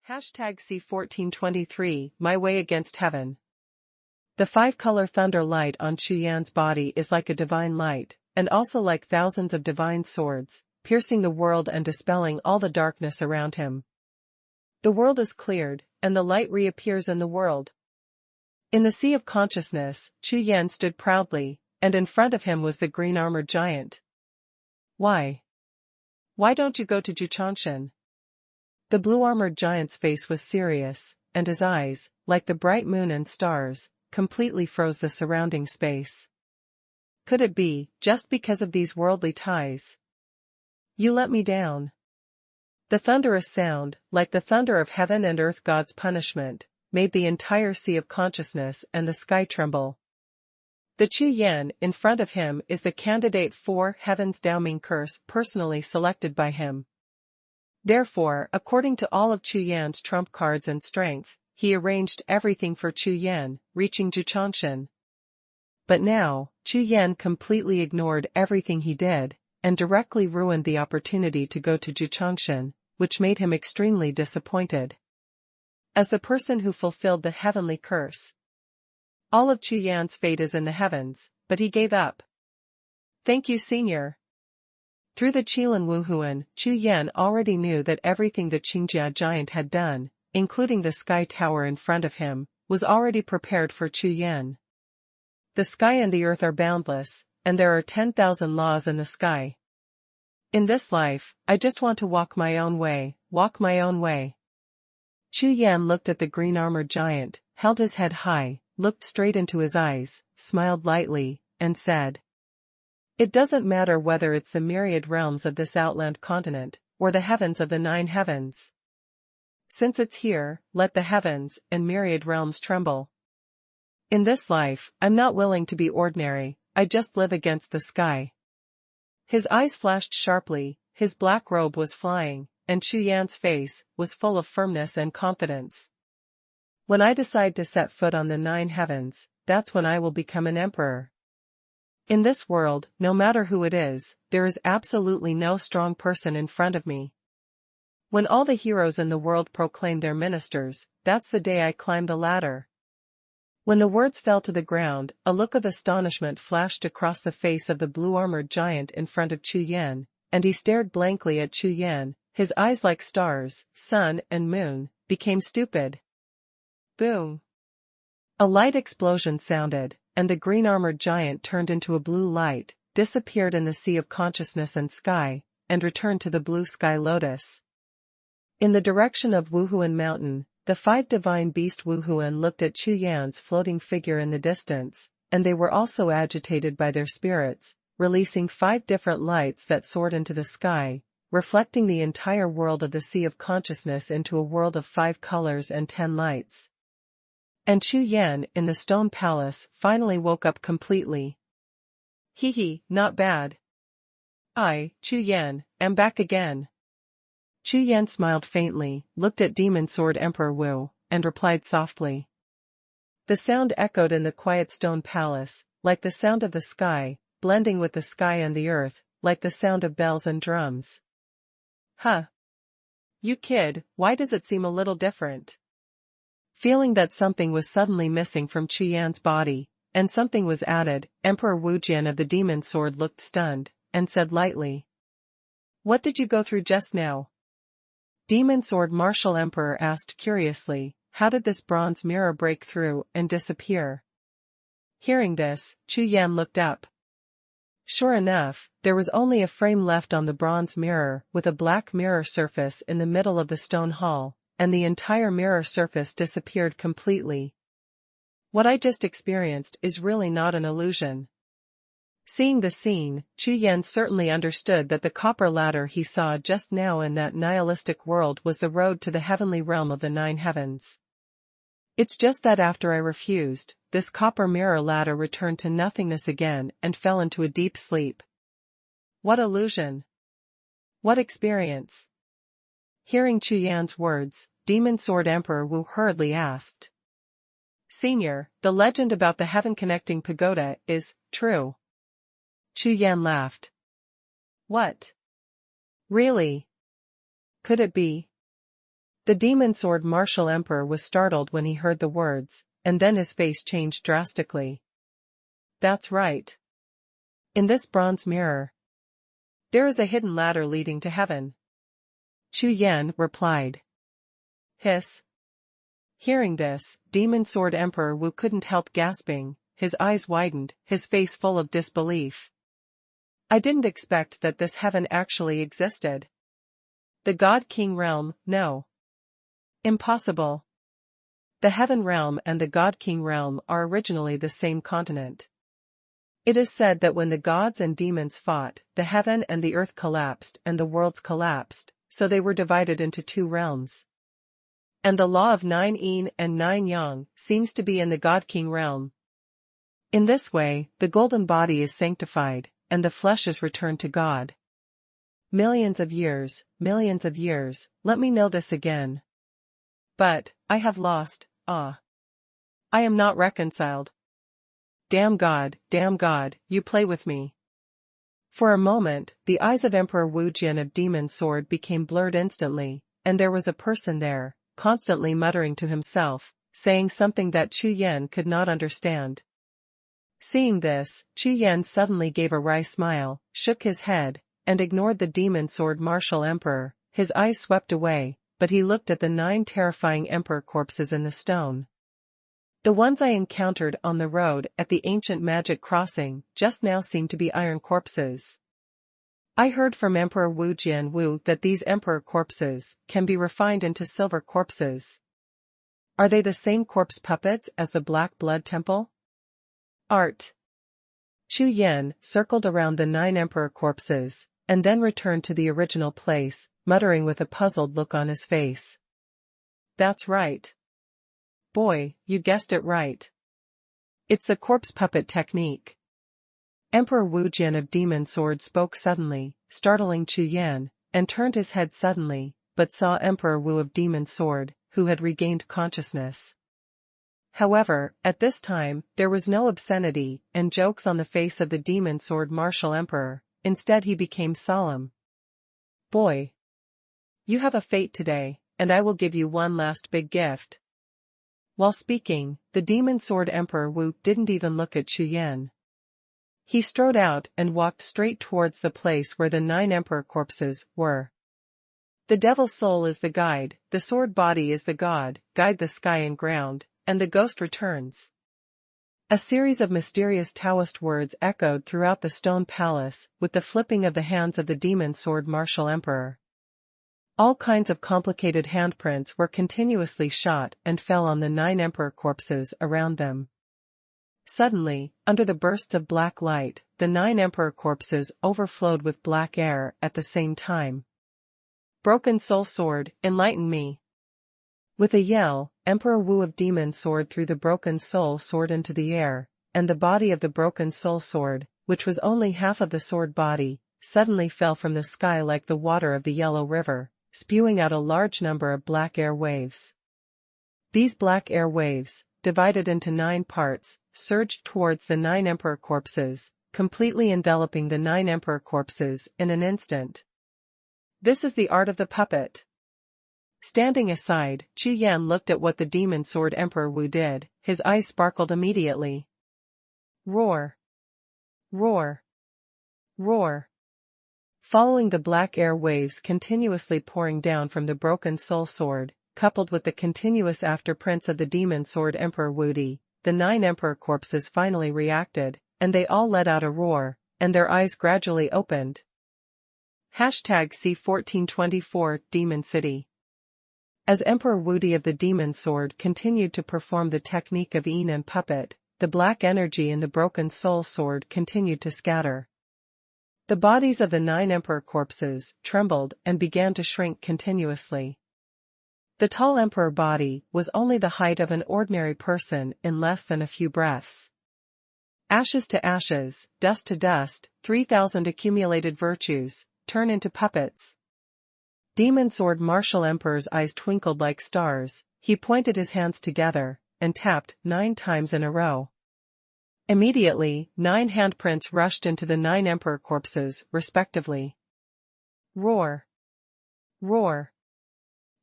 Hashtag C1423, My Way Against Heaven. The five-color thunder light on Chu Yan's body is like a divine light, and also like thousands of divine swords, piercing the world and dispelling all the darkness around him. The world is cleared, and the light reappears in the world. In the sea of consciousness, Chu Yan stood proudly, and in front of him was the green-armored giant. Why? Why don't you go to Jiuxiao? The blue-armored giant's face was serious, and his eyes, like the bright moon and stars, completely froze the surrounding space. Could it be, just because of these worldly ties? You let me down. The thunderous sound, like the thunder of heaven and earth God's punishment, made the entire sea of consciousness and the sky tremble. The Chu Yan in front of him is the candidate for Heaven's Daoming curse personally selected by him. Therefore, according to all of Chu Yan's trump cards and strength, he arranged everything for Chu Yan, reaching Jiuxiao. But now, Chu Yan completely ignored everything he did, and directly ruined the opportunity to go to Jiuxiao, which made him extremely disappointed. As the person who fulfilled the heavenly curse, all of Chu Yan's fate is in the heavens, but he gave up. Thank you, Senior. Through the Qilin Wuhun, Chu Yan already knew that everything the Qingjia giant had done, including the sky tower in front of him, was already prepared for Chu Yan. The sky and the earth are boundless, and there are 10,000 laws in the sky. In this life, I just want to walk my own way, walk my own way. Chu Yan looked at the green-armored giant, held his head high, looked straight into his eyes, smiled lightly, and said, "It doesn't matter whether it's the myriad realms of this outland continent, or the heavens of the 9 heavens. Since it's here, let the heavens and myriad realms tremble. In this life, I'm not willing to be ordinary, I just live against the sky." His eyes flashed sharply, his black robe was flying, and Chu Yan's face was full of firmness and confidence. When I decide to set foot on the 9 heavens, that's when I will become an emperor. In this world, no matter who it is, there is absolutely no strong person in front of me. When all the heroes in the world proclaim their ministers, that's the day I climb the ladder. When the words fell to the ground, a look of astonishment flashed across the face of the blue-armored giant in front of Chu Yan, and he stared blankly at Chu Yan, his eyes like stars, sun and moon, became stupid. Boom! A light explosion sounded, and the green-armored giant turned into a blue light, disappeared in the sea of consciousness and sky, and returned to the blue sky lotus. In the direction of Wuhun Mountain, the 5 divine beast Wuhun looked at Chu Yan's floating figure in the distance, and they were also agitated by their spirits, releasing 5 different lights that soared into the sky, reflecting the entire world of the sea of consciousness into a world of 5 colors and 10 lights. And Chu Yan in the stone palace finally woke up completely. Hee, not bad. I, Chu Yan, am back again. Chu Yan smiled faintly, looked at Demon Sword Emperor Wu, and replied softly. The sound echoed in the quiet stone palace, like the sound of the sky, blending with the sky and the earth, like the sound of bells and drums. Huh. You kid, why does it seem a little different? Feeling that something was suddenly missing from Chu Yan's body, and something was added, Emperor Wu Jian of the Demon Sword looked stunned, and said lightly. What did you go through just now? Demon Sword Martial Emperor asked curiously, how did this bronze mirror break through and disappear? Hearing this, Chu Yan looked up. Sure enough, there was only a frame left on the bronze mirror with a black mirror surface in the middle of the stone hall, and the entire mirror surface disappeared completely. What I just experienced is really not an illusion. Seeing the scene, Chu Yan certainly understood that the copper ladder he saw just now in that nihilistic world was the road to the heavenly realm of the 9 heavens. It's just that after I refused, this copper mirror ladder returned to nothingness again and fell into a deep sleep. What illusion! What experience! Hearing Chu Yan's words, Demon Sword Emperor Wu hurriedly asked. Senior, the legend about the heaven-connecting pagoda is true. Chu Yan laughed. What? Really? Could it be? The demon sword martial emperor was startled when he heard the words, and then his face changed drastically. That's right. In this bronze mirror, there is a hidden ladder leading to heaven. Chu Yan replied. Hiss. Hearing this, Demon Sword Emperor Wu couldn't help gasping, his eyes widened, his face full of disbelief. I didn't expect that this heaven actually existed. The God King realm, no. Impossible. The Heaven realm and the God King realm are originally the same continent. It is said that when the gods and demons fought, the heaven and the earth collapsed and the worlds collapsed, so they were divided into two realms. And the law of 9 yin and 9 yang seems to be in the God King realm. In this way, the golden body is sanctified, and the flesh is returned to God. Millions of years, let me know this again. But, I have lost, I am not reconciled. Damn God, you play with me. For a moment, the eyes of Emperor Wu Jian of Demon Sword became blurred instantly, and there was a person there, constantly muttering to himself, saying something that Chu Yan could not understand. Seeing this, Chu Yan suddenly gave a wry smile, shook his head, and ignored the Demon Sword martial emperor. His eyes swept away, but he looked at the 9 terrifying emperor corpses in the stone. The ones I encountered on the road at the ancient magic crossing just now seemed to be iron corpses. I heard from Emperor Wu Jianwu that these emperor corpses can be refined into silver corpses. Are they the same corpse puppets as the Black Blood Temple? Art. Chu Yan circled around the 9 emperor corpses, and then returned to the original place, muttering with a puzzled look on his face. That's right. Boy, you guessed it right. It's the corpse puppet technique. Emperor Wu Jian of Demon Sword spoke suddenly, startling Chu Yan, and turned his head suddenly, but saw Emperor Wu of Demon Sword, who had regained consciousness. However, at this time, there was no obscenity and jokes on the face of the Demon Sword martial emperor. Instead he became solemn. Boy, you have a fate today, and I will give you one last big gift. While speaking, the Demon Sword Emperor Wu didn't even look at Chu Yan. He strode out and walked straight towards the place where the 9 emperor corpses were. The devil's soul is the guide, the sword body is the god, guide the sky and ground, and the ghost returns. A series of mysterious Taoist words echoed throughout the stone palace with the flipping of the hands of the Demon Sword martial emperor. All kinds of complicated handprints were continuously shot and fell on the 9 emperor corpses around them. Suddenly, under the bursts of black light, the 9 emperor corpses overflowed with black air at the same time. Broken Soul Sword, enlighten me. With a yell, Emperor Wu of Demon Sword threw the Broken Soul Sword into the air, and the body of the Broken Soul Sword, which was only half of the sword body, suddenly fell from the sky like the water of the Yellow River, spewing out a large number of black air waves. These black air waves, divided into 9 parts, surged towards the 9 emperor corpses, completely enveloping the 9 emperor corpses in an instant. This is the art of the puppet. Standing aside, Chu Yan looked at what the Demon Sword Emperor Wu did. His eyes sparkled immediately. Roar! Roar! Roar! Following the black air waves continuously pouring down from the Broken Soul Sword, coupled with the continuous afterprints of the Demon Sword Emperor Wu, the 9 emperor corpses finally reacted, and they all let out a roar, and their eyes gradually opened. #C1424 Demon City. As Emperor Wu of the Demon Sword continued to perform the technique of Yin and puppet, the black energy in the Broken Soul Sword continued to scatter. The bodies of the 9 emperor corpses trembled and began to shrink continuously. The tall emperor body was only the height of an ordinary person in less than a few breaths. Ashes to ashes, dust to dust, 3,000 accumulated virtues, turn into puppets. Demon Sword martial emperor's eyes twinkled like stars. He pointed his hands together, and tapped 9 times in a row. Immediately, 9 handprints rushed into the 9 emperor corpses, respectively. Roar! Roar!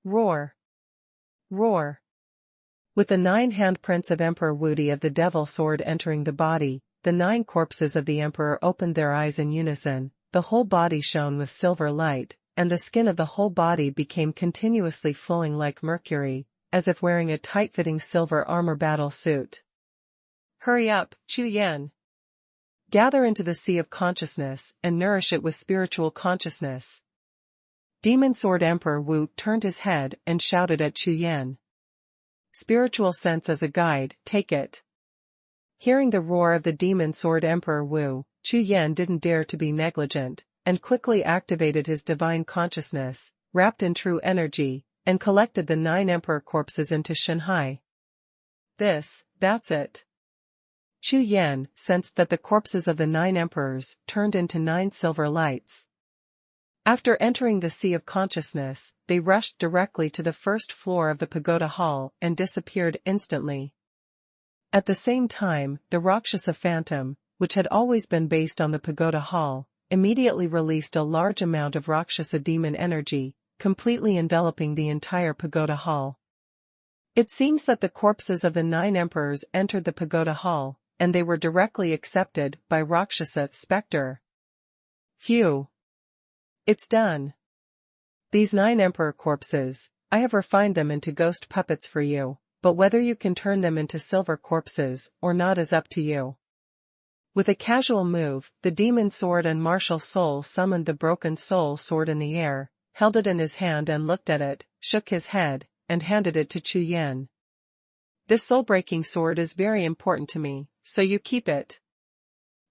Roar! Roar. With the 9 handprints of Emperor Wudi of the Devil Sword entering the body, the 9 corpses of the Emperor opened their eyes in unison, the whole body shone with silver light, and the skin of the whole body became continuously flowing like mercury, as if wearing a tight-fitting silver armor battle suit. Hurry up, Chu Yan. Gather into the sea of consciousness and nourish it with spiritual consciousness. Demon Sword Emperor Wu turned his head and shouted at Chu Yan. Spiritual sense as a guide, take it. Hearing the roar of the Demon Sword Emperor Wu, Chu Yan didn't dare to be negligent, and quickly activated his divine consciousness, wrapped in true energy, and collected the 9 emperor corpses into Shanghai. That's it. Chu Yan sensed that the corpses of the 9 emperors turned into 9 silver lights. After entering the sea of consciousness, they rushed directly to the first floor of the pagoda hall and disappeared instantly. At the same time, the Rakshasa Phantom, which had always been based on the pagoda hall, immediately released a large amount of Rakshasa demon energy, completely enveloping the entire pagoda hall. It seems that the corpses of the 9 emperors entered the pagoda hall, and they were directly accepted by Rakshasa Spectre. Phew! It's done. These 9 emperor corpses, I have refined them into ghost puppets for you, but whether you can turn them into silver corpses or not is up to you. With a casual move, the demon sword and martial soul summoned the broken soul sword in the air, held it in his hand and looked at it, shook his head, and handed it to Chu Yan. This soul-breaking sword is very important to me, so you keep it.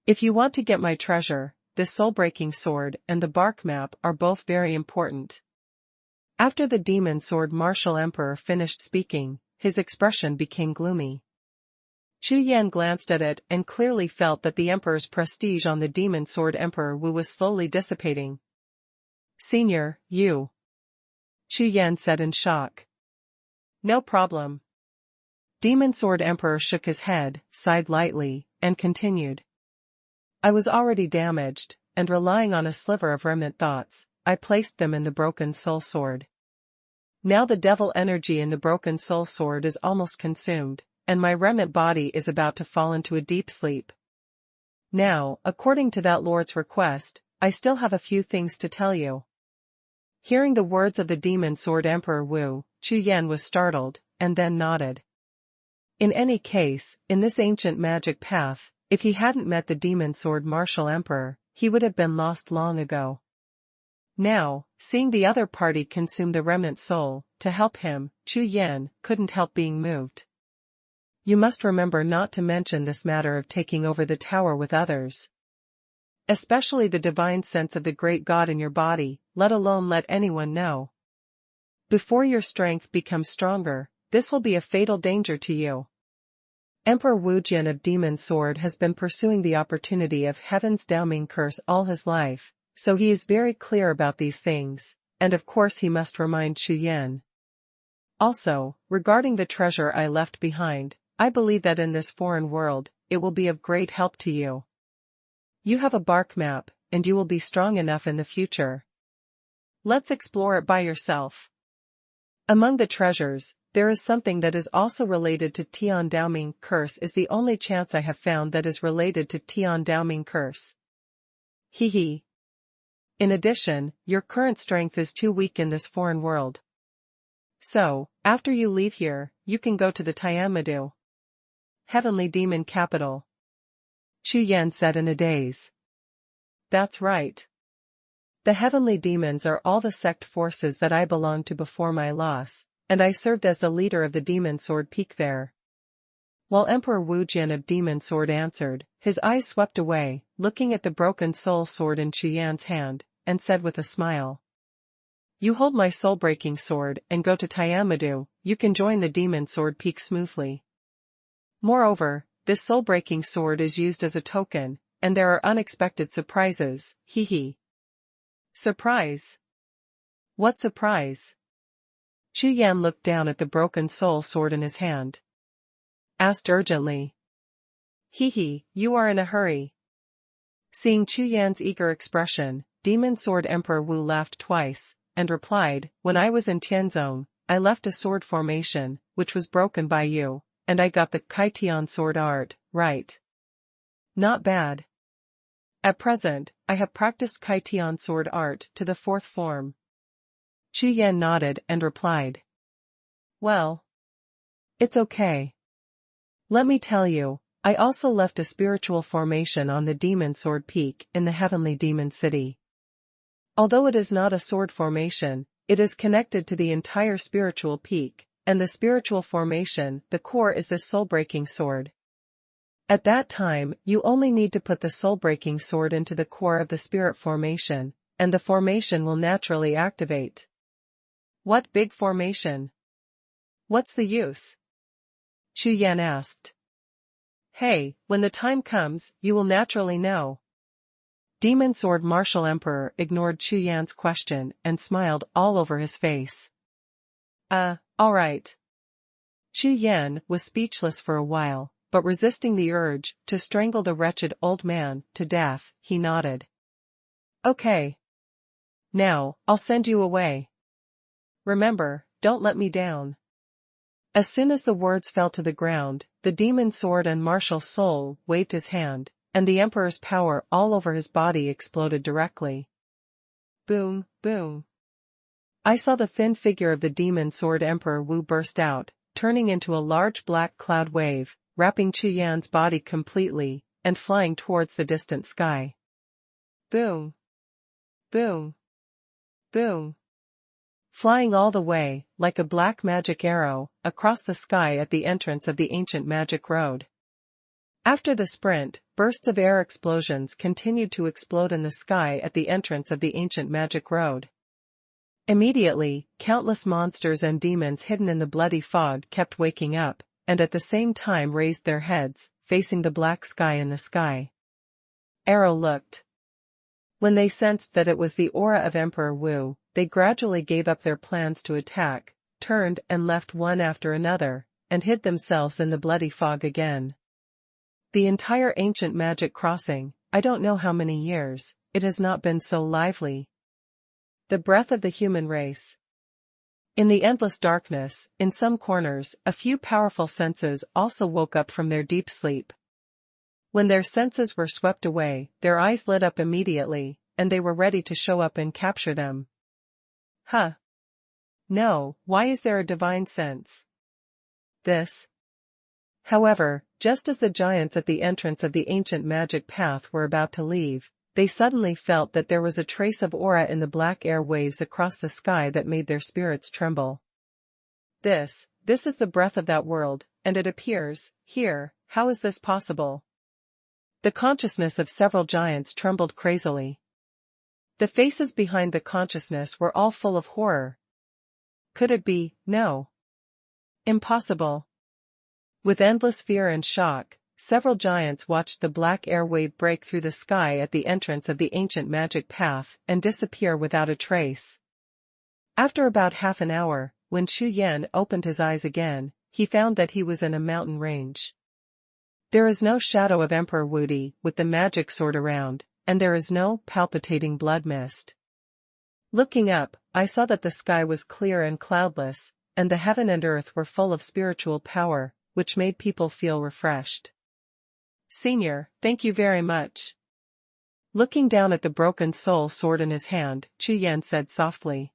If you want to get my treasure, this soul-breaking sword and the bark map are both very important. After the demon sword martial emperor finished speaking, his expression became gloomy. Chu Yan glanced at it and clearly felt that the emperor's prestige on the demon sword Emperor Wu was slowly dissipating. Senior, you. Chu Yan said in shock. No problem. Demon Sword Emperor shook his head, sighed lightly, and continued. I was already damaged, and relying on a sliver of remnant thoughts, I placed them in the broken soul sword. Now the devil energy in the broken soul sword is almost consumed, and my remnant body is about to fall into a deep sleep. Now, according to that lord's request, I still have a few things to tell you. Hearing the words of the demon sword Emperor Wu, Chu Yan was startled, and then nodded. In any case, in this ancient magic path, if he hadn't met the demon sword martial emperor, he would have been lost long ago. Now, seeing the other party consume the remnant soul, to help him, Chu Yan couldn't help being moved. You must remember not to mention this matter of taking over the tower with others. Especially the divine sense of the great God in your body, let alone let anyone know. Before your strength becomes stronger, this will be a fatal danger to you. Emperor Wu Jian of Demon Sword has been pursuing the opportunity of Heaven's Daoming curse all his life, so he is very clear about these things, and of course he must remind Chu Yan. Also, regarding the treasure I left behind, I believe that in this foreign world, it will be of great help to you. You have a bark map, and you will be strong enough in the future. Let's explore it by yourself. Among the treasures, there is something that is also related to Tian Daoming curse is the only chance I have found that is related to Tian Daoming curse. Hee. In addition, your current strength is too weak in this foreign world. So, after you leave here, you can go to the Tianmadu Heavenly Demon Capital. Chu Yan said in a daze. That's right. The heavenly demons are all the sect forces that I belonged to before my loss, and I served as the leader of the Demon Sword Peak there. While Emperor Wu Jian of Demon Sword answered, his eyes swept away, looking at the broken soul sword in Chu Yan's hand, and said with a smile. You hold my soul-breaking sword and go to Tianmadu, you can join the Demon Sword Peak smoothly. Moreover, this soul-breaking sword is used as a token, and there are unexpected surprises, hee. Surprise? What surprise? Chu Yan looked down at the broken soul sword in his hand. Asked urgently. Hee, you are in a hurry. Seeing Chu Yan's eager expression, Demon Sword Emperor Wu laughed twice, and replied, when I was in Tianzong, I left a sword formation, which was broken by you, and I got the Kaitian sword art, right? Not bad. At present, I have practiced Kaitian sword art to the 4th form. Chu Yan nodded and replied. Well. It's okay. Let me tell you, I also left a spiritual formation on the Demon Sword Peak in the Heavenly Demon City. Although it is not a sword formation, it is connected to the entire spiritual peak, and the spiritual formation, the core, is the soul-breaking sword. At that time, you only need to put the soul-breaking sword into the core of the spirit formation, and the formation will naturally activate. What big formation? What's the use? Chu Yan asked. Hey, when the time comes, you will naturally know. Demon Sword Martial Emperor ignored Chu Yan's question and smiled all over his face. Alright. Chu Yan was speechless for a while, but resisting the urge to strangle the wretched old man to death, he nodded. Okay. Now, I'll send you away. Remember, don't let me down. As soon as the words fell to the ground, the demon sword and martial soul waved his hand, and the emperor's power all over his body exploded directly. Boom, boom. I saw the thin figure of the demon sword Emperor Wu burst out, turning into a large black cloud wave, wrapping Chu Yan's body completely, and flying towards the distant sky. Boom. Boom. Boom. Flying all the way, like a black magic arrow, across the sky at the entrance of the ancient magic road. After the sprint, bursts of air explosions continued to explode in the sky at the entrance of the ancient magic road. Immediately, countless monsters and demons hidden in the bloody fog kept waking up, and at the same time raised their heads, facing the black sky in the sky. Arrow looked. When they sensed that it was the aura of Emperor Wu, they gradually gave up their plans to attack, turned and left one after another, and hid themselves in the bloody fog again. The entire ancient magic crossing, I don't know how many years, it has not been so lively. The breath of the human race. In the endless darkness, in some corners, a few powerful senses also woke up from their deep sleep. When their senses were swept away, their eyes lit up immediately, and they were ready to show up and capture them. Huh. No, why is there a divine sense? This. However, just as the giants at the entrance of the ancient magic path were about to leave, they suddenly felt that there was a trace of aura in the black air waves across the sky that made their spirits tremble. This is the breath of that world, and it appears here. How is this possible? The consciousness of several giants trembled crazily. The faces behind the consciousness were all full of horror. Could it be? No. Impossible. With endless fear and shock, several giants watched the black air wave break through the sky at the entrance of the ancient magic path and disappear without a trace. After about half an hour, when Chu Yan opened his eyes again, he found that he was in a mountain range. There is no shadow of Emperor Wu with the magic sword around, and there is no palpitating blood mist. Looking up, I saw that the sky was clear and cloudless, and the heaven and earth were full of spiritual power, which made people feel refreshed. Senior, thank you very much. Looking down at the broken soul sword in his hand, Chu Yan said softly.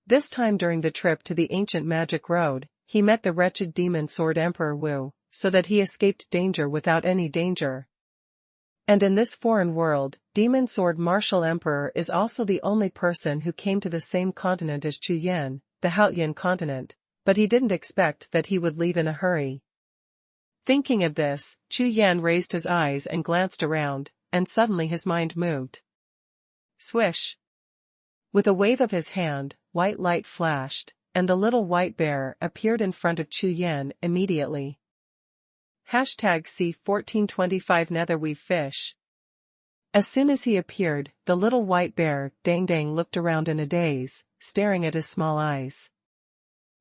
This time during the trip to the ancient magic road, he met the wretched demon sword Emperor Wu, so that he escaped danger without any danger. And in this foreign world, Demon Sword Martial Emperor is also the only person who came to the same continent as Chu Yan, the Haotian continent, but he didn't expect that he would leave in a hurry. Thinking of this, Chu Yan raised his eyes and glanced around, and suddenly his mind moved. Swish! With a wave of his hand, white light flashed, and the little white bear appeared in front of Chu Yan immediately. #C1425 Netherweave Fish. As soon as he appeared, the little white bear, Dang, looked around in a daze, staring at his small eyes.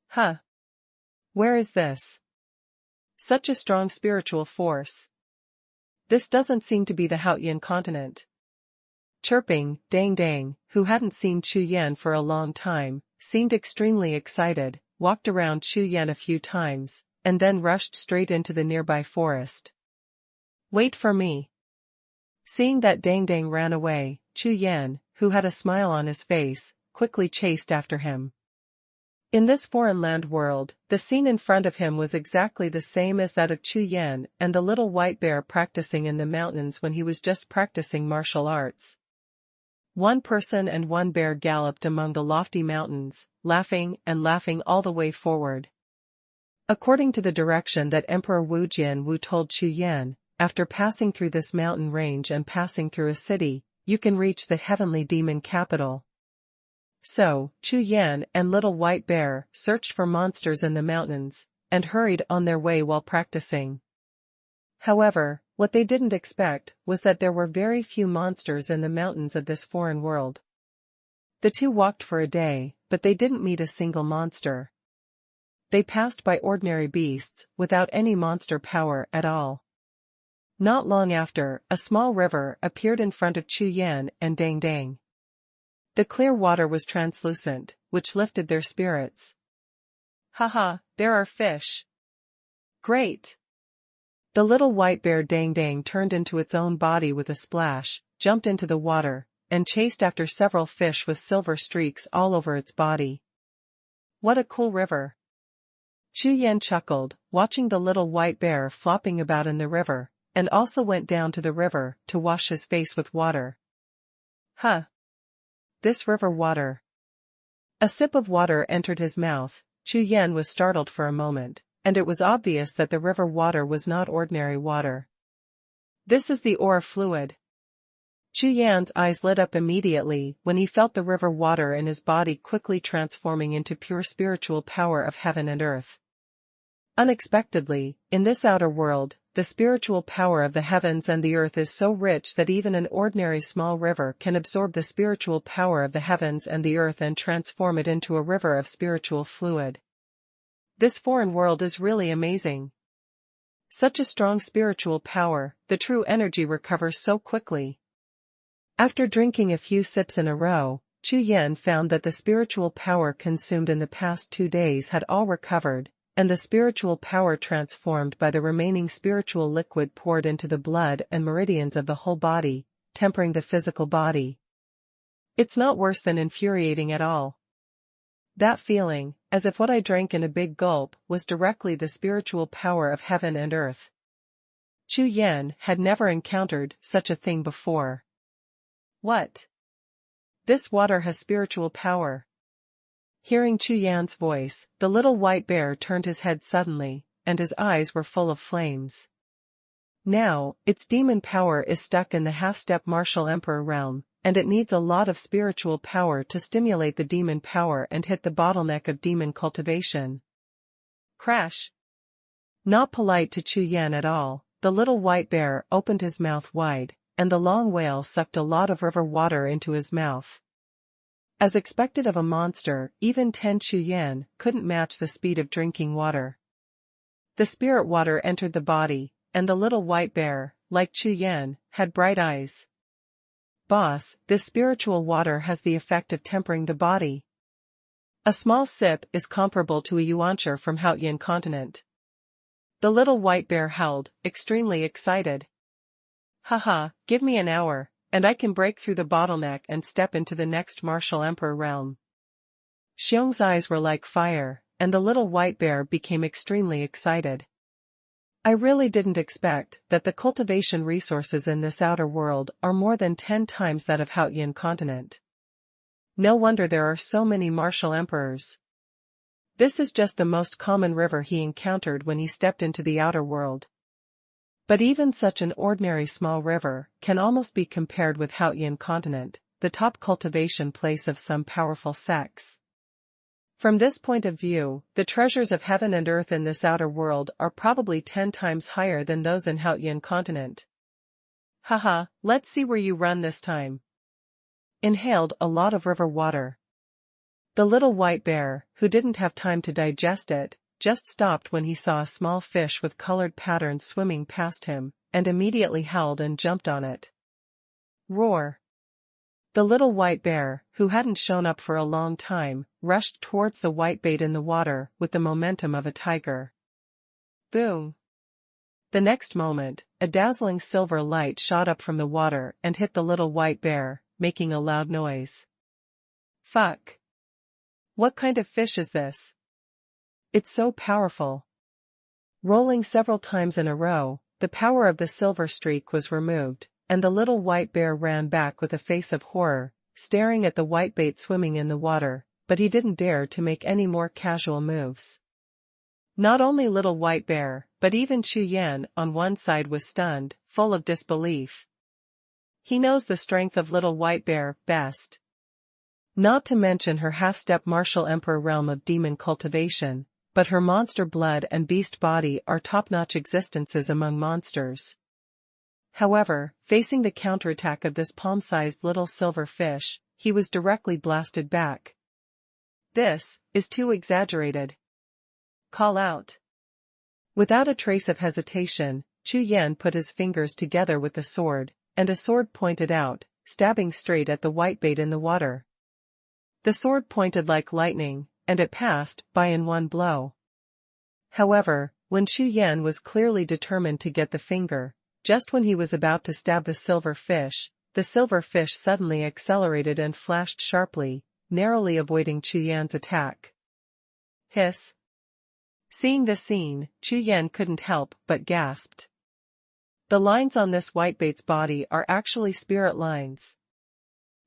Huh. Where is this? Such a strong spiritual force. This doesn't seem to be the Haotian continent. Chirping, Dang, who hadn't seen Chu Yan for a long time, seemed extremely excited, walked around Chu Yan a few times, and then rushed straight into the nearby forest. Wait for me. Seeing that Dingdang ran away, Chu Yan, who had a smile on his face, quickly chased after him. In this foreign land world, the scene in front of him was exactly the same as that of Chu Yan and the little white bear practicing in the mountains when he was just practicing martial arts. One person and one bear galloped among the lofty mountains, laughing and laughing all the way forward. According to the direction that Emperor Wu Jianwu told Chu Yan, after passing through this mountain range and passing through a city, you can reach the heavenly demon capital. So, Chu Yan and Little White Bear searched for monsters in the mountains, and hurried on their way while practicing. However, what they didn't expect was that there were very few monsters in the mountains of this foreign world. The two walked for a day, but they didn't meet a single monster. They passed by ordinary beasts, without any monster power at all. Not long after, a small river appeared in front of Chu Yan and Dingdang. The clear water was translucent, which lifted their spirits. Haha, there are fish. Great! The little white bear Dingdang turned into its own body with a splash, jumped into the water, and chased after several fish with silver streaks all over its body. What a cool river! Chu Yan chuckled, watching the little white bear flopping about in the river, and also went down to the river to wash his face with water. Huh! This river water. A sip of water entered his mouth. Chu Yan was startled for a moment, and it was obvious that the river water was not ordinary water. This is the aura fluid. Chu Yan's eyes lit up immediately when he felt the river water in his body quickly transforming into pure spiritual power of heaven and earth. Unexpectedly, in this outer world, the spiritual power of the heavens and the earth is so rich that even an ordinary small river can absorb the spiritual power of the heavens and the earth and transform it into a river of spiritual fluid. This foreign world is really amazing. Such a strong spiritual power, the true energy recovers so quickly. After drinking a few sips in a row, Chu Yan found that the spiritual power consumed in the past 2 days had all recovered, and the spiritual power transformed by the remaining spiritual liquid poured into the blood and meridians of the whole body, tempering the physical body. It's not worse than infuriating at all. That feeling, as if what I drank in a big gulp, was directly the spiritual power of heaven and earth. Chu Yan had never encountered such a thing before. What? This water has spiritual power. Hearing Chu Yan's voice, the little white bear turned his head suddenly, and his eyes were full of flames. Now, its demon power is stuck in the half-step martial emperor realm, and it needs a lot of spiritual power to stimulate the demon power and hit the bottleneck of demon cultivation. Crash! Not polite to Chu Yan at all, the little white bear opened his mouth wide, and the long whale sucked a lot of river water into his mouth. As expected of a monster, even 10 Chu Yan couldn't match the speed of drinking water. The spirit water entered the body, and the little white bear, like Chu Yan, had bright eyes. Boss, this spiritual water has the effect of tempering the body. A small sip is comparable to a yuancher from Haotian continent. The little white bear howled, extremely excited. Haha, give me an hour, and I can break through the bottleneck and step into the next martial emperor realm. Xiong's eyes were like fire, and the little white bear became extremely excited. I really didn't expect that the cultivation resources in this outer world are more than 10 times that of Haotian continent. No wonder there are so many martial emperors. This is just the most common river he encountered when he stepped into the outer world. But even such an ordinary small river can almost be compared with Haotian continent, the top cultivation place of some powerful sects. From this point of view, the treasures of heaven and earth in this outer world are probably 10 times higher than those in Haotian continent. Haha, let's see where you run this time. Inhaled a lot of river water. The little white bear, who didn't have time to digest it, just stopped when he saw a small fish with colored patterns swimming past him, and immediately howled and jumped on it. Roar! The little white bear, who hadn't shown up for a long time, rushed towards the whitebait in the water with the momentum of a tiger. Boom! The next moment, a dazzling silver light shot up from the water and hit the little white bear, making a loud noise. Fuck! What kind of fish is this? It's so powerful. Rolling several times in a row, the power of the silver streak was removed, and the little white bear ran back with a face of horror, staring at the whitebait swimming in the water, but he didn't dare to make any more casual moves. Not only little white bear, but even Chu Yan on one side was stunned, full of disbelief. He knows the strength of little white bear best. Not to mention her half-step martial emperor realm of demon cultivation, but her monster blood and beast body are top-notch existences among monsters. However, facing the counterattack of this palm-sized little silver fish, he was directly blasted back. This is too exaggerated. Call out. Without a trace of hesitation, Chu Yan put his fingers together with the sword, and a sword pointed out, stabbing straight at the whitebait in the water. The sword pointed like lightning, and it passed by in one blow. However, when Chu Yan was clearly determined to get the finger, just when he was about to stab the silver fish suddenly accelerated and flashed sharply, narrowly avoiding Chu Yan's attack. Hiss. Seeing this scene, Chu Yan couldn't help but gasped. The lines on this whitebait's body are actually spirit lines.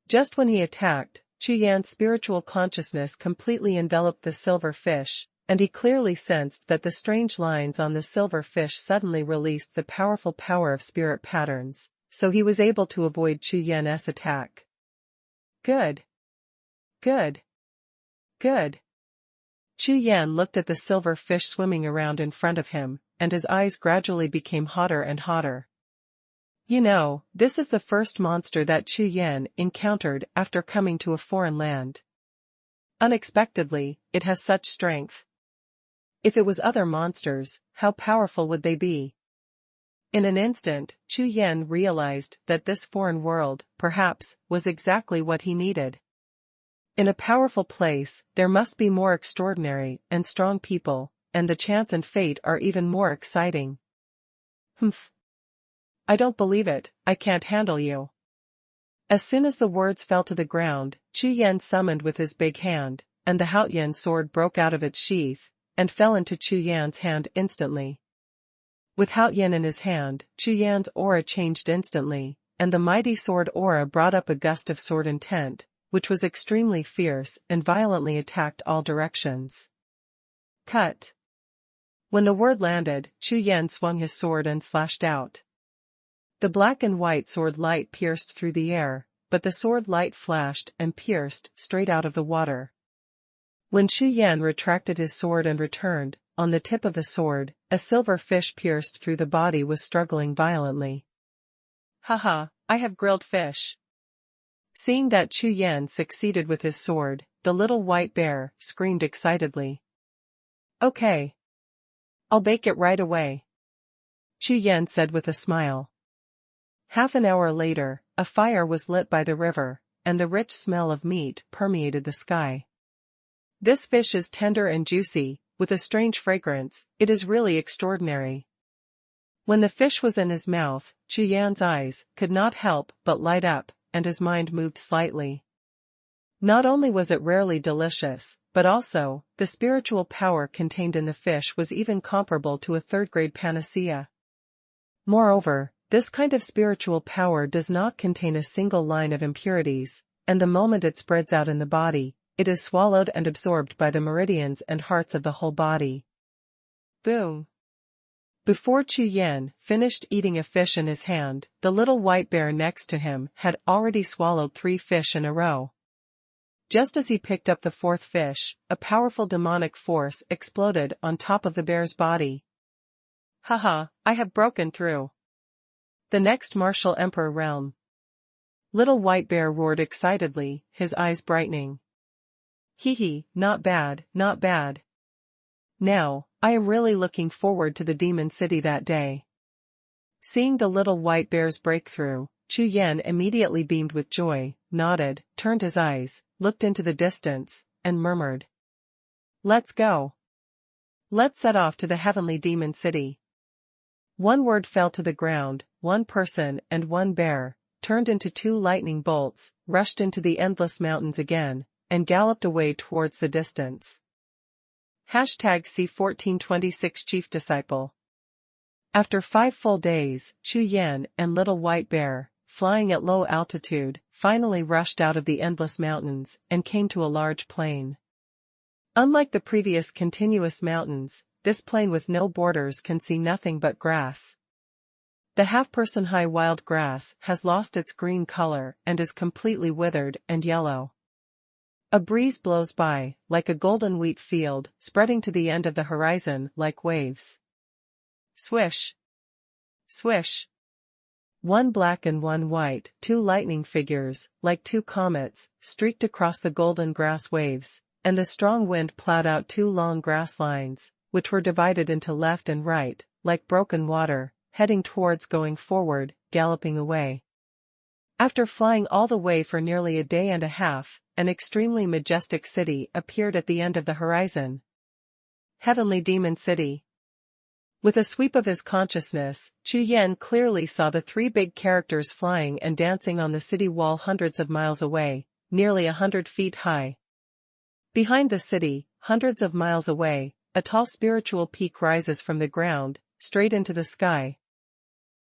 Just when he attacked, Chu Yan's spiritual consciousness completely enveloped the silver fish, and he clearly sensed that the strange lines on the silver fish suddenly released the powerful power of spirit patterns, so he was able to avoid Chu Yan's attack. Good. Good. Good. Chu Yan looked at the silver fish swimming around in front of him, and his eyes gradually became hotter and hotter. You know, this is the first monster that Chu Yan encountered after coming to a foreign land. Unexpectedly, it has such strength. If it was other monsters, how powerful would they be? In an instant, Chu Yan realized that this foreign world, perhaps, was exactly what he needed. In a powerful place, there must be more extraordinary and strong people, and the chance and fate are even more exciting. Humph. I don't believe it, I can't handle you. As soon as the words fell to the ground, Chu Yan summoned with his big hand, and the Haoyan sword broke out of its sheath, and fell into Chu Yan's hand instantly. With Haoyan in his hand, Chu Yan's aura changed instantly, and the mighty sword aura brought up a gust of sword intent, which was extremely fierce and violently attacked all directions. Cut. When the word landed, Chu Yan swung his sword and slashed out. The black and white sword light pierced through the air, but the sword light flashed and pierced straight out of the water. When Chu Yan retracted his sword and returned, on the tip of the sword, a silver fish pierced through the body was struggling violently. Haha, I have grilled fish. Seeing that Chu Yan succeeded with his sword, the little white bear screamed excitedly. Okay. I'll bake it right away. Chu Yan said with a smile. Half an hour later, a fire was lit by the river, and the rich smell of meat permeated the sky. This fish is tender and juicy, with a strange fragrance, it is really extraordinary. When the fish was in his mouth, Chu Yan's eyes could not help but light up, and his mind moved slightly. Not only was it rarely delicious, but also, the spiritual power contained in the fish was even comparable to a third-grade panacea. Moreover, this kind of spiritual power does not contain a single line of impurities, and the moment it spreads out in the body, it is swallowed and absorbed by the meridians and hearts of the whole body. Boom. Before Chu Yan finished eating a fish in his hand, the little white bear next to him had already swallowed 3 fish in a row. Just as he picked up the 4th fish, a powerful demonic force exploded on top of the bear's body. Haha, I have broken through. The next martial emperor realm. Little white bear roared excitedly, his eyes brightening. Hee hee, not bad, not bad. Now, I am really looking forward to the demon city that day. Seeing the little white bear's breakthrough, Chu Yan immediately beamed with joy, nodded, turned his eyes, looked into the distance, and murmured. Let's go. Let's set off to the heavenly demon city. One word fell to the ground, one person and one bear, turned into two lightning bolts, rushed into the endless mountains again, and galloped away towards the distance. #C1426 Chief Disciple. After 5 full days, Chu Yan and Little White Bear, flying at low altitude, finally rushed out of the endless mountains and came to a large plain. Unlike the previous continuous mountains, this plain with no borders can see nothing but grass. The half-person high wild grass has lost its green color and is completely withered and yellow. A breeze blows by, like a golden wheat field, spreading to the end of the horizon like waves. Swish! Swish! One black and one white, two lightning figures, like two comets, streaked across the golden grass waves, and the strong wind plowed out two long grass lines, which were divided into left and right, like broken water, heading towards going forward, galloping away. After flying all the way for nearly a day and a half, an extremely majestic city appeared at the end of the horizon. Heavenly Demon City. With a sweep of his consciousness, Chu Yan clearly saw the 3 big characters flying and dancing on the city wall hundreds of miles away, nearly 100 feet high. Behind the city, hundreds of miles away, a tall spiritual peak rises from the ground, straight into the sky.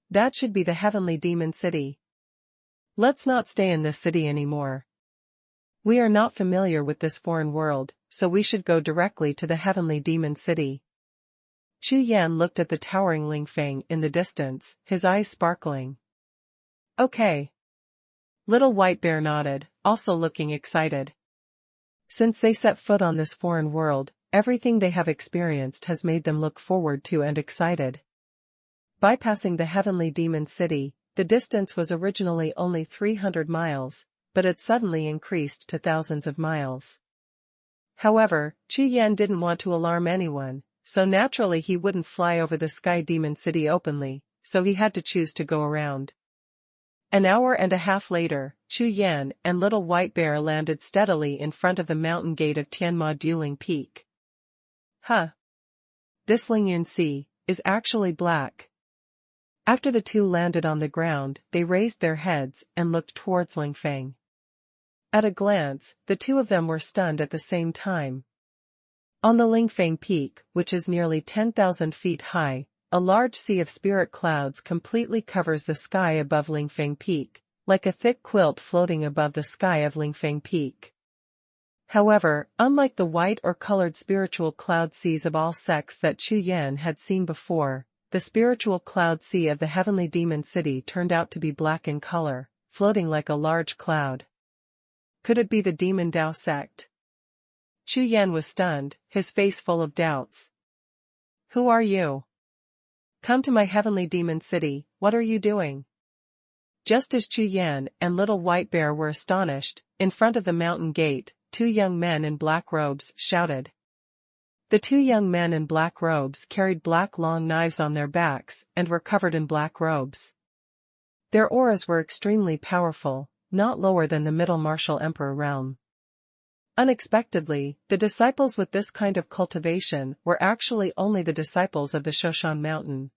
That should be the Heavenly Demon City. Let's not stay in this city anymore. We are not familiar with this foreign world, so we should go directly to the Heavenly Demon City. Chu Yan looked at the towering Lingfeng in the distance, his eyes sparkling. Okay. Little White Bear nodded, also looking excited. Since they set foot on this foreign world, everything they have experienced has made them look forward to and excited. Bypassing the Heavenly Demon City, the distance was originally only 300 miles, but it suddenly increased to thousands of miles. However, Chu Yan didn't want to alarm anyone, so naturally he wouldn't fly over the Sky Demon City openly, so he had to choose to go around. An hour and a half later, Chu Yan and Little White Bear landed steadily in front of the mountain gate of Tianma Dueling Peak. Huh. This Lingyun Sea is actually black. After the two landed on the ground, they raised their heads and looked towards Lingfeng. At a glance, the two of them were stunned at the same time. On the Lingfeng Peak, which is nearly 10,000 feet high, a large sea of spirit clouds completely covers the sky above Lingfeng Peak, like a thick quilt floating above the sky of Lingfeng Peak. However, unlike the white or colored spiritual cloud seas of all sects that Chu Yan had seen before, the spiritual cloud sea of the Heavenly Demon City turned out to be black in color, floating like a large cloud. Could it be the Demon Dao sect? Chu Yan was stunned, his face full of doubts. Who are you? Come to my Heavenly Demon City, what are you doing? Just as Chu Yan and Little White Bear were astonished, in front of the mountain gate, 2 young men in black robes shouted. The 2 young men in black robes carried black long knives on their backs and were covered in black robes. Their auras were extremely powerful, not lower than the Middle Martial Emperor realm. Unexpectedly, the disciples with this kind of cultivation were actually only the disciples of the Shoshan Mountain.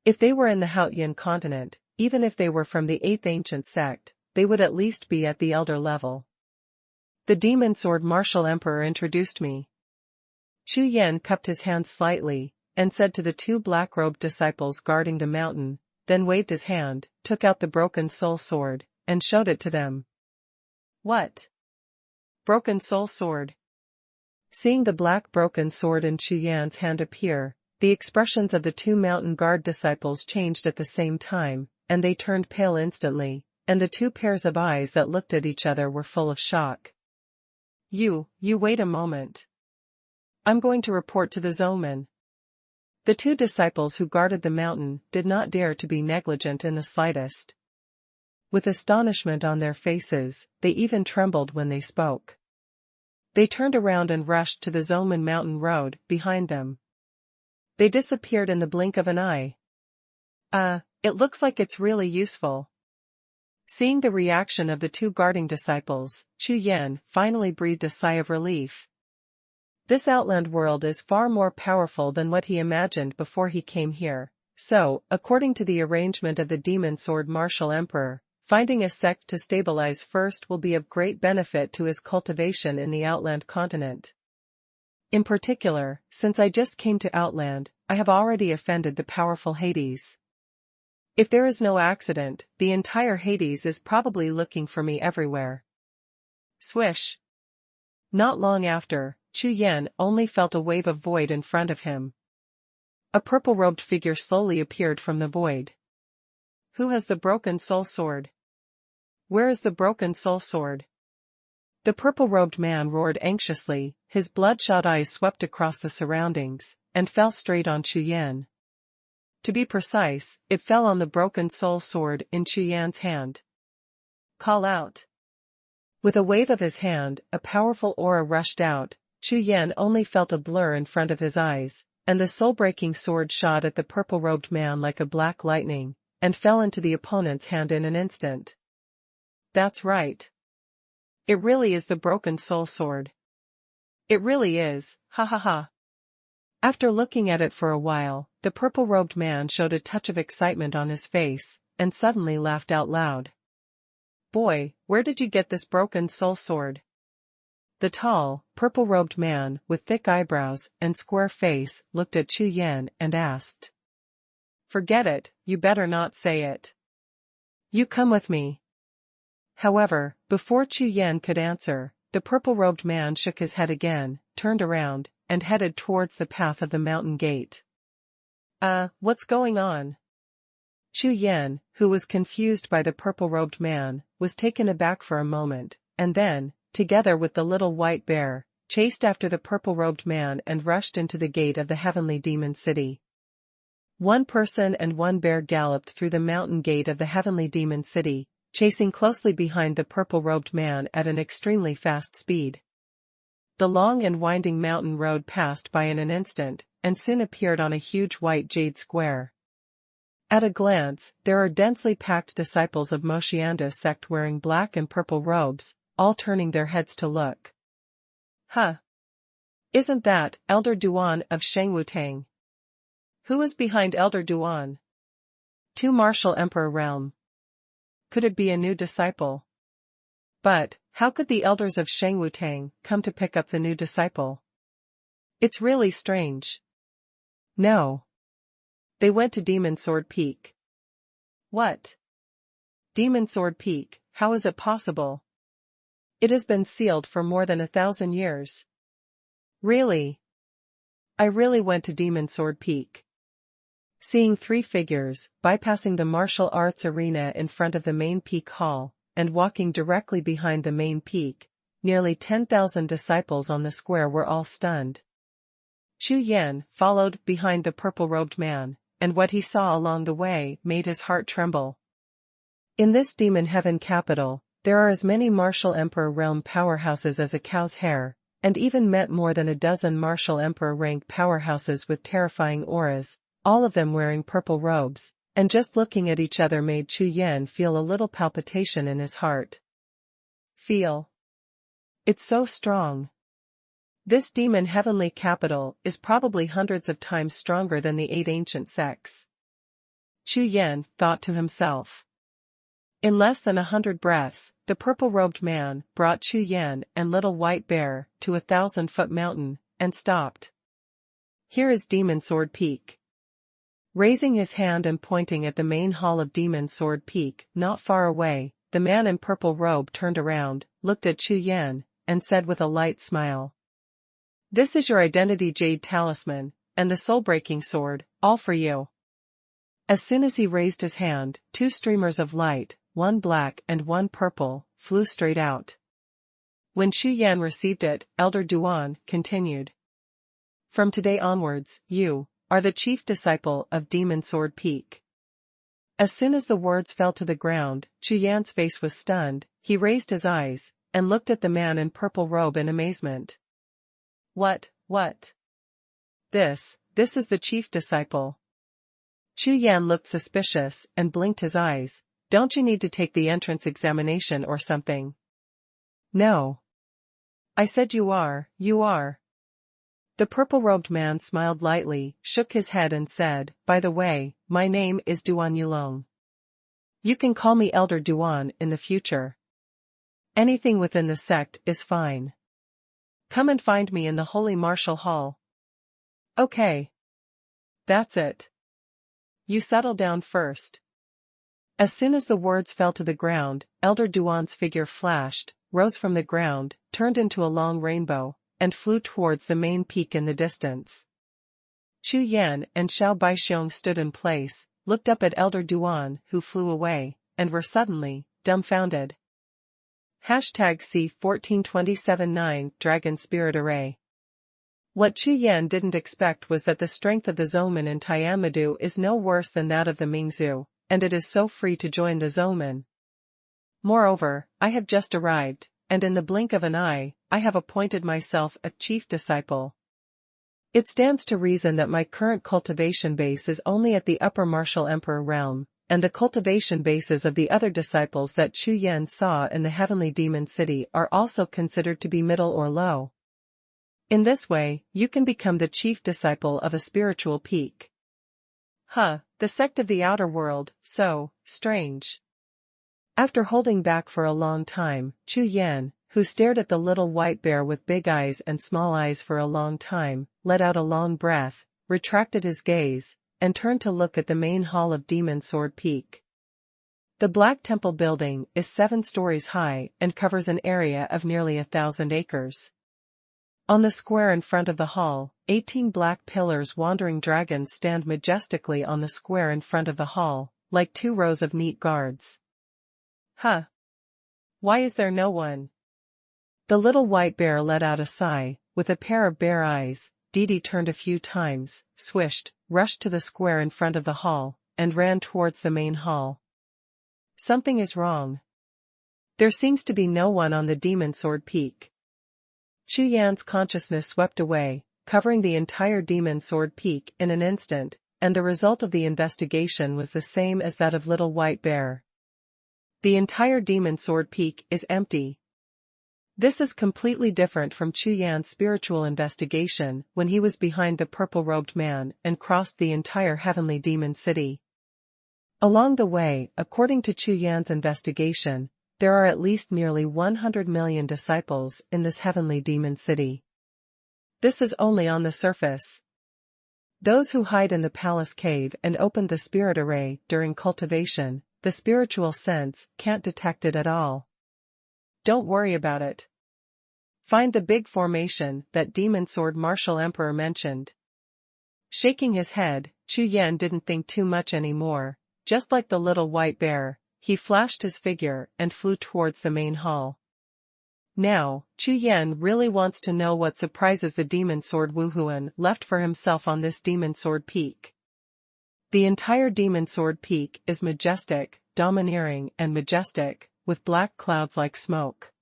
If they were in the Haotian continent, even if they were from the 8th ancient sect, they would at least be at the elder level. The Demon Sword Martial Emperor introduced me. Chu Yan cupped his hands slightly, and said to the 2 black-robed disciples guarding the mountain, then waved his hand, took out the broken soul sword, and showed it to them. What? Broken soul sword. Seeing the black broken sword in Chu Yan's hand appear, the expressions of the 2 mountain guard disciples changed at the same time, and they turned pale instantly, and the 2 pairs of eyes that looked at each other were full of shock. You wait a moment. I'm going to report to the Zoman. The 2 disciples who guarded the mountain did not dare to be negligent in the slightest. With astonishment on their faces, they even trembled when they spoke. They turned around and rushed to the Zoman mountain road behind them. They disappeared in the blink of an eye. It looks like it's really useful. Seeing the reaction of the two guarding disciples, Chu Yan finally breathed a sigh of relief. This outland world is far more powerful than what he imagined before he came here, so, according to the arrangement of the Demon Sword Martial Emperor, finding a sect to stabilize first will be of great benefit to his cultivation in the outland continent. In particular, since I just came to Outland, I have already offended the powerful Hades. If there is no accident, the entire Hades is probably looking for me everywhere. Swish. Not long after, Chu Yan only felt a wave of void in front of him. A purple-robed figure slowly appeared from the void. Who has the broken soul sword? Where is the broken soul sword? The purple-robed man roared anxiously, his bloodshot eyes swept across the surroundings, and fell straight on Chu Yan. To be precise, it fell on the broken soul sword in Chu Yan's hand. Call out. With a wave of his hand, a powerful aura rushed out. Chu Yan only felt a blur in front of his eyes, and the soul-breaking sword shot at the purple-robed man like a black lightning, and fell into the opponent's hand in an instant. That's right. It really is the broken soul sword. It really is, ha ha ha. After looking at it for a while, the purple-robed man showed a touch of excitement on his face, and suddenly laughed out loud. Boy, where did you get this broken soul sword? The tall, purple-robed man, with thick eyebrows and square face, looked at Chu Yan and asked. Forget it, you better not say it. You come with me. However, before Chu Yan could answer, the purple-robed man shook his head again, turned around, and headed towards the path of the mountain gate. What's going on? Chu Yan, who was confused by the purple-robed man, was taken aback for a moment, and then, together with the little white bear, chased after the purple-robed man and rushed into the gate of the heavenly demon city. One person and one bear galloped through the mountain gate of the heavenly demon city, chasing closely behind the purple-robed man at an extremely fast speed. The long and winding mountain road passed by in an instant, and soon appeared on a huge white jade square. At a glance, there are densely packed disciples of Moshiando sect wearing black and purple robes, all turning their heads to look. Huh! Isn't that Elder Duan of Shengwutang? Who is behind Elder Duan? Two Martial Emperor realm. Could it be a new disciple? But, how could the elders of Shengwutang come to pick up the new disciple? It's really strange. No. They went to Demon Sword Peak. What? Demon Sword Peak, how is it possible? It has been sealed for more than 1,000 years. Really? I really went to Demon Sword Peak. Seeing three figures, bypassing the martial arts arena in front of the main peak hall, and walking directly behind the main peak, nearly 10,000 disciples on the square were all stunned. Chu Yan followed behind the purple-robed man, and what he saw along the way made his heart tremble. In this demon heaven capital, there are as many martial emperor realm powerhouses as a cow's hair, and even met more than a dozen martial emperor rank powerhouses with terrifying auras, all of them wearing purple robes, and just looking at each other made Chu Yan feel a little palpitation in his heart. Feel. It's so strong. This demon heavenly capital is probably hundreds of times stronger than the 8 ancient sects. Chu Yan thought to himself. In less than 100 breaths, the purple-robed man brought Chu Yan and Little White Bear to a 1,000-foot mountain, and stopped. Here is Demon Sword Peak. Raising his hand and pointing at the main hall of Demon Sword Peak, not far away, the man in purple robe turned around, looked at Chu Yan, and said with a light smile. This is your identity jade talisman, and the soul-breaking sword, all for you. As soon as he raised his hand, 2 streamers of light, one black and one purple, flew straight out. When Chu Yan received it, Elder Duan continued. From today onwards, you are the chief disciple of Demon Sword Peak. As soon as the words fell to the ground, Chu Yan's face was stunned, he raised his eyes, and looked at the man in purple robe in amazement. What? This is the chief disciple. Chu Yan looked suspicious and blinked his eyes, Don't you need to take the entrance examination or something? No. I said you are. The purple-robed man smiled lightly, shook his head and said, by the way, my name is Duan Yulong. You can call me Elder Duan in the future. Anything within the sect is fine. Come and find me in the Holy Martial Hall. Okay. That's it. You settle down first. As soon as the words fell to the ground, Elder Duan's figure flashed, rose from the ground, turned into a long rainbow, and flew towards the main peak in the distance. Chu Yan and Xiao Baixiong stood in place, looked up at Elder Duan, who flew away, and were suddenly dumbfounded. #C14279 Dragon Spirit Array. What Chu Yan didn't expect was that the strength of the Zoman in Tianmadu is no worse than that of the Mingzhu, and it is so free to join the Zoman. Moreover, I have just arrived, and in the blink of an eye, I have appointed myself a chief disciple. It stands to reason that my current cultivation base is only at the upper martial emperor realm, and the cultivation bases of the other disciples that Chu Yan saw in the heavenly demon city are also considered to be middle or low. In this way, you can become the chief disciple of a spiritual peak. The sect of the outer world, so strange. After holding back for a long time, Chu Yan, who stared at the little white bear with big eyes and small eyes for a long time, let out a long breath, retracted his gaze, and turned to look at the main hall of Demon Sword Peak. The Black Temple building is 7 stories high and covers an area of nearly 1,000 acres. On the square in front of the hall, 18 black pillars wandering dragons stand majestically on the square in front of the hall, like 2 rows of neat guards. Why is there no one? The little white bear let out a sigh, with a pair of bear eyes. Didi turned a few times, swished, rushed to the square in front of the hall, and ran towards the main hall. Something is wrong. There seems to be no one on the Demon Sword Peak. Chu Yan's consciousness swept away, covering the entire Demon Sword Peak in an instant, and the result of the investigation was the same as that of Little White Bear. The entire Demon Sword Peak is empty. This is completely different from Chu Yan's spiritual investigation when he was behind the purple-robed man and crossed the entire heavenly demon city. Along the way, according to Chu Yan's investigation, there are at least nearly 100 million disciples in this heavenly demon city. This is only on the surface. Those who hide in the palace cave and open the spirit array during cultivation, the spiritual sense can't detect it at all. Don't worry about it. Find the big formation that Demon Sword Martial Emperor mentioned. Shaking his head, Chu Yan didn't think too much anymore. Just like the little white bear, he flashed his figure and flew towards the main hall. Now, Chu Yan really wants to know what surprises the Demon Sword Wuhun left for himself on this Demon Sword Peak. The entire Demon Sword Peak is majestic, domineering and majestic, with black clouds like smoke.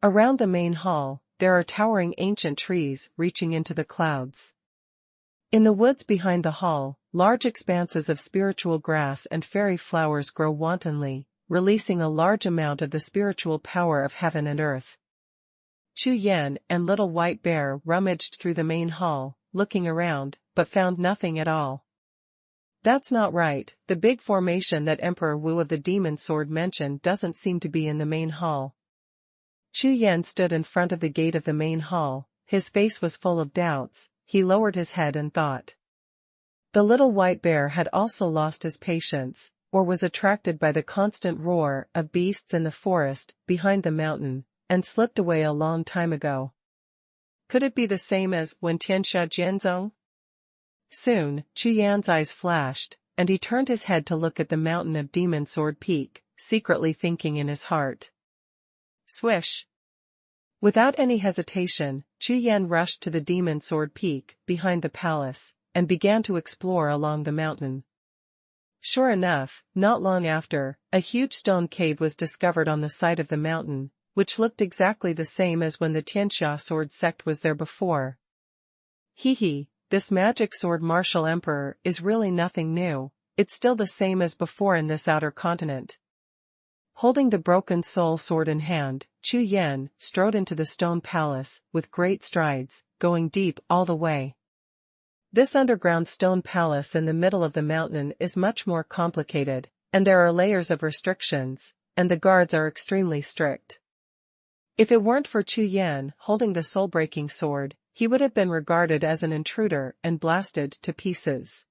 Around the main hall, there are towering ancient trees reaching into the clouds. In the woods behind the hall, large expanses of spiritual grass and fairy flowers grow wantonly, releasing a large amount of the spiritual power of heaven and earth. Chu Yan and Little White Bear rummaged through the main hall, looking around, but found nothing at all. That's not right. The big formation that Emperor Wu of the Demon Sword mentioned doesn't seem to be in the main hall. Chu Yan stood in front of the gate of the main hall, his face was full of doubts, he lowered his head and thought. The little white bear had also lost his patience, or was attracted by the constant roar of beasts in the forest behind the mountain, and slipped away a long time ago. Could it be the same as when Tianxia Jianzong? Soon, Chu Yan's eyes flashed, and he turned his head to look at the mountain of Demon Sword Peak, secretly thinking in his heart. Swish! Without any hesitation, Chu Yan rushed to the Demon Sword Peak, behind the palace, and began to explore along the mountain. Sure enough, not long after, a huge stone cave was discovered on the side of the mountain, which looked exactly the same as when the Tianxia sword sect was there before. This magic sword martial emperor is really nothing new, it's still the same as before in this outer continent. Holding the broken soul sword in hand, Chu Yan strode into the stone palace with great strides, going deep all the way. This underground stone palace in the middle of the mountain is much more complicated, and there are layers of restrictions, and the guards are extremely strict. If it weren't for Chu Yan holding the soul-breaking sword, he would have been regarded as an intruder and blasted to pieces.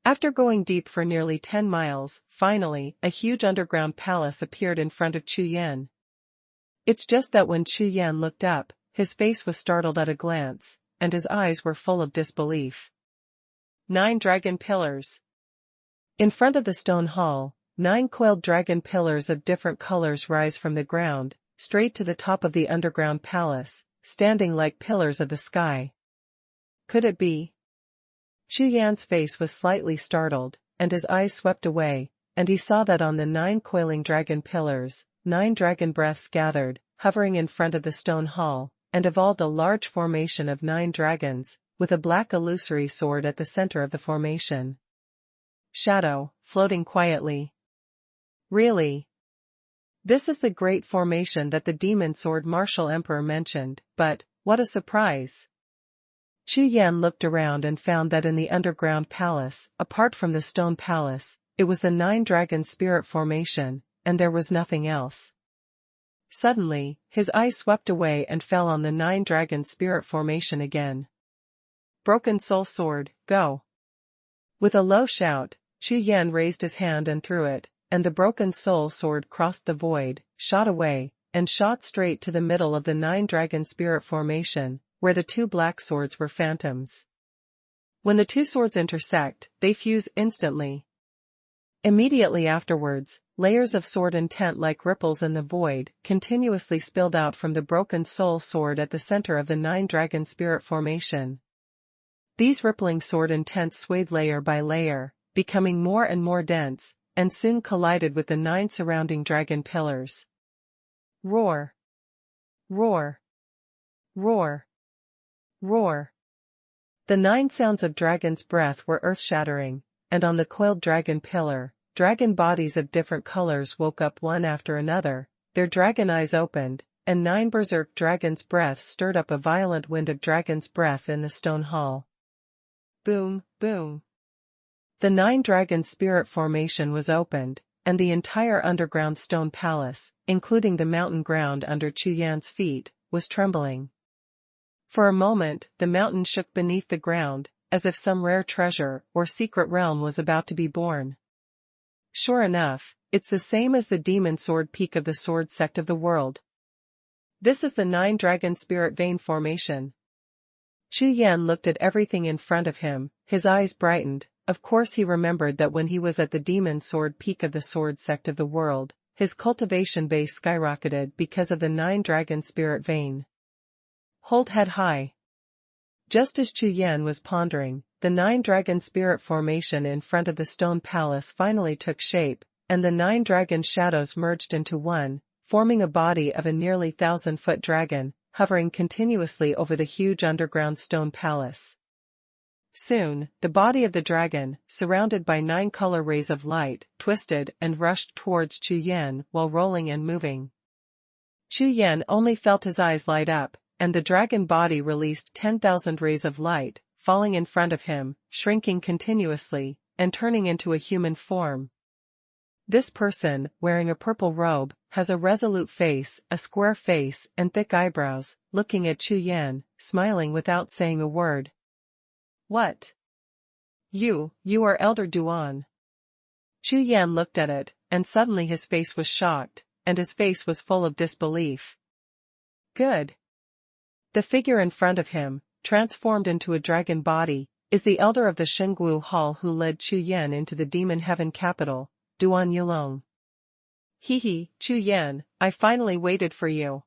After going deep for nearly 10 miles, finally, a huge underground palace appeared in front of Chu Yan. It's just that when Chu Yan looked up, his face was startled at a glance, and his eyes were full of disbelief. 9 dragon pillars. In front of the stone hall, 9 coiled dragon pillars of different colors rise from the ground, straight to the top of the underground palace, standing like pillars of the sky. Could it be? Chu Yan's face was slightly startled, and his eyes swept away, and he saw that on the 9 coiling dragon pillars, 9 dragon breaths gathered, hovering in front of the stone hall, and evolved a large formation of 9 dragons, with a black illusory sword at the center of the formation. Shadow, floating quietly. Really? This is the great formation that the demon sword martial emperor mentioned, but, what a surprise! Chu Yan looked around and found that in the underground palace, apart from the stone palace, it was the 9 dragon spirit formation, and there was nothing else. Suddenly, his eyes swept away and fell on the 9 dragon spirit formation again. Broken soul sword, go! With a low shout, Chu Yan raised his hand and threw it, and the broken soul sword crossed the void, shot away, and shot straight to the middle of the 9 dragon spirit formation, where the 2 black swords were phantoms. When the 2 swords intersect, they fuse instantly. Immediately afterwards, layers of sword intent like ripples in the void continuously spilled out from the broken soul sword at the center of the 9 dragon spirit formation. These rippling sword intent swayed layer by layer, becoming more and more dense, and soon collided with the 9 surrounding dragon pillars. Roar! Roar! Roar! Roar! The 9 sounds of dragon's breath were earth-shattering, and on the coiled dragon pillar, dragon bodies of different colors woke up one after another, their dragon eyes opened, and 9 berserk dragon's breath stirred up a violent wind of dragon's breath in the stone hall. Boom, boom. The 9 dragon spirit formation was opened, and the entire underground stone palace, including the mountain ground under Chu Yan's feet, was trembling. For a moment, the mountain shook beneath the ground, as if some rare treasure or secret realm was about to be born. Sure enough, it's the same as the demon sword peak of the sword sect of the world. This is the 9 dragon spirit vein formation. Chu Yan looked at everything in front of him, his eyes brightened. Of course he remembered that when he was at the demon sword peak of the sword sect of the world, his cultivation base skyrocketed because of the 9 dragon spirit vein. Hold head high. Just as Chu Yan was pondering, the 9 dragon spirit formation in front of the stone palace finally took shape, and the 9 dragon shadows merged into one, forming a body of a nearly 1,000-foot dragon, hovering continuously over the huge underground stone palace. Soon, the body of the dragon, surrounded by 9 color rays of light, twisted and rushed towards Chu Yan while rolling and moving. Chu Yan only felt his eyes light up, and the dragon body released 10,000 rays of light, falling in front of him, shrinking continuously, and turning into a human form. This person, wearing a purple robe, has a resolute face, a square face, and thick eyebrows, looking at Chu Yan, smiling without saying a word. What? You are Elder Duan. Chu Yan looked at it, and suddenly his face was shocked, and his face was full of disbelief. Good. The figure in front of him, transformed into a dragon body, is the elder of the Xingguo Hall who led Chu Yan into the demon heaven capital, Duan Yulong. Hee, Chu Yan, I finally waited for you.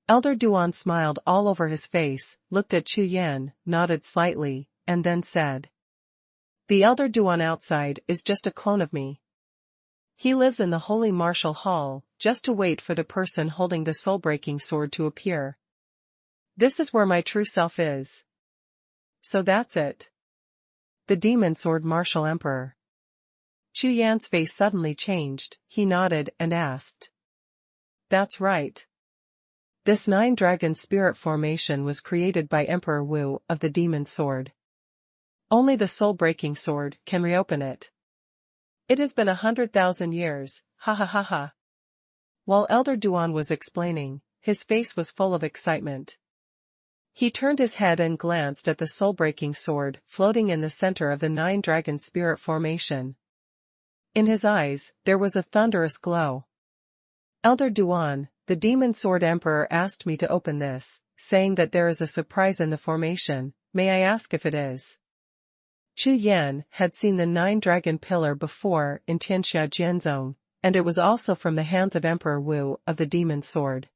Elder Duan smiled all over his face, looked at Chu Yan, nodded slightly, and then said. The Elder Duan outside is just a clone of me. He lives in the Holy Martial Hall, just to wait for the person holding the soul-breaking sword to appear. This is where my true self is. So that's it. The demon sword martial emperor. Chu Yan's face suddenly changed, he nodded and asked. That's right. This 9-dragon spirit formation was created by Emperor Wu of the Demon Sword. Only the soul-breaking sword can reopen it. It has been 100,000 years, ha ha ha ha. While Elder Duan was explaining, his face was full of excitement. He turned his head and glanced at the soul-breaking sword floating in the center of the 9-dragon spirit formation. In his eyes, there was a thunderous glow. Elder Duan, the Demon Sword Emperor asked me to open this, saying that there is a surprise in the formation. May I ask if it is? Chu Yan had seen the 9-dragon pillar before in Tianxia Jianzong, and it was also from the hands of Emperor Wu of the Demon Sword.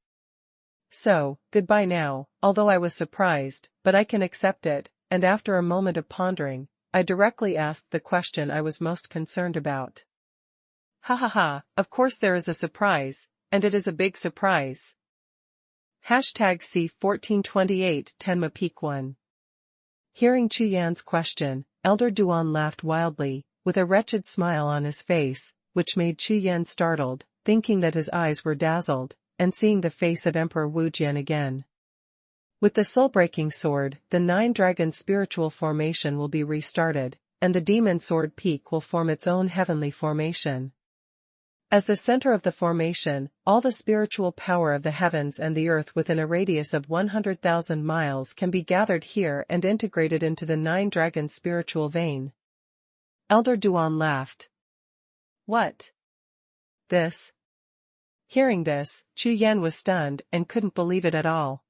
So, goodbye now, although I was surprised, but I can accept it, and after a moment of pondering, I directly asked the question I was most concerned about. Ha ha ha, of course there is a surprise, and it is a big surprise. Hashtag C1428 Tenma Peak 1. Hearing Chu Yan's question, Elder Duan laughed wildly, with a wretched smile on his face, which made Chu Yan startled, thinking that his eyes were dazzled, and seeing the face of Emperor Wu Jian again. With the soul-breaking sword, the 9-dragon spiritual formation will be restarted, and the Demon Sword Peak will form its own heavenly formation. As the center of the formation, all the spiritual power of the heavens and the earth within a radius of 100,000 miles can be gathered here and integrated into the 9-dragon spiritual vein. Elder Duan laughed. What? This? Hearing this, Chu Yan was stunned and couldn't believe it at all.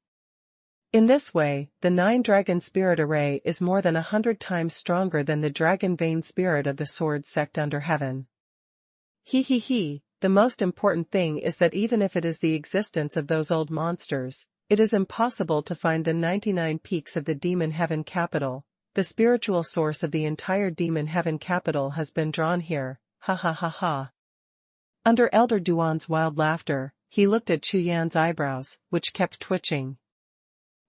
In this way, the 9-dragon spirit array is more than 100 times stronger than the dragon vein spirit of the sword sect under heaven. The most important thing is that even if it is the existence of those old monsters, it is impossible to find the 99 peaks of the demon heaven capital. The spiritual source of the entire demon heaven capital has been drawn here, ha ha ha ha. Under Elder Duan's wild laughter, he looked at Chu Yan's eyebrows, which kept twitching.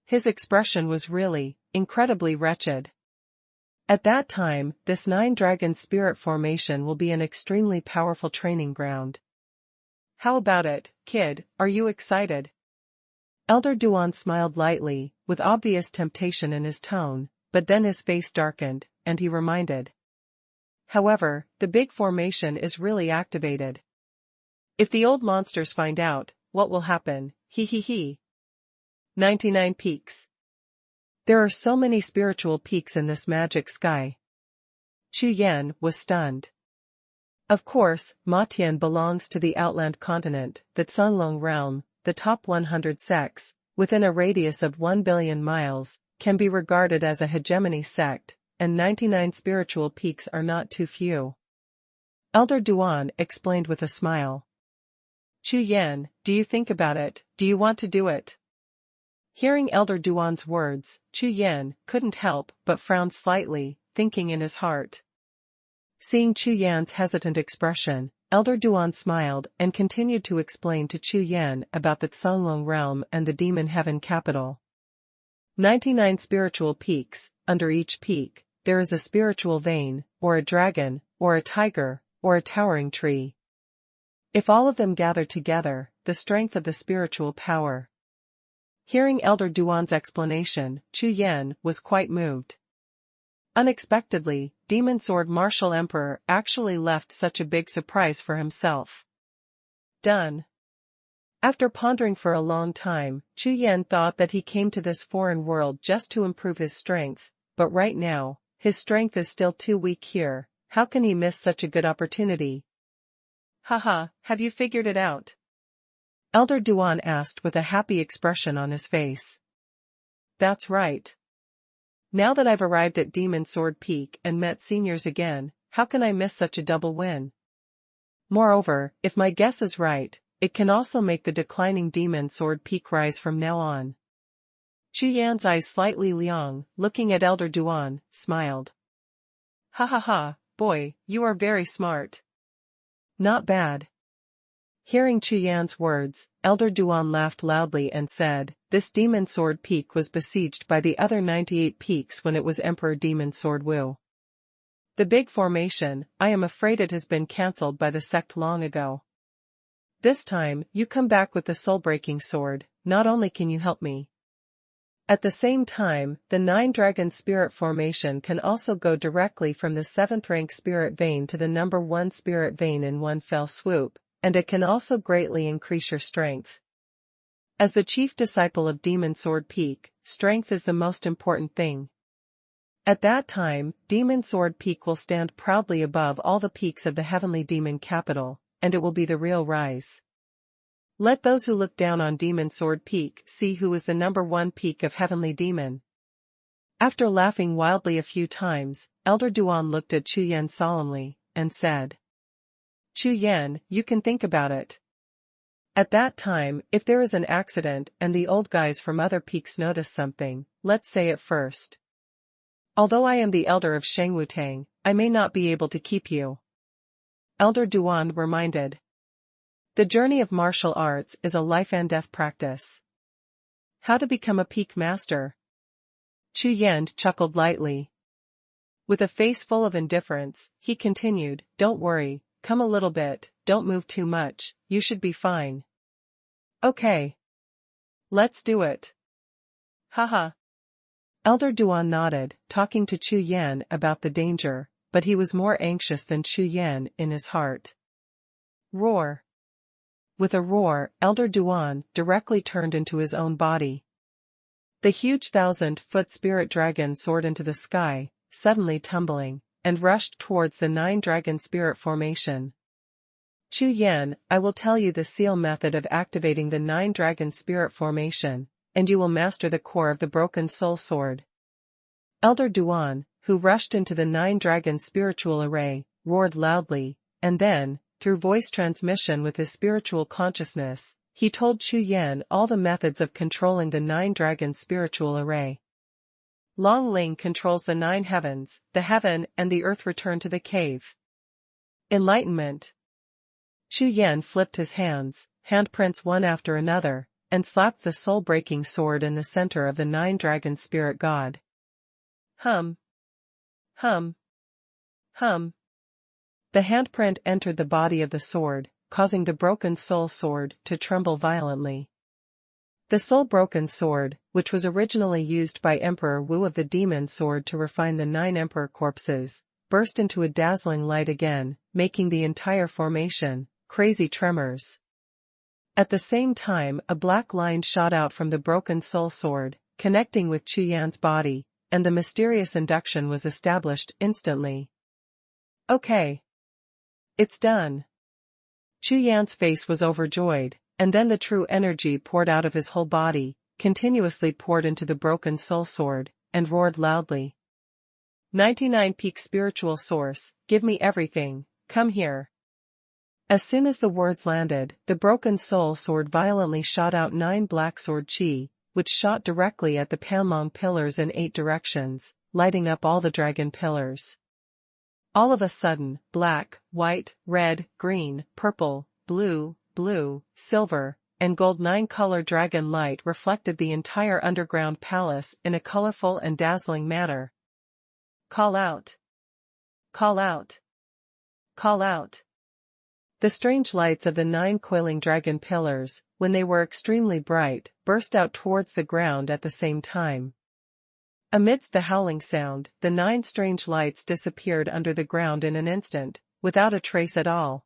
His expression was really, incredibly wretched. At that time, this 9-dragon spirit formation will be an extremely powerful training ground. How about it, kid, are you excited? Elder Duan smiled lightly, with obvious temptation in his tone, but then his face darkened, and he reminded. However, the big formation is really activated. If the old monsters find out, what will happen? 99 peaks. There are so many spiritual peaks in this magic sky. Chu Yan was stunned. Of course, Matian belongs to the Outland continent, the Cunlong realm, the top 100 sects, within a radius of 1 billion miles, can be regarded as a hegemony sect, and 99 spiritual peaks are not too few. Elder Duan explained with a smile. Chu Yan, do you think about it? Do you want to do it? Hearing Elder Duan's words, Chu Yan couldn't help but frown slightly, thinking in his heart. Seeing Chu Yan's hesitant expression, Elder Duan smiled and continued to explain to Chu Yan about the Cunlong realm and the demon heaven capital. 99 spiritual peaks, under each peak, there is a spiritual vein, or a dragon, or a tiger, or a towering tree. If all of them gather together, the strength of the spiritual power. Hearing Elder Duan's explanation, Chu Yan was quite moved. Unexpectedly, Demon Sword Martial Emperor actually left such a big surprise for himself. Done. After pondering for a long time, Chu Yan thought that he came to this foreign world just to improve his strength, but right now, his strength is still too weak here. How can he miss such a good opportunity? Haha, have you figured it out? Elder Duan asked with a happy expression on his face. That's right. Now that I've arrived at Demon Sword Peak and met seniors again, how can I miss such a double win? Moreover, if my guess is right, it can also make the declining Demon Sword Peak rise from now on. Chu Yan's eyes slightly liang, looking at Elder Duan, smiled. Ha ha ha, boy, you are very smart. Not bad. Hearing Chu Yan's words, Elder Duan laughed loudly and said, this Demon Sword Peak was besieged by the other 98 peaks when it was Emperor Demon Sword Wu. The big formation, I am afraid it has been cancelled by the sect long ago. This time, you come back with the soul-breaking sword, not only can you help me. At the same time, the 9-dragon spirit formation can also go directly from the 7th rank spirit vein to the number 1 spirit vein in one fell swoop, and it can also greatly increase your strength. As the chief disciple of Demon Sword Peak, strength is the most important thing. At that time, Demon Sword Peak will stand proudly above all the peaks of the heavenly demon capital, and it will be the real rise. Let those who look down on Demon Sword Peak see who is the number 1 peak of heavenly demon. After laughing wildly a few times, Elder Duan looked at Chu Yan solemnly, and said, Chu Yan, you can think about it. At that time, if there is an accident and the old guys from other peaks notice something, let's say it first. Although I am the elder of Shengwutang, I may not be able to keep you. Elder Duan reminded. The journey of martial arts is a life and death practice. How to become a peak master? Chu Yan chuckled lightly. With a face full of indifference, he continued, don't worry, come a little bit, don't move too much, you should be fine. Okay. Let's do it. Haha. Elder Duan nodded, talking to Chu Yan about the danger, but he was more anxious than Chu Yan in his heart. Roar. With a roar, Elder Duan directly turned into his own body. The huge 1,000-foot spirit dragon soared into the sky, suddenly tumbling, and rushed towards the 9-dragon spirit formation. Chu Yan, I will tell you the seal method of activating the 9-dragon spirit formation, and you will master the core of the broken soul sword. Elder Duan, who rushed into the 9-dragon spiritual array, roared loudly, and then, through voice transmission with his spiritual consciousness, he told Chu Yan all the methods of controlling the 9-dragon spiritual array. Long Ling controls the 9 heavens, the heaven and the earth return to the cave. Enlightenment. Chu Yan flipped his hands, handprints one after another, and slapped the soul-breaking sword in the center of the 9-dragon spirit god. Hum. Hum. Hum. The handprint entered the body of the sword, causing the broken soul sword to tremble violently. The soul-broken sword, which was originally used by Emperor Wu of the demon sword to refine the 9 emperor corpses, burst into a dazzling light again, making the entire formation crazy tremors. At the same time, a black line shot out from the broken soul sword, connecting with Chu Yan's body, and the mysterious induction was established instantly. Okay. It's done. Chu Yan's face was overjoyed, and then the true energy poured out of his whole body, continuously poured into the broken soul sword, and roared loudly. 99 Peak Spiritual Source, give me everything, come here. As soon as the words landed, the broken soul sword violently shot out 9 black sword chi, which shot directly at the Panlong pillars in 8 directions, lighting up all the dragon pillars. All of a sudden, black, white, red, green, purple, blue, silver, and gold 9-color dragon light reflected the entire underground palace in a colorful and dazzling manner. Call out! Call out! Call out! The strange lights of the 9 coiling dragon pillars, when they were extremely bright, burst out towards the ground at the same time. Amidst the howling sound, the 9 strange lights disappeared under the ground in an instant, without a trace at all.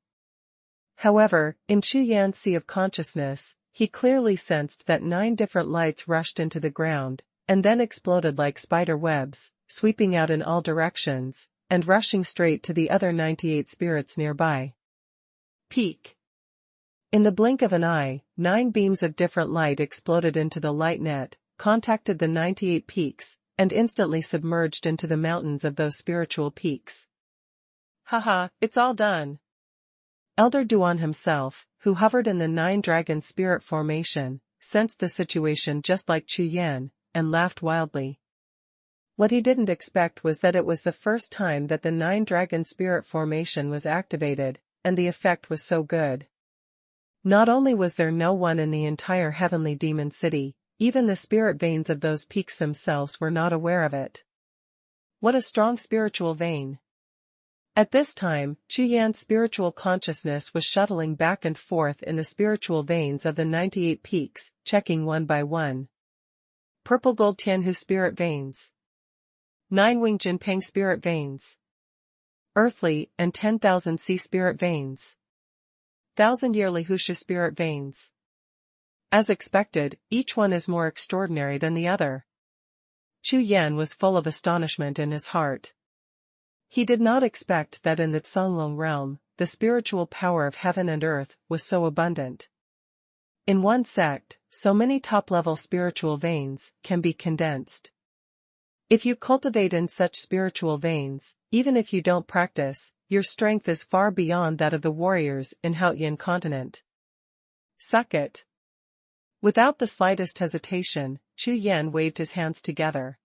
However, in Chu Yan's sea of consciousness, he clearly sensed that 9 different lights rushed into the ground, and then exploded like spider webs, sweeping out in all directions, and rushing straight to the other 98 spirits nearby. Peak. In the blink of an eye, 9 beams of different light exploded into the light net, contacted the 98 peaks, and instantly submerged into the mountains of those spiritual peaks. Haha, it's all done. Elder Duan himself, who hovered in the 9-dragon spirit formation, sensed the situation just like Chu Yan, and laughed wildly. What he didn't expect was that it was the first time that the 9-dragon spirit formation was activated, and the effect was so good. Not only was there no one in the entire heavenly demon city, even the spirit veins of those peaks themselves were not aware of it. What a strong spiritual vein! At this time, Chu Yan's spiritual consciousness was shuttling back and forth in the spiritual veins of the 98 peaks, checking one by one. Purple Gold Tianhu spirit veins. 9 Wing Jinpeng spirit veins. Earthly and 10,000 sea spirit veins. 1,000-year Lihusha spirit veins. As expected, each one is more extraordinary than the other. Chu Yan was full of astonishment in his heart. He did not expect that in the Xuanhuan realm, the spiritual power of heaven and earth was so abundant. In one sect, so many top-level spiritual veins can be condensed. If you cultivate in such spiritual veins, even if you don't practice, your strength is far beyond that of the warriors in Haotian continent. Suck it. Without the slightest hesitation, Chu Yan waved his hands together.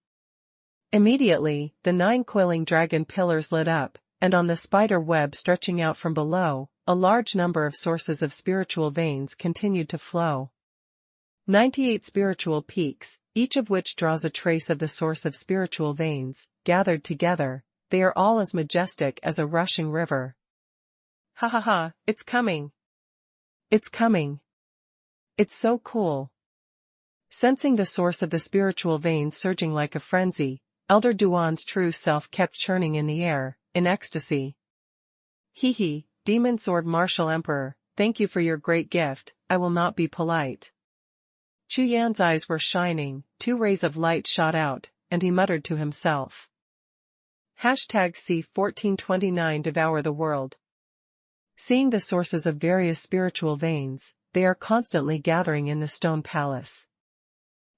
Immediately, the 9 coiling dragon pillars lit up, and on the spider web stretching out from below, a large number of sources of spiritual veins continued to flow. 98 spiritual peaks, each of which draws a trace of the source of spiritual veins, gathered together, they are all as majestic as a rushing river. Ha ha ha, it's coming. It's coming. It's so cool. Sensing the source of the spiritual veins surging like a frenzy, Elder Duan's true self kept churning in the air, in ecstasy. Hee, Demon Sword Martial Emperor, thank you for your great gift, I will not be polite. Chu Yan's eyes were shining, 2 rays of light shot out, and he muttered to himself. #C1429 Devour the world. Seeing the sources of various spiritual veins, they are constantly gathering in the stone palace.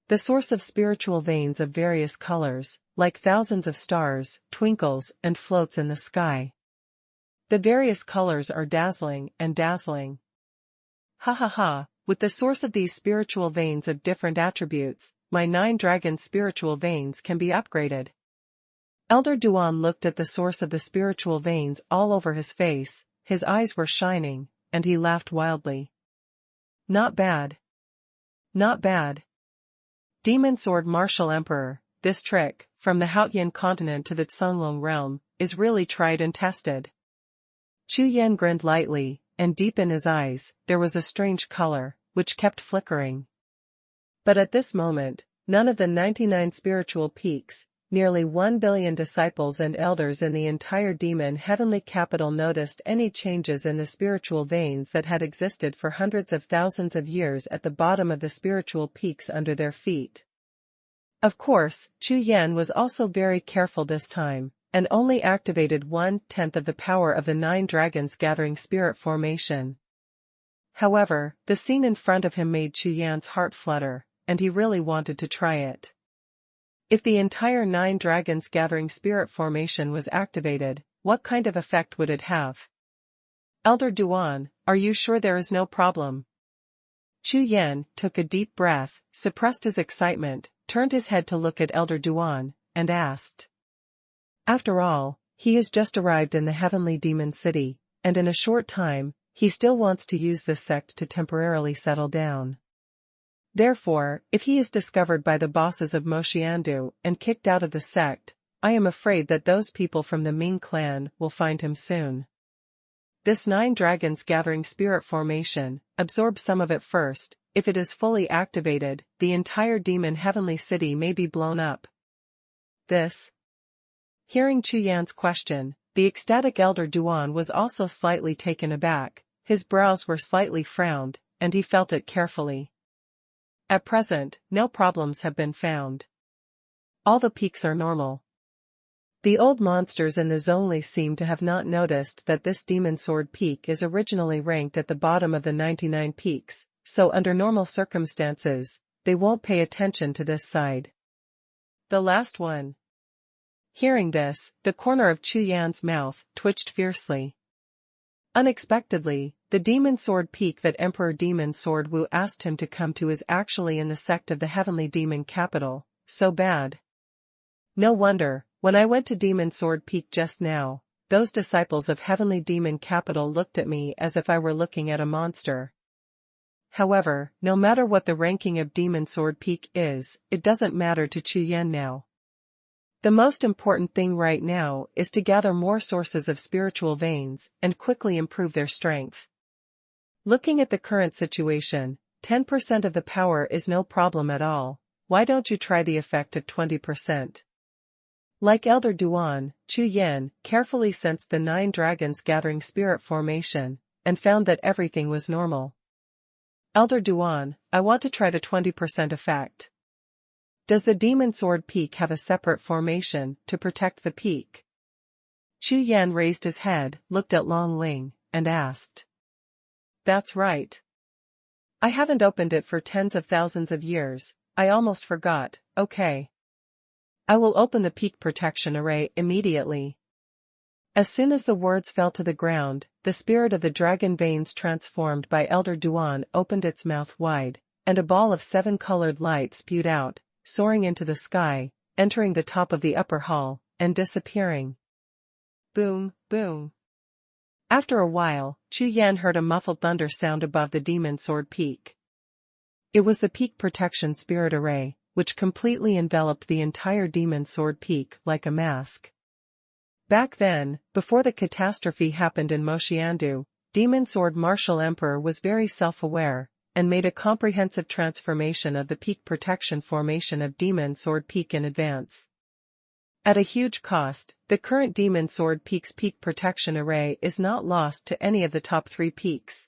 The source of spiritual veins of various colors, like thousands of stars, twinkles and floats in the sky. The various colors are dazzling and dazzling. Ha ha ha, with the source of these spiritual veins of different attributes, my 9 dragon spiritual veins can be upgraded. Elder Duan looked at the source of the spiritual veins all over his face, his eyes were shining, and he laughed wildly. Not bad. Not bad. Demon Sword Martial Emperor, this trick, from the Haotian continent to the Xuanhuan realm, is really tried and tested. Chu Yan grinned lightly, and deep in his eyes, there was a strange color, which kept flickering. But at this moment, none of the 99 spiritual peaks, nearly 1 billion disciples and elders in the entire demon heavenly capital noticed any changes in the spiritual veins that had existed for hundreds of thousands of years at the bottom of the spiritual peaks under their feet. Of course, Chu Yan was also very careful this time, and only activated 1/10 of the power of the 9 dragons gathering spirit formation. However, the scene in front of him made Chu Yan's heart flutter, and he really wanted to try it. If the entire 9 dragons gathering spirit formation was activated, what kind of effect would it have? Elder Duan, are you sure there is no problem? Chu Yan took a deep breath, suppressed his excitement, turned his head to look at Elder Duan, and asked. After all, he has just arrived in the heavenly demon city, and in a short time, he still wants to use this sect to temporarily settle down. Therefore, if he is discovered by the bosses of Moshiandu and kicked out of the sect, I am afraid that those people from the Ming clan will find him soon. This 9 dragons gathering spirit formation, absorb some of it first. If it is fully activated, the entire demon heavenly city may be blown up. This. Hearing Chu Yan's question, the ecstatic Elder Duan was also slightly taken aback, his brows were slightly frowned, and he felt it carefully. At present, no problems have been found. All the peaks are normal. The old monsters in the Zonli seem to have not noticed that this demon sword peak is originally ranked at the bottom of the 99 peaks, so under normal circumstances, they won't pay attention to this side. The last one. Hearing this, the corner of Chu Yan's mouth twitched fiercely. Unexpectedly, the demon sword peak that Emperor Demon Sword Wu asked him to come to is actually in the sect of the heavenly demon capital, so bad. No wonder, when I went to Demon Sword Peak just now, those disciples of heavenly demon capital looked at me as if I were looking at a monster. However, no matter what the ranking of Demon Sword Peak is, it doesn't matter to Chu Yan now. The most important thing right now is to gather more sources of spiritual veins and quickly improve their strength. Looking at the current situation, 10% of the power is no problem at all. Why don't you try the effect of 20%? Like Elder Duan, Chu Yan carefully sensed the 9 dragons gathering spirit formation, and found that everything was normal. Elder Duan, I want to try the 20% effect. Does the demon sword peak have a separate formation to protect the peak? Chu Yan raised his head, looked at Long Ling, and asked. That's right. I haven't opened it for tens of thousands of years, I almost forgot. Okay. I will open the peak protection array immediately. As soon as the words fell to the ground, the spirit of the dragon veins transformed by Elder Duan opened its mouth wide, and a ball of 7-colored light spewed out, soaring into the sky, entering the top of the upper hall, and disappearing. Boom, boom. After a while, Chu Yan heard a muffled thunder sound above the demon sword peak. It was the peak protection spirit array, which completely enveloped the entire demon sword peak like a mask. Back then, before the catastrophe happened in Moxiandu, Demon Sword Martial Emperor was very self-aware, and made a comprehensive transformation of the peak protection formation of Demon Sword Peak in advance. At a huge cost, the current Demon Sword Peak's peak protection array is not lost to any of the top 3 peaks.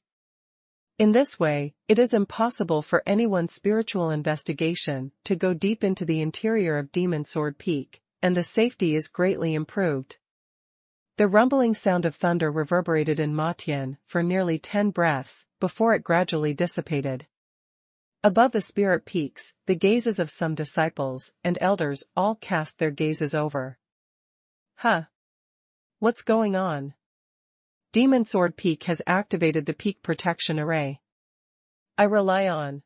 In this way, it is impossible for anyone's spiritual investigation to go deep into the interior of Demon Sword Peak, and the safety is greatly improved. The rumbling sound of thunder reverberated in Matian for nearly 10 breaths, before it gradually dissipated. Above the spirit peaks, the gazes of some disciples and elders all cast their gazes over. Huh? What's going on? Demon Sword Peak has activated the peak protection array. I rely on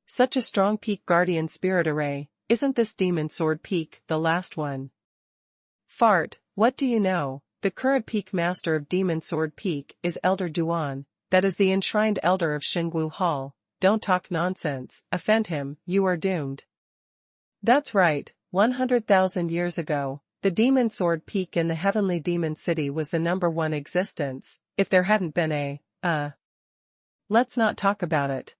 such a strong peak guardian spirit array. Isn't this Demon Sword Peak the last one? Fart, what do you know? The current peak master of Demon Sword Peak is Elder Duan, that is the enshrined elder of Xingwu Hall. Don't talk nonsense, offend him, you are doomed. That's right, 100,000 years ago, the Demon Sword Peak in the Heavenly Demon City was the #1 existence, if there hadn't been let's not talk about it.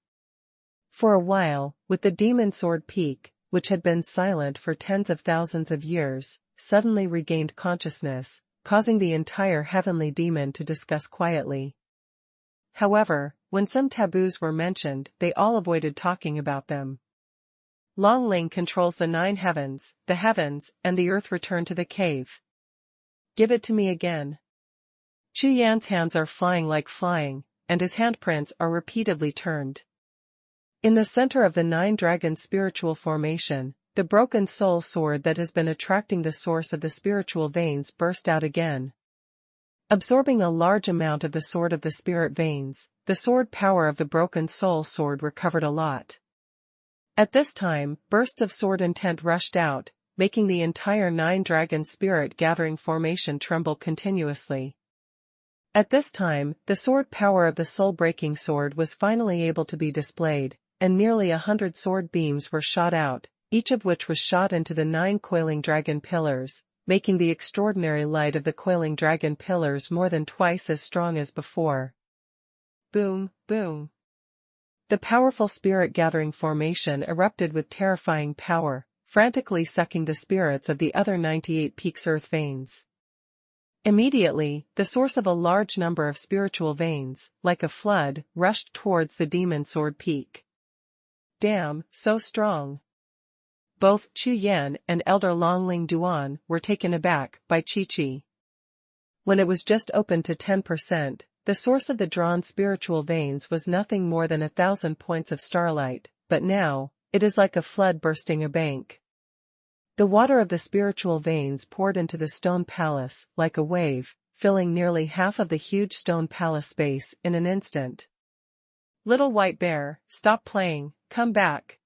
For a while, with the Demon Sword Peak, which had been silent for tens of thousands of years, suddenly regained consciousness, causing the entire Heavenly Demon to discuss quietly. However, when some taboos were mentioned, they all avoided talking about them. Long Ling controls the 9 heavens, the heavens and the earth return to the cave. Give it to me again. Chu Yan's hands are flying, and his handprints are repeatedly turned. In the center of the 9 dragon spiritual formation, the broken soul sword that has been attracting the source of the spiritual veins burst out again. Absorbing a large amount of the sword of the spirit veins, the sword power of the broken soul sword recovered a lot. At this time, bursts of sword intent rushed out, making the entire 9 dragon spirit gathering formation tremble continuously. At this time, the sword power of the soul-breaking sword was finally able to be displayed, and nearly 100 sword beams were shot out, each of which was shot into the 9 coiling dragon pillars, making the extraordinary light of the coiling dragon pillars more than twice as strong as before. Boom, boom. The powerful spirit-gathering formation erupted with terrifying power, frantically sucking the spirits of the other 98 peaks earth veins. Immediately, the source of a large number of spiritual veins, like a flood, rushed towards the Demon Sword Peak. Damn, so strong. Both Chu Yan and Elder Longling Duan were taken aback by Chi-Chi. When it was just opened to 10%, the source of the drawn spiritual veins was nothing more than 1,000 points of starlight, but now, it is like a flood bursting a bank. The water of the spiritual veins poured into the stone palace like a wave, filling nearly half of the huge stone palace space in an instant. Little white bear, stop playing, come back.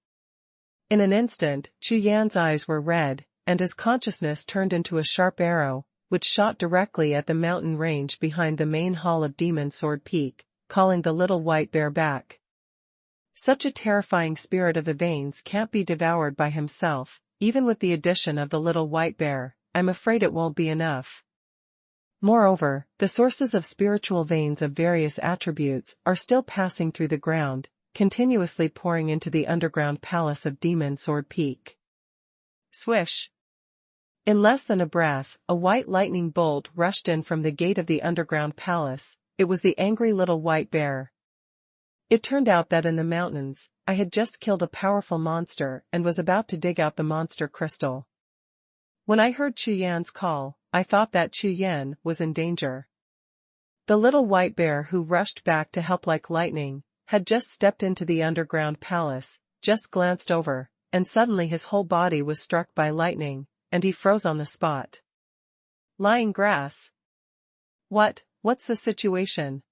In an instant, Chu Yan's eyes were red, and his consciousness turned into a sharp arrow, which shot directly at the mountain range behind the main hall of Demon Sword Peak, calling the little white bear back. Such a terrifying spirit of the veins can't be devoured by himself, even with the addition of the little white bear, I'm afraid it won't be enough. Moreover, the sources of spiritual veins of various attributes are still passing through the ground, continuously pouring into the underground palace of Demon Sword Peak. Swish! In less than a breath, a white lightning bolt rushed in from the gate of the underground palace. It was the angry little white bear. It turned out that in the mountains, I had just killed a powerful monster and was about to dig out the monster crystal. When I heard Chu Yan's call, I thought that Chu Yan was in danger. The little white bear, who rushed back to help like lightning, had just stepped into the underground palace, just glanced over, and suddenly his whole body was struck by lightning, and he froze on the spot. Lying grass. What's the situation?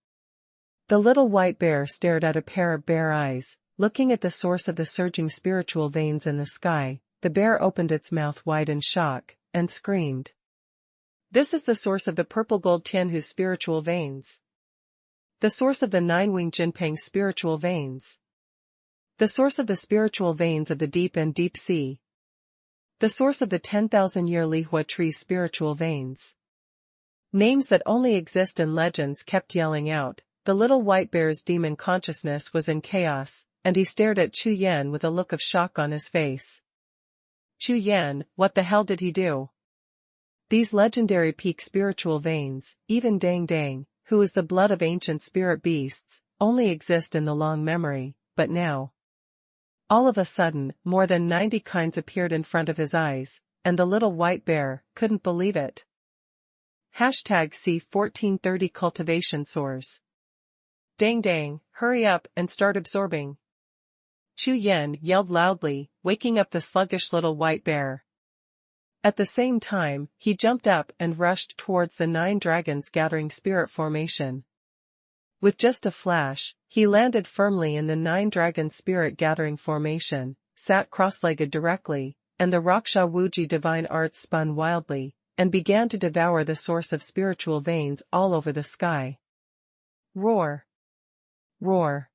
The little white bear stared at a pair of bare eyes, looking at the source of the surging spiritual veins in the sky. The bear opened its mouth wide in shock, and screamed. This is the source of the purple gold Tianhu's spiritual veins. The source of the nine-winged Jinping's spiritual veins. The source of the spiritual veins of the deep and deep sea. The source of the 10,000-year Lihua tree's spiritual veins. Names that only exist in legends kept yelling out. The little white bear's demon consciousness was in chaos, and he stared at Chu Yan with a look of shock on his face. Chu Yan, what the hell did he do? These legendary peak spiritual veins, even Dang Dang, who is the blood of ancient spirit beasts, only exist in the long memory, but now. All of a sudden, more than 90 kinds appeared in front of his eyes, and the little white bear couldn't believe it. #C1430 Cultivation soars. Dang Dang, hurry up and start absorbing. Chu Yan yelled loudly, waking up the sluggish little white bear. At the same time, he jumped up and rushed towards the 9 dragons gathering spirit formation. With just a flash, he landed firmly in the 9 dragon spirit gathering formation, sat cross-legged directly, and the Raksha Wuji divine arts spun wildly, and began to devour the source of spiritual veins all over the sky. Roar! Roar!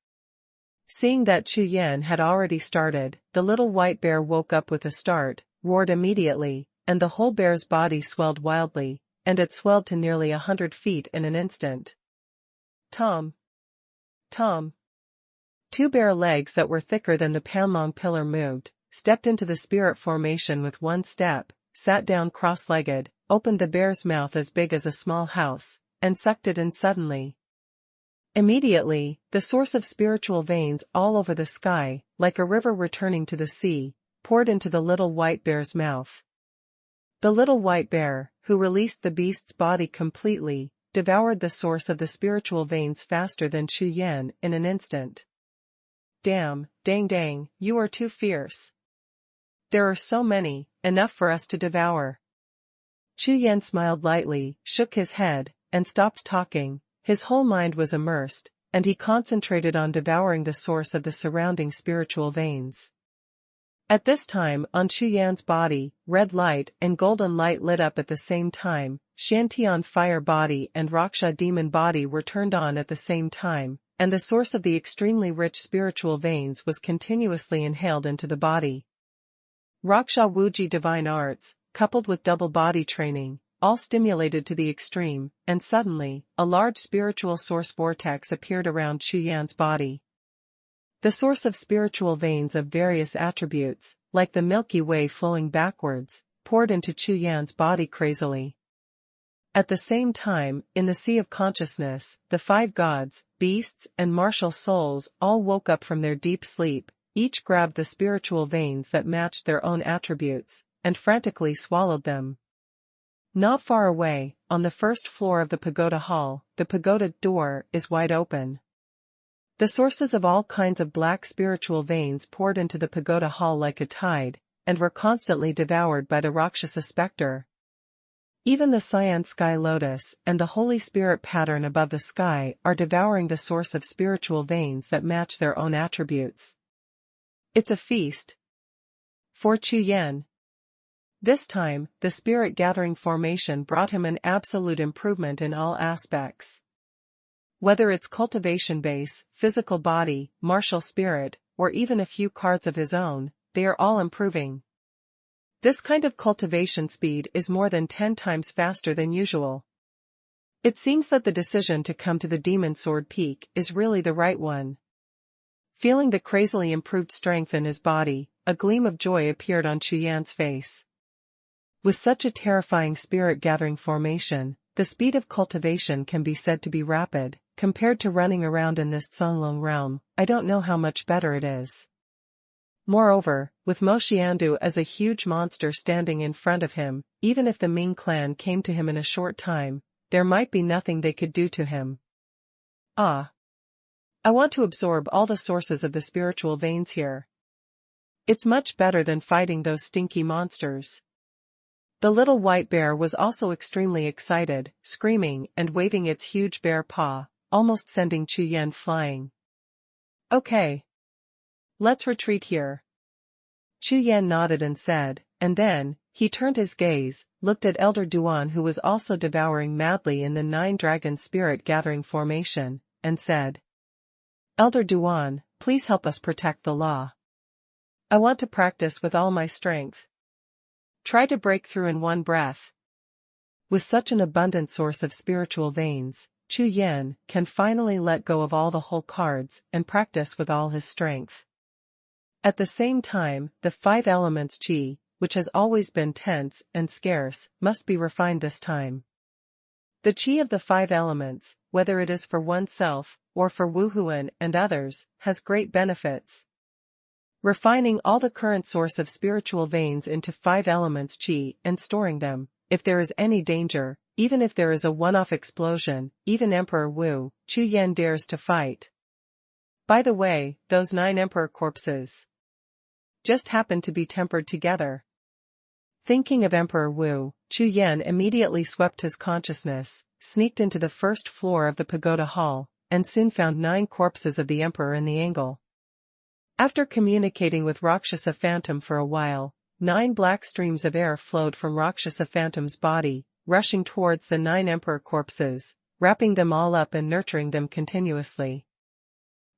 Seeing that Chu Yan had already started, the little white bear woke up with a start, roared immediately, and the whole bear's body swelled wildly, and it swelled to nearly 100 feet in an instant. Tom! Tom! 2 bare legs that were thicker than the Panlong pillar moved, stepped into the spirit formation with one step, sat down cross-legged, opened the bear's mouth as big as a small house, and sucked it in suddenly. Immediately, the source of spiritual veins all over the sky, like a river returning to the sea, poured into the little white bear's mouth. The little white bear, who released the beast's body completely, devoured the source of the spiritual veins faster than Chu Yan in an instant. Damn, Dang Dang, you are too fierce. There are so many, enough for us to devour. Chu Yan smiled lightly, shook his head, and stopped talking. His whole mind was immersed, and he concentrated on devouring the source of the surrounding spiritual veins. At this time, on Chu Yan's body, red light and golden light lit up at the same time. Shantian fire body and Raksha demon body were turned on at the same time, and the source of the extremely rich spiritual veins was continuously inhaled into the body. Raksha Wuji divine arts, coupled with double body training, all stimulated to the extreme, and suddenly, a large spiritual source vortex appeared around Chu Yan's body. The source of spiritual veins of various attributes, like the Milky Way flowing backwards, poured into Chu Yan's body crazily. At the same time, in the sea of consciousness, the 5 gods, beasts and martial souls all woke up from their deep sleep, each grabbed the spiritual veins that matched their own attributes, and frantically swallowed them. Not far away, on the first floor of the pagoda hall, the pagoda door is wide open. The sources of all kinds of black spiritual veins poured into the pagoda hall like a tide, and were constantly devoured by the Rakshasa specter. Even the cyan sky lotus and the Holy Spirit pattern above the sky are devouring the source of spiritual veins that match their own attributes. It's a feast. For Chu Yan. This time, the spirit gathering formation brought him an absolute improvement in all aspects. Whether it's cultivation base, physical body, martial spirit, or even a few cards of his own, they are all improving. This kind of cultivation speed is more than 10 times faster than usual. It seems that the decision to come to the Demon Sword Peak is really the right one. Feeling the crazily improved strength in his body, a gleam of joy appeared on Chu Yan's face. With such a terrifying spirit-gathering formation, the speed of cultivation can be said to be rapid. Compared to running around in this Songlong realm, I don't know how much better it is. Moreover, with Mo Xiandu as a huge monster standing in front of him, even if the Ming clan came to him in a short time, there might be nothing they could do to him. Ah! I want to absorb all the sources of the spiritual veins here. It's much better than fighting those stinky monsters. The little white bear was also extremely excited, screaming and waving its huge bear paw, almost sending Chu Yan flying. Okay. Let's retreat here. Chu Yan nodded and said, and then, he turned his gaze, looked at Elder Duan who was also devouring madly in the 9-dragon spirit-gathering formation, and said, Elder Duan, please help us protect the law. I want to practice with all my strength. Try to break through in one breath. With such an abundant source of spiritual veins, Chu Yan can finally let go of all the whole cards and practice with all his strength. At the same time, the 5 elements qi, which has always been tense and scarce, must be refined this time. The qi of the 5 elements, whether it is for oneself or for Wuhun and others, has great benefits. Refining all the current source of spiritual veins into 5 elements qi and storing them, if there is any danger, even if there is a one-off explosion, even Emperor Wu, Chu Yan dares to fight. By the way, those 9 emperor corpses just happened to be tempered together. Thinking of Emperor Wu, Chu Yan immediately swept his consciousness, sneaked into the first floor of the pagoda hall, and soon found 9 corpses of the emperor in the angle. After communicating with Rakshasa Phantom for a while, 9 black streams of air flowed from Rakshasa Phantom's body, rushing towards the 9 emperor corpses, wrapping them all up and nurturing them continuously.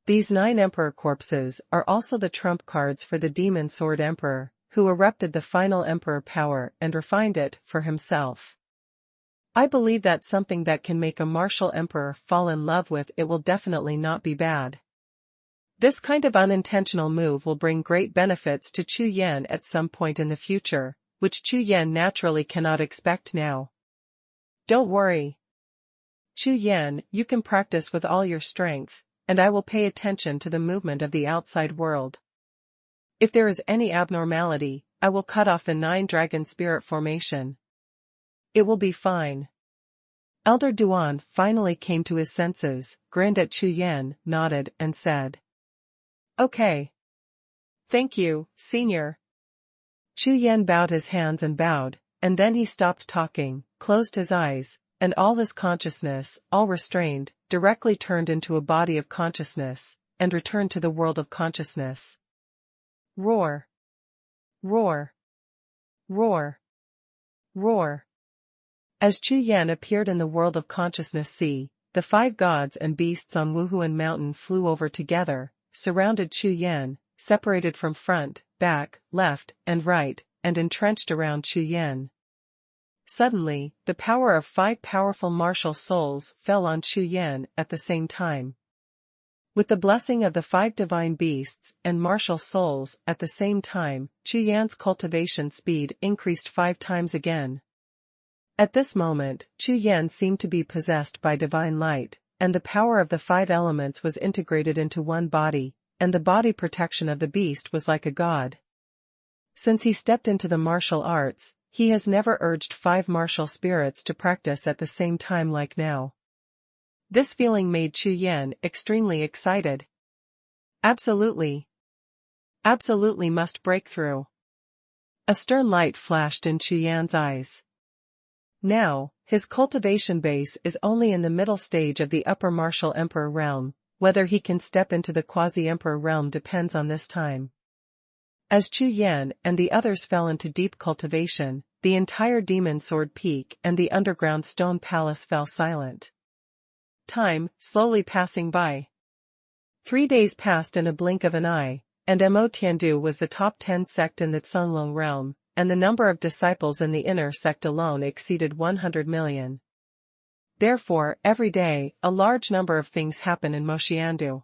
These 9 emperor corpses are also the trump cards for the Demon Sword Emperor, who erupted the final emperor power and refined it for himself. I believe that something that can make a martial emperor fall in love with it will definitely not be bad. This kind of unintentional move will bring great benefits to Chu Yan at some point in the future, which Chu Yan naturally cannot expect now. Don't worry. Chu Yan, you can practice with all your strength, and I will pay attention to the movement of the outside world. If there is any abnormality, I will cut off the 9-dragon spirit formation. It will be fine. Elder Duan finally came to his senses, grinned at Chu Yan, nodded, and said, Okay. Thank you, Senior. Chu Yan bowed his hands and bowed, and then he stopped talking, closed his eyes, and all his consciousness, all restrained, directly turned into a body of consciousness, and returned to the world of consciousness. Roar. Roar. Roar. Roar. As Chu Yan appeared in the world of consciousness, the 5 gods and beasts on Wuhun Mountain flew over together, surrounded Chu Yan, separated from front, back, left, and right, and entrenched around Chu Yan. Suddenly, the power of 5 powerful martial souls fell on Chu Yan at the same time. With the blessing of the 5 divine beasts and martial souls at the same time, Chu Yan's cultivation speed increased 5 times again. At this moment, Chu Yan seemed to be possessed by divine light, and the power of the 5 elements was integrated into one body, and the body protection of the beast was like a god. Since he stepped into the martial arts, he has never urged 5 martial spirits to practice at the same time like now. This feeling made Chu Yan extremely excited. Absolutely. Absolutely must break through. A stern light flashed in Chu Yan's eyes. Now, his cultivation base is only in the middle stage of the upper martial emperor realm. Whether he can step into the quasi-emperor realm depends on this time. As Chu Yan and the others fell into deep cultivation, the entire Demon Sword Peak and the underground stone palace fell silent. Time, slowly passing by. 3 days passed in a blink of an eye, and Mo Tiandu was the top 10 sect in the Songlong realm, and the number of disciples in the inner sect alone exceeded 100 million. Therefore, every day, a large number of things happen in Moxiandu.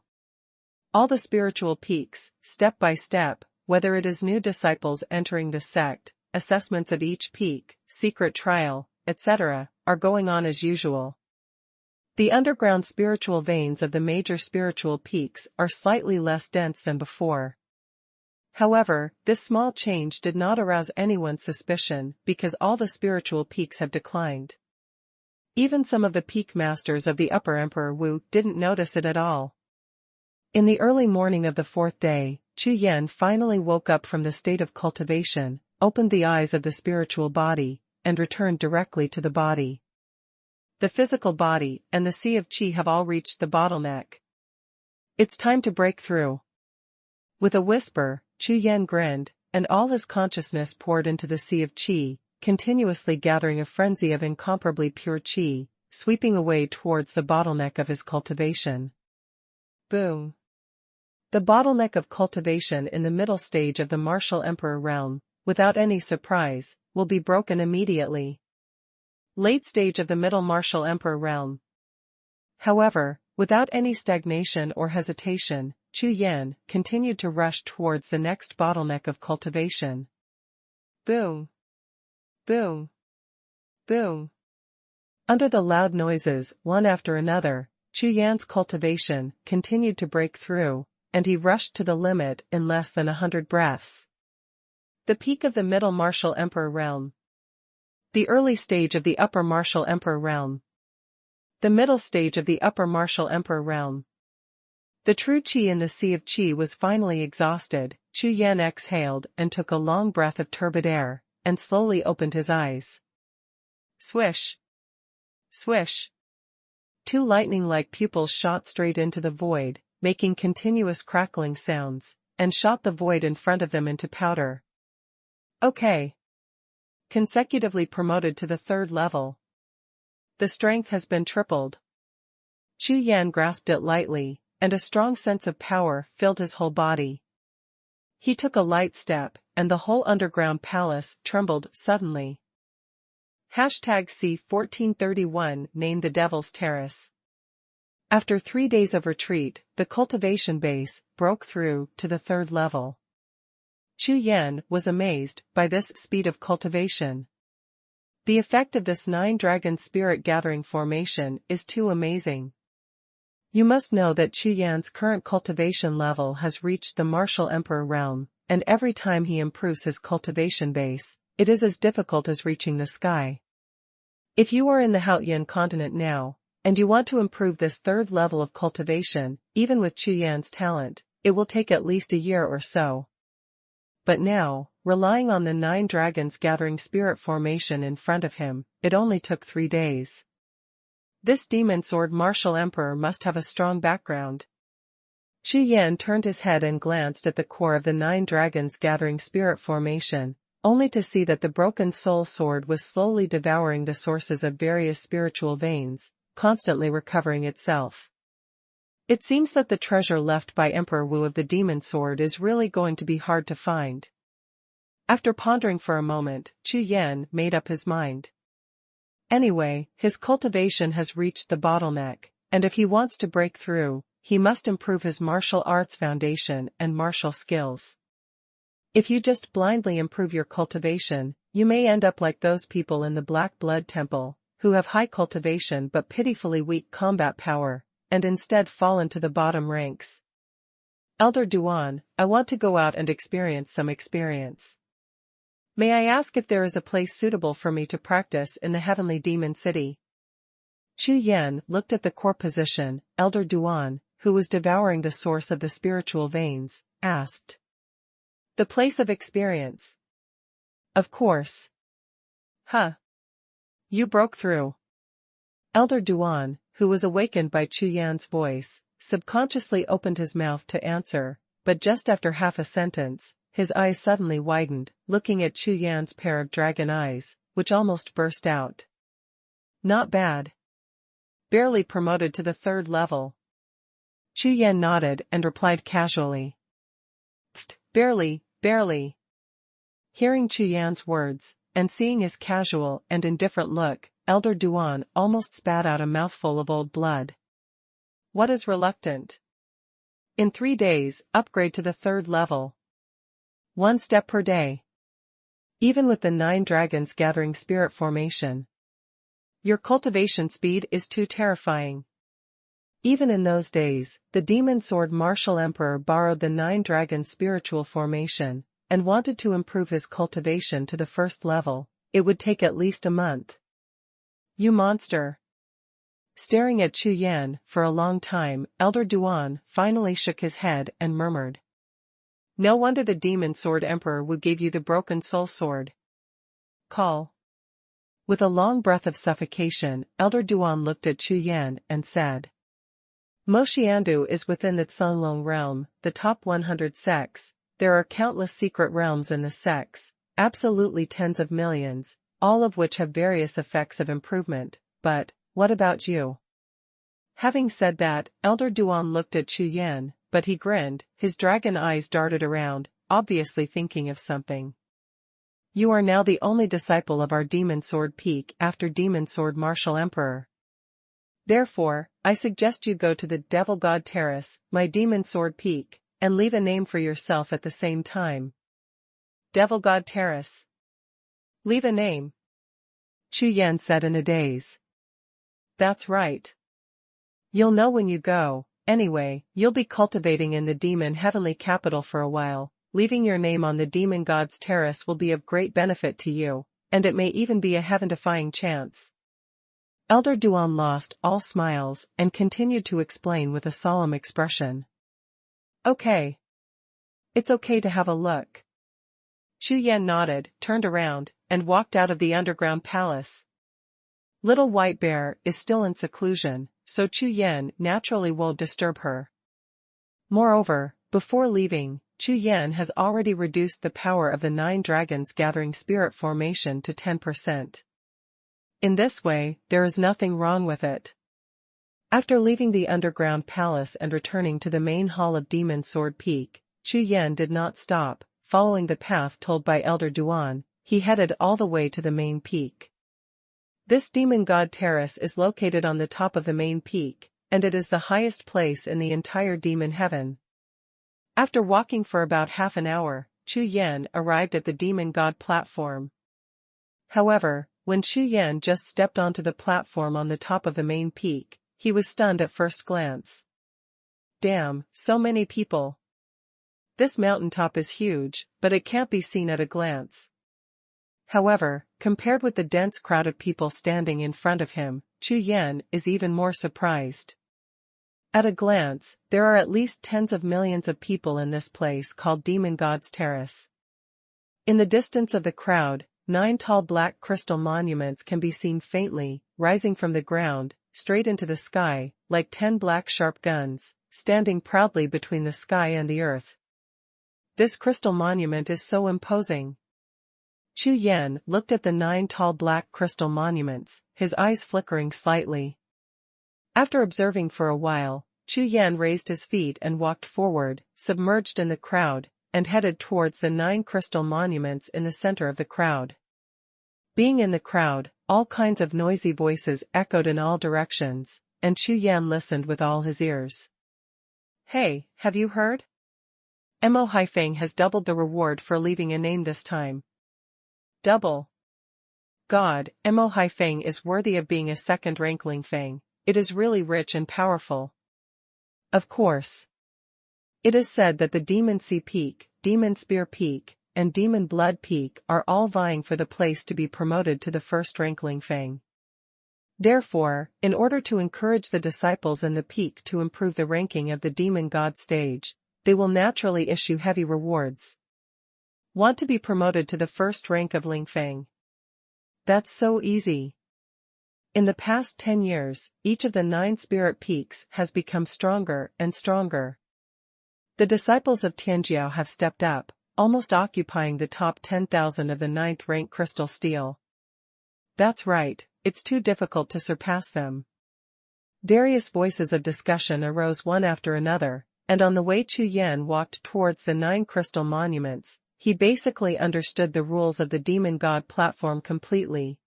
All the spiritual peaks, step by step, whether it is new disciples entering the sect, assessments at each peak, secret trial, etc., are going on as usual. The underground spiritual veins of the major spiritual peaks are slightly less dense than before. However, this small change did not arouse anyone's suspicion because all the spiritual peaks have declined. Even some of the peak masters of the Upper Emperor Wu didn't notice it at all. In the early morning of the fourth day, Chu Yan finally woke up from the state of cultivation, opened the eyes of the spiritual body, and returned directly to the body. The physical body and the sea of qi have all reached the bottleneck. It's time to break through. With a whisper, Chu Yan grinned, and all his consciousness poured into the sea of qi, continuously gathering a frenzy of incomparably pure qi, sweeping away towards the bottleneck of his cultivation. Boom. The bottleneck of cultivation in the middle stage of the martial emperor realm, without any surprise, will be broken immediately. Late stage of the middle martial emperor realm. However, without any stagnation or hesitation, Chu Yan continued to rush towards the next bottleneck of cultivation. Boom. Boom. Boom. Under the loud noises, one after another, Chu Yan's cultivation continued to break through, and he rushed to the limit in less than 100 breaths. The peak of the middle martial emperor realm. The early stage of the upper martial emperor realm. The middle stage of the upper martial emperor realm. The true qi in the sea of qi was finally exhausted. Chu Yan exhaled and took a long breath of turbid air, and slowly opened his eyes. Swish. Swish. Two lightning-like pupils shot straight into the void, making continuous crackling sounds, and shot the void in front of them into powder. Okay. Consecutively promoted to the third level. The strength has been tripled. Chu Yan grasped it lightly, and a strong sense of power filled his whole body. He took a light step, and the whole underground palace trembled suddenly. #C1431 named the Devil's Terrace. After 3 days of retreat, the cultivation base broke through to the third level. Chu Yan was amazed by this speed of cultivation. The effect of this 9-dragon spirit gathering formation is too amazing. You must know that Chu Yan's current cultivation level has reached the martial emperor realm, and every time he improves his cultivation base, it is as difficult as reaching the sky. If you are in the Haotian continent now, and you want to improve this third level of cultivation, even with Chu Yan's talent, it will take at least a year or so. But now, relying on the 9 dragons gathering spirit formation in front of him, it only took 3 days. This demon sword martial emperor must have a strong background. Chu Yan turned his head and glanced at the core of the 9 dragons gathering spirit formation, only to see that the broken soul sword was slowly devouring the sources of various spiritual veins, constantly recovering itself. It seems that the treasure left by Emperor Wu of the demon sword is really going to be hard to find. After pondering for a moment, Chu Yan made up his mind. Anyway, his cultivation has reached the bottleneck, and if he wants to break through, he must improve his martial arts foundation and martial skills. If you just blindly improve your cultivation, you may end up like those people in the Black Blood Temple, who have high cultivation but pitifully weak combat power, and instead fall into the bottom ranks. Elder Duan, I want to go out and experience some experience. May I ask if there is a place suitable for me to practice in the Heavenly Demon City? Chu Yan looked at the core position. Elder Duan, who was devouring the source of the spiritual veins, asked. The place of experience. Of course. Huh. You broke through. Elder Duan, who was awakened by Chu Yan's voice, subconsciously opened his mouth to answer, but just after half a sentence, his eyes suddenly widened, looking at Chu Yan's pair of dragon eyes, which almost burst out. Not bad. Barely promoted to the third level. Chu Yan nodded and replied casually. Barely, barely. Hearing Chu Yan's words, and seeing his casual and indifferent look, Elder Duan almost spat out a mouthful of old blood. What is reluctant? In 3 days, upgrade to the 3rd level. 1 step per day. Even with the 9 dragons gathering spirit formation. Your cultivation speed is too terrifying. Even in those days, the Demon Sword Martial Emperor borrowed the 9 dragons spiritual formation, and wanted to improve his cultivation to the 1st level. It would take at least a month. You monster. Staring at Chu Yan for a long time, Elder Duan finally shook his head and murmured. No wonder the Demon Sword Emperor would give you the Broken Soul Sword. Call. With a long breath of suffocation, Elder Duan looked at Chu Yan and said. Moxiandu is within the Cunlong realm, the top 100 sects. There are countless secret realms in the sects, absolutely tens of millions, all of which have various effects of improvement, but, what about you? Having said that, Elder Duan looked at Chu Yan, but he grinned, his dragon eyes darted around, obviously thinking of something. You are now the only disciple of our Demon Sword Peak after Demon Sword Martial Emperor. Therefore, I suggest you go to the Devil God Terrace, my Demon Sword Peak, and leave a name for yourself at the same time. Devil God Terrace. Leave a name. Chu Yan said in a daze. That's right. You'll know when you go. Anyway, you'll be cultivating in the Demon Heavenly Capital for a while. Leaving your name on the Demon God's Terrace will be of great benefit to you, and it may even be a heaven-defying chance. Elder Duan lost all smiles and continued to explain with a solemn expression. Okay. It's okay to have a look. Chu Yan nodded, turned around, and walked out of the underground palace. Little White Bear is still in seclusion, so Chu Yan naturally won't disturb her. Moreover, before leaving, Chu Yan has already reduced the power of the 9 dragons gathering spirit formation to 10%. In this way, there is nothing wrong with it. After leaving the underground palace and returning to the main hall of Demon Sword Peak, Chu Yan did not stop. Following the path told by Elder Duan, he headed all the way to the main peak. This Demon God Terrace is located on the top of the main peak, and it is the highest place in the entire Demon Heaven. After walking for about half an hour, Chu Yan arrived at the Demon God platform. However, when Chu Yan just stepped onto the platform on the top of the main peak, he was stunned at first glance. Damn, so many people. This mountaintop is huge, but it can't be seen at a glance. However, compared with the dense crowd of people standing in front of him, Chu Yan is even more surprised. At a glance, there are at least tens of millions of people in this place called Demon God's Terrace. In the distance of the crowd, 9 tall black crystal monuments can be seen faintly, rising from the ground, straight into the sky, like 10 black sharp guns, standing proudly between the sky and the earth. This crystal monument is so imposing. Chu Yan looked at the 9 tall black crystal monuments, his eyes flickering slightly. After observing for a while, Chu Yan raised his feet and walked forward, submerged in the crowd, and headed towards the 9 crystal monuments in the center of the crowd. Being in the crowd, all kinds of noisy voices echoed in all directions, and Chu Yan listened with all his ears. Hey, have you heard? Mo Haifeng has doubled the reward for leaving a name this time. Double. God, Mo Haifeng is worthy of being a second-rank Lingfeng. It is really rich and powerful. Of course. It is said that the Demon Sea Peak, Demon Spear Peak, and Demon Blood Peak are all vying for the place to be promoted to the first-rank Lingfeng. Therefore, in order to encourage the disciples in the peak to improve the ranking of the Demon God stage, they will naturally issue heavy rewards. Want to be promoted to the first rank of Lingfeng? That's so easy. In the past 10 years, each of the 9 spirit peaks has become stronger and stronger. The disciples of Tianjiao have stepped up, almost occupying the top 10,000 of the 9th rank crystal steel. That's right, it's too difficult to surpass them. Various voices of discussion arose one after another, and on the way Chu Yan walked towards the 9 crystal monuments, he basically understood the rules of the Demon God platform completely.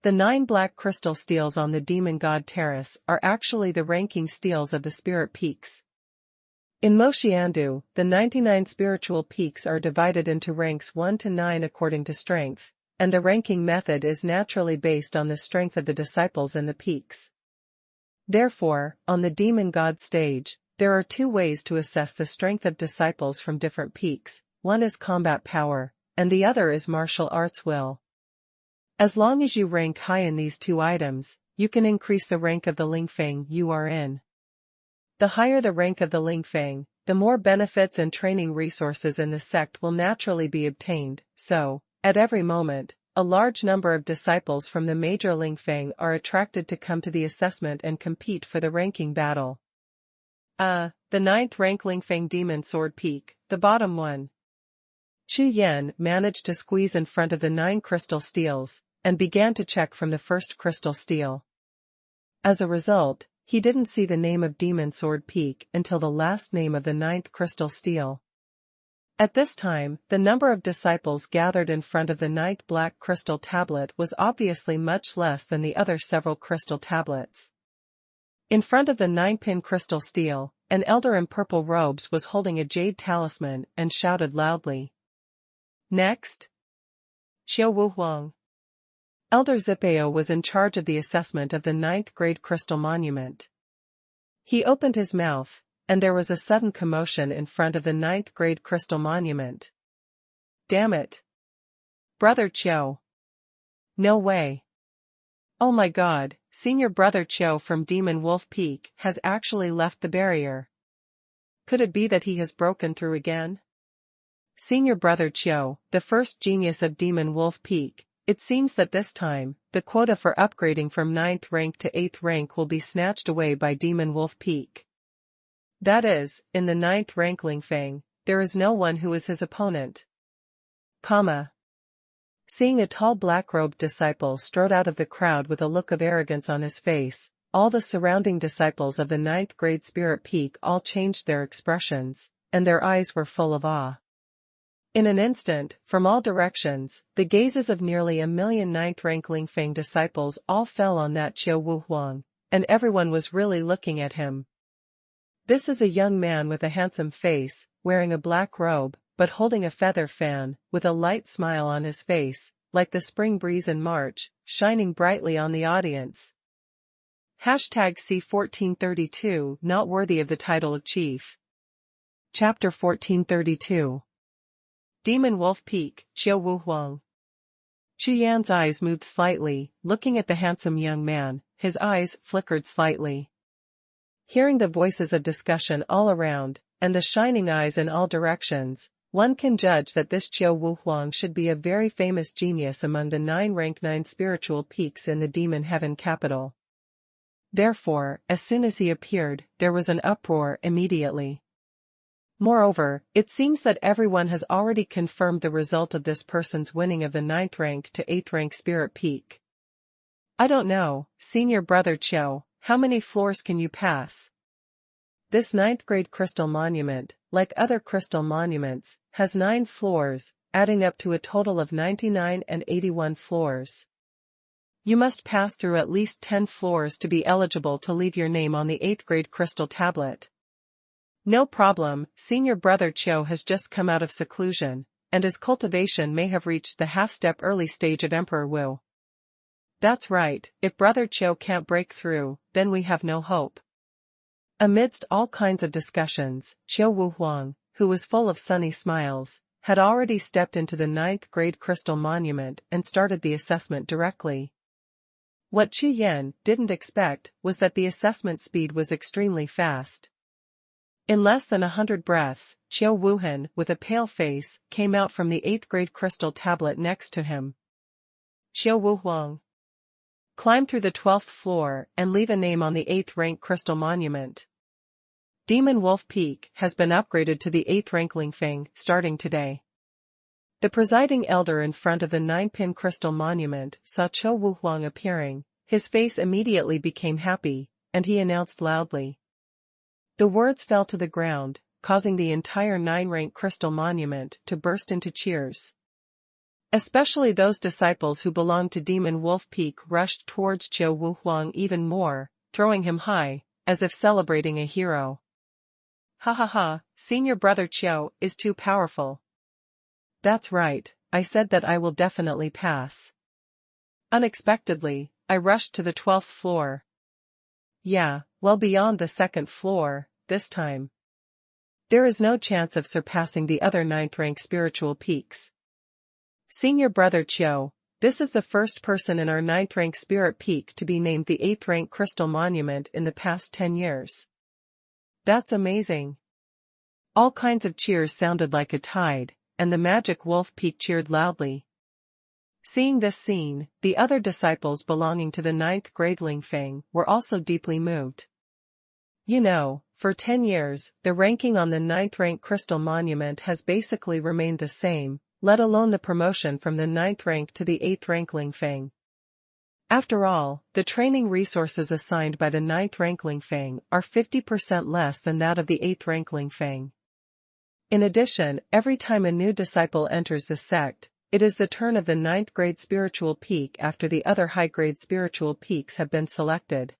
The 9 black crystal steels on the Demon God terrace are actually the ranking steels of the spirit peaks. In Moshiandu, the 99 spiritual peaks are divided into ranks 1 to 9 according to strength, and the ranking method is naturally based on the strength of the disciples in the peaks. Therefore, on the Demon God stage, there are 2 ways to assess the strength of disciples from different peaks. One is combat power, and the other is martial arts will. As long as you rank high in these 2 items, you can increase the rank of the Lingfang you are in. The higher the rank of the Lingfang, the more benefits and training resources in the sect will naturally be obtained, so, at every moment, a large number of disciples from the major Lingfang are attracted to come to the assessment and compete for the ranking battle. The 9th rank Lingfang Demon Sword Peak, the bottom one. Chu Yan managed to squeeze in front of the 9 crystal steels, and began to check from the first crystal steel. As a result, he didn't see the name of Demon Sword Peak until the last name of the 9th crystal steel. At this time, the number of disciples gathered in front of the 9th black crystal tablet was obviously much less than the other several crystal tablets. In front of the 9-pin crystal steel, an elder in purple robes was holding a jade talisman and shouted loudly. Next. Xiao Wuhang. Elder Zipeo was in charge of the assessment of the 9th grade crystal monument. He opened his mouth, and there was a sudden commotion in front of the 9th grade crystal monument. Damn it. Brother Qiao. No way. Oh my god, Senior Brother Qiao from Demon Wolf Peak has actually left the barrier. Could it be that he has broken through again? Senior Brother Qiao, the first genius of Demon Wolf Peak, it seems that this time, the quota for upgrading from 9th rank to 8th rank will be snatched away by Demon Wolf Peak. That is, in the 9th rank Lingfang, there is no one who is his opponent. Seeing a tall black-robed disciple strode out of the crowd with a look of arrogance on his face, all the surrounding disciples of the 9th grade Spirit Peak all changed their expressions, and their eyes were full of awe. In an instant, from all directions, the gazes of nearly 1 million 9th rank Lingfang disciples all fell on that Qiao Wuhuang, and everyone was really looking at him. This is a young man with a handsome face, wearing a black robe, but holding a feather fan, with a light smile on his face, like the spring breeze in March, shining brightly on the audience. #C1432 Not worthy of the title of chief. Chapter 1432. Demon Wolf Peak, Qiao Wuhuang. Chu Yan's eyes moved slightly, looking at the handsome young man, his eyes flickered slightly. Hearing the voices of discussion all around, and the shining eyes in all directions, one can judge that this Qiao Wuhuang should be a very famous genius among the 9 rank 9 spiritual peaks in the demon heaven capital. Therefore, as soon as he appeared, there was an uproar immediately. Moreover, it seems that everyone has already confirmed the result of this person's winning of the 9th rank to 8th rank Spirit Peak. I don't know, Senior Brother Qiao, how many floors can you pass? This 9th grade crystal monument, like other crystal monuments, has 9 floors, adding up to a total of 99 and 81 floors. You must pass through at least 10 floors to be eligible to leave your name on the 8th grade crystal tablet. No problem, Senior Brother Qiao has just come out of seclusion, and his cultivation may have reached the half-step early stage at Emperor Wu. That's right, if Brother Qiao can't break through, then we have no hope. Amidst all kinds of discussions, Qiao Wuhuang, who was full of sunny smiles, had already stepped into the 9th grade crystal monument and started the assessment directly. What Chu Yan didn't expect was that the assessment speed was extremely fast. In less than 100 breaths, Qiao Wuhan, with a pale face, came out from the 8th grade crystal tablet next to him. Qiao Wuhuang. Climb through the 12th floor and leave a name on the 8th rank crystal monument. Demon Wolf Peak has been upgraded to the 8th rank Lingfang starting today. The presiding elder in front of the 9-pin crystal monument saw Qiao Wuhuang appearing, his face immediately became happy, and he announced loudly. The words fell to the ground, causing the entire 9-rank crystal monument to burst into cheers. Especially those disciples who belonged to Demon Wolf Peak rushed towards Qiu Wuhuang even more, throwing him high, as if celebrating a hero. Ha ha ha, senior brother Qiu is too powerful. That's right, I said that I will definitely pass. Unexpectedly, I rushed to the 12th floor. Yeah, well beyond the 2nd floor, this time. There is no chance of surpassing the other 9th-rank spiritual peaks. Senior brother Qiu, this is the first person in our 9th-rank spirit peak to be named the 8th-rank crystal monument in the past 10 years. That's amazing. All kinds of cheers sounded like a tide, and the magic wolf peak cheered loudly. Seeing this scene, the other disciples belonging to the 9th grade Lingfeng were also deeply moved. You know, for 10 years, the ranking on the 9th rank crystal monument has basically remained the same, let alone the promotion from the 9th rank to the 8th rank Lingfeng. After all, the training resources assigned by the 9th rank Lingfeng are 50% less than that of the 8th rank Lingfeng. In addition, every time a new disciple enters the sect, it is the turn of the 9th grade spiritual peak after the other high-grade spiritual peaks have been selected.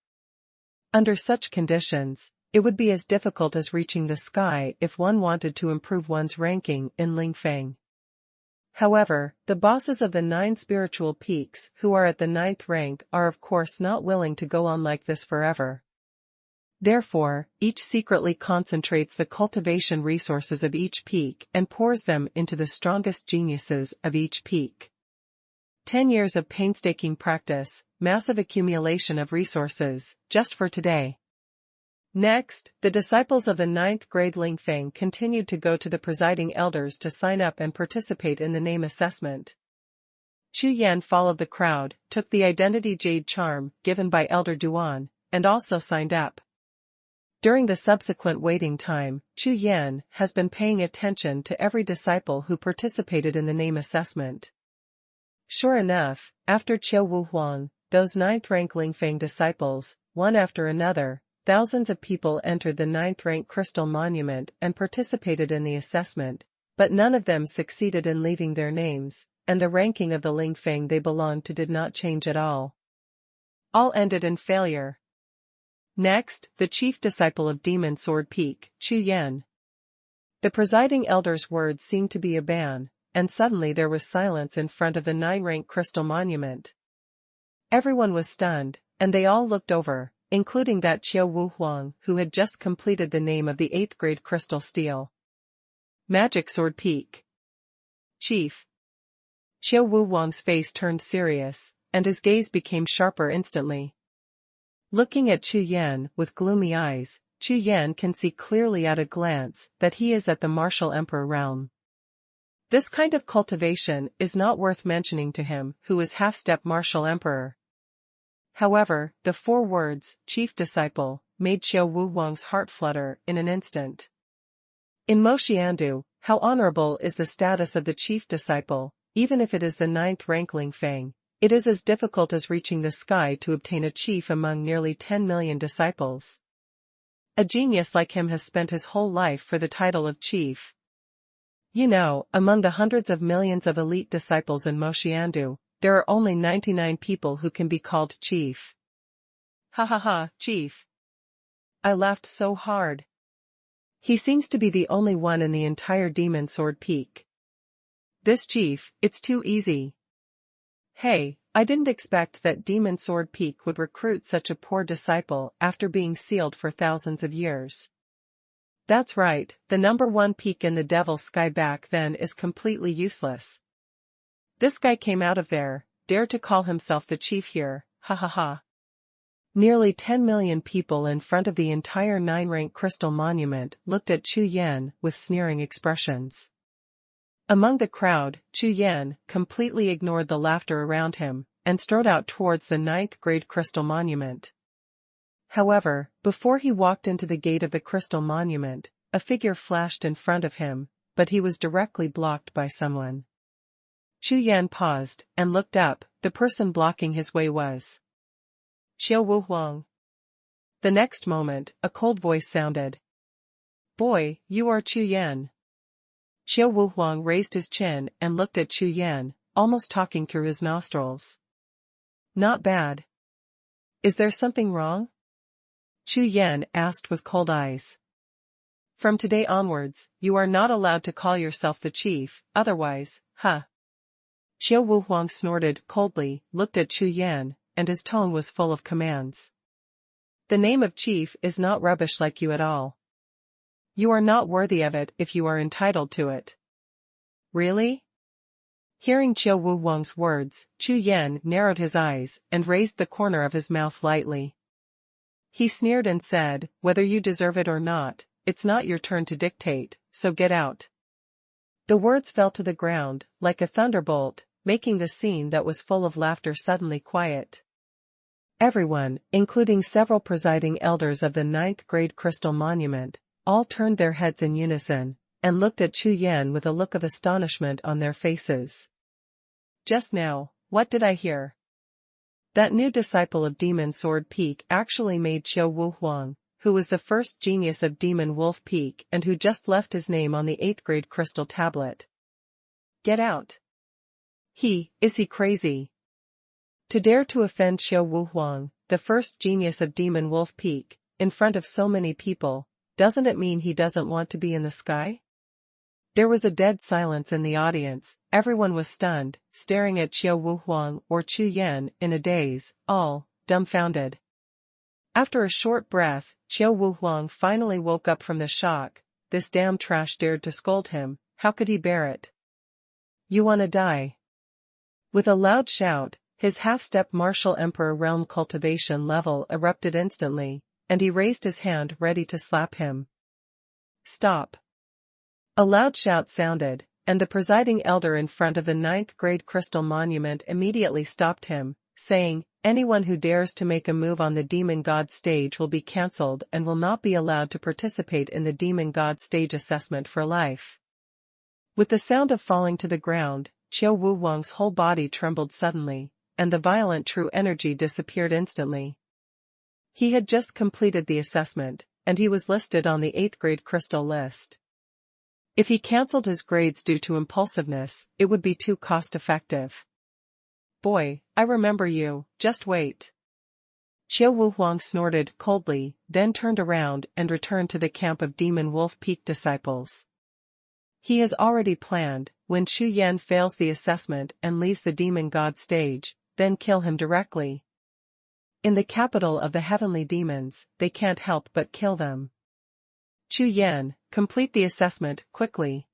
Under such conditions, it would be as difficult as reaching the sky if one wanted to improve one's ranking in Lingfeng. However, the bosses of the 9 spiritual peaks who are at the 9th rank are of course not willing to go on like this forever. Therefore, each secretly concentrates the cultivation resources of each peak and pours them into the strongest geniuses of each peak. 10 years of painstaking practice, massive accumulation of resources, just for today. Next, the disciples of the 9th grade Lingfeng continued to go to the presiding elders to sign up and participate in the name assessment. Chu Yan followed the crowd, took the identity jade charm given by Elder Duan, and also signed up. During the subsequent waiting time, Chu Yan has been paying attention to every disciple who participated in the name assessment. Sure enough, after Qiu Wuhuang, those 9th rank Lingfeng disciples, one after another, thousands of people entered the 9th rank crystal monument and participated in the assessment, but none of them succeeded in leaving their names, and the ranking of the Lingfeng they belonged to did not change at all. All ended in failure. Next, the chief disciple of Demon Sword Peak, Chu Yan. The presiding elder's words seemed to be a ban, and suddenly there was silence in front of the 9-rank crystal monument. Everyone was stunned, and they all looked over, including that Qiu Wuhuang who had just completed the name of the 8th grade crystal steel. Magic Sword Peak. Chief. Qiu Wuhuang's face turned serious, and his gaze became sharper instantly. Looking at Chu Yan with gloomy eyes, Chu Yan can see clearly at a glance that he is at the martial emperor realm. This kind of cultivation is not worth mentioning to him who is half-step martial emperor. However, the 4 words, chief disciple, made Qiu Wuhuang's heart flutter in an instant. In Moxiandu, how honorable is the status of the chief disciple, even if it is the 9th rank Lingfeng, it is as difficult as reaching the sky to obtain a chief among nearly 10 million disciples. A genius like him has spent his whole life for the title of chief. You know, among the hundreds of millions of elite disciples in Moxiandu, there are only 99 people who can be called chief. Ha ha ha, chief. I laughed so hard. He seems to be the only one in the entire Demon Sword Peak. This chief, it's too easy. Hey, I didn't expect that Demon Sword Peak would recruit such a poor disciple after being sealed for thousands of years. That's right, the number 1 peak in the Devil's Sky back then is completely useless. This guy came out of there, dared to call himself the chief here, ha ha ha. Nearly 10 million people in front of the entire 9-rank crystal monument looked at Chu Yan with sneering expressions. Among the crowd, Chu Yan completely ignored the laughter around him, and strode out towards the 9th grade crystal monument. However, before he walked into the gate of the crystal monument, a figure flashed in front of him, but he was directly blocked by someone. Chu Yan paused, and looked up. The person blocking his way was Qiu Wuhuang. The next moment, a cold voice sounded. Boy, you are Chu Yan. Wuhun raised his chin and looked at Chu Yan, almost talking through his nostrils. Not bad. Is there something wrong? Chu Yan asked with cold eyes. From today onwards, you are not allowed to call yourself the chief, otherwise, Wuhun snorted coldly, looked at Chu Yan, and his tone was full of commands. The name of chief is not rubbish like you at all. You are not worthy of it if you are entitled to it. Really? Hearing Wuhun's words, Chu Yan narrowed his eyes and raised the corner of his mouth lightly. He sneered and said, whether you deserve it or not, it's not your turn to dictate, so get out. The words fell to the ground, like a thunderbolt, making the scene that was full of laughter suddenly quiet. Everyone, including several presiding elders of the 9th grade crystal monument, all turned their heads in unison, and looked at Chu Yan with a look of astonishment on their faces. Just now, what did I hear? That new disciple of Demon Sword Peak actually made Wuhun, who was the first genius of Demon Wolf Peak and who just left his name on the 8th grade crystal tablet. Get out. Is he crazy? To dare to offend Wuhun, the first genius of Demon Wolf Peak, in front of so many people, doesn't it mean he doesn't want to be in the sky? There was a dead silence in the audience, everyone was stunned, staring at Wuhun or Chu Yan in a daze, all dumbfounded. After a short breath, Wuhun finally woke up from the shock. This damn trash dared to scold him, how could he bear it? You wanna die? With a loud shout, his half-step martial emperor realm cultivation level erupted instantly, and he raised his hand ready to slap him. Stop. A loud shout sounded, and the presiding elder in front of the 9th grade crystal monument immediately stopped him, saying, anyone who dares to make a move on the Demon God stage will be cancelled and will not be allowed to participate in the Demon God stage assessment for life. With the sound of falling to the ground, Wuhun's whole body trembled suddenly, and the violent true energy disappeared instantly. He had just completed the assessment, and he was listed on the 8th grade crystal list. If he cancelled his grades due to impulsiveness, it would be too cost-effective. Boy, I remember you, just wait. Wuhun snorted coldly, then turned around and returned to the camp of Demon Wolf Peak disciples. He has already planned, when Chu Yan fails the assessment and leaves the Demon God stage, then kill him directly. In the capital of the heavenly demons, they can't help but kill them. Chu Yan, complete the assessment, quickly.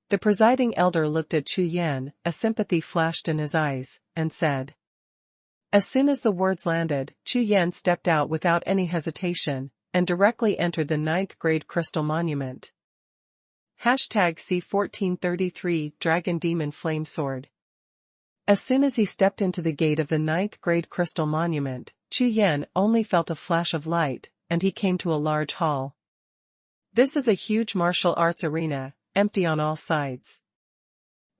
The presiding elder looked at Chu Yan, a sympathy flashed in his eyes, and said. As soon as the words landed, Chu Yan stepped out without any hesitation, and directly entered the 9th grade crystal monument. #C1433 Dragon Demon Flame Sword. As soon as he stepped into the gate of the 9th grade crystal monument, Chu Yan only felt a flash of light, and he came to a large hall. This is a huge martial arts arena, empty on all sides.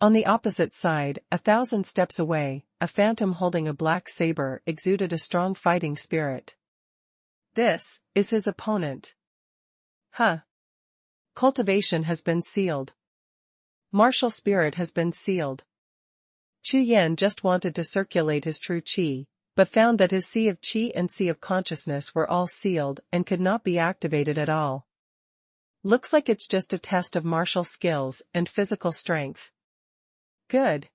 On the opposite side, 1,000 steps away, a phantom holding a black saber exuded a strong fighting spirit. This is his opponent. Cultivation has been sealed. Martial spirit has been sealed. Chu Yan just wanted to circulate his true qi, but found that his sea of qi and sea of consciousness were all sealed and could not be activated at all. Looks like it's just a test of martial skills and physical strength. Good.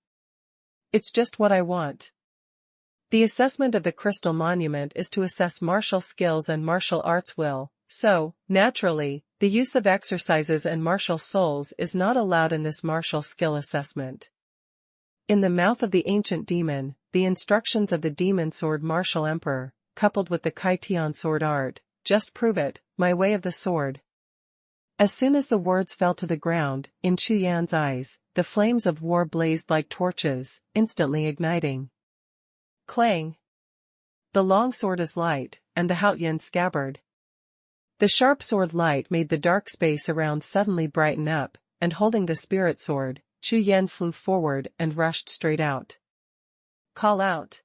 It's just what I want. The assessment of the Crystal Monument is to assess martial skills and martial arts will, so, naturally, the use of exercises and martial souls is not allowed in this martial skill assessment. In the mouth of the ancient demon, the instructions of the Demon Sword Martial Emperor, coupled with the Kaitian sword art, just prove it, my way of the sword. As soon as the words fell to the ground, in Chu Yan's eyes, the flames of war blazed like torches, instantly igniting. Clang! The long sword is light, and the Haotian scabbard. The sharp sword light made the dark space around suddenly brighten up, and holding the spirit sword, Chu Yan flew forward and rushed straight out. Call out!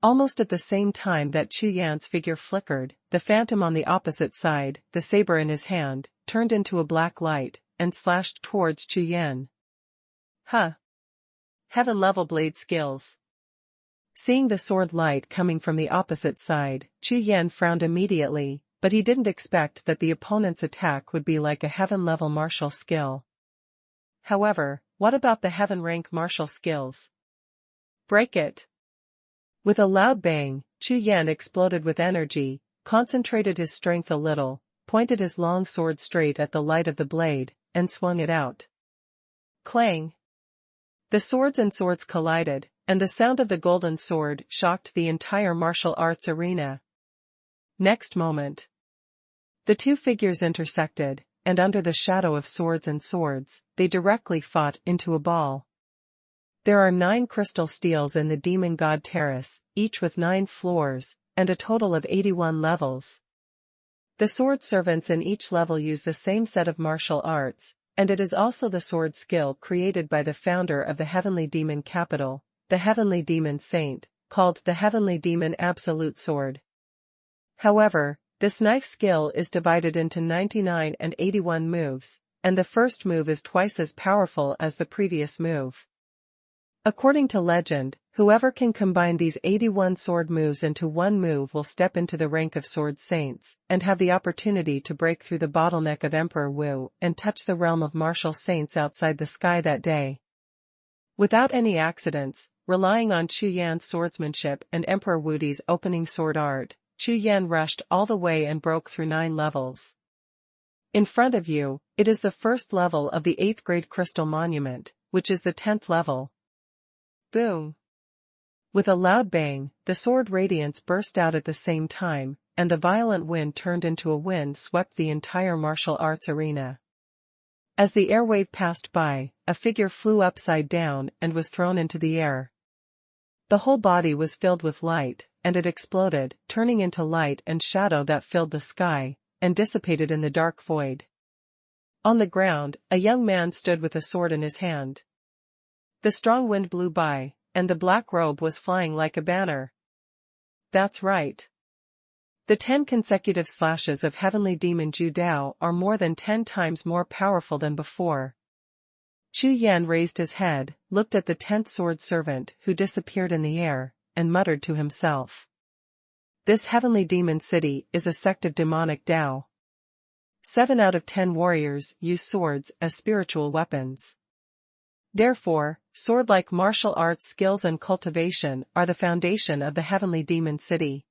Almost at the same time that Chu Yan's figure flickered, the phantom on the opposite side, the saber in his hand, turned into a black light, and slashed towards Chu Yan. Huh. Heaven-level blade skills. Seeing the sword light coming from the opposite side, Chu Yan frowned immediately, but he didn't expect that the opponent's attack would be like a heaven-level martial skill. However, what about the heaven-rank martial skills? Break it! With a loud bang, Chu Yan exploded with energy, concentrated his strength a little, pointed his long sword straight at the light of the blade, and swung it out. Clang! The swords and swords collided, and the sound of the golden sword shocked the entire martial arts arena. Next moment, the two figures intersected, and under the shadow of swords and swords, they directly fought into a ball. There are 9 crystal steels in the Demon God Terrace, each with 9 floors, and a total of 81 levels. The sword servants in each level use the same set of martial arts, and it is also the sword skill created by the founder of the Heavenly Demon Capital, the Heavenly Demon Saint, called the Heavenly Demon Absolute Sword. However, this knife skill is divided into 99 and 81 moves, and the first move is twice as powerful as the previous move. According to legend, whoever can combine these 81 sword moves into one move will step into the rank of sword saints, and have the opportunity to break through the bottleneck of Emperor Wu and touch the realm of martial saints outside the sky that day. Without any accidents, relying on Chu Yan's swordsmanship and Emperor Wudi's opening sword art, Chu Yan rushed all the way and broke through 9 levels. In front of you, it is the first level of the 8th grade crystal monument, which is the 10th level. Boom! With a loud bang, the sword radiance burst out at the same time, and the violent wind turned into a wind swept the entire martial arts arena. As the airwave passed by, a figure flew upside down and was thrown into the air. The whole body was filled with light, and it exploded, turning into light and shadow that filled the sky, and dissipated in the dark void. On the ground, a young man stood with a sword in his hand. The strong wind blew by, and the black robe was flying like a banner. That's right. The 10 consecutive slashes of Heavenly Demon Jiuxiao are more than 10 times more powerful than before. Chu Yan raised his head, looked at the 10th sword servant who disappeared in the air, and muttered to himself. This Heavenly Demon City is a sect of demonic Dao. 7 out of 10 warriors use swords as spiritual weapons. Therefore, sword-like martial arts skills and cultivation are the foundation of the Heavenly Demon City.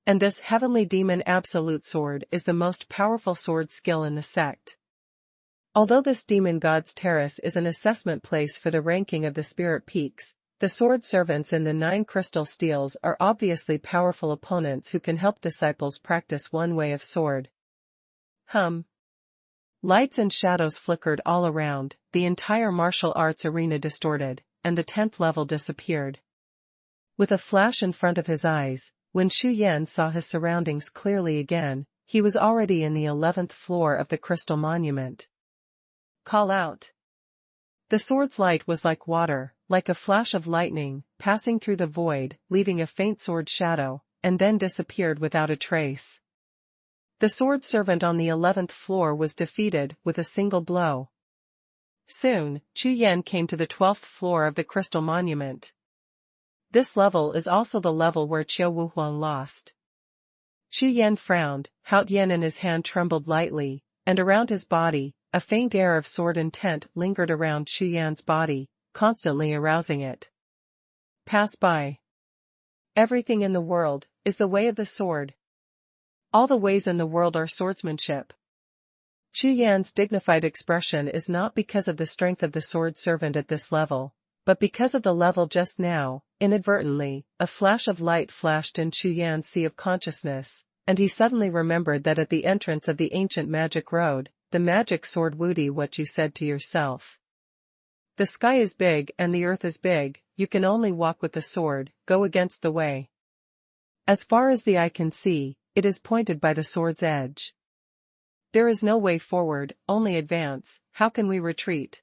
And this Heavenly Demon Absolute Sword is the most powerful sword skill in the sect. Although this Demon God's Terrace is an assessment place for the ranking of the spirit peaks, the sword servants in the 9 crystal steels are obviously powerful opponents who can help disciples practice one way of sword. Lights and shadows flickered all around, the entire martial arts arena distorted, and the 10th level disappeared. With a flash in front of his eyes, when Chu Yan saw his surroundings clearly again, he was already in the 11th floor of the crystal monument. Call out! The sword's light was like water, like a flash of lightning, passing through the void, leaving a faint sword shadow, and then disappeared without a trace. The sword servant on the 11th floor was defeated with a single blow. Soon, Chu Yan came to the 12th floor of the crystal monument. This level is also the level where Wuhun lost. Chu Yan frowned, Haut Yan in his hand trembled lightly, and around his body, a faint air of sword intent lingered around Chu Yan's body, constantly arousing it. Pass by. Everything in the world is the way of the sword. All the ways in the world are swordsmanship. Chu Yan's dignified expression is not because of the strength of the sword servant at this level, but because of the level just now. Inadvertently, a flash of light flashed in Chu Yan's sea of consciousness, and he suddenly remembered that at the entrance of the ancient magic road, the magic sword Wudi what you said to yourself. The sky is big and the earth is big, you can only walk with the sword, go against the way. As far as the eye can see, it is pointed by the sword's edge. There is no way forward, only advance, how can we retreat?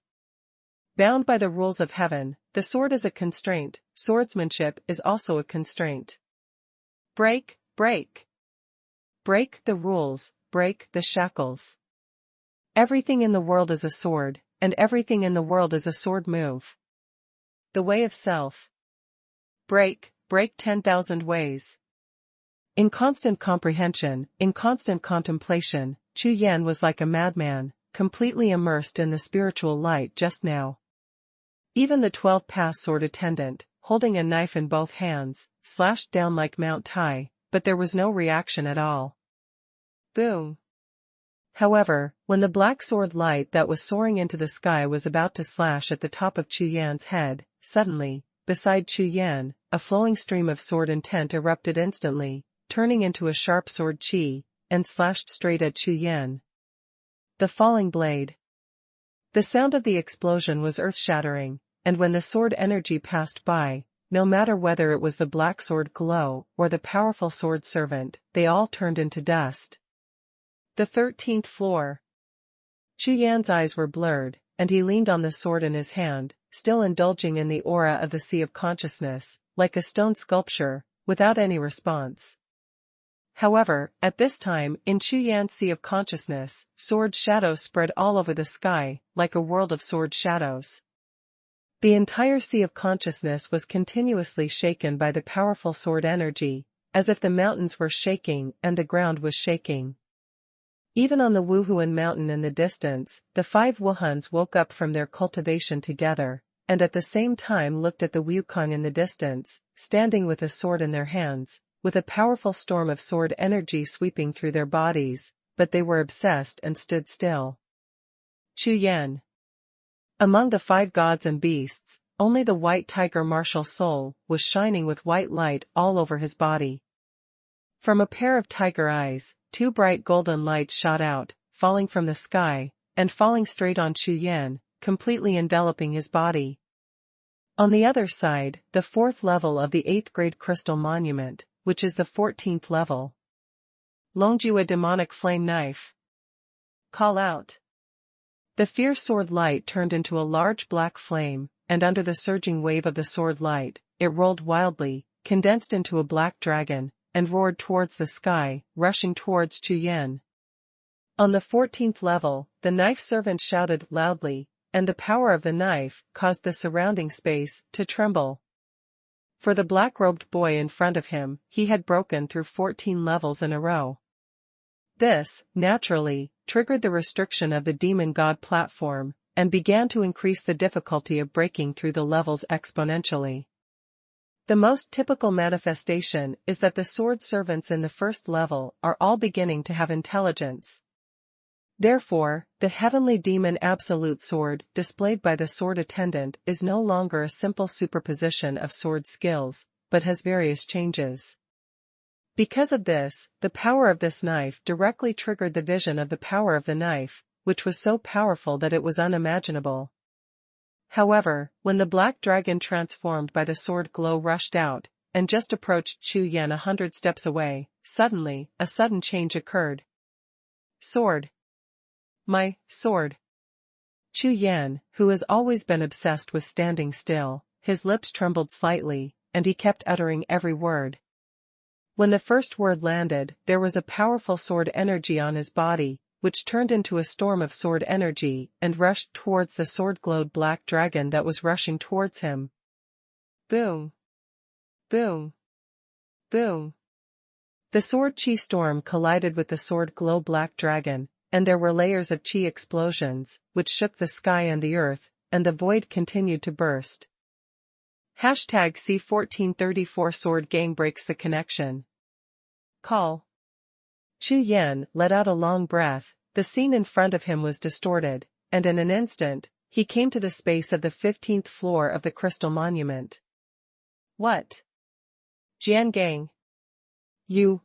Bound by the rules of heaven, the sword is a constraint, swordsmanship is also a constraint. Break the rules, break the shackles. Everything in the world is a sword, and everything in the world is a sword move. The way of self. Break 10,000 ways. In constant comprehension, in constant contemplation, Chu Yan was like a madman, completely immersed in the spiritual light just now. Even the 12-pass sword attendant, holding a knife in both hands, slashed down like Mount Tai, but there was no reaction at all. Boom. However, when the black sword light that was soaring into the sky was about to slash at the top of Chu Yan's head, suddenly, beside Chu Yan, a flowing stream of sword intent erupted instantly, turning into a sharp sword chi, and slashed straight at Chu Yan. The falling blade. The sound of the explosion was earth-shattering, and when the sword energy passed by, no matter whether it was the black sword glow or the powerful sword servant, they all turned into dust. The 13th floor. Chu Yan's eyes were blurred, and he leaned on the sword in his hand, still indulging in the aura of the sea of consciousness, like a stone sculpture, without any response. However, at this time, in Chu Yan's sea of consciousness, sword shadows spread all over the sky, like a world of sword shadows. The entire sea of consciousness was continuously shaken by the powerful sword energy, as if the mountains were shaking and the ground was shaking. Even on the Wuhun mountain in the distance, the 5 Wuhuns woke up from their cultivation together, and at the same time looked at the Wukong in the distance, standing with a sword in their hands, with a powerful storm of sword energy sweeping through their bodies, but they were obsessed and stood still. Chu Yan. Among the 5 gods and beasts, only the white tiger martial soul was shining with white light all over his body. From a pair of tiger eyes, 2 bright golden lights shot out, falling from the sky, and falling straight on Chu Yan, completely enveloping his body. On the other side, the 4th level of the 8th grade crystal monument, which is the 14th level. Longju, a demonic flame knife. Call out. The fierce sword light turned into a large black flame, and under the surging wave of the sword light, it rolled wildly, condensed into a black dragon, and roared towards the sky, rushing towards Chu Yan. On the 14th level, the knife servant shouted loudly, and the power of the knife caused the surrounding space to tremble. For the black-robed boy in front of him, he had broken through 14 levels in a row. This, naturally, triggered the restriction of the demon god platform, and began to increase the difficulty of breaking through the levels exponentially. The most typical manifestation is that the sword servants in the first level are all beginning to have intelligence. Therefore, the heavenly demon absolute sword displayed by the sword attendant is no longer a simple superposition of sword skills, but has various changes. Because of this, the power of this knife directly triggered the vision of the power of the knife, which was so powerful that it was unimaginable. However, when the black dragon transformed by the sword glow rushed out, and just approached Chu Yan 100 steps away, suddenly, a sudden change occurred. Sword. My sword. Chu Yan, who has always been obsessed with standing still, his lips trembled slightly, and he kept uttering every word. When the first word landed, there was a powerful sword energy on his body, which turned into a storm of sword energy and rushed towards the sword-glowed black dragon that was rushing towards him. Boom. Boom. Boom. The sword chi storm collided with the sword-glow black dragon, and there were layers of chi explosions, which shook the sky and the earth, and the void continued to burst. #C1434 Sword Gang breaks the connection. Call. Chu Yan let out a long breath. The scene in front of him was distorted, and in an instant, he came to the space of the 15th floor of the crystal monument. What? Jian Gang. You.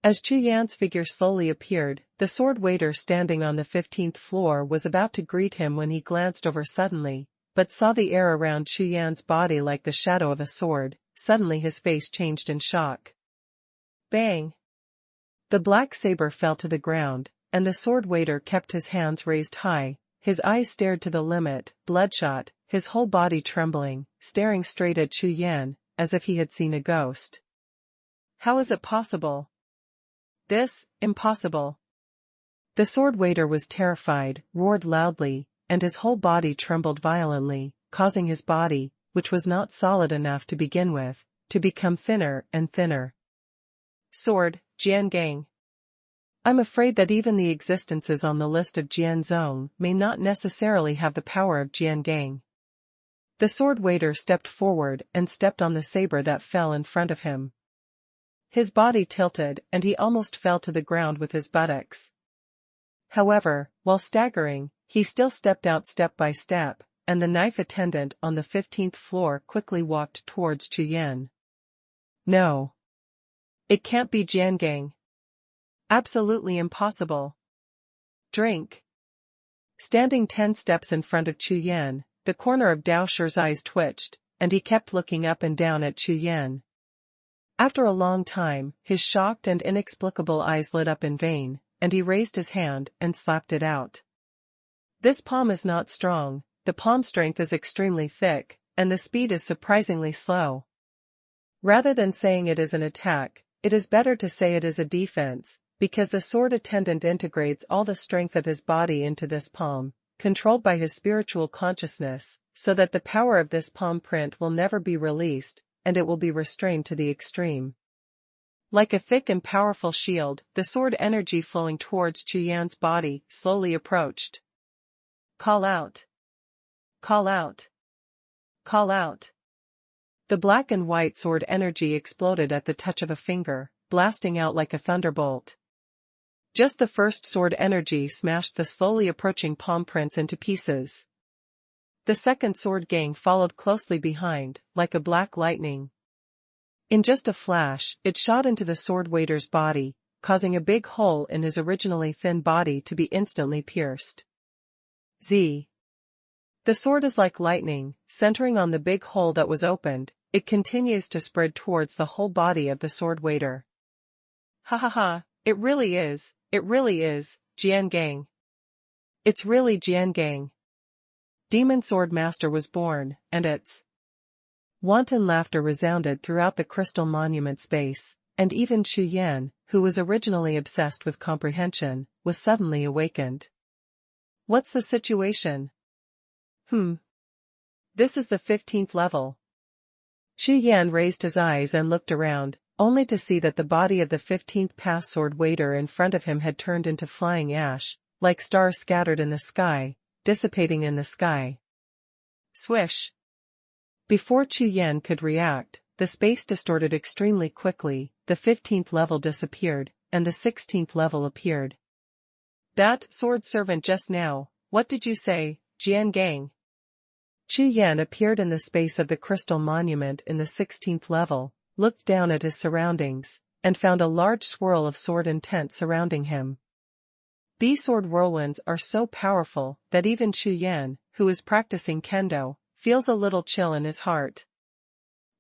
As Chu Yan's figure slowly appeared, the sword waiter standing on the 15th floor was about to greet him when he glanced over suddenly, but saw the air around Chu Yan's body like the shadow of a sword. Suddenly his face changed in shock. Bang! The black saber fell to the ground, and the sword waiter kept his hands raised high, his eyes stared to the limit, bloodshot, his whole body trembling, staring straight at Chu Yan, as if he had seen a ghost. How is it possible? This, impossible. The sword waiter was terrified, roared loudly, and his whole body trembled violently, causing his body, which was not solid enough to begin with, to become thinner and thinner. Sword, Jiangang. I'm afraid that even the existences on the list of Jianzong may not necessarily have the power of Jiangang. The sword waiter stepped forward and stepped on the saber that fell in front of him. His body tilted and he almost fell to the ground with his buttocks. However, while staggering, he still stepped out step by step, and the knife attendant on the 15th floor quickly walked towards Chu Yan. No. It can't be Jiangang. Absolutely impossible. Drink. Standing 10 steps in front of Chu Yan, the corner of Dao Shi's eyes twitched, and he kept looking up and down at Chu Yan. After a long time, his shocked and inexplicable eyes lit up in vain, and he raised his hand and slapped it out. This palm is not strong, the palm strength is extremely thick, and the speed is surprisingly slow. Rather than saying it is an attack, it is better to say it is a defense, because the sword attendant integrates all the strength of his body into this palm, controlled by his spiritual consciousness, so that the power of this palm print will never be released, and it will be restrained to the extreme. Like a thick and powerful shield, the sword energy flowing towards Chu Yan's body slowly approached. Call out. Call out. Call out. The black and white sword energy exploded at the touch of a finger, blasting out like a thunderbolt. Just the first sword energy smashed the slowly approaching palm prints into pieces. The second sword gang followed closely behind, like a black lightning. In just a flash, it shot into the sword waiter's body, causing a big hole in his originally thin body to be instantly pierced. Z. The sword is like lightning, centering on the big hole that was opened, it continues to spread towards the whole body of the sword waiter. Ha ha ha, it really is, Jiangang. It's really Jiangang. Demon Sword Master was born, and its wanton laughter resounded throughout the crystal monument space, and even Chu Yan, who was originally obsessed with comprehension, was suddenly awakened. What's the situation? This is the 15th level. Chu Yan raised his eyes and looked around, only to see that the body of the 15th pass sword waiter in front of him had turned into flying ash, like stars scattered in the sky, dissipating in the sky. Swish! Before Chu Yan could react, the space distorted extremely quickly, the 15th level disappeared, and the 16th level appeared. That sword servant just now, what did you say, Jiangang? Chu Yan appeared in the space of the crystal monument in the 16th level, looked down at his surroundings, and found a large swirl of sword intent surrounding him. These sword whirlwinds are so powerful that even Chu Yan, who is practicing kendo, feels a little chill in his heart.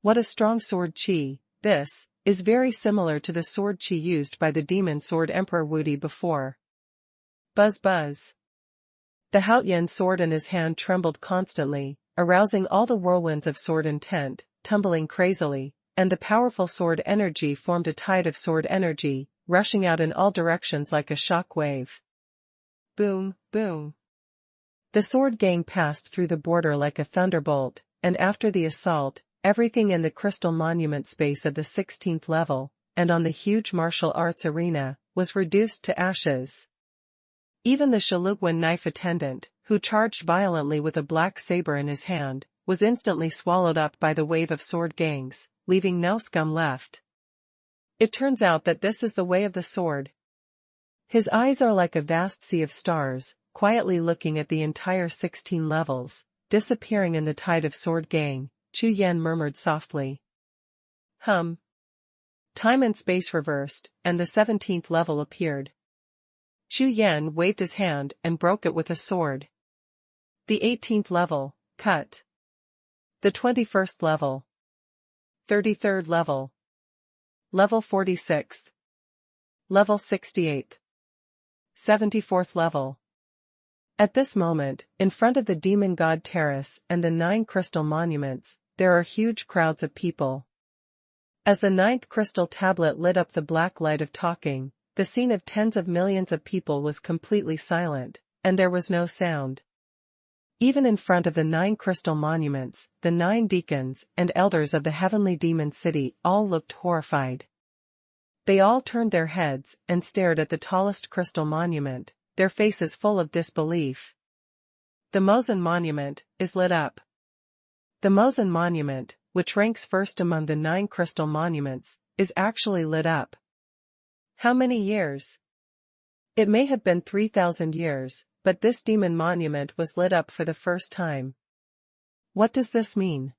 What a strong sword chi, this, is very similar to the sword chi used by the demon sword Emperor Wudi before. Buzz buzz. The Haotian sword in his hand trembled constantly, arousing all the whirlwinds of sword intent, tumbling crazily, and the powerful sword energy formed a tide of sword energy, rushing out in all directions like a shock wave. Boom, boom. The sword gang passed through the border like a thunderbolt, and after the assault, everything in the crystal monument space of the 16th level, and on the huge martial arts arena, was reduced to ashes. Even the Shaluguan knife attendant, who charged violently with a black saber in his hand, was instantly swallowed up by the wave of sword gangs, leaving no scum left. It turns out that this is the way of the sword. His eyes are like a vast sea of stars, quietly looking at the entire 16 levels, disappearing in the tide of sword gang, Chu Yan murmured softly. Time and space reversed, and the 17th level appeared. Chu Yan waved his hand and broke it with a sword. The 18th level, cut. The 21st level. 33rd level. Level 46th. Level 68th. 74th level. At this moment, in front of the Demon God Terrace and the 9 crystal monuments, there are huge crowds of people. As the 9th crystal tablet lit up the black light of talking, the scene of tens of millions of people was completely silent, and there was no sound. Even in front of the 9 crystal monuments, the 9 deacons and elders of the heavenly demon city all looked horrified. They all turned their heads and stared at the tallest crystal monument, their faces full of disbelief. The Mozen Monument is lit up. The Mozen Monument, which ranks first among the 9 crystal monuments, is actually lit up. How many years? It may have been 3,000 years, but this demon monument was lit up for the first time. What does this mean?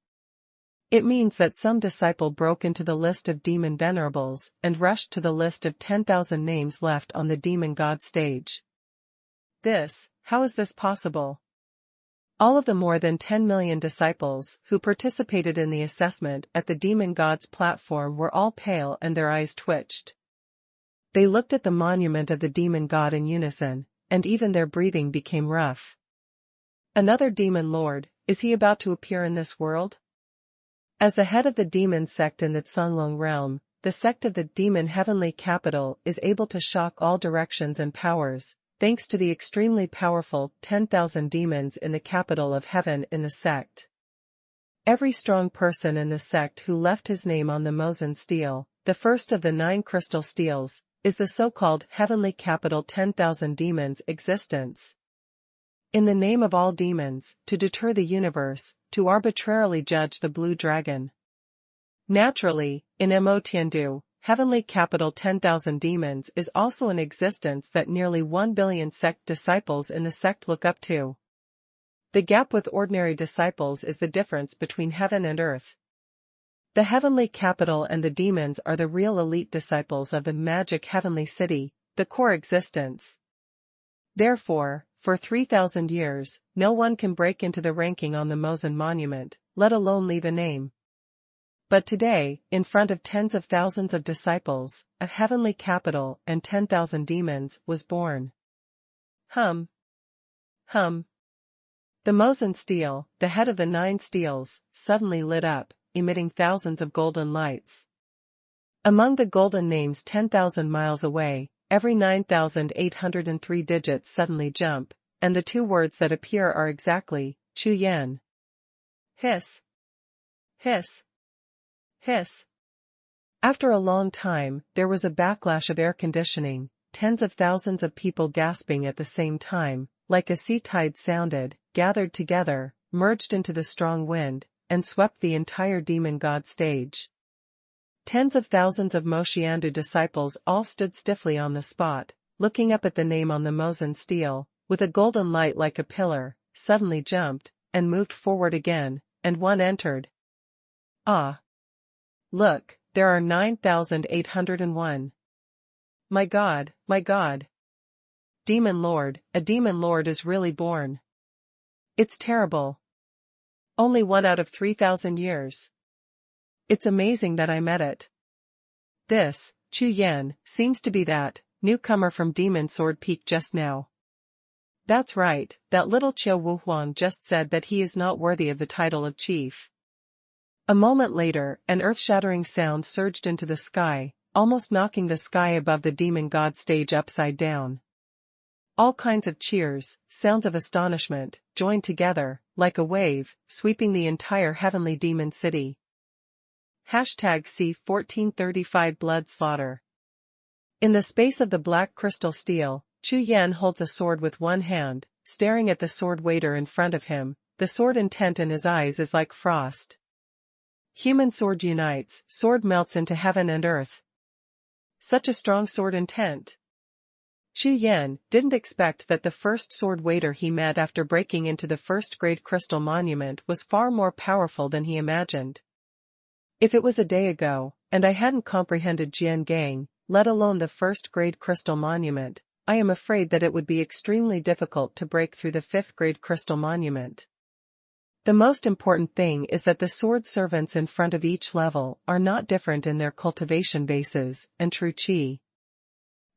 It means that some disciple broke into the list of demon venerables and rushed to the list of 10,000 names left on the demon god stage. How is this possible? All of the more than 10 million disciples who participated in the assessment at the demon god's platform were all pale and their eyes twitched. They looked at the monument of the demon god in unison, and even their breathing became rough. Another demon lord, is he about to appear in this world? As the head of the demon sect in the Cunlong realm, the sect of the demon heavenly capital is able to shock all directions and powers, thanks to the extremely powerful 10,000 demons in the capital of heaven in the sect. Every strong person in the sect who left his name on the Mozen stele, the first of the 9 crystal steles, is the so-called heavenly capital 10,000 demons existence. In the name of all demons, to deter the universe, to arbitrarily judge the blue dragon. Naturally, in Mo Tiandu, heavenly capital 10,000 demons is also an existence that nearly 1 billion sect disciples in the sect look up to. The gap with ordinary disciples is the difference between heaven and earth. The heavenly capital and the demons are the real elite disciples of the magic heavenly city, the core existence. Therefore, for 3,000 years, no one can break into the ranking on the Mozen Monument, let alone leave a name. But today, in front of tens of thousands of disciples, a heavenly capital and 10,000 demons was born. Hum. The Mozen stele, the head of the 9 steles, suddenly lit up, emitting thousands of golden lights. Among the golden names 10,000 miles away, every 9,803 digits suddenly jump, and the 2 words that appear are exactly, Chu Yan. Hiss. Hiss. Hiss. After a long time, there was a backlash of air conditioning, tens of thousands of people gasping at the same time, like a sea tide sounded, gathered together, merged into the strong wind, and swept the entire demon god stage. Tens of thousands of Moshiandu disciples all stood stiffly on the spot, looking up at the name on the Mozen stele, with a golden light like a pillar, suddenly jumped, and moved forward again, and one entered. Ah! Look, there are 9,801. My God, my God! Demon Lord, a demon lord is really born. It's terrible. Only 1 out of 3,000 years. It's amazing that I met it. This, Chu Yan, seems to be that newcomer from Demon Sword Peak just now. That's right, that little Chiao Wuhun just said that he is not worthy of the title of chief. A moment later, an earth-shattering sound surged into the sky, almost knocking the sky above the demon god stage upside down. All kinds of cheers, sounds of astonishment, joined together, like a wave, sweeping the entire heavenly demon city. #C1435 Blood Slaughter. In the space of the black crystal stele, Chu Yan holds a sword with one hand, staring at the sword waiter in front of him, the sword intent in his eyes is like frost. Human sword unites, sword melts into heaven and earth. Such a strong sword intent. Chu Yan didn't expect that the first sword waiter he met after breaking into the first-grade crystal monument was far more powerful than he imagined. If it was a day ago, and I hadn't comprehended Jian Gang, let alone the first-grade crystal monument, I am afraid that it would be extremely difficult to break through the 5th-grade crystal monument. The most important thing is that the sword servants in front of each level are not different in their cultivation bases and true chi.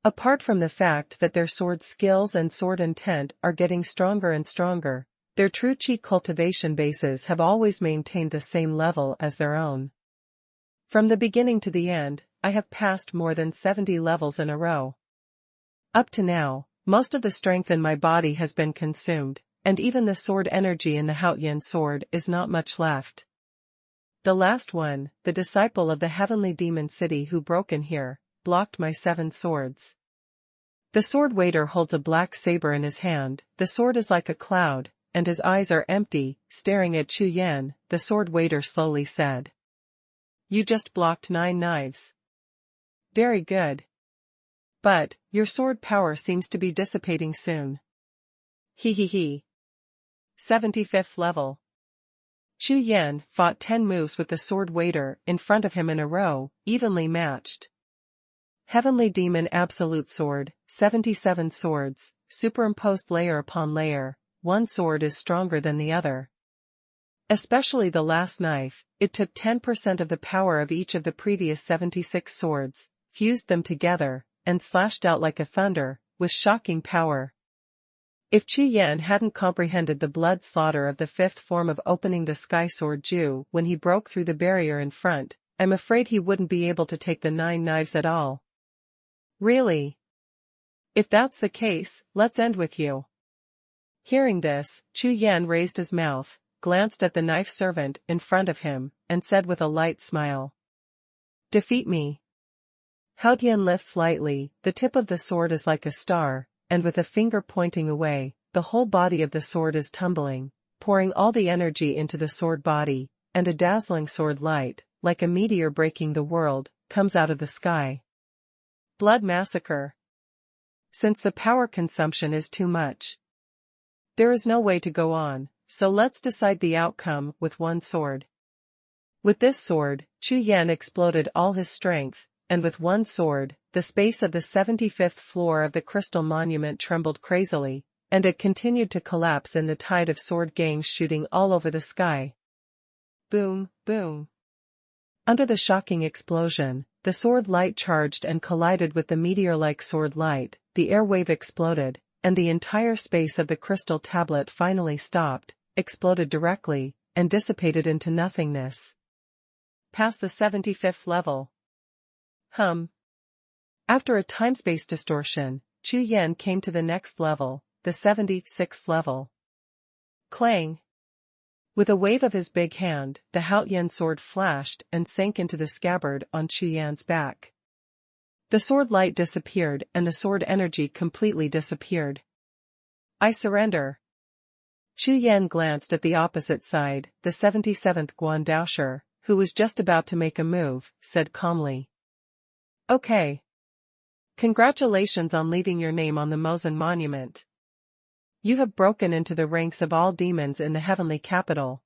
Apart from the fact that their sword skills and sword intent are getting stronger and stronger, their true chi cultivation bases have always maintained the same level as their own. From the beginning to the end, I have passed more than 70 levels in a row. Up to now, most of the strength in my body has been consumed, and even the sword energy in the Haotian sword is not much left. The last one, the disciple of the heavenly demon city who broke in here, blocked my 7 swords. The sword waiter holds a black saber in his hand, the sword is like a cloud, and his eyes are empty, staring at Chu Yan. The sword waiter slowly said. You just blocked 9 knives. Very good. But, your sword power seems to be dissipating soon. He. 75th level. Chu Yan fought 10 moves with the sword waiter in front of him in a row, evenly matched. Heavenly Demon Absolute Sword, 77 swords, superimposed layer upon layer, one sword is stronger than the other. Especially the last knife, it took 10% of the power of each of the previous 76 swords, fused them together, and slashed out like a thunder, with shocking power. If Chu Yan hadn't comprehended the blood slaughter of the 5th form of opening the sky sword Ju when he broke through the barrier in front, I'm afraid he wouldn't be able to take the 9 knives at all. Really? If that's the case, let's end with you. Hearing this, Chu Yan raised his mouth, glanced at the knife servant in front of him, and said with a light smile. Defeat me. Haotian lifts lightly, the tip of the sword is like a star, and with a finger pointing away, the whole body of the sword is tumbling, pouring all the energy into the sword body, and a dazzling sword light, like a meteor breaking the world, comes out of the sky. Blood massacre. Since the power consumption is too much, there is no way to go on, so let's decide the outcome with one sword. With this sword, Chu Yan exploded all his strength, and with one sword, the space of the 75th floor of the crystal monument trembled crazily, and it continued to collapse in the tide of sword gangs shooting all over the sky. Boom, boom. Under the shocking explosion, the sword light charged and collided with the meteor-like sword light, the air wave exploded, and the entire space of the crystal tablet finally stopped, exploded directly, and dissipated into nothingness. Past the 75th level. After a time-space distortion, Chu Yan came to the next level, the 76th level. Clang! With a wave of his big hand, the Haotian sword flashed and sank into the scabbard on Chu Yan's back. The sword light disappeared and the sword energy completely disappeared. I surrender. Chu Yan glanced at the opposite side, the 77th Guandaosher, who was just about to make a move, said calmly. Okay. Congratulations on leaving your name on the Mozen monument. You have broken into the ranks of all demons in the heavenly capital.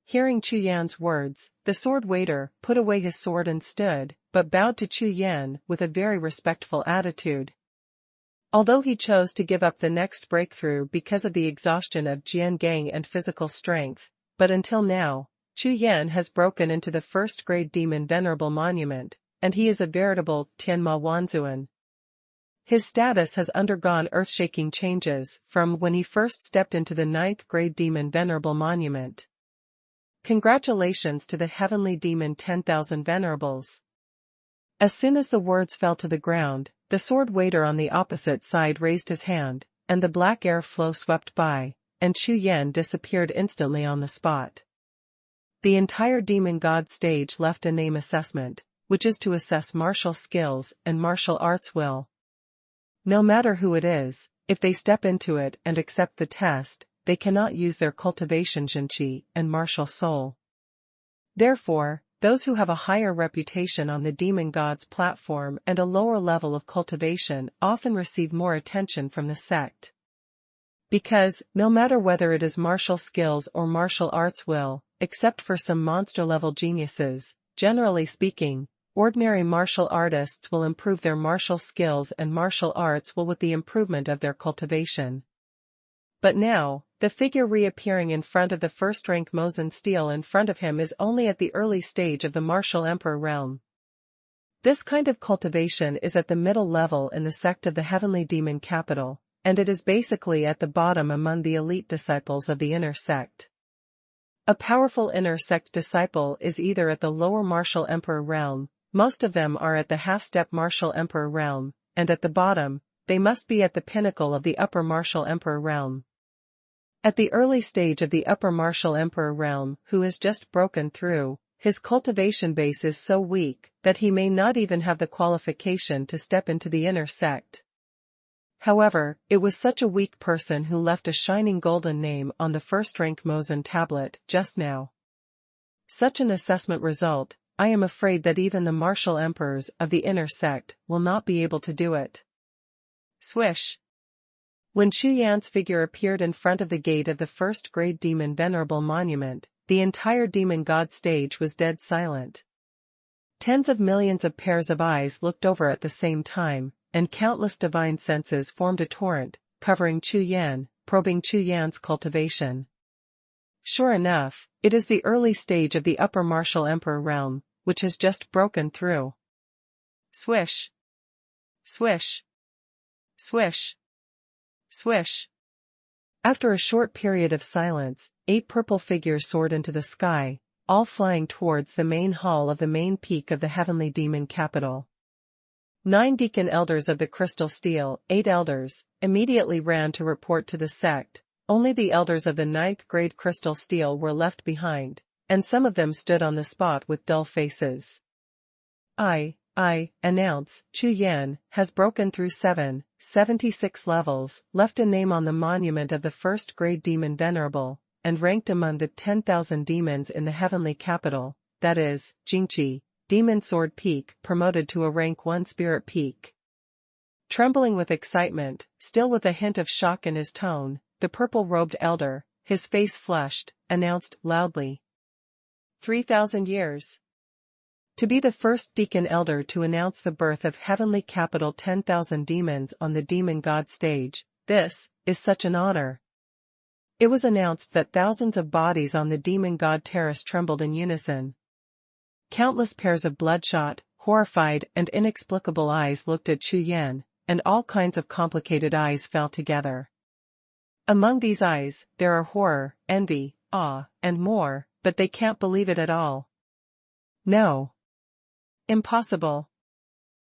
Hearing Chu Yan's words, the sword waiter put away his sword and stood, but bowed to Chu Yan with a very respectful attitude. Although he chose to give up the next breakthrough because of the exhaustion of Jian Gang and physical strength, but until now, Chu Yan has broken into the first-grade demon venerable monument, and he is a veritable Tianma Wanzuan. His status has undergone earth-shaking changes from when he first stepped into the 9th grade demon venerable monument. Congratulations to the heavenly demon 10,000 venerables. As soon as the words fell to the ground, the sword waiter on the opposite side raised his hand, and the black air flow swept by, and Chu Yan disappeared instantly on the spot. The entire demon god stage left a name assessment, which is to assess martial skills and martial arts will. No matter who it is, if they step into it and accept the test, they cannot use their cultivation jinqi and martial soul. Therefore, those who have a higher reputation on the demon god's platform and a lower level of cultivation often receive more attention from the sect. Because, no matter whether it is martial skills or martial arts will, except for some monster-level geniuses, generally speaking, ordinary martial artists will improve their martial skills and martial arts will with the improvement of their cultivation. But now, the figure reappearing in front of the first-rank Mozen Steel in front of him is only at the early stage of the martial emperor realm. This kind of cultivation is at the middle level in the sect of the heavenly demon capital, and it is basically at the bottom among the elite disciples of the inner sect. A powerful inner sect disciple is either at the lower martial emperor realm, most of them are at the half-step martial emperor realm, and at the bottom, they must be at the pinnacle of the upper martial emperor realm. At the early stage of the upper martial emperor realm, who has just broken through, his cultivation base is so weak that he may not even have the qualification to step into the inner sect. However, it was such a weak person who left a shining golden name on the first-rank Mozen tablet just now. Such an assessment result, I am afraid that even the martial emperors of the inner sect will not be able to do it. Swish. When Chu Yan's figure appeared in front of the gate of the first-grade demon venerable monument, the entire demon god stage was dead silent. Tens of millions of pairs of eyes looked over at the same time, and countless divine senses formed a torrent, covering Chu Yan, probing Chu Yan's cultivation. Sure enough, it is the early stage of the upper martial emperor realm, which has just broken through. Swish. Swish. Swish. Swish. After a short period of silence, 8 purple figures soared into the sky, all flying towards the main hall of the main peak of the heavenly demon capital. 9 deacon elders of the crystal steel, 8 elders, immediately ran to report to the sect. Only the elders of the 9th grade crystal steel were left behind, and some of them stood on the spot with dull faces. I announce, Chu Yan has broken through 76 levels, left a name on the monument of the first-grade demon venerable, and ranked among the 10,000 demons in the heavenly capital, that is, Jingqi, Demon Sword Peak, promoted to a rank 1 Spirit Peak. Trembling with excitement, still with a hint of shock in his tone, the purple-robed elder, his face flushed, announced loudly. 3,000 years. To be the first deacon elder to announce the birth of heavenly capital 10,000 demons on the demon god stage, this is such an honor. It was announced that thousands of bodies on the demon god terrace trembled in unison. Countless pairs of bloodshot, horrified and inexplicable eyes looked at Chu Yan, and all kinds of complicated eyes fell together. Among these eyes, there are horror, envy, awe, and more, but they can't believe it at all. No. Impossible.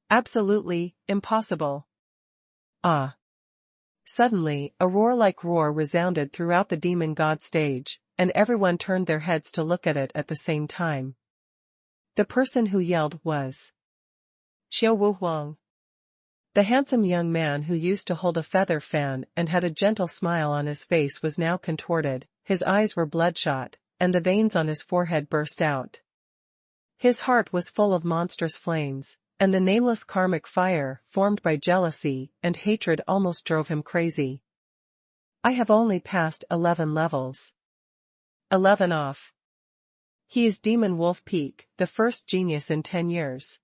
Absolutely, impossible. Ah. Suddenly, a roar-like roar resounded throughout the demon god stage, and everyone turned their heads to look at it at the same time. The person who yelled was Wuhun. The handsome young man who used to hold a feather fan and had a gentle smile on his face was now contorted, his eyes were bloodshot, and the veins on his forehead burst out. His heart was full of monstrous flames, and the nameless karmic fire, formed by jealousy and hatred, almost drove him crazy. I have only passed 11 levels. 11 off. He is Demon Wolf Peak, the first genius in 10 years.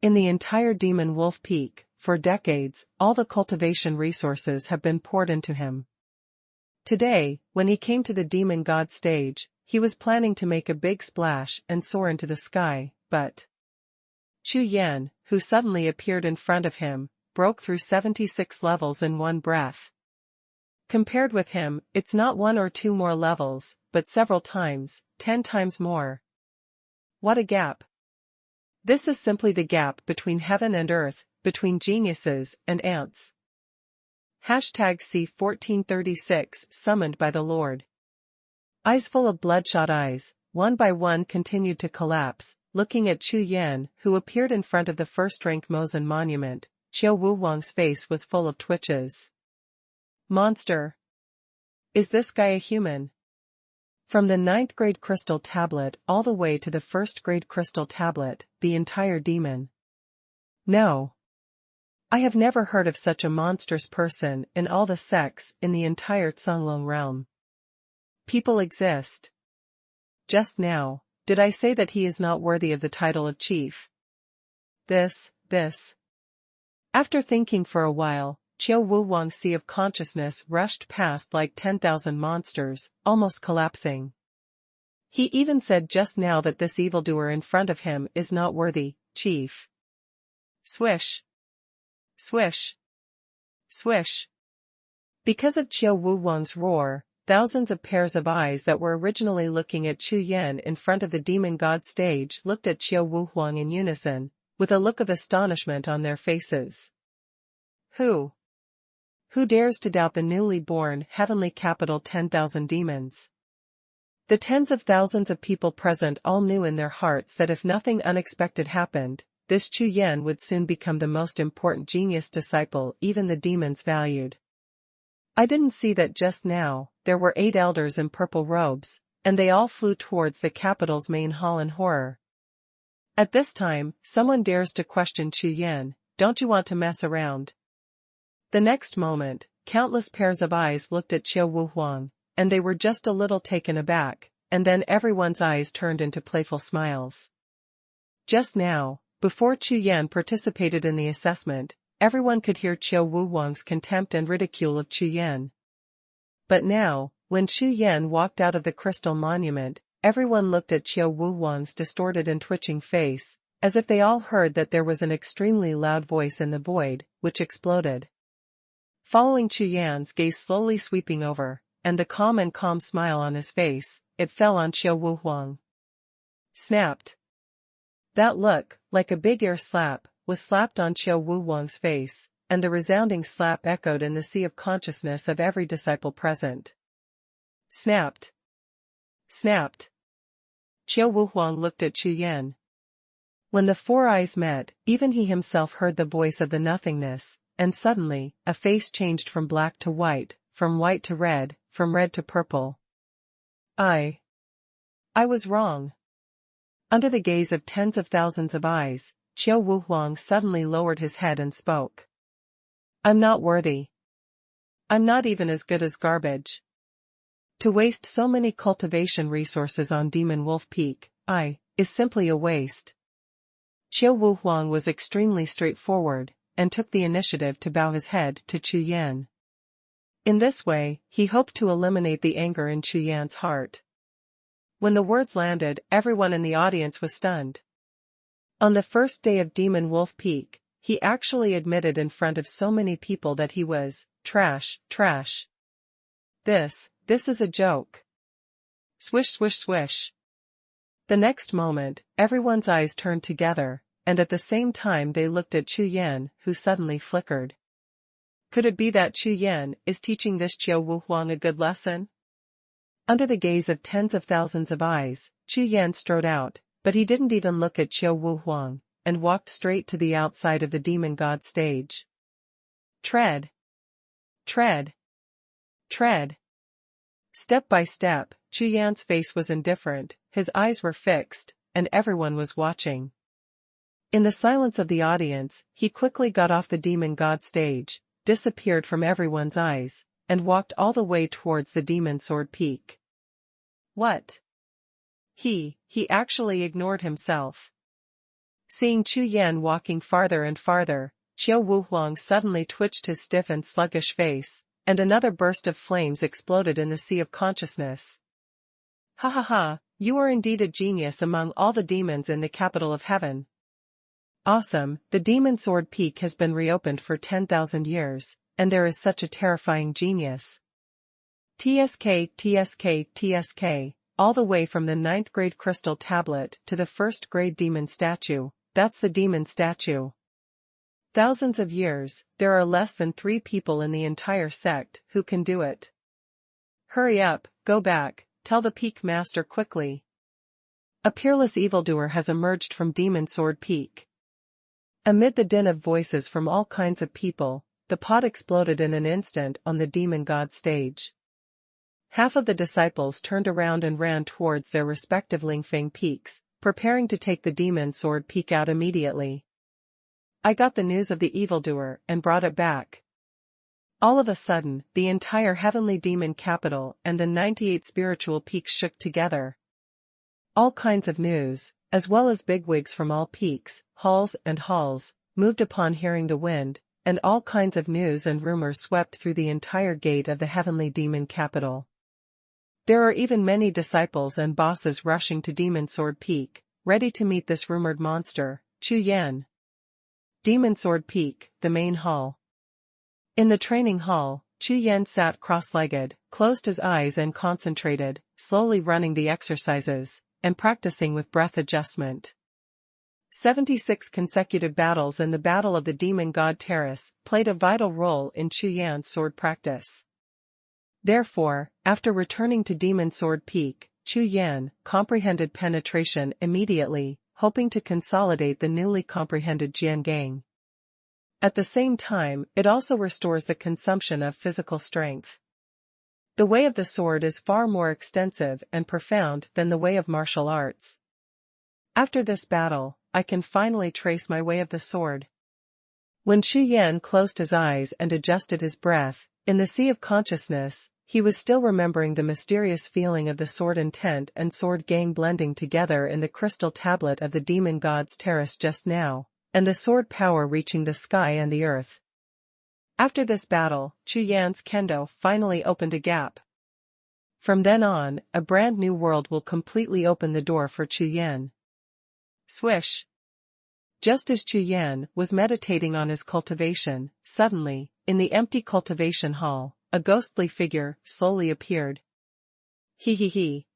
In the entire Demon Wolf Peak, for decades, all the cultivation resources have been poured into him. Today, when he came to the Demon God stage, he was planning to make a big splash and soar into the sky, but Chu Yan, who suddenly appeared in front of him, broke through 76 levels in one breath. Compared with him, it's not 1 or 2 more levels, but several times, 10 times more. What a gap! This is simply the gap between heaven and earth, between geniuses and ants. #C1436 Summoned by the Lord. Eyes full of bloodshot eyes, one by one continued to collapse, looking at Chu Yan, who appeared in front of the first-rank Mozen monument. Qiu Wuwang's face was full of twitches. Monster. Is this guy a human? From the 9th grade crystal tablet all the way to the 1st grade crystal tablet, the entire demon. No. I have never heard of such a monstrous person in all the sects in the entire Cunlong realm. People exist. Just now, did I say that he is not worthy of the title of chief? This. After thinking for a while, Qiu Wuwang's sea of consciousness rushed past like 10,000 monsters, almost collapsing. He even said just now that this evildoer in front of him is not worthy, chief. Swish. Swish. Swish. Because of Qiu Wuwang's roar, thousands of pairs of eyes that were originally looking at Chu Yan in front of the demon god stage looked at Qiu Wuwang in unison, with a look of astonishment on their faces. Who? Who dares to doubt the newly born heavenly capital 10,000 demons? The tens of thousands of people present all knew in their hearts that if nothing unexpected happened, this Chu Yan would soon become the most important genius disciple even the demons valued. I didn't see that just now. There were 8 elders in purple robes, and they all flew towards the capital's main hall in horror. At this time, someone dares to question Chu Yan. Don't you want to mess around? The next moment, countless pairs of eyes looked at Wuhun, and they were just a little taken aback, and then everyone's eyes turned into playful smiles. Just now, before Chu Yan participated in the assessment, everyone could hear Wuhun's contempt and ridicule of Chu Yan. But now, when Chu Yan walked out of the crystal monument, everyone looked at Wuhun's distorted and twitching face, as if they all heard that there was an extremely loud voice in the void, which exploded. Following Chu Yan's gaze slowly sweeping over, and the calm smile on his face, it fell on Wuhun. Snapped. That look, like a big air slap, was slapped on Wuhun's face, and the resounding slap echoed in the sea of consciousness of every disciple present. Snapped. Snapped. Wuhun looked at Chu Yan. When the 4 eyes met, even he himself heard the voice of the nothingness, and suddenly, a face changed from black to white, from white to red, from red to purple. I was wrong. Under the gaze of tens of thousands of eyes, Wuhun suddenly lowered his head and spoke. I'm not worthy. I'm not even as good as garbage. To waste so many cultivation resources on Demon Wolf Peak, is simply a waste. Wuhun was extremely straightforward, and took the initiative to bow his head to Chu Yan. In this way, he hoped to eliminate the anger in Chu Yan's heart. When the words landed, everyone in the audience was stunned. On the first day of Demon Wolf Peak, he actually admitted in front of so many people that he was trash. This is a joke. Swish swish swish. The next moment, everyone's eyes turned together, and at the same time they looked at Chu Yan, who suddenly flickered. Could it be that Chu Yan is teaching this Wuhun a good lesson? Under the gaze of tens of thousands of eyes, Chu Yan strode out, but he didn't even look at Wuhun, and walked straight to the outside of the demon god stage. Tread. Tread. Tread. Step by step, Chu Yan's face was indifferent, his eyes were fixed, and everyone was watching. In the silence of the audience, he quickly got off the demon god stage, disappeared from everyone's eyes, and walked all the way towards the demon sword peak. What? He actually ignored himself. Seeing Chu Yan walking farther and farther, Wuhun suddenly twitched his stiff and sluggish face, and another burst of flames exploded in the sea of consciousness. Ha ha ha, you are indeed a genius among all the demons in the capital of heaven. Awesome, the demon sword peak has been reopened for 10,000 years, and there is such a terrifying genius. TSK, all the way from the 9th grade crystal tablet to the 1st grade demon statue, that's the demon statue. Thousands of years, there are less than 3 people in the entire sect who can do it. Hurry up, go back, tell the peak master quickly. A peerless evildoer has emerged from Demon Sword Peak. Amid the din of voices from all kinds of people, the pot exploded in an instant on the demon god stage. Half of the disciples turned around and ran towards their respective Lingfeng peaks, preparing to take the demon sword peak out immediately. I got the news of the evildoer and brought it back. All of a sudden, the entire heavenly demon capital and the 98 spiritual peaks shook together. All kinds of news, as well as bigwigs from all peaks, halls, moved upon hearing the wind, and all kinds of news and rumors swept through the entire gate of the heavenly demon capital. There are even many disciples and bosses rushing to Demon Sword Peak, ready to meet this rumored monster, Chu Yan. Demon Sword Peak, the main hall. In the training hall, Chu Yan sat cross-legged, closed his eyes and concentrated, slowly running the exercises, and practicing with breath adjustment. 76 consecutive battles and the Battle of the Demon God Terrace played a vital role in Chu Yan's sword practice. Therefore, after returning to Demon Sword Peak, Chu Yan comprehended penetration immediately, hoping to consolidate the newly comprehended Jiangang. At the same time, it also restores the consumption of physical strength. The way of the sword is far more extensive and profound than the way of martial arts. After this battle, I can finally trace my way of the sword. When Chu Yan closed his eyes and adjusted his breath, in the sea of consciousness, he was still remembering the mysterious feeling of the sword intent and sword gang blending together in the crystal tablet of the demon god's terrace just now, and the sword power reaching the sky and the earth. After this battle, Chu Yan's kendo finally opened a gap. From then on, a brand new world will completely open the door for Chu Yan. Swish! Just as Chu Yan was meditating on his cultivation, suddenly, in the empty cultivation hall, a ghostly figure slowly appeared. He.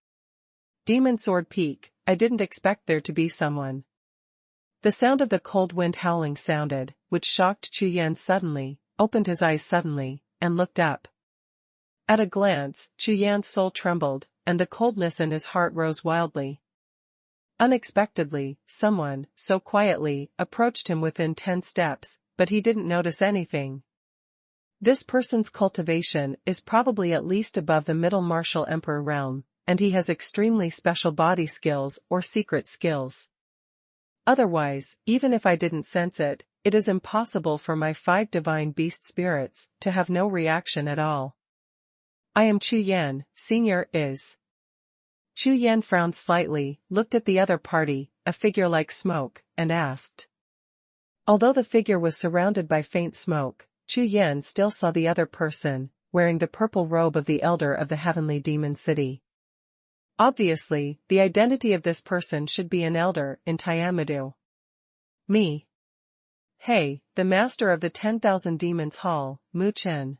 Demon Sword Peak, I didn't expect there to be someone. The sound of the cold wind howling sounded, which shocked Chu Yan suddenly, opened his eyes suddenly, and looked up. At a glance, Chu Yan's soul trembled, and the coldness in his heart rose wildly. Unexpectedly, someone, so quietly, approached him within 10 steps, but he didn't notice anything. This person's cultivation is probably at least above the middle martial emperor realm, and he has extremely special body skills or secret skills. Otherwise, even if I didn't sense it, it is impossible for my 5 divine beast spirits to have no reaction at all. I am Chu Yan, Senior is. Chu Yan frowned slightly, looked at the other party, a figure like smoke, and asked. Although the figure was surrounded by faint smoke, Chu Yan still saw the other person, wearing the purple robe of the elder of the heavenly demon city. Obviously, the identity of this person should be an elder in Tiamadu. Me. Hey, the master of the 10,000 demons hall, Mu Chen.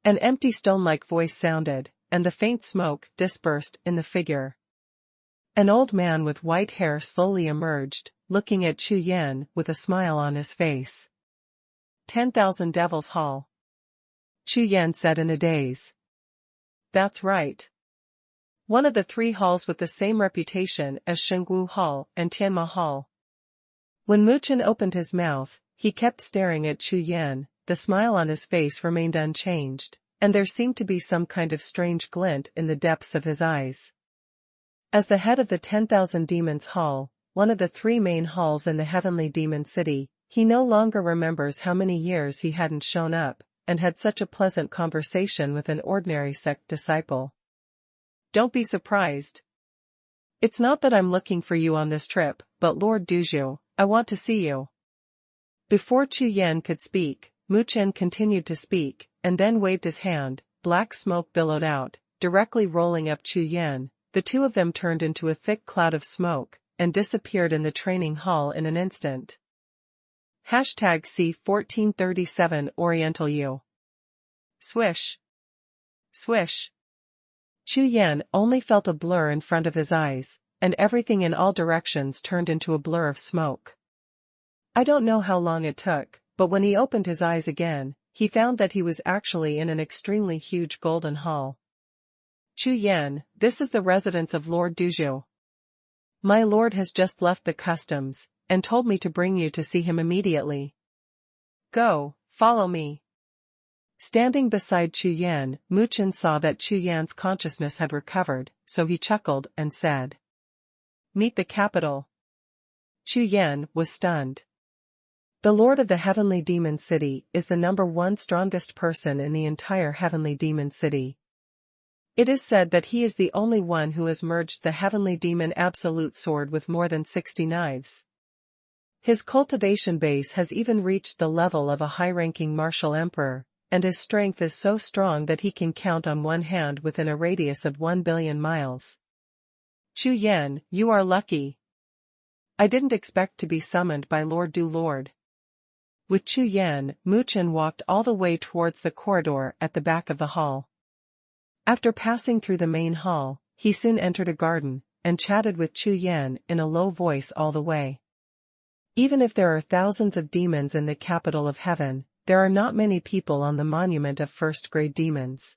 An empty stone-like voice sounded, and the faint smoke dispersed in the figure. An old man with white hair slowly emerged, looking at Chu Yan with a smile on his face. 10,000 Devils Hall. Chu Yan said in a daze. That's right. One of the 3 halls with the same reputation as Shengwu Hall and Tianma Hall. When Mu Chen opened his mouth, he kept staring at Chu Yan, the smile on his face remained unchanged, and there seemed to be some kind of strange glint in the depths of his eyes. As the head of the 10,000 Demons Hall, one of the 3 main halls in the heavenly demon city, he no longer remembers how many years he hadn't shown up, and had such a pleasant conversation with an ordinary sect disciple. Don't be surprised. It's not that I'm looking for you on this trip, but Lord Duzhou, I want to see you. Before Chu Yan could speak, Mu Chen continued to speak, and then waved his hand. Black smoke billowed out, directly rolling up Chu Yan. The 2 of them turned into a thick cloud of smoke, and disappeared in the training hall in an instant. #C1437 Oriental U. Swish. Swish. Chu Yan only felt a blur in front of his eyes, and everything in all directions turned into a blur of smoke. I don't know how long it took, but when he opened his eyes again, he found that he was actually in an extremely huge golden hall. Chu Yan, this is the residence of Lord Duzhou. My lord has just left the customs, and told me to bring you to see him immediately. Go, follow me. Standing beside Chu Yan, Mu Chen saw that Chu Yan's consciousness had recovered, so he chuckled and said. Meet the capital. Chu Yan was stunned. The lord of the heavenly demon city is the #1 strongest person in the entire heavenly demon city. It is said that he is the only one who has merged the heavenly demon absolute sword with more than 60 knives. His cultivation base has even reached the level of a high-ranking martial emperor, and his strength is so strong that he can count on one hand within a radius of 1 billion miles. Chu Yan, you are lucky. I didn't expect to be summoned by Lord Du Lord. With Chu Yan, Mu Chen walked all the way towards the corridor at the back of the hall. After passing through the main hall, he soon entered a garden, and chatted with Chu Yan in a low voice all the way. Even if there are thousands of demons in the capital of heaven, there are not many people on the monument of first-grade demons.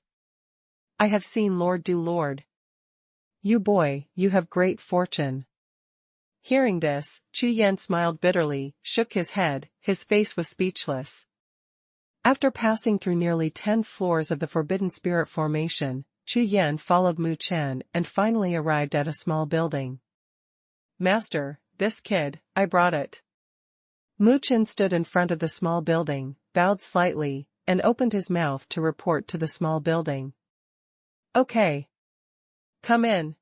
I have seen Lord do Lord. You boy, you have great fortune. Hearing this, Chu Yan smiled bitterly, shook his head, his face was speechless. After passing through nearly 10 floors of the Forbidden Spirit Formation, Chu Yan followed Mu Chen and finally arrived at a small building. Master, this kid, I brought it. Mu Chen stood in front of the small building, bowed slightly, and opened his mouth to report to the small building. Okay. Come in.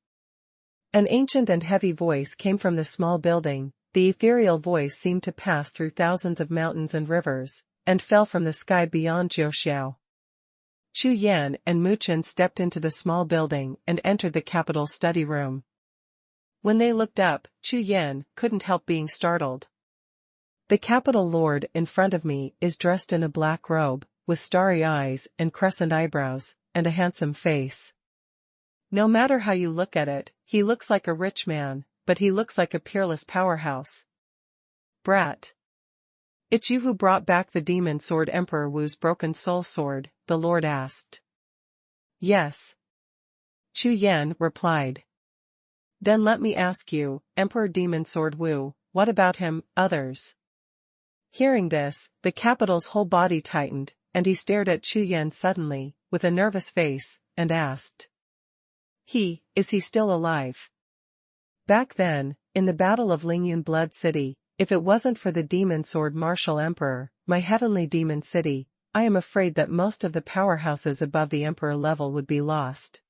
An ancient and heavy voice came from the small building. The ethereal voice seemed to pass through thousands of mountains and rivers, and fell from the sky beyond Jiuxiao. Chu Yan and Mu Chen stepped into the small building and entered the capital study room. When they looked up, Chu Yan couldn't help being startled. The capital lord in front of me is dressed in a black robe, with starry eyes and crescent eyebrows, and a handsome face. No matter how you look at it, he looks like a rich man, but he looks like a peerless powerhouse. Brat. It's you who brought back the demon sword Emperor Wu's broken soul sword, the lord asked. Yes. Chu Yan replied. Then let me ask you, Emperor Demon Sword Wu, what about him, others? Hearing this, the capital's whole body tightened, and he stared at Chu Yan suddenly, with a nervous face, and asked. Is he still alive? Back then, in the Battle of Lingyun Blood City, if it wasn't for the Demon Sword Martial Emperor, my heavenly demon city, I am afraid that most of the powerhouses above the Emperor level would be lost.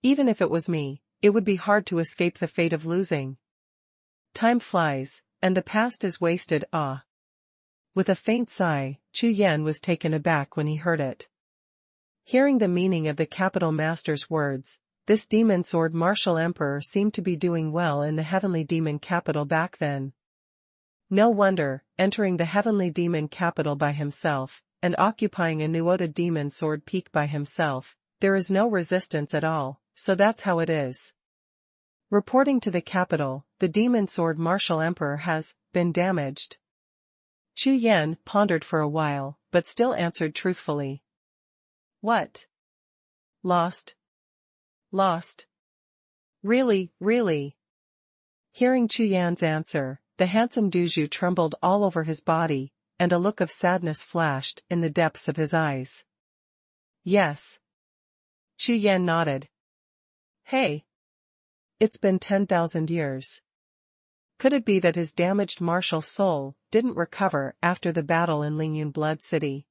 Even if it was me, it would be hard to escape the fate of losing. Time flies, and the past is wasted. With a faint sigh, Chu Yan was taken aback when he heard it. Hearing the meaning of the capital master's words, this demon sword martial emperor seemed to be doing well in the heavenly demon capital back then. No wonder, entering the heavenly demon capital by himself, and occupying a Nuoda demon sword peak by himself, there is no resistance at all, so that's how it is. Reporting to the capital, the demon sword martial emperor has been damaged. Chu Yan pondered for a while, but still answered truthfully. What? Lost? Lost? Really, really? Hearing Chu Yan's answer, the handsome Duzhu trembled all over his body, and a look of sadness flashed in the depths of his eyes. Yes. Chu Yan nodded. Hey. It's been 10,000 years. Could it be that his damaged martial soul didn't recover after the battle in Lingyun Blood City?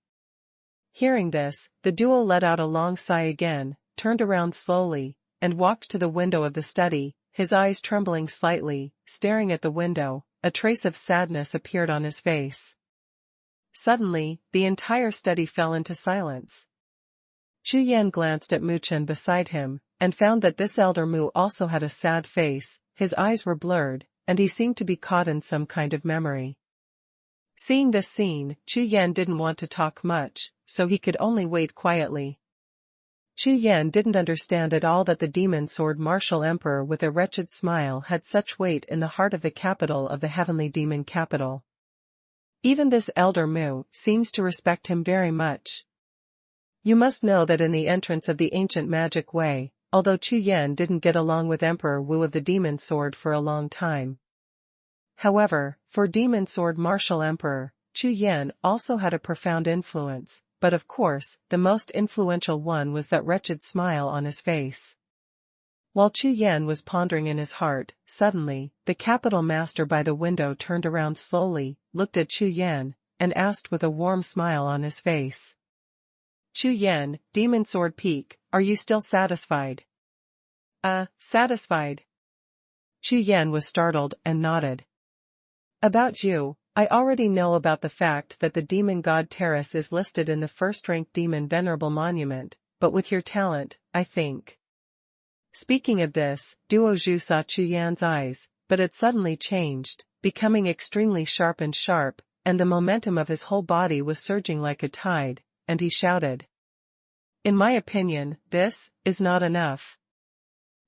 Hearing this, the duo let out a long sigh again, turned around slowly, and walked to the window of the study, his eyes trembling slightly, staring at the window. A trace of sadness appeared on his face. Suddenly, the entire study fell into silence. Chu Yan glanced at Mu Chen beside him, and found that this elder Mu also had a sad face. His eyes were blurred, and he seemed to be caught in some kind of memory. Seeing this scene, Chu Yan didn't want to talk much, so he could only wait quietly. Chu Yan didn't understand at all that the demon sword martial emperor with a wretched smile had such weight in the heart of the capital of the heavenly demon capital. Even this elder Mu seems to respect him very much. You must know that in the entrance of the ancient magic way, although Chu Yan didn't get along with Emperor Wu of the demon sword for a long time. However, for demon sword martial emperor, Chu Yan also had a profound influence. But of course, the most influential one was that wretched smile on his face. While Chu Yan was pondering in his heart, suddenly, the capital master by the window turned around slowly, looked at Chu Yan, and asked with a warm smile on his face. Chu Yan, Demon Sword Peak, are you still satisfied? Satisfied? Chu Yan was startled and nodded. About you. I already know about the fact that the Demon God Terrace is listed in the first-ranked Demon Venerable Monument, but with your talent, I think. Speaking of this, Duo Zhu saw Chu Yan's eyes, but it suddenly changed, becoming extremely sharp, and the momentum of his whole body was surging like a tide, and he shouted. In my opinion, this is not enough.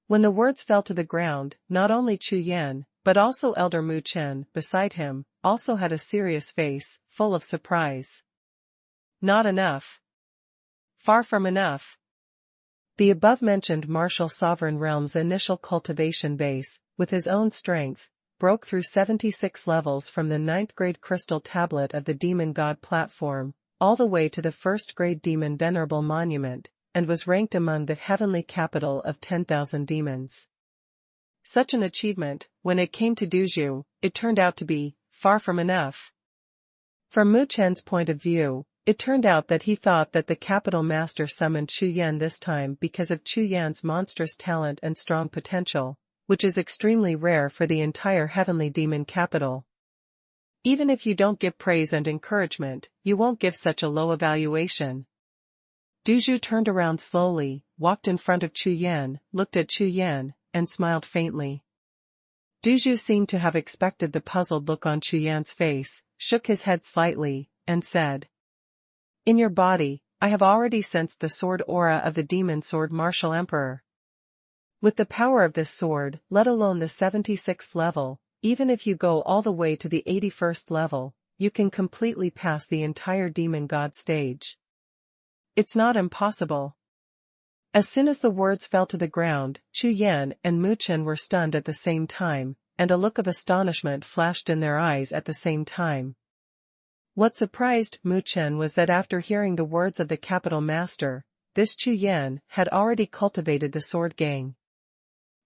When the words fell to the ground, not only Chu Yan, but also Elder Mu Chen, beside him, also had a serious face, full of surprise. Not enough. Far from enough. The above-mentioned martial sovereign realm's initial cultivation base, with his own strength, broke through 76 levels from the 9th grade crystal tablet of the Demon God platform, all the way to the 1st grade Demon Venerable Monument, and was ranked among the heavenly capital of 10,000 demons. Such an achievement, when it came to Duzhu, it turned out to be far from enough. From Mu Chen's point of view, it turned out that he thought that the capital master summoned Chu Yan this time because of Chu Yan's monstrous talent and strong potential, which is extremely rare for the entire heavenly demon capital. Even if you don't give praise and encouragement, you won't give such a low evaluation. Duzhu turned around slowly, walked in front of Chu Yan, looked at Chu Yan, and smiled faintly. Duzhu seemed to have expected the puzzled look on Chu Yan's face, shook his head slightly, and said, "In your body, I have already sensed the sword aura of the demon sword martial emperor. With the power of this sword, let alone the 76th level, even if you go all the way to the 81st level, you can completely pass the entire demon god stage. It's not impossible." As soon as the words fell to the ground, Chu Yan and Mu Chen were stunned at the same time, and a look of astonishment flashed in their eyes at the same time. What surprised Mu Chen was that after hearing the words of the capital master, this Chu Yan had already cultivated the sword gang.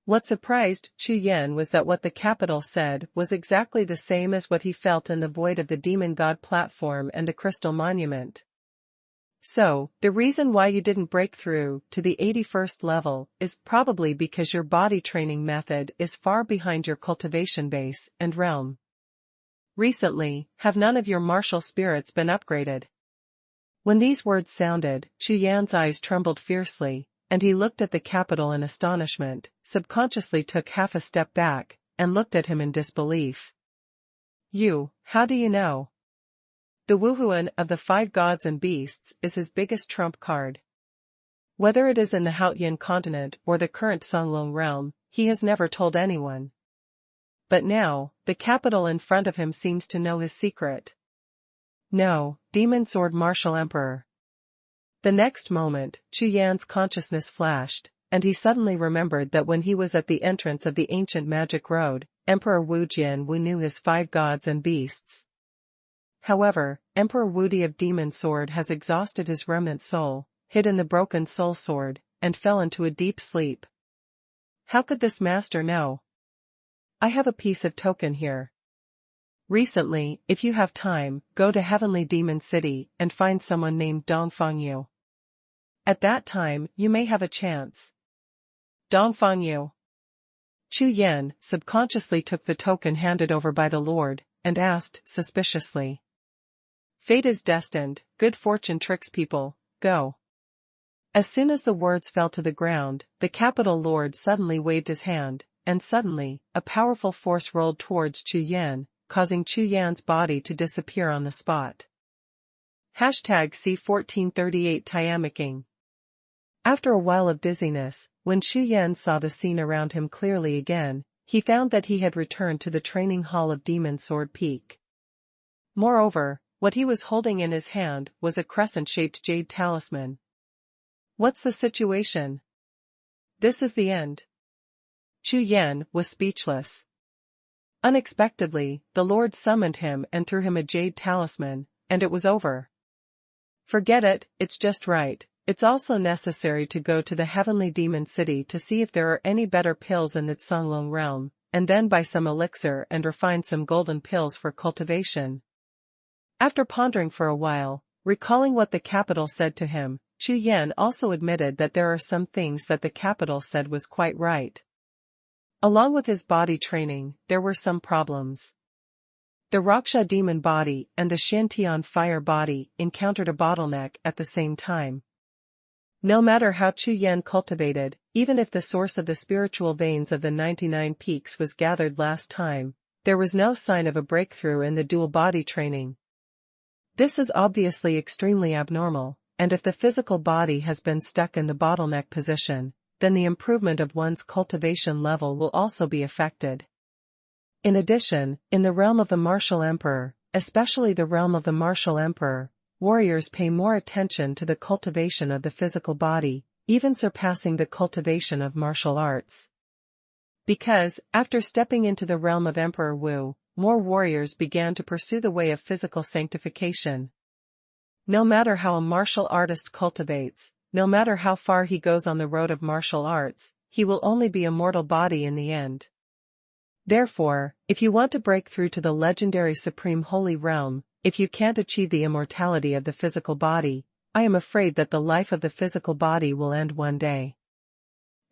What surprised Chu Yan was that what the capital said was exactly the same as what he felt in the void of the demon god platform and the crystal monument. So, the reason why you didn't break through to the 81st level is probably because your body training method is far behind your cultivation base and realm. Recently, have none of your martial spirits been upgraded? When these words sounded, Chu Yan's eyes trembled fiercely, and he looked at the capital in astonishment, subconsciously took half a step back, and looked at him in disbelief. How do you know? The Wuhun of the 5 gods and beasts is his biggest trump card. Whether it is in the Haotian continent or the current Songlong realm, he has never told anyone. But now, the capital in front of him seems to know his secret. No, Demon Sword Martial Emperor. The next moment, Chu Yan's consciousness flashed, and he suddenly remembered that when he was at the entrance of the ancient magic road, Emperor Wu Jian knew his 5 gods and beasts. However, Emperor Wudi of Demon Sword has exhausted his remnant soul, hid in the broken soul sword, and fell into a deep sleep. How could this master know? I have a piece of token here. Recently, if you have time, go to Heavenly Demon City and find someone named Dongfang Yu. At that time, you may have a chance. Dongfang Yu. Chu Yan subconsciously took the token handed over by the Lord, and asked suspiciously. Fate is destined, good fortune tricks people, go. As soon as the words fell to the ground, the capital lord suddenly waved his hand, and suddenly, a powerful force rolled towards Chu Yan, causing Chu Yan's body to disappear on the spot. #C1438 Tiamiking. After a while of dizziness, when Chu Yan saw the scene around him clearly again, he found that he had returned to the training hall of Demon Sword Peak. Moreover, what he was holding in his hand was a crescent-shaped jade talisman. What's the situation? This is the end. Chu Yan was speechless. Unexpectedly, the Lord summoned him and threw him a jade talisman, and it was over. Forget it, it's just right. It's also necessary to go to the Heavenly Demon City to see if there are any better pills in the Songlong realm, and then buy some elixir and refine some golden pills for cultivation. After pondering for a while, recalling what the capital said to him, Chu Yan also admitted that there are some things that the capital said was quite right. Along with his body training, there were some problems. The Raksha demon body and the Shantian fire body encountered a bottleneck at the same time. No matter how Chu Yan cultivated, even if the source of the spiritual veins of the 99 peaks was gathered last time, there was no sign of a breakthrough in the dual body training. This is obviously extremely abnormal, and if the physical body has been stuck in the bottleneck position, then the improvement of one's cultivation level will also be affected. In addition, in the realm of the martial emperor, especially the realm of the martial emperor, warriors pay more attention to the cultivation of the physical body, even surpassing the cultivation of martial arts. Because, after stepping into the realm of Emperor Wu, more warriors began to pursue the way of physical sanctification. No matter how a martial artist cultivates, no matter how far he goes on the road of martial arts, he will only be a mortal body in the end. Therefore, if you want to break through to the legendary supreme holy realm, if you can't achieve the immortality of the physical body, I am afraid that the life of the physical body will end one day.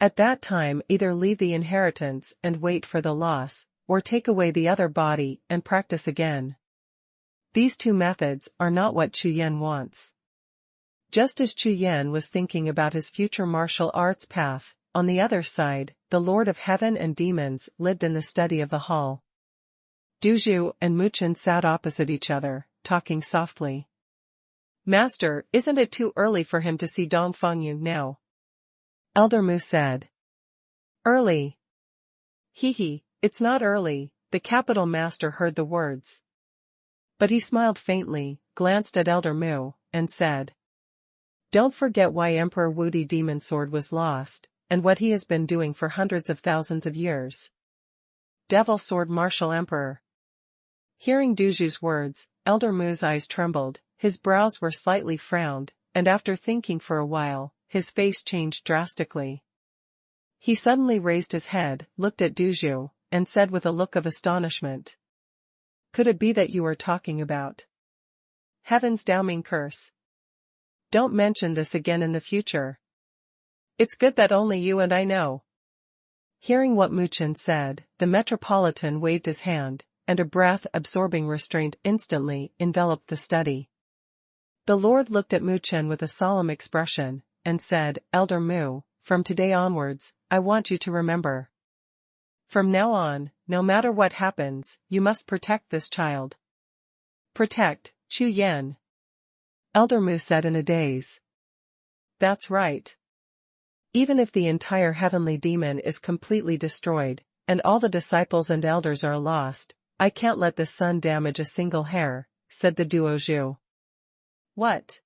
At that time, either leave the inheritance and wait for the loss, or take away the other body and practice again. These two methods are not what Chu Yan wants. Just as Chu Yan was thinking about his future martial arts path, on the other side, the Lord of Heaven and Demons lived in the study of the hall. Duzhu and Muchen sat opposite each other, talking softly. "Master, isn't it too early for him to see Dongfang now?" Elder Mu said. "Early? Hee, it's not early," the capital master heard the words. But he smiled faintly, glanced at Elder Mu, and said, "Don't forget why Emperor Wu's demon sword was lost, and what he has been doing for hundreds of thousands of years." Devil Sword Martial Emperor. Hearing Duzhu's words, Elder Mu's eyes trembled, his brows were slightly frowned, and after thinking for a while, his face changed drastically. He suddenly raised his head, looked at Duzhu, and said with a look of astonishment, "Could it be that you are talking about Heaven's Daoming curse? Don't mention this again in the future. It's good that only you and I know." Hearing what Muchen said, the Metropolitan waved his hand, and a breath-absorbing restraint instantly enveloped the study. The Lord looked at Muchen with a solemn expression, and said, "Elder Mu, from today onwards, I want you to remember. From now on, no matter what happens, you must protect this child." "Protect, Chu Yan?" Elder Mu said in a daze. "That's right. Even if the entire heavenly demon is completely destroyed, and all the disciples and elders are lost, I can't let the sun damage a single hair," said the Duozhu. "What?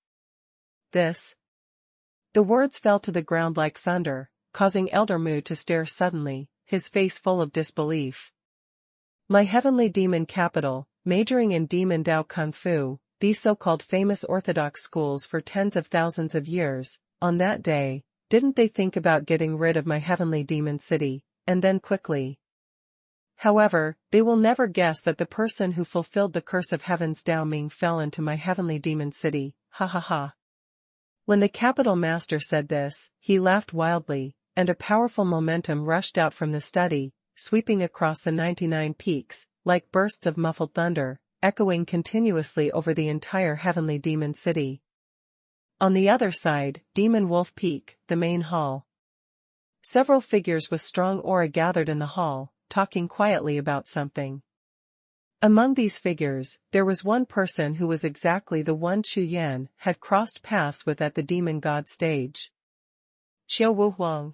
This?" The words fell to the ground like thunder, causing Elder Mu to stare suddenly, his face full of disbelief. "My heavenly demon capital, majoring in demon Dao Kung Fu, these so-called famous orthodox schools for tens of thousands of years, on that day, didn't they think about getting rid of my heavenly demon city, and then quickly? However, they will never guess that the person who fulfilled the curse of Heaven's Daoming fell into my heavenly demon city, ha ha ha." When the capital master said this, he laughed wildly, and a powerful momentum rushed out from the study, sweeping across the 99 peaks, like bursts of muffled thunder, echoing continuously over the entire heavenly demon city. On the other side, Demon Wolf Peak, the main hall. Several figures with strong aura gathered in the hall, talking quietly about something. Among these figures, there was one person who was exactly the one Chu Yan had crossed paths with at the demon god stage. Wuhun.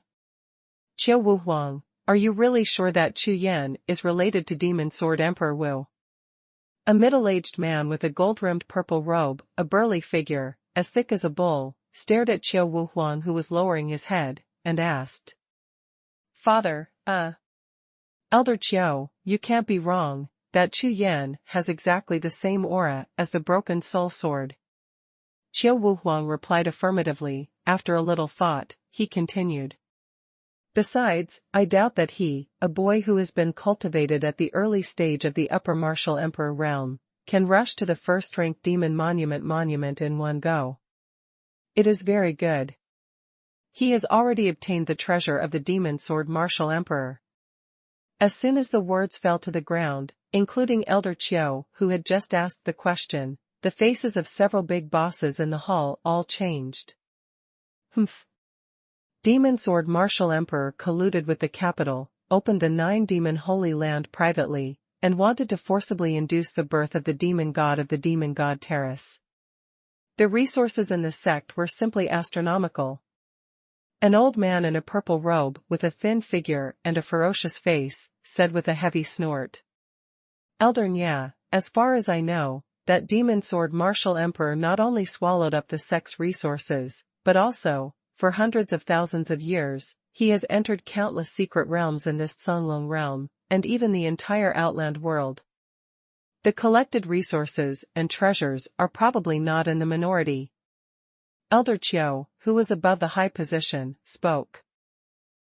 Wuhun, are you really sure that Chu Yan is related to Demon Sword Emperor Wu? A middle-aged man with a gold-rimmed purple robe, a burly figure, as thick as a bull, stared at Wuhun, who was lowering his head, and asked, "Father, Elder Qiao, you can't be wrong, that Chu Yan has exactly the same aura as the broken soul sword." Wuhun replied affirmatively. After a little thought, he continued, "Besides, I doubt that he, a boy who has been cultivated at the early stage of the upper martial emperor realm, can rush to the first-rank demon monument in one go. It is very good. He has already obtained the treasure of the demon sword martial emperor." As soon as the words fell to the ground, including Elder Qiao, who had just asked the question, the faces of several big bosses in the hall all changed. "Humph. Demon Sword Martial Emperor colluded with the capital, opened the 9-demon Holy Land privately, and wanted to forcibly induce the birth of the demon god of the demon god terrace. The resources in the sect were simply astronomical." An old man in a purple robe with a thin figure and a ferocious face said with a heavy snort, Elder Nya, as far as I know, that demon sword martial emperor not only swallowed up the sect's resources, but also, for hundreds of thousands of years, he has entered countless secret realms in this Songlong realm, and even the entire outland world. The collected resources and treasures are probably not in the minority. Elder Qiu, who was above the high position, spoke.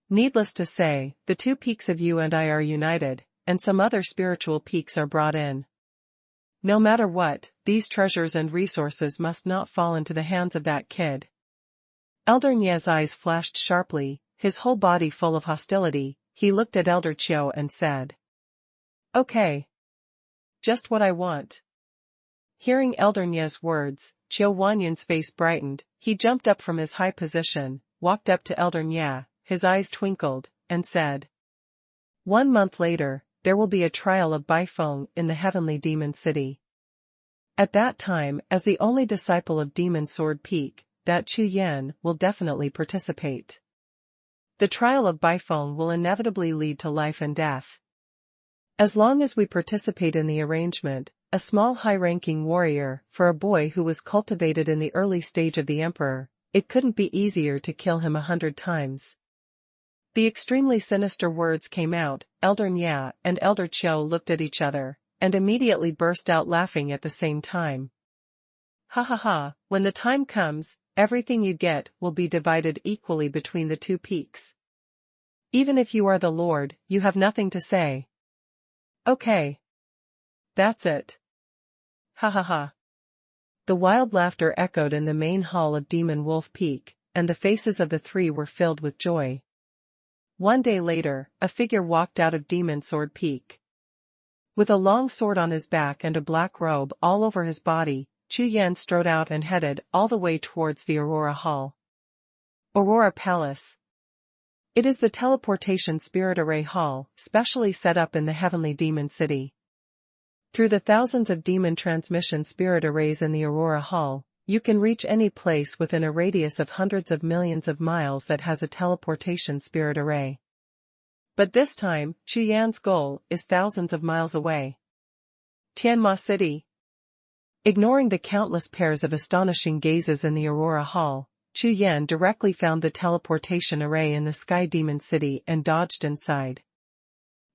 Needless to say, the two peaks of you and I are united, and some other spiritual peaks are brought in. No matter what, these treasures and resources must not fall into the hands of that kid. Elder Nye's eyes flashed sharply, his whole body full of hostility. He looked at Elder Qiu and said, "Okay. Just what I want." Hearing Elder Nye's words, Xuanhuan's face brightened. He jumped up from his high position, walked up to Elder Nye, his eyes twinkled, and said, "1 month later, there will be a trial of Baifeng in the heavenly demon city. At that time, as the only disciple of Demon Sword Peak, that Chu Yan will definitely participate. The trial of Baifeng will inevitably lead to life and death. As long as we participate in the arrangement, a small high-ranking warrior, for a boy who was cultivated in the early stage of the emperor, it couldn't be easier to kill him 100 times. The extremely sinister words came out. Elder Nya and Elder Qiu looked at each other, and immediately burst out laughing at the same time. Ha ha ha, when the time comes, everything you get will be divided equally between the two peaks. Even if you are the Lord, you have nothing to say. Okay. That's it. Ha ha ha. The wild laughter echoed in the main hall of Demon Wolf Peak, and the faces of the three were filled with joy. 1 day later, a figure walked out of Demon Sword Peak. With a long sword on his back and a black robe all over his body, Chu Yan strode out and headed all the way towards the Aurora Hall. Aurora Palace. It is the teleportation spirit array hall, specially set up in the heavenly demon city. Through the thousands of demon transmission spirit arrays in the Aurora Hall, you can reach any place within a radius of hundreds of millions of miles that has a teleportation spirit array. But this time, Chu Yan's goal is thousands of miles away. Tianma City. Ignoring the countless pairs of astonishing gazes in the Aurora Hall, Chu Yan directly found the teleportation array in the Sky Demon City and dodged inside.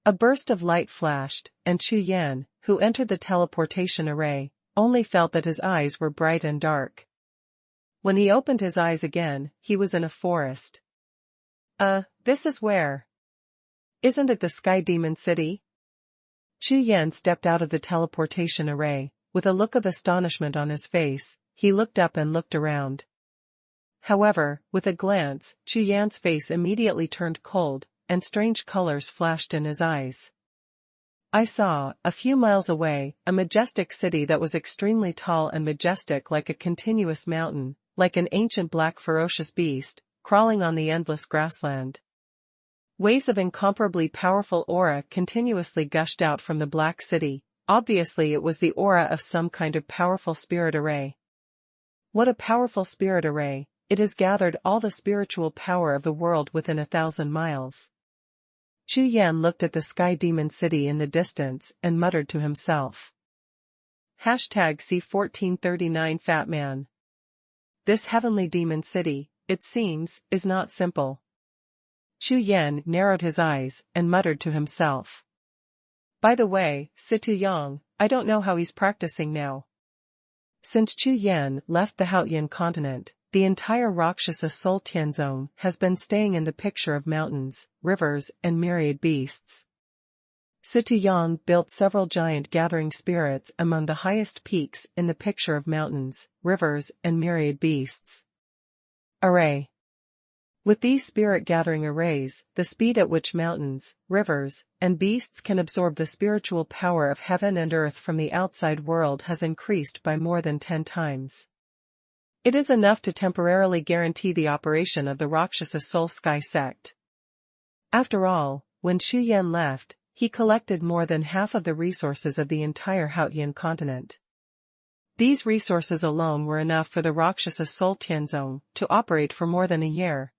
A burst of light flashed, and Chu Yan, who entered the teleportation array, only felt that his eyes were bright and dark. When he opened his eyes again, he was in a forest. This is where? Isn't it the Sky Demon City? Chu Yan stepped out of the teleportation array. With a look of astonishment on his face, he looked up and looked around. However, with a glance, Chu Yan's face immediately turned cold, and strange colors flashed in his eyes. I saw, a few miles away, a majestic city that was extremely tall and majestic like a continuous mountain, like an ancient black ferocious beast, crawling on the endless grassland. Waves of incomparably powerful aura continuously gushed out from the black city. Obviously it was the aura of some kind of powerful spirit array. What a powerful spirit array! It has gathered all the spiritual power of the world within 1,000 miles. Chu Yan looked at the Sky Demon City in the distance and muttered to himself. #C1439 Fat Man. This heavenly demon city, it seems, is not simple. Chu Yan narrowed his eyes and muttered to himself. By the way, Situ Yang, I don't know how he's practicing now. Since Chu Yan left the Haotian continent, the entire Rakshasa Soul Tianzong has been staying in the picture of mountains, rivers, and myriad beasts. Situ Yang built several giant gathering spirits among the highest peaks in the picture of mountains, rivers, and myriad beasts. Array. With these spirit-gathering arrays, the speed at which mountains, rivers, and beasts can absorb the spiritual power of heaven and earth from the outside world has increased by more than 10 times. It is enough to temporarily guarantee the operation of the Rakshasa Soul Sky sect. After all, when Chu Yan left, he collected more than half of the resources of the entire Haotian continent. These resources alone were enough for the Rakshasa Soul Tianzong to operate for more than a year.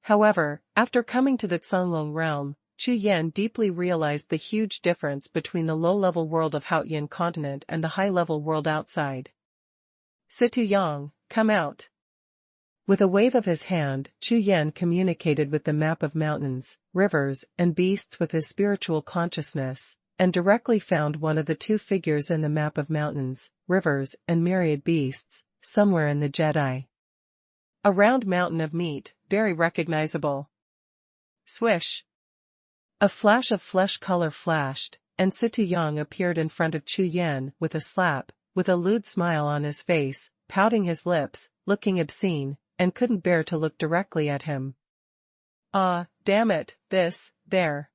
However, after coming to the Songlong realm, Chu Yan deeply realized the huge difference between the low-level world of Haotian continent and the high-level world outside. Situ Yang, come out. With a wave of his hand, Chu Yan communicated with the map of mountains, rivers, and beasts with his spiritual consciousness, and directly found one of the two figures in the map of mountains, rivers, and myriad beasts, somewhere in the Jedi. A round mountain of meat, very recognizable. Swish. A flash of flesh color flashed, and Situ Yang appeared in front of Chu Yan with a slap, with a lewd smile on his face, pouting his lips, looking obscene, and couldn't bear to look directly at him. Ah, damn it, there.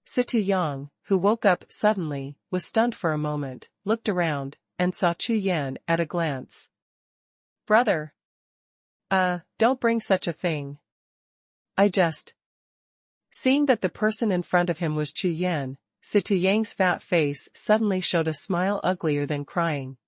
Situ Yang, who woke up suddenly, was stunned for a moment, looked around, and saw Chu Yan at a glance. Brother. Don't bring such a thing. Seeing that the person in front of him was Chu Yan, Situ Yang's fat face suddenly showed a smile uglier than crying.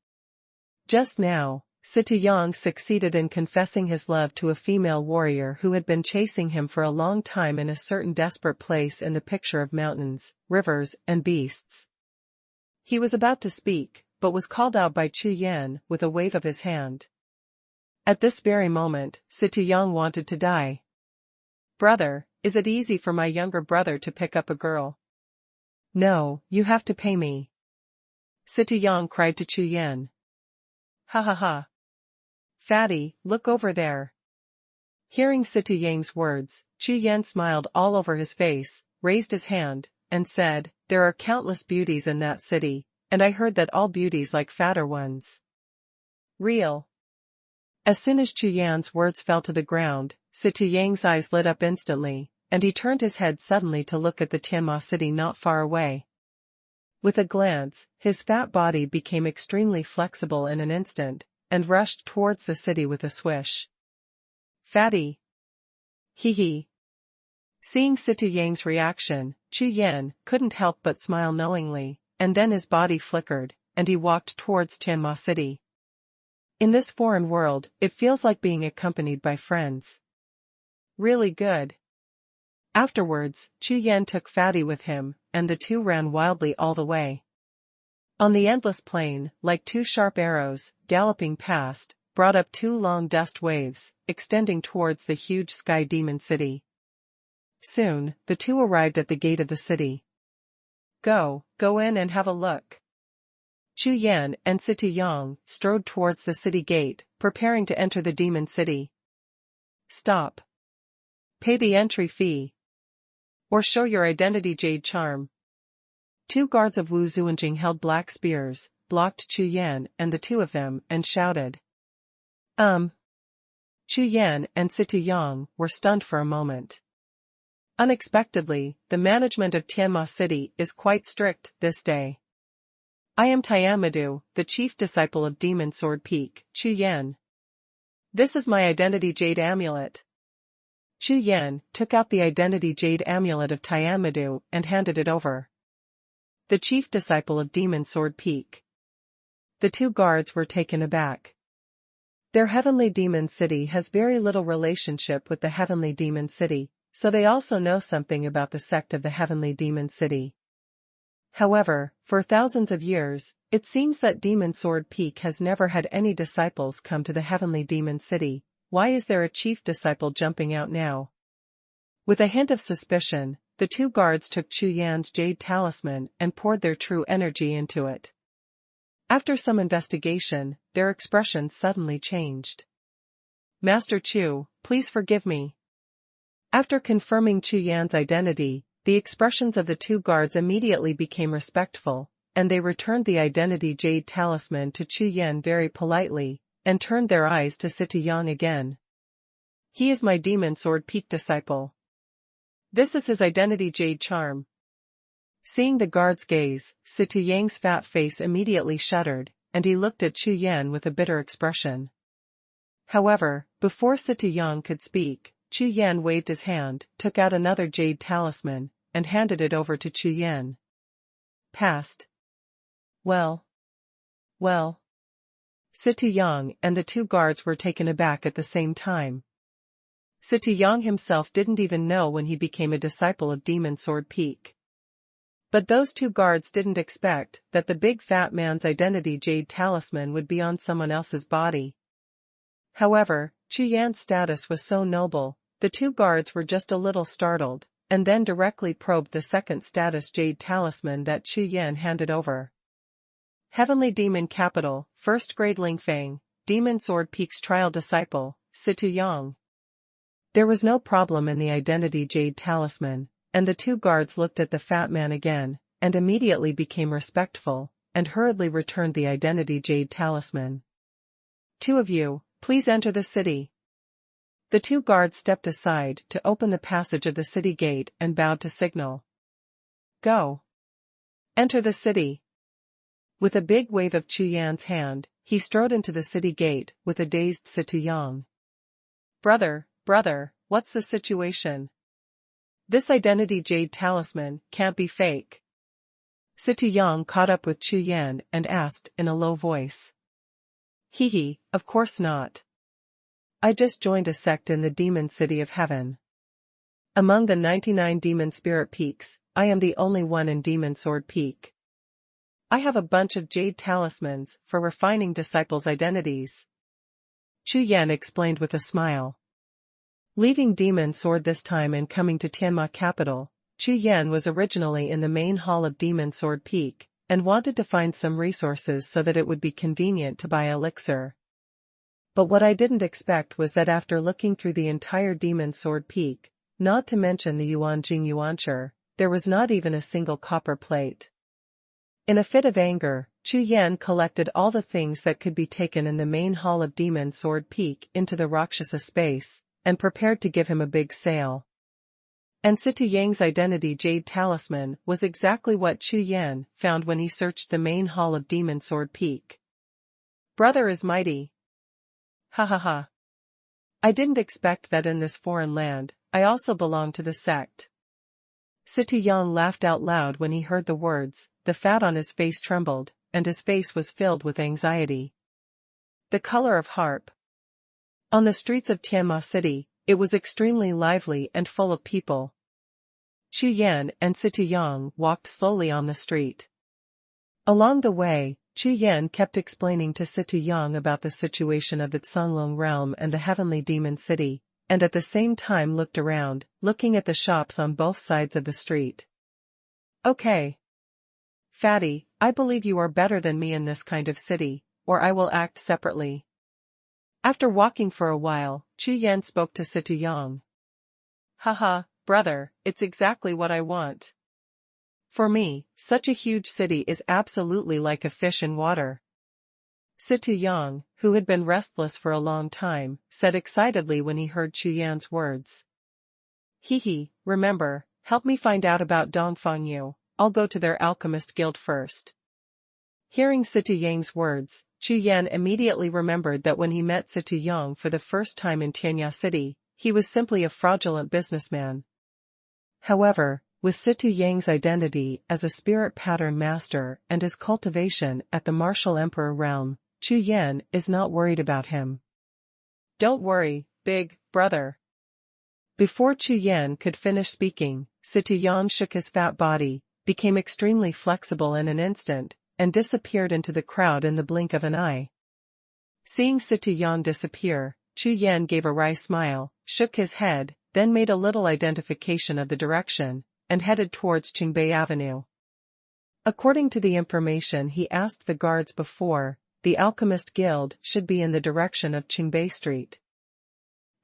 Just now, Situ Yang succeeded in confessing his love to a female warrior who had been chasing him for a long time in a certain desperate place in the picture of mountains, rivers, and beasts. He was about to speak, but was called out by Chu Yan with a wave of his hand. At this very moment, Situ Yang wanted to die. Brother, is it easy for my younger brother to pick up a girl? No, you have to pay me. Situ Yang cried to Chu Yan. Ha ha ha. Fatty, look over there. Hearing Situ Yang's words, Chu Yan smiled all over his face, raised his hand, and said, there are countless beauties in that city, and I heard that all beauties like fatter ones. Real. As soon as Chu Yan's words fell to the ground, Situ Yang's eyes lit up instantly, and he turned his head suddenly to look at the Tianma city not far away. With a glance, his fat body became extremely flexible in an instant, and rushed towards the city with a swish. Fatty. Hee hee. Seeing Situ Yang's reaction, Chu Yan couldn't help but smile knowingly, and then his body flickered, and he walked towards Tianma city. In this foreign world, it feels like being accompanied by friends. Really good. Afterwards, Chu Yan took Fatty with him, and the two ran wildly all the way. On the endless plain, like two sharp arrows, galloping past, brought up two long dust waves, extending towards the huge sky demon city. Soon, the two arrived at the gate of the city. Go in and have a look. Chu Yan and Situ Yang strode towards the city gate, preparing to enter the demon city. Stop. Pay the entry fee. Or show your identity jade charm. Two guards of Wu Zuanjing held black spears, blocked Chu Yan and the two of them, and shouted. Chu Yan and Situ Yang were stunned for a moment. Unexpectedly, the management of Tianma City is quite strict this day. I am Tianmadu, the chief disciple of Demon Sword Peak, Chu Yan. This is my identity jade amulet. Chu Yan took out the identity jade amulet of Tianmadu and handed it over. The chief disciple of Demon Sword Peak. The two guards were taken aback. Their heavenly demon city has very little relationship with the heavenly demon city, so they also know something about the sect of the heavenly demon city. However, for thousands of years, it seems that Demon Sword Peak has never had any disciples come to the heavenly demon city. Why is there a chief disciple jumping out now? With a hint of suspicion, the two guards took Chu Yan's jade talisman and poured their true energy into it. After some investigation, their expressions suddenly changed. Master Chu, please forgive me. After confirming Chu Yan's identity, the expressions of the two guards immediately became respectful, and they returned the identity jade talisman to Chu Yan very politely, and turned their eyes to Situ Yang again. He is my Demon Sword Peak disciple. This is his identity jade charm. Seeing the guard's gaze, Situ Yang's fat face immediately shuddered, and he looked at Chu Yan with a bitter expression. However, before Situ Yang could speak, Chu Yan waved his hand, took out another jade talisman, and handed it over to Chu Yan. Passed. Well. Situ Yang and the two guards were taken aback at the same time. Xie Yang himself didn't even know when he became a disciple of Demon Sword Peak. But those two guards didn't expect that the big fat man's identity jade talisman would be on someone else's body. However, Chu Yan's status was so noble, the two guards were just a little startled, and then directly probed the second status jade talisman that Chu Yan handed over. Heavenly Demon Capital, First Grade Lingfang, Demon Sword Peak's trial disciple, Xie Yang. There was no problem in the identity jade talisman, and the two guards looked at the fat man again, and immediately became respectful, and hurriedly returned the identity jade talisman. Two of you, please enter the city. The two guards stepped aside to open the passage of the city gate and bowed to signal. Go. Enter the city. With a big wave of Chu Yan's hand, he strode into the city gate with a dazed Xie Yang. Brother, what's the situation? This identity jade talisman can't be fake. Xie Yang caught up with Chu Yan and asked in a low voice. Of course not. I just joined a sect in the demon city of heaven. Among the 99 demon spirit peaks, I am the only one in Demon Sword Peak. I have a bunch of jade talismans for refining disciples' identities. Chu Yan explained with a smile. Leaving Demon Sword this time and coming to Tianma capital, Chu Yan was originally in the main hall of Demon Sword Peak, and wanted to find some resources so that it would be convenient to buy elixir. But what I didn't expect was that after looking through the entire Demon Sword Peak, not to mention the Yuanjing Yuanshi, there was not even a single copper plate. In a fit of anger, Chu Yan collected all the things that could be taken in the main hall of Demon Sword Peak into the Rakshasa space, and prepared to give him a big sale. And Xie Yang's identity jade talisman was exactly what Chu Yan found when he searched the main hall of Demon Sword Peak. Brother is mighty. Ha ha ha. I didn't expect that in this foreign land, I also belong to the sect. Xie Yang laughed out loud when he heard the words, the fat on his face trembled, and his face was filled with anxiety. The color of harp. On the streets of Tianma City, it was extremely lively and full of people. Chu Yan and Xie Yang walked slowly on the street. Along the way, Chu Yan kept explaining to Xie Yang about the situation of the Canglong realm and the heavenly demon city, and at the same time looked around, looking at the shops on both sides of the street. Okay. Fatty, I believe you are better than me in this kind of city, or I will act separately. After walking for a while, Chu Yan spoke to Xie Yang. Haha, brother, it's exactly what I want. For me, such a huge city is absolutely like a fish in water. Xie Yang, who had been restless for a long time, said excitedly when he heard Chu Yan's words. Remember, help me find out about Dongfang Yu, I'll go to their alchemist guild first. Hearing Xie Yang's words, Chu Yan immediately remembered that when he met Xie Yang for the first time in Tianma City, he was simply a fraudulent businessman. However, with Xie Yang's identity as a spirit pattern master and his cultivation at the martial emperor realm, Chu Yan is not worried about him. Don't worry, big brother. Before Chu Yan could finish speaking, Xie Yang shook his fat body, became extremely flexible in an instant, and disappeared into the crowd in the blink of an eye. Seeing Xie Yang disappear, Chu Yan gave a wry smile, shook his head, then made a little identification of the direction, and headed towards Qingbei Avenue. According to the information he asked the guards before, the Alchemist Guild should be in the direction of Qingbei Street.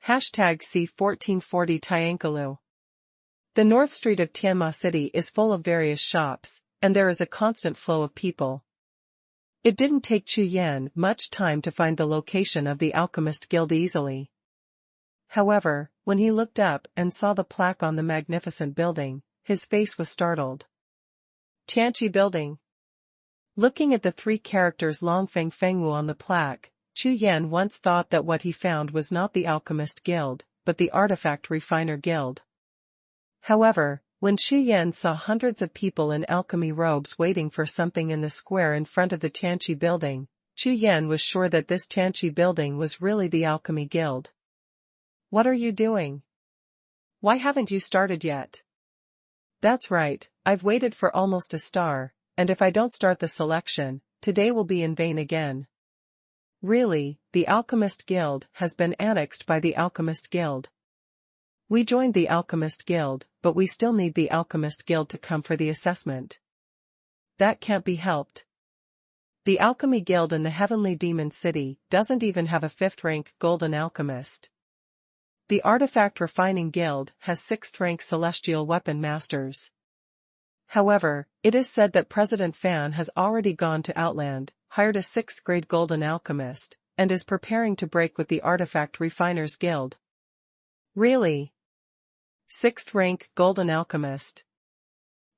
#C1440 Tiankalu. The North Street of Tianma City is full of various shops, and there is a constant flow of people. It didn't take Chu Yan much time to find the location of the Alchemist Guild easily. However, when he looked up and saw the plaque on the magnificent building, his face was startled. Tianqi Building. Looking at the three characters Longfeng Fengwu on the plaque, Chu Yan once thought that what he found was not the Alchemist Guild, but the Artifact Refiner Guild. However, when Chu Yan saw hundreds of people in alchemy robes waiting for something in the square in front of the Tianqi Building, Chu Yan was sure that this Tianqi Building was really the Alchemy Guild. What are you doing? Why haven't you started yet? That's right, I've waited for almost a star, and if I don't start the selection, today will be in vain again. Really, the Alchemist Guild has been annexed by the Alchemist Guild. We joined the Alchemist Guild, but we still need the Alchemist Guild to come for the assessment. That can't be helped. The Alchemy Guild in the Heavenly Demon City doesn't even have a 5th-rank Golden Alchemist. The Artifact Refining Guild has 6th-rank Celestial Weapon Masters. However, it is said that President Fan has already gone to Outland, hired a 6th-grade Golden Alchemist, and is preparing to break with the Artifact Refiners Guild. Really? 6th-rank Golden Alchemist.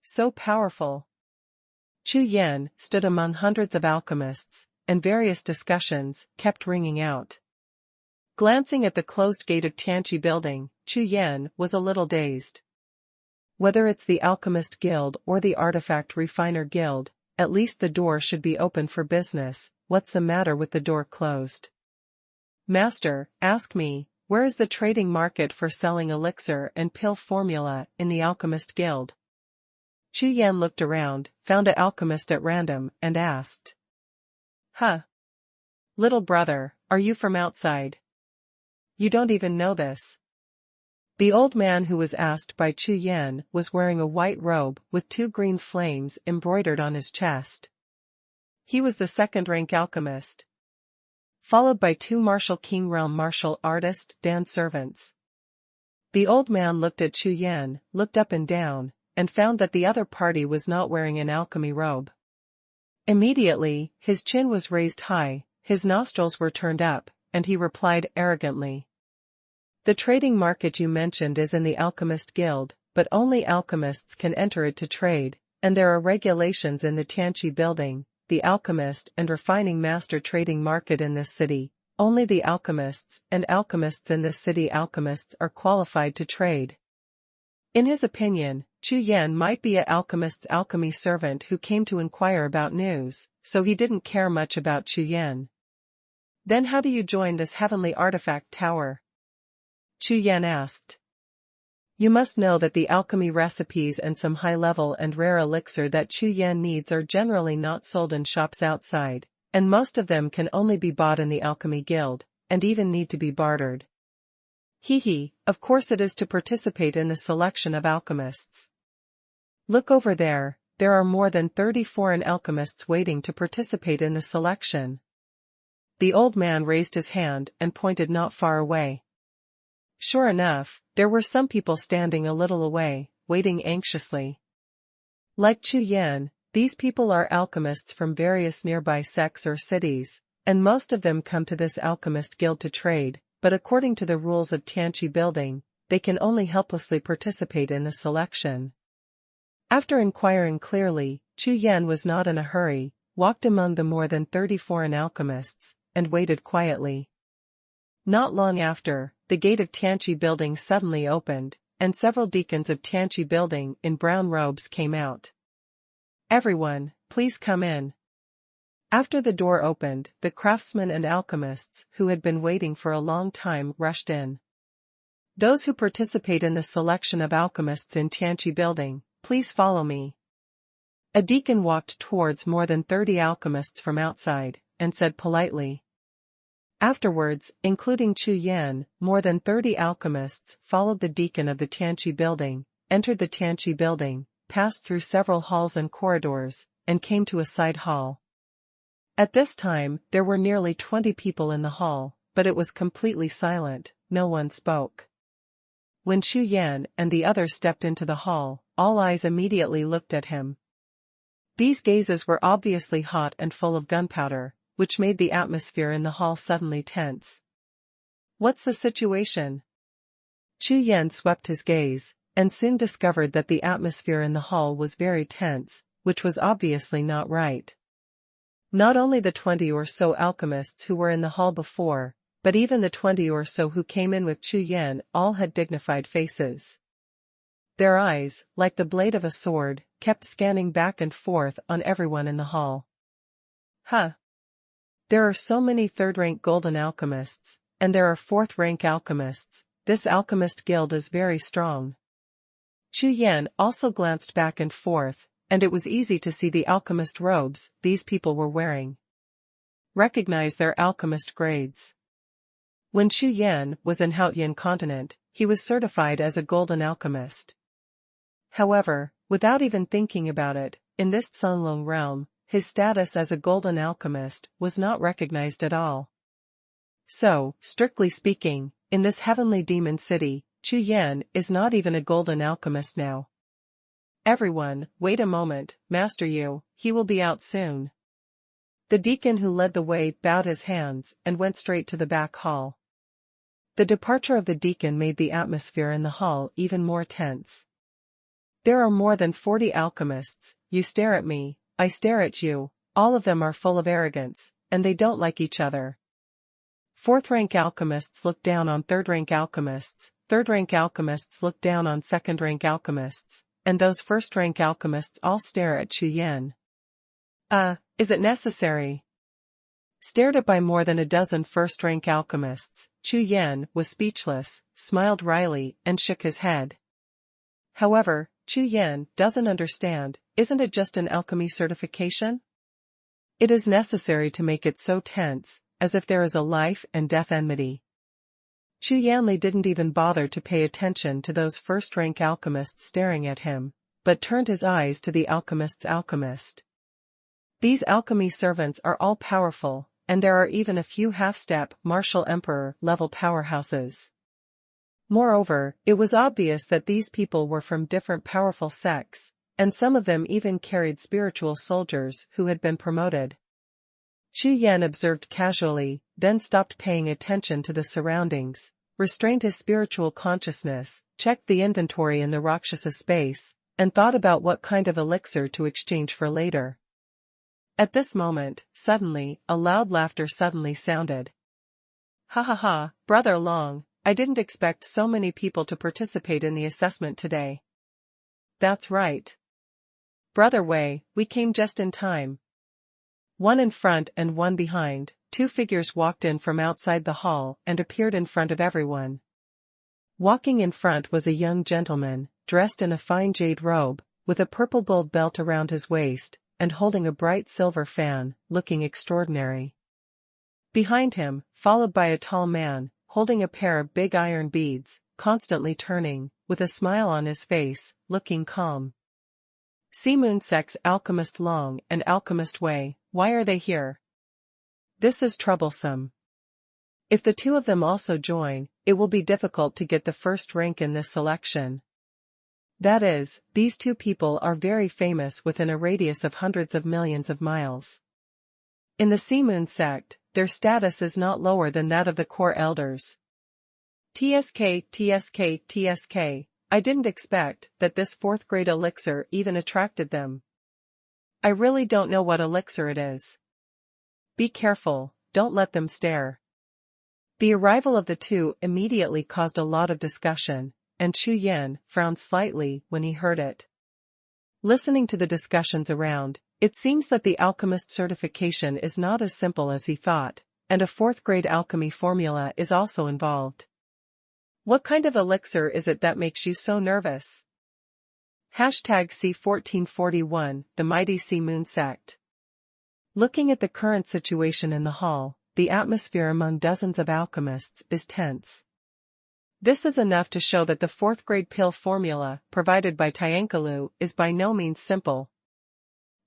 So powerful. Chu Yan stood among hundreds of alchemists, and various discussions kept ringing out. Glancing at the closed gate of Tianqi Building, Chu Yan was a little dazed. Whether it's the Alchemist Guild or the Artifact Refiner Guild, at least the door should be open for business. What's the matter with the door closed? Master, ask me, where is the trading market for selling elixir and pill formula in the Alchemist Guild? Chu Yan looked around, found an alchemist at random, and asked. Huh? Little brother, are you from outside? You don't even know this. The old man who was asked by Chu Yan was wearing a white robe with 2 green flames embroidered on his chest. He was the 2nd-rank alchemist, followed by 2 martial king realm martial artist dance servants. The old man looked at Chu Yan, looked up and down, and found that the other party was not wearing an alchemy robe. Immediately, his chin was raised high, his nostrils were turned up, and he replied arrogantly. The trading market you mentioned is in the Alchemist Guild, but only alchemists can enter it to trade, and there are regulations in the Tianqi Building, the Alchemist and Refining Master trading market in this city. Only the alchemists and alchemists in this city alchemists are qualified to trade. In his opinion, Chu Yan might be an alchemist's alchemy servant who came to inquire about news, so he didn't care much about Chu Yan. Then how do you join this heavenly artifact tower? Chu Yan asked. You must know that the alchemy recipes and some high-level and rare elixir that Chu Yan needs are generally not sold in shops outside, and most of them can only be bought in the Alchemy Guild, and even need to be bartered. Of course it is to participate in the selection of alchemists. Look over there, there are more than 30 foreign alchemists waiting to participate in the selection. The old man raised his hand and pointed not far away. Sure enough, there were some people standing a little away, waiting anxiously. Like Chu Yan, these people are alchemists from various nearby sects or cities, and most of them come to this Alchemist Guild to trade, but according to the rules of Tianqi Building, they can only helplessly participate in the selection. After inquiring clearly, Chu Yan was not in a hurry, walked among the more than 30 foreign alchemists, and waited quietly. Not long after, the gate of Tianqi Building suddenly opened, and several deacons of Tianqi Building in brown robes came out. Everyone, please come in. After the door opened, the craftsmen and alchemists who had been waiting for a long time rushed in. Those who participate in the selection of alchemists in Tianqi Building, please follow me. A deacon walked towards more than 30 alchemists from outside, and said politely. Afterwards, including Chu Yan, more than 30 alchemists followed the deacon of the Tianqi Building, entered the Tianqi Building, passed through several halls and corridors, and came to a side hall. At this time, there were nearly 20 people in the hall, but it was completely silent, no one spoke. When Chu Yan and the others stepped into the hall, all eyes immediately looked at him. These gazes were obviously hot and full of gunpowder, which made the atmosphere in the hall suddenly tense. What's the situation? Chu Yan swept his gaze, and soon discovered that the atmosphere in the hall was very tense, which was obviously not right. Not only the 20 or so alchemists who were in the hall before, but even the 20 or so who came in with Chu Yan all had dignified faces. Their eyes, like the blade of a sword, kept scanning back and forth on everyone in the hall. There are so many third-rank golden alchemists, and there are fourth-rank alchemists. this alchemist guild is very strong. Chu Yan also glanced back and forth, and it was easy to see the alchemist robes these people were wearing. Recognize their alchemist grades. When Chu Yan was in Haotian continent, he was certified as a golden alchemist. However, without even thinking about it, in this Canglong realm, his status as a golden alchemist was not recognized at all. So, strictly speaking, in this heavenly demon city, Chu Yan is not even a golden alchemist now. Everyone, wait a moment, Master Yu, he will be out soon. The deacon who led the way bowed his hands and went straight to the back hall. The departure of the deacon made the atmosphere in the hall even more tense. There are more than 40 alchemists, you stare at me, I stare at you, all of them are full of arrogance, and they don't like each other. Fourth-rank alchemists look down on third-rank alchemists, third-rank alchemists look down on second-rank alchemists, and those first-rank alchemists all stare at Chu Yan. Is it necessary? Stared at by more than a dozen first-rank alchemists, Chu Yan was speechless, smiled wryly, and shook his head. However, Chu Yan doesn't understand, isn't it just an alchemy certification? It is necessary to make it so tense, as if there is a life and death enmity. Chu Yanli didn't even bother to pay attention to those first-rank alchemists staring at him, but turned his eyes to the alchemist's alchemist. These alchemy servants are all powerful, and there are even a few half-step martial emperor-level powerhouses. Moreover, it was obvious that these people were from different powerful sects, and some of them even carried spiritual soldiers who had been promoted. Chu Yan observed casually, then stopped paying attention to the surroundings, restrained his spiritual consciousness, checked the inventory in the Rakshasa space, and thought about what kind of elixir to exchange for later. At this moment, suddenly, a loud laughter suddenly sounded. Ha ha ha, Brother Long, I didn't expect so many people to participate in the assessment today. That's right. Brother Wei, we came just in time. One in front and one behind, two figures walked in from outside the hall and appeared in front of everyone. Walking in front was a young gentleman, dressed in a fine jade robe, with a purple gold belt around his waist, and holding a bright silver fan, looking extraordinary. Behind him, followed by a tall man, holding a pair of big iron beads, constantly turning, with a smile on his face, looking calm. Si Moon Sect's Alchemist Long and Alchemist Wei, why are they here? This is troublesome. If the two of them also join, it will be difficult to get the first rank in this selection. That is, these two people are very famous within a radius of hundreds of millions of miles. In the Si Moon Sect, their status is not lower than that of the core elders. TSK, I didn't expect that this fourth-grade elixir even attracted them. I really don't know what elixir it is. Be careful, don't let them stare. The arrival of the two immediately caused a lot of discussion, and Chu Yan frowned slightly when he heard it. Listening to the discussions around, it seems that the alchemist certification is not as simple as he thought, and a fourth-grade alchemy formula is also involved. What kind of elixir is it that makes you so nervous? #C1441, the mighty Si Moon Sect. Looking at the current situation in the hall, the atmosphere among dozens of alchemists is tense. This is enough to show that the fourth-grade pill formula, provided by Tiankalu, is by no means simple.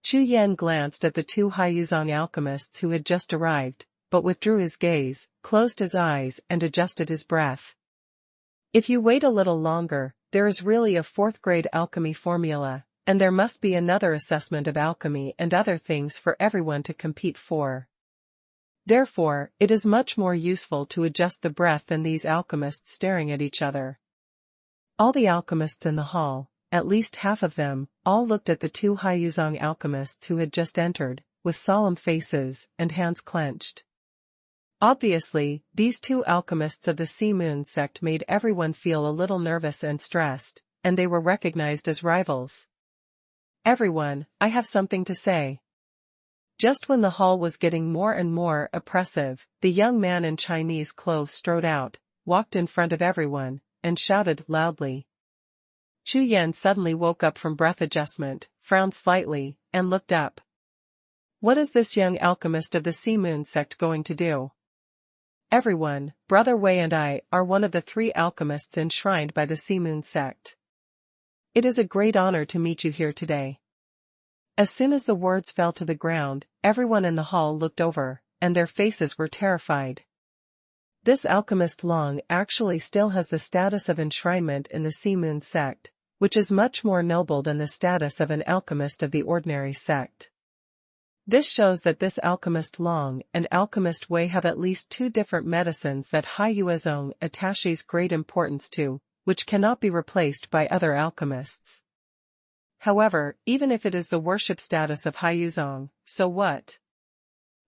Chu Yan glanced at the two Haiyuzang alchemists who had just arrived, but withdrew his gaze, closed his eyes and adjusted his breath. If you wait a little longer, there is really a fourth-grade alchemy formula, and there must be another assessment of alchemy and other things for everyone to compete for. Therefore, it is much more useful to adjust the breath than these alchemists staring at each other. All the alchemists in the hall, at least half of them, all looked at the two Haiyuzang alchemists who had just entered, with solemn faces and hands clenched. Obviously, these two alchemists of the Si Moon Sect made everyone feel a little nervous and stressed, and they were recognized as rivals. Everyone, I have something to say. Just when the hall was getting more and more oppressive, the young man in Chinese clothes strode out, walked in front of everyone, and shouted loudly. Chu Yan suddenly woke up from breath adjustment, frowned slightly, and looked up. What is this young alchemist of the Sea Moon sect going to do? Everyone, Brother Wei and I, are one of the 3 alchemists enshrined by the Sea Moon sect. It is a great honor to meet you here today. As soon as the words fell to the ground, everyone in the hall looked over, and their faces were terrified. This alchemist Long actually still has the status of enshrinement in the Sea Moon sect, which is much more noble than the status of an alchemist of the ordinary sect. This shows that this alchemist Long and alchemist Wei have at least 2 different medicines that Haiyuezong attaches great importance to, which cannot be replaced by other alchemists. However, even if it is the worship status of Haiyuezong, so what?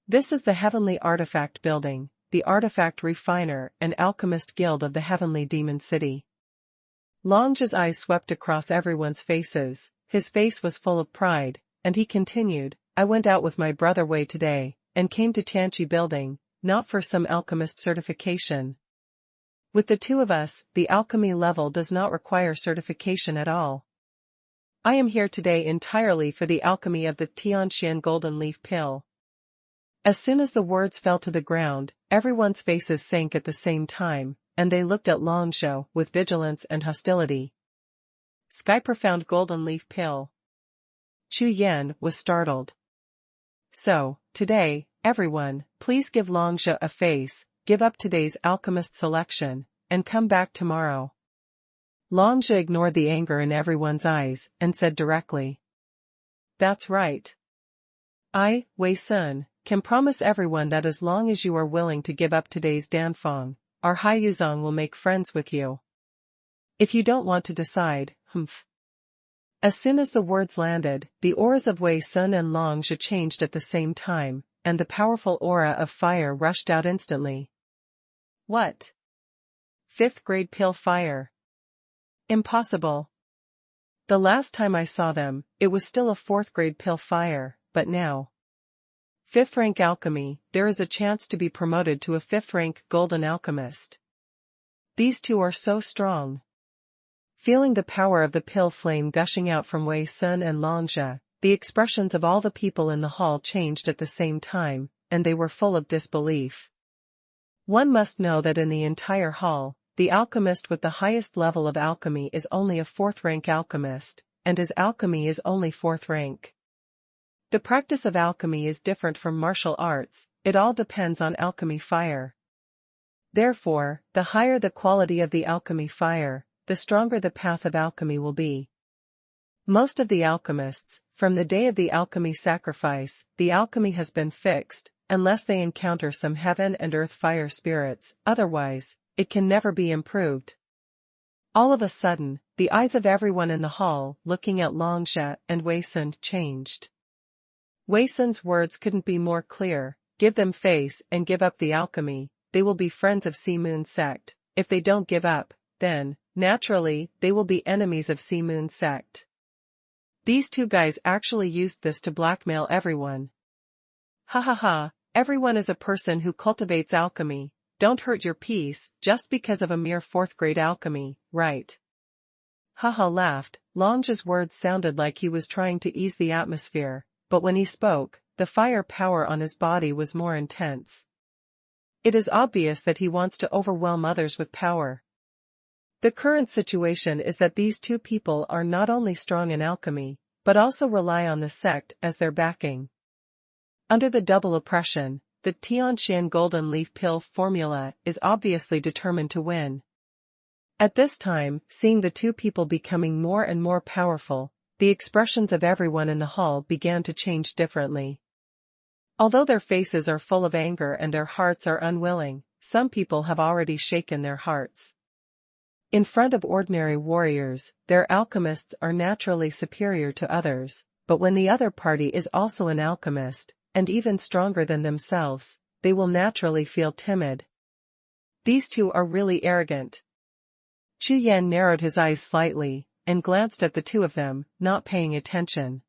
This is the Heavenly Artifact Building, the Artifact Refiner and Alchemist Guild of the Heavenly Demon City. Long's eyes swept across everyone's faces, his face was full of pride, and he continued, I went out with my brother Wei today, and came to Tianqi Building, not for some alchemist certification. With the 2 of us, the alchemy level does not require certification at all. I am here today entirely for the alchemy of the Tianqian Golden Leaf Pill. As soon as the words fell to the ground, everyone's faces sank at the same time, and they looked at Longzhou with vigilance and hostility. Sky Profound Golden Leaf Pill. Chu Yan was startled. So, today, everyone, please give Longzhou a face, give up today's alchemist selection, and come back tomorrow. Longzhou ignored the anger in everyone's eyes, and said directly. That's right. I, Wei Sun, can promise everyone that as long as you are willing to give up today's Danfang, our Haiyuezong will make friends with you. If you don't want to decide, As soon as the words landed, the auras of Wei Sun and Longzhou changed at the same time, and the powerful aura of fire rushed out instantly. What? 5th grade pill fire. Impossible. The last time I saw them, it was still a 4th grade pill fire, but now. 5th rank alchemy, there is a chance to be promoted to a 5th rank golden alchemist. These 2 are so strong. Feeling the power of the pill flame gushing out from Wei Sun and Longzhou, the expressions of all the people in the hall changed at the same time, and they were full of disbelief. One must know that in the entire hall, the alchemist with the highest level of alchemy is only a 4th rank alchemist, and his alchemy is only 4th rank. The practice of alchemy is different from martial arts, it all depends on alchemy fire. Therefore, the higher the quality of the alchemy fire, the stronger the path of alchemy will be. Most of the alchemists, from the day of the alchemy sacrifice, the alchemy has been fixed, unless they encounter some heaven and earth fire spirits, otherwise, it can never be improved. All of a sudden, the eyes of everyone in the hall, looking at Longzhou and Wei Sun, changed. Wei Sun's words couldn't be more clear, give them face and give up the alchemy, they will be friends of Sea Moon sect, if they don't give up, then, naturally, they will be enemies of Sea Moon sect. These 2 guys actually used this to blackmail everyone. Ha ha ha, everyone is a person who cultivates alchemy. Don't hurt your peace, just because of a mere 4th grade alchemy, right? Haha laughed, Longzhou's words sounded like he was trying to ease the atmosphere, but when he spoke, the fire power on his body was more intense. It is obvious that he wants to overwhelm others with power. The current situation is that these 2 people are not only strong in alchemy, but also rely on the sect as their backing. Under the double oppression, the Tianqian Golden Leaf Pill formula is obviously determined to win. At this time, seeing the 2 people becoming more and more powerful, the expressions of everyone in the hall began to change differently. Although their faces are full of anger and their hearts are unwilling, some people have already shaken their hearts. In front of ordinary warriors, their alchemists are naturally superior to others, but when the other party is also an alchemist, and even stronger than themselves, they will naturally feel timid. These 2 are really arrogant. Chu Yan narrowed his eyes slightly, and glanced at the 2 of them, not paying attention.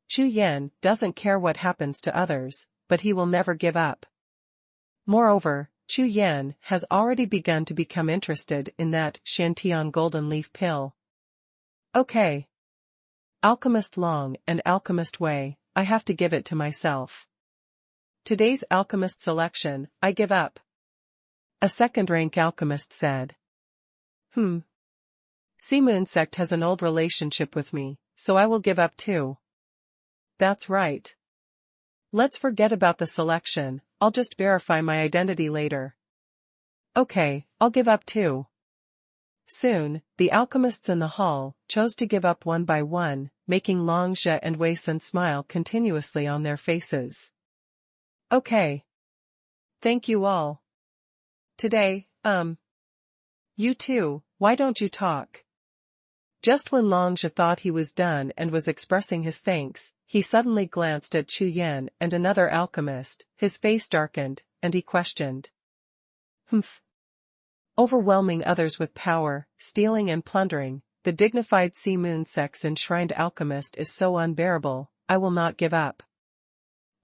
Chu Yan doesn't care what happens to others, but he will never give up. Moreover, Chu Yan has already begun to become interested in that Shantian golden leaf pill. Okay. Alchemist Long and Alchemist Wei, I have to give it to myself. Today's alchemist selection, I give up. A second-rank alchemist said. Simu insect has an old relationship with me, so I will give up too. That's right. Let's forget about the selection, I'll just verify my identity later. Okay, I'll give up too. Soon, the alchemists in the hall chose to give up one by one, making Long Zhe and Wei Sun smile continuously on their faces. Okay. Thank you all. Today, you two, why don't you talk? Just when Long Zhe thought he was done and was expressing his thanks, he suddenly glanced at Chu Yan and another alchemist, his face darkened, and he questioned. Overwhelming others with power, stealing and plundering, the dignified Sea Moon Sect's enshrined alchemist is so unbearable, I will not give up.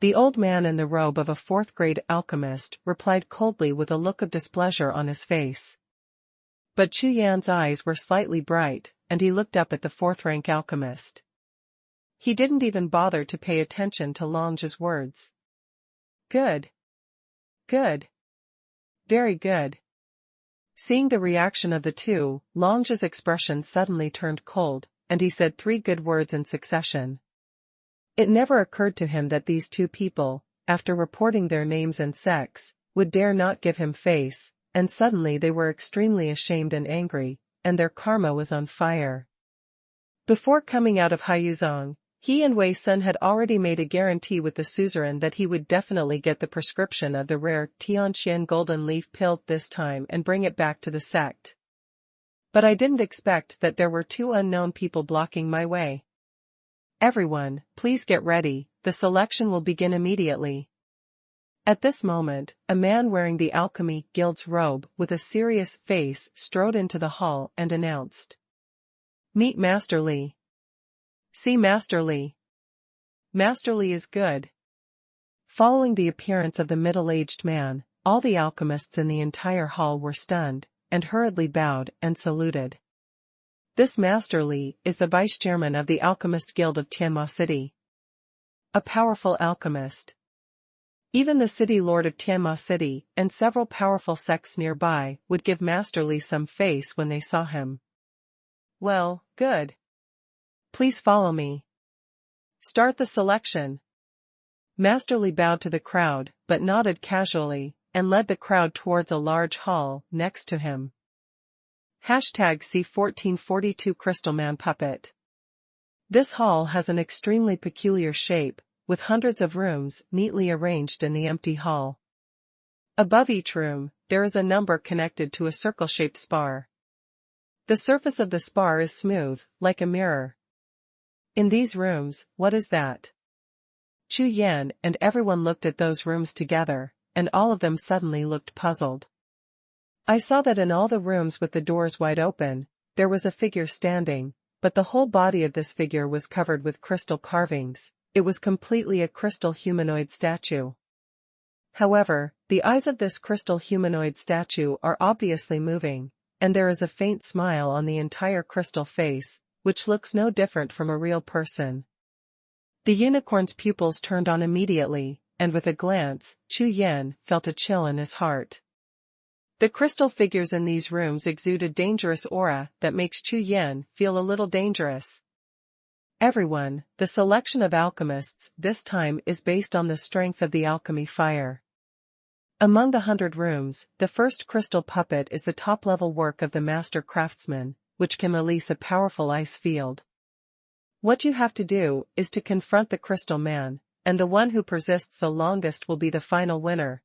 The old man in the robe of a fourth-grade alchemist replied coldly with a look of displeasure on his face. But Chu Yan's eyes were slightly bright, and he looked up at the fourth-rank alchemist. He didn't even bother to pay attention to Long Zhe's words. Good. Good. Very good. Seeing the reaction of the two, Long Zhe's expression suddenly turned cold, and he said 3 good words in succession. It never occurred to him that these two people, after reporting their names and sex, would dare not give him face, and suddenly they were extremely ashamed and angry, and their karma was on fire. Before coming out of Haiyuzong, he and Wei Sun had already made a guarantee with the suzerain that he would definitely get the prescription of the rare Tianxian golden leaf pill this time and bring it back to the sect. But I didn't expect that there were 2 unknown people blocking my way. Everyone, please get ready, the selection will begin immediately. At this moment, a man wearing the Alchemy Guild's robe with a serious face strode into the hall and announced. Meet Master Li. See Master Li. Master Li is good. Following the appearance of the middle-aged man, all the alchemists in the entire hall were stunned, and hurriedly bowed and saluted. This Master Li is the vice-chairman of the Alchemist Guild of Tianma City. A powerful alchemist. Even the city lord of Tianma City and several powerful sects nearby would give Master Li some face when they saw him. Well, good. Please follow me. Start the selection. Master Li bowed to the crowd, but nodded casually, and led the crowd towards a large hall next to him. #C1442 Crystal Man Puppet. This hall has an extremely peculiar shape, with hundreds of rooms neatly arranged in the empty hall. Above each room, there is a number connected to a circle-shaped spar. The surface of the spar is smooth, like a mirror. In these rooms, what is that? Chu Yan and everyone looked at those rooms together, and all of them suddenly looked puzzled. I saw that in all the rooms with the doors wide open, there was a figure standing, but the whole body of this figure was covered with crystal carvings. It was completely a crystal humanoid statue. However, the eyes of this crystal humanoid statue are obviously moving, and there is a faint smile on the entire crystal face, which looks no different from a real person. The unicorn's pupils turned on immediately, and with a glance, Chu Yan felt a chill in his heart. The crystal figures in these rooms exude a dangerous aura that makes Chu Yan feel a little dangerous. Everyone, the selection of alchemists this time is based on the strength of the alchemy fire. Among the 100 rooms, the first crystal puppet is the top-level work of the master craftsman, which can release a powerful ice field. What you have to do is to confront the crystal man, and the one who persists the longest will be the final winner.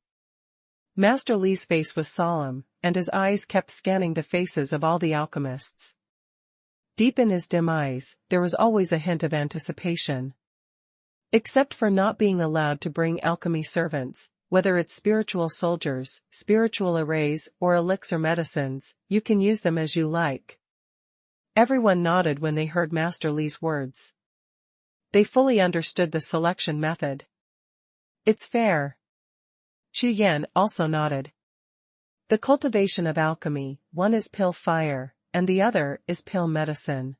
Master Li's face was solemn, and his eyes kept scanning the faces of all the alchemists. Deep in his dim eyes, there was always a hint of anticipation. Except for not being allowed to bring alchemy servants, whether it's spiritual soldiers, spiritual arrays, or elixir medicines, you can use them as you like. Everyone nodded when they heard Master Li's words. They fully understood the selection method. It's fair. Chu Yan also nodded. The cultivation of alchemy, one is pill fire, and the other is pill medicine.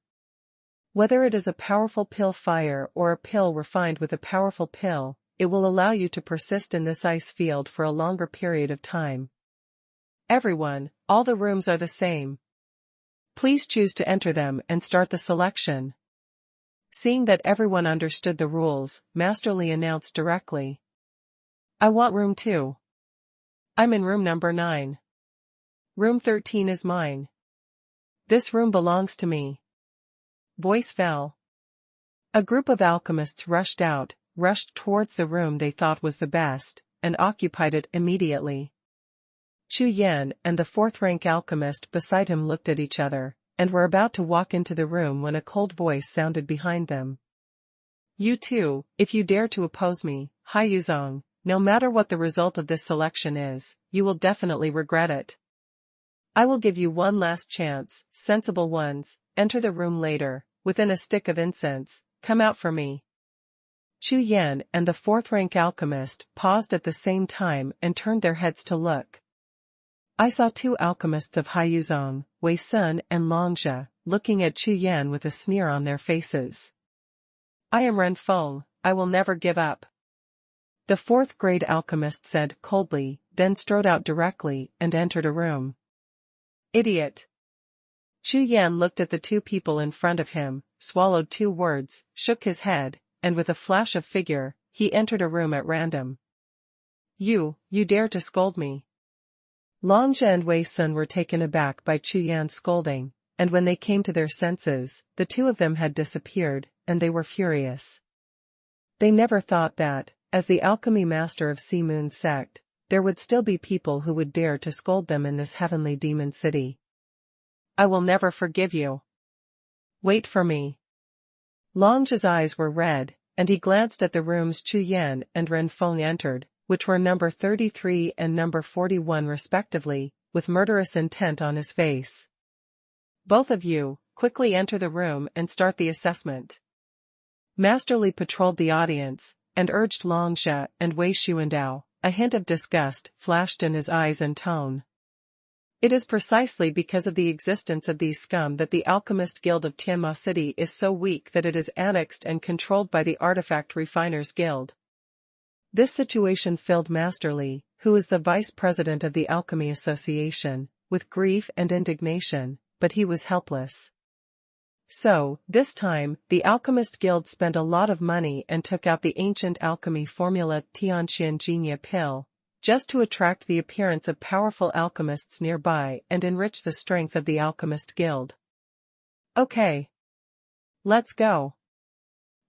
Whether it is a powerful pill fire or a pill refined with a powerful pill, it will allow you to persist in this ice field for a longer period of time. Everyone, all the rooms are the same. Please choose to enter them and start the selection. Seeing that everyone understood the rules, Master Li announced directly. I want room 2. I'm in room number 9. Room 13 is mine. This room belongs to me. Voice fell. A group of alchemists rushed towards the room they thought was the best, and occupied it immediately. Chu Yan and the 4th-rank alchemist beside him looked at each other, and were about to walk into the room when a cold voice sounded behind them. You too, if you dare to oppose me, Hai Yuzong, no matter what the result of this selection is, you will definitely regret it. I will give you one last chance, sensible ones, enter the room later, within a stick of incense, come out for me. Chu Yan and the 4th-rank alchemist paused at the same time and turned their heads to look. I saw 2 alchemists of Hai Yuzong, Wei Sun and Long Jie, looking at Chu Yan with a sneer on their faces. I am Ren Feng, I will never give up. The 4th-grade alchemist said coldly, then strode out directly and entered a room. Idiot. Chu Yan looked at the 2 people in front of him, swallowed 2 words, shook his head, and with a flash of figure, he entered a room at random. You dare to scold me. Long Jie and Wei Sun were taken aback by Chu Yan's scolding, and when they came to their senses, the 2 of them had disappeared, and they were furious. They never thought that, as the alchemy master of Sea Moon's sect, there would still be people who would dare to scold them in this heavenly demon city. I will never forgive you. Wait for me. Long Jie's eyes were red, and he glanced at the rooms Chu Yan and Ren Feng entered, which were number 33 and number 41 respectively, with murderous intent on his face. Both of you, quickly enter the room and start the assessment. Master Li patrolled the audience, and urged Long Jie and Wei Xuandao. A hint of disgust flashed in his eyes and tone. It is precisely because of the existence of these scum that the Alchemist Guild of Tianma City is so weak that it is annexed and controlled by the Artifact Refiners Guild. This situation filled Master Li, who is the vice president of the Alchemy Association, with grief and indignation, but he was helpless. So, this time, the Alchemist Guild spent a lot of money and took out the ancient alchemy formula Tianqian Jinya pill, just to attract the appearance of powerful alchemists nearby and enrich the strength of the Alchemist Guild. Okay. Let's go.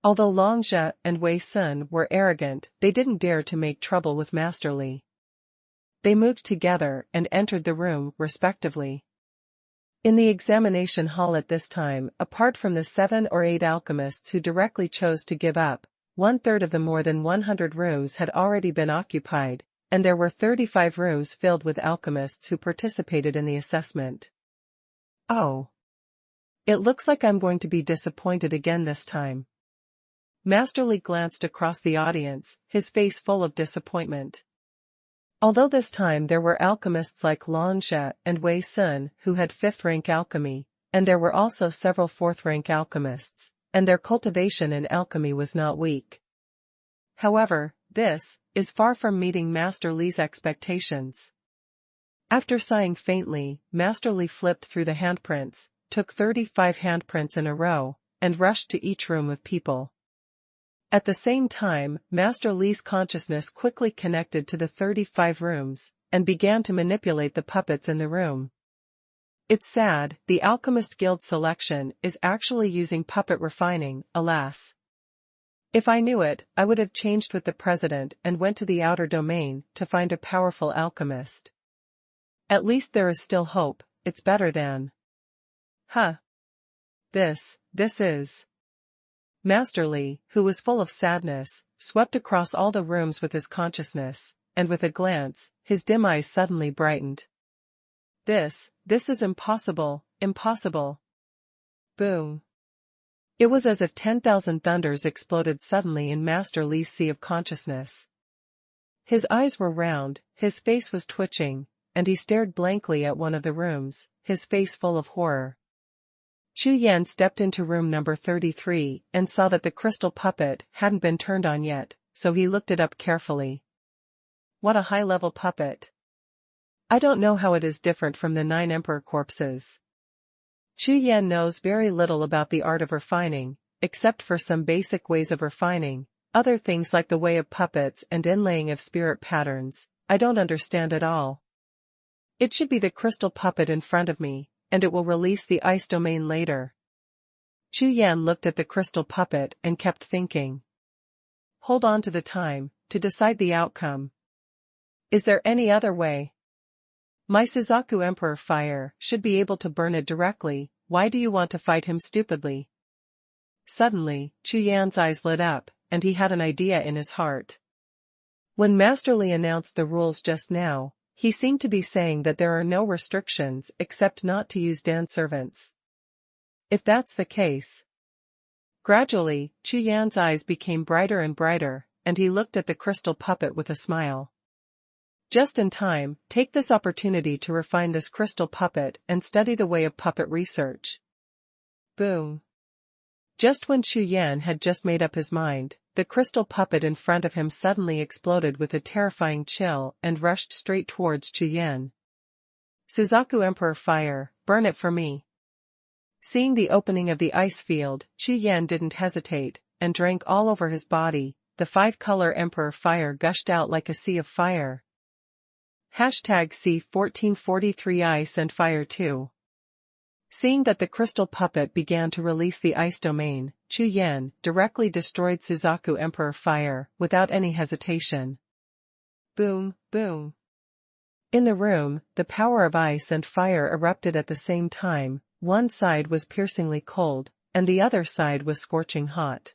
Although Long Jie and Wei Sun were arrogant, they didn't dare to make trouble with Master Li. They moved together and entered the room, respectively. In the examination hall at this time, apart from the 7 or 8 alchemists who directly chose to give up, 1/3 of the more than 100 rooms had already been occupied, and there were 35 rooms filled with alchemists who participated in the assessment. Oh. It looks like I'm going to be disappointed again this time. Master Li glanced across the audience, his face full of disappointment. Although this time there were alchemists like Long Jie and Wei Sun who had 5th-rank alchemy, and there were also several 4th-rank alchemists, and their cultivation in alchemy was not weak. However, this is far from meeting Master Li's expectations. After sighing faintly, Master Li flipped through the handprints, took 35 handprints in a row, and rushed to each room of people. At the same time, Master Li's consciousness quickly connected to the 35 rooms, and began to manipulate the puppets in the room. It's sad, the Alchemist Guild selection is actually using puppet refining, alas. If I knew it, I would have changed with the president and went to the outer domain to find a powerful alchemist. At least there is still hope, it's better than. This is. Master Li, who was full of sadness, swept across all the rooms with his consciousness, and with a glance, his dim eyes suddenly brightened. This is impossible, impossible. Boom. It was as if 10,000 thunders exploded suddenly in Master Li's sea of consciousness. His eyes were round, his face was twitching, and he stared blankly at one of the rooms, his face full of horror. Chu Yan stepped into room number 33 and saw that the crystal puppet hadn't been turned on yet, so he looked it up carefully. What a high-level puppet. I don't know how it is different from the 9 emperor corpses. Chu Yan knows very little about the art of refining, except for some basic ways of refining. Other things like the way of puppets and inlaying of spirit patterns, I don't understand at all. It should be the crystal puppet in front of me, and it will release the ice domain later. Chu Yan looked at the crystal puppet and kept thinking. Hold on to the time, to decide the outcome. Is there any other way? My Suzaku Emperor Fire should be able to burn it directly. Why do you want to fight him stupidly? Suddenly, Chu Yan's eyes lit up, and he had an idea in his heart. When Master Li announced the rules just now, he seemed to be saying that there are no restrictions except not to use dance servants. If that's the case. Gradually, Chu Yan's eyes became brighter and brighter, and he looked at the crystal puppet with a smile. Just in time, take this opportunity to refine this crystal puppet and study the way of puppet research. Boom. Just when Chu Yan had just made up his mind, the crystal puppet in front of him suddenly exploded with a terrifying chill and rushed straight towards Chu Yan. Suzaku Emperor Fire, burn it for me. Seeing the opening of the ice field, Chu Yan didn't hesitate, and drank all over his body. The 5-color Emperor Fire gushed out like a sea of fire. #C1443 Ice and Fire 2. Seeing that the crystal puppet began to release the ice domain, Chu Yan directly destroyed Suzaku Emperor Fire without any hesitation. Boom, boom. In the room, the power of ice and fire erupted at the same time. One side was piercingly cold, and the other side was scorching hot.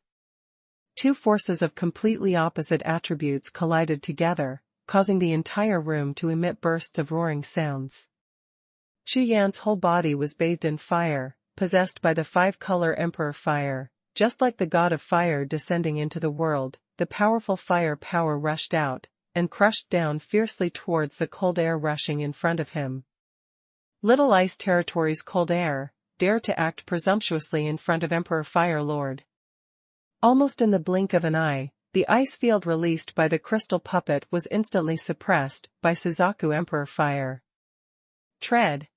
Two forces of completely opposite attributes collided together, causing the entire room to emit bursts of roaring sounds. Chu Yan's whole body was bathed in fire, possessed by the 5-color Emperor Fire. Just like the god of fire descending into the world, the powerful fire power rushed out, and crushed down fiercely towards the cold air rushing in front of him. Little Ice Territory's cold air, dare to act presumptuously in front of Emperor Fire Lord. Almost in the blink of an eye, the ice field released by the crystal puppet was instantly suppressed by Suzaku Emperor Fire. Tread.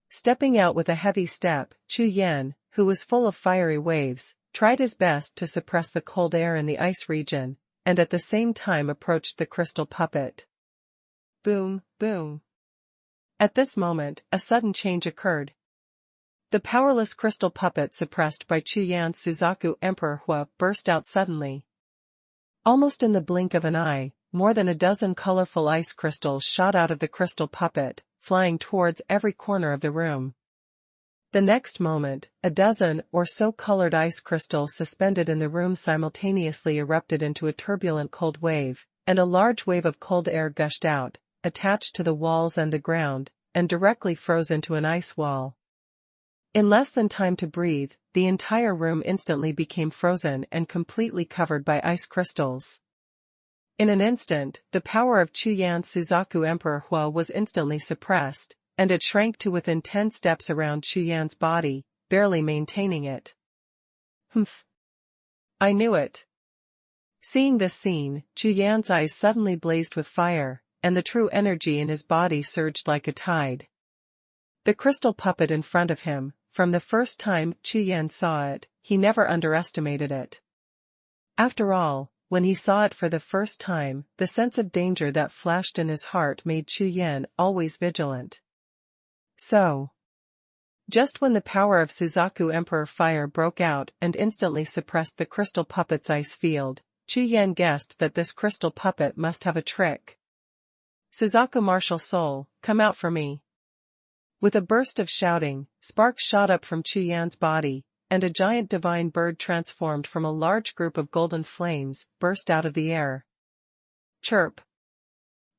Stepping out with a heavy step, Chu Yan, who was full of fiery waves, tried his best to suppress the cold air in the ice region, and at the same time approached the crystal puppet. Boom, boom. At this moment, a sudden change occurred. The powerless crystal puppet suppressed by Chu Yan's Suzaku Emperor Hua burst out suddenly. Almost in the blink of an eye, more than a dozen colorful ice crystals shot out of the crystal puppet, flying towards every corner of the room. The next moment, a dozen or so colored ice crystals suspended in the room simultaneously erupted into a turbulent cold wave, and a large wave of cold air gushed out, attached to the walls and the ground, and directly froze into an ice wall. In less than time to breathe, the entire room instantly became frozen and completely covered by ice crystals. In an instant, the power of Chu Yan's Suzaku Emperor Hua was instantly suppressed, and it shrank to within 10 steps around Chu Yan's body, barely maintaining it. Humph. I knew it. Seeing this scene, Chu Yan's eyes suddenly blazed with fire, and the true energy in his body surged like a tide. The crystal puppet in front of him, from the first time Chu Yan saw it, he never underestimated it. After all, when he saw it for the first time, the sense of danger that flashed in his heart made Chu Yan always vigilant. So, just when the power of Suzaku Emperor Fire broke out and instantly suppressed the crystal puppet's ice field, Chu Yan guessed that this crystal puppet must have a trick. Suzaku Martial Soul, come out for me. With a burst of shouting, sparks shot up from Chu Yan's body, and a giant divine bird transformed from a large group of golden flames burst out of the air. Chirp.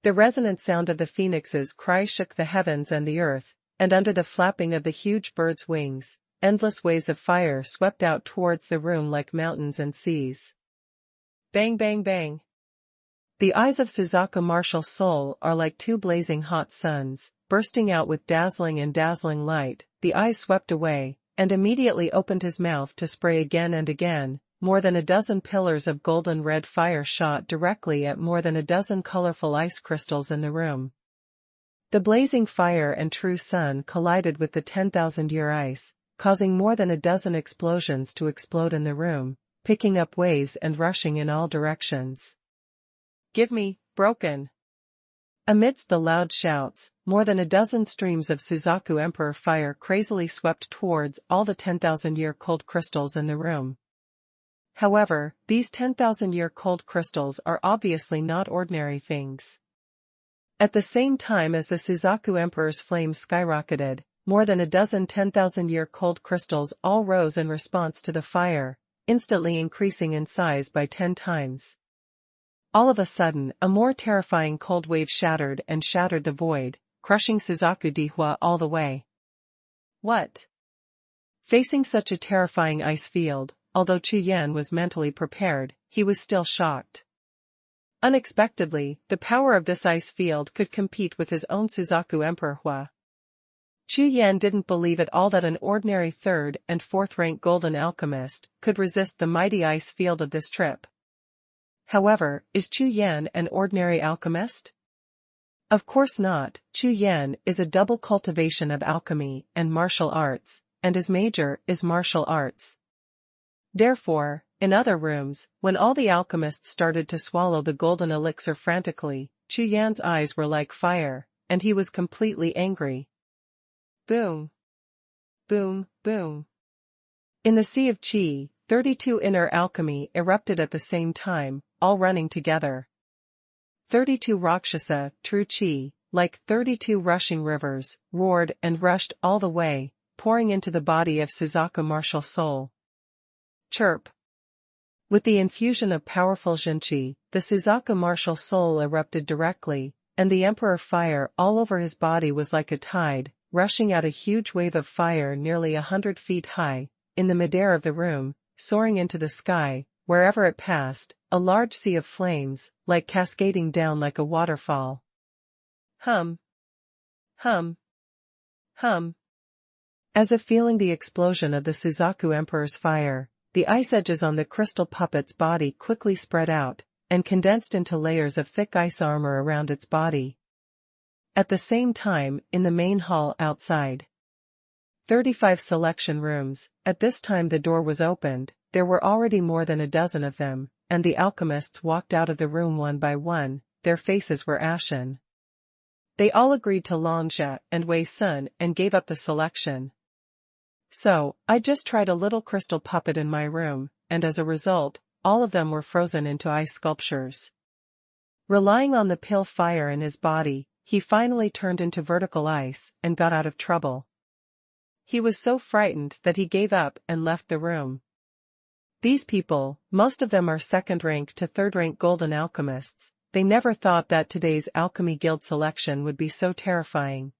The resonant sound of the phoenix's cry shook the heavens and the earth, and under the flapping of the huge bird's wings, endless waves of fire swept out towards the room like mountains and seas. Bang bang bang. The eyes of Suzaku martial soul are like two blazing hot suns, bursting out with dazzling and dazzling light. The eyes swept away, and immediately opened his mouth to spray again and again. More than a dozen pillars of golden red fire shot directly at more than a dozen colorful ice crystals in the room. The blazing fire and true sun collided with the 10,000-year ice, causing more than a dozen explosions to explode in the room, picking up waves and rushing in all directions. "Give me, broken!" Amidst the loud shouts, more than a dozen streams of Suzaku Emperor fire crazily swept towards all the 10,000-year cold crystals in the room. However, these 10,000-year cold crystals are obviously not ordinary things. At the same time as the Suzaku Emperor's flames skyrocketed, more than a dozen 10,000-year cold crystals all rose in response to the fire, instantly increasing in size by 10 times. All of a sudden, a more terrifying cold wave shattered the void, crushing Suzaku Dihua all the way. What? Facing such a terrifying ice field, although Chu Yan was mentally prepared, he was still shocked. Unexpectedly, the power of this ice field could compete with his own Suzaku Emperor Hua. Chu Yan didn't believe at all that an ordinary 3rd and 4th rank golden alchemist could resist the mighty ice field of this trip. However, is Chu Yan an ordinary alchemist? Of course not. Chu Yan is a double cultivation of alchemy and martial arts, and his major is martial arts. Therefore, in other rooms, when all the alchemists started to swallow the golden elixir frantically, Chu Yan's eyes were like fire, and he was completely angry. Boom! Boom, boom! In the Sea of Qi, 32 inner alchemy erupted at the same time, all running together. 32 Rakshasa, true Qi, like 32 rushing rivers, roared and rushed all the way, pouring into the body of Suzaku martial soul. Chirp! With the infusion of powerful Zhenqi, the Suzaku martial soul erupted directly, and the Emperor fire all over his body was like a tide, rushing out a huge wave of fire nearly 100 feet high, in the midair of the room, soaring into the sky, wherever it passed, a large sea of flames, like cascading down like a waterfall. Hum. Hum. Hum. As if feeling the explosion of the Suzaku Emperor's fire, the ice edges on the crystal puppet's body quickly spread out, and condensed into layers of thick ice armor around its body. At the same time, in the main hall outside 35 selection rooms, at this time the door was opened, there were already more than a dozen of them, and the alchemists walked out of the room one by one, their faces were ashen. They all agreed to Longjia and Wei Sun and gave up the selection. So, I just tried a little crystal puppet in my room, and as a result, all of them were frozen into ice sculptures. Relying on the pill fire in his body, he finally turned into vertical ice and got out of trouble. He was so frightened that he gave up and left the room. These people, most of them are 2nd rank to 3rd rank golden alchemists, they never thought that today's alchemy guild selection would be so terrifying.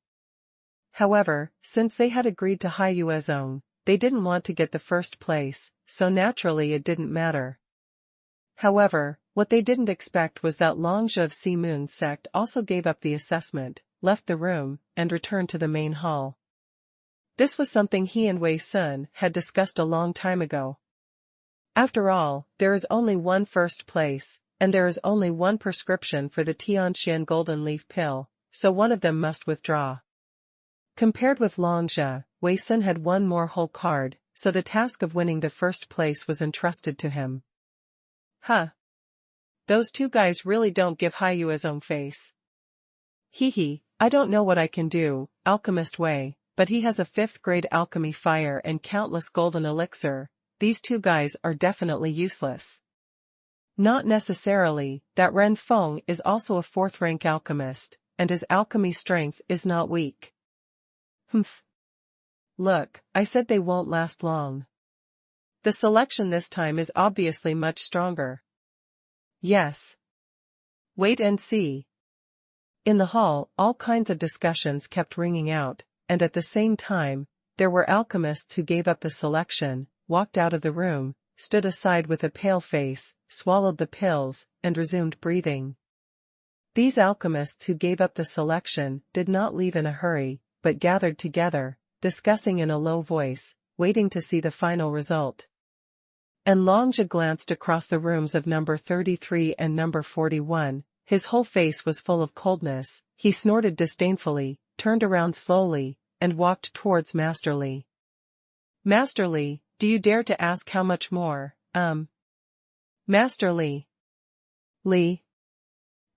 However, since they had agreed to Haiyue's own, they didn't want to get the first place, so naturally it didn't matter. However, what they didn't expect was that Longjia of Sea Moon's sect also gave up the assessment, left the room, and returned to the main hall. This was something he and Wei Sun had discussed a long time ago. After all, there is only one first place, and there is only one prescription for the Tianxian golden leaf pill, so one of them must withdraw. Compared with Longjia, Wei Sun had one more whole card, so the task of winning the first place was entrusted to him. Huh. Those two guys really don't give Haiyue his own face. Hee, I don't know what I can do, Alchemist Wei, but he has a 5th grade alchemy fire and countless golden elixir, these two guys are definitely useless. Not necessarily, that Ren Feng is also a 4th rank alchemist, and his alchemy strength is not weak. Humph. Look, I said they won't last long. The selection this time is obviously much stronger. Yes. Wait and see. In the hall, all kinds of discussions kept ringing out, and at the same time, there were alchemists who gave up the selection, walked out of the room, stood aside with a pale face, swallowed the pills, and resumed breathing. These alchemists who gave up the selection did not leave in a hurry, but gathered together, discussing in a low voice, waiting to see the final result. And Longjia glanced across the rooms of number 33 and number 41, his whole face was full of coldness, he snorted disdainfully, turned around slowly, and walked towards Master Li. Master Li, do you dare to ask how much more, Master Li? Li?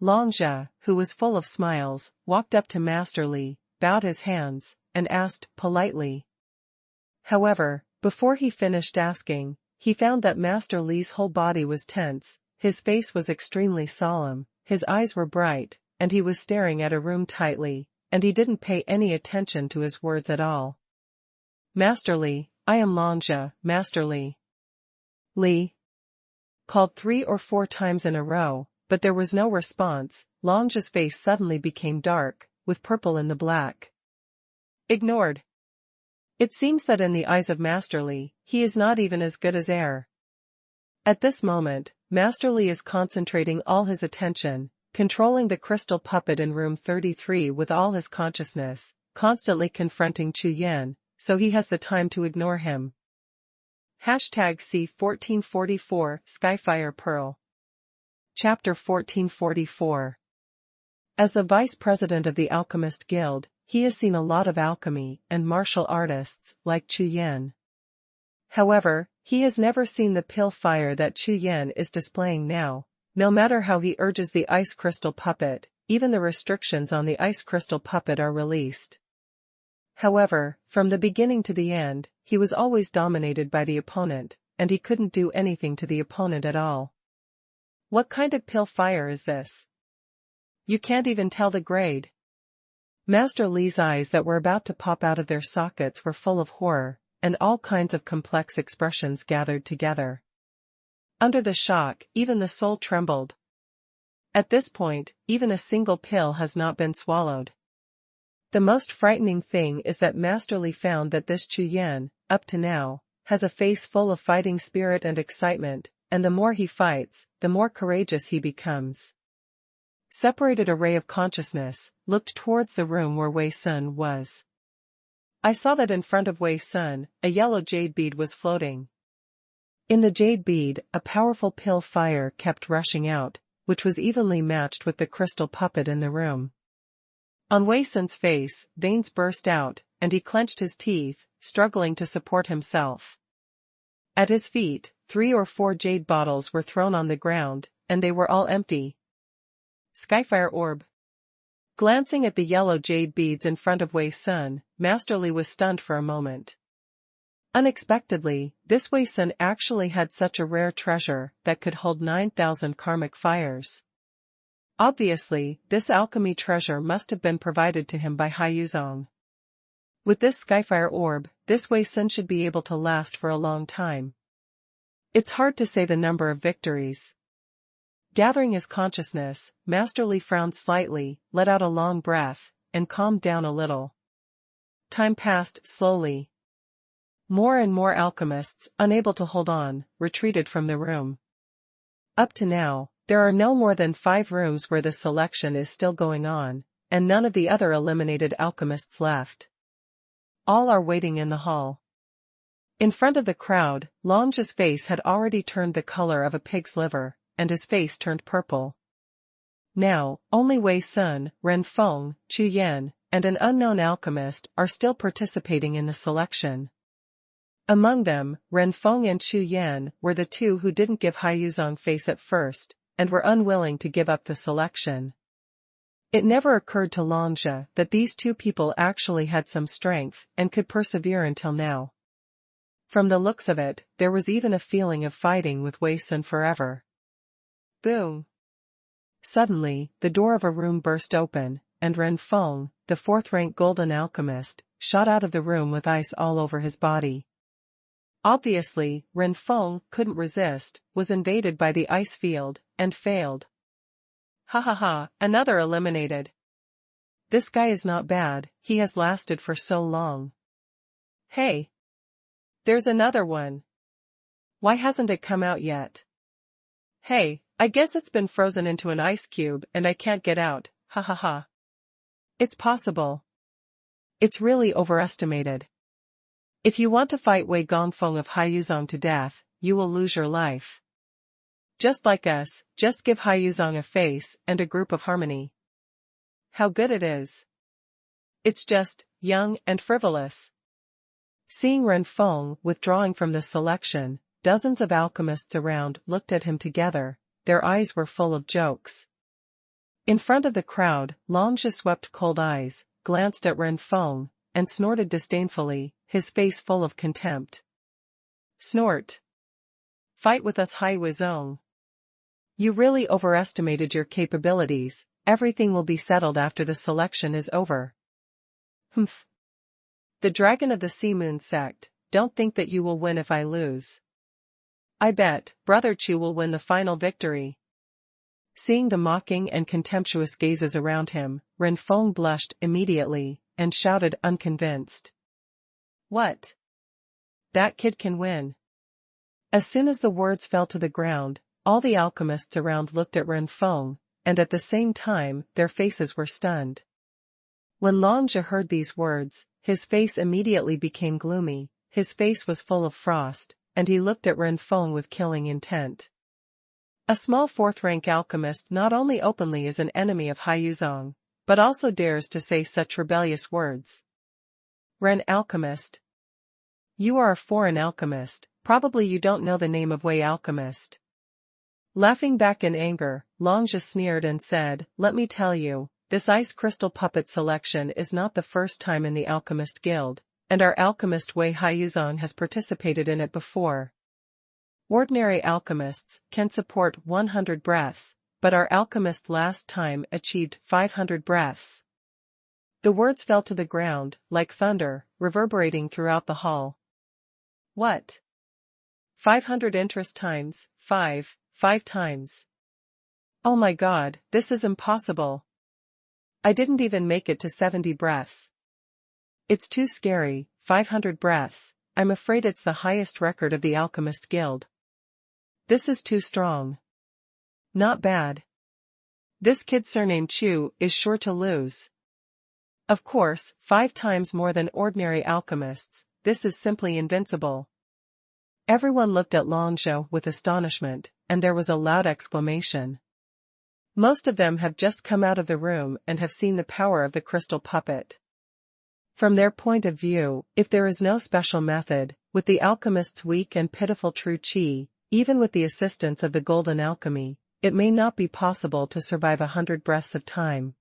Longjia, who was full of smiles, walked up to Master Li, bowed his hands, and asked politely. However, before he finished asking, he found that Master Li's whole body was tense, his face was extremely solemn, his eyes were bright, and he was staring at a room tightly, and he didn't pay any attention to his words at all. Master Li, I am Longjia, Master Li. Li? Called 3 or 4 times in a row, but there was no response. Longjia's face suddenly became dark, with purple in the black. Ignored. It seems that in the eyes of Master Li, he is not even as good as air. At this moment, Master Li is concentrating all his attention, controlling the crystal puppet in room 33 with all his consciousness, constantly confronting Chu Yan, so he has the time to ignore him. #C 1444 Skyfire Pearl. Chapter 1444. As the vice president of the Alchemist Guild, he has seen a lot of alchemy and martial artists like Chu Yan. However, he has never seen the pill fire that Chu Yan is displaying now. No matter how he urges the ice crystal puppet, even the restrictions on the ice crystal puppet are released. However, from the beginning to the end, he was always dominated by the opponent, and he couldn't do anything to the opponent at all. What kind of pill fire is this? You can't even tell the grade. Master Li's eyes that were about to pop out of their sockets were full of horror, and all kinds of complex expressions gathered together. Under the shock, even the soul trembled. At this point, even a single pill has not been swallowed. The most frightening thing is that Master Li found that this Chu Yan, up to now, has a face full of fighting spirit and excitement, and the more he fights, the more courageous he becomes. Separated a ray of consciousness, looked towards the room where Wei Sun was. I saw that in front of Wei Sun, a yellow jade bead was floating. In the jade bead, a powerful pill fire kept rushing out, which was evenly matched with the crystal puppet in the room. On Wei Sun's face, veins burst out, and he clenched his teeth, struggling to support himself. At his feet, 3 or 4 jade bottles were thrown on the ground, and they were all empty. Skyfire orb. Glancing at the yellow jade beads in front of Wei Sun, Master Li was stunned for a moment. Unexpectedly, this Wei Sun actually had such a rare treasure that could hold 9,000 karmic fires. Obviously, this alchemy treasure must have been provided to him by Hai Yuzong. With this Skyfire orb, this Wei Sun should be able to last for a long time. It's hard to say the number of victories. Gathering his consciousness, Master Li frowned slightly, let out a long breath, and calmed down a little. Time passed slowly. More and more alchemists, unable to hold on, retreated from the room. Up to now, there are no more than 5 rooms where the selection is still going on, and none of the other eliminated alchemists left. All are waiting in the hall. In front of the crowd, Longjia's face had already turned the color of a pig's liver, and his face turned purple. Now, only Wei Sun, Ren Feng, Chu Yan, and an unknown alchemist are still participating in the selection. Among them, Ren Feng and Chu Yan were the 2 who didn't give Hai Yuzong face at first, and were unwilling to give up the selection. It never occurred to Longjia that these 2 people actually had some strength and could persevere until now. From the looks of it, there was even a feeling of fighting with Wei Sun forever. Boom! Suddenly, the door of a room burst open, and Ren Feng, the 4th-rank golden alchemist, shot out of the room with ice all over his body. Obviously, Ren Feng couldn't resist, was invaded by the ice field, and failed. Ha ha ha, another eliminated. This guy is not bad, he has lasted for so long. Hey! There's another one. Why hasn't it come out yet? Hey, I guess it's been frozen into an ice cube and I can't get out, ha ha ha. It's possible. It's really overestimated. If you want to fight Wei Gongfeng of Haiyuzong to death, you will lose your life. Just like us, just give Haiyuzong a face and a group of harmony. How good it is. It's just, young and frivolous. Seeing Ren Feng withdrawing from the selection, dozens of alchemists around looked at him together, their eyes were full of jokes. In front of the crowd, Longzhi swept cold eyes, glanced at Ren Feng, and snorted disdainfully, his face full of contempt. Snort. Fight with us, Haiyuzong. You really overestimated your capabilities, everything will be settled after the selection is over. Humph. The Dragon of the Sea Moon sect, don't think that you will win if I lose. I bet, Brother Chu will win the final victory. Seeing the mocking and contemptuous gazes around him, Ren Feng blushed immediately, and shouted unconvinced. What? That kid can win. As soon as the words fell to the ground, all the alchemists around looked at Ren Feng, and at the same time, their faces were stunned. When Longzhi heard these words, his face immediately became gloomy, his face was full of frost, and he looked at Ren Feng with killing intent. A small fourth-rank alchemist not only openly is an enemy of Haiyuzong, but also dares to say such rebellious words. Ren alchemist. You are a foreign alchemist, probably you don't know the name of Wei alchemist. Laughing back in anger, Longzhi sneered and said, let me tell you, this ice crystal puppet selection is not the first time in the Alchemist Guild, and our alchemist Wei Haiyuzong has participated in it before. Ordinary alchemists can support 100 breaths, but our alchemist last time achieved 500 breaths. The words fell to the ground, like thunder, reverberating throughout the hall. What? 500 interest times, 5 times. Oh my God, this is impossible. I didn't even make it to 70 breaths. It's too scary, 500 breaths, I'm afraid it's the highest record of the Alchemist Guild. This is too strong. Not bad. This kid surnamed Chu is sure to lose. Of course, 5 times more than ordinary alchemists, this is simply invincible. Everyone looked at Longzhi with astonishment, and there was a loud exclamation. Most of them have just come out of the room and have seen the power of the crystal puppet. From their point of view, if there is no special method, with the alchemist's weak and pitiful true qi, even with the assistance of the golden alchemy, it may not be possible to survive 100 breaths of time.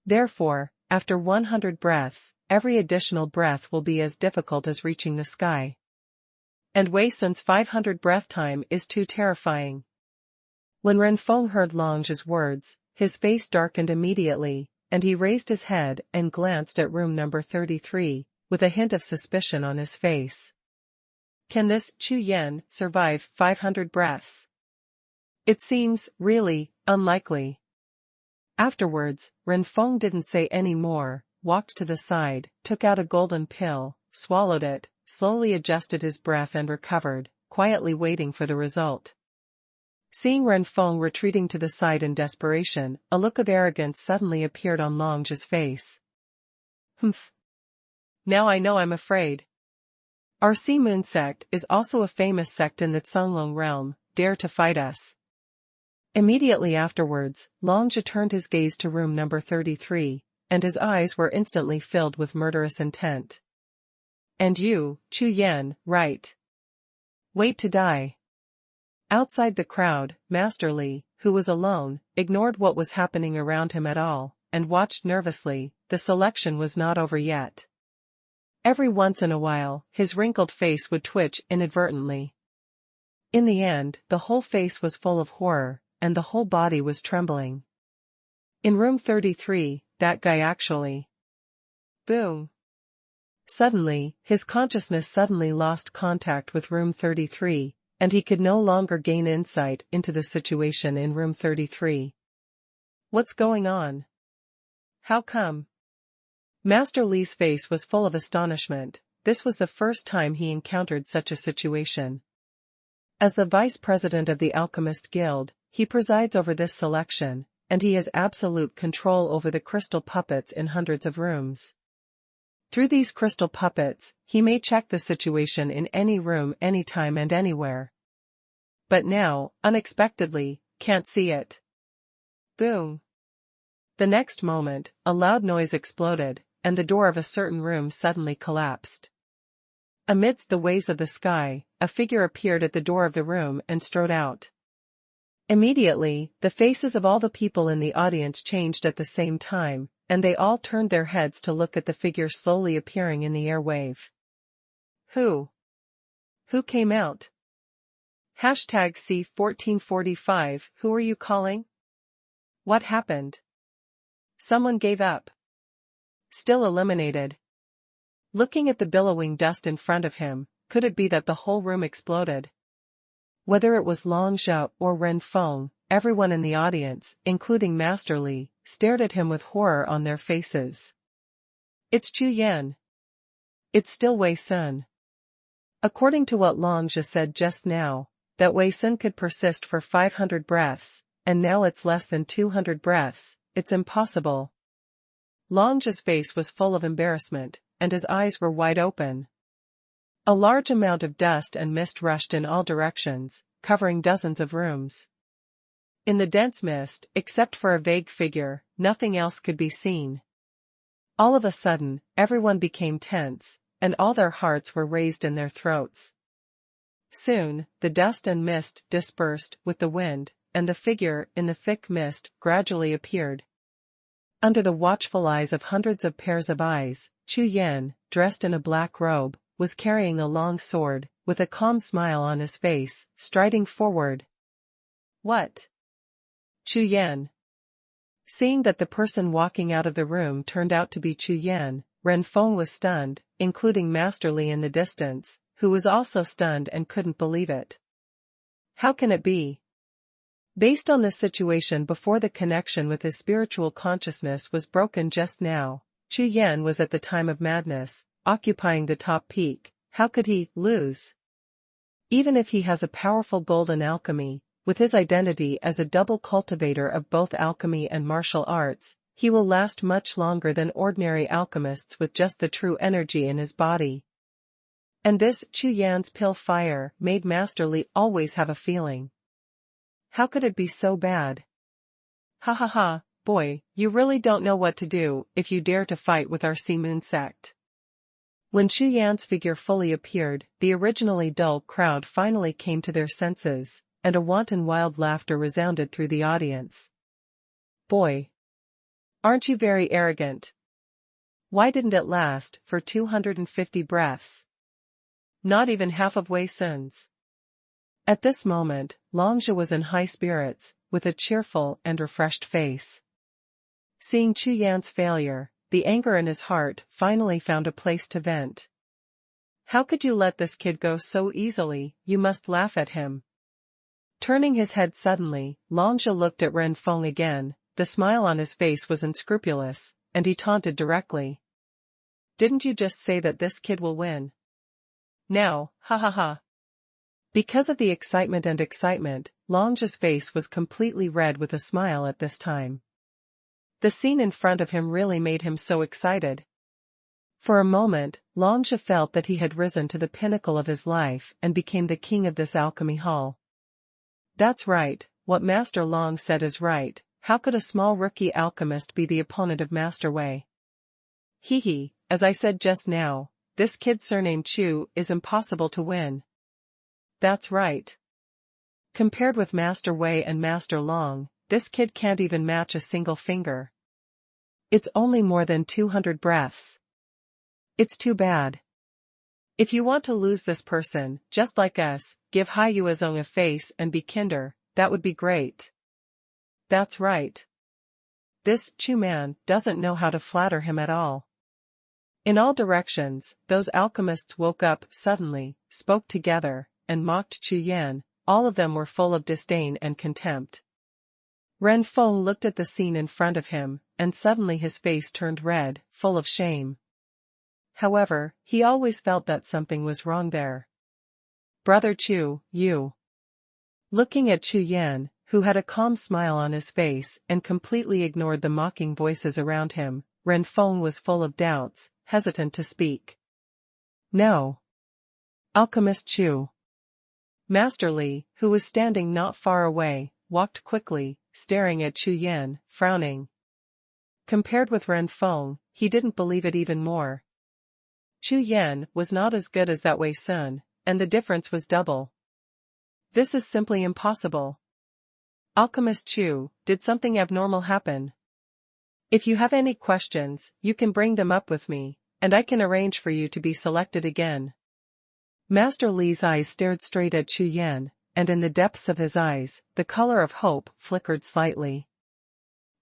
Therefore, after 100 breaths, every additional breath will be as difficult as reaching the sky. And Wei Sun's 500 breath time is too terrifying. When Ren Feng heard Longzhi's words, his face darkened immediately, and he raised his head and glanced at room number 33, with a hint of suspicion on his face. Can this Chu Yan survive 500 breaths? It seems, really, unlikely. Afterwards, Ren Feng didn't say any more, walked to the side, took out a golden pill, swallowed it, slowly adjusted his breath and recovered, quietly waiting for the result. Seeing Ren Feng retreating to the side in desperation, a look of arrogance suddenly appeared on Longzhi's face. Humph. Now I know I'm afraid. Our Sea Moon sect is also a famous sect in the Cunlong realm, dare to fight us. Immediately afterwards, Longzhi turned his gaze to room number 33, and his eyes were instantly filled with murderous intent. And you, Chu Yan, right? Wait to die. Outside the crowd, Master Li, who was alone, ignored what was happening around him at all, and watched nervously. The selection was not over yet. Every once in a while, his wrinkled face would twitch inadvertently. In the end, the whole face was full of horror, and the whole body was trembling. In room 33, that guy actually. Boom. Suddenly, his consciousness suddenly lost contact with room 33, and he could no longer gain insight into the situation in room 33. What's going on? How come? Master Li's face was full of astonishment. This was the first time he encountered such a situation. As the vice president of the Alchemist Guild, he presides over this selection, and he has absolute control over the crystal puppets in hundreds of rooms. Through these crystal puppets, he may check the situation in any room anytime and anywhere. But now, unexpectedly, can't see it. Boom. The next moment, a loud noise exploded, and the door of a certain room suddenly collapsed. Amidst the waves of the sky, a figure appeared at the door of the room and strode out. Immediately, the faces of all the people in the audience changed at the same time, and they all turned their heads to look at the figure slowly appearing in the airwave. Who came out? Hashtag C1445, who are you calling? What happened? Someone gave up. Still eliminated. Looking at the billowing dust in front of him, could it be that the whole room exploded? Whether it was Long Zhao or Ren Feng, everyone in the audience, including Master Li, stared at him with horror on their faces. It's Chu Yan. It's still Wei Sun. According to what Long Zhao said just now, that Wei Sun could persist for 500 breaths, and now it's less than 200 breaths, it's impossible. Long Zhao's face was full of embarrassment, and his eyes were wide open. A large amount of dust and mist rushed in all directions, covering dozens of rooms. In the dense mist, except for a vague figure, nothing else could be seen. All of a sudden, everyone became tense, and all their hearts were raised in their throats. Soon, the dust and mist dispersed with the wind, and the figure in the thick mist gradually appeared. Under the watchful eyes of hundreds of pairs of eyes, Chu Yan, dressed in a black robe, was carrying a long sword, with a calm smile on his face, striding forward. What? Chu Yan. Seeing that the person walking out of the room turned out to be Chu Yan, Ren Feng was stunned, including Master Li in the distance, who was also stunned and couldn't believe it. How can it be? Based on the situation before the connection with his spiritual consciousness was broken just now, Chu Yan was at the time of madness, occupying the top peak. How could he lose? Even if he has a powerful golden alchemy, with his identity as a double cultivator of both alchemy and martial arts, he will last much longer than ordinary alchemists with just the true energy in his body. And this Chu Yan's pill fire made Master Li always have a feeling. How could it be so bad? Ha ha ha, boy, you really don't know what to do if you dare to fight with our Sea Moon sect. When Chu Yan's figure fully appeared, the originally dull crowd finally came to their senses, and a wanton wild laughter resounded through the audience. Boy! Aren't you very arrogant? Why didn't it last for 250 breaths? Not even half of Wei Sun's. At this moment, Long Zhao was in high spirits, with a cheerful and refreshed face. Seeing Chu Yan's failure, the anger in his heart finally found a place to vent. How could you let this kid go so easily? You must laugh at him. Turning his head suddenly, Long Zhao looked at Ren Feng again. The smile on his face was unscrupulous, and he taunted directly. Didn't you just say that this kid will win? Now, ha ha ha. Because of the excitement, Long Zhao's face was completely red with a smile at this time. The scene in front of him really made him so excited. For a moment, Long Zhao felt that he had risen to the pinnacle of his life and became the king of this alchemy hall. That's right, what Master Long said is right. How could a small rookie alchemist be the opponent of Master Wei? Hee, as I said just now, this kid surnamed Chu is impossible to win. That's right. Compared with Master Wei and Master Long, this kid can't even match a single finger. It's only more than 200 breaths. It's too bad. If you want to lose this person, just like us, give Hai Yuezong a face and be kinder, that would be great. That's right. This Chu man doesn't know how to flatter him at all. In all directions, those alchemists woke up suddenly, spoke together, and mocked Chu Yan. All of them were full of disdain and contempt. Ren Feng looked at the scene in front of him, and suddenly his face turned red, full of shame. However, he always felt that something was wrong there. Brother Chu, you. Looking at Chu Yan, who had a calm smile on his face and completely ignored the mocking voices around him, Renfeng was full of doubts, hesitant to speak. No. Alchemist Chu. Master Li, who was standing not far away, walked quickly, staring at Chu Yan, frowning. Compared with Renfeng, he didn't believe it even more. Chu Yan was not as good as that Wei Sun, and the difference was double. This is simply impossible. Alchemist Chu, did something abnormal happen? If you have any questions, you can bring them up with me, and I can arrange for you to be selected again. Master Li's eyes stared straight at Chu Yan, and in the depths of his eyes, the color of hope flickered slightly.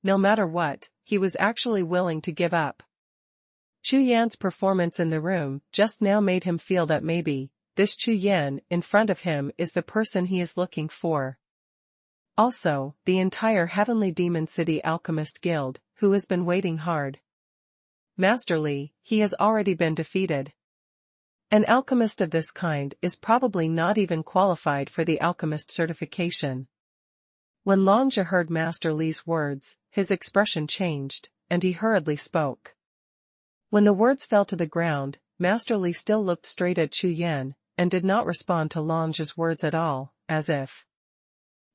No matter what, he was actually willing to give up. Chu Yan's performance in the room just now made him feel that maybe, this Chu Yan in front of him is the person he is looking for. Also, the entire Heavenly Demon City Alchemist Guild, who has been waiting hard. Master Li, he has already been defeated. An alchemist of this kind is probably not even qualified for the alchemist certification. When Longjia heard Master Li's words, his expression changed, and he hurriedly spoke. When the words fell to the ground, Master Li still looked straight at Chu Yan, and did not respond to Longjia's words at all, as if,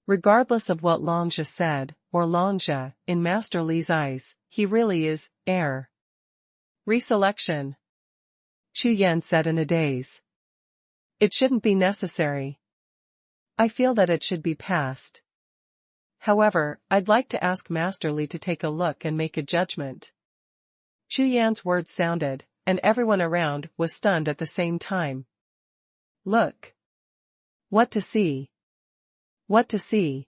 regardless of what Longjia said, or Longjia, in Master Li's eyes, he really is heir. Reselection. Chu Yan said in a daze. It shouldn't be necessary. I feel that it should be passed. However, I'd like to ask Master Li to take a look and make a judgment. Chu Yan's words sounded, and everyone around was stunned at the same time. Look. What to see? What to see?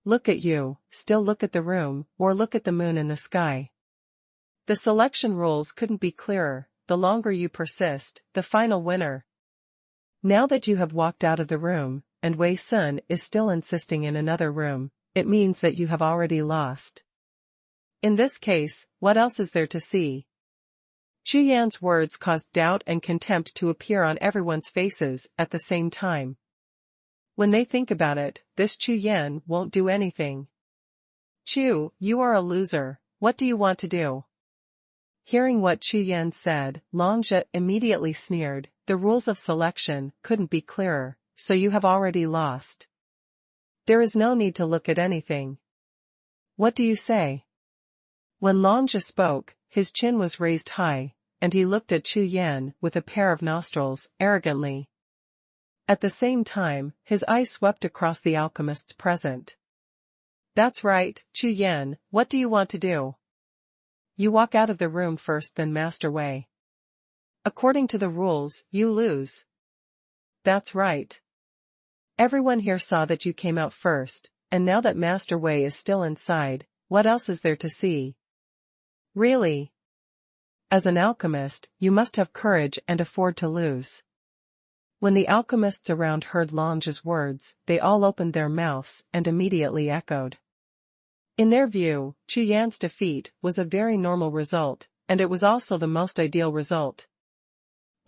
Look at you, still look at the room, or look at the moon in the sky. The selection rules couldn't be clearer. The longer you persist, the final winner. Now that you have walked out of the room, and Wei Sun is still insisting in another room, it means that you have already lost. In this case, what else is there to see? Chu Yan's words caused doubt and contempt to appear on everyone's faces at the same time. When they think about it, this Chu Yan won't do anything. Chu, you are a loser, what do you want to do? Hearing what Chu Yan said, Longjia immediately sneered, the rules of selection couldn't be clearer, so you have already lost. There is no need to look at anything. What do you say? When Longjia spoke, his chin was raised high, and he looked at Chu Yan with a pair of nostrils, arrogantly. At the same time, his eyes swept across the alchemists present. That's right, Chu Yan, what do you want to do? You walk out of the room first, then Master Wei. According to the rules, you lose. That's right. Everyone here saw that you came out first, and now that Master Wei is still inside, what else is there to see? Really? As an alchemist, you must have courage and afford to lose. When the alchemists around heard Longjia's words, they all opened their mouths and immediately echoed. In their view, Chu Yan's defeat was a very normal result, and it was also the most ideal result.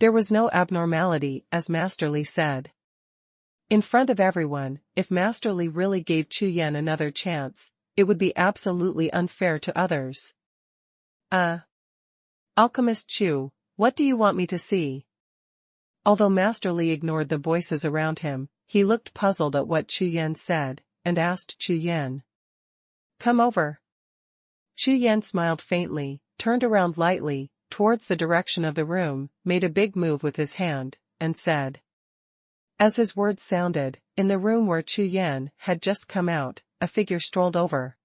There was no abnormality, as Master Li said. In front of everyone, if Master Li really gave Chu Yan another chance, it would be absolutely unfair to others. Alchemist Chu, what do you want me to see? Although Master Li ignored the voices around him, he looked puzzled at what Chu Yan said, and asked Chu Yan. Come over. Chu Yan smiled faintly, turned around lightly, towards the direction of the room, made a big move with his hand, and said. As his words sounded, in the room where Chu Yan had just come out, a figure strolled over.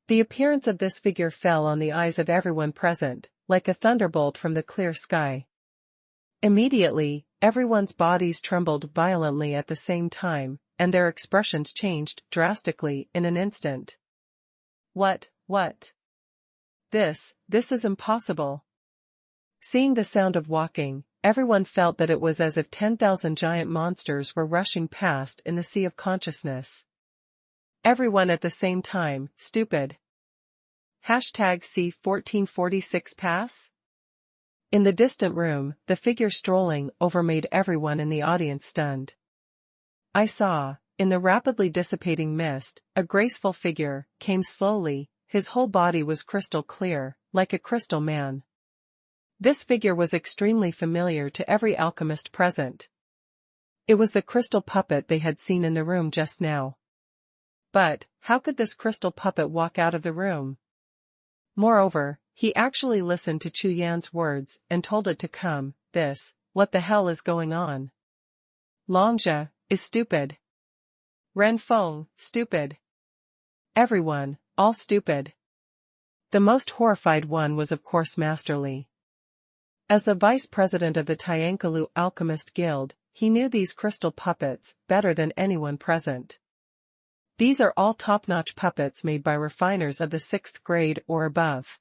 The appearance of this figure fell on the eyes of everyone present, like a thunderbolt from the clear sky. Immediately, everyone's bodies trembled violently at the same time, and their expressions changed drastically in an instant. What? This is impossible. Seeing the sound of walking, everyone felt that it was as if 10,000 giant monsters were rushing past in the sea of consciousness. Everyone at the same time, stupid. #C1446 pass? In the distant room, the figure strolling over made everyone in the audience stunned. I saw, in the rapidly dissipating mist, a graceful figure came slowly. His whole body was crystal clear, like a crystal man. This figure was extremely familiar to every alchemist present. It was the crystal puppet they had seen in the room just now. But, how could this crystal puppet walk out of the room? Moreover, he actually listened to Chu Yan's words and told it to come. What the hell is going on? Longjia is stupid. Ren Feng, stupid. Everyone, all stupid. The most horrified one was of course Master Li. As the vice president of the Tiankalu Alchemist Guild, he knew these crystal puppets better than anyone present. These are all top-notch puppets made by refiners of the 6th grade or above.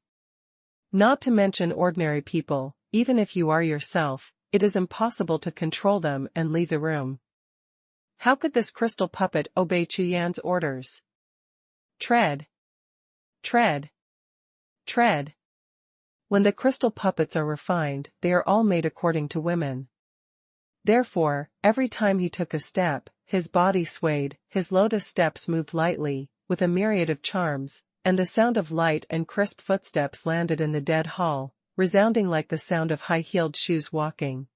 Not to mention ordinary people, even if you are yourself, it is impossible to control them and leave the room. How could this crystal puppet obey Chu Yan's orders? Tread. Tread. Tread. When the crystal puppets are refined, they are all made according to women. Therefore, every time he took a step, his body swayed, his lotus steps moved lightly, with a myriad of charms, and the sound of light and crisp footsteps landed in the dead hall, resounding like the sound of high-heeled shoes walking.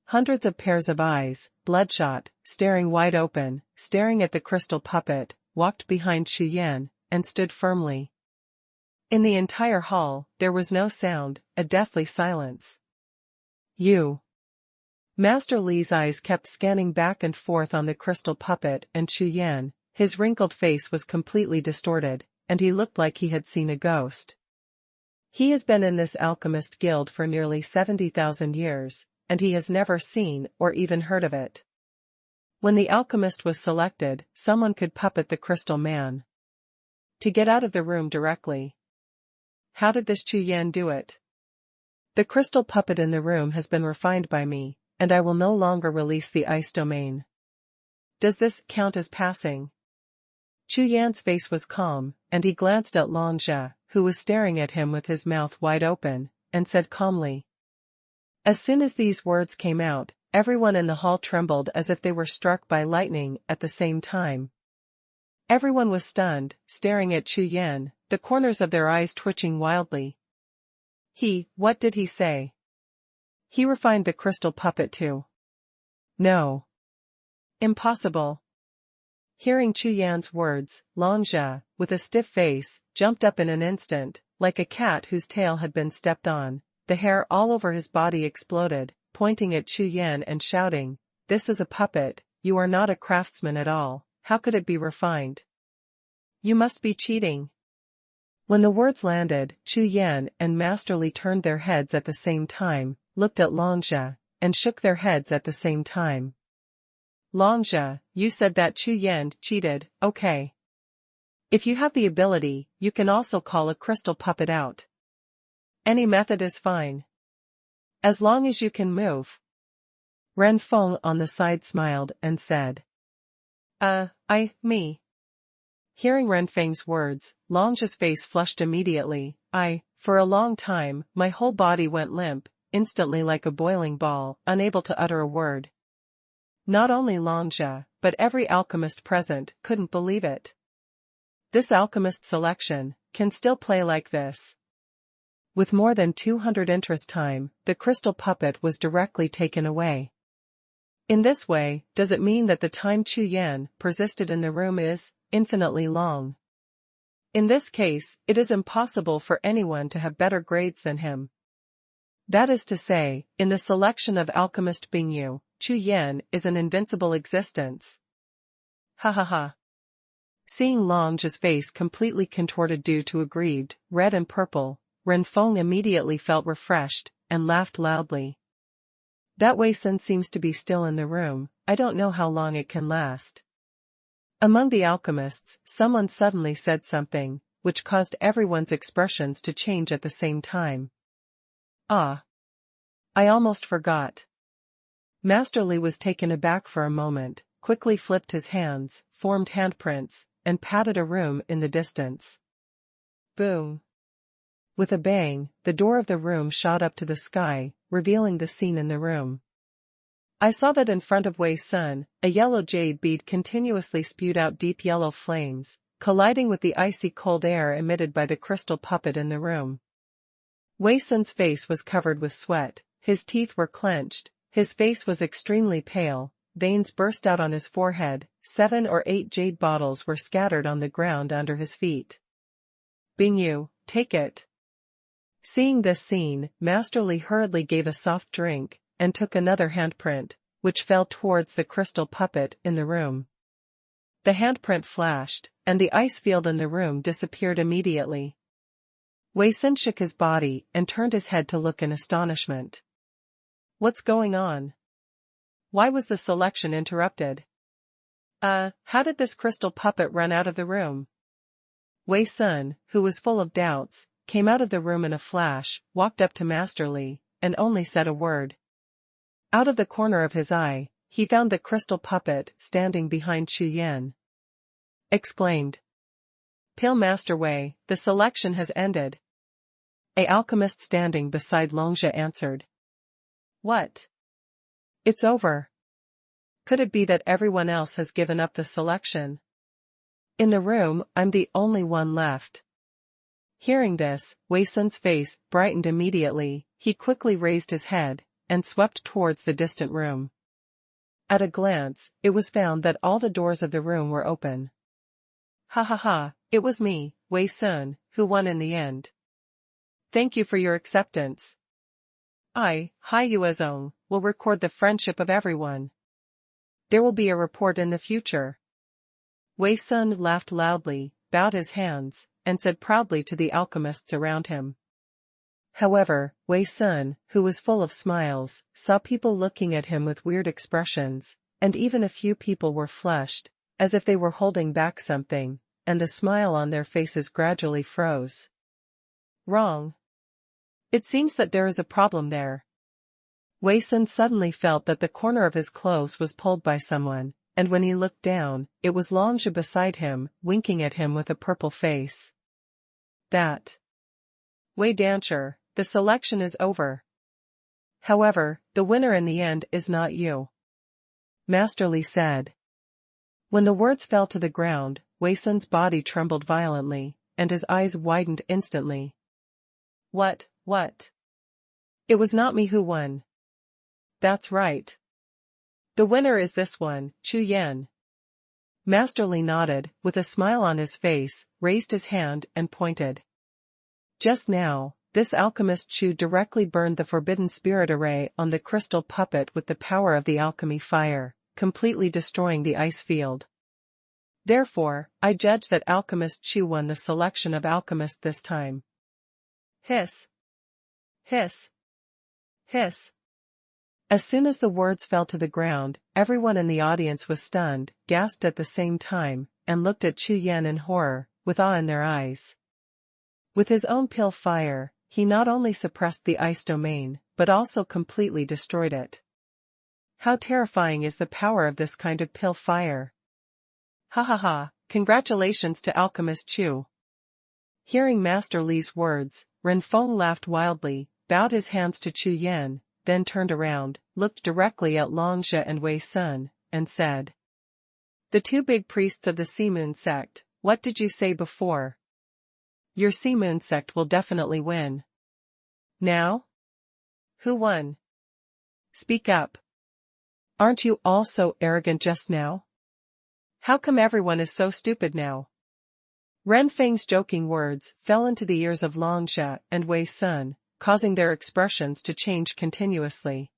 Hundreds of pairs of eyes, bloodshot, staring wide open, staring at the crystal puppet, walked behind Chu Yan, and stood firmly. In the entire hall, there was no sound, a deathly silence. You. Master Li's eyes kept scanning back and forth on the crystal puppet and Chu Yan. His wrinkled face was completely distorted, and he looked like he had seen a ghost. He has been in this alchemist guild for nearly 70,000 years, and he has never seen or even heard of it. When the alchemist was selected, someone could puppet the crystal man. To get out of the room directly. How did this Chu Yan do it? The crystal puppet in the room has been refined by me, and I will no longer release the ice domain. Does this count as passing? Chu Yan's face was calm, and he glanced at Longjia, who was staring at him with his mouth wide open, and said calmly. As soon as these words came out, everyone in the hall trembled as if they were struck by lightning at the same time. Everyone was stunned, staring at Chu Yan, the corners of their eyes twitching wildly. What did he say? He refined the crystal puppet too. No. Impossible. Hearing Chu Yan's words, Longjia, with a stiff face, jumped up in an instant, like a cat whose tail had been stepped on. The hair all over his body exploded, pointing at Chu Yan and shouting, "This is a puppet, you are not a craftsman at all, how could it be refined? You must be cheating." When the words landed, Chu Yan and Master Li turned their heads at the same time, looked at Longjia, and shook their heads at the same time. Longjia, you said that Chu Yan cheated, okay. If you have the ability, you can also call a crystal puppet out. Any method is fine. As long as you can move. Ren Feng on the side smiled and said. Me. Hearing Ren Feng's words, Longjia's face flushed immediately. For a long time, my whole body went limp, instantly like a boiling ball, unable to utter a word. Not only Longjia, but every alchemist present couldn't believe it. This alchemist selection can still play like this. With more than 200 interest time, the crystal puppet was directly taken away. In this way, does it mean that the time Chu Yan persisted in the room is infinitely long? In this case, it is impossible for anyone to have better grades than him. That is to say, in the selection of alchemist Bingyu, Chu Yan is an invincible existence. Ha ha ha. Seeing Longjia's face completely contorted due to aggrieved, red and purple, Ren Feng immediately felt refreshed, and laughed loudly. That Wei Sun seems to be still in the room, I don't know how long it can last. Among the alchemists, someone suddenly said something, which caused everyone's expressions to change at the same time. I almost forgot. Master Li was taken aback for a moment, quickly flipped his hands, formed handprints, and patted a room in the distance. Boom. With a bang, the door of the room shot up to the sky, revealing the scene in the room. I saw that in front of Wei Sun, a yellow jade bead continuously spewed out deep yellow flames, colliding with the icy cold air emitted by the crystal puppet in the room. Wei Sun's face was covered with sweat, his teeth were clenched, his face was extremely pale, veins burst out on his forehead, 7 or 8 jade bottles were scattered on the ground under his feet. Bingyu, take it. Seeing this scene, Master Li hurriedly gave a soft drink, and took another handprint, which fell towards the crystal puppet in the room. The handprint flashed, and the ice field in the room disappeared immediately. Wei Sun shook his body and turned his head to look in astonishment. What's going on? Why was the selection interrupted? How did this crystal puppet run out of the room? Wei Sun, who was full of doubts, came out of the room in a flash, walked up to Master Li, and only said a word. Out of the corner of his eye, he found the crystal puppet standing behind Chu Yan. Exclaimed. Pale Master Wei, the selection has ended. A alchemist standing beside Longjia answered. What? It's over. Could it be that everyone else has given up the selection? In the room, I'm the only one left. Hearing this, Wei Sun's face brightened immediately, he quickly raised his head, and swept towards the distant room. At a glance, it was found that all the doors of the room were open. Ha ha ha, it was me, Wei Sun, who won in the end. Thank you for your acceptance. I, Hai Yuezong, will record the friendship of everyone. There will be a report in the future. Wei Sun laughed loudly, bowed his hands, and said proudly to the alchemists around him. However, Wei Sun, who was full of smiles, saw people looking at him with weird expressions, and even a few people were flushed, as if they were holding back something, and the smile on their faces gradually froze. Wrong. It seems that there is a problem there. Wei Sun suddenly felt that the corner of his clothes was pulled by someone, and when he looked down, it was Longjia beside him, winking at him with a purple face. That. Wei Dancher, the selection is over. However, the winner in the end is not you. Master Li said. When the words fell to the ground, Wei Sun's body trembled violently, and his eyes widened instantly. What? It was not me who won. That's right. The winner is this one, Chu Yan. Master Li nodded, with a smile on his face, raised his hand and pointed. Just now, this alchemist Chu directly burned the forbidden spirit array on the crystal puppet with the power of the alchemy fire, completely destroying the ice field. Therefore, I judge that alchemist Chu won the selection of alchemist this time. Hiss. Hiss. Hiss. As soon as the words fell to the ground, everyone in the audience was stunned, gasped at the same time, and looked at Chu Yan in horror, with awe in their eyes. With his own pill fire, he not only suppressed the ice domain, but also completely destroyed it. How terrifying is the power of this kind of pill fire! Ha ha ha, congratulations to Alchemist Chu. Hearing Master Li's words, Renfeng laughed wildly, bowed his hands to Chu Yan, then turned around, looked directly at Longjia and Wei Sun, and said. The two big priests of the Sea Moon sect, what did you say before? Your Sea Moon sect will definitely win. Now? Who won? Speak up. Aren't you all so arrogant just now? How come everyone is so stupid now? Renfeng's joking words fell into the ears of Longjia and Wei Sun, causing their expressions to change continuously.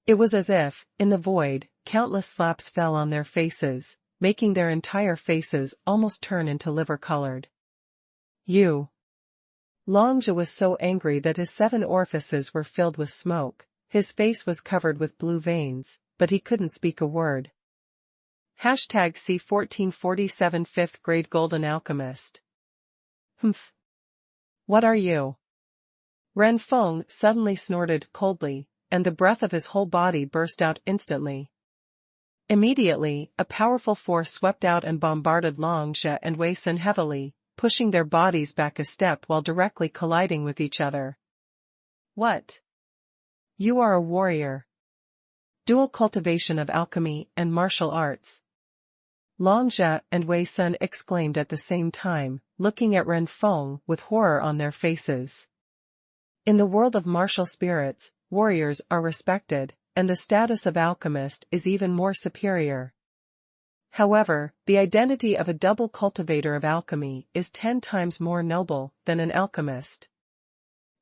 It was as if, in the void, countless slaps fell on their faces, making their entire faces almost turn into liver-colored. You. Longjia was so angry that his 7 orifices were filled with smoke, his face was covered with blue veins, but he couldn't speak a word. Hashtag C1447 5th grade Golden Alchemist. Humph. What are you? Renfeng suddenly snorted coldly, and the breath of his whole body burst out instantly. Immediately, a powerful force swept out and bombarded Longjia and Wei Sun heavily, pushing their bodies back a step while directly colliding with each other. What? You are a warrior. Dual cultivation of alchemy and martial arts. Long Jia and Wei Sun exclaimed at the same time, looking at Ren Feng with horror on their faces. In the world of martial spirits, warriors are respected, and the status of alchemist is even more superior. However, the identity of a double cultivator of alchemy is 10 times more noble than an alchemist.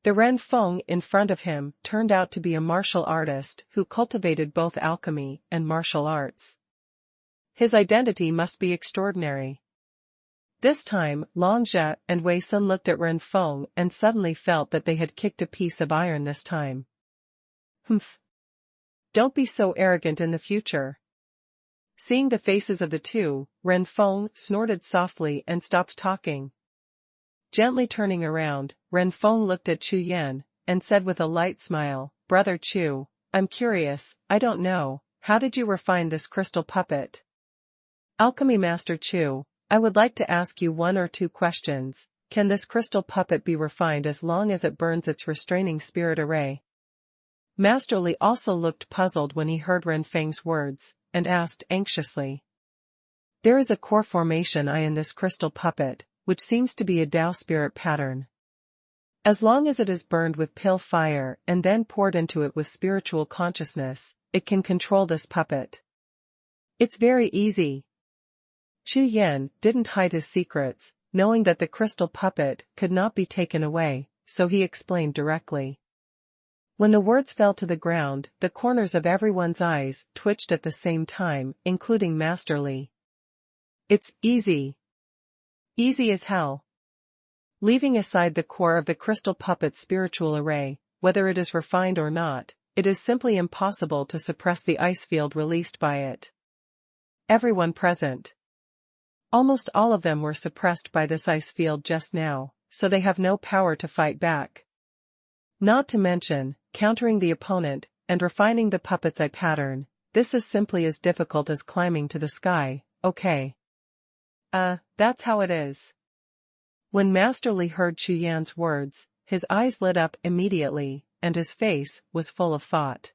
The Ren Feng in front of him turned out to be a martial artist who cultivated both alchemy and martial arts. His identity must be extraordinary. This time, Long Jia and Wei Sun looked at Ren Feng and suddenly felt that they had kicked a piece of iron this time. Humph. Don't be so arrogant in the future. Seeing the faces of the two, Ren Feng snorted softly and stopped talking. Gently turning around, Ren Feng looked at Chu Yan, and said with a light smile, "Brother Chu, I'm curious, I don't know, how did you refine this crystal puppet?" "Alchemy Master Chu, I would like to ask you 1 or 2 questions. Can this crystal puppet be refined as long as it burns its restraining spirit array?" Master Li also looked puzzled when he heard Ren Feng's words, and asked anxiously. "There is a core formation I in this crystal puppet, which seems to be a Dao spirit pattern. As long as it is burned with pill fire and then poured into it with spiritual consciousness, it can control this puppet. It's very easy." Chu Yan didn't hide his secrets, knowing that the crystal puppet could not be taken away, so he explained directly. When the words fell to the ground, the corners of everyone's eyes twitched at the same time, including Master Li. "It's easy. Easy as hell." Leaving aside the core of the crystal puppet's spiritual array, whether it is refined or not, it is simply impossible to suppress the ice field released by it. Everyone present. Almost all of them were suppressed by this ice field just now, so they have no power to fight back. Not to mention, countering the opponent, and refining the puppet's eye pattern, this is simply as difficult as climbing to the sky, okay? That's how it is. When Master Li heard Chu Yan's words, his eyes lit up immediately, and his face was full of thought.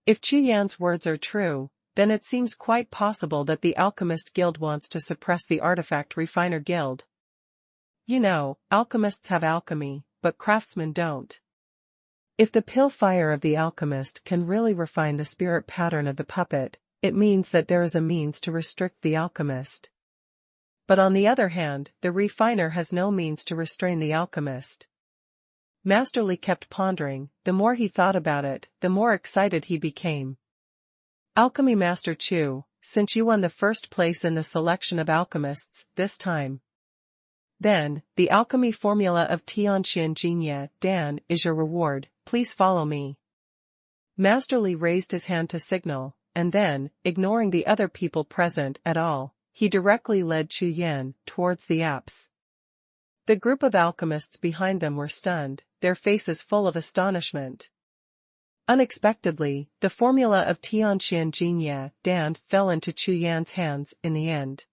If Chu Yan's words are true, then it seems quite possible that the Alchemist Guild wants to suppress the Artifact Refiner Guild. You know, alchemists have alchemy, but craftsmen don't. If the pill fire of the alchemist can really refine the spirit pattern of the puppet, it means that there is a means to restrict the alchemist. But on the other hand, the refiner has no means to restrain the alchemist. Master Li kept pondering. The more he thought about it, the more excited he became. "Alchemy Master Chu, since you won the first place in the selection of alchemists this time, then, the alchemy formula of Tianxian Jinya Dan is your reward, please follow me." Master Li raised his hand to signal, and then, ignoring the other people present at all, he directly led Chu Yan towards the apse. The group of alchemists behind them were stunned, their faces full of astonishment. Unexpectedly, the formula of Tianxian Jinya Dan fell into Chu Yan's hands in the end.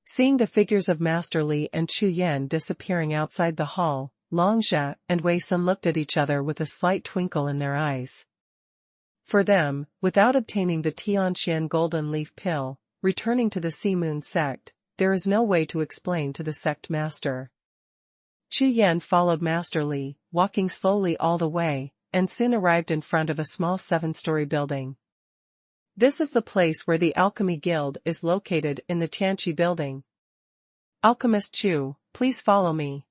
Seeing the figures of Master Li and Chu Yan disappearing outside the hall, Long Jia and Wei Sun looked at each other with a slight twinkle in their eyes. For them, without obtaining the Tianxian Golden Leaf Pill, returning to the Sea Moon sect, there is no way to explain to the sect master. Chu Yan followed Master Li, walking slowly all the way, and soon arrived in front of a small 7-story building. This is the place where the Alchemy Guild is located in the Tianqi building. "Alchemist Chu, please follow me."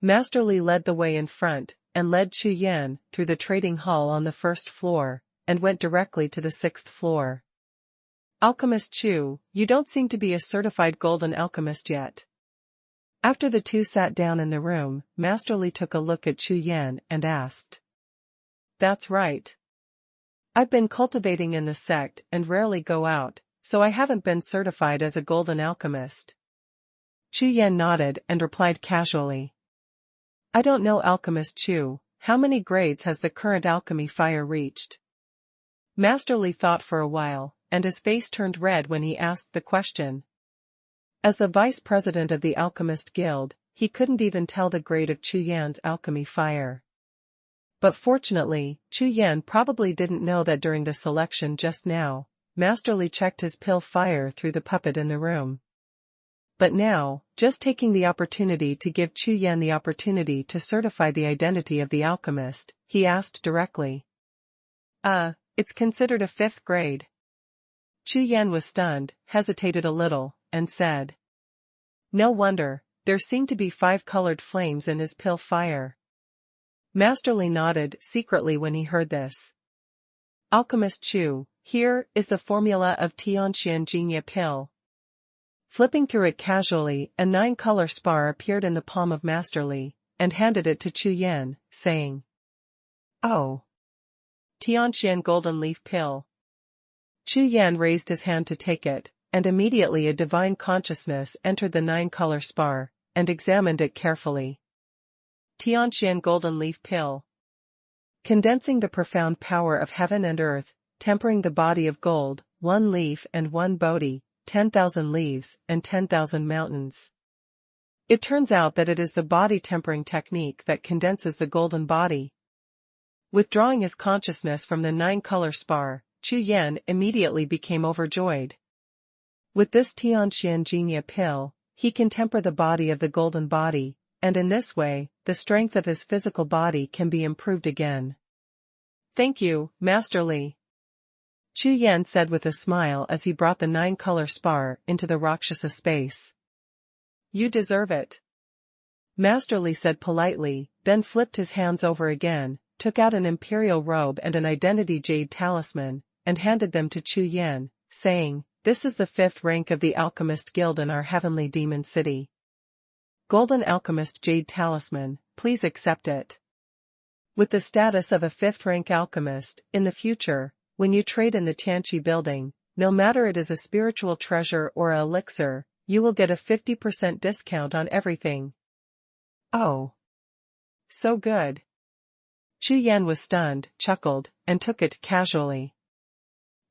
Master Li led the way in front, and led Chu Yan through the trading hall on the 1st floor, and went directly to the 6th floor. "Alchemist Chu, you don't seem to be a certified golden alchemist yet." After the two sat down in the room, Master Li took a look at Chu Yan and asked. "That's right. I've been cultivating in the sect and rarely go out, so I haven't been certified as a golden alchemist." Chu Yan nodded and replied casually. "I don't know Alchemist Chu, how many grades has the current alchemy fire reached?" Master Li thought for a while, and his face turned red when he asked the question. As the vice president of the Alchemist Guild, he couldn't even tell the grade of Chu Yan's alchemy fire. But fortunately, Chu Yan probably didn't know that during the selection just now, Masterly checked his pill fire through the puppet in the room. But now, just taking the opportunity to give Chu Yan the opportunity to certify the identity of the alchemist, he asked directly. It's considered a 5th grade. Chu Yan was stunned, hesitated a little, and said. No wonder, there seemed to be 5 colored flames in his pill fire. Masterly nodded secretly when he heard this. Alchemist Chu, here is the formula of Tianxian Jinya pill. Flipping through it casually, a 9-color spar appeared in the palm of Masterly, and handed it to Chu Yan, saying. Oh. Tianxian golden leaf pill. Chu Yan raised his hand to take it, and immediately a divine consciousness entered the 9-color spar, and examined it carefully. Tianxian golden leaf pill. Condensing the profound power of heaven and earth, tempering the body of gold, 1 leaf and 1 Bodhi, 10,000 leaves and 10,000 mountains. It turns out that it is the body tempering technique that condenses the golden body. Withdrawing his consciousness from the 9-color spar, Chu Yan immediately became overjoyed. With this Tianxian Jinya pill, he can temper the body of the golden body, and in this way, the strength of his physical body can be improved again. Thank you, Masterly. Chu Yan said with a smile as he brought the 9-color spar into the Rakshasa space. You deserve it. Masterly said politely, then flipped his hands over again, took out an imperial robe and an identity jade talisman, and handed them to Chu Yan, saying, This is the 5th rank of the Alchemist Guild in our heavenly demon city. Golden Alchemist Jade Talisman, please accept it. With the status of a 5th rank alchemist, in the future, when you trade in the Tianqi building, no matter it is a spiritual treasure or a elixir, you will get a 50% discount on everything. Oh. So good. Chu Yan was stunned, chuckled, and took it casually.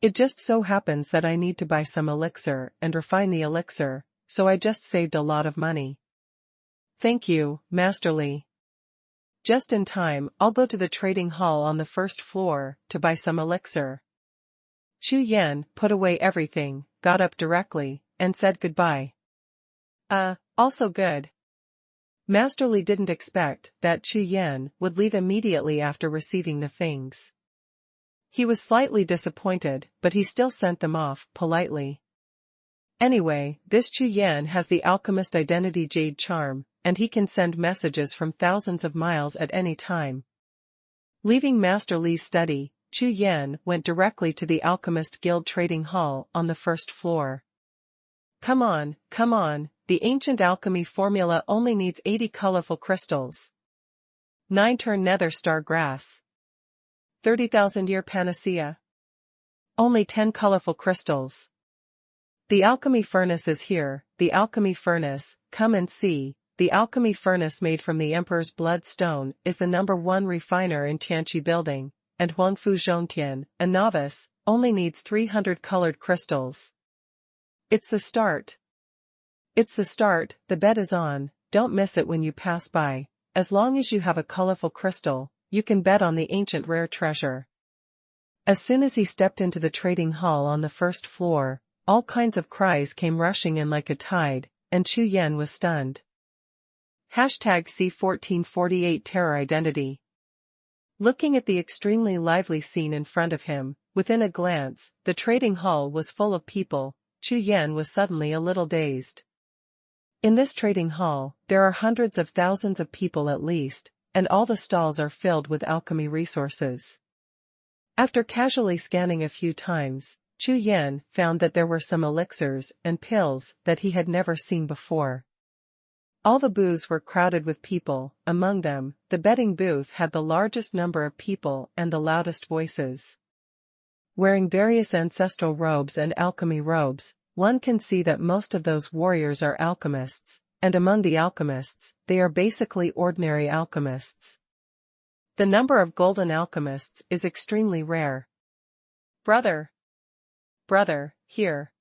It just so happens that I need to buy some elixir and refine the elixir, so I just saved a lot of money. Thank you, Masterly. Just in time, I'll go to the trading hall on the 1st floor to buy some elixir. Chu Yan put away everything, got up directly, and said goodbye. Also good. Masterly didn't expect that Chu Yan would leave immediately after receiving the things. He was slightly disappointed, but he still sent them off, politely. Anyway, this Chu Yan has the Alchemist Identity Jade Charm, and he can send messages from thousands of miles at any time. Leaving Master Li's study, Chu Yan went directly to the Alchemist Guild Trading Hall on the 1st floor. Come on, the ancient alchemy formula only needs 80 colorful crystals. 9 turn nether star grass. 30,000-year panacea. Only 10 colorful crystals. The alchemy furnace is here, the alchemy furnace, come and see. The alchemy furnace made from the Emperor's bloodstone is the #1 refiner in Tianqi building, and Huangfu Zhongtian, a novice, only needs 300 colored crystals. It's the start. The bet is on, don't miss it when you pass by. As long as you have a colorful crystal, you can bet on the ancient rare treasure. As soon as he stepped into the trading hall on the 1st floor, all kinds of cries came rushing in like a tide, and Chu Yan was stunned. #C1448 Terror Identity. Looking at the extremely lively scene in front of him, within a glance, the trading hall was full of people. Chu Yan was suddenly a little dazed. In this trading hall, there are hundreds of thousands of people at least, and all the stalls are filled with alchemy resources. After casually scanning a few times, Chu Yan found that there were some elixirs and pills that he had never seen before. All the booths were crowded with people, among them, the betting booth had the largest number of people and the loudest voices. Wearing various ancestral robes and alchemy robes, one can see that most of those warriors are alchemists, and among the alchemists, they are basically ordinary alchemists. The number of golden alchemists is extremely rare. Brother, here.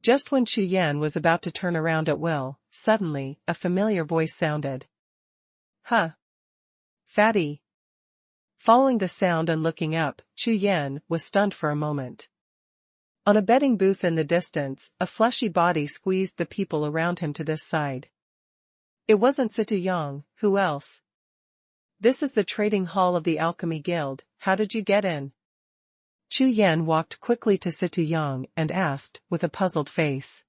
Just when Chu Yan was about to turn around at will, suddenly, a familiar voice sounded. Huh. Fatty. Following the sound and looking up, Chu Yan was stunned for a moment. On a betting booth in the distance, a fleshy body squeezed the people around him to this side. It wasn't Xie, who else? This is the trading hall of the Alchemy Guild, how did you get in? Chu Yan walked quickly to Xie and asked, with a puzzled face.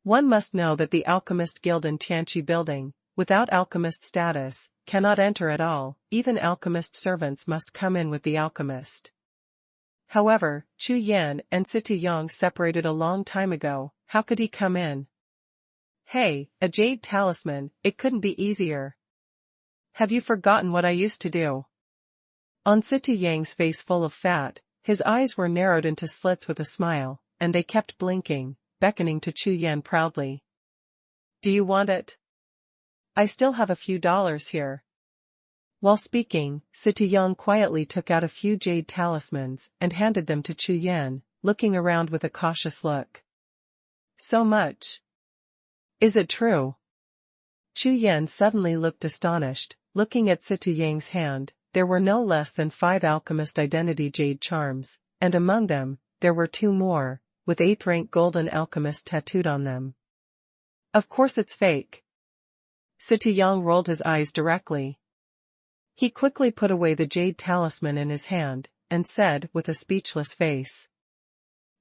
One must know that the Alchemist Guild in Tianqi building, without alchemist status, cannot enter at all, even alchemist servants must come in with the alchemist. However, Chu Yan and Xie separated a long time ago, how could he come in? Hey, a jade talisman, it couldn't be easier. Have you forgotten what I used to do? On Xie face full of fat, his eyes were narrowed into slits with a smile, and they kept blinking, beckoning to Chu Yan proudly. Do you want it? I still have a few dollars here. While speaking, Xie quietly took out a few jade talismans and handed them to Chu Yan, looking around with a cautious look. So much. Is it true? Chu Yan suddenly looked astonished, looking at Xie hand. There were no less than 5 alchemist identity jade charms, and among them, there were 2 more, with 8th rank golden alchemist tattooed on them. Of course it's fake. Xie rolled his eyes directly. He quickly put away the jade talisman in his hand, and said with a speechless face.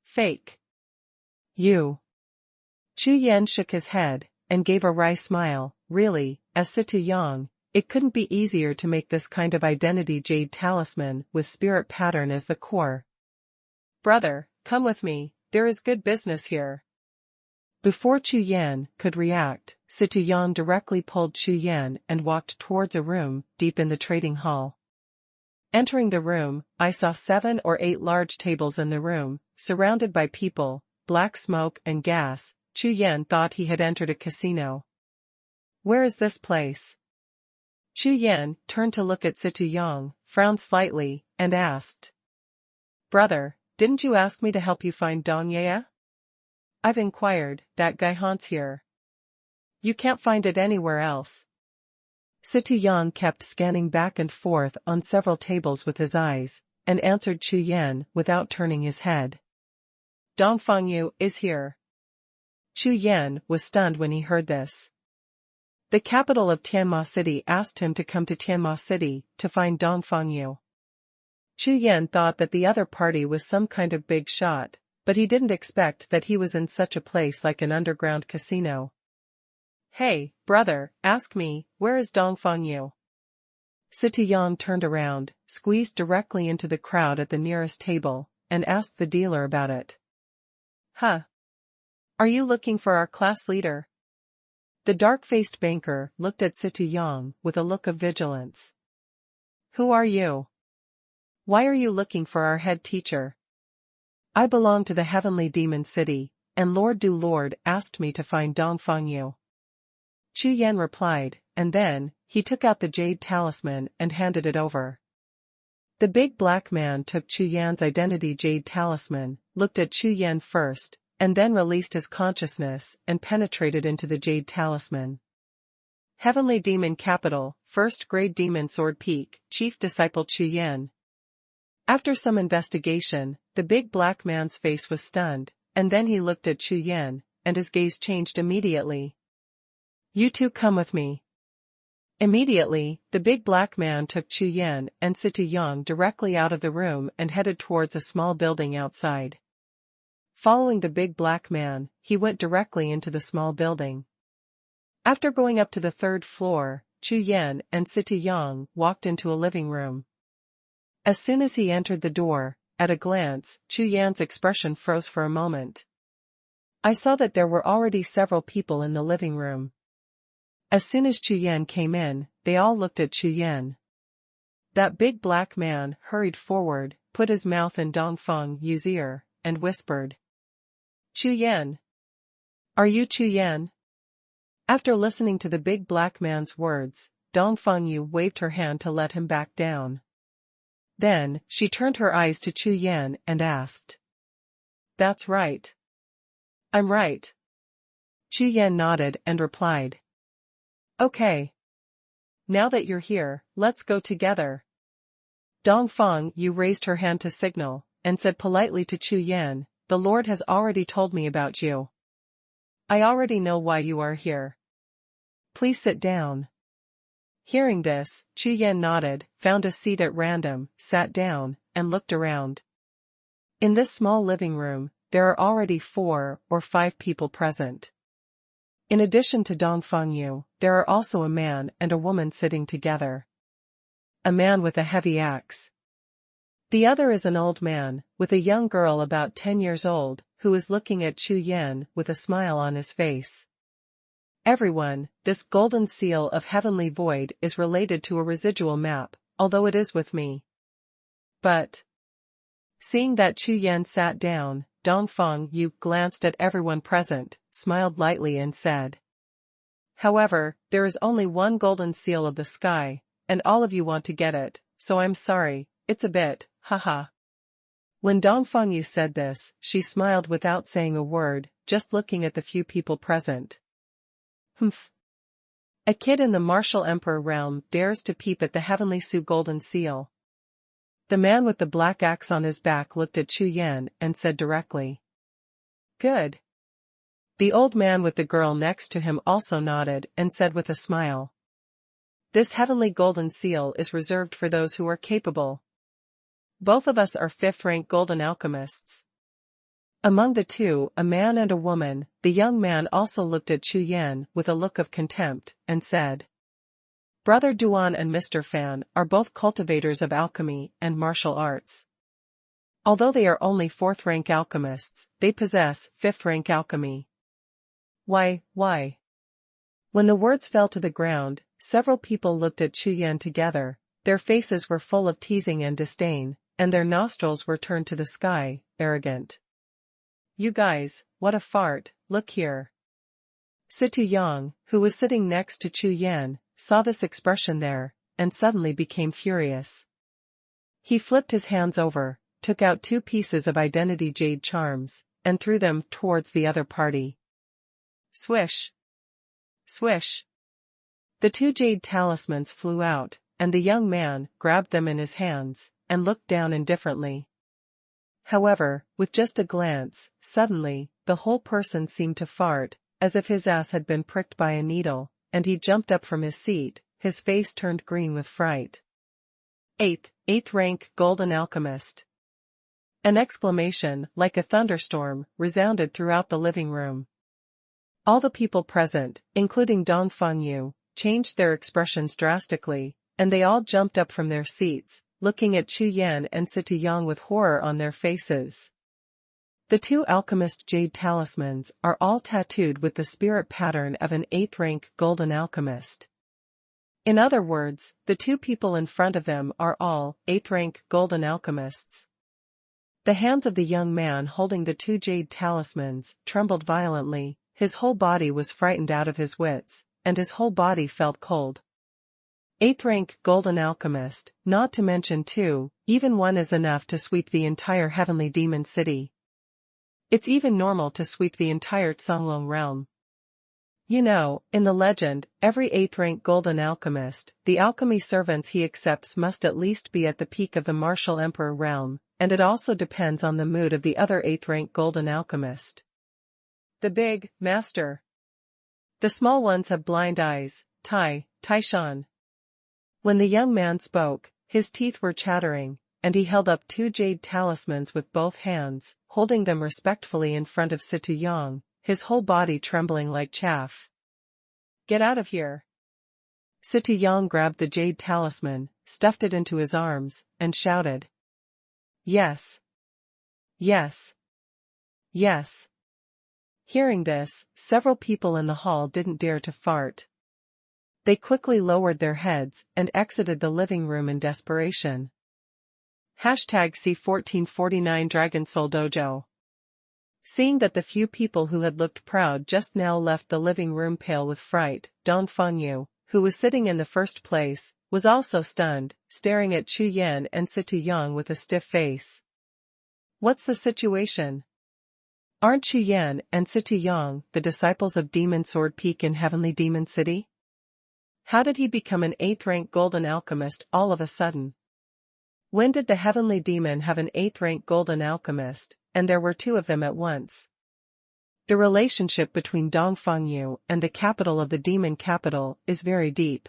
Fake. You. Chu Yan shook his head, and gave a wry smile. Really, as Xie, it couldn't be easier to make this kind of identity jade talisman with spirit pattern as the core. Brother, come with me, there is good business here. Before Chu Yan could react, Xie directly pulled Chu Yan and walked towards a room deep in the trading hall. Entering the room, I saw 7 or 8 large tables in the room, surrounded by people, black smoke and gas. Chu Yan thought he had entered a casino. Where is this place? Chu Yan turned to look at Xie, frowned slightly, and asked. Brother, didn't you ask me to help you find Dong Ye? I've inquired, that guy haunts here. You can't find it anywhere else. Xie kept scanning back and forth on several tables with his eyes, and answered Chu Yan without turning his head. Dongfang Yu is here. Chu Yan was stunned when he heard this. The capital of Tianma City asked him to come to Tianma City to find Dongfang Yu. Chu Yan thought that the other party was some kind of big shot, but he didn't expect that he was in such a place like an underground casino. Hey, brother, ask me, where is Dongfang Yu? Xie turned around, squeezed directly into the crowd at the nearest table, and asked the dealer about it. Huh? Are you looking for our class leader? The dark-faced banker looked at Xie with a look of vigilance. Who are you? Why are you looking for our head teacher? I belong to the heavenly demon city, and Lord Du Lord asked me to find Dongfang Yu. Chu Yan replied, and then, he took out the jade talisman and handed it over. The big black man took Chu Yan's identity jade talisman, looked at Chu Yan first, and then released his consciousness and penetrated into the jade talisman. Heavenly Demon Capital, First Grade Demon Sword Peak, Chief Disciple Chu Yan. After some investigation, the big black man's face was stunned, and then he looked at Chu Yan, and his gaze changed immediately. You two come with me. Immediately, the big black man took Chu Yan and Xie directly out of the room and headed towards a small building outside. Following the big black man, he went directly into the small building. After going up to the 3rd floor, Chu Yan and Xie walked into a living room. As soon as he entered the door, at a glance, Chu Yan's expression froze for a moment. I saw that there were already several people in the living room. As soon as Chu Yan came in, they all looked at Chu Yan. That big black man hurried forward, put his mouth in Dongfang Yu's ear, and whispered. Chu Yan. Are you Chu Yan? After listening to the big black man's words, Dongfang Yu waved her hand to let him back down. Then, she turned her eyes to Chu Yan and asked. That's right. I'm right. Chu Yan nodded and replied. Okay. Now that you're here, let's go together. Dongfang Yu raised her hand to signal, and said politely to Chu Yan, "The Lord has already told me about you. I already know why you are here. Please sit down." Hearing this, Chu Yan nodded, found a seat at random, sat down, and looked around. In this small living room, there are already 4 or 5 people present. In addition to Dongfang Yu, there are also a man and a woman sitting together. A man with a heavy axe. The other is an old man, with a young girl about 10 years old, who is looking at Chu Yan with a smile on his face. Everyone, this golden seal of heavenly void is related to a residual map, although it is with me. But, seeing that Chu Yan sat down, Dongfang Yu glanced at everyone present, smiled lightly and said, "However, there is only one golden seal of the sky, and all of you want to get it, so I'm sorry, it's a bit, haha." When Dongfang Yu said this, she smiled without saying a word, just looking at the few people present. Humph. A kid in the martial emperor realm dares to peep at the heavenly Su golden seal. The man with the black axe on his back looked at Chu Yan and said directly, "Good." The old man with the girl next to him also nodded and said with a smile, "This heavenly golden seal is reserved for those who are capable. Both of us are 5th-rank golden alchemists." Among the two, a man and a woman, the young man also looked at Chu Yan with a look of contempt, and said, "Brother Duan and Mr. Fan are both cultivators of alchemy and martial arts. Although they are only 4th-rank alchemists, they possess 5th-rank alchemy." Why? When the words fell to the ground, several people looked at Chu Yan together, their faces were full of teasing and disdain, and their nostrils were turned to the sky, arrogant. "You guys, what a fart, look here." Situ Yang, who was sitting next to Chu Yan, saw this expression there, and suddenly became furious. He flipped his hands over, took out 2 pieces of identity jade charms, and threw them towards the other party. Swish! Swish! The 2 jade talismans flew out, and the young man grabbed them in his hands, and looked down indifferently. However, with just a glance, suddenly, the whole person seemed to fart, as if his ass had been pricked by a needle, and he jumped up from his seat, his face turned green with fright. Eighth rank golden alchemist. An exclamation, like a thunderstorm, resounded throughout the living room. All the people present, including Dongfang Yu, changed their expressions drastically, and they all jumped up from their seats, looking at Chu Yan and Situ Yang with horror on their faces. The 2 alchemist jade talismans are all tattooed with the spirit pattern of an 8th-rank golden alchemist. In other words, the 2 people in front of them are all 8th-rank golden alchemists. The hands of the young man holding the 2 jade talismans trembled violently, his whole body was frightened out of his wits, and his whole body felt cold. 8th-rank golden alchemist, not to mention 2, even 1 is enough to sweep the entire heavenly demon city. It's even normal to sweep the entire Songlong realm. You know, in the legend, every 8th-rank golden alchemist, the alchemy servants he accepts must at least be at the peak of the martial emperor realm, and it also depends on the mood of the other 8th-rank golden alchemist. The big master. The small ones have blind eyes, Taishan. When the young man spoke, his teeth were chattering, and he held up 2 jade talismans with both hands, holding them respectfully in front of Situ Yang, his whole body trembling like chaff. "Get out of here." Situ Yang grabbed the jade talisman, stuffed it into his arms, and shouted, "Yes! Yes! Yes!" Hearing this, several people in the hall didn't dare to fart. They quickly lowered their heads and exited the living room in desperation. #C1449 Dragon Soul Dojo. Seeing that the few people who had looked proud just now left the living room pale with fright, Dongfang Yu, who was sitting in the first place, was also stunned, staring at Chu Yan and Situ Yang with a stiff face. "What's the situation? Aren't Chu Yan and Situ Yang the disciples of Demon Sword Peak in Heavenly Demon City? How did he become an 8th-rank golden alchemist all of a sudden?" When did the heavenly demon have an 8th-rank golden alchemist, and there were 2 of them at once? The relationship between Dongfang Yu and the capital of the demon capital is very deep.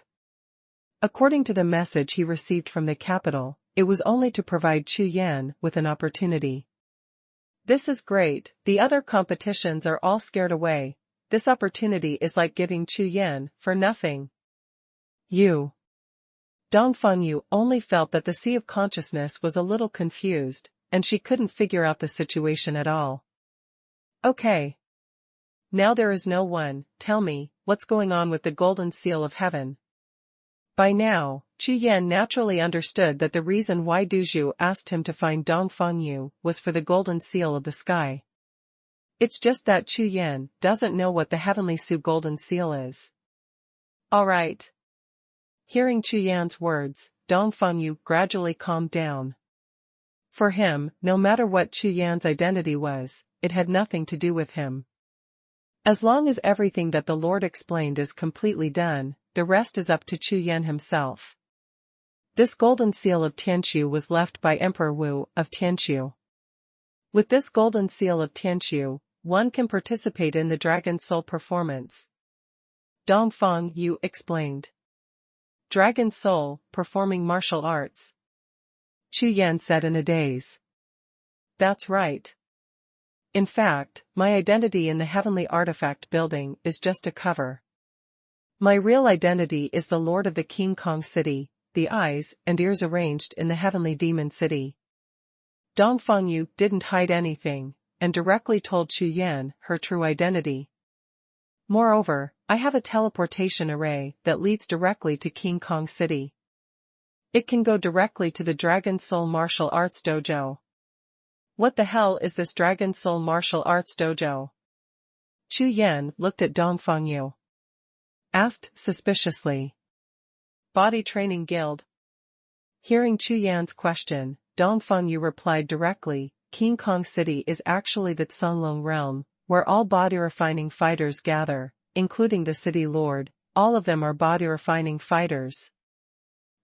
According to the message he received from the capital, it was only to provide Chu Yan with an opportunity. This is great, the other competitions are all scared away. This opportunity is like giving Chu Yan for nothing. Dongfang Yu only felt that the sea of consciousness was a little confused, and she couldn't figure out the situation at all. Okay. Now there is no one, tell me, what's going on with the golden seal of heaven? By now, Chu Yan naturally understood that the reason why Duzhu asked him to find Dongfang Yu was for the golden seal of the sky. It's just that Chu Yan doesn't know what the heavenly golden seal is. Alright. Hearing Chu Yan's words, Dongfang Yu gradually calmed down. For him, no matter what Chu Yan's identity was, it had nothing to do with him. As long as everything that the Lord explained is completely done, the rest is up to Chu Yan himself. This golden seal of Tianqiu was left by Emperor Wu of Tianqiu. With this golden seal of Tianqiu, one can participate in the Dragon Soul performance. Dongfang Yu explained. Dragon Soul, performing martial arts. Chu Yan said in a daze. That's right. In fact, my identity in the heavenly artifact building is just a cover. My real identity is the Lord of the King Kong City, the eyes and ears arranged in the heavenly demon city. Dongfang Yu didn't hide anything, and directly told Chu Yan her true identity. Moreover, I have a teleportation array that leads directly to King Kong City. It can go directly to the Dragon Soul Martial Arts Dojo. What the hell is this Dragon Soul Martial Arts Dojo? Chu Yan looked at Dongfang Yu. Asked suspiciously. Body Training Guild. Hearing Chu Yan's question, Dongfang Yu replied directly, King Kong City is actually the Tsunlong realm, where all body-refining fighters gather, including the city lord, all of them are body-refining fighters.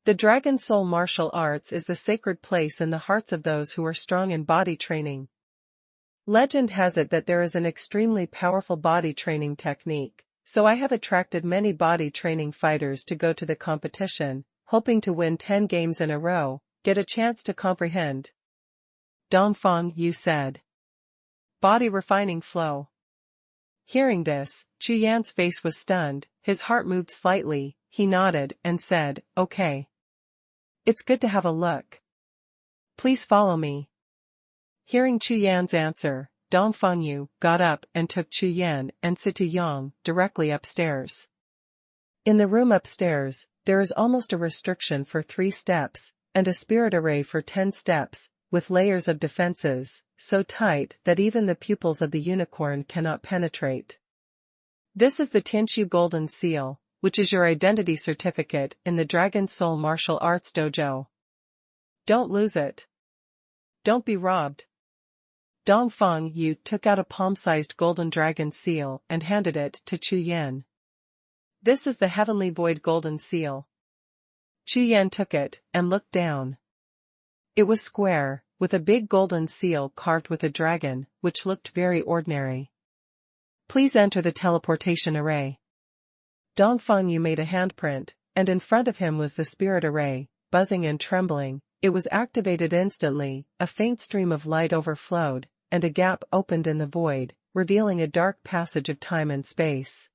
The Dragon Soul Martial Arts is the sacred place in the hearts of those who are strong in body training. Legend has it that there is an extremely powerful body training technique, so I have attracted many body training fighters to go to the competition, hoping to win 10 games in a row, get a chance to comprehend. Dongfang Yu said. Body refining flow. Hearing this, Chu Yan's face was stunned, his heart moved slightly, he nodded and said, okay. It's good to have a look. Please follow me. Hearing Chu Yan's answer, Dongfang Yu got up and took Chu Yan and Situ Yang directly upstairs. In the room upstairs, there is almost a restriction for 3 steps, and a spirit array for 10 steps, with layers of defenses, so tight that even the pupils of the unicorn cannot penetrate. This is the Tianqiu Golden Seal, which is your identity certificate in the Dragon Soul Martial Arts Dojo. Don't lose it. Don't be robbed. Dongfang Yu took out a palm-sized golden dragon seal and handed it to Chu Yan. This is the Heavenly Void Golden Seal. Chu Yan took it and looked down. It was square, with a big golden seal carved with a dragon, which looked very ordinary. Please enter the teleportation array. Dongfang Yu made a handprint, and in front of him was the spirit array, buzzing and trembling. It was activated instantly, a faint stream of light overflowed, and a gap opened in the void, revealing a dark passage of time and space.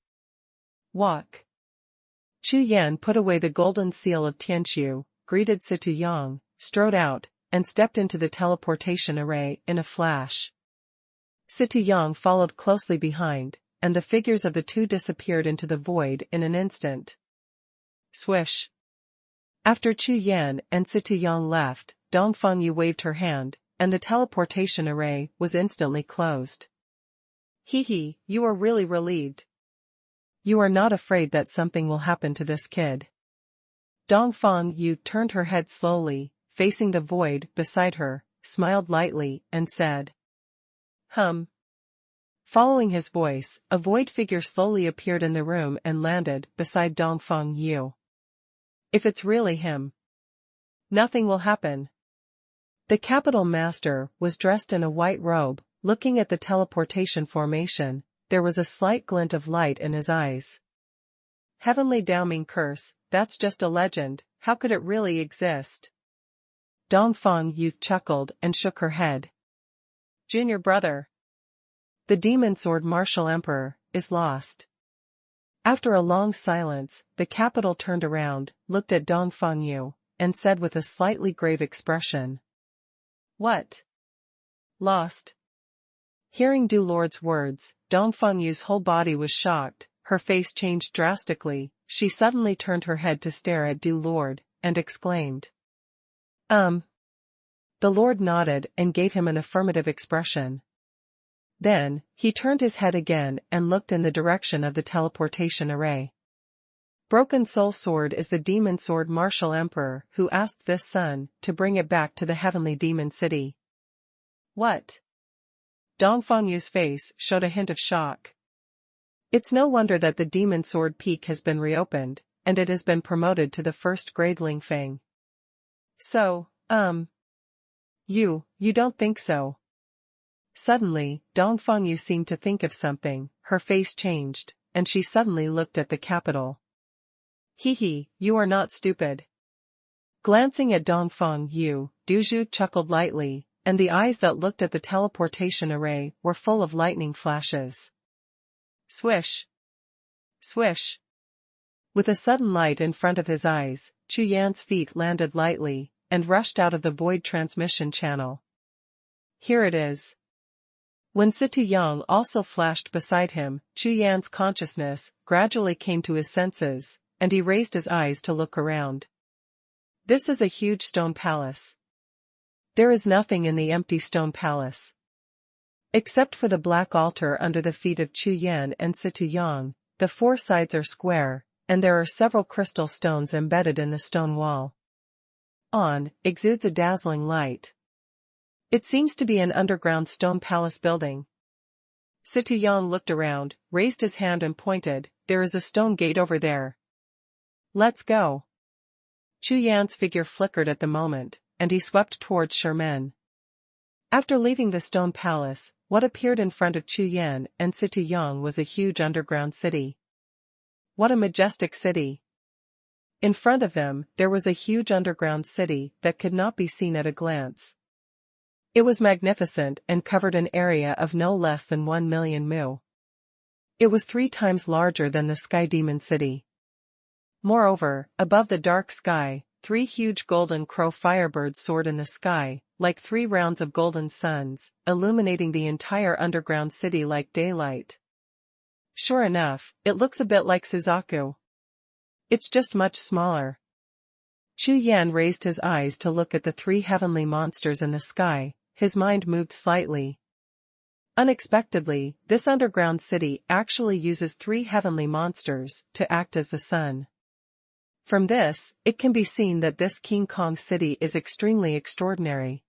Walk. Chu Yan put away the golden seal of Tianqiu, greeted Situ Yang, strode out, and stepped into the teleportation array in a flash. Situ Yang followed closely behind, and the figures of the two disappeared into the void in an instant. Swish. After Chu Yan and Situ Yang left, Dongfang Yu waved her hand, and the teleportation array was instantly closed. Hee, you are really relieved. You are not afraid that something will happen to this kid. Dongfang Yu turned her head slowly, facing the void beside her, smiled lightly, and said, Following his voice, a void figure slowly appeared in the room and landed beside Dongfang Yu. If it's really him, nothing will happen. The capital master was dressed in a white robe. Looking at the teleportation formation, there was a slight glint of light in his eyes. Heavenly Daoming curse, that's just a legend, how could it really exist? Dongfang Yu chuckled and shook her head. Junior brother. The demon sword martial emperor is lost. After a long silence, the capital turned around, looked at Dongfang Yu, and said with a slightly grave expression. What? Lost? Hearing Du Lord's words, Dongfang Yu's whole body was shocked, her face changed drastically, she suddenly turned her head to stare at Du Lord, and exclaimed. The Lord nodded and gave him an affirmative expression. Then, he turned his head again and looked in the direction of the teleportation array. Broken Soul Sword is the demon sword martial emperor who asked this son to bring it back to the heavenly demon city. What? Dongfang Yu's face showed a hint of shock. It's no wonder that the demon sword peak has been reopened, and it has been promoted to the first grade Lingfeng. So, you don't think so? Suddenly, Dongfang Yu seemed to think of something, her face changed, and she suddenly looked at the capital. Hee, you are not stupid. Glancing at Dongfang Yu, Du Zhu chuckled lightly, and the eyes that looked at the teleportation array were full of lightning flashes. Swish! Swish! With a sudden light in front of his eyes, Chu Yan's feet landed lightly, and rushed out of the void transmission channel. Here it is. When Situ Yang also flashed beside him, Chu Yan's consciousness gradually came to his senses, and he raised his eyes to look around. This is a huge stone palace. There is nothing in the empty stone palace. Except for the black altar under the feet of Chu Yan and Situ Yang, the four sides are square, and there are several crystal stones embedded in the stone wall. On exudes a dazzling light. It seems to be an underground stone palace building. Situ Yang looked around, raised his hand and pointed, there is a stone gate over there. Let's go. Chu Yan's figure flickered at the moment, and he swept towards Sherman. After leaving the stone palace, what appeared in front of Chu Yan and Situ Yang was a huge underground city. What a majestic city! In front of them, there was a huge underground city that could not be seen at a glance. It was magnificent and covered an area of no less than 1 million mu. It was 3 times larger than the Sky Demon City. Moreover, above the dark sky, 3 huge golden crow firebirds soared in the sky, like 3 rounds of golden suns, illuminating the entire underground city like daylight. Sure enough, it looks a bit like Suzaku. It's just much smaller. Chu Yan raised his eyes to look at the 3 heavenly monsters in the sky, his mind moved slightly. Unexpectedly, this underground city actually uses 3 heavenly monsters to act as the sun. From this, it can be seen that this King Kong city is extremely extraordinary.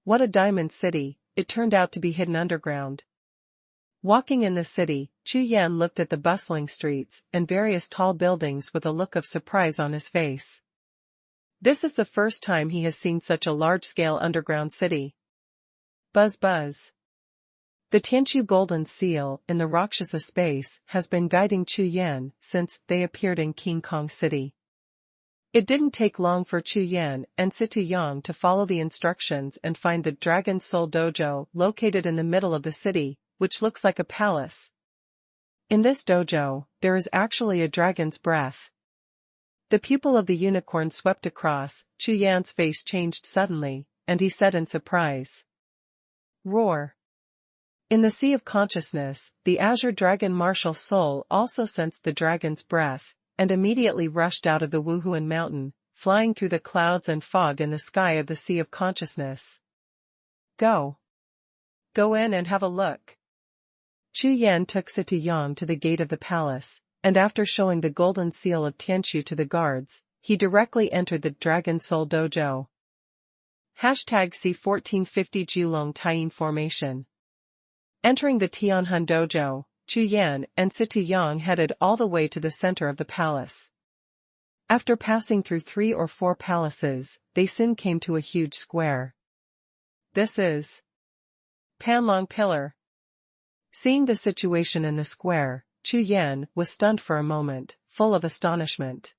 What a diamond city, it turned out to be hidden underground. Walking in the city, Chu Yan looked at the bustling streets and various tall buildings with a look of surprise on his face. This is the first time he has seen such a large-scale underground city. Buzz buzz. The Tianqiu Golden Seal in the Rakshasa space has been guiding Chu Yan since they appeared in King Kong City. It didn't take long for Chu Yan and Situ Yang to follow the instructions and find the Dragon Soul Dojo located in the middle of the city, which looks like a palace. In this dojo, there is actually a dragon's breath. The pupil of the unicorn swept across, Chu Yan's face changed suddenly, and he said in surprise. Roar. In the Sea of Consciousness, the Azure Dragon Martial Soul also sensed the dragon's breath, and immediately rushed out of the Wuhun mountain, flying through the clouds and fog in the sky of the Sea of Consciousness. Go. Go in and have a look. Chu Yan took Situ Yang to the gate of the palace, and after showing the golden seal of Tianqiu to the guards, he directly entered the Dragon Soul Dojo. #C1450 Julong Taiyin Formation. Entering the Tianhun Dojo, Chu Yan and Situ Yang headed all the way to the center of the palace. After passing through 3 or 4 palaces, they soon came to a huge square. this is Panlong Pillar. Seeing the situation in the square, Chu Yan was stunned for a moment, full of astonishment.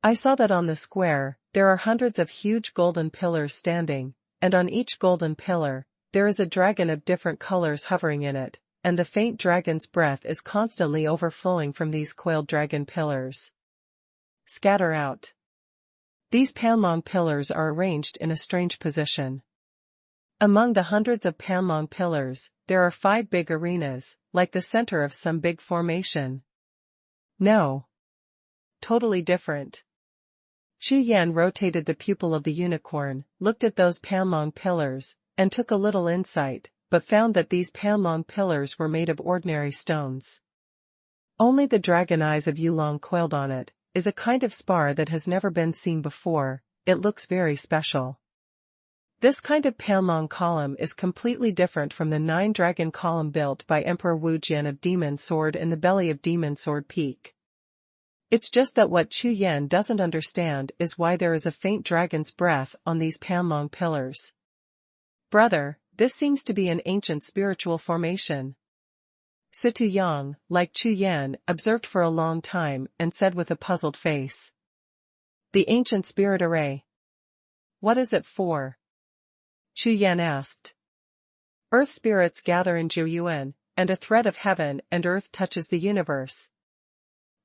I saw that on the square, there are hundreds of huge golden pillars standing, and on each golden pillar, there is a dragon of different colors hovering in it, and the faint dragon's breath is constantly overflowing from these coiled dragon pillars. Scatter out. These Panlong pillars are arranged in a strange position. Among the hundreds of Panlong pillars, there are 5 big arenas, like the center of some big formation. No. Totally different. Chu Yan rotated the pupil of the unicorn, looked at those Panlong pillars, and took a little insight, but found that these Panlong pillars were made of ordinary stones. Only the dragon eyes of Yulong coiled on it, is a kind of spar that has never been seen before. It looks very special. This kind of Panlong column is completely different from the 9-dragon column built by Emperor Wu Jian of Demon Sword in the belly of Demon Sword Peak. It's just that what Chu Yan doesn't understand is why there is a faint dragon's breath on these Panlong pillars. Brother, this seems to be an ancient spiritual formation. Situ Yang, like Chu Yan, observed for a long time and said with a puzzled face. The ancient spirit array. What is it for? Chu Yan asked. Earth spirits gather in Jiuxiao, and a thread of heaven and earth touches the universe.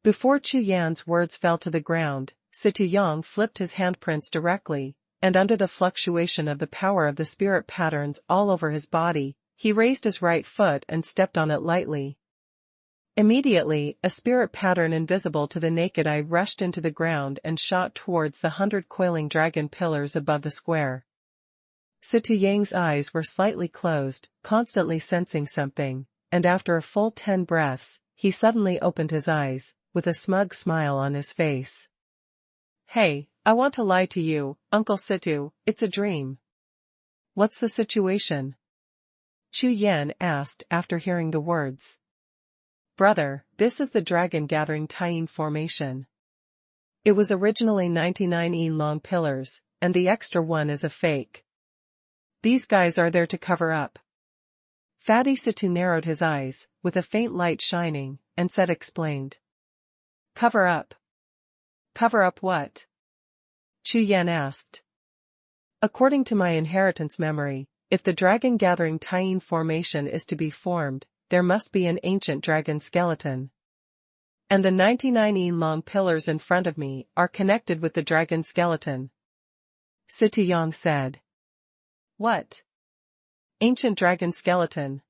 Before Chu Yan's words fell to the ground, Situ Yang flipped his handprints directly, and under the fluctuation of the power of the spirit patterns all over his body, he raised his right foot and stepped on it lightly. Immediately, a spirit pattern invisible to the naked eye rushed into the ground and shot towards the 100 coiling dragon pillars above the square. Situ Yang's eyes were slightly closed, constantly sensing something, and after a full 10 breaths, he suddenly opened his eyes, with a smug smile on his face. Hey, I want to lie to you, Uncle Situ, it's a dream. What's the situation? Chu Yan asked after hearing the words. Brother, this is the dragon gathering Taiyin formation. It was originally 99 long pillars, and the extra one is a fake. These guys are there to cover up. Fatty Situ narrowed his eyes, with a faint light shining, and said explained. Cover up. Cover up what? Chu Yan asked. According to my inheritance memory, if the dragon gathering Taiyin formation is to be formed, there must be an ancient dragon skeleton. And the 99 long pillars in front of me are connected with the dragon skeleton. Situ Yang said. What? Ancient dragon skeleton.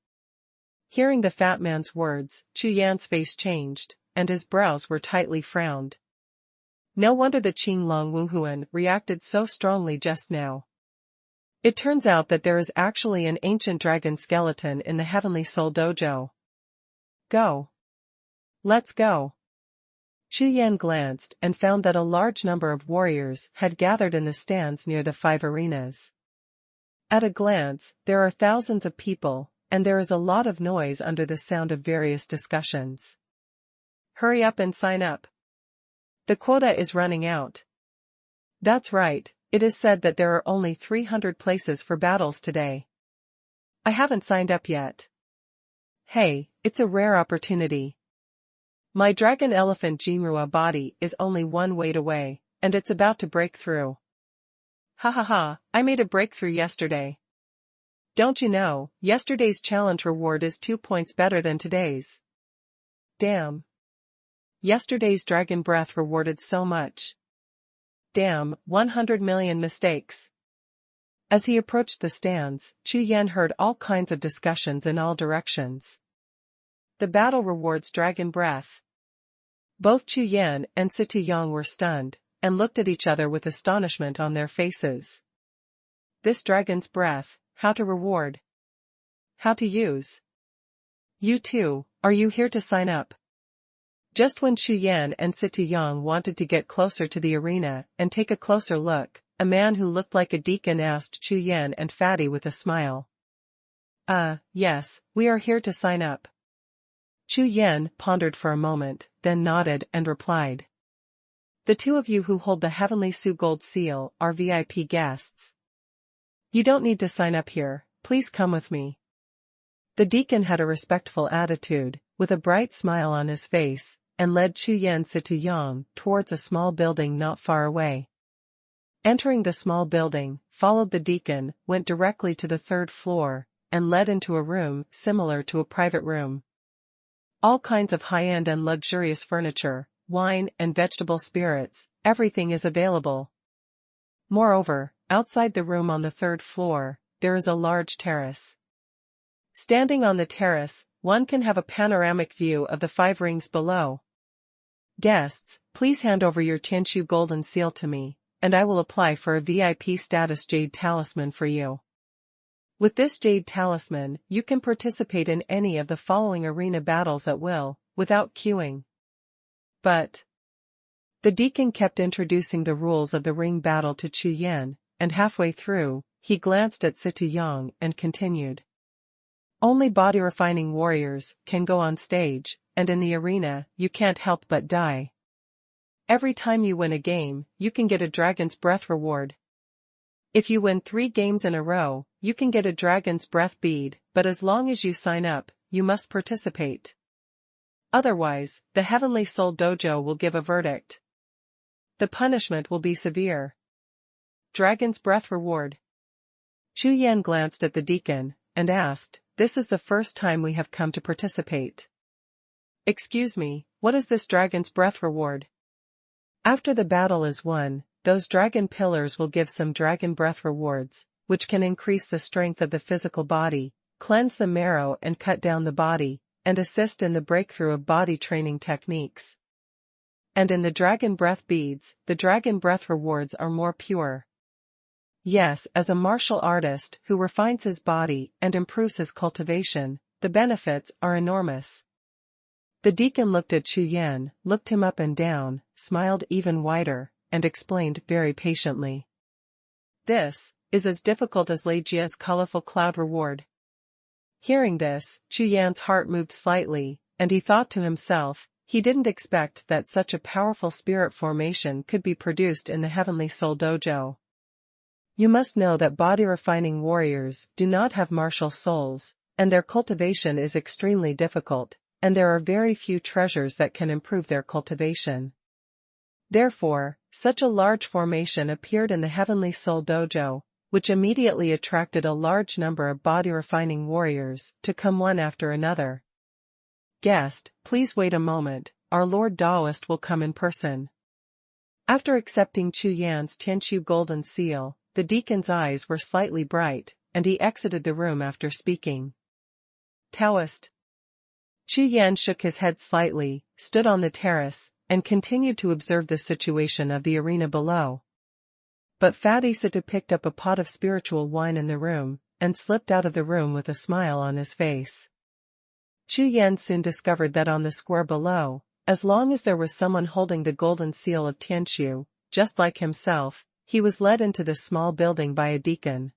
Hearing the fat man's words, Chu Yan's face changed, and his brows were tightly frowned. No wonder the Qinglong Wuhun reacted so strongly just now. It turns out that there is actually an ancient dragon skeleton in the Heavenly Soul Dojo. Go. Let's go. Chu Yan glanced and found that a large number of warriors had gathered in the stands near the 5 arenas. At a glance, there are thousands of people, and there is a lot of noise under the sound of various discussions. Hurry up and sign up. The quota is running out. That's right, it is said that there are only 300 places for battles today. I haven't signed up yet. Hey, it's a rare opportunity. My dragon elephant Jinrua body is only 1 weight away, and it's about to break through. Ha ha ha, I made a breakthrough yesterday. Don't you know, yesterday's challenge reward is 2 points better than today's. Damn. Yesterday's dragon breath rewarded so much. Damn, 100 million mistakes. As he approached the stands, Chu Yan heard all kinds of discussions in all directions. The battle rewards dragon breath. Both Chu Yan and Situ Yang were stunned, and looked at each other with astonishment on their faces. This dragon's breath, how to reward? How to use? You too, are you here to sign up? Just when Chu Yan and Situ Yang wanted to get closer to the arena and take a closer look, a man who looked like a deacon asked Chu Yan and Fatty with a smile. Yes, we are here to sign up. Chu Yan pondered for a moment, then nodded and replied. The 2 of you who hold the Heavenly Su Gold Seal are VIP guests. You don't need to sign up here, please come with me. The deacon had a respectful attitude, with a bright smile on his face, and led Chu Yan towards a small building not far away. Entering the small building, followed the deacon, went directly to the third floor, and led into a room similar to a private room. All kinds of high-end and luxurious furniture, wine and vegetable spirits, everything is available. Moreover, outside the room on the third floor, there is a large terrace. Standing on the terrace, one can have a panoramic view of the 5 rings below. Guests, please hand over your Tianshu golden seal to me, and I will apply for a VIP status jade talisman for you. With this jade talisman, you can participate in any of the following arena battles at will, without queuing. But the deacon kept introducing the rules of the ring battle to Chu Yan, and halfway through, he glanced at Situ Yang and continued. Only body-refining warriors can go on stage, and in the arena, you can't help but die. Every time you win a game, you can get a dragon's breath reward. If you win 3 games in a row, you can get a dragon's breath bead, but as long as you sign up, you must participate. Otherwise, the Heavenly Soul Dojo will give a verdict. The punishment will be severe. Dragon's breath reward. Chu Yan glanced at the deacon, and asked, "This is the first time we have come to participate. Excuse me, what is this dragon's breath reward?" After the battle is won, those dragon pillars will give some dragon breath rewards, which can increase the strength of the physical body, cleanse the marrow and cut down the body, and assist in the breakthrough of body training techniques. And in the dragon breath beads, the dragon breath rewards are more pure. Yes, as a martial artist who refines his body and improves his cultivation, the benefits are enormous. The deacon looked at Chu Yan, looked him up and down, smiled even wider, and explained very patiently. This is as difficult as La Jia's colorful cloud reward. Hearing this, Chu Yan's heart moved slightly, and he thought to himself, he didn't expect that such a powerful spirit formation could be produced in the Heavenly Soul Dojo. You must know that body-refining warriors do not have martial souls, and their cultivation is extremely difficult, and there are very few treasures that can improve their cultivation. Therefore, such a large formation appeared in the Heavenly Soul Dojo, which immediately attracted a large number of body-refining warriors to come one after another. Guest, please wait a moment, our Lord Taoist will come in person. After accepting Chu Yan's Tianshu golden seal, the deacon's eyes were slightly bright, and he exited the room after speaking. Taoist. Chu Yan shook his head slightly, stood on the terrace, and continued to observe the situation of the arena below. But Fatty Situ picked up a pot of spiritual wine in the room, and slipped out of the room with a smile on his face. Chu Yan soon discovered that on the square below, as long as there was someone holding the golden seal of Tianshu, just like himself, he was led into this small building by a deacon.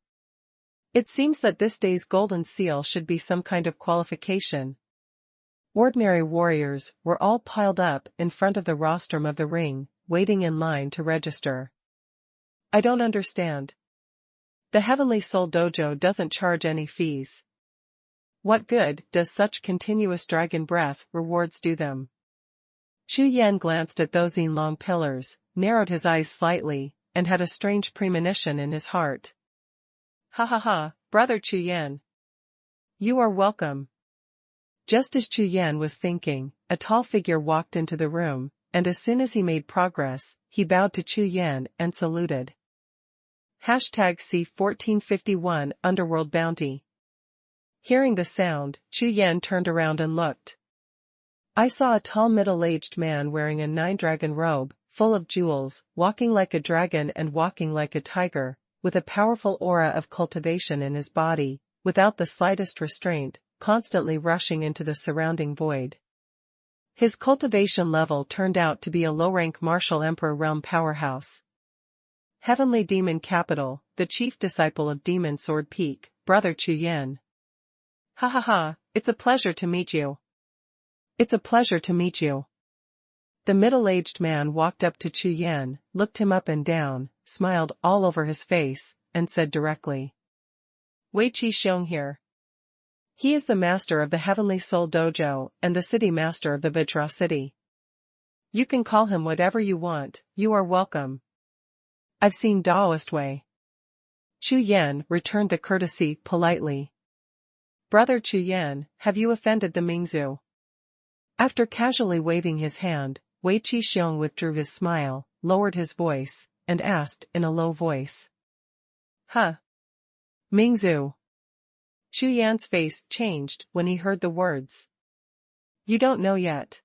It seems that this day's golden seal should be some kind of qualification. Ordinary warriors were all piled up in front of the rostrum of the ring, waiting in line to register. I don't understand. The Heavenly Soul Dojo doesn't charge any fees. What good does such continuous dragon breath rewards do them? Chu Yan glanced at those long pillars, narrowed his eyes slightly, and had a strange premonition in his heart. Ha ha ha, brother Chu Yan. You are welcome. Just as Chu Yan was thinking, a tall figure walked into the room, and as soon as he made progress, he bowed to Chu Yan and saluted. #C1451 Underworld Bounty. Hearing the sound, Chu Yan turned around and looked. I saw a tall middle-aged man wearing a 9-dragon robe, full of jewels, walking like a dragon and walking like a tiger, with a powerful aura of cultivation in his body, without the slightest restraint, constantly rushing into the surrounding void. His cultivation level turned out to be a low-rank martial emperor realm powerhouse. Heavenly Demon Capital, the chief disciple of Demon Sword Peak, brother Chu Yan. Ha ha ha, it's a pleasure to meet you. It's a pleasure to meet you. The middle-aged man walked up to Chu Yan, looked him up and down, smiled all over his face, and said directly, Wei Xiong here. He is the master of the Heavenly Soul Dojo and the city master of the Vajra City. You can call him whatever you want, you are welcome. I've seen Daoist Wei. Chu Yan returned the courtesy politely. Brother Chu Yan, have you offended the Mingzhu? After casually waving his hand, Wei Xiong withdrew his smile, lowered his voice, and asked in a low voice. Huh? Mingzhu. Chu Yan's face changed when he heard the words. You don't know yet.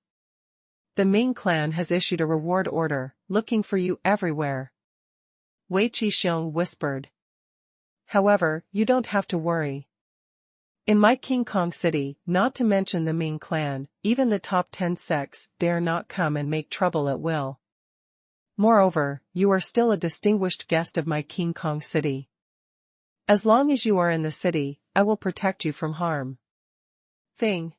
The Ming clan has issued a reward order, looking for you everywhere. Wei Xiong whispered. However, you don't have to worry. In my King Kong city, not to mention the Ming clan, even the top 10 sects dare not come and make trouble at will. Moreover, you are still a distinguished guest of my King Kong city. As long as you are in the city, I will protect you from harm. Thing.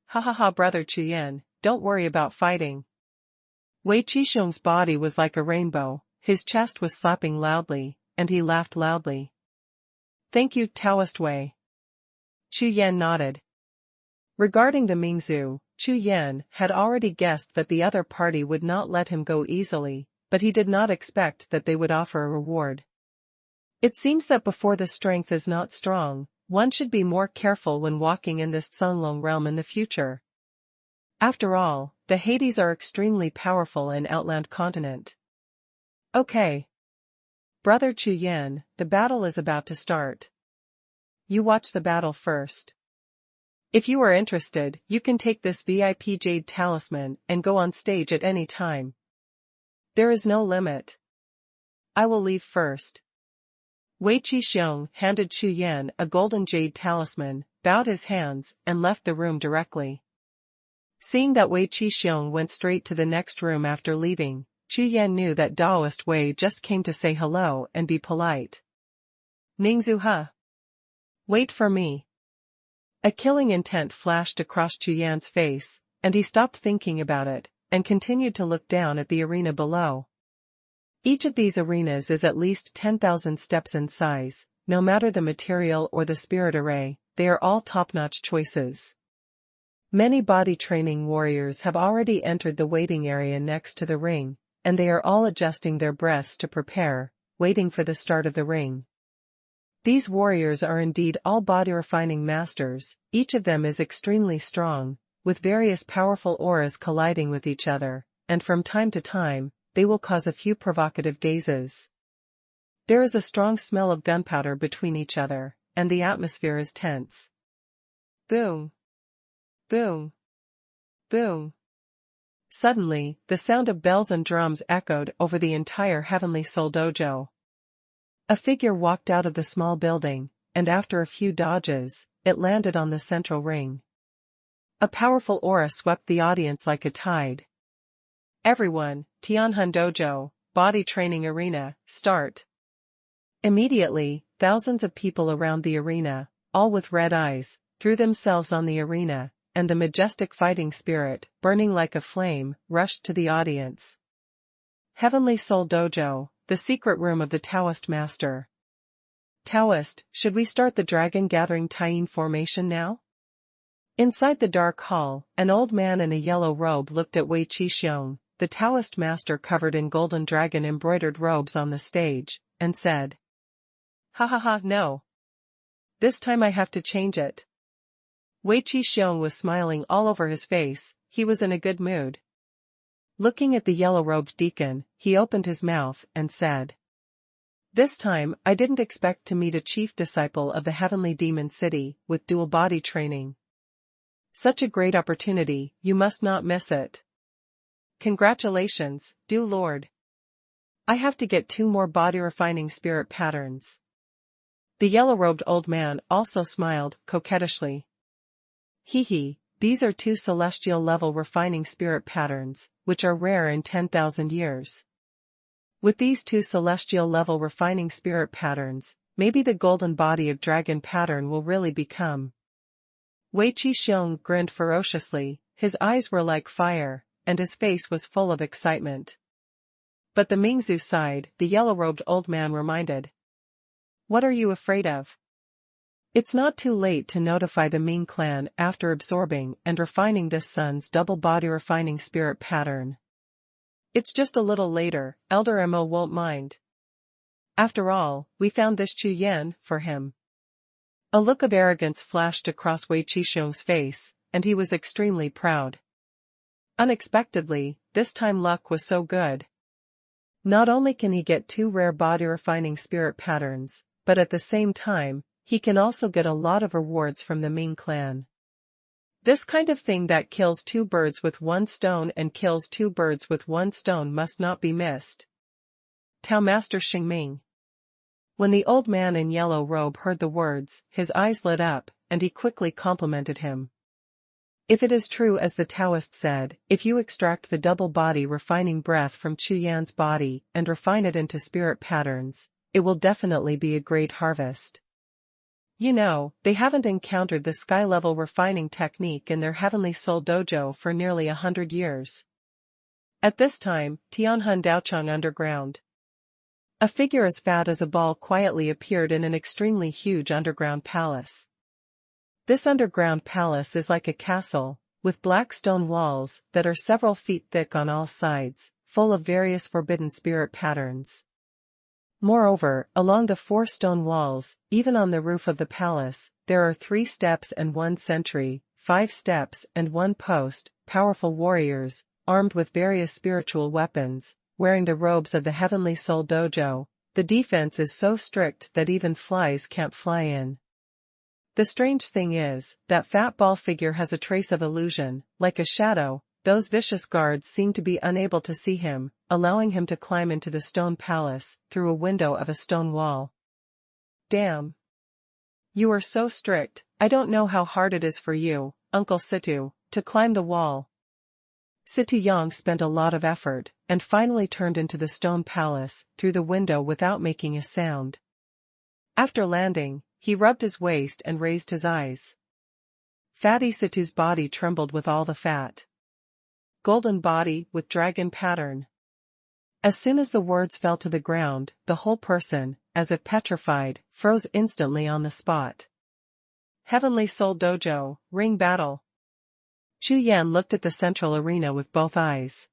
Ha ha ha, brother Chu Yan, don't worry about fighting. Wei Xiong's body was like a rainbow, his chest was slapping loudly, and he laughed loudly. Thank you, Taoist Wei. Chu Yan nodded. Regarding the Mingzhu, Chu Yan had already guessed that the other party would not let him go easily, but he did not expect that they would offer a reward. It seems that before the strength is not strong, one should be more careful when walking in this Sunlong realm in the future. After all, the Hades are extremely powerful in Outland Continent. Okay. Brother Chu Yan, the battle is about to start. You watch the battle first. If you are interested, you can take this VIP Jade Talisman and go on stage at any time. There is no limit. I will leave first. Wei Xiong handed Chu Yan a golden jade talisman, bowed his hands, and left the room directly. Seeing that Wei Xiong went straight to the next room after leaving, Chu Yan knew that Daoist Wei just came to say hello and be polite. Ningzhu ha. Wait for me. A killing intent flashed across Chu Yan's face, and he stopped thinking about it, and continued to look down at the arena below. Each of these arenas is at least 10,000 steps in size, no matter the material or the spirit array, they are all top-notch choices. Many body training warriors have already entered the waiting area next to the ring, and they are all adjusting their breaths to prepare, waiting for the start of the ring. These warriors are indeed all body-refining masters, each of them is extremely strong, with various powerful auras colliding with each other, and from time to time, they will cause a few provocative gazes. There is a strong smell of gunpowder between each other, and the atmosphere is tense. Boom! Boom! Boom! Suddenly, the sound of bells and drums echoed over the entire Heavenly Soul Dojo. A figure walked out of the small building, and after a few dodges, it landed on the central ring. A powerful aura swept the audience like a tide. Everyone, Tianhan Dojo, Body Training Arena, start. Immediately, thousands of people around the arena, all with red eyes, threw themselves on the arena, and the majestic fighting spirit, burning like a flame, rushed to the audience. Heavenly Soul Dojo, the secret room of the Taoist master. Taoist, should we start the dragon gathering Taiyin formation now? Inside the dark hall, an old man in a yellow robe looked at Wei Xiong, the Taoist master covered in golden dragon embroidered robes on the stage, and said, Ha ha ha, no. This time I have to change it. Wei Xiong was smiling all over his face, he was in a good mood. Looking at the yellow-robed deacon, he opened his mouth and said, This time, I didn't expect to meet a chief disciple of the Heavenly Demon City, with dual body training. Such a great opportunity, you must not miss it. Congratulations, dear Lord. I have to get 2 more body-refining spirit patterns. The yellow-robed old man also smiled, coquettishly. Hee, these are 2 celestial-level refining spirit patterns, which are rare in 10,000 years. With these 2 celestial-level refining spirit patterns, maybe the golden body of dragon pattern will really become. Wei Xiong grinned ferociously, his eyes were like fire, and his face was full of excitement. But the Mingzhu sighed, the yellow-robed old man reminded. What are you afraid of? It's not too late to notify the Ming clan after absorbing and refining this son's double-body refining spirit pattern. It's just a little later, Elder Mo won't mind. After all, we found this Chu Yan for him. A look of arrogance flashed across Wei Qisheng's face, and he was extremely proud. Unexpectedly, this time luck was so good. Not only can he get 2 rare body-refining spirit patterns, but at the same time, he can also get a lot of rewards from the Ming clan. This kind of thing that kills 2 birds with 1 stone and kills 2 birds with 1 stone must not be missed. Tao Master Xingming. When the old man in yellow robe heard the words, his eyes lit up, and he quickly complimented him. If it is true as the Taoist said, if you extract the double-body refining breath from Chu Yan's body and refine it into spirit patterns, it will definitely be a great harvest. You know, they haven't encountered the sky-level refining technique in their Heavenly Soul Dojo for nearly 100 years. At this time, Tianhun Daocheng underground. A figure as fat as a ball quietly appeared in an extremely huge underground palace. This underground palace is like a castle, with black stone walls that are several feet thick on all sides, full of various forbidden spirit patterns. Moreover, along the 4 stone walls, even on the roof of the palace, there are 3 steps and 1 sentry, 5 steps and 1 post, powerful warriors, armed with various spiritual weapons, wearing the robes of the Heavenly Soul Dojo. The defense is so strict that even flies can't fly in. The strange thing is, that fat ball figure has a trace of illusion, like a shadow. Those vicious guards seem to be unable to see him, allowing him to climb into the stone palace, through a window of a stone wall. Damn. You are so strict, I don't know how hard it is for you, Uncle Situ, to climb the wall. Situ Yang spent a lot of effort, and finally turned into the stone palace, through the window without making a sound. After landing, he rubbed his waist and raised his eyes. Fatty Situ's body trembled with all the fat. Golden body with dragon pattern. As soon as the words fell to the ground, the whole person, as if petrified, froze instantly on the spot. Heavenly Soul Dojo, ring battle. Chu Yan looked at the central arena with both eyes.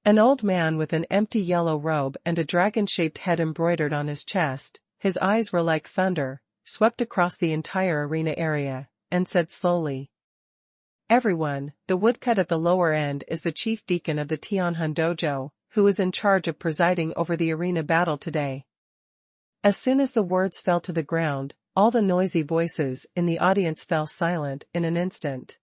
An old man with an empty yellow robe and a dragon-shaped head embroidered on his chest, his eyes were like thunder, swept across the entire arena area, and said slowly. Everyone, the woodcut at the lower end is the chief deacon of the Tianhun Dojo, who is in charge of presiding over the arena battle today. As soon as the words fell to the ground, all the noisy voices in the audience fell silent in an instant.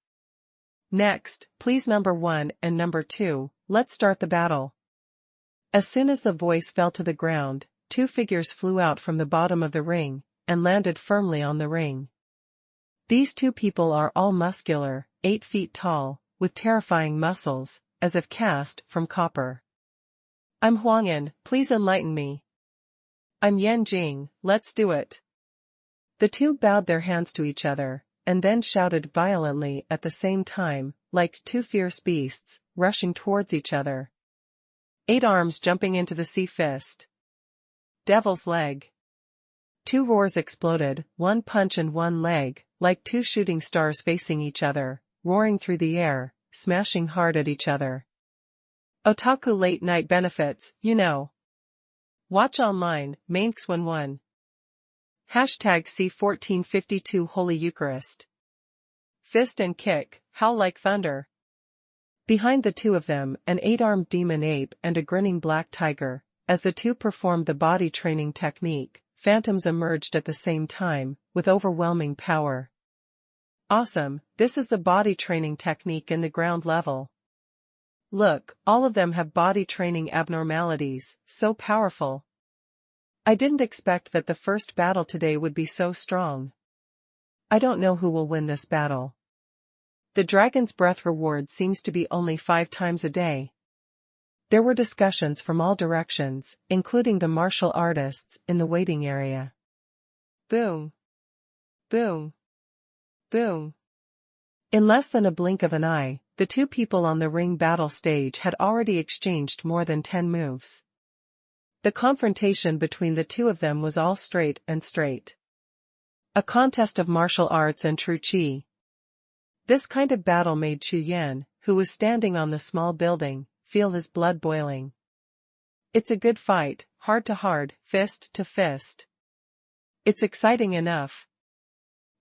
Next, please number 1 and number 2, let's start the battle. As soon as the voice fell to the ground, 2 figures flew out from the bottom of the ring, and landed firmly on the ring. These 2 people are all muscular, 8 feet tall, with terrifying muscles, as if cast from copper. I'm Huangyan, please enlighten me. I'm Yan Jing, let's do it. The 2 bowed their hands to each other, and then shouted violently at the same time, like 2 fierce beasts, rushing towards each other. 8 arms jumping into the sea fist. Devil's leg. 2 roars exploded, 1 punch and 1 leg, like 2 shooting stars facing each other, roaring through the air, smashing hard at each other. Otaku late night benefits, you know. Watch online, main Xuanhuan. Hashtag C1452 Holy Eucharist. Fist and kick, howl like thunder. Behind the 2 of them, an 8-armed demon ape and a grinning black tiger. As the 2 performed the body training technique, phantoms emerged at the same time, with overwhelming power. Awesome, this is the body training technique in the ground level. Look, all of them have body training abnormalities, so powerful. I didn't expect that the first battle today would be so strong. I don't know who will win this battle. The Dragon's Breath reward seems to be only 5 times a day. There were discussions from all directions, including the martial artists in the waiting area. Boom. Boom. Boom. In less than a blink of an eye, the 2 people on the ring battle stage had already exchanged more than 10 moves. The confrontation between the 2 of them was all straight and straight. A contest of martial arts and true chi. This kind of battle made Chu Yan, who was standing on the small building, feel his blood boiling. It's a good fight, hard to hard, fist to fist. It's exciting enough.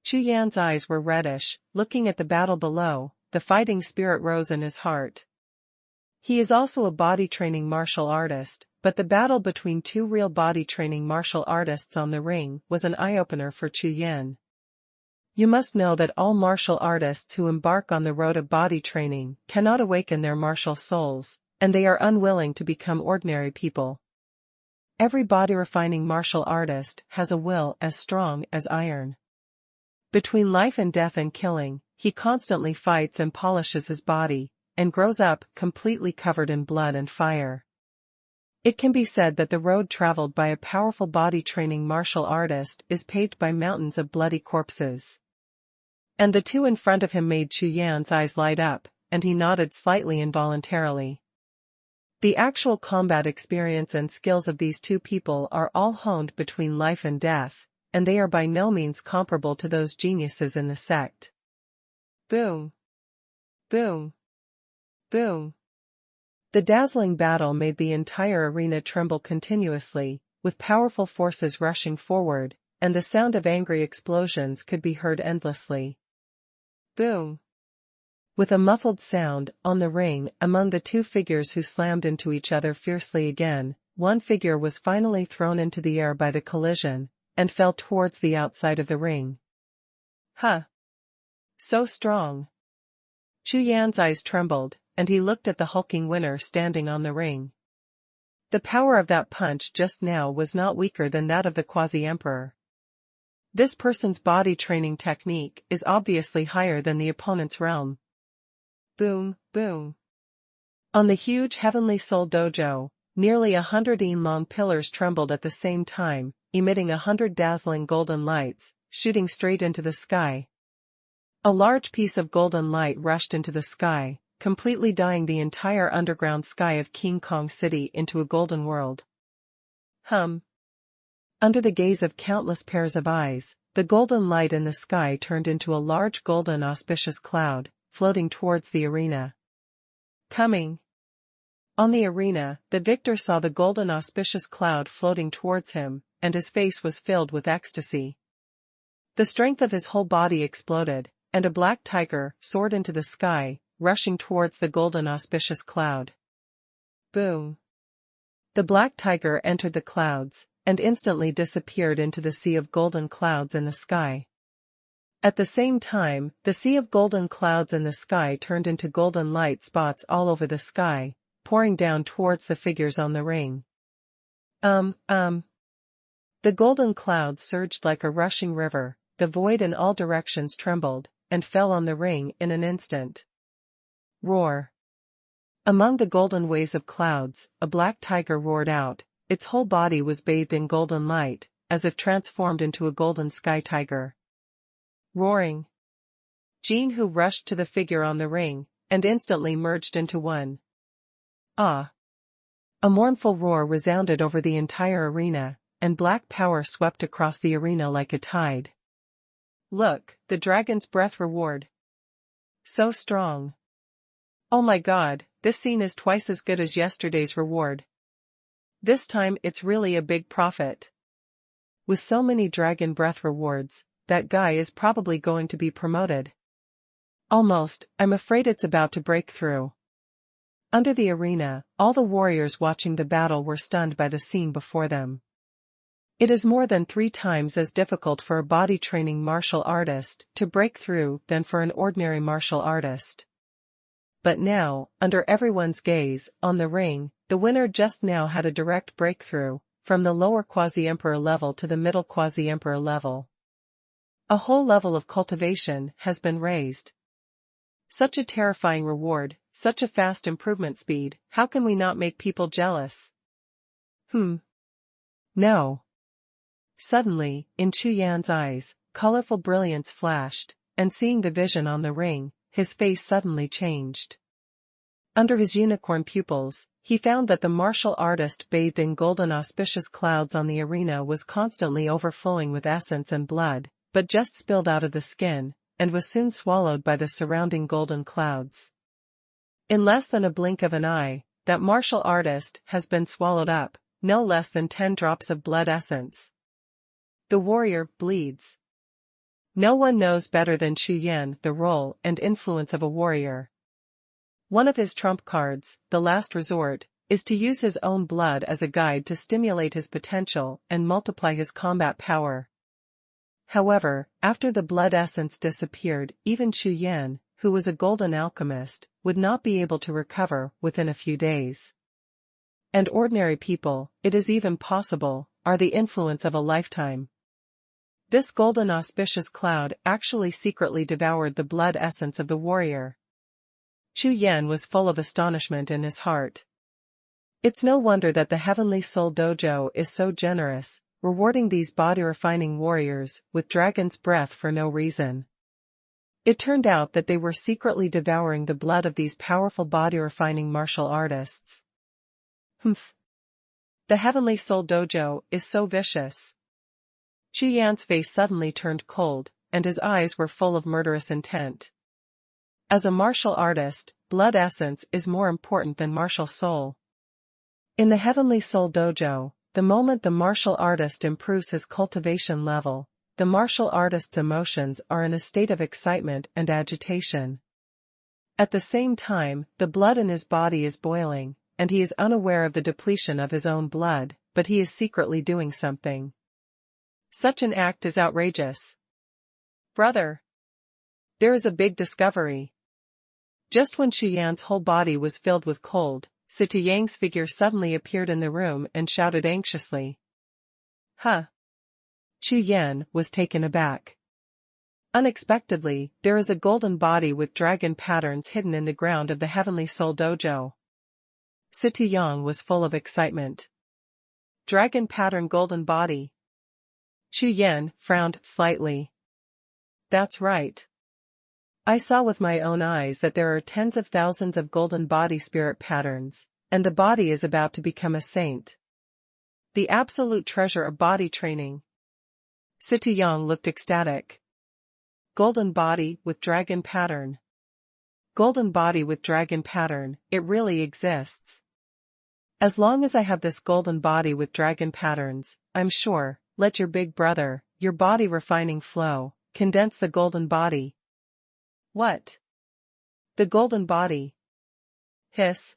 Chu Yan's eyes were reddish, looking at the battle below, the fighting spirit rose in his heart. He is also a body training martial artist, but the battle between two real body training martial artists on the ring was an eye-opener for Chu Yan. You must know that all martial artists who embark on the road of body training cannot awaken their martial souls, and they are unwilling to become ordinary people. Every body-refining martial artist has a will as strong as iron. Between life and death and killing, he constantly fights and polishes his body, and grows up completely covered in blood and fire. It can be said that the road traveled by a powerful body-training martial artist is paved by mountains of bloody corpses. And the two in front of him made Chu Yan's eyes light up, and he nodded slightly involuntarily. The actual combat experience and skills of these two people are all honed between life and death, and they are by no means comparable to those geniuses in the sect. Boom! Boom! Boom! The dazzling battle made the entire arena tremble continuously, with powerful forces rushing forward, and the sound of angry explosions could be heard endlessly. Boom! With a muffled sound, on the ring, among the two figures who slammed into each other fiercely again, one figure was finally thrown into the air by the collision, and fell towards the outside of the ring. Huh! So strong! Chu Yan's eyes trembled, and he looked at the hulking winner standing on the ring. The power of that punch just now was not weaker than that of the quasi-emperor. This person's body training technique is obviously higher than the opponent's realm. Boom, boom. On the huge Heavenly Soul Dojo, nearly 100-long pillars trembled at the same time, emitting 100 dazzling golden lights, shooting straight into the sky. A large piece of golden light rushed into the sky, completely dyeing the entire underground sky of King Kong City into a golden world. Under the gaze of countless pairs of eyes, the golden light in the sky turned into a large golden auspicious cloud, floating towards the arena. Coming! On the arena, the victor saw the golden auspicious cloud floating towards him, and his face was filled with ecstasy. The strength of his whole body exploded, and a black tiger soared into the sky, rushing towards the golden auspicious cloud. Boom! The black tiger entered the clouds, and instantly disappeared into the sea of golden clouds in the sky. At the same time, the sea of golden clouds in the sky turned into golden light spots all over the sky, pouring down towards the figures on the ring. The golden clouds surged like a rushing river, the void in all directions trembled, and fell on the ring in an instant. Roar! Among the golden waves of clouds, a black tiger roared out. Its whole body was bathed in golden light, as if transformed into a golden sky tiger. Roaring! Jinhu rushed to the figure on the ring, and instantly merged into one. Ah! A mournful roar resounded over the entire arena, and black power swept across the arena like a tide. Look, the dragon's breath reward. So strong. Oh my god, this scene is twice as good as yesterday's reward. This time it's really a big profit. With so many dragon breath rewards, that guy is probably going to be promoted. Almost, I'm afraid it's about to break through. Under the arena, all the warriors watching the battle were stunned by the scene before them. It is more than 3 times as difficult for a body-training martial artist to break through than for an ordinary martial artist. But now, under everyone's gaze, on the ring, the winner just now had a direct breakthrough, from the lower quasi-emperor level to the middle quasi-emperor level. A whole level of cultivation has been raised. Such a terrifying reward, such a fast improvement speed, how can we not make people jealous? No. Suddenly, in Chu Yan's eyes, colorful brilliance flashed, and seeing the vision on the ring, his face suddenly changed. Under his unicorn pupils, he found that the martial artist bathed in golden auspicious clouds on the arena was constantly overflowing with essence and blood, but just spilled out of the skin, and was soon swallowed by the surrounding golden clouds. In less than a blink of an eye, that martial artist has been swallowed up, no less than 10 drops of blood essence. The warrior bleeds. No one knows better than Chu Yan the role and influence of a warrior. One of his trump cards, the last resort, is to use his own blood as a guide to stimulate his potential and multiply his combat power. However, after the blood essence disappeared, even Chu Yan, who was a golden alchemist, would not be able to recover within a few days. And ordinary people, it is even possible, are the influence of a lifetime. This golden auspicious cloud actually secretly devoured the blood essence of the warrior. Chu Yan was full of astonishment in his heart. It's no wonder that the Heavenly Soul Dojo is so generous, rewarding these body-refining warriors with dragon's breath for no reason. It turned out that they were secretly devouring the blood of these powerful body-refining martial artists. Humph. The Heavenly Soul Dojo is so vicious. Chu Yan's face suddenly turned cold, and his eyes were full of murderous intent. As a martial artist, blood essence is more important than martial soul. In the Heavenly Soul Dojo, the moment the martial artist improves his cultivation level, the martial artist's emotions are in a state of excitement and agitation. At the same time, the blood in his body is boiling, and he is unaware of the depletion of his own blood, but he is secretly doing something. Such an act is outrageous. Brother! There is a big discovery. Just when Chu Yan's whole body was filled with cold, Xie Yang's figure suddenly appeared in the room and shouted anxiously. Huh! Chu Yan was taken aback. Unexpectedly, there is a golden body with dragon patterns hidden in the ground of the Heavenly Soul Dojo. Xie Yang was full of excitement. Dragon pattern golden body. Chu Yan frowned slightly. That's right. I saw with my own eyes that there are tens of thousands of golden body spirit patterns, and the body is about to become a saint. The absolute treasure of body training. Xie Yang looked ecstatic. Golden body with dragon pattern. Golden body with dragon pattern, it really exists. As long as I have this golden body with dragon patterns, I'm sure, let your big brother, your body refining flow, condense the golden body. What? The golden body. Hiss.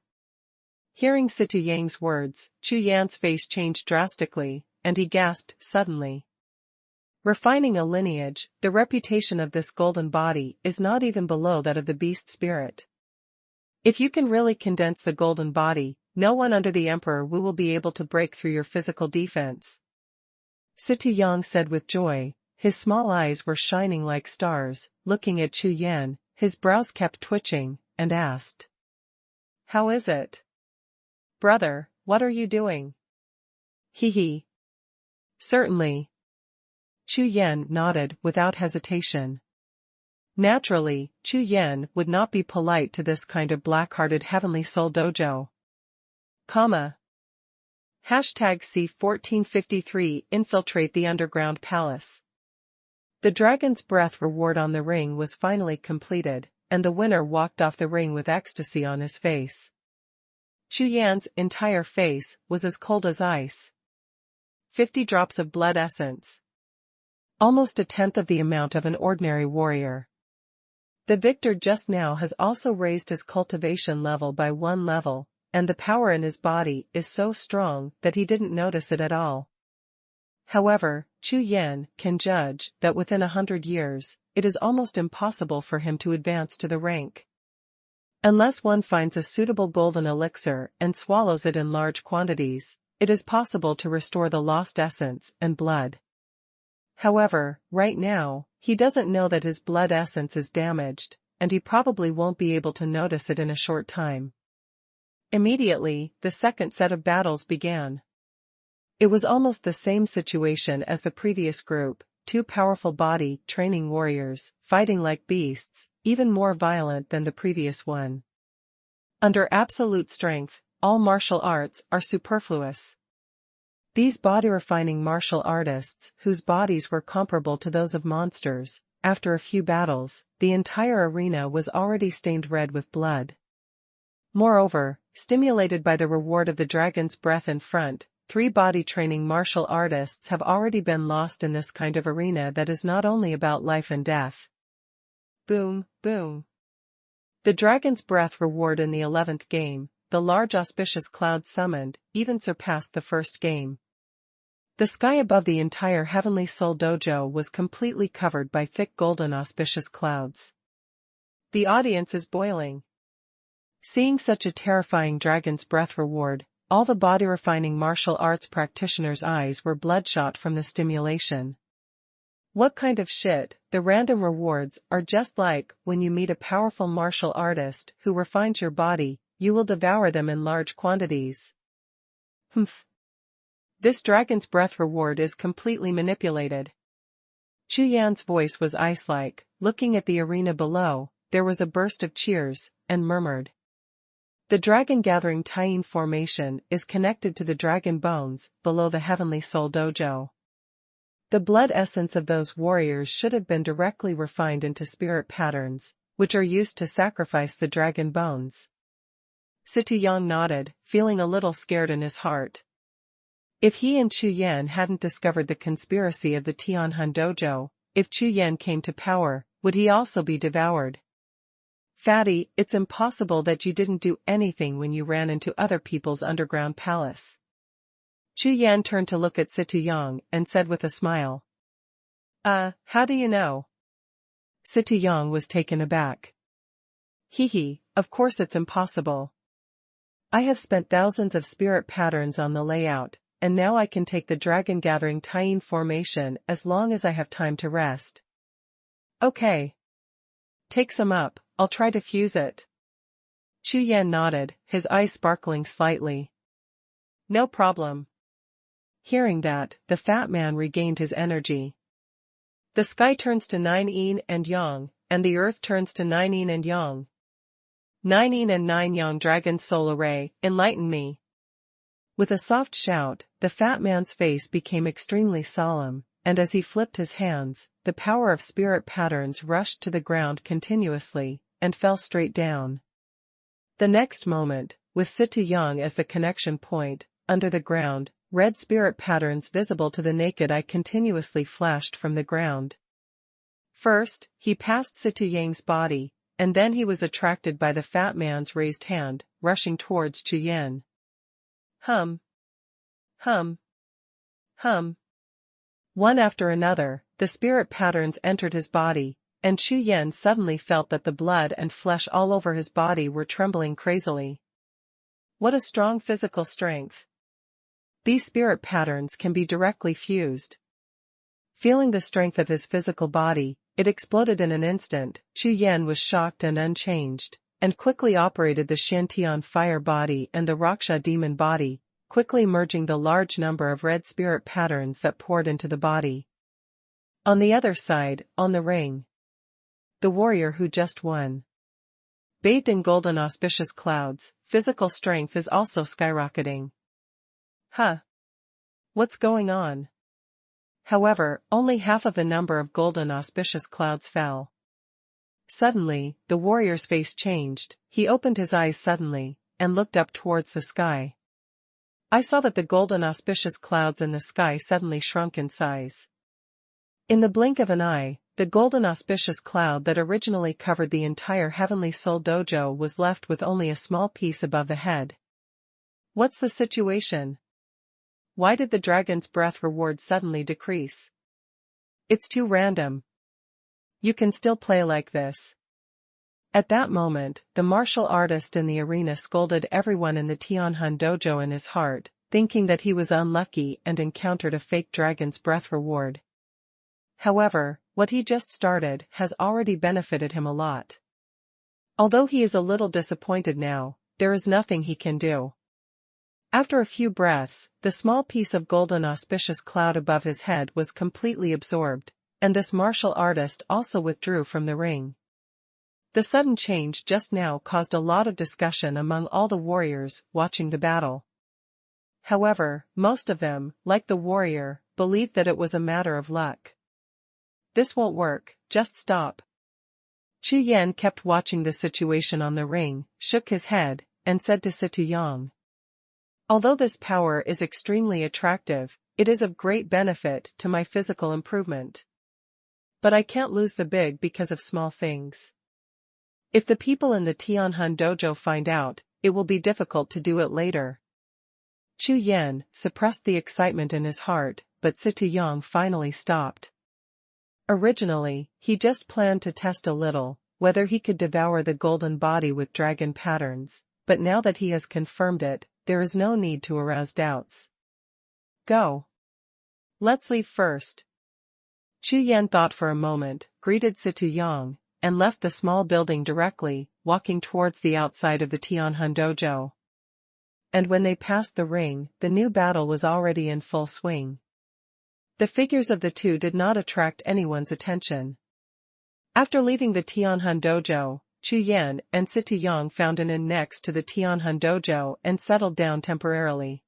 Hearing Xie Yang's words, Chu Yan's face changed drastically, and he gasped suddenly. Refining a lineage, the reputation of this golden body is not even below that of the beast spirit. If you can really condense the golden body, no one under the Emperor Wu will be able to break through your physical defense. Xie Yang said with joy. His small eyes were shining like stars, looking at Chu Yan, his brows kept twitching, and asked. How is it? Brother, what are you doing? Hee. Certainly. Chu Yan nodded without hesitation. Naturally, Chu Yan would not be polite to this kind of black-hearted Heavenly Soul Dojo. Hashtag C1453 infiltrate the underground palace. The dragon's breath reward on the ring was finally completed, and the winner walked off the ring with ecstasy on his face. Chu Yan's entire face was as cold as ice. 50 drops of blood essence. Almost a tenth of the amount of an ordinary warrior. The victor just now has also raised his cultivation level by 1 level, and the power in his body is so strong that he didn't notice it at all. However, Chu Yan can judge that within 100 years, it is almost impossible for him to advance to the rank. Unless one finds a suitable golden elixir and swallows it in large quantities, it is possible to restore the lost essence and blood. However, right now, he doesn't know that his blood essence is damaged, and he probably won't be able to notice it in a short time. Immediately, the second set of battles began. It was almost the same situation as the previous group, 2 powerful body training warriors, fighting like beasts, even more violent than the previous one. Under absolute strength, all martial arts are superfluous. These body-refining martial artists, whose bodies were comparable to those of monsters, after a few battles, the entire arena was already stained red with blood. Moreover, stimulated by the reward of the dragon's breath in front, 3 body-training martial artists have already been lost in this kind of arena that is not only about life and death. Boom, boom. The dragon's breath reward in the 11th game, the large auspicious cloud summoned, even surpassed the first game. The sky above the entire Heavenly Soul Dojo was completely covered by thick golden auspicious clouds. The audience is boiling. Seeing such a terrifying dragon's breath reward, all the body-refining martial arts practitioners' eyes were bloodshot from the stimulation. What kind of shit? The random rewards are just like when you meet a powerful martial artist who refines your body, you will devour them in large quantities. Humph. This dragon's breath reward is completely manipulated. Chu Yan's voice was ice-like. Looking at the arena below, there was a burst of cheers, and murmured. The dragon-gathering Taiyin formation is connected to the dragon bones below the Heavenly Soul Dojo. The blood essence of those warriors should have been directly refined into spirit patterns, which are used to sacrifice the dragon bones. Xie La Jiao nodded, feeling a little scared in his heart. If he and Chu Yan hadn't discovered the conspiracy of the Tianhan Dojo, if Chu Yan came to power, would he also be devoured? Fatty, it's impossible that you didn't do anything when you ran into other people's underground palace. Chu Yan turned to look at Xie La Jiao and said with a smile. How do you know? Xie La Jiao was taken aback. Hee, of course it's impossible. I have spent thousands of spirit patterns on the layout, and now I can take the dragon-gathering Taiyin formation as long as I have time to rest. Okay. Take some up, I'll try to fuse it. Chu Yan nodded, his eyes sparkling slightly. No problem. Hearing that, the fat man regained his energy. The sky turns to 9 yin and yang, and the earth turns to 9 yin and yang. 9 yin and 9 yang dragon soul array, enlighten me. With a soft shout, the fat man's face became extremely solemn, and as he flipped his hands, the power of spirit patterns rushed to the ground continuously, and fell straight down. The next moment, with Xie La Jiao as the connection point, under the ground, red spirit patterns visible to the naked eye continuously flashed from the ground. First, he passed Xie La Jiao's body, and then he was attracted by the fat man's raised hand, rushing towards Chu Yan. Hum. Hum. Hum. One after another, the spirit patterns entered his body, and Chu Yan suddenly felt that the blood and flesh all over his body were trembling crazily. What a strong physical strength. These spirit patterns can be directly fused. Feeling the strength of his physical body, it exploded in an instant. Chu Yan was shocked and unchanged, and quickly operated the Shantian fire body and the Raksha demon body, quickly merging the large number of red spirit patterns that poured into the body. On the other side, on the ring, the warrior who just won. Bathed in golden auspicious clouds, physical strength is also skyrocketing. Huh. What's going on? However, only half of the number of golden auspicious clouds fell. Suddenly, the warrior's face changed, he opened his eyes suddenly, and looked up towards the sky. I saw that the golden auspicious clouds in the sky suddenly shrunk in size. In the blink of an eye, the golden auspicious cloud that originally covered the entire Heavenly Soul Dojo was left with only a small piece above the head. What's the situation? Why did the dragon's breath reward suddenly decrease? It's too random. You can still play like this. At that moment, the martial artist in the arena scolded everyone in the Tianhan Dojo in his heart, thinking that he was unlucky and encountered a fake dragon's breath reward. However, what he just started has already benefited him a lot. Although he is a little disappointed now, there is nothing he can do. After a few breaths, the small piece of golden auspicious cloud above his head was completely absorbed, and this martial artist also withdrew from the ring. The sudden change just now caused a lot of discussion among all the warriors watching the battle. However, most of them, like the warrior, believed that it was a matter of luck. This won't work, just stop. Chu Yan kept watching the situation on the ring, shook his head, and said to Xie. Although this power is extremely attractive, it is of great benefit to my physical improvement. But I can't lose the big because of small things. If the people in the Tianhan dojo find out, it will be difficult to do it later. Chu Yan suppressed the excitement in his heart, but Xie finally stopped. Originally, he just planned to test a little, whether he could devour the golden body with dragon patterns, but now that he has confirmed it, there is no need to arouse doubts. Go. Let's leave first. Chu Yan thought for a moment, greeted Xie, and left the small building directly, walking towards the outside of the Tianhan dojo. And when they passed the ring, the new battle was already in full swing. The figures of the two did not attract anyone's attention. After leaving the Tianhan dojo, Chu Yan and Xie found an inn next to the Tianhan dojo and settled down temporarily.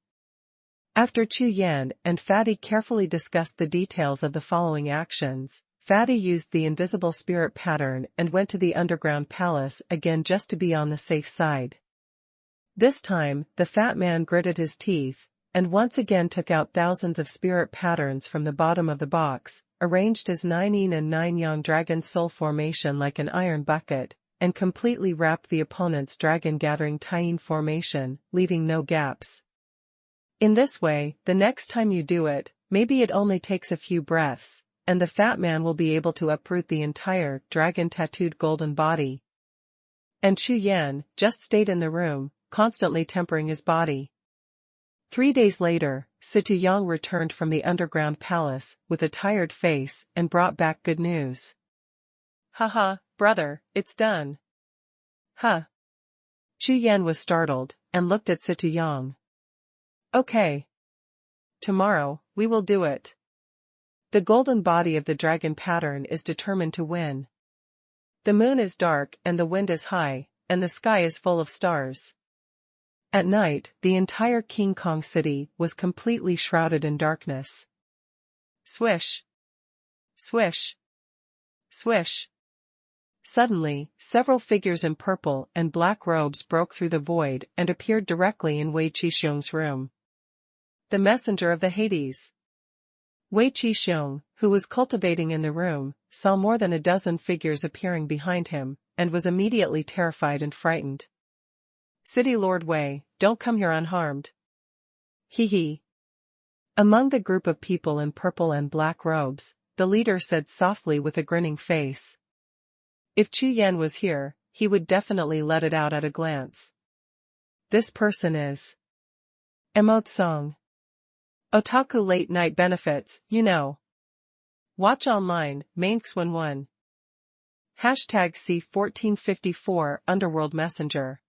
After Chu Yan and Fatty carefully discussed the details of the following actions, Fatty used the invisible spirit pattern and went to the underground palace again just to be on the safe side. This time, the fat man gritted his teeth, and once again took out thousands of spirit patterns from the bottom of the box, arranged his 9 yin and 9 yang dragon soul formation like an iron bucket, and completely wrapped the opponent's dragon gathering Taiyin formation, leaving no gaps. In this way, the next time you do it, maybe it only takes a few breaths, and the fat man will be able to uproot the entire dragon-tattooed golden body. And Chu Yan just stayed in the room, constantly tempering his body. 3 days later, Xie returned from the underground palace with a tired face and brought back good news. Haha, brother, it's done. Huh. Chu Yan was startled, and looked at Xie. Okay. Tomorrow, we will do it. The golden body of the dragon pattern is determined to win. The moon is dark and the wind is high, and the sky is full of stars. At night, the entire King Kong city was completely shrouded in darkness. Swish. Swish. Swish. Suddenly, several figures in purple and black robes broke through the void and appeared directly in Wei Qixing's room. The messenger of the Hades. Wei Qixing, who was cultivating in the room, saw more than a dozen figures appearing behind him, and was immediately terrified and frightened. City Lord Wei, don't come here unharmed. Hee. Among the group of people in purple and black robes, the leader said softly with a grinning face. If Chu Yan was here, he would definitely let it out at a glance. This person is Emotsong. Otaku late night benefits, you know. Watch online, main Xuanhuan. #C1454 Underworld Messenger.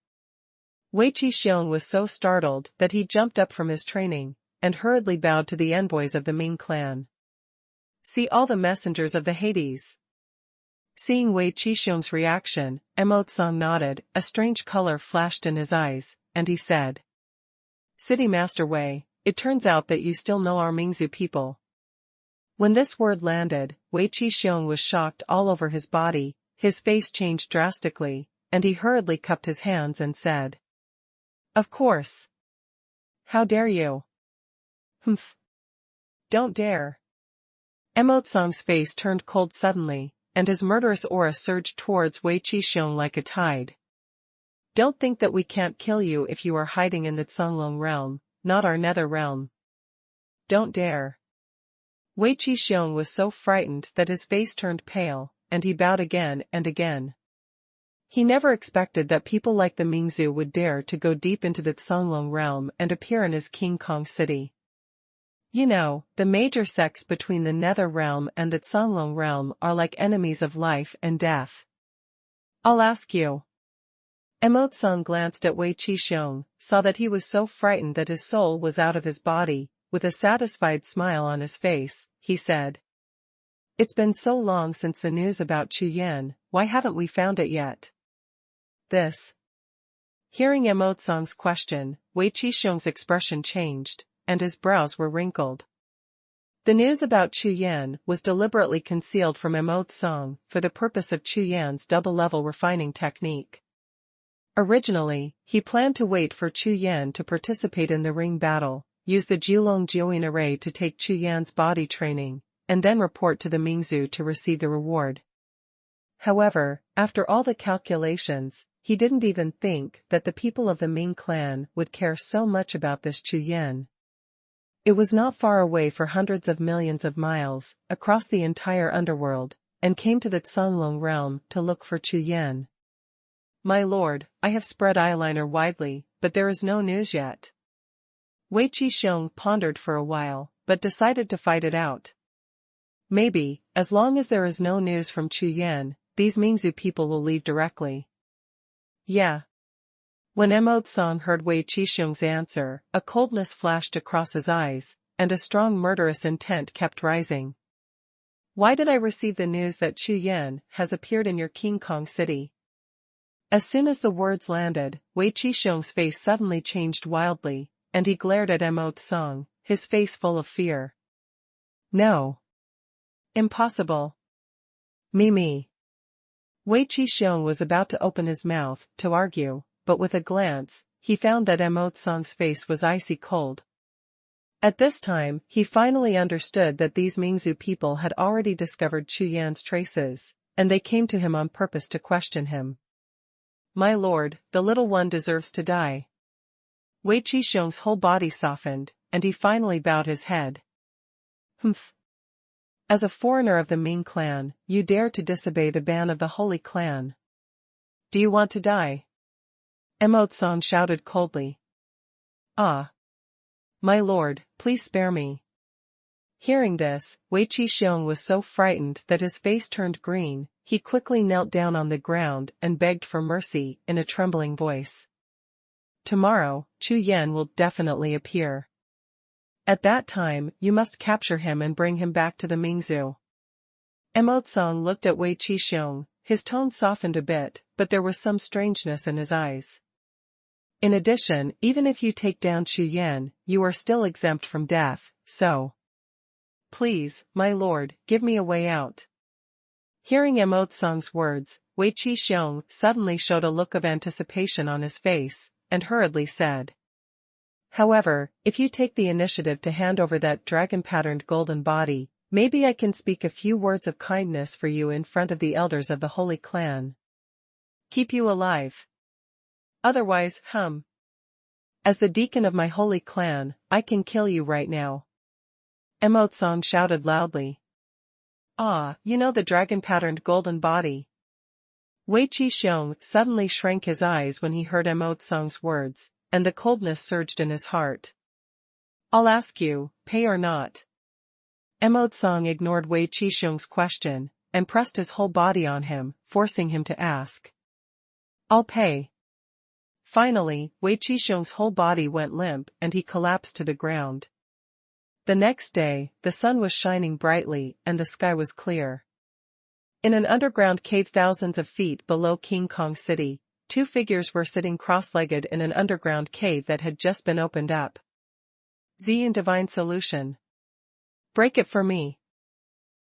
Wei Qixing was so startled that he jumped up from his training, and hurriedly bowed to the envoys of the Ming clan. See all the messengers of the Hades. Seeing Wei Qixing's reaction, Emotsong nodded, a strange color flashed in his eyes, and he said. City Master Wei, it turns out that you still know our Mingzu people. When this word landed, Wei Qixing was shocked all over his body, his face changed drastically, and he hurriedly cupped his hands and said. Of course. How dare you? Humph. Don't dare. Emotsong's face turned cold suddenly, and his murderous aura surged towards Wei Qixing like a tide. Don't think that we can't kill you if you are hiding in the Cunlong realm, not our nether realm. Don't dare. Wei Qixing was so frightened that his face turned pale, and he bowed again and again. He never expected that people like the Mingzu would dare to go deep into the Cunlong realm and appear in his King Kong city. You know, the major sects between the Nether realm and the Cunlong realm are like enemies of life and death. I'll ask you. Emotsong glanced at Wei Qixing, saw that he was so frightened that his soul was out of his body. With a satisfied smile on his face, he said. It's been so long since the news about Chu Yan, why haven't we found it yet? This Hearing Emotsong's question, Wei Qisheng's expression changed, and his brows were wrinkled. The news about Chu Yan was deliberately concealed from Emotsong for the purpose of Chu Yan's double-level refining technique. Originally, he planned to wait for Chu Yan to participate in the ring battle, use the Jiulong Jiuyin array to take Chu Yan's body training, and then report to the Mingzhu to receive the reward. However, after all the calculations, he didn't even think that the people of the Ming clan would care so much about this Chu Yan. It was not far away for hundreds of millions of miles, across the entire underworld, and came to the Cunlong realm to look for Chu Yan. My lord, I have spread eyeliner widely, but there is no news yet. Wei Qisheng pondered for a while, but decided to fight it out. Maybe, as long as there is no news from Chu Yan, these Mingzhu people will leave directly. Yeah. When Emotsong heard Wei Qisheng's answer, a coldness flashed across his eyes, and a strong murderous intent kept rising. Why did I receive the news that Chu Yan has appeared in your King Kong city? As soon as the words landed, Wei Qisheng's face suddenly changed wildly, and he glared at Emotsong, his face full of fear. No. Impossible. Me. Wei Qisheng was about to open his mouth to argue, but with a glance, he found that Emotsong's face was icy cold. At this time, he finally understood that these Mingzhu people had already discovered Chu Yan's traces, and they came to him on purpose to question him. My lord, the little one deserves to die. Wei Qisheng's whole body softened, and he finally bowed his head. Humph. As a foreigner of the Ming clan, you dare to disobey the ban of the Holy Clan. Do you want to die? Emotsong shouted coldly. Ah. My lord, please spare me. Hearing this, Wei Qisheng was so frightened that his face turned green. He quickly knelt down on the ground and begged for mercy in a trembling voice. Tomorrow, Chu Yan will definitely appear. At that time, you must capture him and bring him back to the Mingzhu. Emotsong looked at Wei Qisheng, his tone softened a bit, but there was some strangeness in his eyes. In addition, even if you take down Chu Yan, you are still exempt from death, so. Please, my lord, give me a way out. Hearing Emotsong's words, Wei Qisheng suddenly showed a look of anticipation on his face, and hurriedly said. However, if you take the initiative to hand over that dragon-patterned golden body, maybe I can speak a few words of kindness for you in front of the elders of the Holy Clan. Keep you alive. Otherwise, as the deacon of my Holy Clan, I can kill you right now. Emotsong shouted loudly. Ah, you know the dragon-patterned golden body. Wei Qisheng suddenly shrank his eyes when he heard Emotsong's words, and the coldness surged in his heart. I'll ask you, pay or not? Emotsong ignored Wei Qisheng's question, and pressed his whole body on him, forcing him to ask. I'll pay. Finally, Wei Qisheng's whole body went limp and he collapsed to the ground. The next day, the sun was shining brightly and the sky was clear. In an underground cave thousands of feet below King Kong City, two figures were sitting cross-legged in an underground cave that had just been opened up. Xian Divine Solution. Break it for me.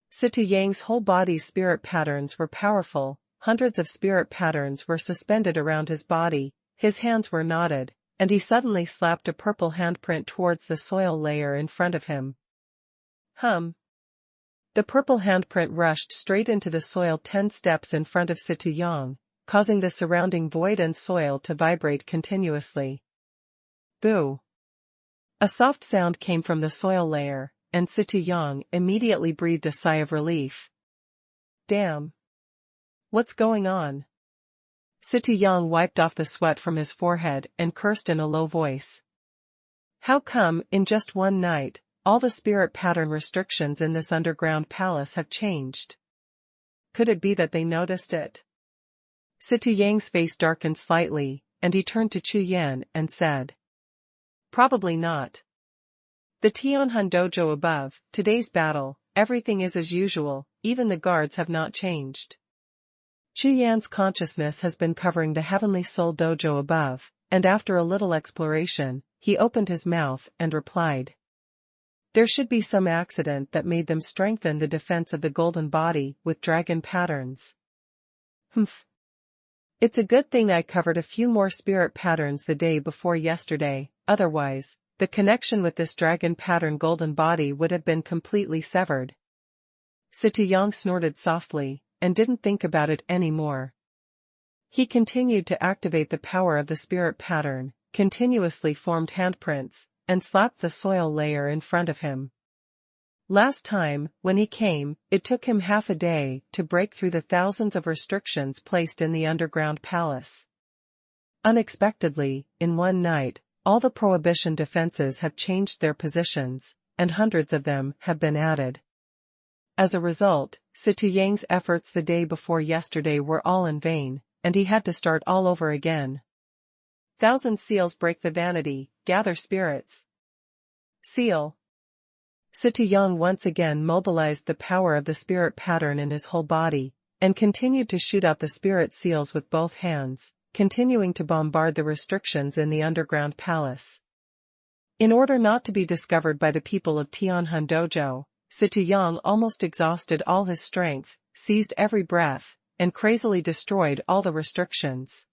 Situ Yang's whole body's spirit patterns were powerful, hundreds of spirit patterns were suspended around his body, his hands were knotted, and he suddenly slapped a purple handprint towards the soil layer in front of him. The purple handprint rushed straight into the soil 10 steps in front of Situ Yang, causing the surrounding void and soil to vibrate continuously. Boo! A soft sound came from the soil layer, and Situ Yang immediately breathed a sigh of relief. Damn! What's going on? Situ Yang wiped off the sweat from his forehead and cursed in a low voice. How come, in just one night, all the spirit pattern restrictions in this underground palace have changed? Could it be that they noticed it? Situ Yang's face darkened slightly, and he turned to Chu Yan and said. Probably not. The Tianhan dojo above, today's battle, everything is as usual, even the guards have not changed. Chu Yan's consciousness has been covering the Heavenly Soul dojo above, and after a little exploration, he opened his mouth and replied. There should be some accident that made them strengthen the defense of the golden body with dragon patterns. Humph. It's a good thing I covered a few more spirit patterns the day before yesterday, otherwise, the connection with this dragon pattern golden body would have been completely severed. Xie La Jiao snorted softly, and didn't think about it anymore. He continued to activate the power of the spirit pattern, continuously formed handprints, and slapped the soil layer in front of him. Last time, when he came, it took him half a day to break through the thousands of restrictions placed in the underground palace. Unexpectedly, in one night, all the prohibition defenses have changed their positions, and hundreds of them have been added. As a result, Xie Yang's efforts the day before yesterday were all in vain, and he had to start all over again. 1,000 seals break the vanity, gather spirits. Seal. Xie Yang once again mobilized the power of the spirit pattern in his whole body, and continued to shoot out the spirit seals with both hands, continuing to bombard the restrictions in the underground palace. In order not to be discovered by the people of Tianhan Dojo, Xie Yang almost exhausted all his strength, seized every breath, and crazily destroyed all the restrictions.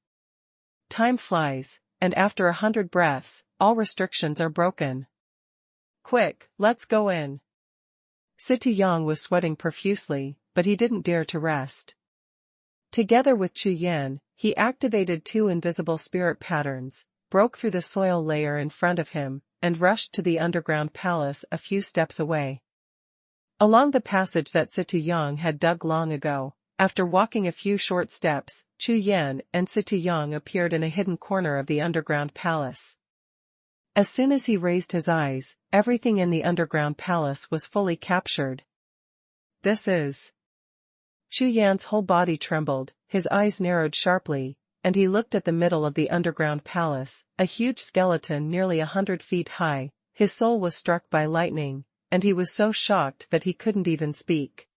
Time flies, and after 100 breaths, all restrictions are broken. Quick, let's go in. Xie Yang was sweating profusely, but he didn't dare to rest. Together with Chu Yan, he activated 2 invisible spirit patterns, broke through the soil layer in front of him, and rushed to the underground palace a few steps away. Along the passage that Xie Yang had dug long ago, after walking a few short steps, Chu Yan and Xie Yang appeared in a hidden corner of the underground palace. As soon as he raised his eyes, everything in the underground palace was fully captured. This is. Chu Yan's whole body trembled, his eyes narrowed sharply, and he looked at the middle of the underground palace, a huge skeleton nearly 100 feet high. His soul was struck by lightning, and he was so shocked that he couldn't even speak.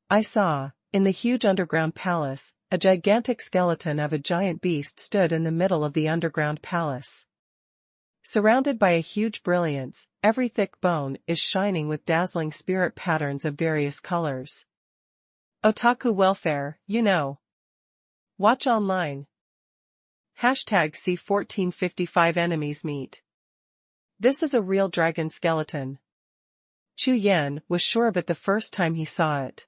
I saw, in the huge underground palace, a gigantic skeleton of a giant beast stood in the middle of the underground palace. Surrounded by a huge brilliance, every thick bone is shining with dazzling spirit patterns of various colors. Otaku welfare, you know. Watch online. #C1455 enemies meet. This is a real dragon skeleton. Chu Yan was sure of it the first time he saw it.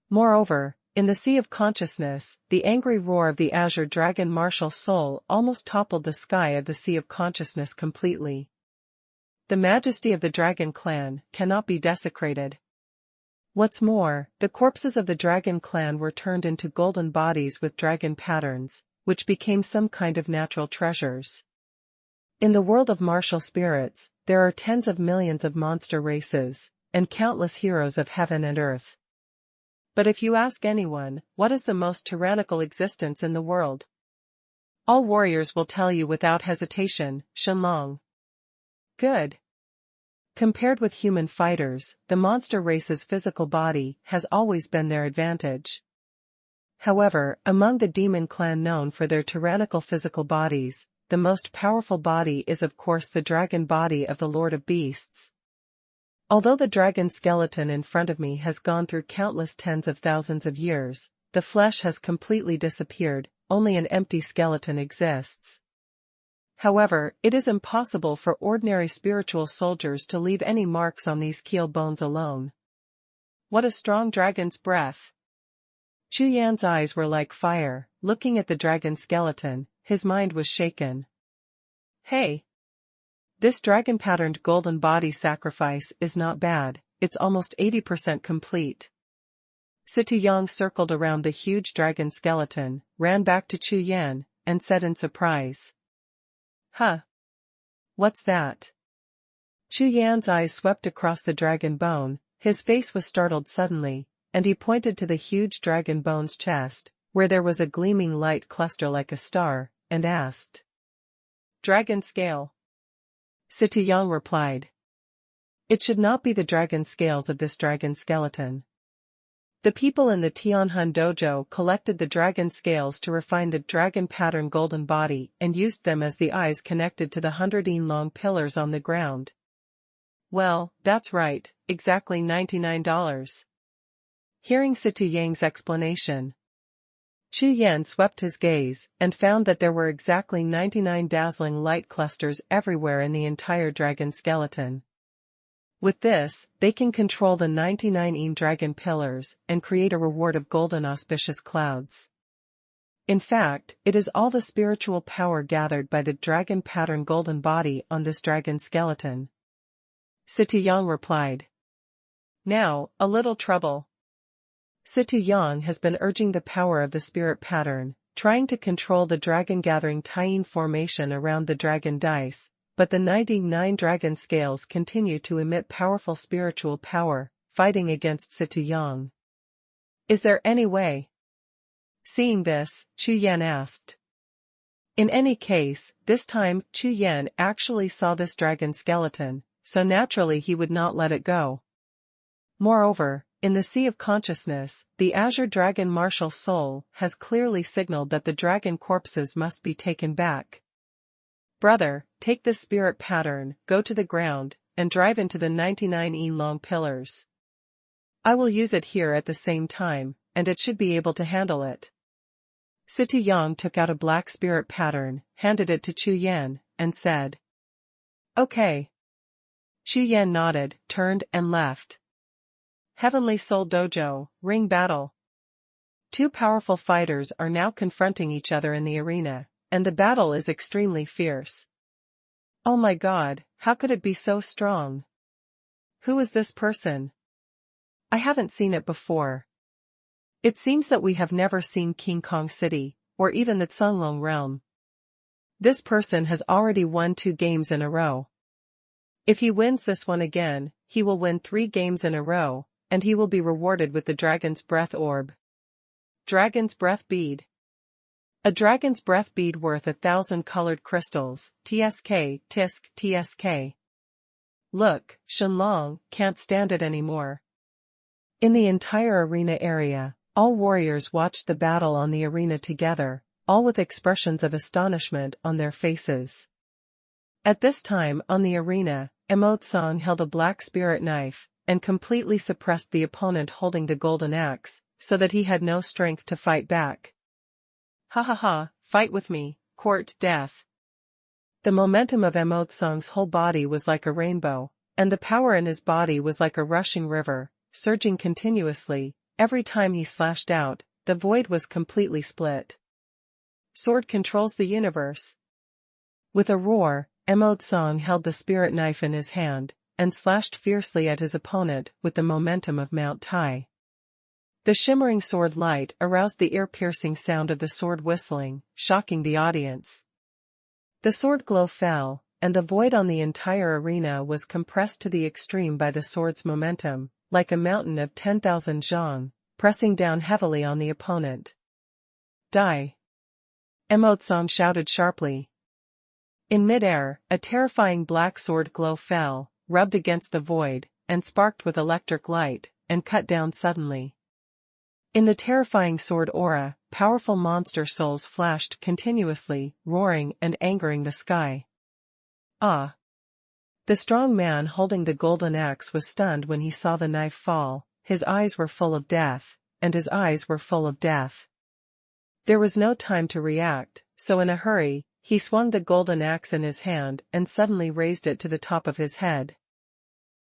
Moreover, in the Sea of Consciousness, the angry roar of the Azure Dragon martial soul almost toppled the sky of the Sea of Consciousness completely. The majesty of the Dragon clan cannot be desecrated. What's more, the corpses of the Dragon clan were turned into golden bodies with dragon patterns, which became some kind of natural treasures. In the world of martial spirits, there are tens of millions of monster races, and countless heroes of heaven and earth. But if you ask anyone, what is the most tyrannical existence in the world? All warriors will tell you without hesitation, Shenlong. Good. Compared with human fighters, the monster race's physical body has always been their advantage. However, among the demon clan known for their tyrannical physical bodies, the most powerful body is of course the dragon body of the Lord of Beasts. Although the dragon skeleton in front of me has gone through countless tens of thousands of years, the flesh has completely disappeared, only an empty skeleton exists. However, it is impossible for ordinary spiritual soldiers to leave any marks on these keel bones alone. What a strong dragon's breath! Chu Yan's eyes were like fire, looking at the dragon skeleton, his mind was shaken. Hey! This dragon-patterned golden body sacrifice is not bad, it's almost 80% complete. Xie Yang circled around the huge dragon skeleton, ran back to Chu Yan, and said in surprise. Huh? What's that? Chu Yan's eyes swept across the dragon bone, his face was startled suddenly, and he pointed to the huge dragon bone's chest, where there was a gleaming light cluster like a star, and asked. Dragon scale. Xie Yang replied. It should not be the dragon scales of this dragon skeleton. The people in the Tianhan dojo collected the dragon scales to refine the dragon pattern golden body and used them as the eyes connected to the 100-yin-long pillars on the ground. Well, that's right, exactly $99. Hearing Situ Yang's explanation, Chu Yan swept his gaze and found that there were exactly 99 dazzling light clusters everywhere in the entire dragon skeleton. With this, they can control the 99 dragon pillars and create a reward of golden auspicious clouds. In fact, it is all the spiritual power gathered by the dragon pattern golden body on this dragon skeleton. Situ Yang replied. Now, a little trouble. Situ Yang has been urging the power of the spirit pattern, trying to control the dragon-gathering Taiyin formation around the dragon dice, but the 99 dragon scales continue to emit powerful spiritual power, fighting against Situ Yang. Is there any way? Seeing this, Chu Yan asked. In any case, this time Chu Yan actually saw this dragon skeleton, so naturally he would not let it go. Moreover, in the Sea of Consciousness, the Azure Dragon Martial Soul has clearly signaled that the dragon corpses must be taken back. Brother, take this spirit pattern, go to the ground, and drive into the 99-long pillars. I will use it here at the same time, and it should be able to handle it. Situ Yang took out a black spirit pattern, handed it to Chu Yan, and said. Okay. Chu Yan nodded, turned and left. Heavenly Soul Dojo, Ring Battle. Two powerful fighters are now confronting each other in the arena, and the battle is extremely fierce. Oh my God, how could it be so strong? Who is this person? I haven't seen it before. It seems that we have never seen King Kong City, or even the Cunlong realm. This person has already won 2 games in a row. If he wins this one again, he will win 3 games in a row, and he will be rewarded with the Dragon's Breath Orb. Dragon's Breath Bead. A Dragon's Breath Bead worth 1,000 colored crystals, TSK, TISK, TSK. Look, Xuanhuan can't stand it anymore. In the entire arena area, all warriors watched the battle on the arena together, all with expressions of astonishment on their faces. At this time on the arena, Emotsong held a black spirit knife, and completely suppressed the opponent holding the golden axe, so that he had no strength to fight back. Ha ha ha, fight with me, court death. The momentum of Emotsong's whole body was like a rainbow, and the power in his body was like a rushing river, surging continuously. Every time he slashed out, the void was completely split. Sword controls the universe. With a roar, Emotsong held the spirit knife in his hand, and slashed fiercely at his opponent with the momentum of Mount Tai. The shimmering sword light aroused the ear-piercing sound of the sword whistling, shocking the audience. The sword glow fell, and the void on the entire arena was compressed to the extreme by the sword's momentum, like a mountain of 10,000 zhang, pressing down heavily on the opponent. Die! Emotsong shouted sharply. In midair, a terrifying black sword glow fell, rubbed against the void, and sparked with electric light, and cut down suddenly. In the terrifying sword aura, powerful monster souls flashed continuously, roaring and angering the sky. Ah! The strong man holding the golden axe was stunned when he saw the knife fall. His eyes were full of death, and his eyes were full of death. There was no time to react, so in a hurry, he swung the golden axe in his hand and suddenly raised it to the top of his head.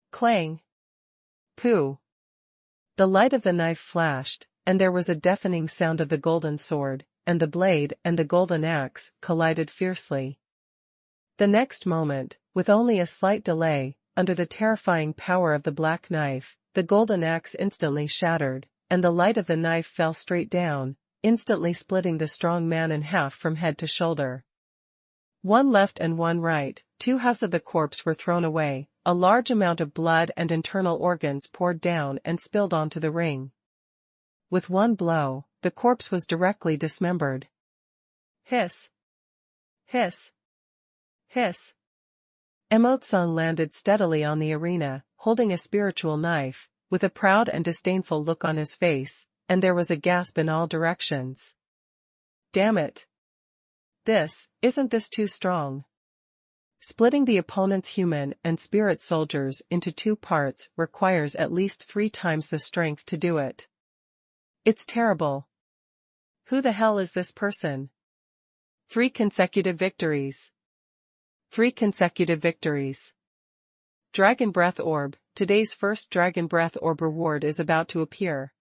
Clang! Pooh! The light of the knife flashed, and there was a deafening sound of the golden sword, and the blade and the golden axe collided fiercely. The next moment, with only a slight delay, under the terrifying power of the black knife, the golden axe instantly shattered, and the light of the knife fell straight down, instantly splitting the strong man in half from head to shoulder. One left and one right, 2 halves of the corpse were thrown away, a large amount of blood and internal organs poured down and spilled onto the ring. With one blow, the corpse was directly dismembered. Hiss! Hiss! Hiss! Emotsong landed steadily on the arena, holding a spiritual knife, with a proud and disdainful look on his face, and there was a gasp in all directions. Damn it! Isn't this too strong? Splitting the opponent's human and spirit soldiers into 2 parts requires at least 3 times the strength to do it. It's terrible. Who the hell is this person? 3 consecutive victories. 3 consecutive victories. Dragon Breath Orb. Today's first Dragon Breath Orb reward is about to appear.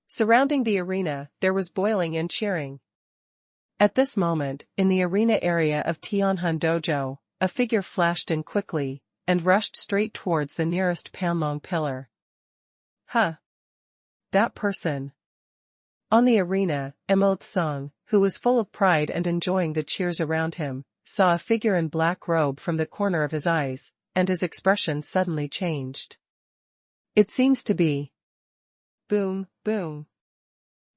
Surrounding the arena, there was boiling and cheering. At this moment, in the arena area of Xuanhuan Dojo, a figure flashed in quickly, and rushed straight towards the nearest Panlong pillar. Huh. That person. On the arena, Song, who was full of pride and enjoying the cheers around him, saw a figure in black robe from the corner of his eyes, and his expression suddenly changed. It seems to be. Boom, boom.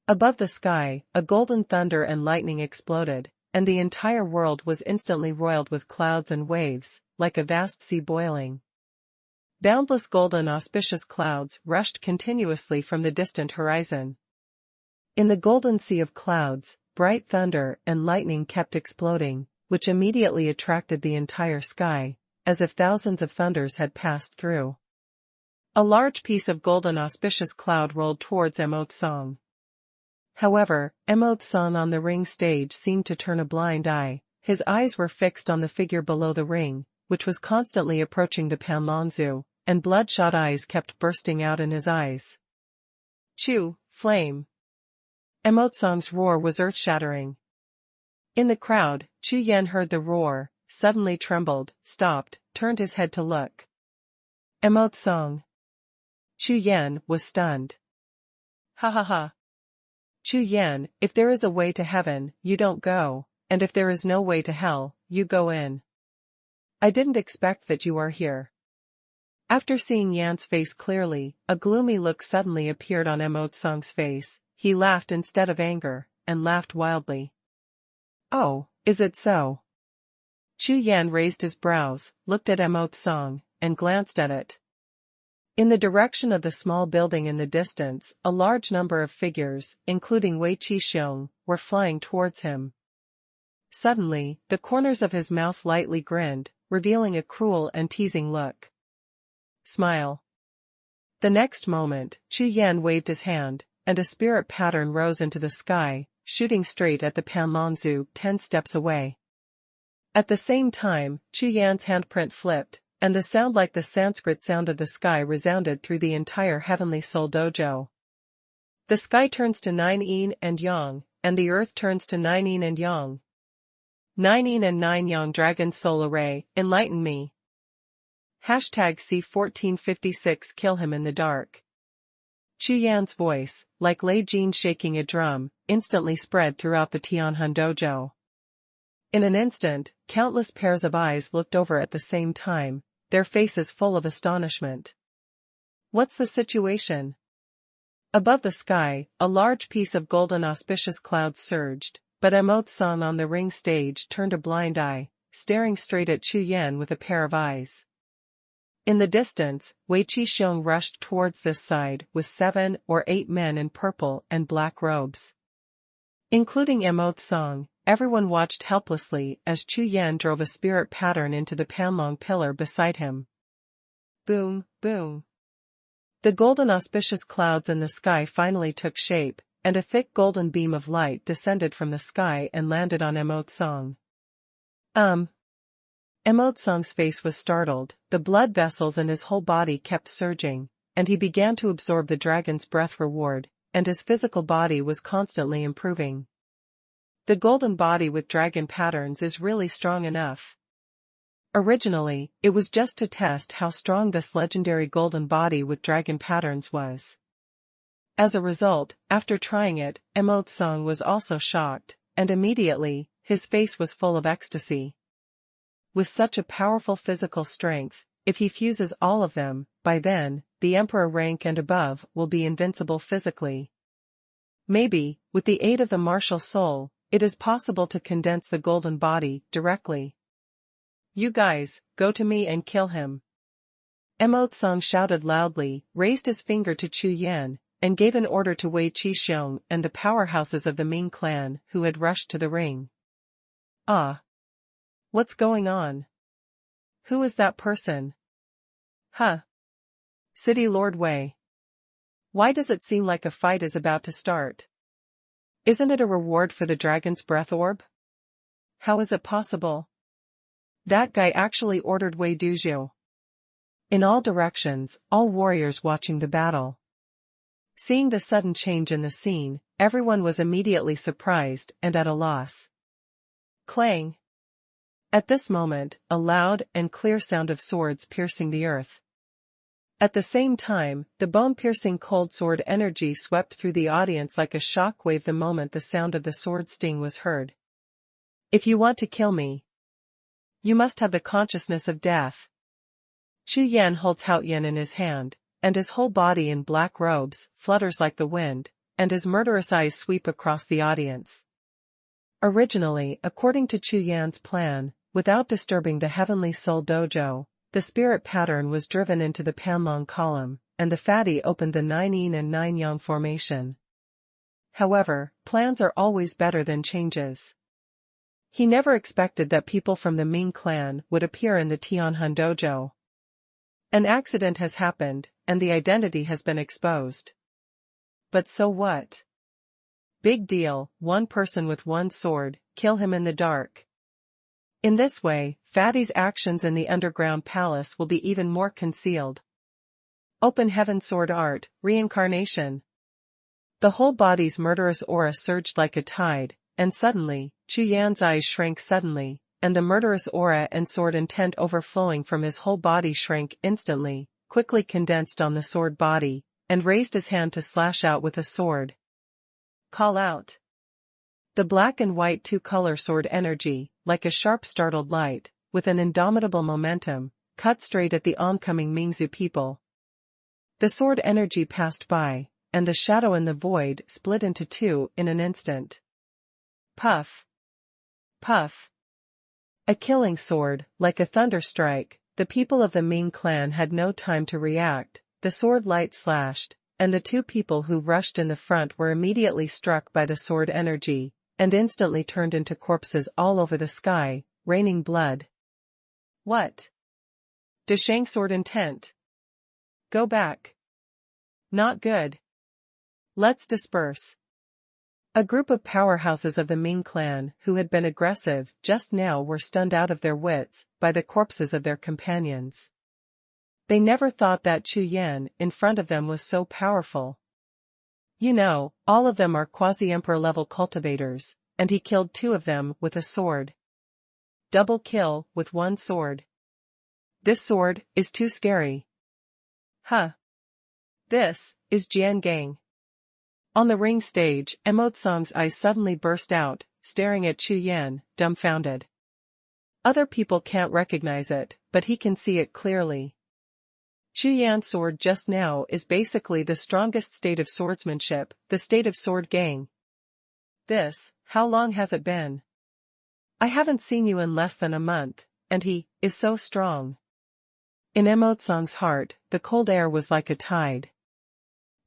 Above the sky, a golden thunder and lightning exploded, and the entire world was instantly roiled with clouds and waves, like a vast sea boiling. Boundless golden auspicious clouds rushed continuously from the distant horizon. In the golden sea of clouds, bright thunder and lightning kept exploding, which immediately attracted the entire sky, as if thousands of thunders had passed through. A large piece of golden auspicious cloud rolled towards Song. However, Song on the ring stage seemed to turn a blind eye. His eyes were fixed on the figure below the ring, which was constantly approaching the Panlongzu, and bloodshot eyes kept bursting out in his eyes. Chew, flame. Song's roar was earth-shattering. In the crowd, Chu Yan heard the roar, suddenly trembled, stopped, turned his head to look. Song. Chu Yan was stunned. Ha ha ha. Chu Yan, if there is a way to heaven, you don't go, and if there is no way to hell, you go in. I didn't expect that you are here. After seeing Yan's face clearly, a gloomy look suddenly appeared on Song's face. He laughed instead of anger, and laughed wildly. Oh, is it so? Chu Yan raised his brows, looked at Song, and glanced at it. In the direction of the small building in the distance, a large number of figures, including Wei Qi, were flying towards him. Suddenly, the corners of his mouth lightly grinned, revealing a cruel and teasing look. Smile. The next moment, Chu Yan waved his hand, and a spirit pattern rose into the sky, shooting straight at the Panlongzu 10 steps away. At the same time, Chu Yan's handprint flipped, and the sound like the Sanskrit sound of the sky resounded through the entire Heavenly Soul Dojo. The sky turns to 9 yin and yang, and the earth turns to 9 yin and yang. 9 yin and 9 yang Dragon Soul Array, enlighten me. Hashtag C1456 kill him in the dark. Chu Yan's voice, like Lei Jin shaking a drum, instantly spread throughout the Tianhan Dojo. In an instant, countless pairs of eyes looked over at the same time, their faces full of astonishment. What's the situation? Above the sky, a large piece of golden auspicious cloud surged, but Song on the ring stage turned a blind eye, staring straight at Chu Yan with a pair of eyes. In the distance, Wei Qi rushed towards this side with 7 or 8 men in purple and black robes. Including Song, everyone watched helplessly as Chu Yan drove a spirit pattern into the Panlong pillar beside him. Boom, boom. The golden auspicious clouds in the sky finally took shape, and a thick golden beam of light descended from the sky and landed on Song. Song's face was startled, the blood vessels in his whole body kept surging, and he began to absorb the dragon's breath reward, and his physical body was constantly improving. The golden body with dragon patterns is really strong enough. Originally, it was just to test how strong this legendary golden body with dragon patterns was. As a result, after trying it, Song was also shocked, and immediately, his face was full of ecstasy. With such a powerful physical strength, if he fuses all of them, by then, the Emperor rank and above will be invincible physically. Maybe, with the aid of the martial soul, it is possible to condense the golden body directly. You guys, go to me and kill him. Mo Tsang shouted loudly, raised his finger to Chu Yan, and gave an order to Wei Qixong and the powerhouses of the Ming clan who had rushed to the ring. Ah! What's going on? Who is that person? Huh? City Lord Wei. Why does it seem like a fight is about to start? Isn't it a reward for the dragon's breath orb? How is it possible? That guy actually ordered Wei Dujiu. In all directions, all warriors watching the battle. Seeing the sudden change in the scene, everyone was immediately surprised and at a loss. Clang! At this moment, a loud and clear sound of swords piercing the earth. At the same time, the bone-piercing cold sword energy swept through the audience like a shock-wave the moment the sound of the sword sting was heard. If you want to kill me, you must have the consciousness of death. Chu Yan holds Hao Yan in his hand, and his whole body in black robes flutters like the wind, and his murderous eyes sweep across the audience. Originally, according to Chu Yan's plan, without disturbing the Heavenly Soul Dojo, the spirit pattern was driven into the Panlong column, and the fatty opened the 9 yin and 9 yang formation. However, plans are always better than changes. He never expected that people from the Ming clan would appear in the Tianhun Dojo. An accident has happened, and the identity has been exposed. But so what? Big deal, one person with one sword, kill him in the dark. In this way, Fatty's actions in the underground palace will be even more concealed. Open Heaven Sword Art, Reincarnation. The whole body's murderous aura surged like a tide, and suddenly, Chu Yan's eyes shrank suddenly, and the murderous aura and sword intent overflowing from his whole body shrank instantly, quickly condensed on the sword body, and raised his hand to slash out with a sword. Call out. The black and white two-color sword energy, like a sharp startled light, with an indomitable momentum, cut straight at the oncoming Mingzu people. The sword energy passed by, and the shadow in the void split into two in an instant. Puff. Puff. A killing sword, like a thunder strike, the people of the Ming clan had no time to react, the sword light slashed, and the two people who rushed in the front were immediately struck by the sword energy, and instantly turned into corpses all over the sky, raining blood. What? Deshang sword intent. Go back. Not good. Let's disperse. A group of powerhouses of the Ming clan who had been aggressive just now were stunned out of their wits by the corpses of their companions. They never thought that Chu Yan in front of them was so powerful. You know, all of them are quasi-emperor level cultivators, and he killed two of them with a sword. Double kill with one sword. This sword is too scary. Huh. This is Jian Gang. On the ring stage, Mo Tsang's eyes suddenly burst out, staring at Chu Yan, dumbfounded. Other people can't recognize it, but he can see it clearly. Chu Yan's sword just now is basically the strongest state of swordsmanship, the state of sword gang. How long has it been? I haven't seen you in less than a month, and he is so strong. In Mo Tsang's heart, the cold air was like a tide.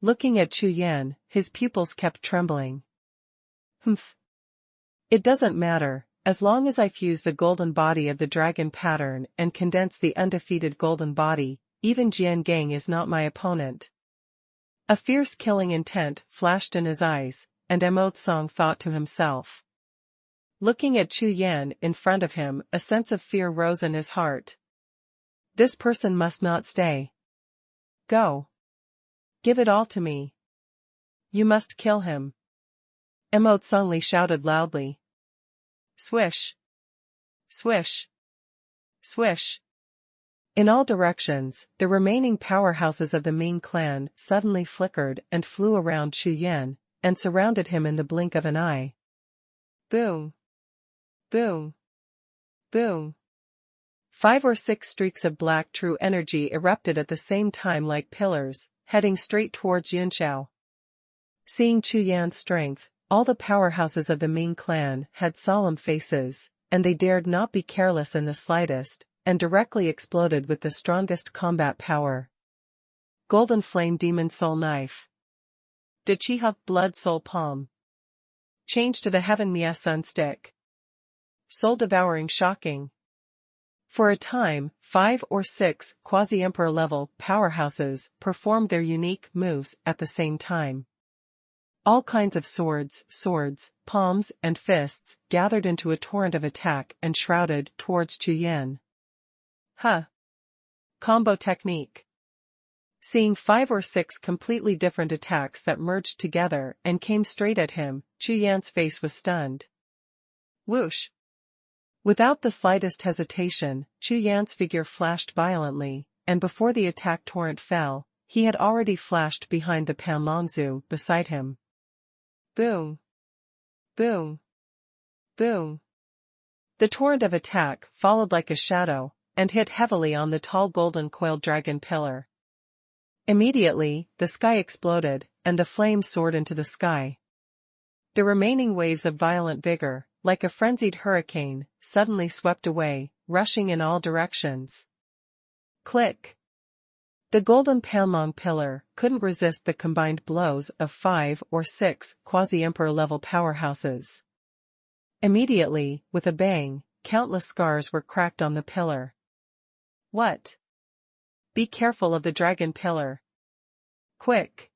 Looking at Chu Yan, his pupils kept trembling. Humph. It doesn't matter, as long as I fuse the golden body of the dragon pattern and condense the undefeated golden body, even Jian Gang is not my opponent. A fierce killing intent flashed in his eyes, and Mo Tsang thought to himself. Looking at Chu Yan in front of him, a sense of fear rose in his heart. This person must not stay. Go. Give it all to me. You must kill him. Mo Tsang shouted loudly. Swish. Swish. Swish. In all directions, the remaining powerhouses of the Ming clan suddenly flickered and flew around Chu Yan, and surrounded him in the blink of an eye. Boom. Boom. Boom. 5 or 6 streaks of black true energy erupted at the same time like pillars, heading straight towards Jiuxiao. Seeing Chu Yan's strength, all the powerhouses of the Ming clan had solemn faces, and they dared not be careless in the slightest, and directly exploded with the strongest combat power. Golden Flame Demon Soul Knife. Jiuxiao Blood Soul Palm. Change to the Heaven Mia Sun Stick. Soul Devouring Shocking. For a time, 5 or 6 quasi-emperor level powerhouses performed their unique moves at the same time. All kinds of swords, palms, and fists gathered into a torrent of attack and shrouded towards Chu Yan. Combo technique. Seeing 5 or 6 completely different attacks that merged together and came straight at him, Chu Yan's face was stunned. Whoosh! Without the slightest hesitation, Chu Yan's figure flashed violently, and before the attack torrent fell, he had already flashed behind the Panlongzu beside him. Boom! Boom! Boom! The torrent of attack followed like a shadow, and hit heavily on the tall golden coiled dragon pillar. Immediately, the sky exploded, and the flames soared into the sky. The remaining waves of violent vigor, like a frenzied hurricane, suddenly swept away, rushing in all directions. Click! The golden Panlong pillar couldn't resist the combined blows of 5 or 6 quasi-emperor level powerhouses. Immediately, with a bang, countless scars were cracked on the pillar. What? Be careful of the dragon pillar. Quick!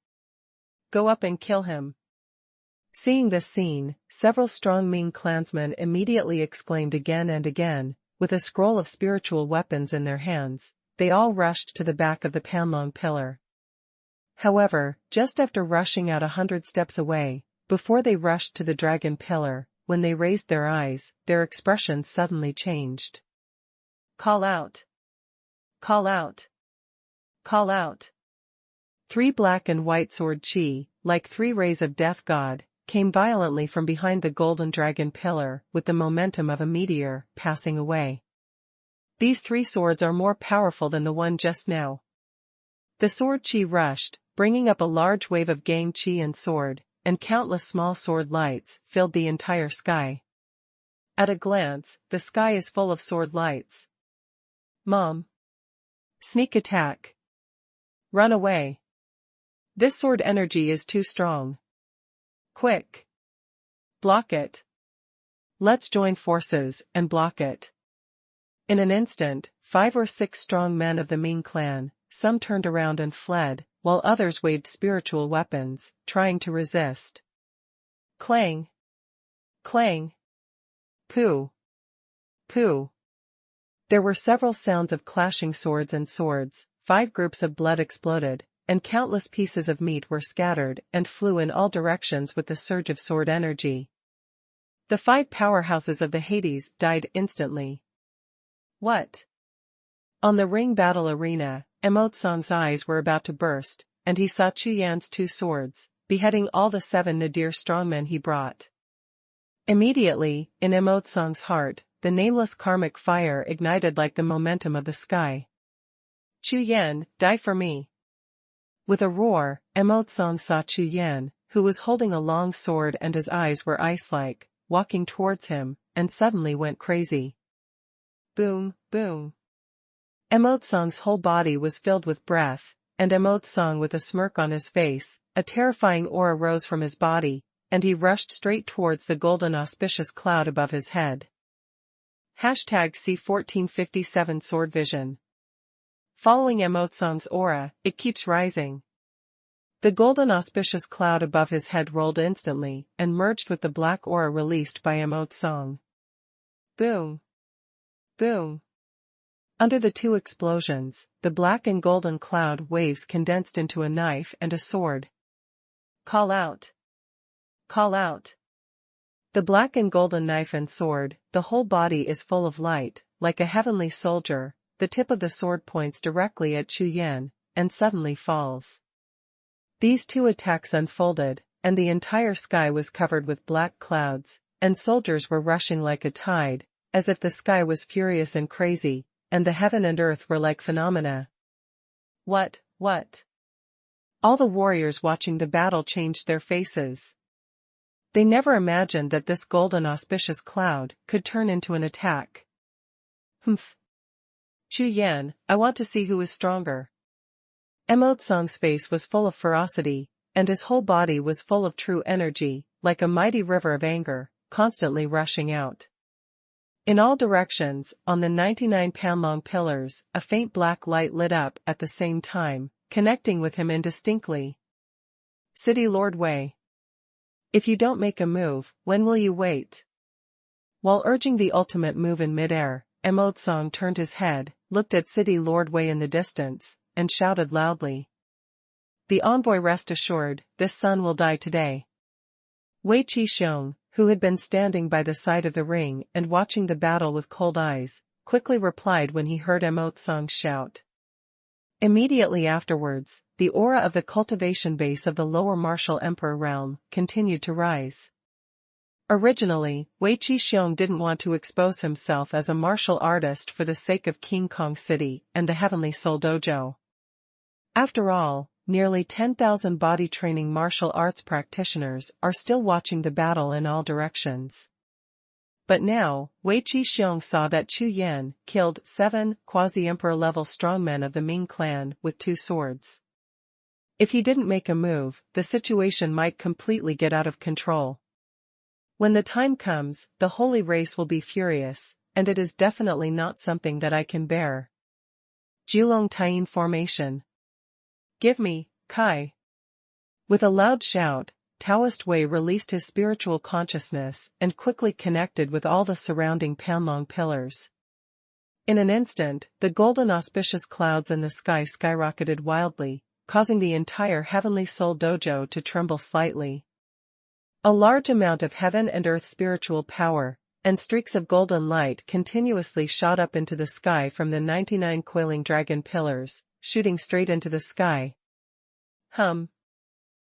Go up and kill him. Seeing this scene, several strong Ming clansmen immediately exclaimed again and again, with a scroll of spiritual weapons in their hands. They all rushed to the back of the Panlong pillar. However, just after rushing out 100 steps away, before they rushed to the dragon pillar, when they raised their eyes, their expression suddenly changed. Call out! Call out! Call out! 3 black and white sword chi, like 3 rays of death god, came violently from behind the golden dragon pillar with the momentum of a meteor, passing away. These 3 swords are more powerful than the one just now. The sword chi rushed, bringing up a large wave of gang chi and sword, and countless small sword lights filled the entire sky. At a glance, the sky is full of sword lights. Mom! Sneak attack! Run away! This sword energy is too strong. Quick! Block it! Let's join forces and block it. In an instant, 5 or 6 strong men of the Ming clan, some turned around and fled, while others waved spiritual weapons, trying to resist. Clang! Clang! Pooh! Pooh! There were several sounds of clashing swords and swords, 5 groups of blood exploded, and countless pieces of meat were scattered and flew in all directions with the surge of sword energy. The 5 powerhouses of the Hades died instantly. What? On the ring battle arena, Emotsong's eyes were about to burst, and he saw Chu Yan's 2 swords, beheading all the 7 nadir strongmen he brought. Immediately, in Emotsong's heart, the nameless karmic fire ignited like the momentum of the sky. Chu Yan, die for me! With a roar, Emotsong saw Chu Yan, who was holding a long sword and his eyes were ice-like, walking towards him, and suddenly went crazy. Boom, boom. Emotsong's whole body was filled with breath, and Emotsong with a smirk on his face, a terrifying aura rose from his body, and he rushed straight towards the golden auspicious cloud above his head. #C1457 Sword Vision. Following Emotsong's aura, it keeps rising. The golden auspicious cloud above his head rolled instantly and merged with the black aura released by Emotsong. Boom! Boom! Under the 2 explosions, the black and golden cloud waves condensed into a knife and a sword. Call out! Call out! The black and golden knife and sword, the whole body is full of light, like a heavenly soldier. The tip of the sword points directly at Chu Yan, and suddenly falls. These 2 attacks unfolded, and the entire sky was covered with black clouds, and soldiers were rushing like a tide, as if the sky was furious and crazy, and the heaven and earth were like phenomena. What? All the warriors watching the battle changed their faces. They never imagined that this golden auspicious cloud could turn into an attack. Humph! Chu Yan, I want to see who is stronger. Song's face was full of ferocity, and his whole body was full of true energy, like a mighty river of anger, constantly rushing out. In all directions, on the 99-pound-long pillars, a faint black light lit up at the same time, connecting with him indistinctly. City Lord Wei. If you don't make a move, when will you wait? While urging the ultimate move in midair, Song turned his head, looked at City Lord Wei in the distance, and shouted loudly. The envoy, rest assured, this son will die today. Wei Qi, who had been standing by the side of the ring and watching the battle with cold eyes, quickly replied when he heard Song's shout. Immediately afterwards, the aura of the cultivation base of the lower martial emperor realm continued to rise. Originally, Wei Qi didn't want to expose himself as a martial artist for the sake of King Kong City and the Heavenly Soul Dojo. After all, nearly 10,000 body-training martial arts practitioners are still watching the battle in all directions. But now, Wei Qi saw that Chu Yan killed 7 quasi-emperor-level strongmen of the Ming clan with 2 swords. If he didn't make a move, the situation might completely get out of control. When the time comes, the holy race will be furious, and it is definitely not something that I can bear. Jiulong Taiyin Formation. Give me, Kai. With a loud shout, Taoist Wei released his spiritual consciousness and quickly connected with all the surrounding Panlong pillars. In an instant, the golden auspicious clouds in the sky skyrocketed wildly, causing the entire Heavenly Soul Dojo to tremble slightly. A large amount of heaven and earth spiritual power, and streaks of golden light continuously shot up into the sky from the 99 coiling dragon pillars, shooting straight into the sky. Hum.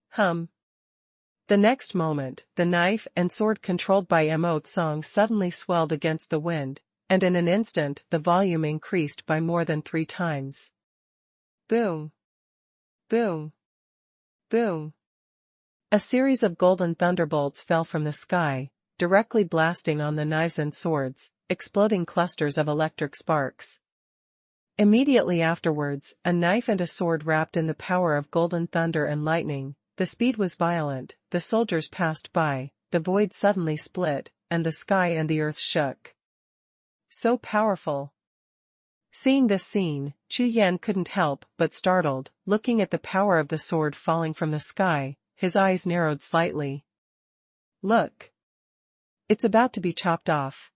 Hum. The next moment, the knife and sword controlled by Song suddenly swelled against the wind, and in an instant the volume increased by more than 3 times. Boom. Boom. Boom. A series of golden thunderbolts fell from the sky, directly blasting on the knives and swords, exploding clusters of electric sparks. Immediately afterwards, a knife and a sword wrapped in the power of golden thunder and lightning. The speed was violent, the soldiers passed by, the void suddenly split, and the sky and the earth shook. So powerful. Seeing this scene, Chu Yan couldn't help but startled, looking at the power of the sword falling from the sky. His eyes narrowed slightly. Look. It's about to be chopped off.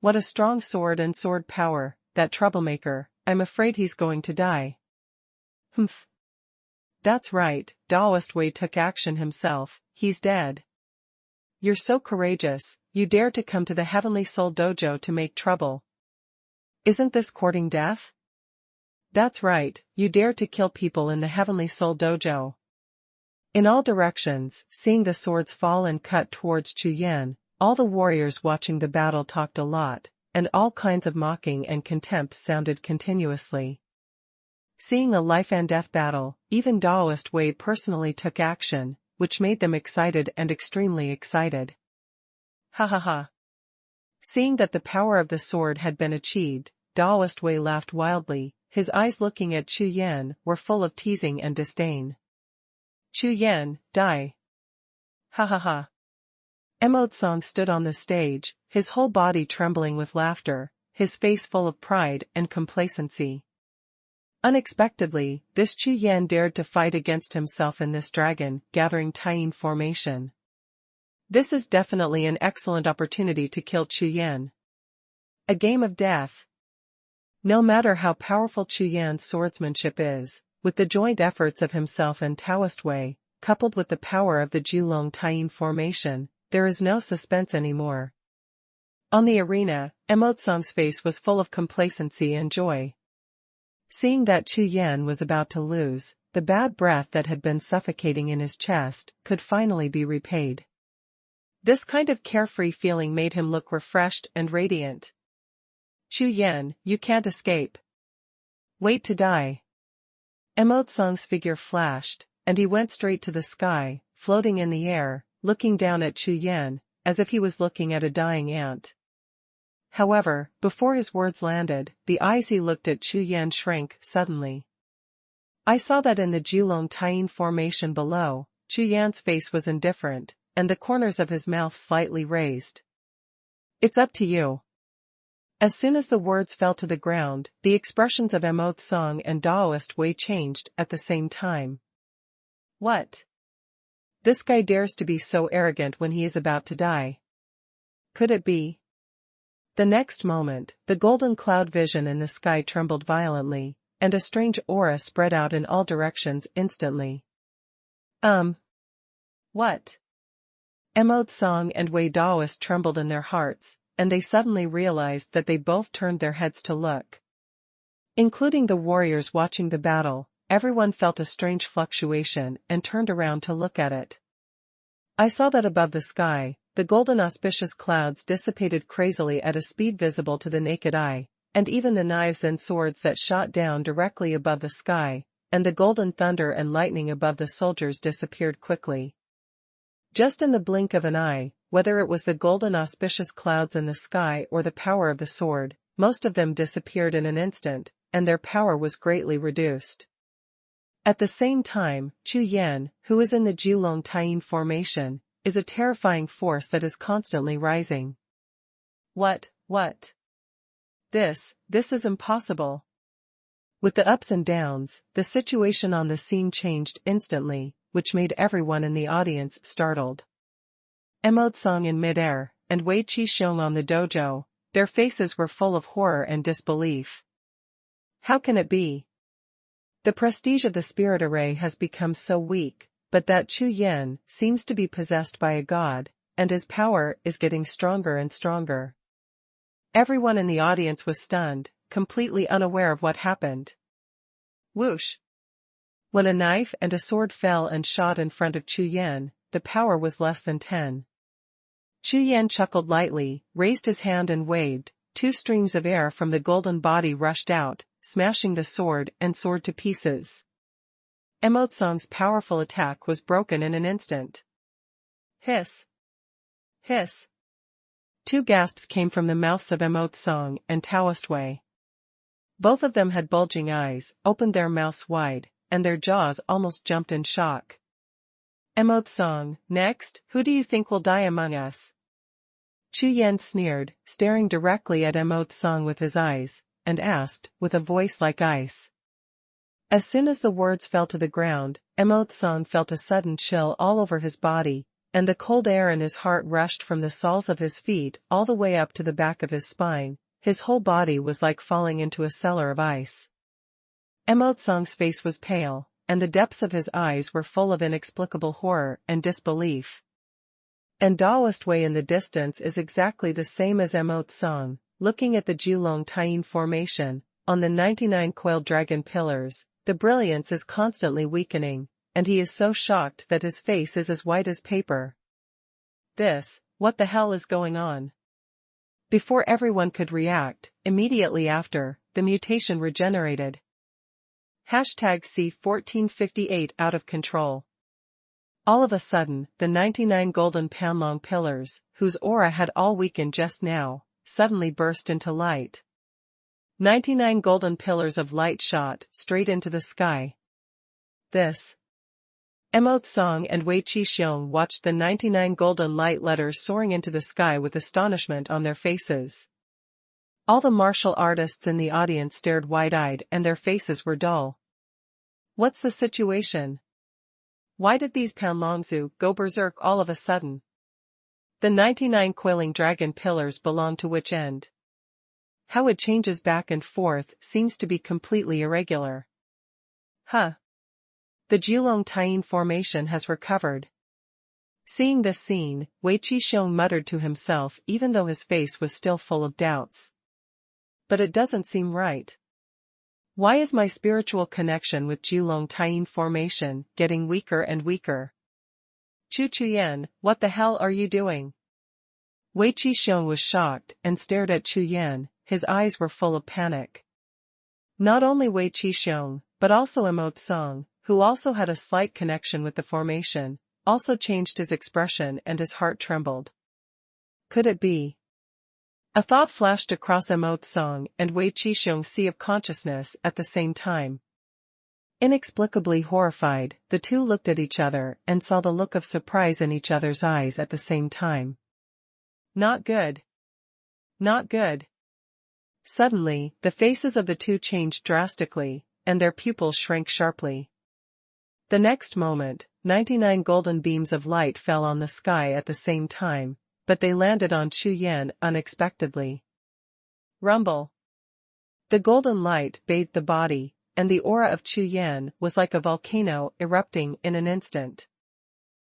What a strong sword and sword power, that troublemaker, I'm afraid he's going to die. Humph. That's right, Taoist Wei took action himself, he's dead. You're so courageous, you dare to come to the Heavenly Soul Dojo to make trouble. Isn't this courting death? That's right, you dare to kill people in the Heavenly Soul Dojo. In all directions, seeing the swords fall and cut towards Chu Yan, all the warriors watching the battle talked a lot, and all kinds of mocking and contempt sounded continuously. Seeing a life and death battle, even Taoist Wei personally took action, which made them excited and extremely excited. Ha ha ha. Seeing that the power of the sword had been achieved, Taoist Wei laughed wildly, his eyes looking at Chu Yan were full of teasing and disdain. Chu Yan, die. Ha ha ha. Song stood on the stage, his whole body trembling with laughter, his face full of pride and complacency. Unexpectedly, this Chu Yan dared to fight against himself in this dragon, gathering Taiyin formation. This is definitely an excellent opportunity to kill Chu Yan. A game of death. No matter how powerful Chu Yan's swordsmanship is, with the joint efforts of himself and Taoist Wei, coupled with the power of the Jiulong Taiyin formation, there is no suspense anymore. On the arena, Song's face was full of complacency and joy. Seeing that Chu Yan was about to lose, the bad breath that had been suffocating in his chest could finally be repaid. This kind of carefree feeling made him look refreshed and radiant. Chu Yan, you can't escape. Wait to die. Song's figure flashed, and he went straight to the sky, floating in the air, looking down at Chu Yan, as if he was looking at a dying ant. However, before his words landed, the eyes he looked at Chu Yan shrank suddenly. I saw that in the Jilong Tying formation below, Chu Yan's face was indifferent, and the corners of his mouth slightly raised. It's up to you. As soon as the words fell to the ground, the expressions of Emote Song and Daoist Wei changed at the same time. What? This guy dares to be so arrogant when he is about to die. Could it be? The next moment, the golden cloud vision in the sky trembled violently, and a strange aura spread out in all directions instantly. What? Emote Song and Wei Daoist trembled in their hearts, and they suddenly realized that they both turned their heads to look. Including the warriors watching the battle, everyone felt a strange fluctuation and turned around to look at it. I saw that above the sky, the golden auspicious clouds dissipated crazily at a speed visible to the naked eye, and even the knives and swords that shot down directly above the sky, and the golden thunder and lightning above the soldiers disappeared quickly. Just in the blink of an eye, whether it was the golden auspicious clouds in the sky or the power of the sword, most of them disappeared in an instant, and their power was greatly reduced. At the same time, Chu Yan, who is in the Jilong Tying formation, is a terrifying force that is constantly rising. What? This is impossible. With the ups and downs, the situation on the scene changed instantly, which made everyone in the audience startled. Emote Song in midair, and Wei Qi on the dojo, their faces were full of horror and disbelief. How can it be? The prestige of the spirit array has become so weak, but that Chu Yan seems to be possessed by a god, and his power is getting stronger and stronger. Everyone in the audience was stunned, completely unaware of what happened. Whoosh! When a knife and a sword fell and shot in front of Chu Yan, the power was less than 10. Chu Yan chuckled lightly, raised his hand and waved. 2 streams of air from the golden body rushed out, smashing the sword and sword to pieces. Emote Song's powerful attack was broken in an instant. Hiss! Hiss! 2 gasps came from the mouths of Emote Song and Taoist Wei. Both of them had bulging eyes, opened their mouths wide, and their jaws almost jumped in shock. Emote Song, next, who do you think will die among us? Chu Yan sneered, staring directly at Emote Song with his eyes, and asked, with a voice like ice. As soon as the words fell to the ground, Emote Song felt a sudden chill all over his body, and the cold air in his heart rushed from the soles of his feet all the way up to the back of his spine. His whole body was like falling into a cellar of ice. Emote Song's face was pale, and the depths of his eyes were full of inexplicable horror and disbelief. And Daoist Wei in the distance is exactly the same as Emote Song, looking at the Jilong Tying formation, on the 99 coiled dragon pillars. The brilliance is constantly weakening, and he is so shocked that his face is as white as paper. What the hell is going on? Before everyone could react, immediately after, the mutation regenerated. #C1458 out of control. All of a sudden, the 99 golden Panlong pillars, whose aura had all weakened just now, suddenly burst into light. 99 golden pillars of light shot straight into the sky. Emote Song and Wei Qi watched the 99 golden light letters soaring into the sky with astonishment on their faces. All the martial artists in the audience stared wide-eyed and their faces were dull. What's the situation? Why did these Panlongzu go berserk all of a sudden? The 99 coiling dragon pillars belong to which end? How it changes back and forth seems to be completely irregular. The Jilong Tying formation has recovered. Seeing this scene, Wei Qi muttered to himself even though his face was still full of doubts. But it doesn't seem right. Why is my spiritual connection with Jilong Tying formation getting weaker and weaker? Chu Yan, what the hell are you doing? Wei Qi was shocked and stared at Chu Yan, his eyes were full of panic. Not only Wei Qi, but also Emote Song, who also had a slight connection with the formation, also changed his expression and his heart trembled. Could it be? A thought flashed across Mo Tsung and Wei Qisheng's sea of consciousness at the same time. Inexplicably horrified, the two looked at each other and saw the look of surprise in each other's eyes at the same time. Not good. Not good. Suddenly, the faces of the two changed drastically, and their pupils shrank sharply. The next moment, 99 golden beams of light fell on the sky at the same time, but they landed on Chu Yan unexpectedly. Rumble. The golden light bathed the body, and the aura of Chu Yan was like a volcano erupting in an instant.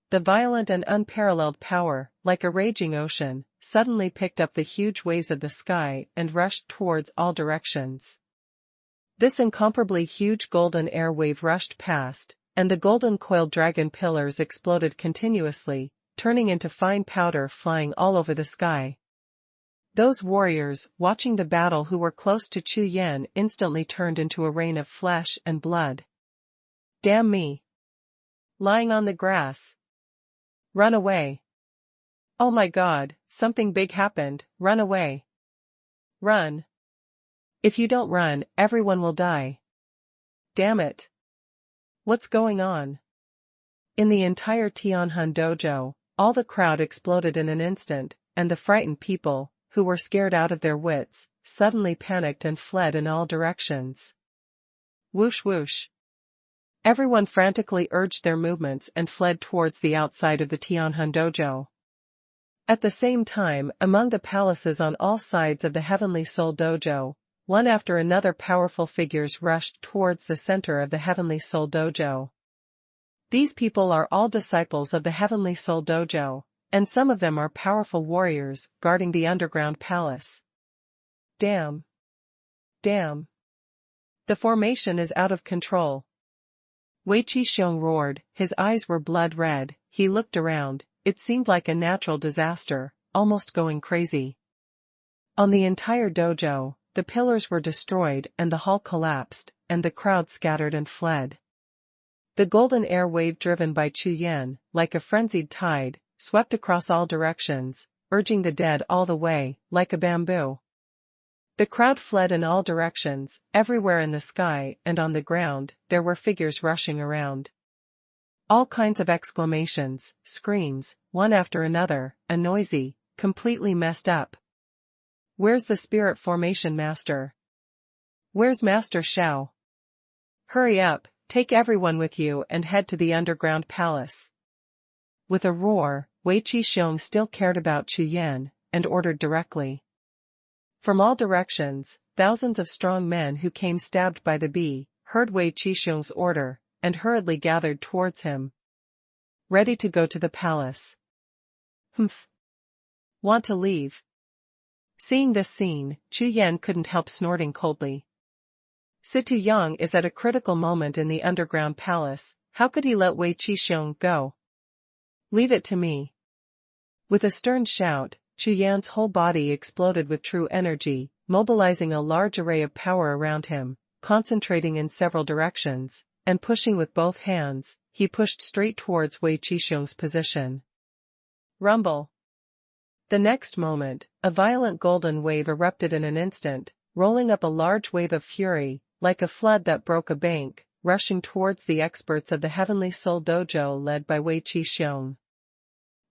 The violent and unparalleled power, like a raging ocean, suddenly picked up the huge waves of the sky and rushed towards all directions. This incomparably huge golden air wave rushed past, and the golden coiled dragon pillars exploded continuously, turning into fine powder flying all over the sky. Those warriors, watching the battle who were close to Chu Yan, instantly turned into a rain of flesh and blood. Damn me! Lying on the grass. Run away. Oh my God, something big happened, run away. Run. If you don't run, everyone will die. Damn it. What's going on? In the entire Tianhan dojo, all the crowd exploded in an instant, and the frightened people, who were scared out of their wits, suddenly panicked and fled in all directions. Whoosh whoosh. Everyone frantically urged their movements and fled towards the outside of the Tianhan dojo. At the same time, among the palaces on all sides of the Heavenly Soul dojo, one after another powerful figures rushed towards the center of the Heavenly Soul dojo. These people are all disciples of the Heavenly Soul dojo, and some of them are powerful warriors guarding the underground palace. Damn. Damn. The formation is out of control. Wei Qisheng roared, his eyes were blood red, he looked around, it seemed like a natural disaster, almost going crazy. On the entire dojo, the pillars were destroyed and the hall collapsed, and the crowd scattered and fled. The golden air wave driven by Chu Yan, like a frenzied tide, swept across all directions, urging the dead all the way, like a bamboo. The crowd fled in all directions, everywhere in the sky and on the ground, there were figures rushing around. All kinds of exclamations, screams, one after another, a noisy, completely messed up. Where's the spirit formation master? Where's Master Xiao? Hurry up, take everyone with you and head to the underground palace. With a roar, Wei Qisheng still cared about Chu Yan, and ordered directly. From all directions, thousands of strong men who came stabbed by the bee, heard Wei Qisheng's order, and hurriedly gathered towards him. Ready to go to the palace. Humph. Want to leave? Seeing this scene, Chu Yan couldn't help snorting coldly. Situ Yang is at a critical moment in the underground palace, how could he let Wei Qisheng go? Leave it to me. With a stern shout, Chu Yan's whole body exploded with true energy, mobilizing a large array of power around him, concentrating in several directions, and pushing with both hands, he pushed straight towards Wei Qisheng's position. Rumble. The next moment, a violent golden wave erupted in an instant, rolling up a large wave of fury, like a flood that broke a bank, rushing towards the experts of the Heavenly Soul dojo led by Wei Qisheng.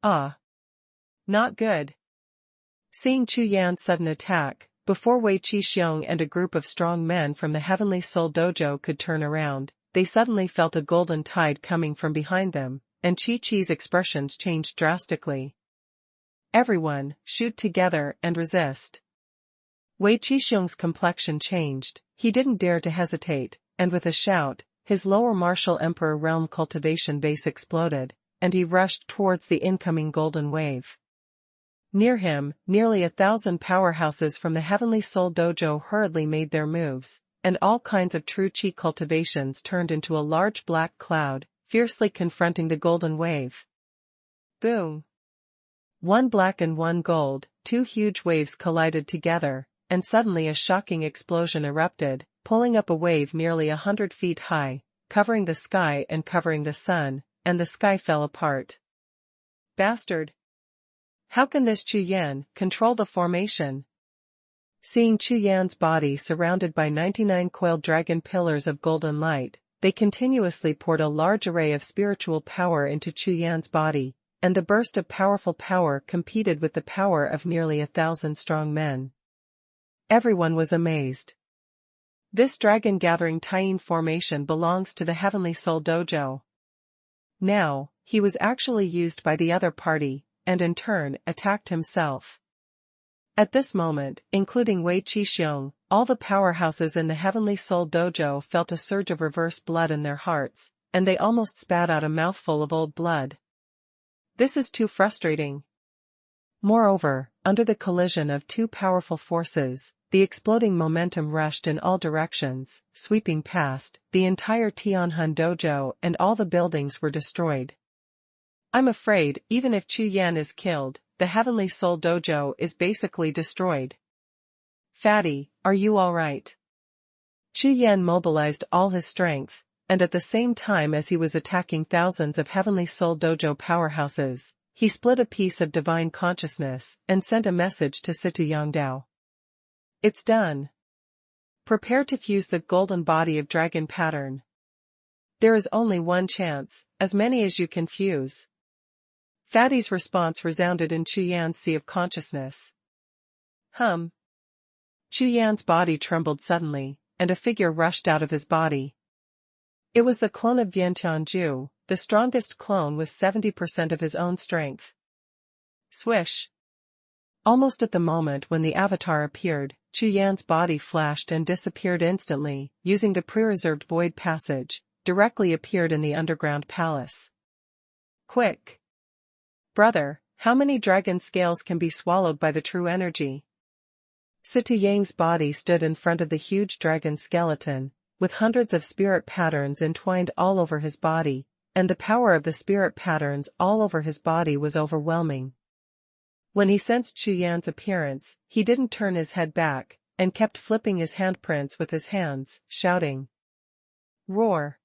Ah. Not good. Seeing Chu Yan's sudden attack, before Wei Qisheng and a group of strong men from the Heavenly Soul dojo could turn around, they suddenly felt a golden tide coming from behind them, and Chi-Chi's expressions changed drastically. Everyone, shoot together and resist. Wei Qisheng's complexion changed, he didn't dare to hesitate, and with a shout, his lower martial emperor realm cultivation base exploded, and he rushed towards the incoming golden wave. Near him, nearly 1,000 powerhouses from the Heavenly Soul dojo hurriedly made their moves, and all kinds of true chi cultivations turned into a large black cloud, fiercely confronting the golden wave. Boom! One black and one gold, two huge waves collided together, and suddenly a shocking explosion erupted, pulling up a wave nearly 100 feet high, covering the sky and covering the sun, and the sky fell apart. Bastard! How can this Chu Yan control the formation? Seeing Chu Yan's body surrounded by 99 coiled dragon pillars of golden light, they continuously poured a large array of spiritual power into Chu Yan's body, and the burst of powerful power competed with the power of nearly 1,000 strong men. Everyone was amazed. This dragon-gathering Taiyin formation belongs to the Heavenly Soul Dojo. Now, he was actually used by the other party, and in turn attacked himself. At this moment, including Wei Qixing, all the powerhouses in the Heavenly Soul Dojo felt a surge of reverse blood in their hearts, and they almost spat out a mouthful of old blood. This is too frustrating. Moreover, under the collision of two powerful forces, the exploding momentum rushed in all directions, sweeping past, the entire Tianhan Dojo and all the buildings were destroyed. I'm afraid, even if Chu Yan is killed, the Heavenly Soul Dojo is basically destroyed. Fatty, are you alright? Chu Yan mobilized all his strength, and at the same time as he was attacking thousands of Heavenly Soul Dojo powerhouses, he split a piece of divine consciousness and sent a message to Situ Yangdao. It's done. Prepare to fuse the golden body of dragon pattern. There is only one chance, as many as you can fuse. Fatty's response resounded in Chu Yan's sea of consciousness. Chu Yan's body trembled suddenly, and a figure rushed out of his body. It was the clone of Vientianju, the strongest clone with 70% of his own strength. Swish! Almost at the moment when the avatar appeared, Chu Yan's body flashed and disappeared instantly, using the pre-reserved void passage, directly appeared in the underground palace. Quick! Brother, how many dragon scales can be swallowed by the true energy? Situ Yang's body stood in front of the huge dragon skeleton, with hundreds of spirit patterns entwined all over his body, and the power of the spirit patterns all over his body was overwhelming. When he sensed Chu Yan's appearance, he didn't turn his head back, and kept flipping his handprints with his hands, shouting. Roar!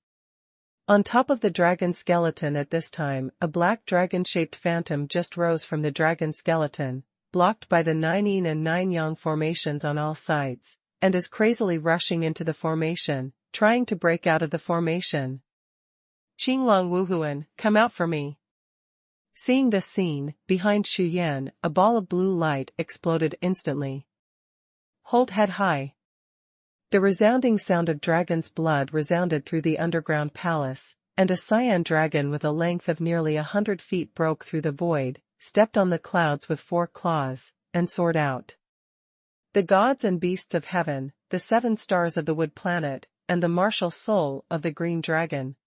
On top of the dragon skeleton at this time, a black dragon-shaped phantom just rose from the dragon skeleton, blocked by the 9 yin and 9 yang formations on all sides, and is crazily rushing into the formation, trying to break out of the formation. Qinglong Wuhun, come out for me. Seeing this scene, behind Chu Yan, a ball of blue light exploded instantly. Hold head high. The resounding sound of dragon's blood resounded through the underground palace, and a cyan dragon with a length of nearly 100 feet broke through the void, stepped on the clouds with 4 claws, and soared out. The gods and beasts of heaven, the 7 stars of the wood planet, and the martial soul of the green dragon.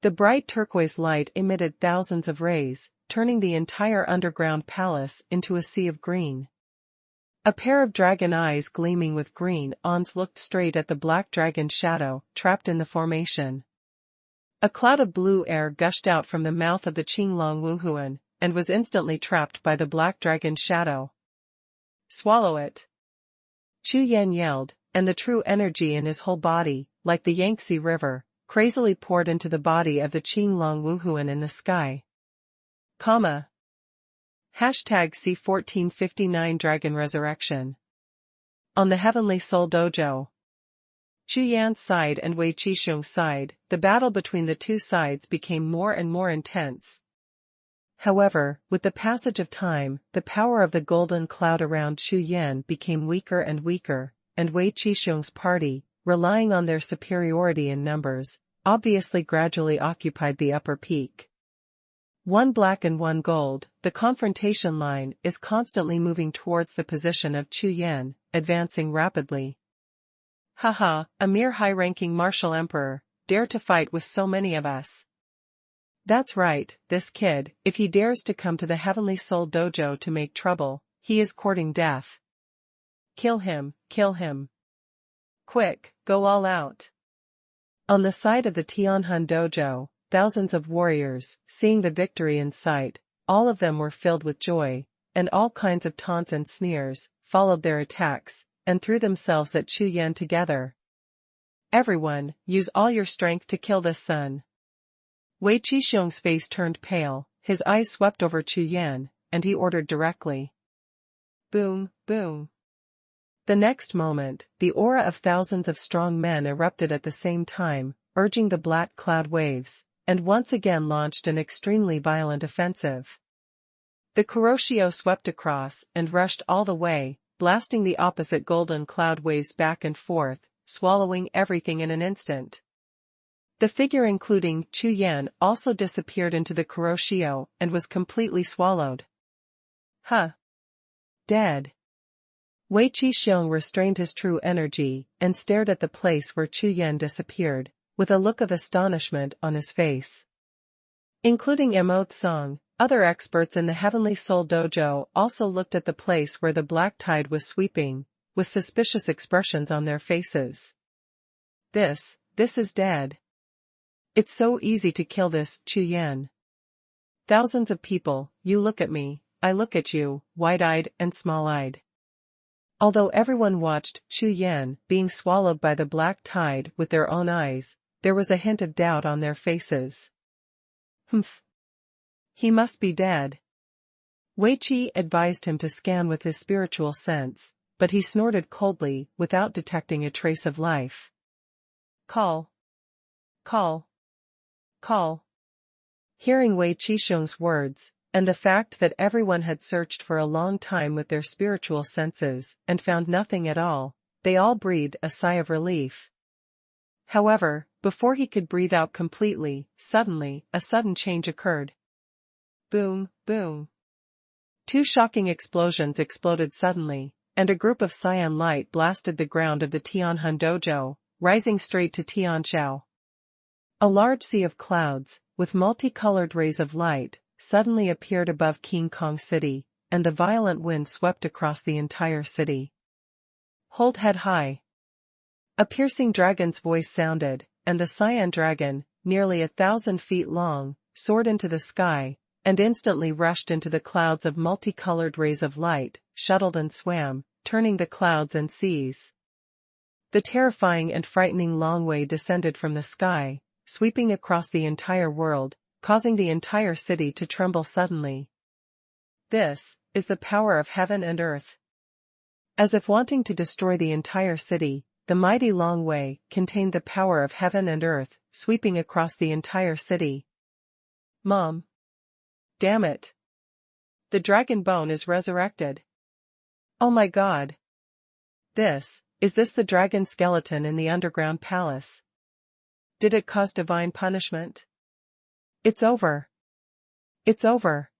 The bright turquoise light emitted thousands of rays, turning the entire underground palace into a sea of green. A pair of dragon eyes gleaming with green ons looked straight at the black dragon shadow, trapped in the formation. A cloud of blue air gushed out from the mouth of the Qinglong Wuhun, and was instantly trapped by the black dragon shadow. Swallow it! Chu Yan yelled, and the true energy in his whole body, like the Yangtze River, crazily poured into the body of the Qinglong Wuhun in the sky. Hashtag C1459 Dragon Resurrection. On the Heavenly Soul Dojo. Chu Yan's side and Wei Qixing's side, the battle between the two sides became more and more intense. However, with the passage of time, the power of the golden cloud around Chu Yan became weaker and weaker, and Wei Qixing's party, relying on their superiority in numbers, obviously gradually occupied the upper peak. 1 black and 1 gold, the confrontation line is constantly moving towards the position of Chu Yan, advancing rapidly. Haha, a mere high-ranking martial emperor, dare to fight with so many of us. That's right, this kid, if he dares to come to the Heavenly Soul Dojo to make trouble, he is courting death. Kill him, kill him. Quick, go all out. On the side of the Tianhan Dojo, thousands of warriors, seeing the victory in sight, all of them were filled with joy, and all kinds of taunts and sneers followed their attacks, and threw themselves at Chu Yan together. Everyone, use all your strength to kill this son. Wei Qixing's face turned pale, his eyes swept over Chu Yan, and he ordered directly. Boom, boom. The next moment, the aura of thousands of strong men erupted at the same time, urging the black cloud waves, and once again launched an extremely violent offensive. The Kuroshio swept across and rushed all the way, blasting the opposite golden cloud waves back and forth, swallowing everything in an instant. The figure including Chu Yan also disappeared into the Kuroshio and was completely swallowed. Huh. Dead. Wei Qi restrained his true energy and stared at the place where Chu Yan disappeared, with a look of astonishment on his face. Including Emo Tsang, other experts in the Heavenly Soul Dojo also looked at the place where the black tide was sweeping, with suspicious expressions on their faces. This is dead. It's so easy to kill this Chu Yan. Thousands of people, you look at me, I look at you, wide-eyed and small-eyed. Although everyone watched Chu Yan being swallowed by the black tide with their own eyes, there was a hint of doubt on their faces. Humph. He must be dead. Wei Qi advised him to scan with his spiritual sense, but he snorted coldly without detecting a trace of life. Call. Call. Call. Hearing Wei Qisheng's words, and the fact that everyone had searched for a long time with their spiritual senses and found nothing at all, they all breathed a sigh of relief. However, before he could breathe out completely, suddenly, a sudden change occurred. Boom, boom. Two shocking explosions exploded suddenly, and a group of cyan light blasted the ground of the Tianhan dojo, rising straight to Tianxiao. A large sea of clouds, with multicolored rays of light, suddenly appeared above King Kong City, and the violent wind swept across the entire city. Hold head high. A piercing dragon's voice sounded, and the cyan dragon, nearly 1,000 feet long, soared into the sky, and instantly rushed into the clouds of multicolored rays of light, shuttled and swam, turning the clouds and seas. The terrifying and frightening long way descended from the sky, sweeping across the entire world, causing the entire city to tremble suddenly. This is the power of heaven and earth. As if wanting to destroy the entire city, the mighty long way contained the power of heaven and earth, sweeping across the entire city. Mom. Damn it. The dragon bone is resurrected. Oh my God. Is this the dragon skeleton in the underground palace? Did it cause divine punishment? It's over. It's over.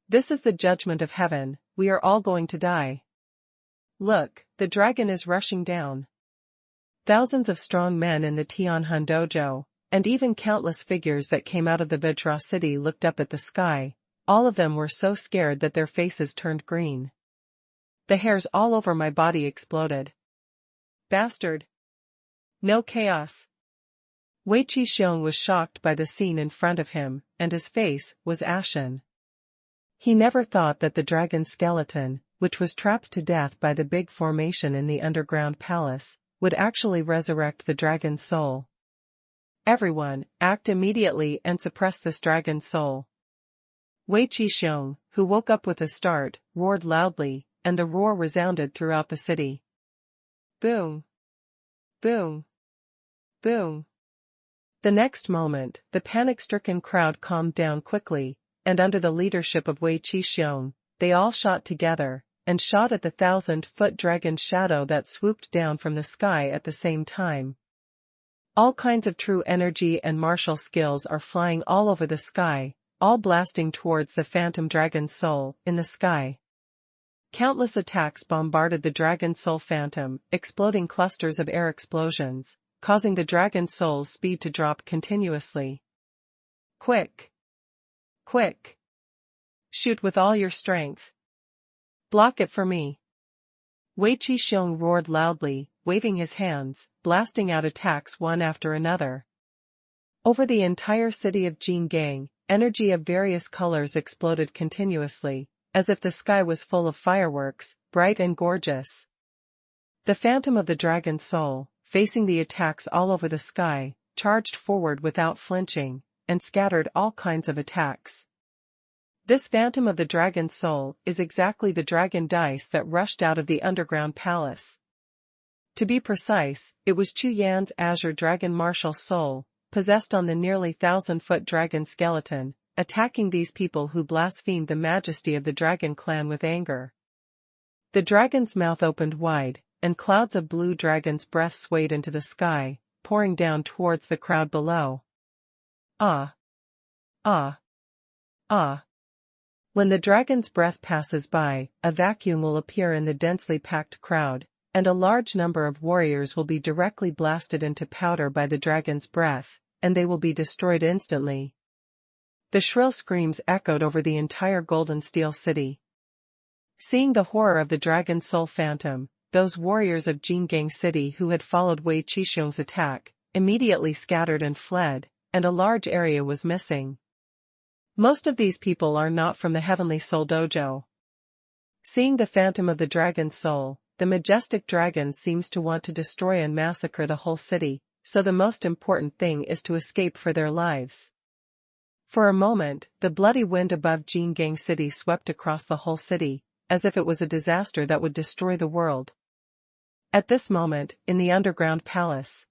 This is the judgment of heaven, we are all going to die. Look, the dragon is rushing down. Thousands of strong men in the Tianhan dojo, and even countless figures that came out of the Vajra city looked up at the sky. All of them were so scared that their faces turned green. The hairs all over my body exploded. Bastard. No chaos. Wei Qi was shocked by the scene in front of him, and his face was ashen. He never thought that the dragon skeleton, which was trapped to death by the big formation in the underground palace, would actually resurrect the dragon's soul. Everyone, act immediately and suppress this dragon's soul. Wei Qi, who woke up with a start, roared loudly, and the roar resounded throughout the city. Boom! Boom! Boom! The next moment, the panic-stricken crowd calmed down quickly, and under the leadership of Wei Qi, they all shot together, and shot at the 1,000-foot dragon shadow that swooped down from the sky at the same time. All kinds of true energy and martial skills are flying all over the sky, all blasting towards the phantom dragon soul in the sky. Countless attacks bombarded the dragon soul phantom, exploding clusters of air explosions, causing the dragon soul's speed to drop continuously. Quick! Quick! Shoot with all your strength. Block it for me. Wei Qi roared loudly, waving his hands, blasting out attacks one after another. Over the entire city of Jingang, energy of various colors exploded continuously, as if the sky was full of fireworks, bright and gorgeous. The phantom of the dragon soul, facing the attacks all over the sky, charged forward without flinching, and scattered all kinds of attacks. This phantom of the dragon's soul is exactly the dragon dice that rushed out of the underground palace. To be precise, it was Chu Yan's azure dragon martial soul, possessed on the nearly 1,000-foot dragon skeleton, attacking these people who blasphemed the majesty of the dragon clan with anger. The dragon's mouth opened wide, and clouds of blue dragon's breath swayed into the sky, pouring down towards the crowd below. Ah! Ah! Ah! When the dragon's breath passes by, a vacuum will appear in the densely packed crowd, and a large number of warriors will be directly blasted into powder by the dragon's breath, and they will be destroyed instantly. The shrill screams echoed over the entire Golden Steel City. Seeing the horror of the dragon's soul phantom, those warriors of Jingang City who had followed Wei Qisheng's attack, immediately scattered and fled, and a large area was missing. Most of these people are not from the Heavenly Soul Dojo. Seeing the phantom of the dragon's soul, the majestic dragon seems to want to destroy and massacre the whole city, so the most important thing is to escape for their lives. For a moment, the bloody wind above Jingang City swept across the whole city, as if it was a disaster that would destroy the world. At this moment, in the underground palace,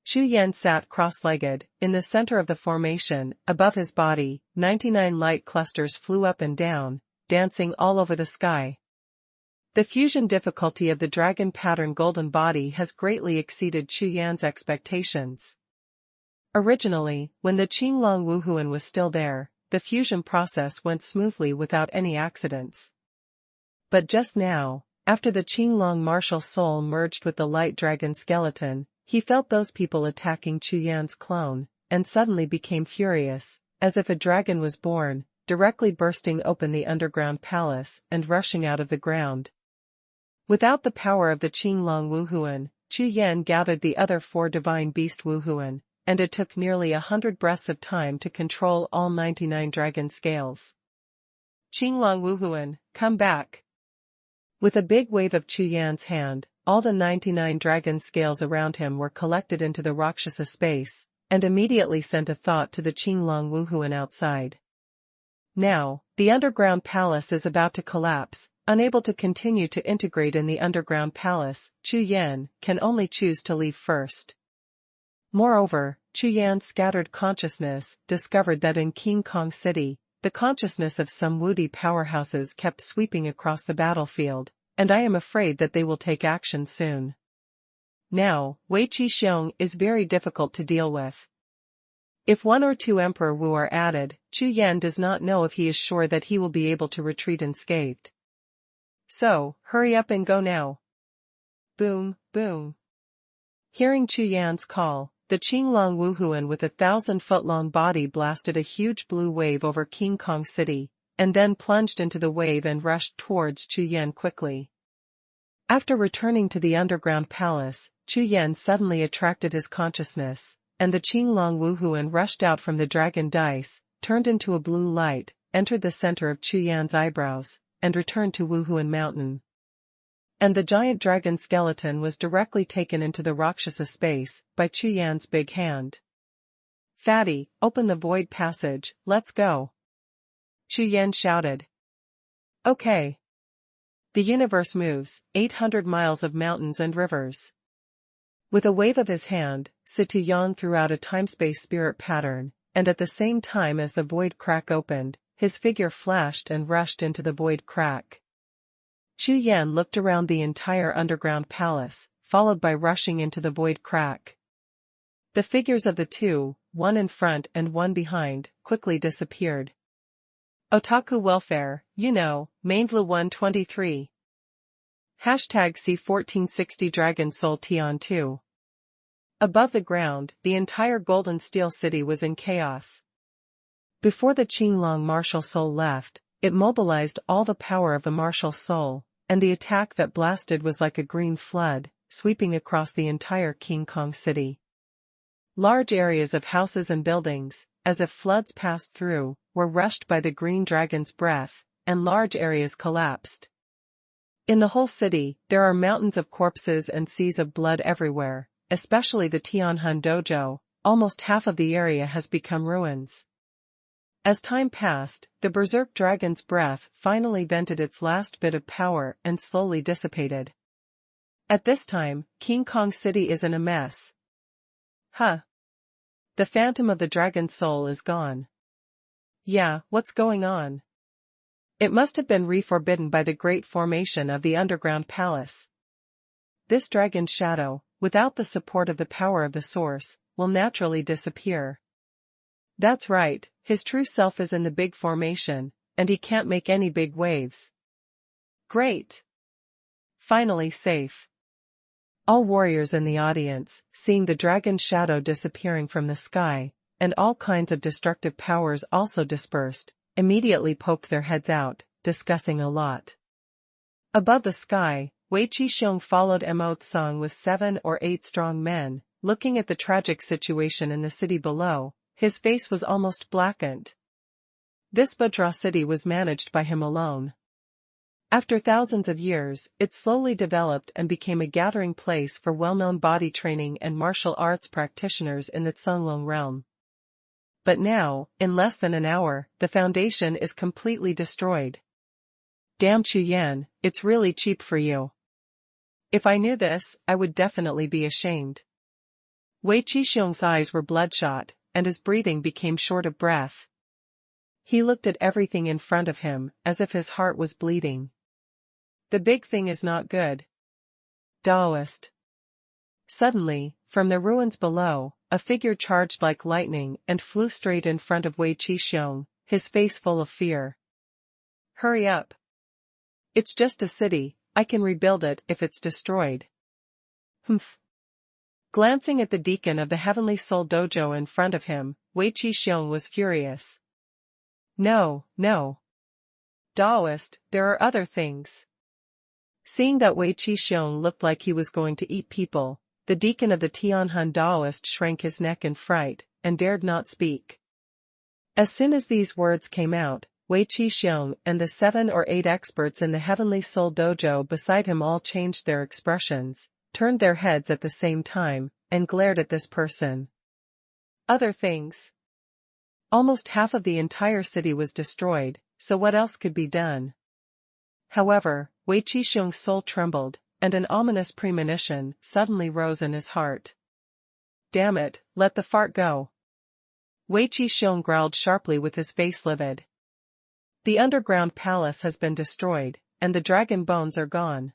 Chu Yan sat cross-legged, in the center of the formation. Above his body, 99 light clusters flew up and down, dancing all over the sky. The fusion difficulty of the dragon pattern golden body has greatly exceeded Chu Yan's expectations. Originally, when the Qinglong Wuhun was still there, the fusion process went smoothly without any accidents. But just now, after the Qinglong martial soul merged with the light dragon skeleton, he felt those people attacking Chu Yan's clone, and suddenly became furious, as if a dragon was born, directly bursting open the underground palace and rushing out of the ground. Without the power of the Qinglong Wuhun, Chu Yan gathered the other 4 divine beast Wuhun, and it took nearly 100 breaths of time to control all 99 dragon scales. Qinglong Wuhun, come back! With a big wave of Chu Yan's hand, all the 99 dragon scales around him were collected into the Rakshasa space, and immediately sent a thought to the Qinglong Wuhun outside. Now, the underground palace is about to collapse. Unable to continue to integrate in the underground palace, Chu Yan can only choose to leave first. Moreover, Chu Yan's scattered consciousness discovered that in King Kong City, the consciousness of some woody powerhouses kept sweeping across the battlefield, and I am afraid that they will take action soon. Now, Wei Qisheng is very difficult to deal with. If 1 or 2 Emperor Wu are added, Chu Yan does not know if he is sure that he will be able to retreat unscathed. So, hurry up and go now. Boom, boom. Hearing Chu Yan's call, the Qinglong Wuhun with a 1,000-foot-long body blasted a huge blue wave over King Kong City, and then plunged into the wave and rushed towards Chu Yan quickly. After returning to the underground palace, Chu Yan suddenly attracted his consciousness, and the Qinglong Wuhun rushed out from the dragon dice, turned into a blue light, entered the center of Chu Yan's eyebrows, and returned to Wuhun Mountain. And the giant dragon skeleton was directly taken into the Rakshasa space by Chu Yan's big hand. Fatty, open the void passage, let's go. Chu Yan shouted. Okay. The universe moves, 800 miles of mountains and rivers. With a wave of his hand, Situ Yang threw out a time-space spirit pattern, and at the same time as the void crack opened, his figure flashed and rushed into the void crack. Chu Yan looked around the entire underground palace, followed by rushing into the void crack. The figures of the two, one in front and one behind, quickly disappeared. Otaku welfare, you know, Mainvlu 123. Hashtag C1460 Dragon Soul Tion 2. Above the ground, the entire Golden Steel City was in chaos. Before the Qinglong martial soul left, it mobilized all the power of the martial soul, and the attack that blasted was like a green flood, sweeping across the entire King Kong City. Large areas of houses and buildings, as if floods passed through, were rushed by the green dragon's breath, and large areas collapsed. In the whole city, there are mountains of corpses and seas of blood everywhere, especially the Tianhun Dojo. Almost half of the area has become ruins. As time passed, the berserk dragon's breath finally vented its last bit of power and slowly dissipated. At this time, King Kong City is in a mess. Huh. The phantom of the dragon's soul is gone. Yeah, what's going on? It must have been reforbidden by the great formation of the underground palace. This dragon's shadow, without the support of the power of the source, will naturally disappear. That's right, his true self is in the big formation, and he can't make any big waves. Great. Finally safe. All warriors in the audience, seeing the dragon's shadow disappearing from the sky, and all kinds of destructive powers also dispersed, immediately poked their heads out, discussing a lot. Above the sky, Wei Qi followed Mo Tsang with 7 or 8 strong men, looking at the tragic situation in the city below. His face was almost blackened. This bourgeois city was managed by him alone. After thousands of years, it slowly developed and became a gathering place for well-known body training and martial arts practitioners in the Tsunglong realm. But now, in less than an hour, the foundation is completely destroyed. Damn Chu Yan, it's really cheap for you. If I knew this, I would definitely be ashamed. Wei Qi eyes were bloodshot, and his breathing became short of breath. He looked at everything in front of him, as if his heart was bleeding. The big thing is not good. Daoist. Suddenly, from the ruins below, a figure charged like lightning and flew straight in front of Wei Qi, his face full of fear. Hurry up. It's just a city, I can rebuild it if it's destroyed. Humph. Glancing at the deacon of the Heavenly Soul Dojo in front of him, Wei Qi was furious. No, no. Daoist, there are other things. Seeing that Wei Qi looked like he was going to eat people, the deacon of the Tianhun Daoist shrank his neck in fright, and dared not speak. As soon as these words came out, Wei Qi and the 7 or 8 experts in the Heavenly Soul Dojo beside him all changed their expressions, turned their heads at the same time, and glared at this person. Other things. Almost half of the entire city was destroyed, so what else could be done? However, Wei Qi soul trembled, and an ominous premonition suddenly rose in his heart. Damn it, let the fart go. Wei Qi growled sharply with his face livid. The underground palace has been destroyed, and the dragon bones are gone.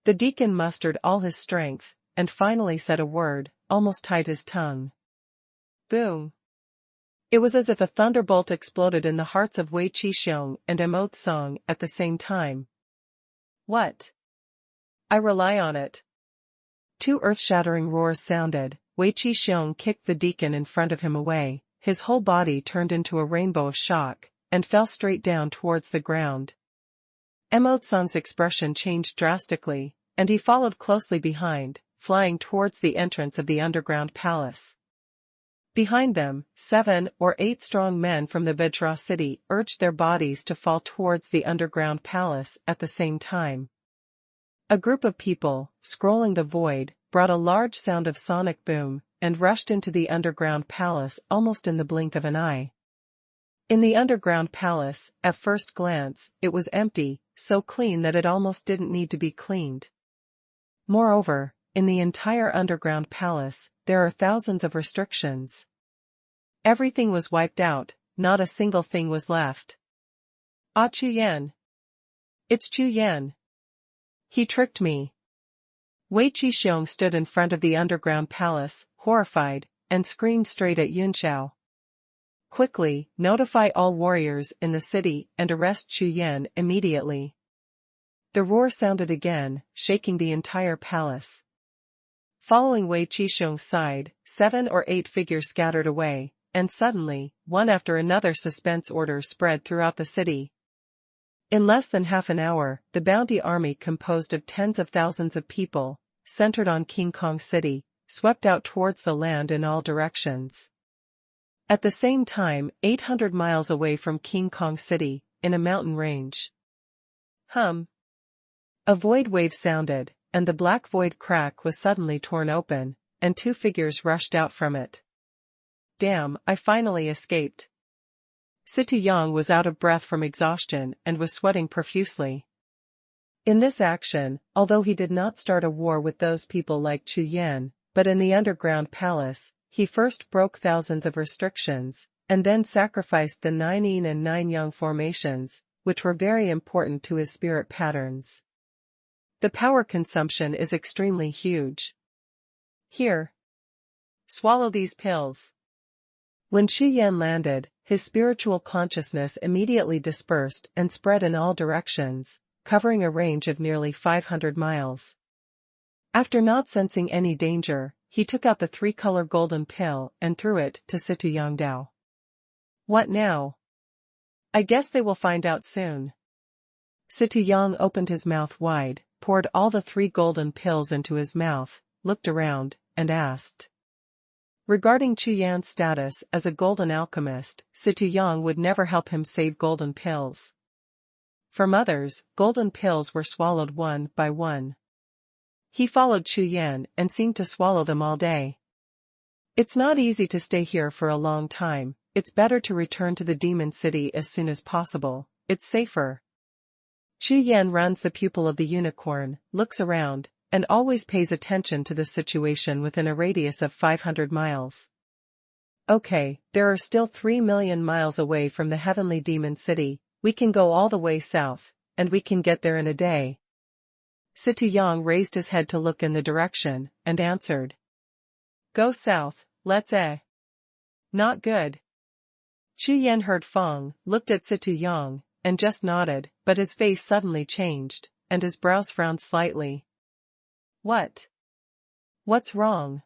The deacon mustered all his strength, and finally said a word, almost tied his tongue. Boom. It was as if a thunderbolt exploded in the hearts of Wei Qi and Mo Tsang at the same time. What? I rely on it. 2 earth-shattering roars sounded. Wei Qi kicked the deacon in front of him away, his whole body turned into a rainbow of shock, and fell straight down towards the ground. Mo Tsang's expression changed drastically, and he followed closely behind, flying towards the entrance of the underground palace. Behind them, 7 or 8 strong men from the bourgeois city urged their bodies to fall towards the underground palace at the same time. A group of people, scrolling the void, brought a large sound of sonic boom, and rushed into the underground palace almost in the blink of an eye. In the underground palace, at first glance, it was empty, so clean that it almost didn't need to be cleaned. Moreover, in the entire underground palace, there are thousands of restrictions. Everything was wiped out, not a single thing was left. Ah, Chu Yan. It's Chu Yan. He tricked me. Wei Qi stood in front of the underground palace, horrified, and screamed straight at Yunxiao. Quickly, notify all warriors in the city and arrest Chu Yan immediately. The roar sounded again, shaking the entire palace. Following Wei Qi side, 7 or 8 figures scattered away, and suddenly, one after another suspense orders spread throughout the city. In less than half an hour, the bounty army composed of tens of thousands of people, centered on King Kong City, swept out towards the land in all directions. At the same time, 800 miles away from King Kong City, in a mountain range. A void wave sounded, and the black void crack was suddenly torn open, and 2 figures rushed out from it. Damn, I finally escaped. Xie Yang was out of breath from exhaustion and was sweating profusely. In this action, although he did not start a war with those people like Chu Yan, but in the underground palace, he first broke thousands of restrictions, and then sacrificed the 9 yin and 9 yang formations, which were very important to his spirit patterns. The power consumption is extremely huge. Here. Swallow these pills. When Chu Yan landed, his spiritual consciousness immediately dispersed and spread in all directions, covering a range of nearly 500 miles. After not sensing any danger, he took out the 3-color golden pill and threw it to Xie Yang. What now? I guess they will find out soon. Xie Yang opened his mouth wide, poured all the 3 golden pills into his mouth, looked around, and asked. Regarding Chu Yan's status as a golden alchemist, Xie Yang would never help him save golden pills. From others, golden pills were swallowed one by one. He followed Chu Yan and seemed to swallow them all day. It's not easy to stay here for a long time, it's better to return to the demon city as soon as possible, it's safer. Chu Yan runs the pupil of the unicorn, looks around, and always pays attention to the situation within a radius of 500 miles. Okay, there are still 3 million miles away from the heavenly demon city, we can go all the way south, and we can get there in a day. Xie Yang raised his head to look in the direction, and answered. Go south, let's Not good. Chu Yan heard Feng, looked at Xie Yang, and just nodded, but his face suddenly changed, and his brows frowned slightly. What? What's wrong?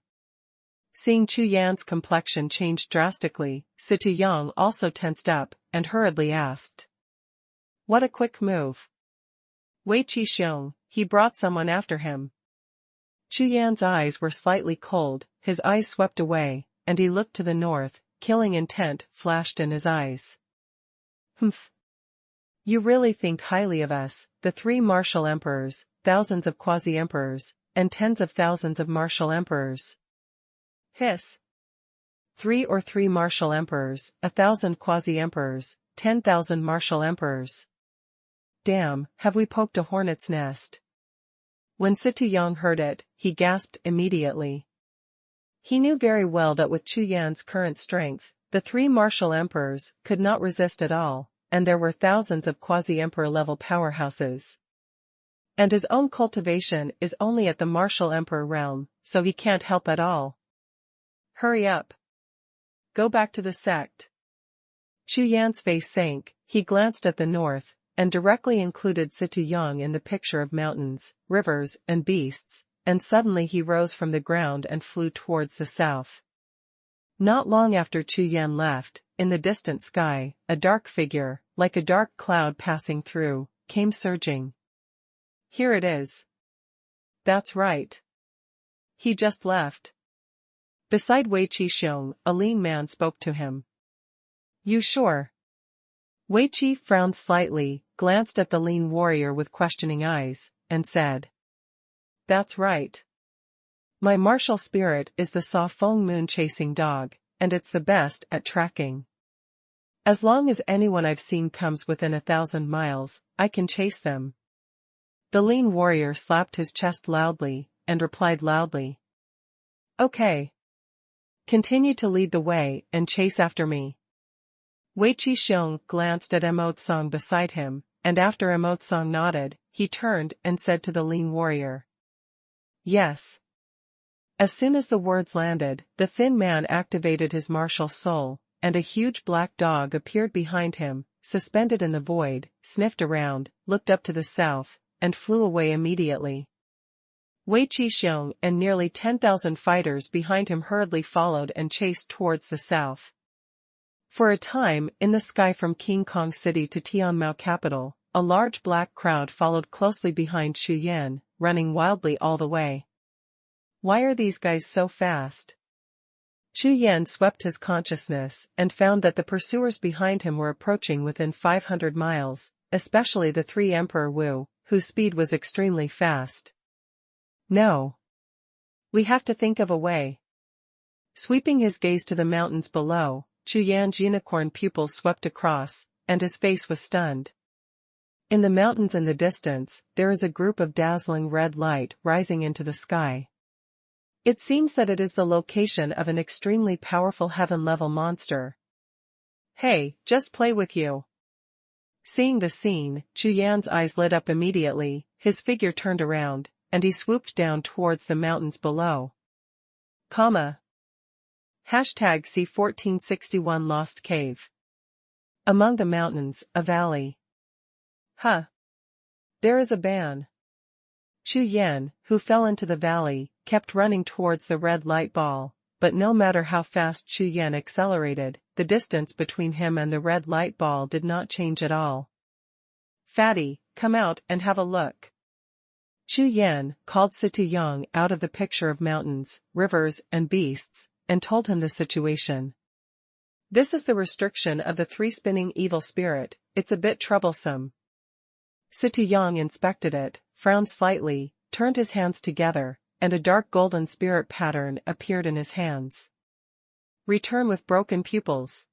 Seeing Chu Yan's complexion change drastically, Xie Yang also tensed up, and hurriedly asked. What a quick move. Wei Qi, he brought someone after him. Chu Yan's eyes were slightly cold, his eyes swept away, and he looked to the north, killing intent flashed in his eyes. Humph. You really think highly of us, the 3 martial emperors, thousands of quasi-emperors, and tens of thousands of martial emperors. Hiss. 3 martial emperors, 1,000 quasi-emperors, 10,000 martial emperors. Damn, have we poked a hornet's nest? When Xie Yang heard it, he gasped immediately. He knew very well that with Chu Yan's current strength, the 3 martial emperors could not resist at all, and there were thousands of quasi-emperor level powerhouses. And his own cultivation is only at the martial emperor realm, so he can't help at all. Hurry up. Go back to the sect. Chu Yan's face sank, he glanced at the north, and directly included Xie Yang in the picture of mountains, rivers, and beasts, and suddenly he rose from the ground and flew towards the south. Not long after Chu Yan left, in the distant sky, a dark figure, like a dark cloud passing through, came surging. Here it is. That's right. He just left. Beside Wei Qi, a lean man spoke to him. You sure? Wei Qi frowned slightly, glanced at the lean warrior with questioning eyes, and said. That's right. My martial spirit is the Sa Feng moon-chasing dog, and it's the best at tracking. As long as anyone I've seen comes within 1,000 miles, I can chase them. The lean warrior slapped his chest loudly, and replied loudly. Okay. Continue to lead the way and chase after me. Wei Qi glanced at Emotsong beside him, and after Emotsong nodded, he turned and said to the lean warrior. Yes. As soon as the words landed, the thin man activated his martial soul, and a huge black dog appeared behind him, suspended in the void, sniffed around, looked up to the south, and flew away immediately. Wei Qi and nearly 10,000 fighters behind him hurriedly followed and chased towards the south. For a time, in the sky from King Kong City to Tianmao capital, a large black crowd followed closely behind Chu Yan, running wildly all the way. Why are these guys so fast? Chu Yan swept his consciousness and found that the pursuers behind him were approaching within 500 miles, especially the 3 Emperor Wu, whose speed was extremely fast. No. We have to think of a way. Sweeping his gaze to the mountains below, Chu Yan's unicorn pupils swept across, and his face was stunned. In the mountains in the distance, there is a group of dazzling red light rising into the sky. It seems that it is the location of an extremely powerful heaven-level monster. Hey, just play with you. Seeing the scene, Chu Yan's eyes lit up immediately, his figure turned around, and he swooped down towards the mountains below. Hashtag C1461 Lost Cave. Among the mountains, a valley. There is a ban. Chu Yan, who fell into the valley, kept running towards the red light ball, but no matter how fast Chu Yan accelerated, the distance between him and the red light ball did not change at all. Fatty, come out and have a look. Chu Yan called Xie out of the picture of mountains, rivers, and beasts, and told him the situation. This is the restriction of the three-spinning evil spirit, it's a bit troublesome. Xie inspected it, frowned slightly, turned his hands together, and a dark golden spirit pattern appeared in his hands. Return with broken pupils.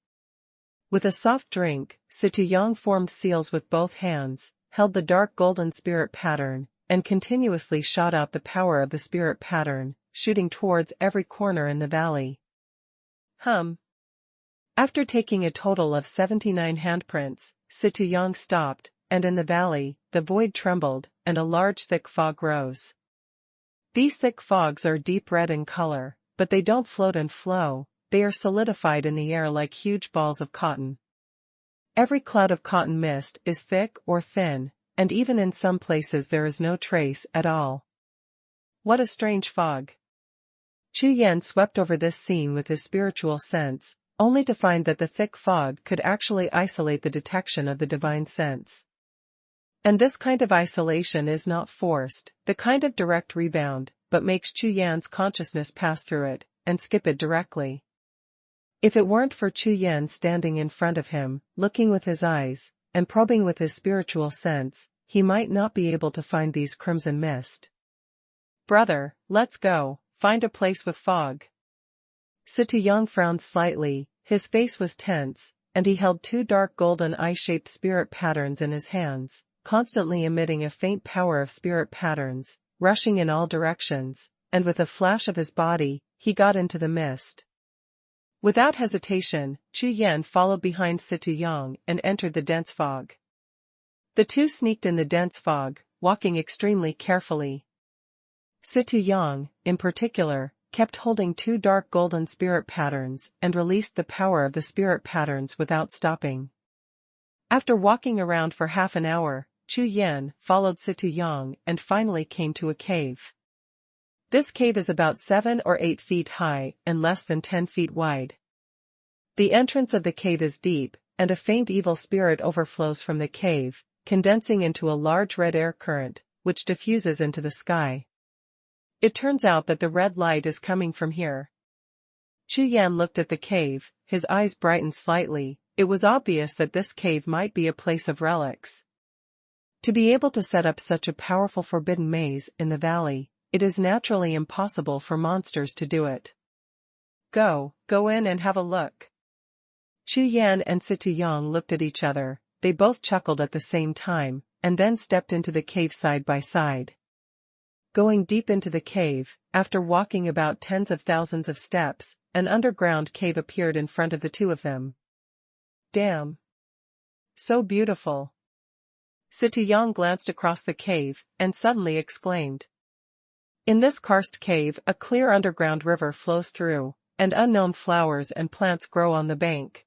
With a soft drink, Xie formed seals with both hands, held the dark golden spirit pattern, and continuously shot out the power of the spirit pattern, shooting towards every corner in the valley. After taking a total of 79 handprints, Xie stopped, and in the valley, the void trembled, and a large thick fog rose. These thick fogs are deep red in color, but they don't float and flow, they are solidified in the air like huge balls of cotton. Every cloud of cotton mist is thick or thin, and even in some places there is no trace at all. What a strange fog. Chu Yan swept over this scene with his spiritual sense, only to find that the thick fog could actually isolate the detection of the divine sense. And this kind of isolation is not forced, the kind of direct rebound, but makes Chu Yan's consciousness pass through it, and skip it directly. If it weren't for Chu Yan standing in front of him, looking with his eyes, and probing with his spiritual sense, he might not be able to find these crimson mist. Brother, let's go, find a place with fog. Xie frowned slightly, his face was tense, and he held two dark golden eye-shaped spirit patterns in his hands, constantly emitting a faint power of spirit patterns, rushing in all directions, and with a flash of his body, he got into the mist. Without hesitation, Chu Yan followed behind Xie and entered the dense fog. The two sneaked in the dense fog, walking extremely carefully. Xie, in particular, kept holding two dark golden spirit patterns and released the power of the spirit patterns without stopping. After walking around for half an hour, Chu Yan followed Xie and finally came to a cave. This cave is about 7 or 8 feet high and less than 10 feet wide. The entrance of the cave is deep, and a faint evil spirit overflows from the cave, condensing into a large red air current, which diffuses into the sky. It turns out that the red light is coming from here. Chu Yan looked at the cave, his eyes brightened slightly. It was obvious that this cave might be a place of relics. To be able to set up such a powerful forbidden maze in the valley, it is naturally impossible for monsters to do it. Go in and have a look. Chu Yan and Xie looked at each other, they both chuckled at the same time, and then stepped into the cave side by side. Going deep into the cave, after walking about tens of thousands of steps, an underground cave appeared in front of the two of them. Damn! So beautiful. Xie glanced across the cave, and suddenly exclaimed. In this karst cave a clear underground river flows through, and unknown flowers and plants grow on the bank.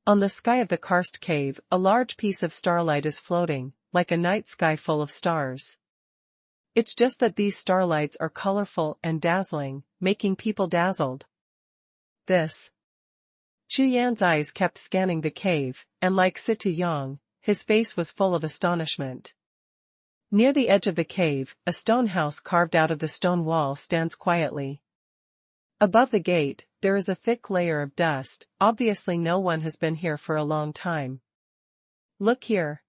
On the sky of the karst cave a large piece of starlight is floating, like a night sky full of stars. It's just that these starlights are colorful and dazzling, making people dazzled. This. Chu Yan's eyes kept scanning the cave, and like Xie, his face was full of astonishment. Near the edge of the cave, a stone house carved out of the stone wall stands quietly. Above the gate, there is a thick layer of dust, obviously no one has been here for a long time. Look here.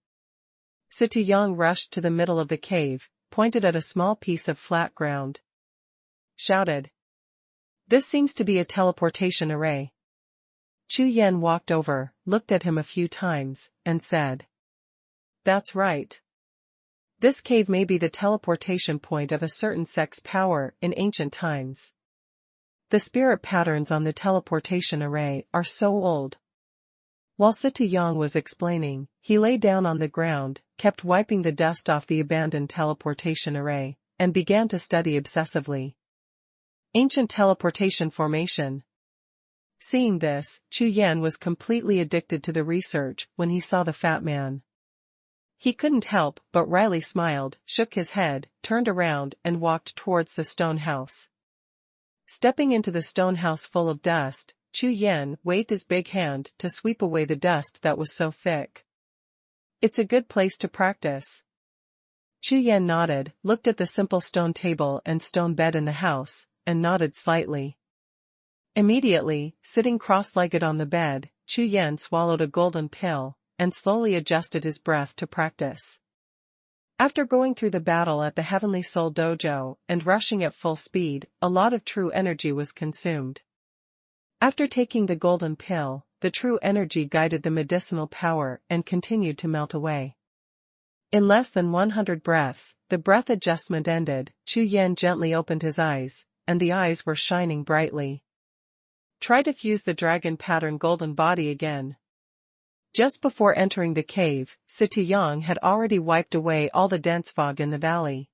Xie rushed to the middle of the cave, pointed at a small piece of flat ground. Shouted. This seems to be a teleportation array. Chu Yan walked over, looked at him a few times, and said, "That's right. This cave may be the teleportation point of a certain sect's power in ancient times. The spirit patterns on the teleportation array are so old." While Xie was explaining, he lay down on the ground, kept wiping the dust off the abandoned teleportation array, and began to study obsessively. Ancient teleportation formation. Seeing this, Chu Yan was completely addicted to the research when he saw the fat man. He couldn't help but wryly smiled, shook his head, turned around and walked towards the stone house. Stepping into the stone house full of dust, Chu Yan waved his big hand to sweep away the dust that was so thick. "It's a good place to practice." Chu Yan nodded, looked at the simple stone table and stone bed in the house, and nodded slightly. Immediately, sitting cross-legged on the bed, Chu Yan swallowed a golden pill, and slowly adjusted his breath to practice. After going through the battle at the Heavenly Soul Dojo and rushing at full speed, a lot of true energy was consumed. After taking the golden pill, the true energy guided the medicinal power and continued to melt away. In less than 100 breaths, the breath adjustment ended. Chu Yan gently opened his eyes, and the eyes were shining brightly. Try to fuse the dragon pattern golden body again. Just before entering the cave, Xie had already wiped away all the dense fog in the valley.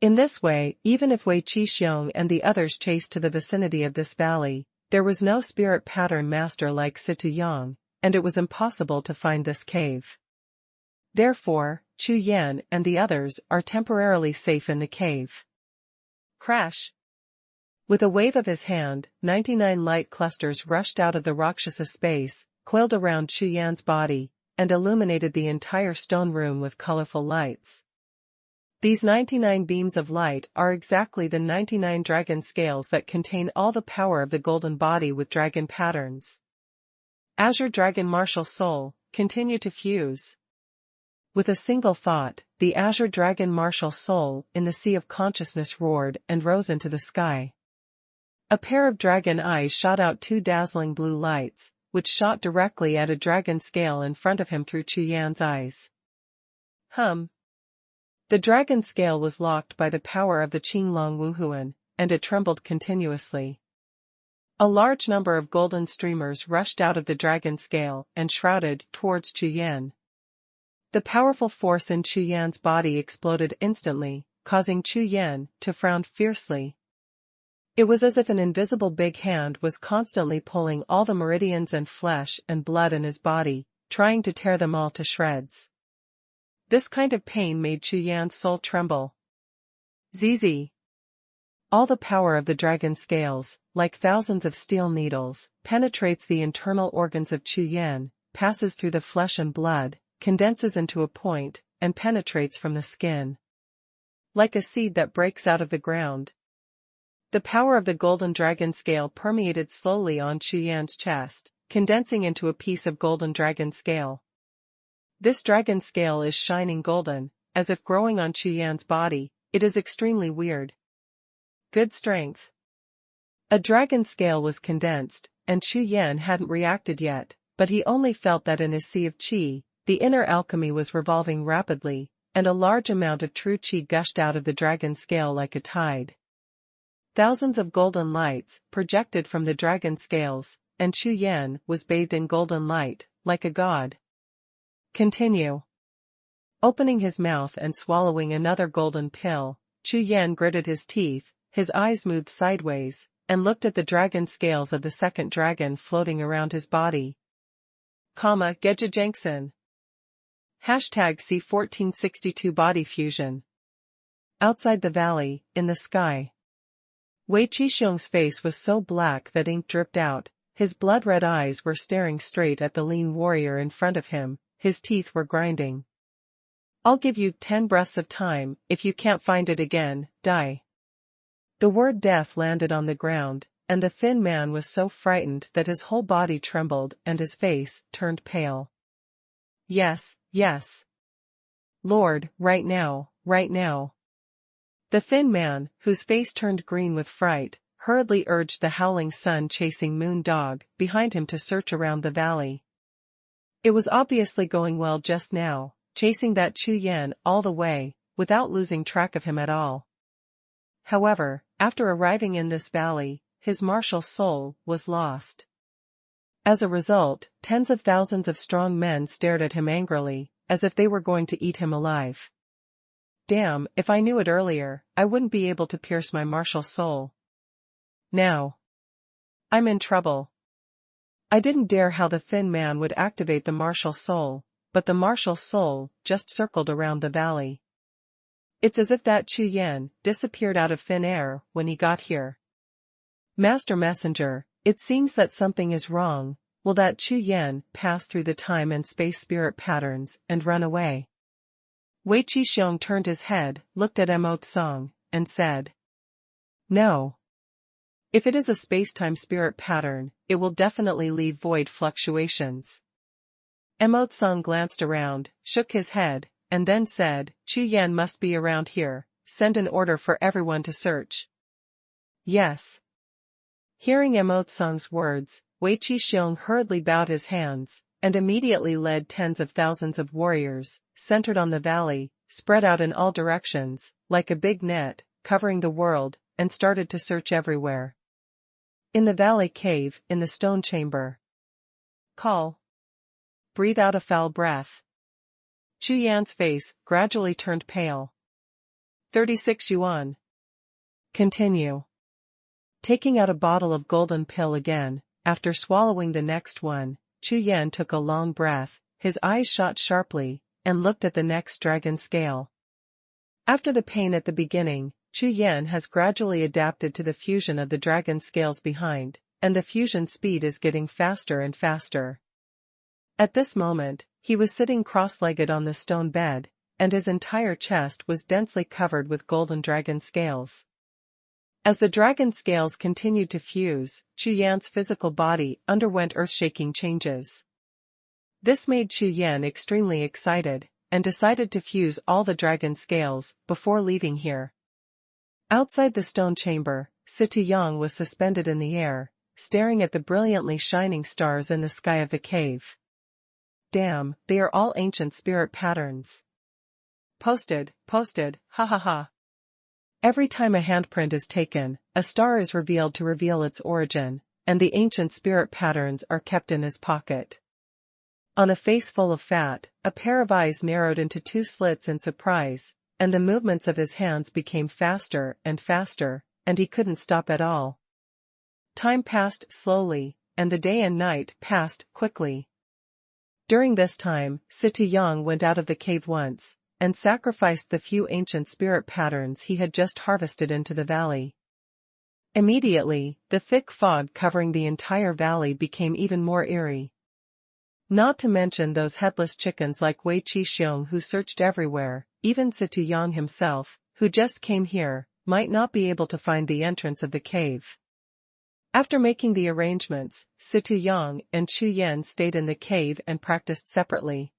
In this way, even if Wei Qixing and the others chased to the vicinity of this valley, there was no spirit pattern master like Xie, and it was impossible to find this cave. Therefore, Chu Yan and the others are temporarily safe in the cave. Crash! With a wave of his hand, 99 light clusters rushed out of the Rakshasa space, coiled around Chu Yan's body, and illuminated the entire stone room with colorful lights. These 99 beams of light are exactly the 99 dragon scales that contain all the power of the golden body with dragon patterns. Azure Dragon Martial Soul, continue to fuse. With a single thought, the Azure Dragon Martial Soul in the sea of consciousness roared and rose into the sky. A pair of dragon eyes shot out two dazzling blue lights, which shot directly at a dragon scale in front of him through Chu Yan's eyes. The dragon scale was locked by the power of the Qinglong Wuhun, and it trembled continuously. A large number of golden streamers rushed out of the dragon scale and shrouded towards Chu Yan. The powerful force in Chu Yan's body exploded instantly, causing Chu Yan to frown fiercely. It was as if an invisible big hand was constantly pulling all the meridians and flesh and blood in his body, trying to tear them all to shreds. This kind of pain made Chu Yan's soul tremble. ZZ. All the power of the dragon scales, like thousands of steel needles, penetrates the internal organs of Chu Yan, passes through the flesh and blood, condenses into a point, and penetrates from the skin. Like a seed that breaks out of the ground. The power of the golden dragon scale permeated slowly on Chu Yan's chest, condensing into a piece of golden dragon scale. This dragon scale is shining golden, as if growing on Chu Yan's body. It is extremely weird. Good strength. A dragon scale was condensed, and Chu Yan hadn't reacted yet, but he only felt that in his sea of qi, the inner alchemy was revolving rapidly, and a large amount of true qi gushed out of the dragon scale like a tide. Thousands of golden lights projected from the dragon scales, and Chu Yan was bathed in golden light, like a god. Continue. Opening his mouth and swallowing another golden pill, Chu Yan gritted his teeth, his eyes moved sideways, and looked at the dragon scales of the second dragon floating around his body. Gejajangsen. #C1462 Body Fusion. Outside the valley, in the sky. Wei Qixing's face was so black that ink dripped out, his blood-red eyes were staring straight at the lean warrior in front of him, his teeth were grinding. "I'll give you 10 breaths of time. If you can't find it again, die." The word death landed on the ground, and the thin man was so frightened that his whole body trembled and his face turned pale. Yes, yes. Lord, right now, right now. The thin man, whose face turned green with fright, hurriedly urged the howling sun-chasing moon dog behind him to search around the valley. It was obviously going well just now, chasing that Chu Yan all the way, without losing track of him at all. However, after arriving in this valley, his martial soul was lost. As a result, tens of thousands of strong men stared at him angrily, as if they were going to eat him alive. Damn, if I knew it earlier, I wouldn't be able to pierce my martial soul. Now I'm in trouble. I didn't dare how the thin man would activate the martial soul, but the martial soul just circled around the valley. It's as if that Chu Yan disappeared out of thin air when he got here. Master Messenger, it seems that something is wrong. Will that Chu Yan pass through the time and space spirit patterns and run away? Wei Qixing turned his head, looked at Mo Tsang, and said, "No. If it is a space-time spirit pattern, it will definitely leave void fluctuations." Mo Tsang glanced around, shook his head, and then said, "Chu Yan must be around here. Send an order for everyone to search." "Yes." Hearing Mo Tsang's words, Wei Qixing hurriedly bowed his hands, and immediately led tens of thousands of warriors, centered on the valley, spread out in all directions, like a big net, covering the world, and started to search everywhere. In the valley cave, in the stone chamber. Call. Breathe out a foul breath. Chu Yan's face gradually turned pale. 36 yuan. Continue. Taking out a bottle of golden pill again, after swallowing the next one, Chu Yan took a long breath, his eyes shot sharply, and looked at the next dragon scale. After the pain at the beginning, Chu Yan has gradually adapted to the fusion of the dragon scales behind, and the fusion speed is getting faster and faster. At this moment, he was sitting cross-legged on the stone bed, and his entire chest was densely covered with golden dragon scales. As the dragon scales continued to fuse, Chu Yan's physical body underwent earth-shaking changes. This made Chu Yan extremely excited, and decided to fuse all the dragon scales before leaving here. Outside the stone chamber, Xie was suspended in the air, staring at the brilliantly shining stars in the sky of the cave. Damn, they are all ancient spirit patterns. Posted, ha ha ha. Every time a handprint is taken, a star is revealed to reveal its origin, and the ancient spirit patterns are kept in his pocket. On a face full of fat, a pair of eyes narrowed into two slits in surprise, and the movements of his hands became faster, and he couldn't stop at all. Time passed slowly, and the day and night passed quickly. During this time, Xie went out of the cave once, and sacrificed the few ancient spirit patterns he had just harvested into the valley. Immediately, the thick fog covering the entire valley became even more eerie. Not to mention those headless chickens like Wei Qixing who searched everywhere, even Xie himself, who just came here, might not be able to find the entrance of the cave. After making the arrangements, Xie and Chu Yan stayed in the cave and practiced separately.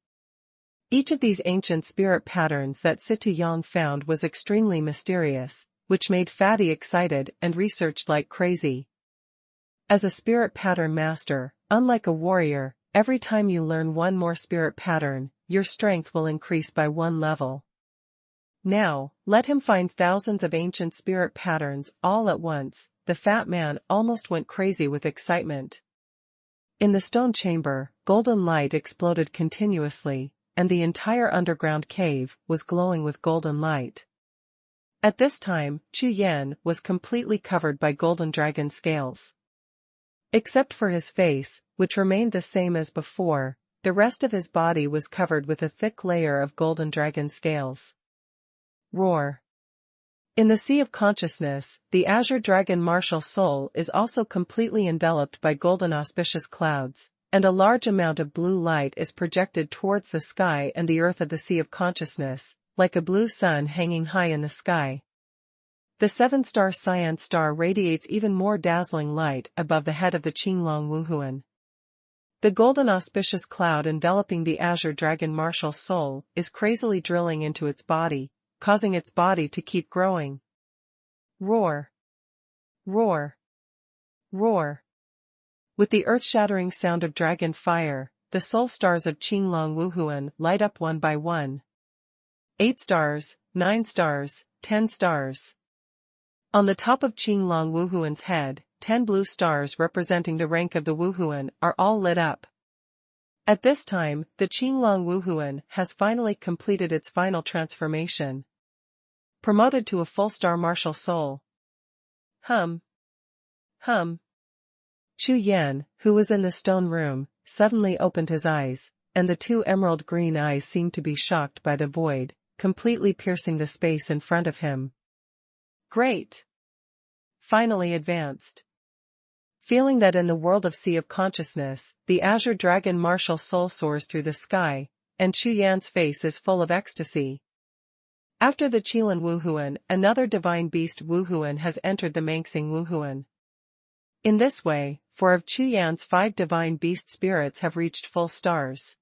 Each of these ancient spirit patterns that Xie found was extremely mysterious, which made Fatty excited and researched like crazy. As a spirit pattern master, unlike a warrior, every time you learn one more spirit pattern, your strength will increase by one level. Now, let him find thousands of ancient spirit patterns all at once. The fat man almost went crazy with excitement. In the stone chamber, golden light exploded continuously, and the entire underground cave was glowing with golden light. At this time, Chu Yan was completely covered by golden dragon scales. Except for his face, which remained the same as before, the rest of his body was covered with a thick layer of golden dragon scales. Roar. In the Sea of Consciousness, the Azure Dragon martial soul is also completely enveloped by golden auspicious clouds, and a large amount of blue light is projected towards the sky and the earth of the Sea of Consciousness, like a blue sun hanging high in the sky. The seven-star cyan star radiates even more dazzling light above the head of the Qinglong Wuhun. The golden auspicious cloud enveloping the Azure Dragon martial soul is crazily drilling into its body, causing its body to keep growing. Roar. Roar. Roar. With the earth-shattering sound of dragon fire, the soul stars of Qinglong Wuhun light up one by one. 8 stars, 9 stars, 10 stars. On the top of Qinglong Wuhuan's head, 10 blue stars representing the rank of the Wuhuan are all lit up. At this time, the Qinglong Wuhuan has finally completed its final transformation. Promoted to a full-star martial soul. Hum. Chu Yan, who was in the stone room, suddenly opened his eyes, and the 2 emerald green eyes seemed to be shocked by the void, completely piercing the space in front of him. Great! Finally advanced. Feeling that in the world of Sea of Consciousness, the azure dragon martial soul soars through the sky, and Chu Yan's face is full of ecstasy. After the Qilan Wuhuan, another divine beast Wuhuan has entered the Mangxing Wuhuan. In this way, 4 of Chu Yan's 5 divine beast spirits have reached full stars.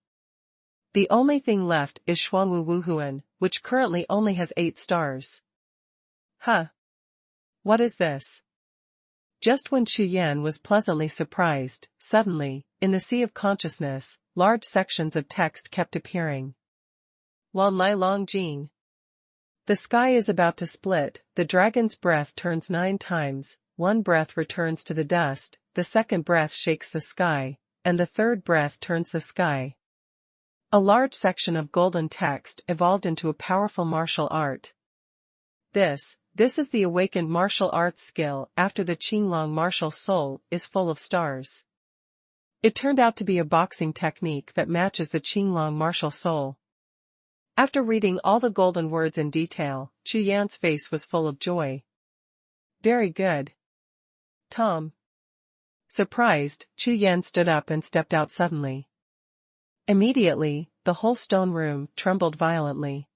The only thing left is Xuanhuan Wuhuan, which currently only has 8 stars. Huh. What is this? Just when Chu Yan was pleasantly surprised, suddenly, in the Sea of Consciousness, large sections of text kept appearing. Wan Lai Long Jin. The sky is about to split, the dragon's breath turns 9 times, 1 breath returns to the dust, the second breath shakes the sky, and the third breath turns the sky. A large section of golden text evolved into a powerful martial art. This is the awakened martial arts skill after the Qinglong martial soul is full of stars. It turned out to be a boxing technique that matches the Qinglong martial soul. After reading all the golden words in detail, Chu Yan's face was full of joy. Very good. Tom. Surprised, Chu Yan stood up and stepped out suddenly. Immediately, the whole stone room trembled violently.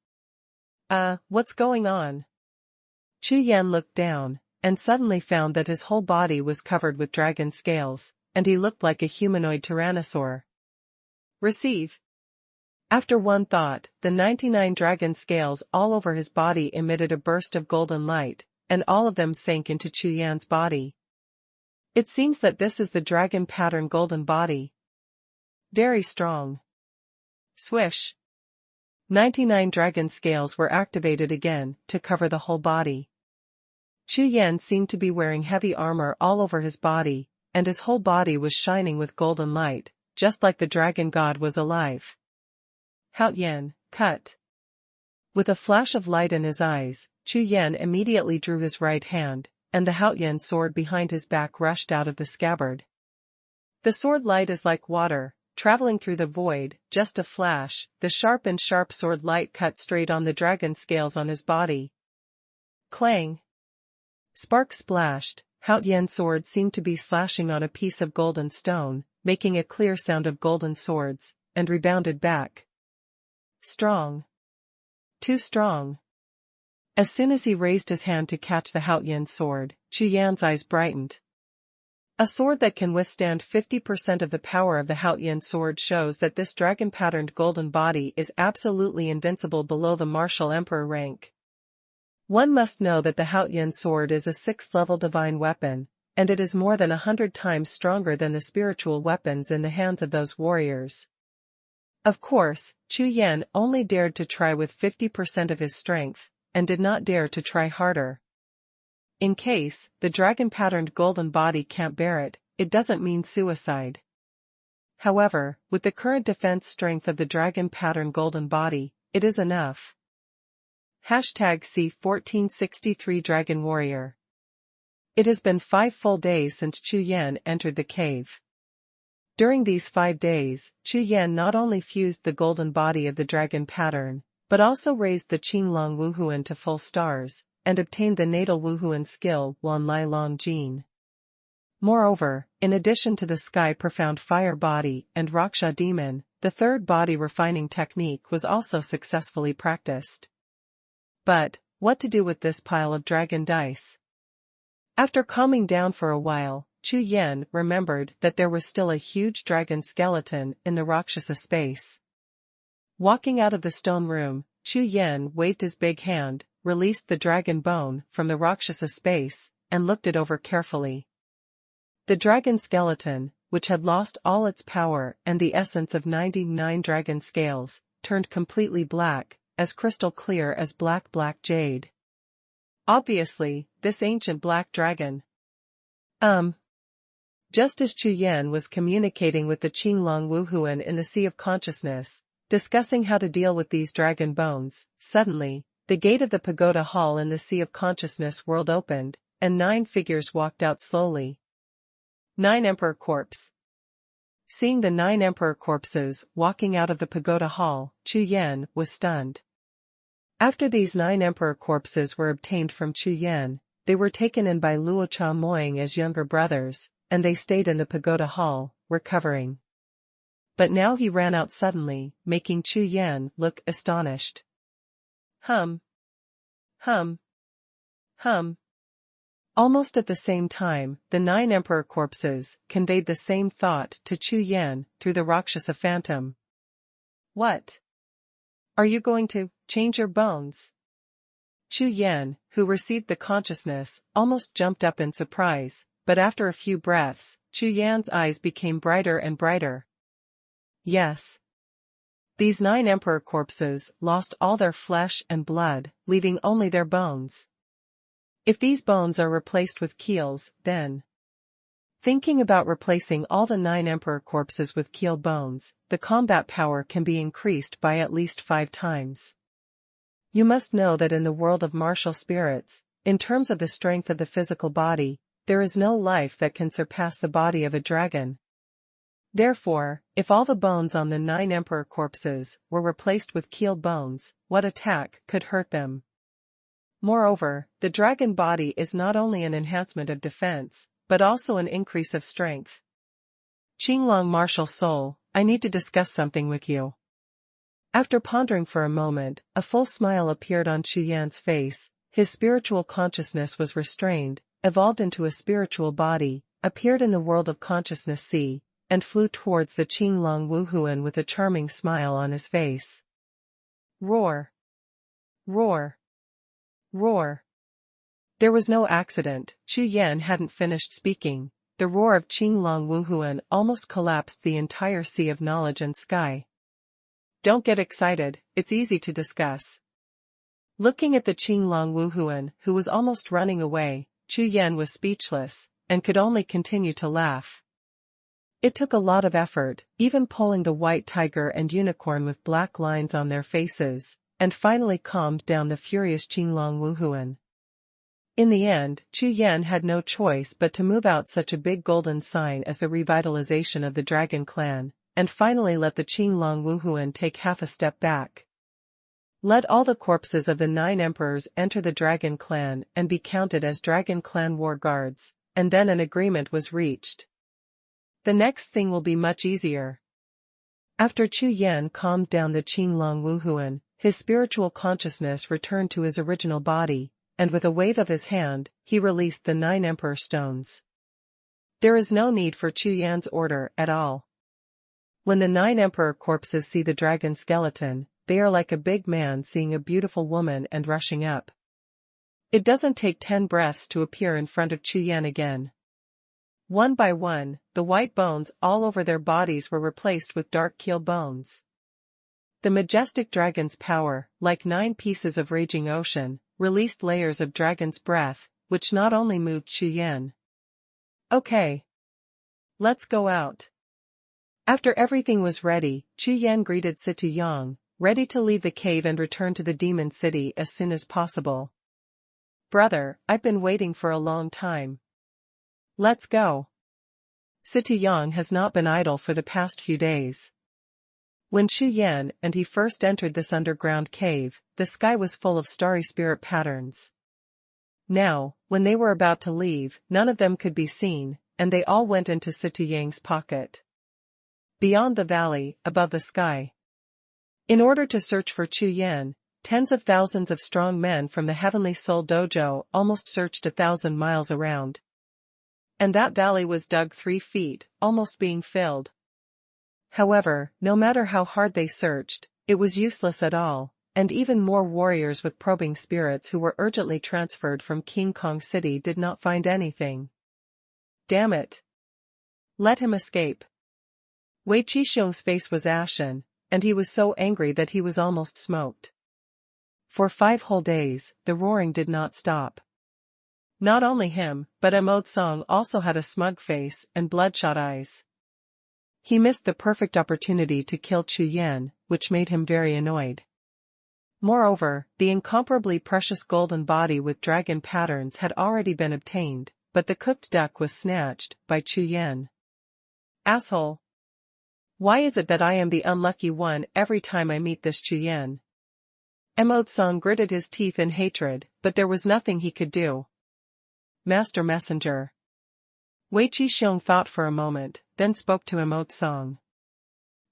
What's going on? Chu Yan looked down, and suddenly found that his whole body was covered with dragon scales, and he looked like a humanoid tyrannosaur. Receive. After one thought, the 99 dragon scales all over his body emitted a burst of golden light, and all of them sank into Chu Yan's body. It seems that this is the dragon pattern golden body. Very strong. Swish. 99 dragon scales were activated again, to cover the whole body. Chu Yan seemed to be wearing heavy armor all over his body, and his whole body was shining with golden light, just like the dragon god was alive. Hao Yan, cut. With a flash of light in his eyes, Chu Yan immediately drew his right hand, and the Hao Yan sword behind his back rushed out of the scabbard. The sword light is like water, traveling through the void, just a flash, the sharp sword light cut straight on the dragon scales on his body. Clang. Sparks splashed, Hao Yan's sword seemed to be slashing on a piece of golden stone, making a clear sound of golden swords, and rebounded back. Strong. Too strong. As soon as he raised his hand to catch the Hao Yan's sword, Chu Yan's eyes brightened. A sword that can withstand 50% of the power of the Hao Yan sword shows that this dragon-patterned golden body is absolutely invincible below the martial emperor rank. One must know that the Hao Yan sword is a 6th-level divine weapon, and it is more than 100 times stronger than the spiritual weapons in the hands of those warriors. Of course, Chu Yan only dared to try with 50% of his strength, and did not dare to try harder. In case the dragon-patterned golden body can't bear it, it doesn't mean suicide. However, with the current defense strength of the dragon-patterned golden body, it is enough. #C1463 Dragon Warrior. It has been 5 full days since Chu Yan entered the cave. During these 5 days, Chu Yan not only fused the golden body of the dragon pattern, but also raised the Qinglong Wuhuan to full stars, and obtained the natal Wuhuan skill Wan Lai Long Jin. Moreover, in addition to the sky profound fire body and Raksha demon, the third body refining technique was also successfully practiced. But, what to do with this pile of dragon dice? After calming down for a while, Chu Yan remembered that there was still a huge dragon skeleton in the Rakshasa space. Walking out of the stone room, Chu Yan waved his big hand, released the dragon bone from the Rakshasa space, and looked it over carefully. The dragon skeleton, which had lost all its power and the essence of 99 dragon scales, turned completely black, as crystal clear as black jade. Obviously, this ancient black dragon. Just as Chu Yan was communicating with the Qinglong Wuhun in the Sea of Consciousness, discussing how to deal with these dragon bones, suddenly, the gate of the pagoda hall in the Sea of Consciousness world opened, and 9 figures walked out slowly. 9 Emperor Corpse. Seeing the 9 Emperor corpses walking out of the pagoda hall, Chu Yan was stunned. After these 9 Emperor corpses were obtained from Chu Yan, they were taken in by Luo Chamoying as younger brothers, and they stayed in the pagoda hall, recovering. But now he ran out suddenly, making Chu Yan look astonished. Hum. Almost at the same time, the 9 Emperor corpses conveyed the same thought to Chu Yan through the Rakshasa phantom. What? Are you going to change your bones? Chu Yan, who received the consciousness, almost jumped up in surprise, but after a few breaths, Chu Yan's eyes became brighter and brighter. Yes. These 9 Emperor corpses lost all their flesh and blood, leaving only their bones. If these bones are replaced with keels, then... Thinking about replacing all the 9 Emperor corpses with keel bones, the combat power can be increased by at least 5 times. You must know that in the world of martial spirits, in terms of the strength of the physical body, there is no life that can surpass the body of a dragon. Therefore, if all the bones on the 9 Emperor corpses were replaced with keel bones, what attack could hurt them? Moreover, the dragon body is not only an enhancement of defense, but also an increase of strength. Qinglong martial soul, I need to discuss something with you. After pondering for a moment, a full smile appeared on Chu Yan's face. His spiritual consciousness was restrained, evolved into a spiritual body, appeared in the world of consciousness sea, and flew towards the Qinglong Wuhun with a charming smile on his face. Roar! Roar! Roar! There was no accident. Chu Yan hadn't finished speaking. The roar of Qinglong Wuhun almost collapsed the entire sea of knowledge and sky. Don't get excited, it's easy to discuss. Looking at the Qinglong Wuhun, who was almost running away, Chu Yan was speechless, and could only continue to laugh. It took a lot of effort, even pulling the white tiger and unicorn with black lines on their faces, and finally calmed down the furious Qinglong Wuhun. In the end, Chu Yan had no choice but to move out such a big golden sign as the revitalization of the dragon clan, and finally let the Qinglong Wuhun take half a step back. Let all the corpses of the 9 emperors enter the dragon clan and be counted as dragon clan war guards, and then an agreement was reached. The next thing will be much easier. After Chu Yan calmed down the Qinglong Wuhun, his spiritual consciousness returned to his original body, and with a wave of his hand, he released the 9 emperor stones. There is no need for Chu Yan's order at all. When the 9 emperor corpses see the dragon skeleton, they are like a big man seeing a beautiful woman and rushing up. It doesn't take 10 breaths to appear in front of Chu Yan again. One by one, the white bones all over their bodies were replaced with dark keel bones. The majestic dragon's power, like 9 pieces of raging ocean, released layers of dragon's breath, which not only moved Chu Yan. Okay. Let's go out. After everything was ready, Chu Yan greeted Situ Yang, ready to leave the cave and return to the demon city as soon as possible. Brother, I've been waiting for a long time. Let's go. Situ Yang has not been idle for the past few days. When Chu Yan and he first entered this underground cave, the sky was full of starry spirit patterns. Now, when they were about to leave, none of them could be seen, and they all went into Situ Yang's pocket. Beyond the valley, above the sky. In order to search for Chu Yan, tens of thousands of strong men from the Heavenly Soul Dojo almost searched 1,000 miles around. And that valley was dug 3 feet, almost being filled. However, no matter how hard they searched, it was useless at all, and even more warriors with probing spirits who were urgently transferred from King Kong City did not find anything. Damn it. Let him escape. Wei Qisheng's face was ashen, and he was so angry that he was almost smoked. For 5 whole days, the roaring did not stop. Not only him, but Song also had a smug face and bloodshot eyes. He missed the perfect opportunity to kill Chu Yan, which made him very annoyed. Moreover, the incomparably precious golden body with dragon patterns had already been obtained, but the cooked duck was snatched by Chu Yan. Asshole! Why is it that I am the unlucky one every time I meet this Chu Yan? Song gritted his teeth in hatred, but there was nothing he could do. Master Messenger. Wei Qisheng thought for a moment, then spoke to Song.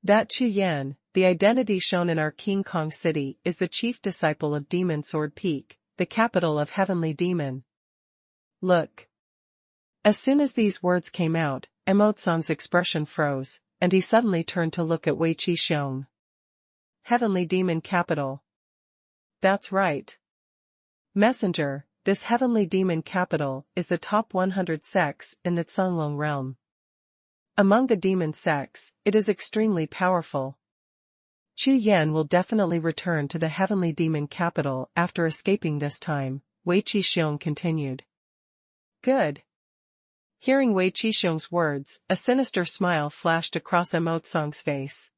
That Chu Yan, the identity shown in our King Kong City, is the chief disciple of Demon Sword Peak, the capital of Heavenly Demon. Look. As soon as these words came out, Song's expression froze, and he suddenly turned to look at Wei Qisheng. Heavenly Demon Capital. That's right. Messenger, this Heavenly Demon Capital is the top 100 sects in the Cunlong realm. Among the demon sects, it is extremely powerful. Chu Yan will definitely return to the Heavenly Demon Capital after escaping this time, Wei Qisheng continued. Good. Hearing Wei Qisheng's words, a sinister smile flashed across Song's face.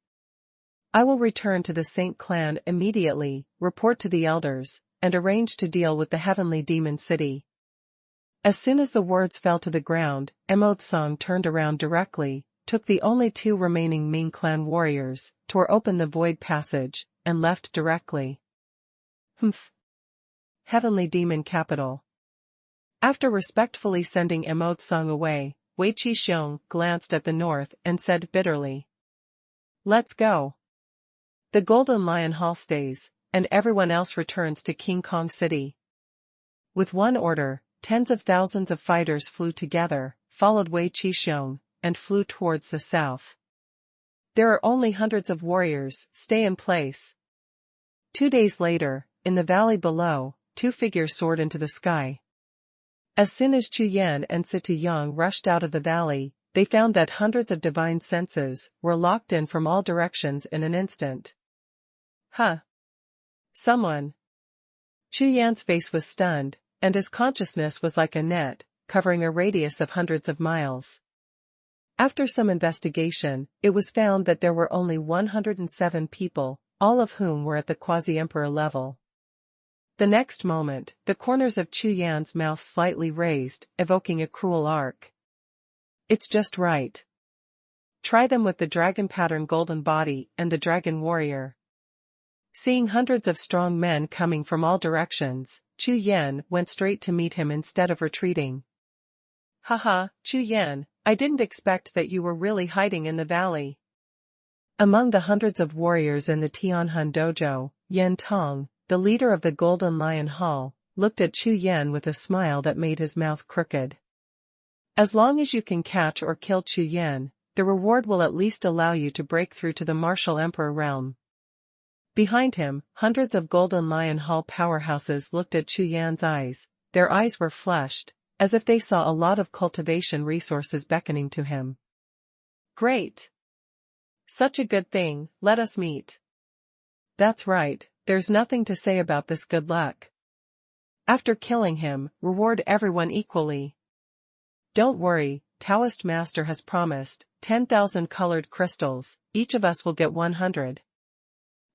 I will return to the Saint Clan immediately, report to the elders, and arrange to deal with the Heavenly Demon City. As soon as the words fell to the ground, Song turned around directly, took the only 2 remaining Ming Clan warriors, tore open the void passage, and left directly. Humph. Heavenly Demon Capital. After respectfully sending Song away, Wei Qisheng glanced at the north and said bitterly. Let's go. The Golden Lion Hall stays, and everyone else returns to King Kong City. With one order, tens of thousands of fighters flew together, followed Wei Qisheng, and flew towards the south. There are only hundreds of warriors, stay in place. 2 days later, in the valley below, 2 figures soared into the sky. As soon as Chu Yan and Situ Yang rushed out of the valley, they found that hundreds of divine senses were locked in from all directions in an instant. Huh. Someone. Chu Yan's face was stunned, and his consciousness was like a net, covering a radius of hundreds of miles. After some investigation, it was found that there were only 107 people, all of whom were at the quasi-emperor level. The next moment, the corners of Chu Yan's mouth slightly raised, evoking a cruel arc. It's just right. Try them with the dragon pattern golden body and the dragon warrior. Seeing hundreds of strong men coming from all directions, Chu Yan went straight to meet him instead of retreating. Haha, Chu Yan, I didn't expect that you were really hiding in the valley. Among the hundreds of warriors in the Tianhun dojo, Yan Tong, the leader of the Golden Lion Hall, looked at Chu Yan with a smile that made his mouth crooked. As long as you can catch or kill Chu Yan, the reward will at least allow you to break through to the martial emperor realm. Behind him, hundreds of Golden Lion Hall powerhouses looked at Chu Yan's eyes. Their eyes were flushed, as if they saw a lot of cultivation resources beckoning to him. Great! Such a good thing, let us meet. That's right, there's nothing to say about this good luck. After killing him, reward everyone equally. Don't worry, Taoist Master has promised, 10,000 colored crystals, each of us will get 100.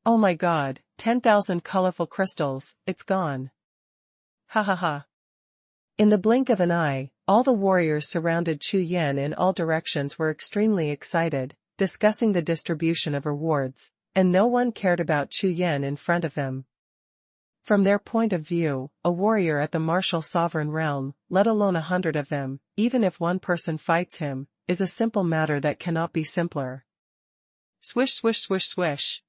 Oh my god, 10,000 colorful crystals, it's gone. Ha ha ha. In the blink of an eye, all the warriors surrounded Chu Yan in all directions were extremely excited, discussing the distribution of rewards, and no one cared about Chu Yan in front of them. From their point of view, a warrior at the martial sovereign realm, let alone 100 of them, even if one person fights him, is a simple matter that cannot be simpler. Swish swish swish swish.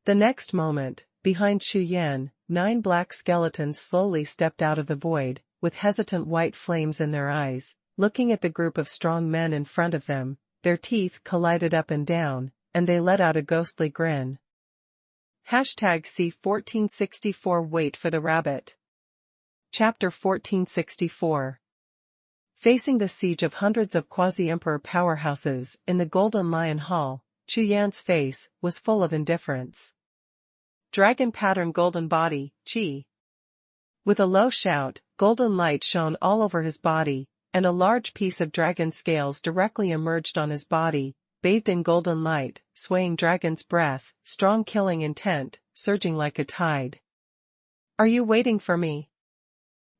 The next moment, behind Chu Yan, 9 black skeletons slowly stepped out of the void, with hesitant white flames in their eyes, looking at the group of strong men in front of them. Their teeth collided up and down, and they let out a ghostly grin. Hashtag C 1464 Wait for the rabbit. Chapter 1464. Facing the siege of hundreds of quasi-emperor powerhouses in the Golden Lion Hall, Chu Yan's face was full of indifference. Dragon pattern golden body, Qi. With a low shout, golden light shone all over his body, and a large piece of dragon scales directly emerged on his body, bathed in golden light, swaying dragon's breath, strong killing intent, surging like a tide. Are you waiting for me?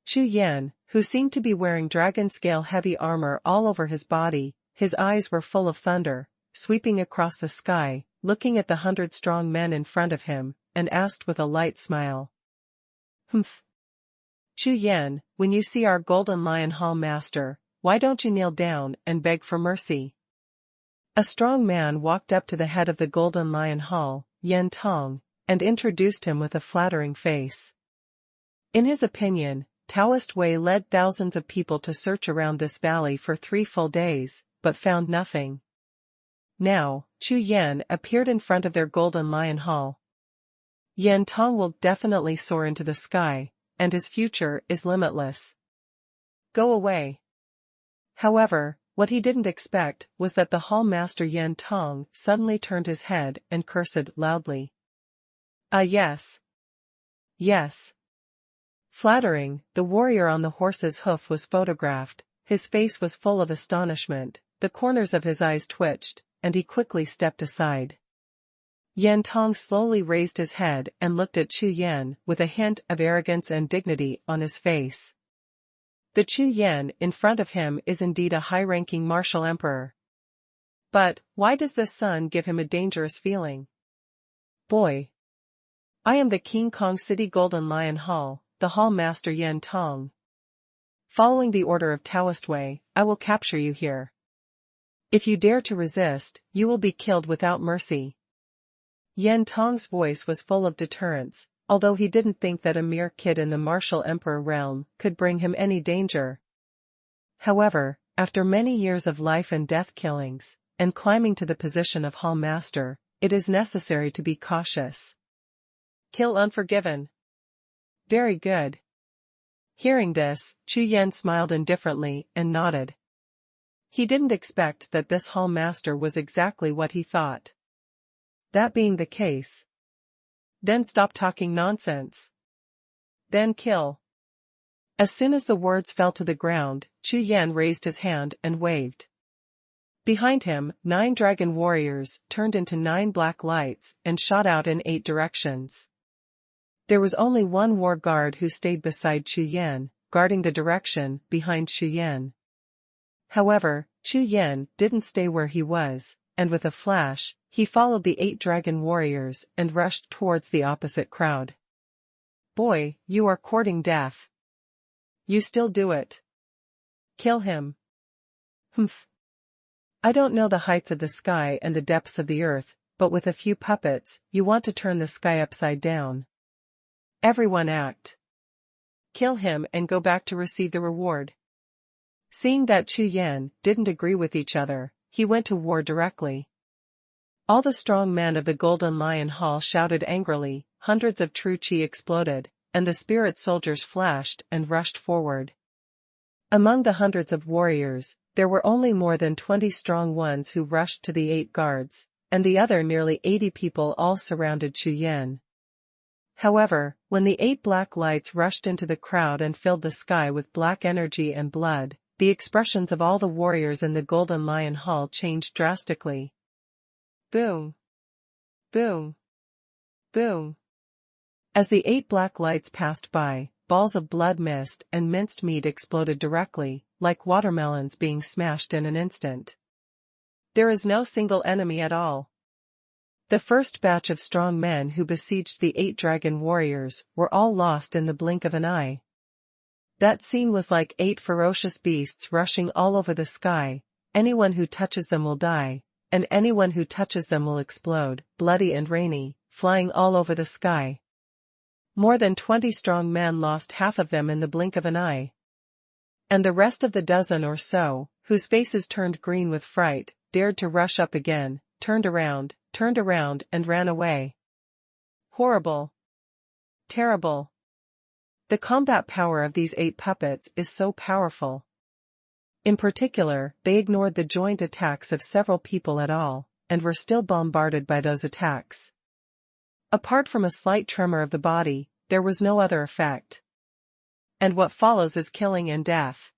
Chu Yan, who seemed to be wearing dragon scale heavy armor all over his body, his eyes were full of thunder, sweeping across the sky, looking at the 100 strong men in front of him, and asked with a light smile. Humph. Chu Yan, when you see our Golden Lion Hall master, why don't you kneel down and beg for mercy? A strong man walked up to the head of the Golden Lion Hall, Yan Tong, and introduced him with a flattering face. In his opinion, Taoist Wei led thousands of people to search around this valley for 3 full days, but found nothing. Now, Chu Yan appeared in front of their Golden Lion Hall. Yan Tong will definitely soar into the sky, and his future is limitless. Go away. However, what he didn't expect was that the hall master Yan Tong suddenly turned his head and cursed loudly. Yes. Yes. Flattering, the warrior on the horse's hoof was photographed, his face was full of astonishment, the corners of his eyes twitched, and he quickly stepped aside. Yan Tong slowly raised his head and looked at Chu Yan with a hint of arrogance and dignity on his face. The Chu Yan in front of him is indeed a high-ranking martial emperor. But, why does this sun give him a dangerous feeling? Boy. I am the King Kong City Golden Lion Hall, the hall master Yan Tong. Following the order of Taoist Wei, I will capture you here. If you dare to resist, you will be killed without mercy. Yan Tong's voice was full of deterrence, although he didn't think that a mere kid in the martial emperor realm could bring him any danger. However, after many years of life and death killings, and climbing to the position of hall master, it is necessary to be cautious. Kill unforgiven. Very good. Hearing this, Chu Yan smiled indifferently and nodded. He didn't expect that this hall master was exactly what he thought. That being the case, then stop talking nonsense. Then kill. As soon as the words fell to the ground, Chu Yan raised his hand and waved. Behind him, 9 dragon warriors turned into 9 black lights and shot out in 8 directions. There was only one war guard who stayed beside Chu Yan, guarding the direction behind Chu Yan. However, Chu Yan didn't stay where he was, and with a flash, he followed the 8 dragon warriors and rushed towards the opposite crowd. Boy, you are courting death. You still do it. Kill him. Humph. I don't know the heights of the sky and the depths of the earth, but with a few puppets, you want to turn the sky upside down. Everyone act. Kill him and go back to receive the reward. Seeing that Chu Yan didn't agree with each other, he went to war directly. All the strong men of the Golden Lion Hall shouted angrily, hundreds of true chi exploded, and the spirit soldiers flashed and rushed forward. Among the hundreds of warriors, there were only more than 20 strong ones who rushed to the 8 guards, and the other nearly 80 people all surrounded Chu Yan. However, when the 8 black lights rushed into the crowd and filled the sky with black energy and blood, the expressions of all the warriors in the Golden Lion Hall changed drastically. Boom. Boom. Boom. As the 8 black lights passed by, balls of blood mist and minced meat exploded directly, like watermelons being smashed in an instant. There is no single enemy at all. The first batch of strong men who besieged the 8 dragon warriors were all lost in the blink of an eye. That scene was like 8 ferocious beasts rushing all over the sky. Anyone who touches them will die, and anyone who touches them will explode, bloody and rainy, flying all over the sky. More than 20 strong men lost half of them in the blink of an eye. And the rest of the dozen or so, whose faces turned green with fright, dared to rush up again, turned around, and ran away. Horrible. Terrible. The combat power of these 8 puppets is so powerful. In particular, they ignored the joint attacks of several people at all, and were still bombarded by those attacks. Apart from a slight tremor of the body, there was no other effect. And what follows is killing and death.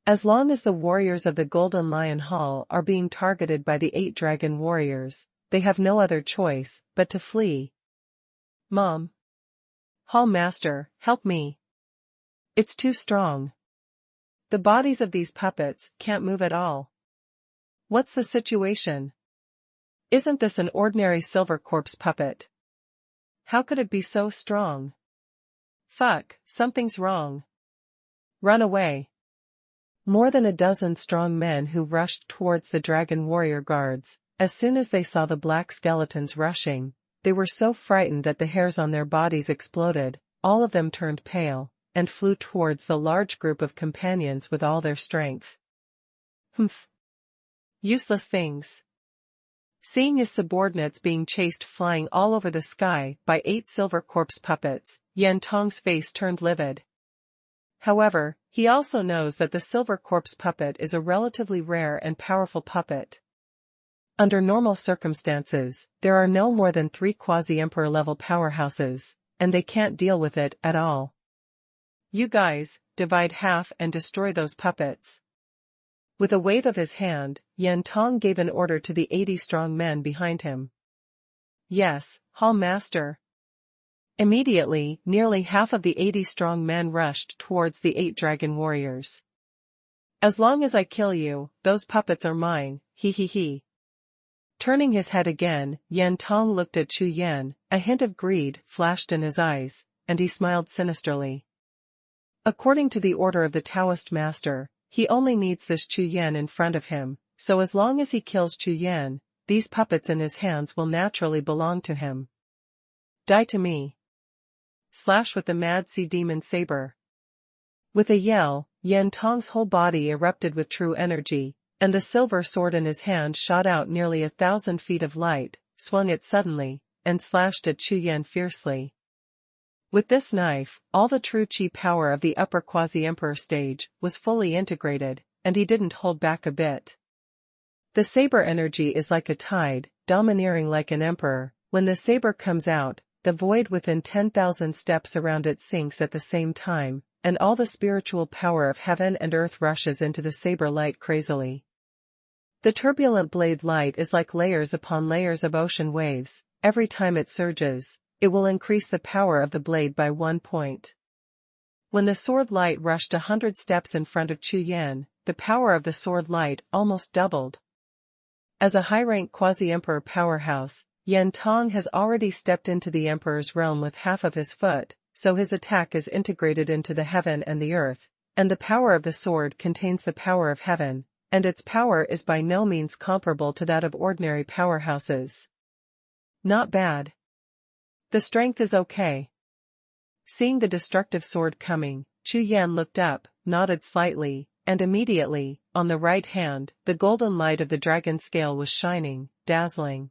As long as the warriors of the Golden Lion Hall are being targeted by the 8 dragon warriors, they have no other choice but to flee. Mom. Hall Master, help me. It's too strong. The bodies of these puppets can't move at all. What's the situation? Isn't this an ordinary silver corpse puppet? How could it be so strong? Fuck, something's wrong. Run away. More than a dozen strong men who rushed towards the dragon warrior guards. As soon as they saw the black skeletons rushing, they were so frightened that the hairs on their bodies exploded, all of them turned pale, and flew towards the large group of companions with all their strength. Humph. Useless things. Seeing his subordinates being chased flying all over the sky by 8 silver corpse puppets, Yan Tong's face turned livid. However, he also knows that the silver corpse puppet is a relatively rare and powerful puppet. Under normal circumstances, there are no more than 3 quasi-emperor level powerhouses, and they can't deal with it at all. You guys, divide half and destroy those puppets. With a wave of his hand, Yan Tong gave an order to the 80 strong men behind him. Yes, Hall Master. Immediately, nearly half of the 80 strong men rushed towards the 8 dragon warriors. As long as I kill you, those puppets are mine, he he he. Turning his head again, Yan Tong looked at Chu Yan, a hint of greed flashed in his eyes, and he smiled sinisterly. According to the order of the Taoist master, he only needs this Chu Yan in front of him, so as long as he kills Chu Yan, these puppets in his hands will naturally belong to him. Die to me. Slash with the Mad Sea Demon Saber. With a yell, Yan Tong's whole body erupted with true energy, and the silver sword in his hand shot out nearly 1,000 feet of light, swung it suddenly, and slashed at Chu Yan fiercely. With this knife, all the true chi power of the upper quasi-emperor stage was fully integrated, and he didn't hold back a bit. The saber energy is like a tide, domineering like an emperor. When the saber comes out, the void within 10,000 steps around it sinks at the same time, and all the spiritual power of heaven and earth rushes into the saber light crazily. The turbulent blade light is like layers upon layers of ocean waves. Every time it surges, it will increase the power of the blade by 1 point. When the sword light rushed 100 steps in front of Chu Yan, the power of the sword light almost doubled. As a high-rank quasi-emperor powerhouse, Yan Tong has already stepped into the emperor's realm with half of his foot, so his attack is integrated into the heaven and the earth, and the power of the sword contains the power of heaven, and its power is by no means comparable to that of ordinary powerhouses. Not bad. The strength is okay. Seeing the destructive sword coming, Chu Yan looked up, nodded slightly, and immediately, on the right hand, the golden light of the dragon scale was shining, dazzling.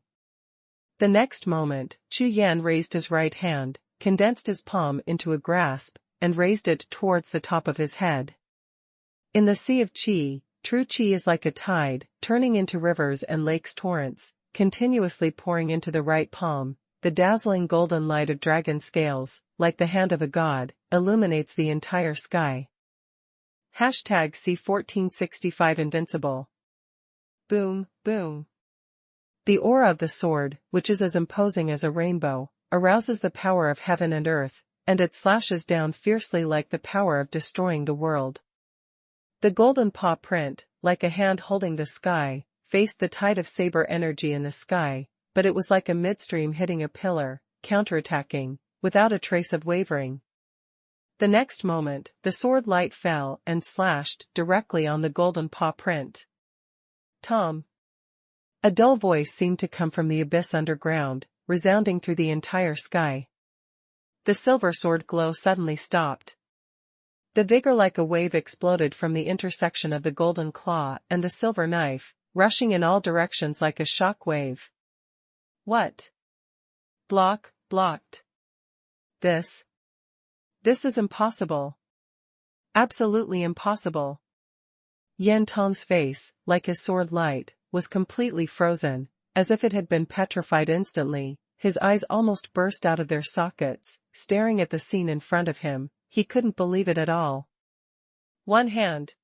The next moment, Chu Yan raised his right hand, condensed his palm into a grasp, and raised it towards the top of his head. In the sea of qi, true qi is like a tide, turning into rivers and lakes torrents, continuously pouring into the right palm. The dazzling golden light of dragon scales, like the hand of a god, illuminates the entire sky. Hashtag C1465 Invincible. Boom, boom. The aura of the sword, which is as imposing as a rainbow, arouses the power of heaven and earth, and it slashes down fiercely like the power of destroying the world. The golden paw print, like a hand holding the sky, faced the tide of saber energy in the sky, but it was like a midstream hitting a pillar, counterattacking, without a trace of wavering. The next moment, the sword light fell and slashed directly on the golden paw print. Tom. A dull voice seemed to come from the abyss underground, resounding through the entire sky. The silver sword glow suddenly stopped. The vigor like a wave exploded from the intersection of the golden claw and the silver knife, rushing in all directions like a shock wave. What? Block, Blocked. This is impossible. Absolutely impossible. Yan Tong's face, like his sword light, was completely frozen, as if it had been petrified instantly. His eyes almost burst out of their sockets, staring at the scene in front of him. He couldn't believe it at all. One hand.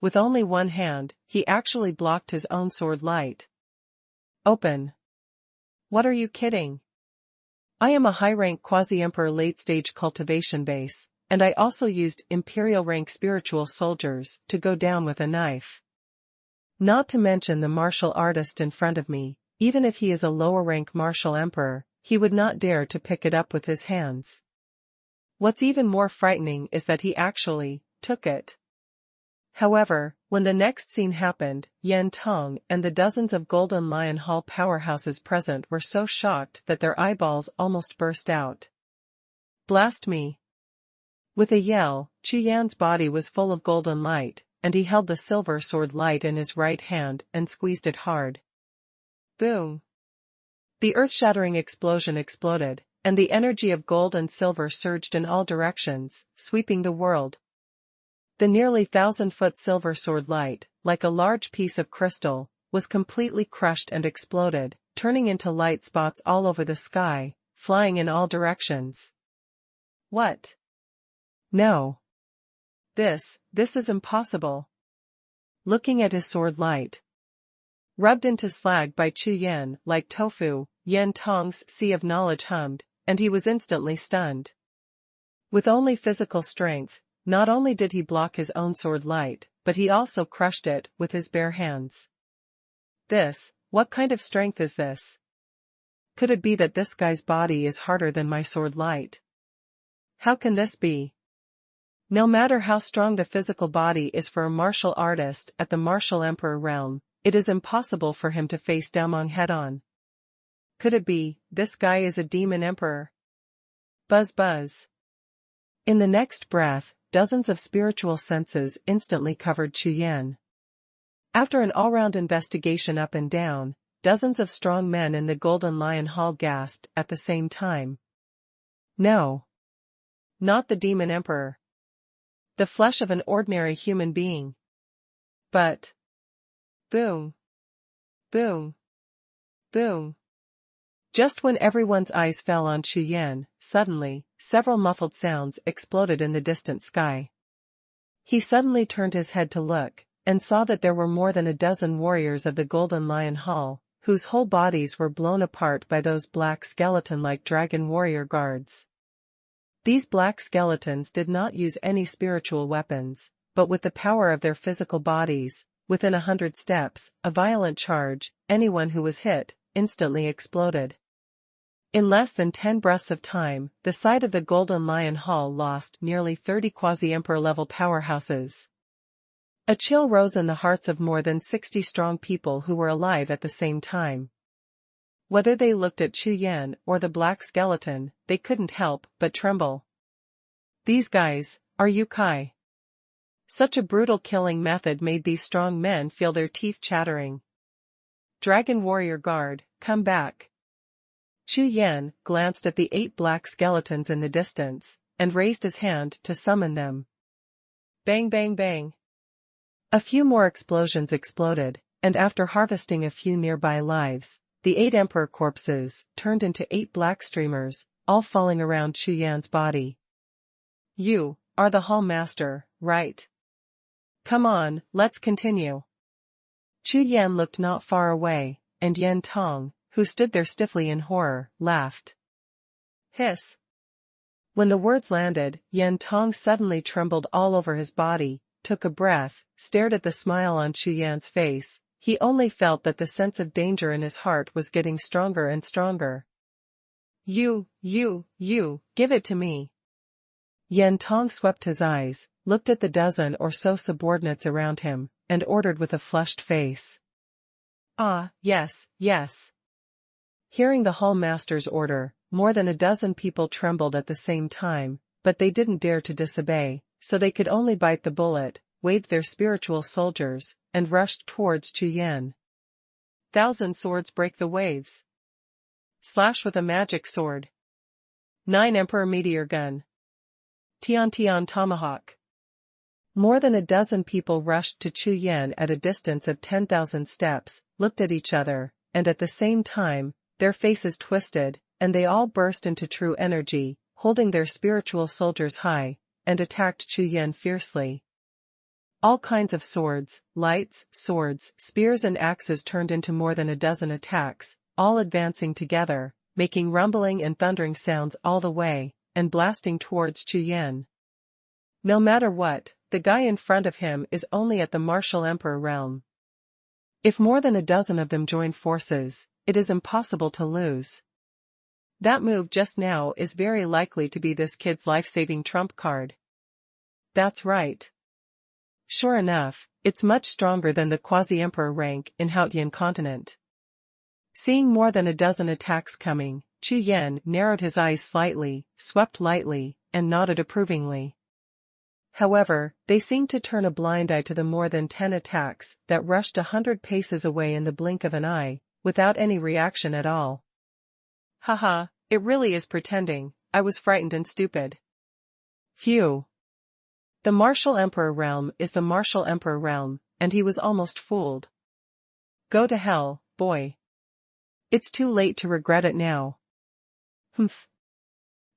With only one hand, he actually blocked his own sword light. Open. What are you kidding? I am a high-rank quasi-emperor late-stage cultivation base, and I also used imperial-rank spiritual soldiers to go down with a knife. Not to mention the martial artist in front of me. Even if he is a lower-rank martial emperor, he would not dare to pick it up with his hands. What's even more frightening is that he actually took it. However, when the next scene happened, Yan Tong and the dozens of Golden Lion Hall powerhouses present were so shocked that their eyeballs almost burst out. Blast me! With a yell, Chu Yan's body was full of golden light, and he held the silver sword light in his right hand and squeezed it hard. Boom! The earth-shattering explosion exploded, and the energy of gold and silver surged in all directions, sweeping the world. The nearly 1,000-foot silver sword light, like a large piece of crystal, was completely crushed and exploded, turning into light spots all over the sky, flying in all directions. What? No. This is impossible. Looking at his sword light, rubbed into slag by Chu Yan like tofu, Yan Tong's sea of knowledge hummed, and he was instantly stunned. With only physical strength, not only did he block his own sword light, but he also crushed it with his bare hands. What kind of strength is this? Could it be that this guy's body is harder than my sword light? How can this be? No matter how strong the physical body is for a martial artist at the martial emperor realm, it is impossible for him to face Daomong head-on. Could it be, this guy is a demon emperor? Buzz buzz. In the next breath, dozens of spiritual senses instantly covered Chu Yan. After an all-round investigation up and down, dozens of strong men in the Golden Lion Hall gasped at the same time. No. Not the demon emperor. The flesh of an ordinary human being. But. Boom. Boom. Boom. Just when everyone's eyes fell on Chu Yan, suddenly, several muffled sounds exploded in the distant sky. He suddenly turned his head to look, and saw that there were more than a dozen warriors of the Golden Lion Hall, whose whole bodies were blown apart by those black skeleton-like dragon warrior guards. These black skeletons did not use any spiritual weapons, but with the power of their physical bodies, within 100 steps, a violent charge, anyone who was hit, instantly exploded. In less than 10 breaths of time, the site of the Golden Lion Hall lost nearly 30 quasi-emperor level powerhouses. A chill rose in the hearts of more than 60 strong people who were alive at the same time. Whether they looked at Chu Yan or the black skeleton, they couldn't help but tremble. These guys are yokai. Such a brutal killing method made these strong men feel their teeth chattering. Dragon Warrior Guard, come back. Chu Yan glanced at the 8 black skeletons in the distance, and raised his hand to summon them. Bang bang bang. A few more explosions exploded, and after harvesting a few nearby lives, the 8 emperor corpses turned into 8 black streamers, all falling around Chu Yan's body. You are the Hall Master, right? Come on, let's continue. Chu Yan looked not far away, and Yan Tong, who stood there stiffly in horror, laughed. Hiss. When the words landed, Yan Tong suddenly trembled all over his body, took a breath, stared at the smile on Chu Yan's face. He only felt that the sense of danger in his heart was getting stronger and stronger. You, give it to me. Yan Tong swept his eyes, looked at the dozen or so subordinates around him, and ordered with a flushed face. Ah, yes. Hearing the Hall Master's order, more than a dozen people trembled at the same time, but they didn't dare to disobey, so they could only bite the bullet, waved their spiritual soldiers, and rushed towards Chu Yan. 1,000 swords break the waves. Slash with a magic sword. 9 Emperor Meteor Gun. Tian Tomahawk. More than a dozen people rushed to Chu Yan at a distance of 10,000 steps, looked at each other, and at the same time, their faces twisted, and they all burst into true energy, holding their spiritual soldiers high, and attacked Chu Yan fiercely. All kinds of swords, lights, swords, spears and axes turned into more than a dozen attacks, all advancing together, making rumbling and thundering sounds all the way, and blasting towards Chu Yan. No matter what, the guy in front of him is only at the martial emperor realm. If more than a dozen of them join forces, it is impossible to lose. That move just now is very likely to be this kid's life-saving trump card. That's right. Sure enough, it's much stronger than the quasi-emperor rank in Haotian continent. Seeing more than a dozen attacks coming, Chu Yan narrowed his eyes slightly, swept lightly, and nodded approvingly. However, they seemed to turn a blind eye to the more than 10 attacks that rushed 100 paces away in the blink of an eye, without any reaction at all. Haha, it really is pretending, I was frightened and stupid. Phew. The martial emperor realm is the martial emperor realm, and he was almost fooled. Go to hell, boy. It's too late to regret it now. Humph.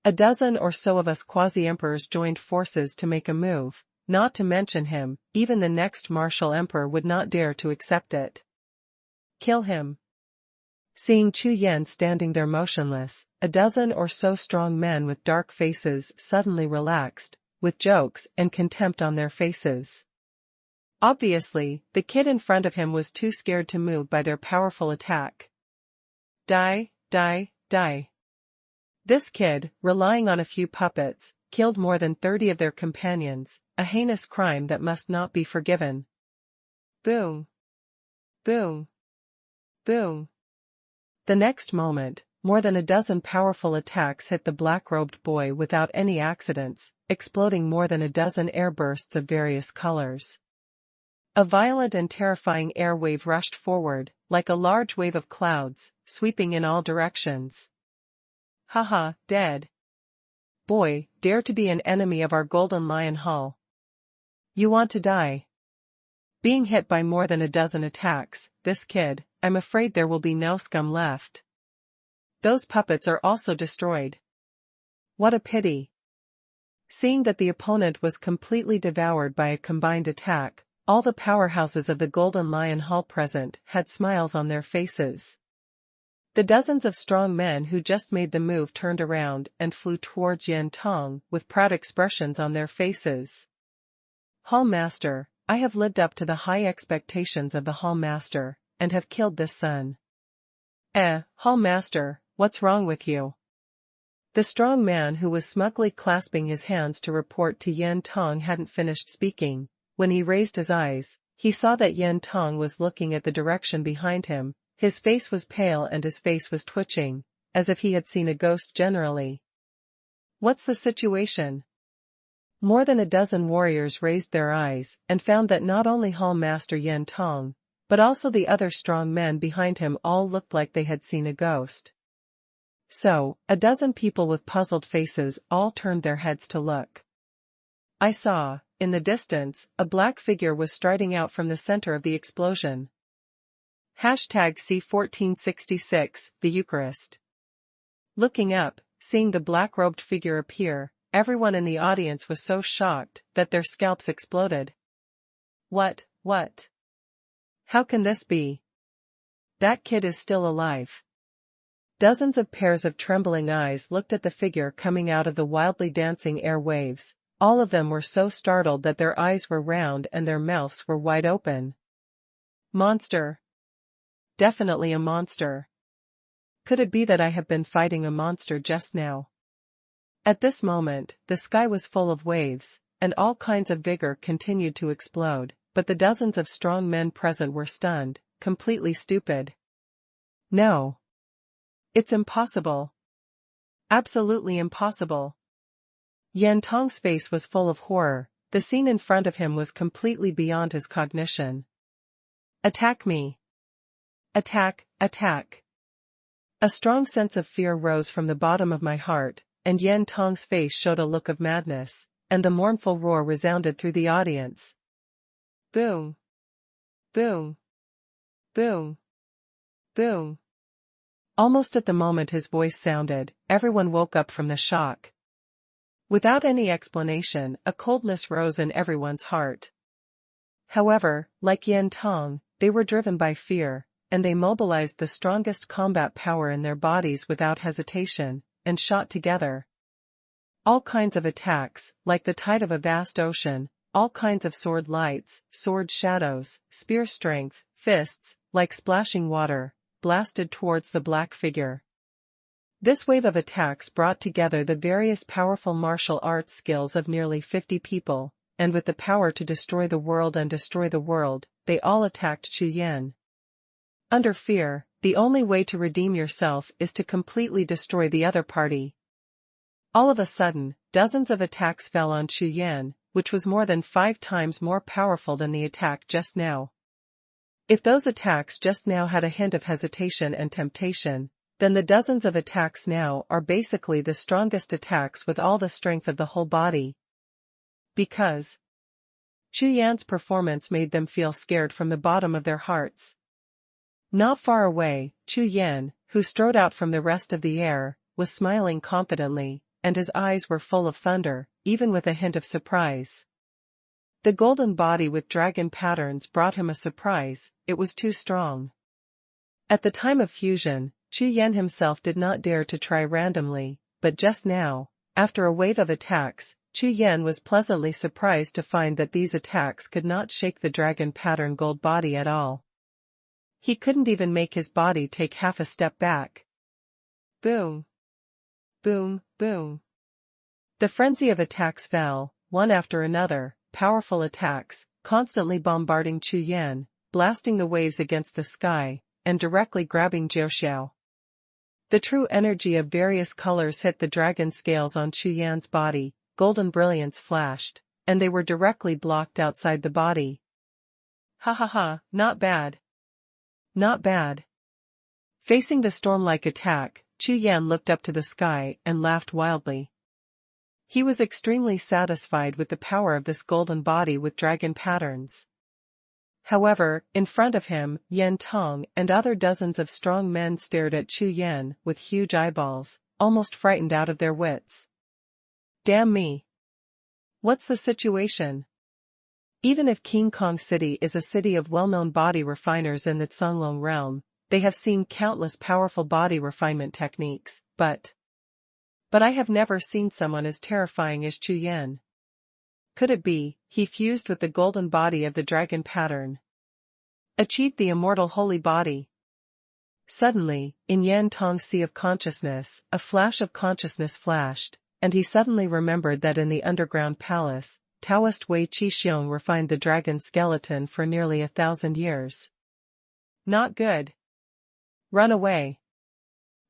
A dozen or so of us quasi-emperors joined forces to make a move, not to mention him, even the next martial emperor would not dare to accept it. Kill him. Seeing Chu Yan standing there motionless, a dozen or so strong men with dark faces suddenly relaxed, with jokes and contempt on their faces. Obviously, the kid in front of him was too scared to move by their powerful attack. Die, die, die. This kid, relying on a few puppets, killed more than 30 of their companions, a heinous crime that must not be forgiven. Boom. Boom. Boom. The next moment, more than a dozen powerful attacks hit the black-robed boy without any accidents, exploding more than a dozen air bursts of various colors. A violent and terrifying air wave rushed forward, like a large wave of clouds, sweeping in all directions. Haha, dead. Boy, dare to be an enemy of our Golden Lion Hall. You want to die. Being hit by more than a dozen attacks, this kid, I'm afraid there will be no scum left. Those puppets are also destroyed. What a pity. Seeing that the opponent was completely devoured by a combined attack, all the powerhouses of the Golden Lion Hall present had smiles on their faces. The dozens of strong men who just made the move turned around and flew towards Yan Tong with proud expressions on their faces. Hall Master, I have lived up to the high expectations of the Hall Master, and have killed this son. Hall Master, what's wrong with you? The strong man who was smugly clasping his hands to report to Yan Tong hadn't finished speaking. When he raised his eyes, he saw that Yan Tong was looking at the direction behind him. His face was pale and his face was twitching, as if he had seen a ghost generally. What's the situation? More than a dozen warriors raised their eyes and found that not only Hall Master Yan Tong, but also the other strong men behind him all looked like they had seen a ghost. So, a dozen people with puzzled faces all turned their heads to look. I saw, in the distance, a black figure was striding out from the center of the explosion. #C1466, the Eucharist. Looking up, seeing the black-robed figure appear, everyone in the audience was so shocked that their scalps exploded. What? How can this be? That kid is still alive. Dozens of pairs of trembling eyes looked at the figure coming out of the wildly dancing air waves. All of them were so startled that their eyes were round and their mouths were wide open. Monster. Definitely a monster. Could it be that I have been fighting a monster just now? At this moment, the sky was full of waves, and all kinds of vigor continued to explode, but the dozens of strong men present were stunned, completely stupid. No. It's impossible. Absolutely impossible. Yan Tong's face was full of horror, the scene in front of him was completely beyond his cognition. Attack me. Attack. A strong sense of fear rose from the bottom of my heart, and Yan Tong's face showed a look of madness, and the mournful roar resounded through the audience. Boom! Boom! Boom! Boom! Almost at the moment his voice sounded, everyone woke up from the shock. Without any explanation, a coldness rose in everyone's heart. However, like Yan Tong, they were driven by fear, and they mobilized the strongest combat power in their bodies without hesitation, and shot together. All kinds of attacks, like the tide of a vast ocean, all kinds of sword lights, sword shadows, spear strength, fists, like splashing water, blasted towards the black figure. This wave of attacks brought together the various powerful martial arts skills of nearly 50 people, and with the power to destroy the world and destroy the world, they all attacked Chu Yan. Under fear, the only way to redeem yourself is to completely destroy the other party. All of a sudden, dozens of attacks fell on Chu Yan, which was more than 5 times more powerful than the attack just now. If those attacks just now had a hint of hesitation and temptation, then the dozens of attacks now are basically the strongest attacks with all the strength of the whole body. Because Chu Yan's performance made them feel scared from the bottom of their hearts. Not far away, Chu Yan, who strode out from the rest of the air, was smiling confidently, and his eyes were full of thunder, even with a hint of surprise. The golden body with dragon patterns brought him a surprise, it was too strong. At the time of fusion, Chu Yan himself did not dare to try randomly, but just now, after a wave of attacks, Chu Yan was pleasantly surprised to find that these attacks could not shake the dragon pattern gold body at all. He couldn't even make his body take half a step back. Boom! Boom! Boom! The frenzy of attacks fell, one after another, powerful attacks, constantly bombarding Chu Yan, blasting the waves against the sky, and directly grabbing Jiuxiao. The true energy of various colors hit the dragon scales on Chu Yan's body, golden brilliance flashed, and they were directly blocked outside the body. Ha ha ha, not bad. Not bad. Facing the storm-like attack, Chu Yan looked up to the sky and laughed wildly. He was extremely satisfied with the power of this golden body with dragon patterns. However, in front of him, Yan Tong and other dozens of strong men stared at Chu Yan with huge eyeballs, almost frightened out of their wits. Damn me! What's the situation? Even if King Kong City is a city of well-known body refiners in the Songlong realm, they have seen countless powerful body refinement techniques, but I have never seen someone as terrifying as Chu Yan. Could it be, he fused with the golden body of the dragon pattern? Achieved the immortal holy body? Suddenly, in Yan Tong's sea of consciousness, a flash of consciousness flashed, and he suddenly remembered that in the underground palace, Taoist Wei Qi refined the dragon skeleton for nearly 1,000 years. Not good. Run away.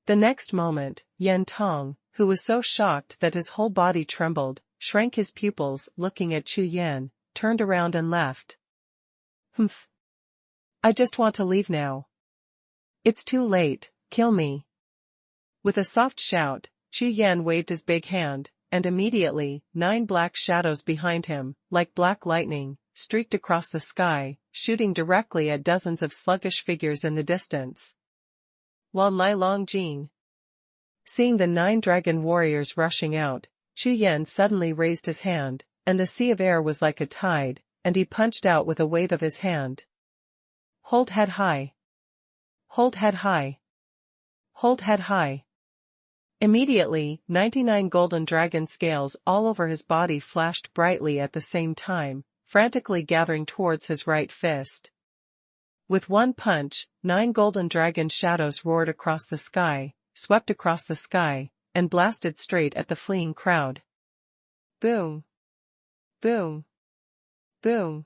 The next moment, Yan Tong, who was so shocked that his whole body trembled, shrank his pupils looking at Chu Yan, turned around and left. Humph. I just want to leave now. It's too late, kill me. With a soft shout, Chu Yan waved his big hand, and immediately, 9 black shadows behind him, like black lightning, streaked across the sky, shooting directly at dozens of sluggish figures in the distance. Wan Lai Long Jin. Seeing the 9 dragon warriors rushing out, Chu Yan suddenly raised his hand, and the sea of air was like a tide, and he punched out with a wave of his hand. Hold head high. Hold head high. Hold head high. Immediately, 99 golden dragon scales all over his body flashed brightly at the same time, frantically gathering towards his right fist. With one punch, 9 golden dragon shadows roared across the sky, swept across the sky, and blasted straight at the fleeing crowd. Boom! Boom! Boom!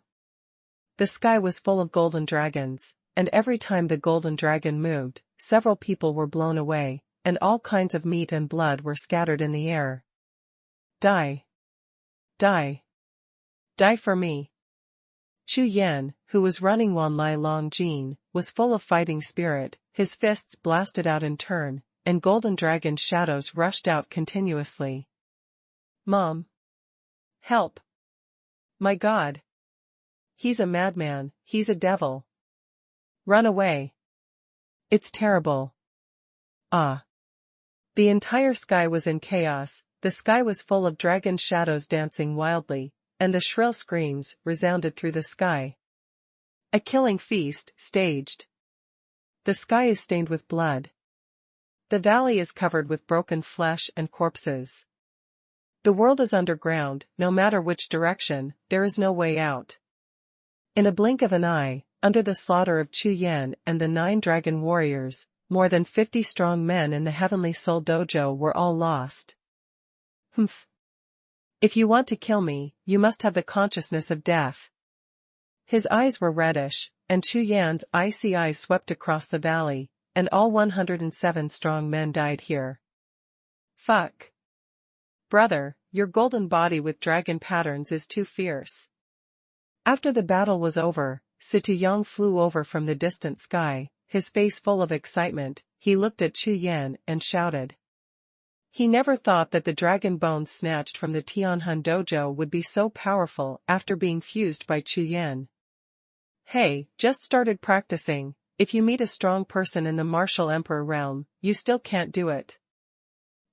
The sky was full of golden dragons, and every time the golden dragon moved, several people were blown away, and all kinds of meat and blood were scattered in the air. Die! Die! Die for me! Chu Yan, who was running Wan Lai Long Jin, was full of fighting spirit, his fists blasted out in turn, and golden dragon shadows rushed out continuously. Mom! Help! My God! He's a madman, he's a devil. Run away! It's terrible. Ah! The entire sky was in chaos, the sky was full of dragon shadows dancing wildly, and the shrill screams resounded through the sky. A killing feast, staged. The sky is stained with blood. The valley is covered with broken flesh and corpses. The world is underground, no matter which direction, there is no way out. In a blink of an eye, under the slaughter of Chu Yan and the 9 dragon warriors, more than 50 strong men in the Heavenly Soul Dojo were all lost. Humph. If you want to kill me, you must have the consciousness of death. His eyes were reddish, and Chu Yan's icy eyes swept across the valley, and all 107 strong men died here. Fuck. Brother, your golden body with dragon patterns is too fierce. After the battle was over, Xie La Jiao flew over from the distant sky, his face full of excitement. He looked at Chu Yan and shouted. He never thought that the dragon bones snatched from the Tianhan dojo would be so powerful after being fused by Chu Yan. Hey, just started practicing. If you meet a strong person in the martial emperor realm, you still can't do it.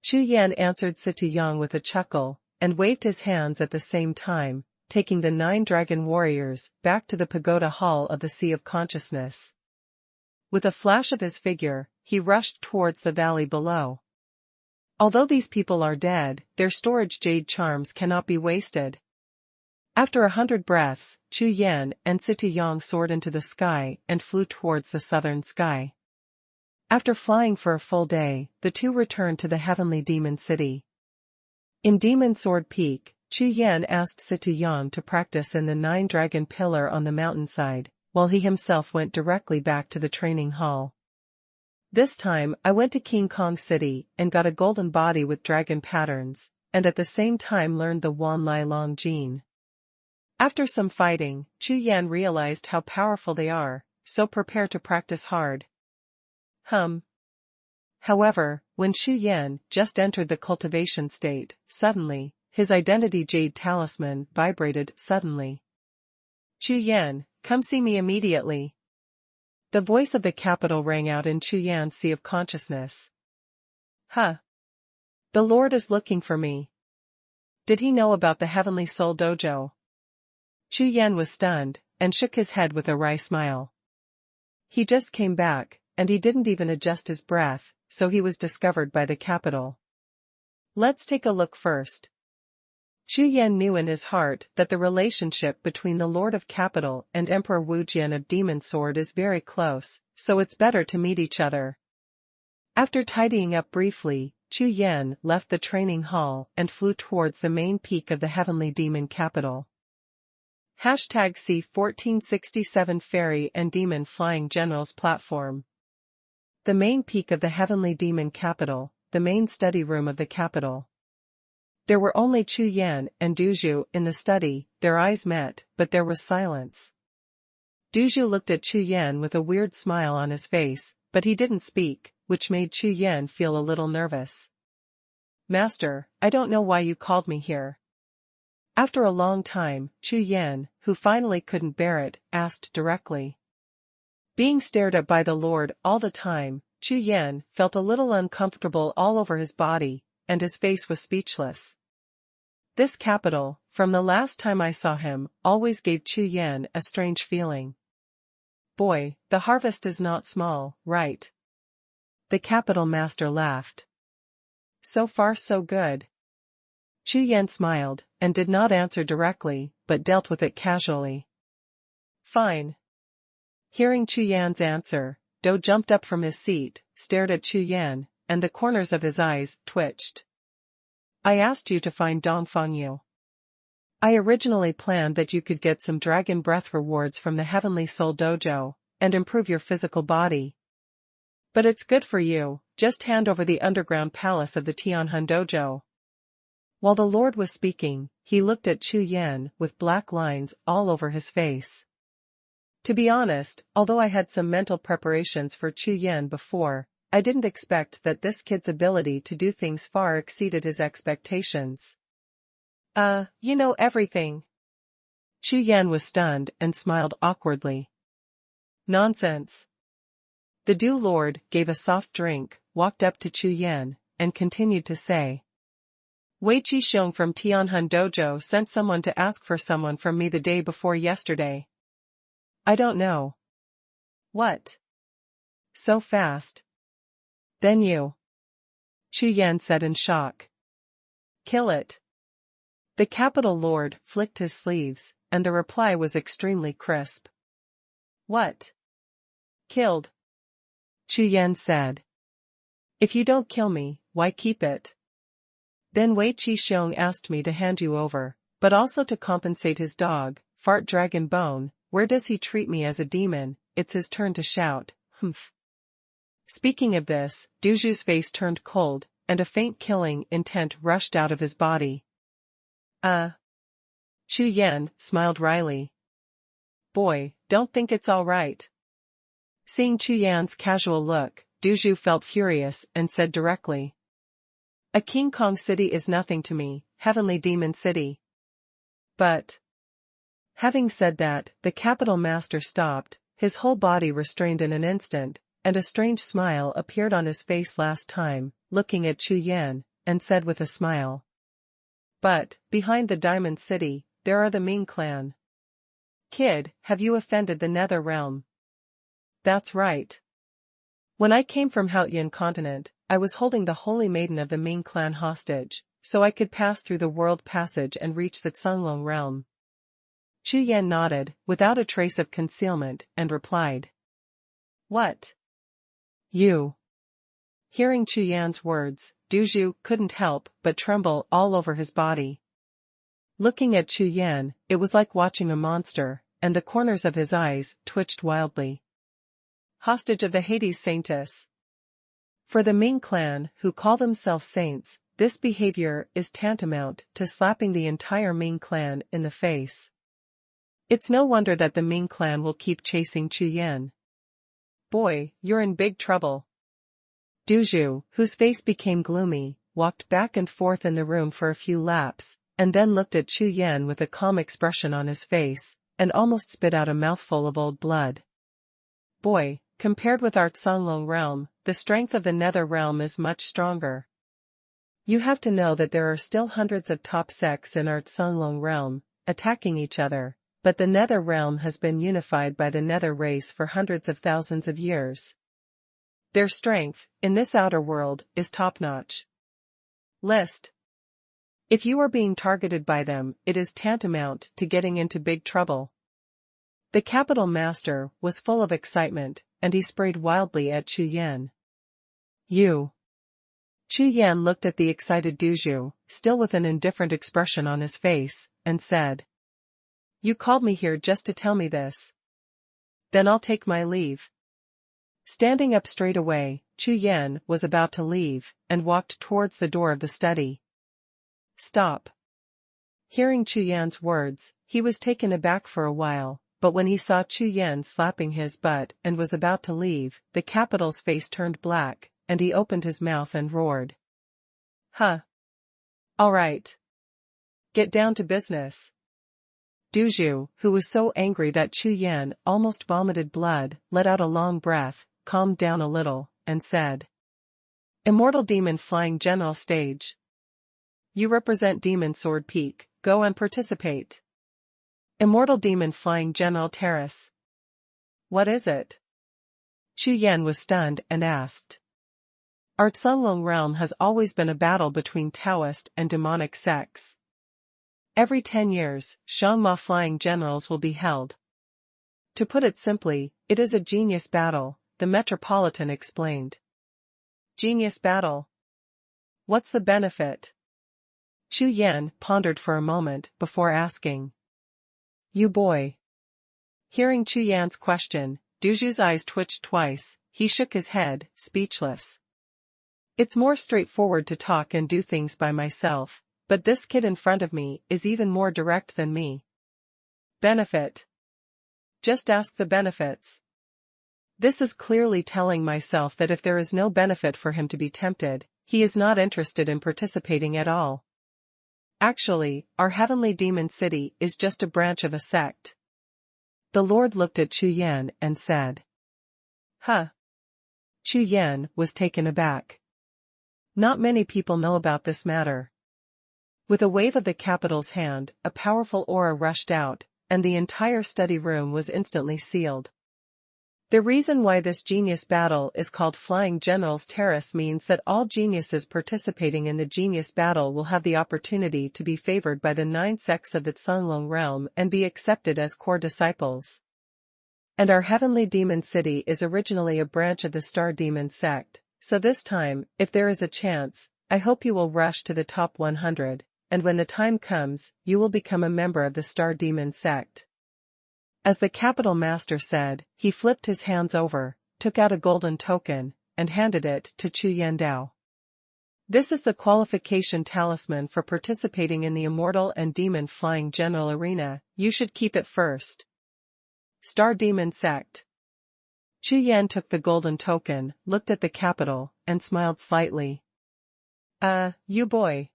Chu Yan answered Xie La Jiao with a chuckle, and waved his hands at the same time, taking the 9 dragon warriors back to the pagoda hall of the Sea of Consciousness. With a flash of his figure, he rushed towards the valley below. Although these people are dead, their storage jade charms cannot be wasted. After 100 breaths, Chu Yan and Xie La Jiao soared into the sky and flew towards the southern sky. After flying for a full day, the two returned to the heavenly demon city. In Demon Sword Peak, Chu Yan asked Xie La Jiao to practice in the 9 dragon pillar on the mountainside, while he himself went directly back to the training hall. This time I went to King Kong City and got a golden body with dragon patterns, and at the same time learned the Wan Lai Long Jin. After some fighting, Chu Yan realized how powerful they are, so prepare to practice hard. However, when Chu Yan just entered the cultivation state, suddenly, his identity jade talisman vibrated suddenly. Chu Yan, come see me immediately. The voice of the capital rang out in Chu Yan's sea of consciousness. The Lord is looking for me. Did he know about the Heavenly Soul Dojo? Chu Yan was stunned, and shook his head with a wry smile. He just came back, and he didn't even adjust his breath, so he was discovered by the capital. Let's take a look first. Chu Yan knew in his heart that the relationship between the Lord of Capital and Emperor Wu Jian of Demon Sword is very close, so it's better to meet each other. After tidying up briefly, Chu Yan left the training hall and flew towards the main peak of the Heavenly Demon Capital. #C1467 Fairy and Demon Flying Generals Platform. The main peak of the Heavenly Demon Capital, the main study room of the capital. There were only Chu Yan and Duzhu in the study. Their eyes met, but there was silence. Duzhu looked at Chu Yan with a weird smile on his face, but he didn't speak, which made Chu Yan feel a little nervous. Master, I don't know why you called me here. After a long time, Chu Yan, who finally couldn't bear it, asked directly. Being stared at by the Lord all the time, Chu Yan felt a little uncomfortable all over his body, and his face was speechless. This capital, from the last time I saw him, always gave Chu Yan a strange feeling. Boy, the harvest is not small, right? The capital master laughed. So far so good. Chu Yan smiled, and did not answer directly, but dealt with it casually. Fine. Hearing Chu Yan's answer, Do jumped up from his seat, stared at Chu Yan, and the corners of his eyes twitched. I asked you to find Dongfang Yu. I originally planned that you could get some dragon breath rewards from the Heavenly Soul Dojo, and improve your physical body. But it's good for you, just hand over the underground palace of the Tianhan Dojo. While the Lord was speaking, he looked at Chu Yan with black lines all over his face. To be honest, although I had some mental preparations for Chu Yan before, I didn't expect that this kid's ability to do things far exceeded his expectations. You know everything. Chu Yan was stunned and smiled awkwardly. Nonsense. The Du Lord gave a soft drink, walked up to Chu Yan, and continued to say. Wei Qi from Tianhun Dojo sent someone to ask for someone from me the day before yesterday. I don't know. What? So fast. Then you. Chu Yan said in shock. Kill it. The Capital Lord flicked his sleeves, and the reply was extremely crisp. What? Killed. Chu Yan said. If you don't kill me, why keep it? Then Wei Qi asked me to hand you over, but also to compensate his dog, Fart Dragon Bone. Where does he treat me as a demon? It's his turn to shout. Humph. Speaking of this, Duju's face turned cold, and a faint killing intent rushed out of his body. Chu Yan smiled wryly. Boy, don't think it's all right. Seeing Chu Yan's casual look, Duju felt furious and said directly. A King Kong city is nothing to me, Heavenly Demon City. But. Having said that, the Capital Master stopped, his whole body restrained in an instant, and a strange smile appeared on his face last time, looking at Chu Yan, and said with a smile. But, behind the Diamond City, there are the Ming clan. Kid, have you offended the Nether Realm? That's right. When I came from Haotian continent, I was holding the Holy Maiden of the Ming clan hostage, so I could pass through the World Passage and reach the Cunlong realm. Chu Yan nodded, without a trace of concealment, and replied. What? You. Hearing Chu Yan's words, Duju couldn't help but tremble all over his body. Looking at Chu Yan, it was like watching a monster, and the corners of his eyes twitched wildly. Hostage of the Hades Saintess. For the Ming clan, who call themselves saints, this behavior is tantamount to slapping the entire Ming clan in the face. It's no wonder that the Ming clan will keep chasing Chu Yan. Boy, you're in big trouble. Duju, whose face became gloomy, walked back and forth in the room for a few laps, and then looked at Chu Yan with a calm expression on his face, and almost spit out a mouthful of old blood. Boy, compared with our Cunlong realm, the strength of the Nether realm is much stronger. You have to know that there are still hundreds of top sects in our Cunlong realm, attacking each other, but the Nether realm has been unified by the Nether race for hundreds of thousands of years. Their strength, in this outer world, is top-notch. List. If you are being targeted by them, it is tantamount to getting into big trouble. The Capital Master was full of excitement, and he sprayed wildly at Chu Yan. You. Chu Yan looked at the excited Duju, still with an indifferent expression on his face, and said. You called me here just to tell me this. Then I'll take my leave. Standing up straight away, Chu Yan was about to leave, and walked towards the door of the study. Stop. Hearing Chu Yan's words, he was taken aback for a while, but when he saw Chu Yan slapping his butt and was about to leave, the capital's face turned black, and he opened his mouth and roared. Huh. All right. Get down to business. Duju, who was so angry that Chu Yan almost vomited blood, let out a long breath, calmed down a little, and said. Immortal Demon Flying General Stage. You represent Demon Sword Peak, go and participate. Immortal Demon Flying General Terrace. What is it? Chu Yan was stunned and asked. Our Cunlong realm has always been a battle between Taoist and demonic sects. Every 10 years, Xiangma Flying Generals will be held. To put it simply, it is a genius battle, the Metropolitan explained. Genius battle? What's the benefit? Chu Yan pondered for a moment before asking. You boy. Hearing Chu Yan's question, Duju's eyes twitched twice, he shook his head, speechless. It's more straightforward to talk and do things by myself, but this kid in front of me is even more direct than me. Benefit. Just ask the benefits. This is clearly telling myself that if there is no benefit for him to be tempted, he is not interested in participating at all. Actually, our heavenly demon city is just a branch of a sect. The Lord looked at Chu Yan and said. Huh. Chu Yan was taken aback. Not many people know about this matter. With a wave of the capital's hand, a powerful aura rushed out, and the entire study room was instantly sealed. The reason why this genius battle is called Flying Generals Terrace means that all geniuses participating in the genius battle will have the opportunity to be favored by the 9 sects of the Canglong realm and be accepted as core disciples. And our heavenly demon city is originally a branch of the Star Demon sect, so this time, if there is a chance, I hope you will rush to the top 100, and when the time comes, you will become a member of the Star Demon sect. As the capital master said, he flipped his hands over, took out a golden token, and handed it to Chu Yan. This is the qualification talisman for participating in the immortal and demon flying general arena. You should keep it first. Star Demon Sect. Chu Yan took the golden token, looked at the capital, and smiled slightly. You boy.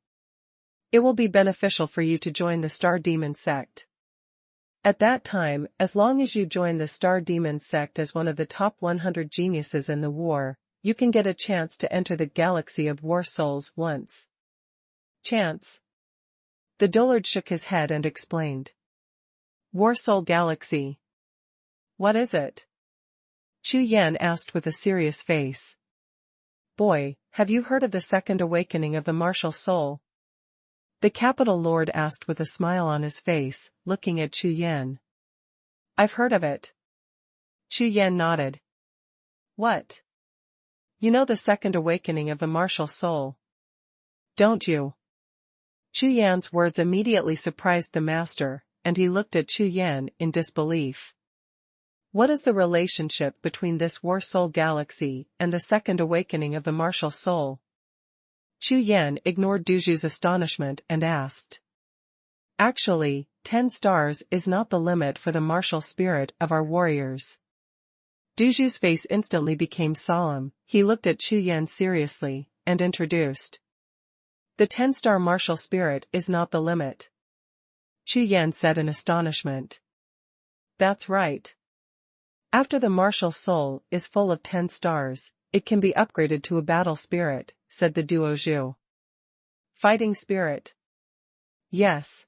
It will be beneficial for you to join the Star Demon Sect. At that time, as long as you join the Star Demon Sect as one of the top 100 geniuses in the war, you can get a chance to enter the galaxy of war souls once. Chance? The dullard shook his head and explained. War Soul Galaxy. What is it? Chu Yan asked with a serious face. Boy, have you heard of the second awakening of the martial soul? The capital lord asked with a smile on his face, looking at Chu Yan. I've heard of it. Chu Yan nodded. What? You know the second awakening of the martial soul. Don't you? Chu Yan's words immediately surprised the master, and he looked at Chu Yan in disbelief. What is the relationship between this war soul galaxy and the second awakening of the martial soul? Chu Yan ignored Duju's astonishment and asked. Actually, 10 stars is not the limit for the martial spirit of our warriors. Duju's face instantly became solemn. He looked at Chu Yan seriously, and introduced. The 10-star martial spirit is not the limit. Chu Yan said in astonishment. That's right. After the martial soul is full of 10 stars, it can be upgraded to a battle spirit, said the duo Zhu. Fighting spirit. Yes.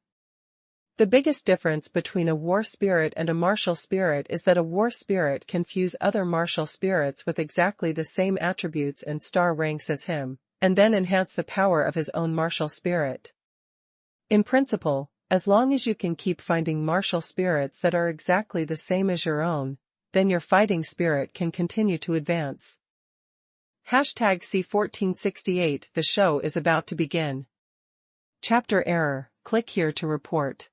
The biggest difference between a war spirit and a martial spirit is that a war spirit can fuse other martial spirits with exactly the same attributes and star ranks as him, and then enhance the power of his own martial spirit. In principle, as long as you can keep finding martial spirits that are exactly the same as your own, then your fighting spirit can continue to advance. #C1468 The show is about to begin. Chapter error, click here to report.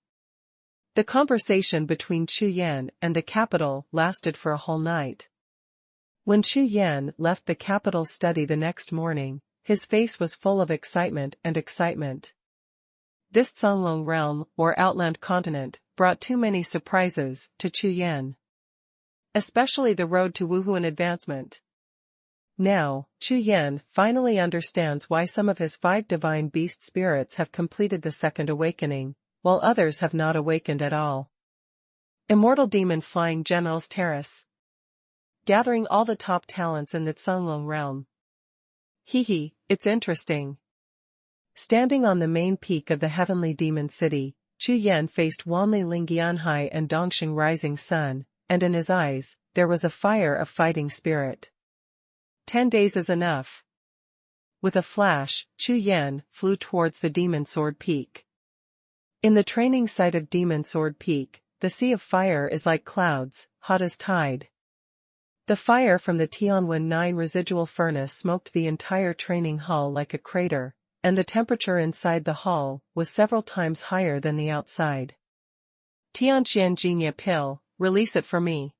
The conversation between Chu Yan and the capital lasted for a whole night. When Chu Yan left the capital study the next morning, his face was full of excitement. This Canglong realm, or outland continent, brought too many surprises to Chu Yan. Especially the road to Wuhun advancement. Now, Chu Yan finally understands why some of his 5 divine beast spirits have completed the second awakening, while others have not awakened at all. Immortal Demon Flying Generals Terrace. Gathering all the top talents in the Canglong realm. It's interesting. Standing on the main peak of the heavenly demon city, Chu Yan faced Wanli Lingyanhai and Dongxing Rising Sun, and in his eyes, there was a fire of fighting spirit. 10 days is enough. With a flash, Chu Yan flew towards the Demon Sword Peak. In the training site of Demon Sword Peak, the sea of fire is like clouds, hot as tide. The fire from the Xuanhuan 9 residual furnace smoked the entire training hall like a crater, and the temperature inside the hall was several times higher than the outside. Tianqian Jinya pill, release it for me.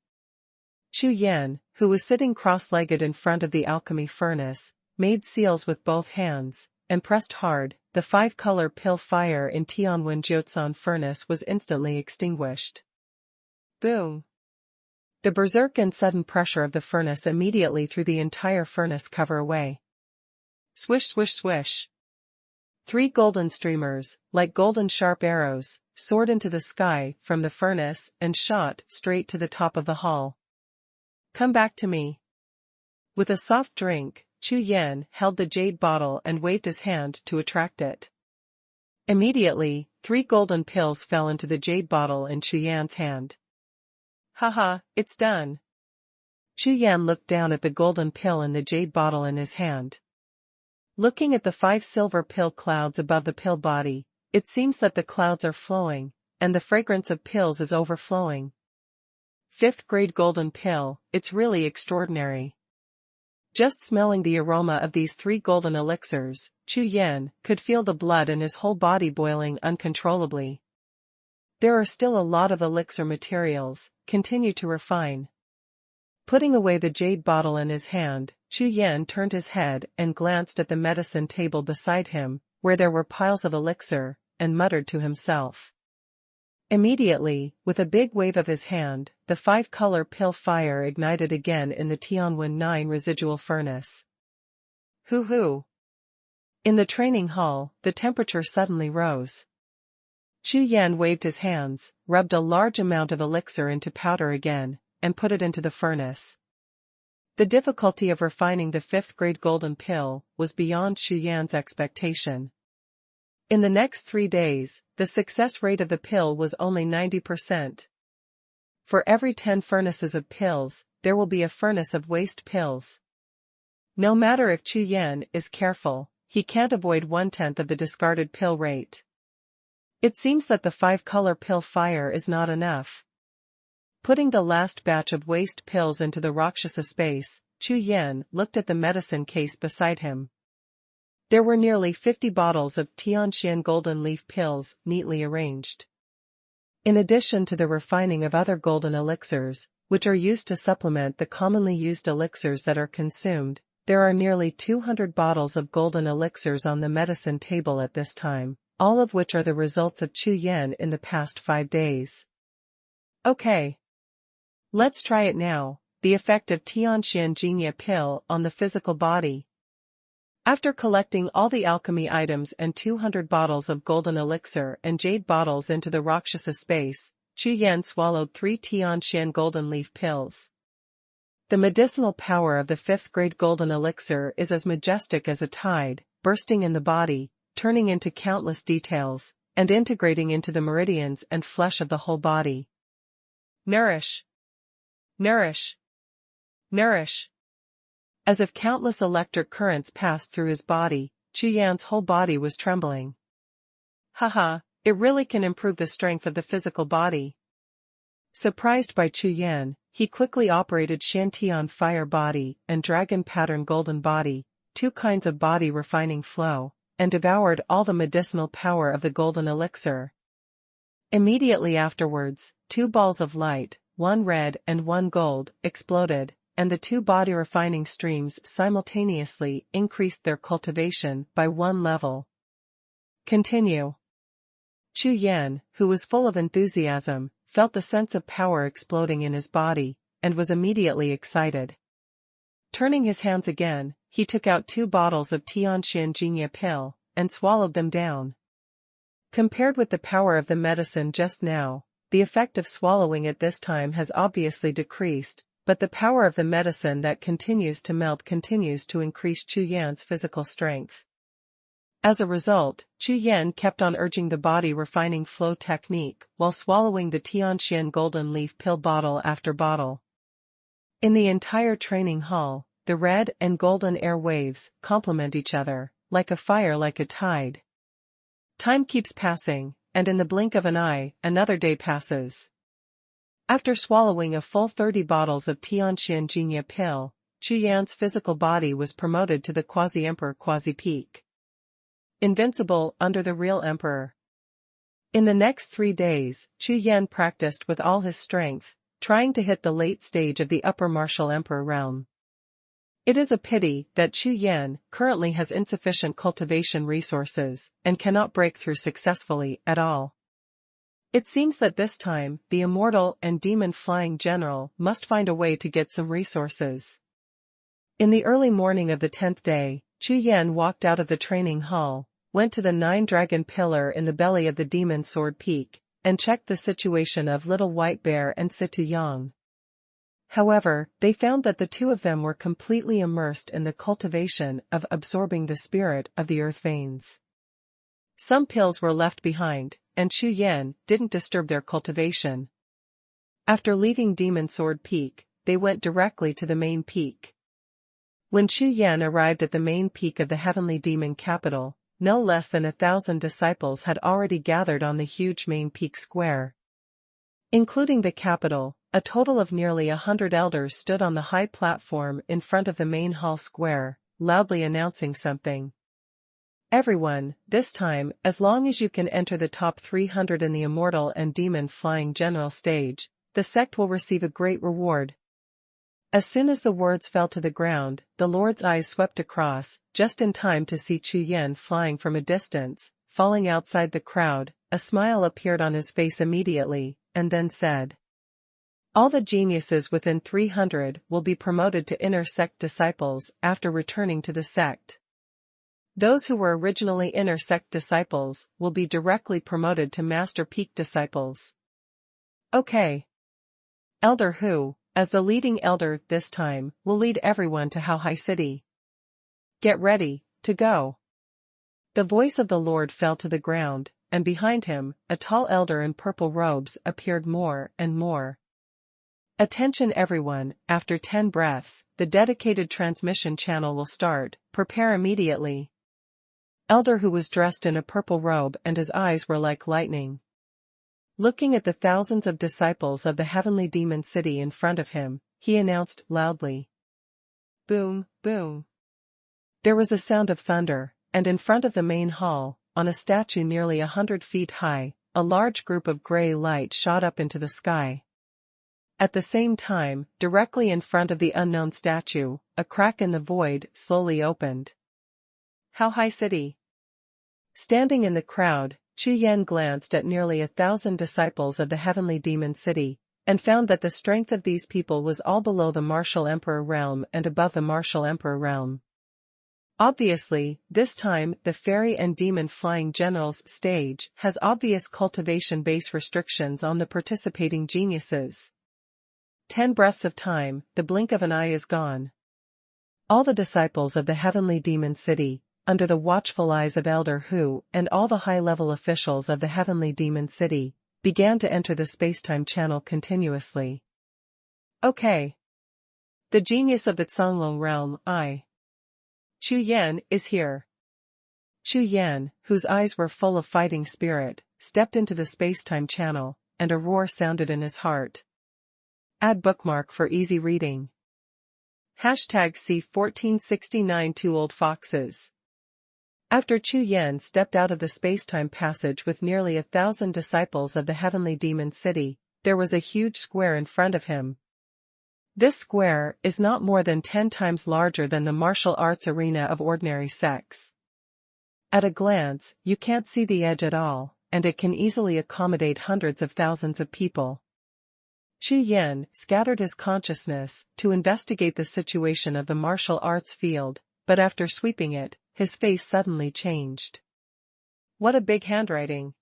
Chu Yan, who was sitting cross-legged in front of the alchemy furnace, made seals with both hands, and pressed hard. The 5-color pill fire in Tianwen Jiuxiao furnace was instantly extinguished. Boom! The berserk and sudden pressure of the furnace immediately threw the entire furnace cover away. Swish swish swish. 3 golden streamers, like golden sharp arrows, soared into the sky from the furnace and shot straight to the top of the hall. Come back to me. With a soft drink, Chu Yan held the jade bottle and waved his hand to attract it. Immediately, 3 golden pills fell into the jade bottle in Chu Yan's hand. Haha, it's done. Chu Yan looked down at the golden pill in the jade bottle in his hand. Looking at the 5 silver pill clouds above the pill body, it seems that the clouds are flowing, and the fragrance of pills is overflowing. 5th grade golden pill, it's really extraordinary. Just smelling the aroma of these 3 golden elixirs, Chu Yan could feel the blood in his whole body boiling uncontrollably. There are still a lot of elixir materials, continue to refine. Putting away the jade bottle in his hand, Chu Yan turned his head and glanced at the medicine table beside him, where there were piles of elixir, and muttered to himself. Immediately, with a big wave of his hand, the 5-color pill fire ignited again in the Xuanhuan 9 residual furnace. Hoo-hoo! In the training hall, the temperature suddenly rose. Chu Yan waved his hands, rubbed a large amount of elixir into powder again, and put it into the furnace. The difficulty of refining the 5th grade golden pill was beyond Chu Yan's expectation. In the next 3 days, the success rate of the pill was only 90%. For every 10 furnaces of pills, there will be a furnace of waste pills. No matter if Chu Yan is careful, he can't avoid 1/10 of the discarded pill rate. It seems that the 5-color pill fire is not enough. Putting the last batch of waste pills into the Rakshasa space, Chu Yan looked at the medicine case beside him. There were nearly 50 bottles of Tianxian golden leaf pills neatly arranged. In addition to the refining of other golden elixirs, which are used to supplement the commonly used elixirs that are consumed, there are nearly 200 bottles of golden elixirs on the medicine table at this time, all of which are the results of Chu Yan in the past 5 days. Okay. Let's try it now, the effect of Tianxian Jinya pill on the physical body. After collecting all the alchemy items and 200 bottles of golden elixir and jade bottles into the Rakshasa space, Chu Yan swallowed 3 Tianxian golden leaf pills. The medicinal power of the 5th grade golden elixir is as majestic as a tide, bursting in the body, turning into countless details, and integrating into the meridians and flesh of the whole body. Nourish! Nourish! Nourish! As if countless electric currents passed through his body, Chu Yan's whole body was trembling. Haha, it really can improve the strength of the physical body. Surprised by Chu Yan, he quickly operated Shantian fire body and dragon pattern golden body, 2 kinds of body refining flow, and devoured all the medicinal power of the golden elixir. Immediately afterwards, 2 balls of light, 1 red and 1 gold, exploded, and the 2 body refining streams simultaneously increased their cultivation by 1 level. Continue. Chu Yan, who was full of enthusiasm, felt the sense of power exploding in his body, and was immediately excited. Turning his hands again, he took out 2 bottles of Tianxian Jinya pill, and swallowed them down. Compared with the power of the medicine just now, the effect of swallowing it this time has obviously decreased, but the power of the medicine that continues to melt continues to increase Chu Yan's physical strength. As a result, Chu Yan kept on urging the body refining flow technique while swallowing the Tianxian golden leaf pill bottle after bottle. In the entire training hall, the red and golden air waves complement each other, like a fire like a tide. Time keeps passing, and in the blink of an eye, another day passes. After swallowing a full 30 bottles of Tianxian Jinya pill, Chu Yan's physical body was promoted to the quasi-emperor quasi-peak. Invincible under the real emperor. In the next 3 days, Chu Yan practiced with all his strength, trying to hit the late stage of the upper martial emperor realm. It is a pity that Chu Yan currently has insufficient cultivation resources and cannot break through successfully at all. It seems that this time, the immortal and demon-flying general must find a way to get some resources. In the early morning of the 10th day, Chu Yan walked out of the training hall, went to the 9-dragon pillar in the belly of the demon sword peak, and checked the situation of Little White Bear and Situ Yang. However, they found that the two of them were completely immersed in the cultivation of absorbing the spirit of the earth veins. Some pills were left behind, and Chu Yan didn't disturb their cultivation. After leaving Demon Sword Peak, they went directly to the main peak. When Chu Yan arrived at the main peak of the heavenly demon capital, no less than 1,000 disciples had already gathered on the huge main peak square. Including the capital, a total of nearly 100 elders stood on the high platform in front of the main hall square, loudly announcing something. Everyone, this time, as long as you can enter the top 300 in the immortal and demon flying general stage, the sect will receive a great reward. As soon as the words fell to the ground, the Lord's eyes swept across, just in time to see Chu Yan flying from a distance, falling outside the crowd. A smile appeared on his face immediately, and then said, "All the geniuses within 300 will be promoted to inner sect disciples after returning to the sect. Those who were originally inner sect disciples will be directly promoted to master peak disciples." Okay. Elder Hu, as the leading elder this time, will lead everyone to How High City. Get ready, to go. The voice of the Lord fell to the ground, and behind him, a tall elder in purple robes appeared more and more. Attention everyone, after 10 breaths, the dedicated transmission channel will start, prepare immediately. Elder Hu was dressed in a purple robe and his eyes were like lightning. Looking at the thousands of disciples of the heavenly demon city in front of him, he announced loudly. Boom, boom. There was a sound of thunder, and in front of the main hall, on a statue nearly 100 feet high, a large group of gray light shot up into the sky. At the same time, directly in front of the unknown statue, a crack in the void slowly opened. How High City. Standing in the crowd, Chu Yan glanced at nearly 1,000 disciples of the heavenly demon city, and found that the strength of these people was all below the martial emperor realm and above the martial emperor realm. Obviously, this time, the fairy and demon flying generals stage has obvious cultivation base restrictions on the participating geniuses. 10 breaths of time, the blink of an eye is gone. All the disciples of the heavenly demon city, under the watchful eyes of Elder Hu and all the high-level officials of the heavenly demon city, began to enter the space-time channel continuously. Okay. The genius of the Zonglong realm, Chu Yan, is here. Chu Yan, whose eyes were full of fighting spirit, stepped into the space-time channel, and a roar sounded in his heart. Add bookmark for easy reading. #C1469 Two Old Foxes. After Chu Yan stepped out of the space-time passage with nearly 1,000 disciples of the heavenly demon city, there was a huge square in front of him. This square is not more than 10 times larger than the martial arts arena of ordinary sects. At a glance, you can't see the edge at all, and it can easily accommodate hundreds of thousands of people. Chu Yan scattered his consciousness to investigate the situation of the martial arts field, but after sweeping it, his face suddenly changed. What a big handwriting!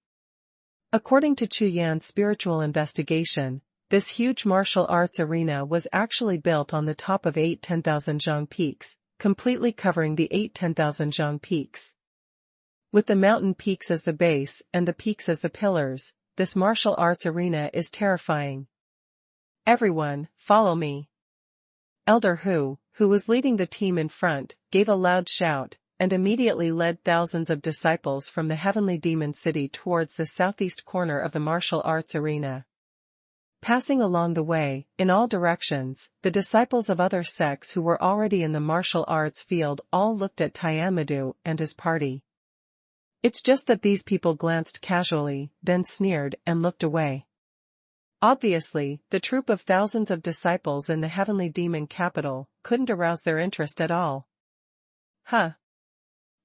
According to Chu Yan's spiritual investigation, this huge martial arts arena was actually built on the top of 8 10,000 zhang peaks, completely covering the 8 10,000 zhang peaks. With the mountain peaks as the base and the peaks as the pillars, this martial arts arena is terrifying. Everyone, follow me. Elder Hu was leading the team in front, gave a loud shout, and immediately led thousands of disciples from the heavenly demon city towards the southeast corner of the martial arts arena. Passing along the way, in all directions, the disciples of other sects who were already in the martial arts field all looked at Tiamadou and his party. It's just that these people glanced casually, then sneered and looked away. Obviously, the troop of thousands of disciples in the heavenly demon capital couldn't arouse their interest at all.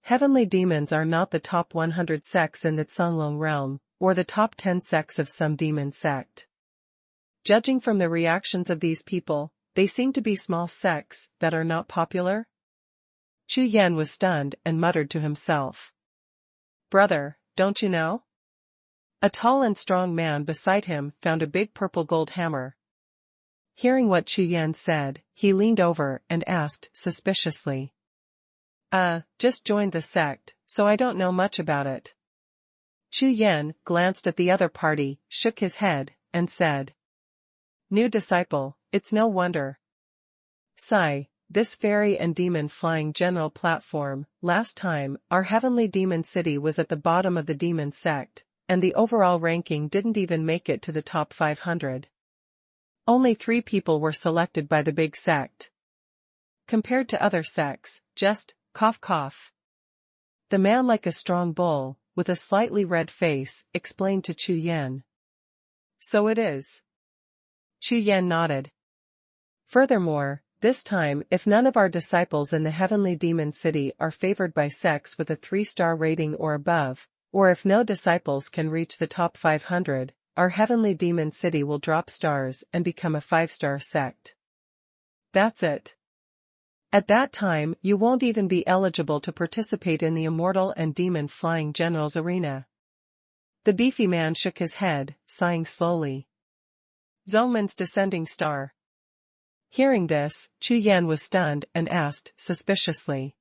Heavenly demons are not the top 100 sects in the Zonglong realm, or the top 10 sects of some demon sect. Judging from the reactions of these people, they seem to be small sects that are not popular. Chu Yan was stunned and muttered to himself. Brother, don't you know? A tall and strong man beside him found a big purple gold hammer. Hearing what Chu Yan said, he leaned over and asked suspiciously. Just joined the sect, so I don't know much about it. Chu Yan glanced at the other party, shook his head, and said. New disciple, it's no wonder. Sigh, this fairy and demon flying general platform, last time, our heavenly demon city was at the bottom of the demon sect, and the overall ranking didn't even make it to the top 500. Only 3 people were selected by the big sect. Compared to other sects, just, cough cough. The man like a strong bull, with a slightly red face, explained to Chu Yan. So it is. Chu Yan nodded. Furthermore, this time if none of our disciples in the heavenly demon city are favored by sects with a 3-star rating or above, or if no disciples can reach the top 500, our heavenly demon city will drop stars and become a 5-star sect. That's it. At that time you won't even be eligible to participate in the immortal and demon flying generals arena. The beefy man shook his head, sighing slowly. Zhongmen's descending star. Hearing this, Chu Yan was stunned and asked suspiciously.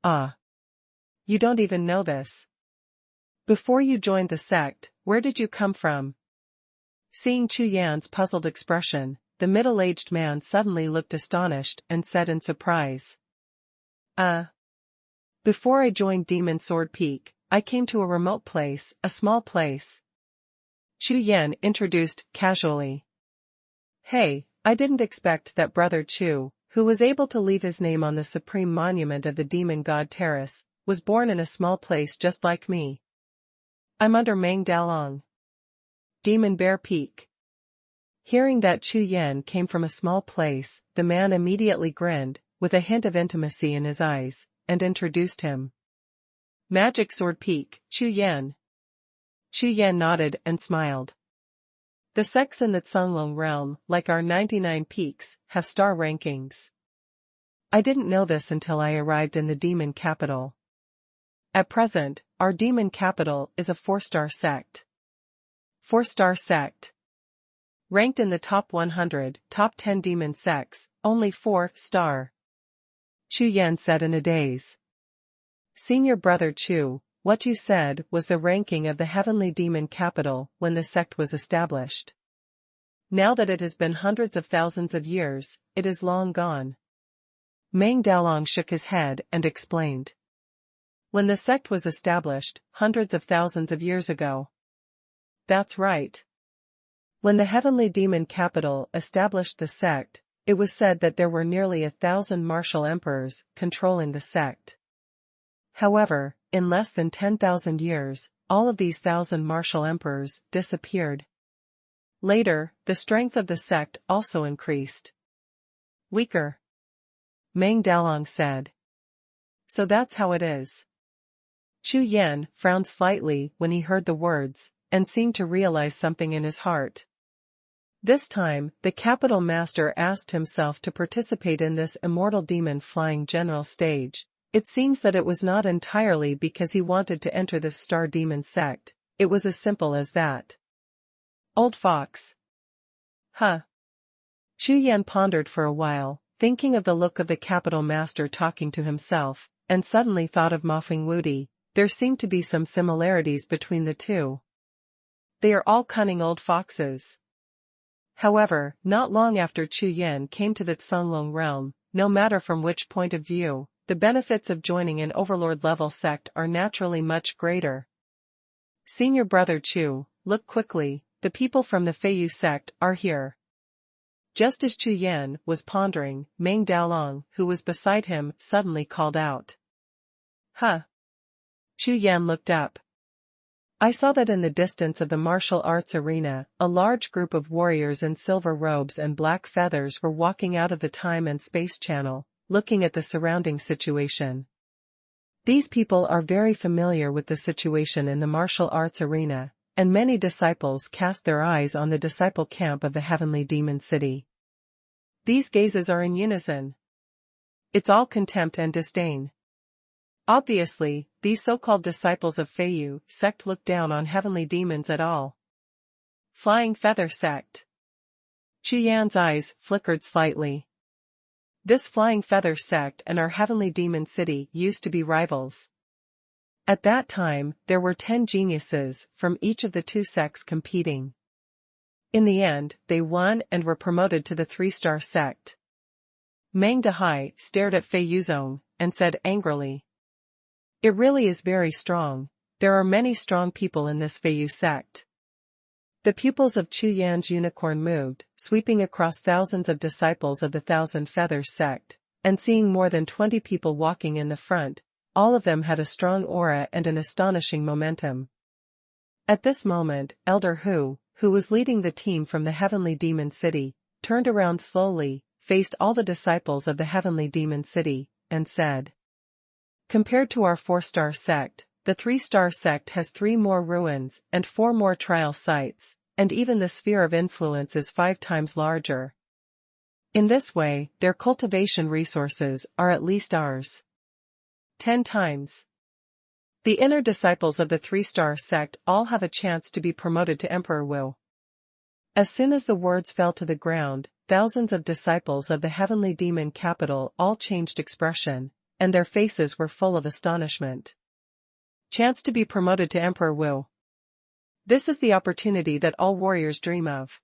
You don't even know this. Before you joined the sect, where did you come from? Seeing Chu Yan's puzzled expression, the middle-aged man suddenly looked astonished and said in surprise. Before I joined Demon Sword Peak, I came to a remote place, a small place. Chu Yan introduced casually. Hey, I didn't expect that brother Chu, who was able to leave his name on the supreme monument of the demon god Terrace, was born in a small place just like me. I'm under Meng Dalong. Demon Bear Peak. Hearing that Chu Yan came from a small place, the man immediately grinned, with a hint of intimacy in his eyes, and introduced him. Magic Sword Peak, Chu Yan. Chu Yan nodded and smiled. The sects in the Cunlong realm, like our 99 peaks, have star rankings. I didn't know this until I arrived in the demon capital. At present, our demon capital is a 4-star sect. 4-star sect. Ranked in the top 100, top 10 demon sects, only 4-star. Chu Yan said in a daze. Senior brother Chu, what you said was the ranking of the heavenly demon capital when the sect was established. Now that it has been hundreds of thousands of years, it is long gone. Meng Dalong shook his head and explained. When the sect was established, hundreds of thousands of years ago. That's right. When the heavenly demon capital established the sect, it was said that there were nearly 1,000 martial emperors controlling the sect. However, in less than 10,000 years, all of these 1,000 martial emperors disappeared. Later, the strength of the sect also increased. Weaker. Meng Dalong said. So that's how it is. Chu Yan frowned slightly when he heard the words, and seemed to realize something in his heart. This time, the capital master asked himself to participate in this immortal demon flying general stage. It seems that it was not entirely because he wanted to enter the star demon sect, it was as simple as that. Old fox. Huh. Chu Yan pondered for a while, thinking of the look of the capital master talking to himself, and suddenly thought of Ma Fengwudi. There seemed to be some similarities between the two. They are all cunning old foxes. However, not long after Chu Yan came to the Cunlong realm, no matter from which point of view, the benefits of joining an overlord-level sect are naturally much greater. Senior brother Chu, look quickly, the people from the Feiyu sect are here. Just as Chu Yan was pondering, Meng Dalong, who was beside him, suddenly called out. Huh. Chu Yan looked up. I saw that in the distance of the martial arts arena, a large group of warriors in silver robes and black feathers were walking out of the time and space channel, looking at the surrounding situation. These people are very familiar with the situation in the martial arts arena, and many disciples cast their eyes on the disciple camp of the heavenly demon city. These gazes are in unison. It's all contempt and disdain. Obviously, these so-called disciples of Feiyu sect look down on heavenly demons at all. Flying Feather Sect. Chu Yan's eyes flickered slightly. This Flying Feather Sect and our heavenly demon city used to be rivals. At that time, there were 10 geniuses from each of the two sects competing. In the end, they won and were promoted to the 3-star sect. Meng Dehai stared at Fei Yuzong and said angrily, "It really is very strong. There are many strong people in this Feiyu sect." The pupils of Chu Yan's unicorn moved, sweeping across thousands of disciples of the Thousand Feathers sect, and seeing more than 20 people walking in the front. All of them had a strong aura and an astonishing momentum. At this moment, Elder Hu, who was leading the team from the Heavenly Demon City, turned around slowly, faced all the disciples of the Heavenly Demon City, and said, "Compared to our 4-star sect, the 3-star sect has 3 more ruins and 4 more trial sites, and even the sphere of influence is 5 times larger. In this way, their cultivation resources are at least ours. 10 times. The inner disciples of the 3-star sect all have a chance to be promoted to Emperor Wu." As soon as the words fell to the ground, thousands of disciples of the heavenly demon capital all changed expression, and their faces were full of astonishment. Chance to be promoted to Emperor Wu. This is the opportunity that all warriors dream of.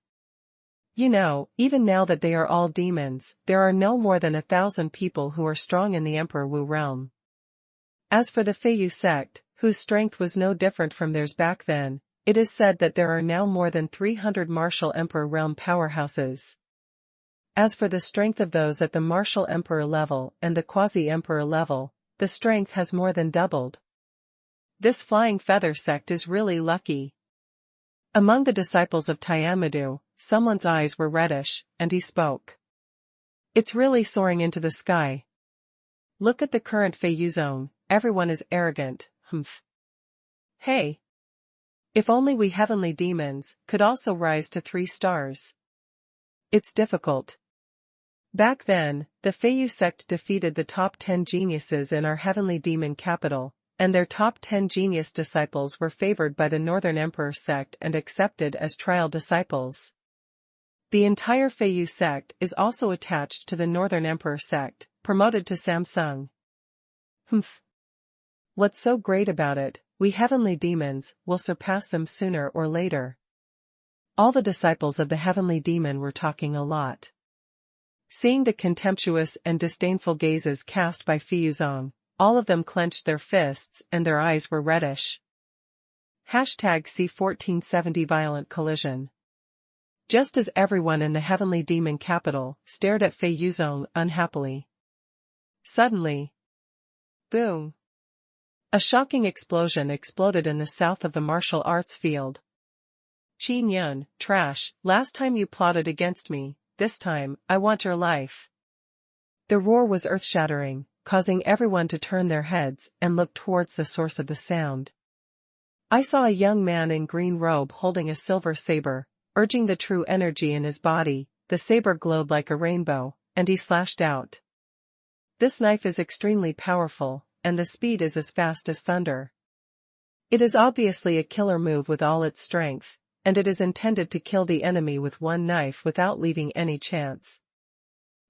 You know, even now that they are all demons, there are no more than 1,000 people who are strong in the Emperor Wu realm. As for the Feiyu sect, whose strength was no different from theirs back then, it is said that there are now more than 300 martial emperor realm powerhouses. As for the strength of those at the martial emperor level and the quasi-emperor level, the strength has more than doubled. This Flying Feather sect is really lucky. Among the disciples of Tiamadu, someone's eyes were reddish, and he spoke. "It's really soaring into the sky. Look at the current Feiyu zone. Everyone is arrogant, humph. Hey! If only we heavenly demons could also rise to 3 stars. It's difficult. Back then, the Feiyu sect defeated the top 10 geniuses in our heavenly demon capital, and their top 10 genius disciples were favored by the Northern Emperor sect and accepted as trial disciples. The entire Feiyu sect is also attached to the Northern Emperor sect, promoted to Samsung. Humph. What's so great about it? We heavenly demons will surpass them sooner or later." All the disciples of the heavenly demon were talking a lot. Seeing the contemptuous and disdainful gazes cast by Feiyuzong, all of them clenched their fists and their eyes were reddish. #C1470 Violent Collision. Just as everyone in the heavenly demon capital stared at Feiyuzong unhappily. Suddenly, boom! A shocking explosion exploded in the south of the martial arts field. "Qin Yun, trash, last time you plotted against me, this time, I want your life." The roar was earth-shattering, causing everyone to turn their heads and look towards the source of the sound. I saw a young man in green robe holding a silver saber, urging the true energy in his body. The saber glowed like a rainbow, and he slashed out. This knife is extremely powerful, and the speed is as fast as thunder. It is obviously a killer move with all its strength, and it is intended to kill the enemy with one knife without leaving any chance.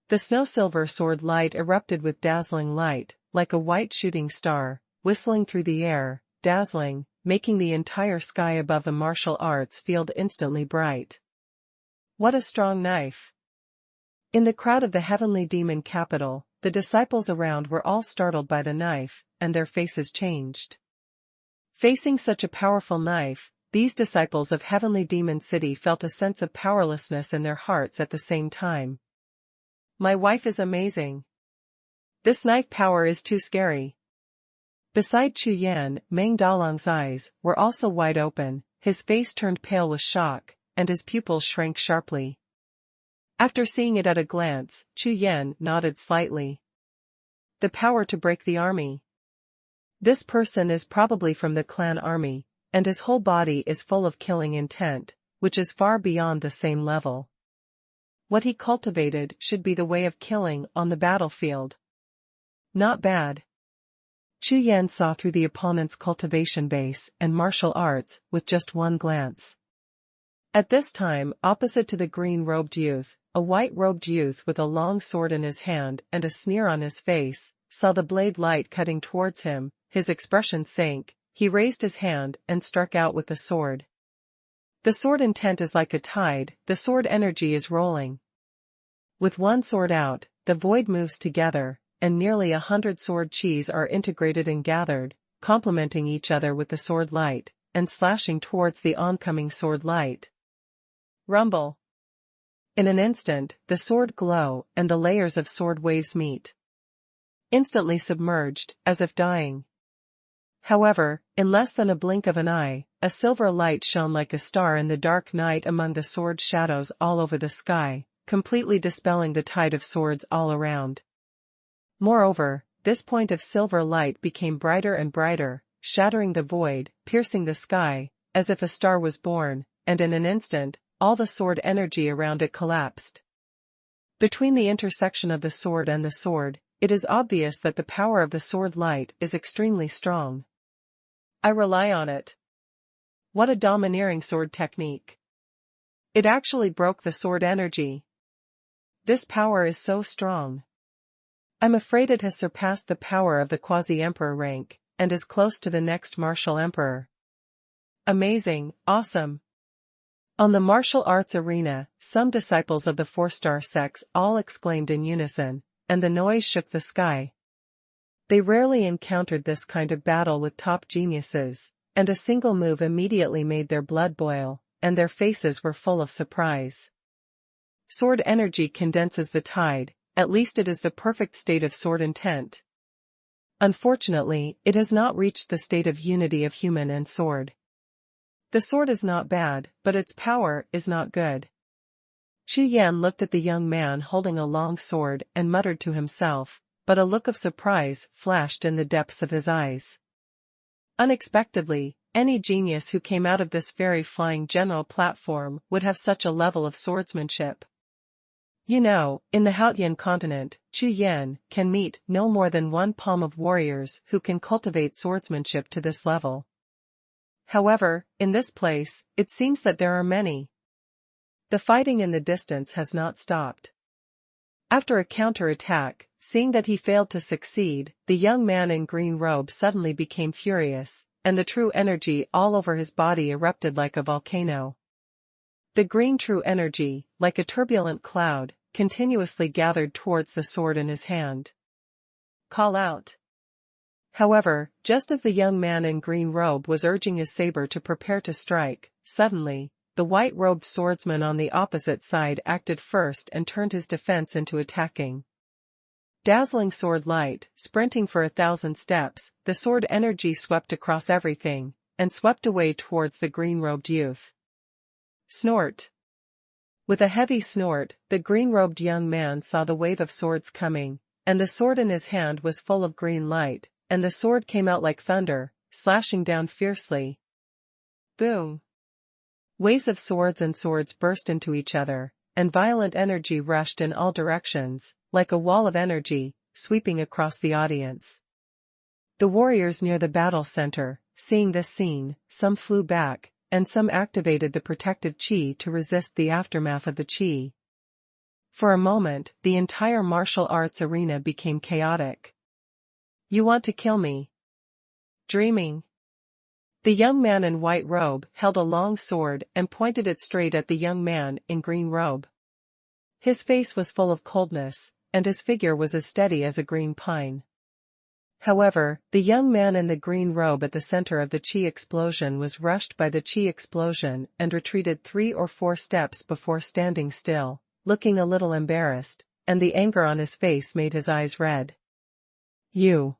The snow-silver sword light erupted with dazzling light, like a white shooting star, whistling through the air, dazzling, making the entire sky above the martial arts field instantly bright. What a strong knife! In the crowd of the heavenly demon capital, the disciples around were all startled by the knife, and their faces changed. Facing such a powerful knife, these disciples of heavenly demon city felt a sense of powerlessness in their hearts at the same time. My wife is amazing. This knife power is too scary. Beside Chu Yan, Meng Dalong's eyes were also wide open, his face turned pale with shock, and his pupils shrank sharply. After seeing it at a glance, Chu Yan nodded slightly. The power to break the army. This person is probably from the clan army, and his whole body is full of killing intent, which is far beyond the same level. What he cultivated should be the way of killing on the battlefield. Not bad. Chu Yan saw through the opponent's cultivation base and martial arts with just one glance. At this time, opposite to the green-robed youth, a white-robed youth with a long sword in his hand and a sneer on his face, saw the blade light cutting towards him. His expression sank, he raised his hand and struck out with the sword. The sword intent is like a tide, the sword energy is rolling. With one sword out, the void moves together, and nearly 100 sword chis are integrated and gathered, complementing each other with the sword light, and slashing towards the oncoming sword light. Rumble. In an instant, the sword glow and the layers of sword waves meet. Instantly submerged, as if dying. However, in less than a blink of an eye, a silver light shone like a star in the dark night among the sword shadows all over the sky, completely dispelling the tide of swords all around. Moreover, this point of silver light became brighter and brighter, shattering the void, piercing the sky, as if a star was born, and in an instant, all the sword energy around it collapsed. Between the intersection of the sword and the sword, it is obvious that the power of the sword light is extremely strong. I rely on it. What a domineering sword technique. It actually broke the sword energy. This power is so strong. I'm afraid it has surpassed the power of the quasi-emperor rank, and is close to the next martial emperor. Amazing, awesome. On the martial arts arena, some disciples of the four-star sects all exclaimed in unison, and the noise shook the sky. They rarely encountered this kind of battle with top geniuses, and a single move immediately made their blood boil, and their faces were full of surprise. Sword energy condenses the tide, at least it is the perfect state of sword intent. Unfortunately, it has not reached the state of unity of human and sword. The sword is not bad, but its power is not good. Chu Yan looked at the young man holding a long sword and muttered to himself, but a look of surprise flashed in the depths of his eyes. Unexpectedly, any genius who came out of this very flying general platform would have such a level of swordsmanship. You know, in the Haotian continent, Chu Yan can meet no more than one palm of warriors who can cultivate swordsmanship to this level. However, in this place, it seems that there are many. The fighting in the distance has not stopped. After a counter-attack, seeing that he failed to succeed, the young man in green robe suddenly became furious, and the true energy all over his body erupted like a volcano. The green true energy, like a turbulent cloud, continuously gathered towards the sword in his hand. Call out. However, just as the young man in green robe was urging his saber to prepare to strike, suddenly, the white-robed swordsman on the opposite side acted first and turned his defense into attacking. Dazzling sword light, sprinting for 1,000 steps, the sword energy swept across everything, and swept away towards the green-robed youth. Snort. With a heavy snort, the green-robed young man saw the wave of swords coming, and the sword in his hand was full of green light, and the sword came out like thunder, slashing down fiercely. Boom! Waves of swords and swords burst into each other, and violent energy rushed in all directions, like a wall of energy, sweeping across the audience. The warriors near the battle center, seeing this scene, some flew back, and some activated the protective chi to resist the aftermath of the chi. For a moment, the entire martial arts arena became chaotic. You want to kill me? Dreaming. The young man in white robe held a long sword and pointed it straight at the young man in green robe. His face was full of coldness, and his figure was as steady as a green pine. However, the young man in the green robe at the center of the chi explosion was rushed by the chi explosion and retreated 3 or 4 steps before standing still, looking a little embarrassed, and the anger on his face made his eyes red. You.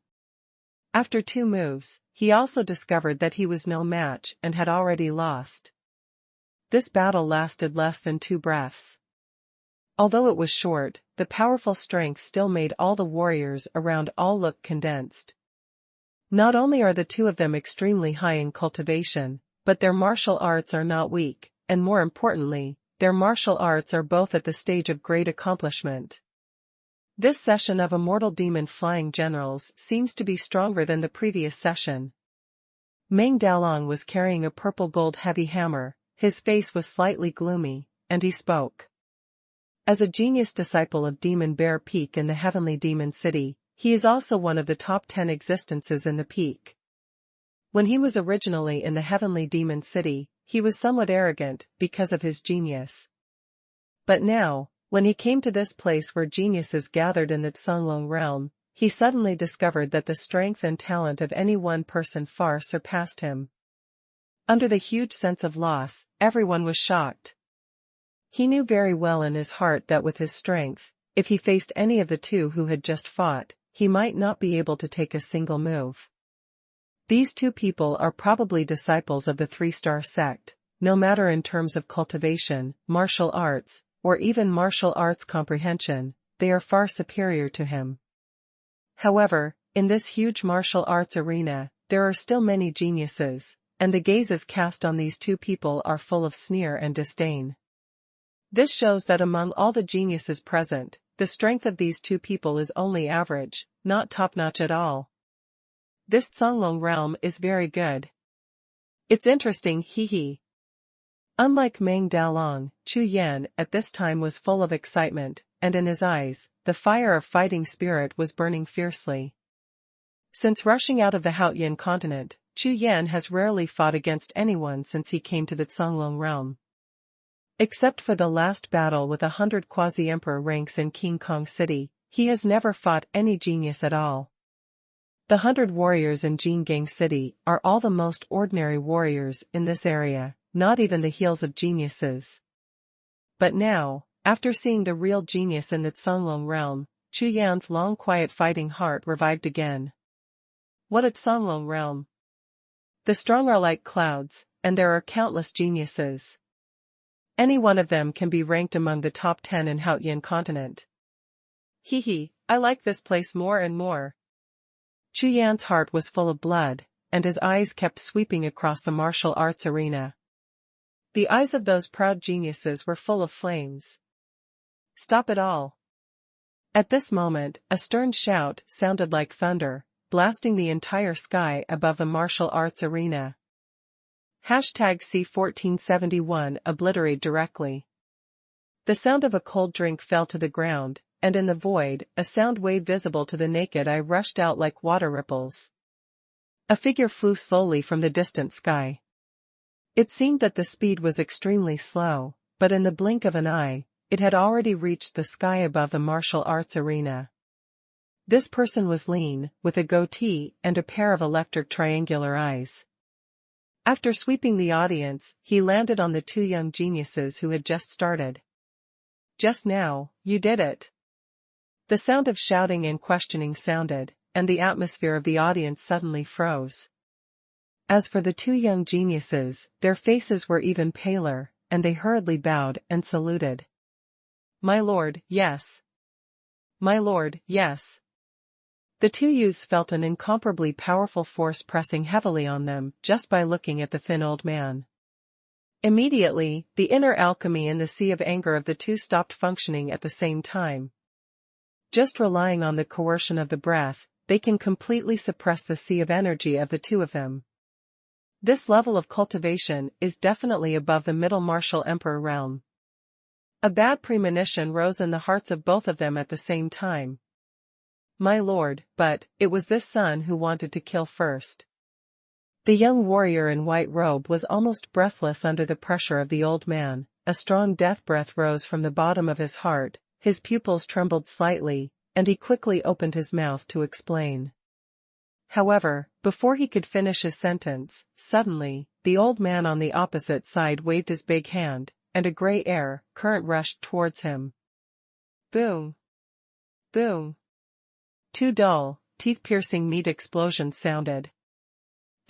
After 2 moves, he also discovered that he was no match and had already lost. This battle lasted less than 2 breaths. Although it was short, the powerful strength still made all the warriors around all look condensed. Not only are the two of them extremely high in cultivation, but their martial arts are not weak, and more importantly, their martial arts are both at the stage of great accomplishment. This session of Immortal Demon Flying Generals seems to be stronger than the previous session. Meng Daolong was carrying a purple gold heavy hammer, his face was slightly gloomy, and he spoke. As a genius disciple of Demon Bear Peak in the Heavenly Demon City, he is also one of the top 10 existences in the peak. When he was originally in the Heavenly Demon City, he was somewhat arrogant because of his genius. But now, when he came to this place where geniuses gathered in the Tsunglong realm, he suddenly discovered that the strength and talent of any one person far surpassed him. Under the huge sense of loss, everyone was shocked. He knew very well in his heart that with his strength, if he faced any of the two who had just fought, he might not be able to take a single move. These two people are probably disciples of the three-star sect, no matter in terms of cultivation, martial arts, or even martial arts comprehension, they are far superior to him. However, in this huge martial arts arena, there are still many geniuses, and the gazes cast on these two people are full of sneer and disdain. This shows that among all the geniuses present, the strength of these two people is only average, not top-notch at all. This Tsunglong realm is very good. It's interesting, hee. Unlike Meng Daolong, Chu Yan at this time was full of excitement, and in his eyes, the fire of fighting spirit was burning fiercely. Since rushing out of the Haotian continent, Chu Yan has rarely fought against anyone since he came to the Tsunglong realm. Except for the last battle with 100 quasi-emperor ranks in King Kong City, he has never fought any genius at all. The 100 warriors in Jingang City are all the most ordinary warriors in this area, not even the heels of geniuses. But now, after seeing the real genius in the Tsunglong realm, Chu Yan's long quiet fighting heart revived again. What a Tsunglong realm! The strong are like clouds, and there are countless geniuses. Any one of them can be ranked among the top 10 in Haotian continent. Hee, I like this place more and more. Chu Yan's heart was full of blood, and his eyes kept sweeping across the martial arts arena. The eyes of those proud geniuses were full of flames. Stop it all. At this moment, a stern shout sounded like thunder, blasting the entire sky above the martial arts arena. #C1471 obliterate directly. The sound of a cold drink fell to the ground, and in the void, a sound wave visible to the naked eye rushed out like water ripples. A figure flew slowly from the distant sky. It seemed that the speed was extremely slow, but in the blink of an eye, it had already reached the sky above the martial arts arena. This person was lean, with a goatee and a pair of electric triangular eyes. After sweeping the audience, he landed on the two young geniuses who had just started. Just now, you did it. The sound of shouting and questioning sounded, and the atmosphere of the audience suddenly froze. As for the two young geniuses, their faces were even paler, and they hurriedly bowed and saluted. My lord, yes. My lord, yes. The two youths felt an incomparably powerful force pressing heavily on them just by looking at the thin old man. Immediately, the inner alchemy and the sea of anger of the two stopped functioning at the same time. Just relying on the coercion of the breath, they can completely suppress the sea of energy of the two of them. This level of cultivation is definitely above the middle martial emperor realm. A bad premonition rose in the hearts of both of them at the same time. My lord, but it was this son who wanted to kill first. The young warrior in white robe was almost breathless under the pressure of the old man. A strong death breath rose from the bottom of his heart, his pupils trembled slightly, and he quickly opened his mouth to explain. However, before he could finish his sentence, suddenly, the old man on the opposite side waved his big hand, and a gray air current rushed towards him. Boom! Boom! Two dull, teeth-piercing meat explosions sounded.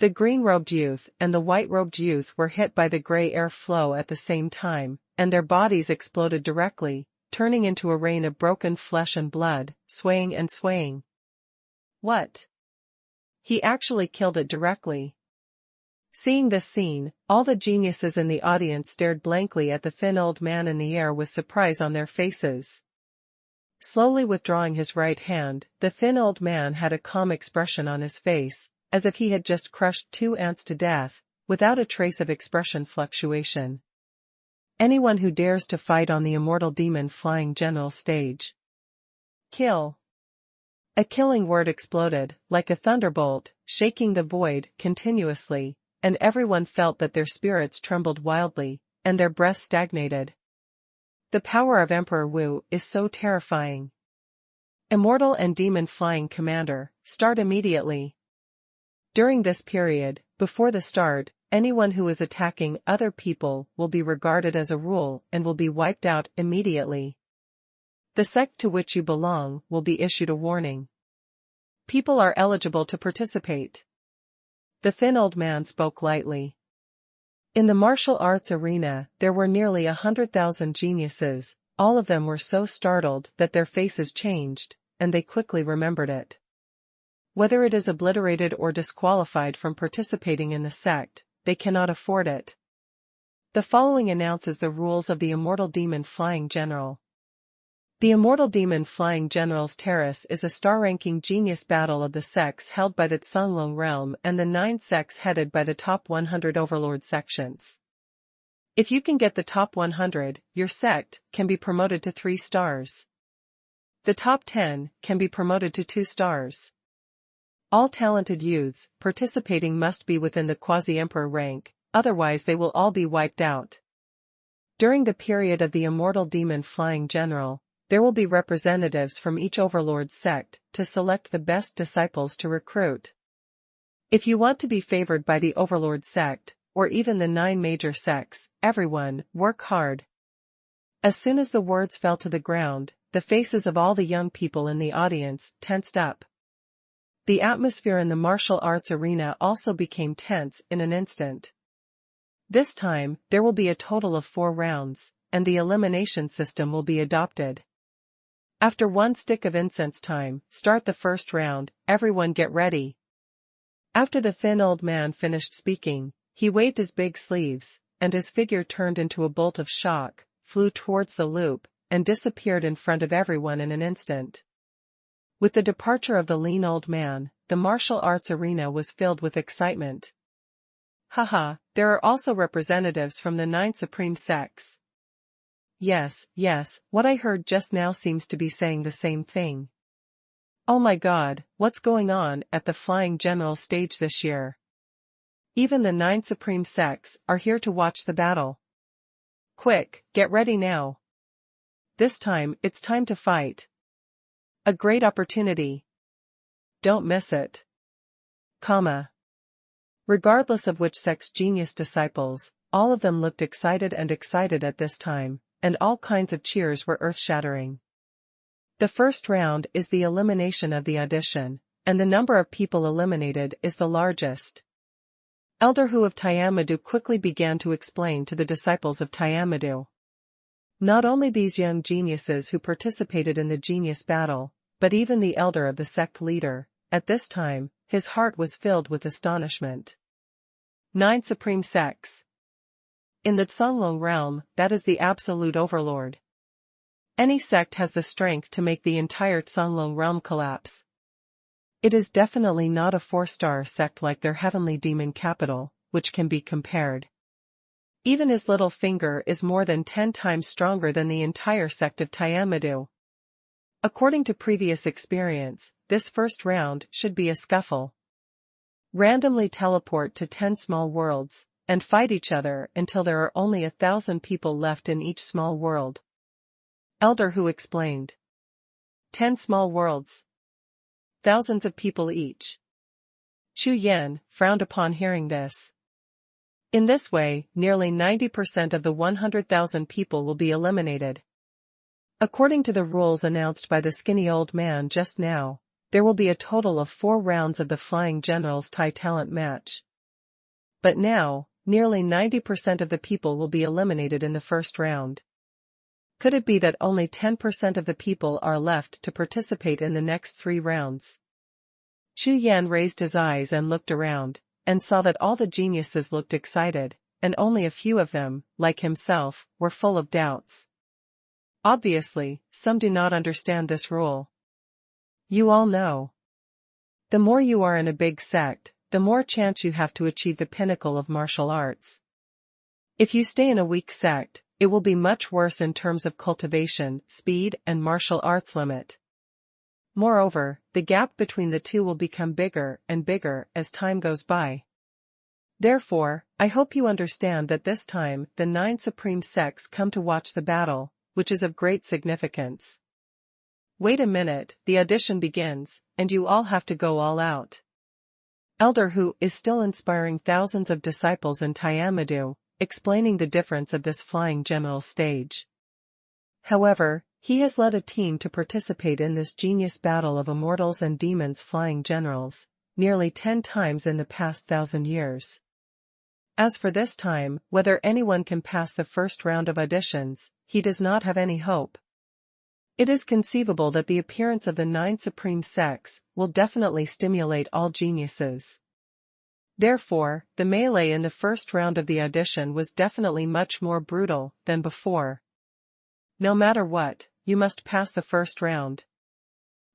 The green-robed youth and the white-robed youth were hit by the gray air flow at the same time, and their bodies exploded directly, turning into a rain of broken flesh and blood, swaying and swaying. What? He actually killed it directly. Seeing this scene, all the geniuses in the audience stared blankly at the thin old man in the air with surprise on their faces. Slowly withdrawing his right hand, the thin old man had a calm expression on his face, as if he had just crushed 2 ants to death, without a trace of expression fluctuation. Anyone who dares to fight on the immortal demon flying general stage. Kill. A killing word exploded, like a thunderbolt, shaking the void continuously, and everyone felt that their spirits trembled wildly, and their breath stagnated. The power of Emperor Wu is so terrifying. Immortal and demon flying commander, start immediately. During this period, before the start, anyone who is attacking other people will be regarded as a rule and will be wiped out immediately. The sect to which you belong will be issued a warning. People are eligible to participate. The thin old man spoke lightly. In the martial arts arena, there were nearly 100,000 geniuses. All of them were so startled that their faces changed, and they quickly remembered it. Whether it is obliterated or disqualified from participating in the sect, they cannot afford it. The following announces the rules of the Immortal Demon Flying General. The Immortal Demon Flying General's Terrace is a star-ranking genius battle of the sects held by the Zhonglong realm and the 9 sects headed by the top 100 overlord sections. If you can get the top 100, your sect can be promoted to 3 stars. The top 10 can be promoted to 2 stars. All talented youths participating must be within the quasi-emperor rank, otherwise they will all be wiped out. During the period of the Immortal Demon Flying General, there will be representatives from each overlord sect to select the best disciples to recruit. If you want to be favored by the overlord sect, or even the 9 major sects, everyone, work hard. As soon as the words fell to the ground, the faces of all the young people in the audience tensed up. The atmosphere in the martial arts arena also became tense in an instant. This time, there will be a total of 4 rounds, and the elimination system will be adopted. After 1 stick of incense time, start the first round, everyone get ready. After the thin old man finished speaking, he waved his big sleeves, and his figure turned into a bolt of shock, flew towards the loop, and disappeared in front of everyone in an instant. With the departure of the lean old man, the martial arts arena was filled with excitement. Haha, there are also representatives from the 9 supreme sects. Yes, what I heard just now seems to be saying the same thing. Oh my god, what's going on at the Flying General stage this year? Even the 9 supreme sects are here to watch the battle. Quick, get ready now. This time, it's time to fight. A great opportunity. Don't miss it. Regardless of which sect's genius disciples, all of them looked excited at this time, and all kinds of cheers were earth-shattering. The first round is the elimination of the audition, and the number of people eliminated is the largest. Elder Hu of Tiamadu quickly began to explain to the disciples of Tiamadu. Not only these young geniuses who participated in the genius battle, but even the elder of the sect leader, at this time, his heart was filled with astonishment. 9 supreme sects. In the Zhonglong realm, that is the absolute overlord. Any sect has the strength to make the entire Zhonglong realm collapse. It is definitely not a 4-star sect like their heavenly demon capital, which can be compared. Even his little finger is more than 10 times stronger than the entire sect of Tiamadu. According to previous experience, this first round should be a scuffle. Randomly teleport to 10 small worlds, and fight each other until there are only 1,000 people left in each small world. Elder Hu explained. 10 small worlds. Thousands of people each. Chu Yan frowned upon hearing this. In this way, nearly 90% of the 100,000 people will be eliminated. According to the rules announced by the skinny old man just now, there will be a total of 4 rounds of the Flying General's Thai talent match. But now, nearly 90% of the people will be eliminated in the first round. Could it be that only 10% of the people are left to participate in the next 3 rounds? Chu Yan raised his eyes and looked around, and saw that all the geniuses looked excited, and only a few of them, like himself, were full of doubts. Obviously, some do not understand this rule. You all know. The more you are in a big sect, the more chance you have to achieve the pinnacle of martial arts. If you stay in a weak sect, it will be much worse in terms of cultivation, speed, and martial arts limit. Moreover, the gap between the two will become bigger and bigger as time goes by. Therefore, I hope you understand that this time the 9 supreme sects come to watch the battle, which is of great significance. Wait a minute, the audition begins, and you all have to go all out. Elder Hu is still inspiring thousands of disciples in Tiamadu, explaining the difference of this flying general stage. However, he has led a team to participate in this genius battle of immortals and demons flying generals, nearly 10 times in the past 1,000 years. As for this time, whether anyone can pass the first round of auditions, he does not have any hope. It is conceivable that the appearance of the 9 supreme sects will definitely stimulate all geniuses. Therefore, the melee in the first round of the audition was definitely much more brutal than before. No matter what, you must pass the first round.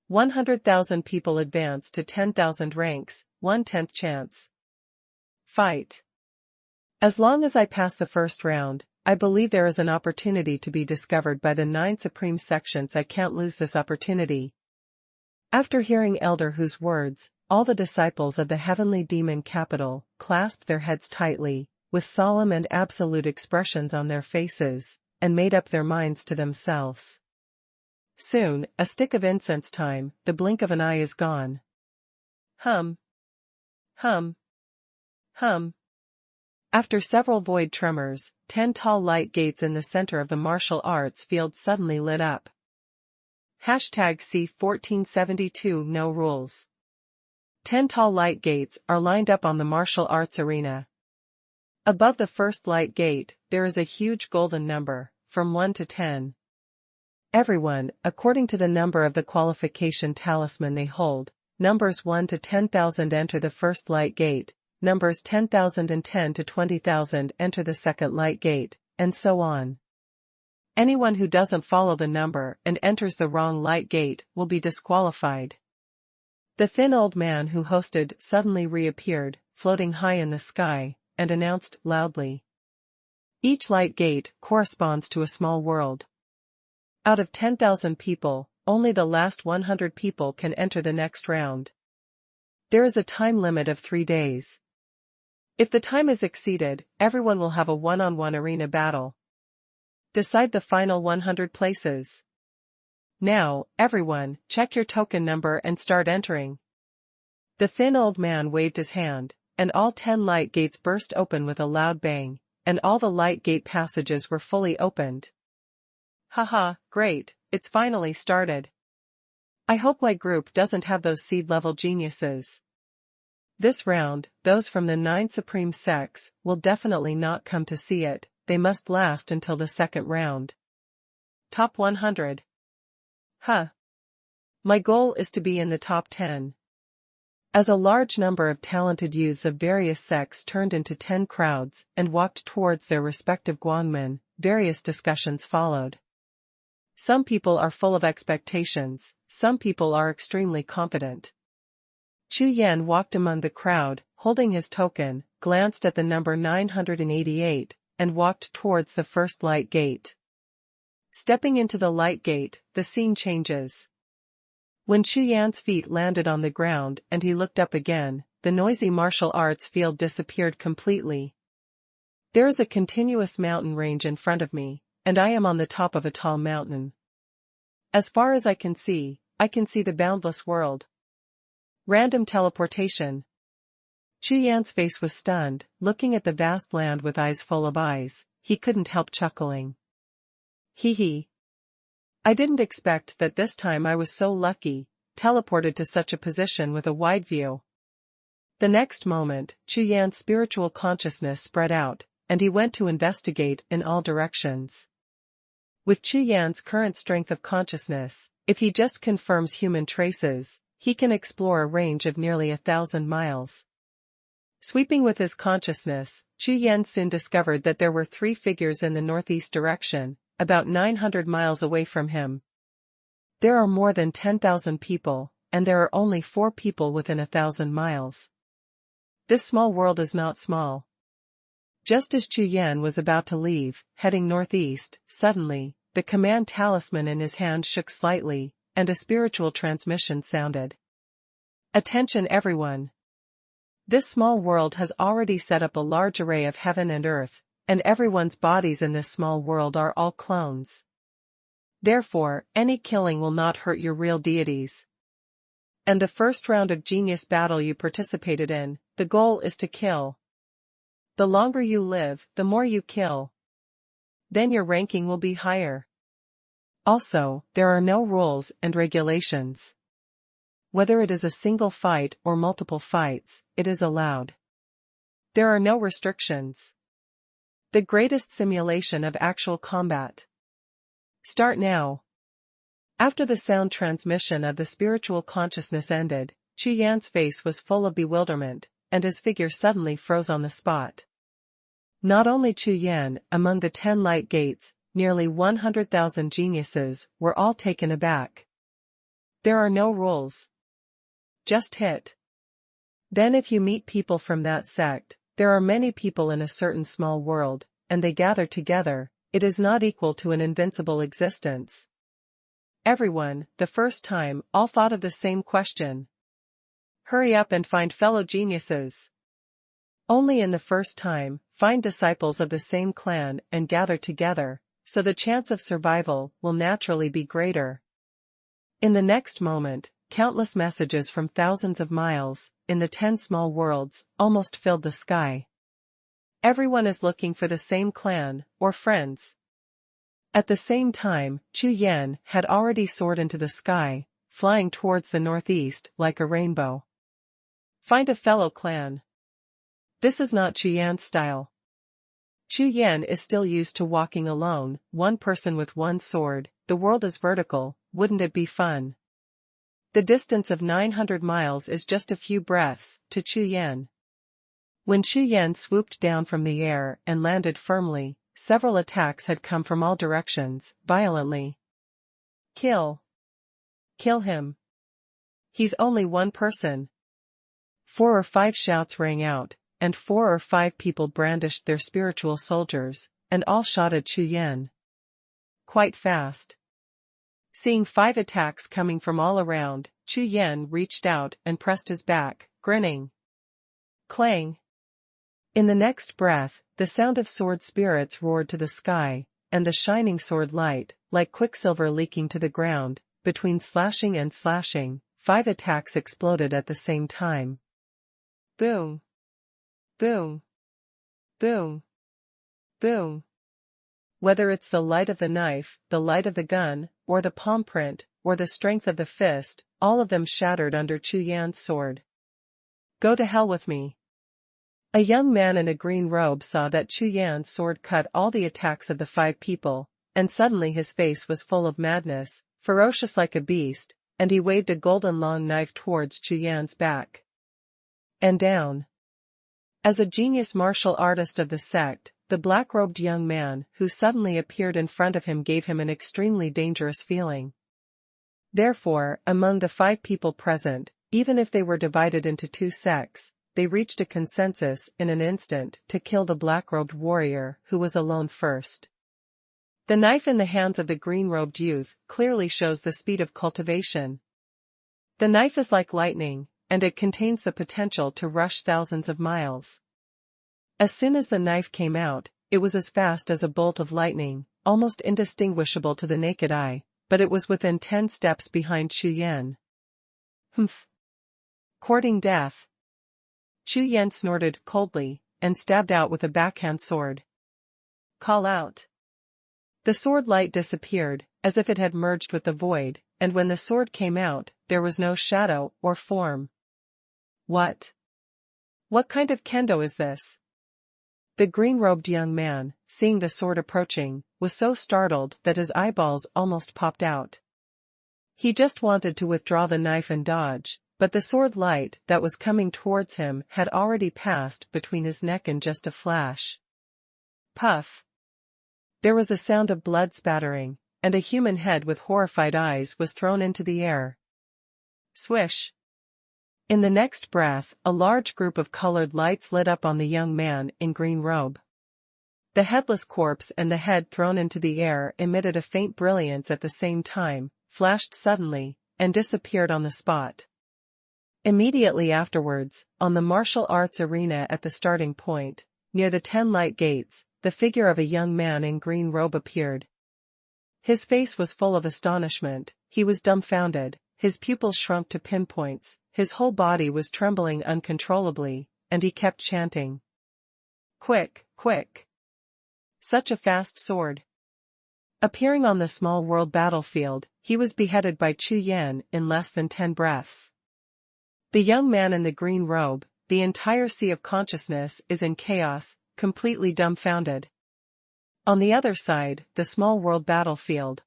100,000 people advance to 10,000 ranks, 1/10 chance. Fight. As long as I pass the first round, I believe there is an opportunity to be discovered by the 9 supreme sections. I can't lose this opportunity. After hearing Elder Hu's words, all the disciples of the heavenly demon capital clasped their heads tightly, with solemn and absolute expressions on their faces, and made up their minds to themselves. Soon, a stick of incense time, the blink of an eye is gone. Hum. Hum. Hum. After several void tremors, 10 tall light gates in the center of the martial arts field suddenly lit up. #C1472 No rules. 10 tall light gates are lined up on the martial arts arena. Above the first light gate, there is a huge golden number, from 1 to 10. Everyone, according to the number of the qualification talisman they hold, numbers 1 to 10,000 enter the first light gate, numbers 10,000 and 10 to 20,000 enter the second light gate, and so on. Anyone who doesn't follow the number and enters the wrong light gate will be disqualified. The thin old man who hosted suddenly reappeared, floating high in the sky, and announced loudly. Each light gate corresponds to a small world. Out of 10,000 people, only the last 100 people can enter the next round. There is a time limit of 3 days. If the time is exceeded, everyone will have a one-on-one arena battle. Decide the final 100 places. Now, everyone, check your token number and start entering. The thin old man waved his hand, and all 10 light gates burst open with a loud bang, and all the light gate passages were fully opened. Haha, great, it's finally started. I hope my group doesn't have those seed-level geniuses. This round, those from the 9 supreme sects will definitely not come to see it, they must last until the second round. Top 100. Huh. My goal is to be in the top 10. As a large number of talented youths of various sects turned into 10 crowds and walked towards their respective guangmen, various discussions followed. Some people are full of expectations, some people are extremely confident. Chu Yan walked among the crowd, holding his token, glanced at the number 988, and walked towards the first light gate. Stepping into the light gate, the scene changes. When Chu Yan's feet landed on the ground and he looked up again, the noisy martial arts field disappeared completely. There is a continuous mountain range in front of me, and I am on the top of a tall mountain. As far as I can see the boundless world. Random teleportation. Chu Yan's face was stunned, looking at the vast land with eyes full of eyes. He couldn't help chuckling. Hee hee. I didn't expect that this time I was so lucky, teleported to such a position with a wide view. The next moment, Chu Yan's spiritual consciousness spread out, and he went to investigate in all directions. With Chu Yan's current strength of consciousness, if he just confirms human traces, he can explore a range of nearly 1,000 miles. Sweeping with his consciousness, Chu Yan soon discovered that there were 3 figures in the northeast direction, about 900 miles away from him. There are more than 10,000 people, and there are only 4 people within 1,000 miles. This small world is not small. Just as Chu Yan was about to leave, heading northeast, suddenly, the command talisman in his hand shook slightly, and a spiritual transmission sounded. Attention everyone! This small world has already set up a large array of heaven and earth, and everyone's bodies in this small world are all clones. Therefore, any killing will not hurt your real deities. And the first round of genius battle you participated in, the goal is to kill. The longer you live, the more you kill. Then your ranking will be higher. Also, there are no rules and regulations. Whether it is a single fight or multiple fights, it is allowed. There are no restrictions. The greatest simulation of actual combat. Start now. After the sound transmission of the spiritual consciousness ended, Chu Yan's face was full of bewilderment, and his figure suddenly froze on the spot. Not only Chu Yan, among the 10 light gates, nearly 100,000 geniuses were all taken aback. There are no rules. Just hit. Then if you meet people from that sect, there are many people in a certain small world, and they gather together, it is not equal to an invincible existence. Everyone, the first time, all thought of the same question. Hurry up and find fellow geniuses. Only in the first time, find disciples of the same clan and gather together, so the chance of survival will naturally be greater. In the next moment, countless messages from thousands of miles, in the 10 small worlds, almost filled the sky. Everyone is looking for the same clan, or friends. At the same time, Chu Yan had already soared into the sky, flying towards the northeast like a rainbow. Find a fellow clan. This is not Chu Yan's style. Chu Yan is still used to walking alone, one person with one sword. The world is vertical, wouldn't it be fun? The distance of 900 miles is just a few breaths to Chu Yan. When Chu Yan swooped down from the air and landed firmly, several attacks had come from all directions, violently. Kill. Kill him. He's only one person. 4 or 5 shouts rang out, and 4 or 5 people brandished their spiritual soldiers, and all shot at Chu Yan. Quite fast. Seeing 5 attacks coming from all around, Chu Yan reached out and pressed his back, grinning. Clang. In the next breath, the sound of sword spirits roared to the sky, and the shining sword light, like quicksilver leaking to the ground, between slashing and slashing, 5 attacks exploded at the same time. Boom. Boom. Boom. Boom. Whether it's the light of the knife, the light of the gun, or the palm print, or the strength of the fist, all of them shattered under Chu Yan's sword. Go to hell with me. A young man in a green robe saw that Chu Yan's sword cut all the attacks of the 5 people, and suddenly his face was full of madness, ferocious like a beast, and he waved a golden long knife towards Chu Yan's back. And down. As a genius martial artist of the sect, the black-robed young man who suddenly appeared in front of him gave him an extremely dangerous feeling. Therefore, among the 5 people present, even if they were divided into 2 sects, they reached a consensus in an instant to kill the black-robed warrior who was alone first. The knife in the hands of the green-robed youth clearly shows the speed of cultivation. The knife is like lightning, and it contains the potential to rush thousands of miles. As soon as the knife came out, it was as fast as a bolt of lightning, almost indistinguishable to the naked eye, but it was within 10 steps behind Chu Yan. Humph. Courting death. Chu Yan snorted coldly, and stabbed out with a backhand sword. Call out. The sword light disappeared, as if it had merged with the void, and when the sword came out, there was no shadow or form. What? What kind of kendo is this? The green-robed young man, seeing the sword approaching, was so startled that his eyeballs almost popped out. He just wanted to withdraw the knife and dodge, but the sword light that was coming towards him had already passed between his neck in just a flash. Puff! There was a sound of blood spattering, and a human head with horrified eyes was thrown into the air. Swish! In the next breath, a large group of colored lights lit up on the young man in green robe. The headless corpse and the head thrown into the air emitted a faint brilliance at the same time, flashed suddenly, and disappeared on the spot. Immediately afterwards, on the martial arts arena at the starting point, near the 10 light gates, the figure of a young man in green robe appeared. His face was full of astonishment, he was dumbfounded, his pupils shrunk to pinpoints, his whole body was trembling uncontrollably, and he kept chanting. Quick, quick! Such a fast sword! Appearing on the small world battlefield, he was beheaded by Chu Yan in less than 10 breaths. The young man in the green robe, the entire sea of consciousness is in chaos, completely dumbfounded. On the other side, the small world battlefield.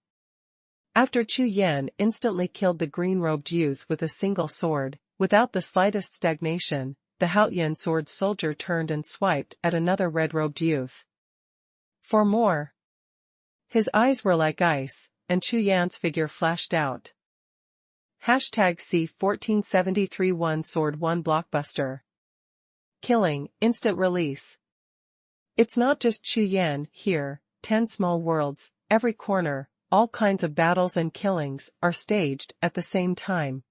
After Chu Yan instantly killed the green-robed youth with a single sword, without the slightest stagnation, the Haotian sword soldier turned and swiped at another red-robed youth. For more. His eyes were like ice, and Chu Yan's figure flashed out. #C1473 1 Sword 1 Blockbuster. Killing, instant release. It's not just Chu Yan here, 10 small worlds, every corner, all kinds of battles and killings are staged at the same time.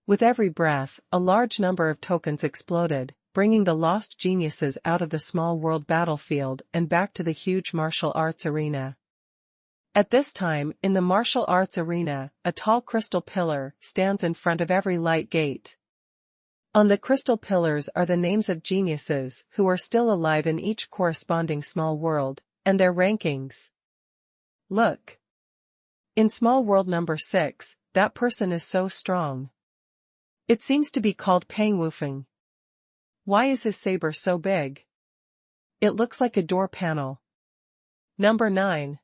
With every breath, a large number of tokens exploded, bringing the lost geniuses out of the small world battlefield and back to the huge martial arts arena. At this time, in the martial arts arena, a tall crystal pillar stands in front of every light gate. On the crystal pillars are the names of geniuses who are still alive in each corresponding small world, and their rankings. Look. In small world number 6, that person is so strong. It seems to be called Pang Wufeng. Why is his saber so big? It looks like a door panel. Number 9.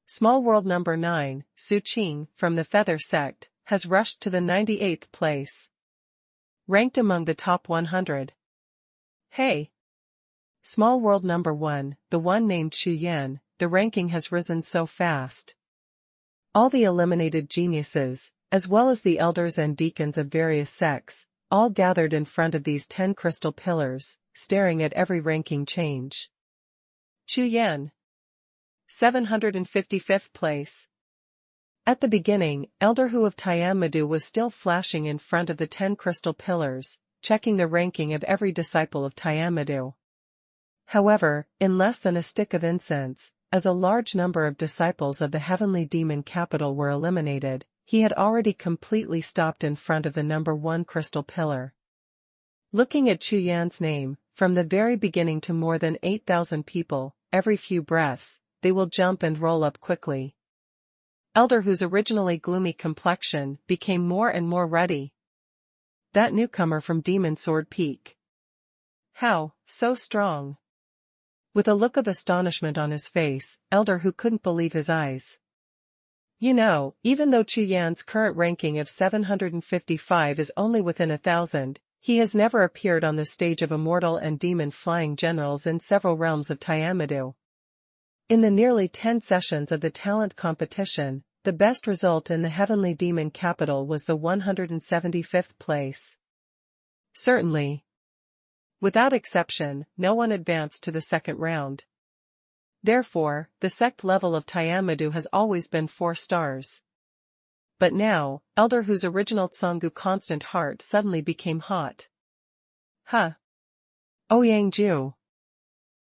Small world number 9, Su Qing, from the Feather Sect, has rushed to the 98th place. Ranked among the top 100. Hey! Small world number 1, the one named Chu Yan, the ranking has risen so fast. All the eliminated geniuses, as well as the elders and deacons of various sects, all gathered in front of these 10 crystal pillars, staring at every ranking change. Chu Yan. 755th place. At the beginning, Elder Hu of Tianmadu was still flashing in front of the 10 crystal pillars, checking the ranking of every disciple of Tianmadu. However, in less than a stick of incense, as a large number of disciples of the heavenly demon capital were eliminated, he had already completely stopped in front of the number 1 crystal pillar. Looking at Chu Yan's name, from the very beginning to more than 8,000 people, every few breaths, they will jump and roll up quickly. Elder Hu's originally gloomy complexion became more and more ruddy. That newcomer from Demon Sword Peak. How, so strong? With a look of astonishment on his face, Elder Hu couldn't believe his eyes. You know, even though Chu Yan's current ranking of 755 is only within 1,000, he has never appeared on the stage of immortal and demon flying generals in several realms of Tianmadu. In the nearly 10 sessions of the talent competition, the best result in the heavenly demon capital was the 175th place. Certainly. Without exception, no one advanced to the second round. Therefore, the sect level of Tianmadu has always been 4 stars. But now, Elder Hu's original Tsungu constant heart suddenly became hot. Huh. Ouyang-ju.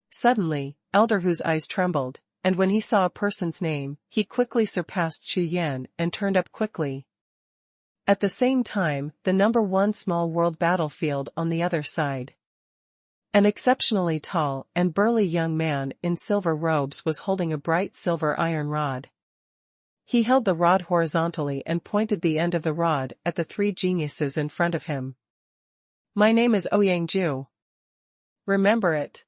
Suddenly, Elder Hu's eyes trembled, and when he saw a person's name, he quickly surpassed Chu Yan and turned up quickly. At the same time, the number 1 small world battlefield on the other side. An exceptionally tall and burly young man in silver robes was holding a bright silver iron rod. He held the rod horizontally and pointed the end of the rod at the 3 geniuses in front of him. My name is Ouyang-ju. Remember it.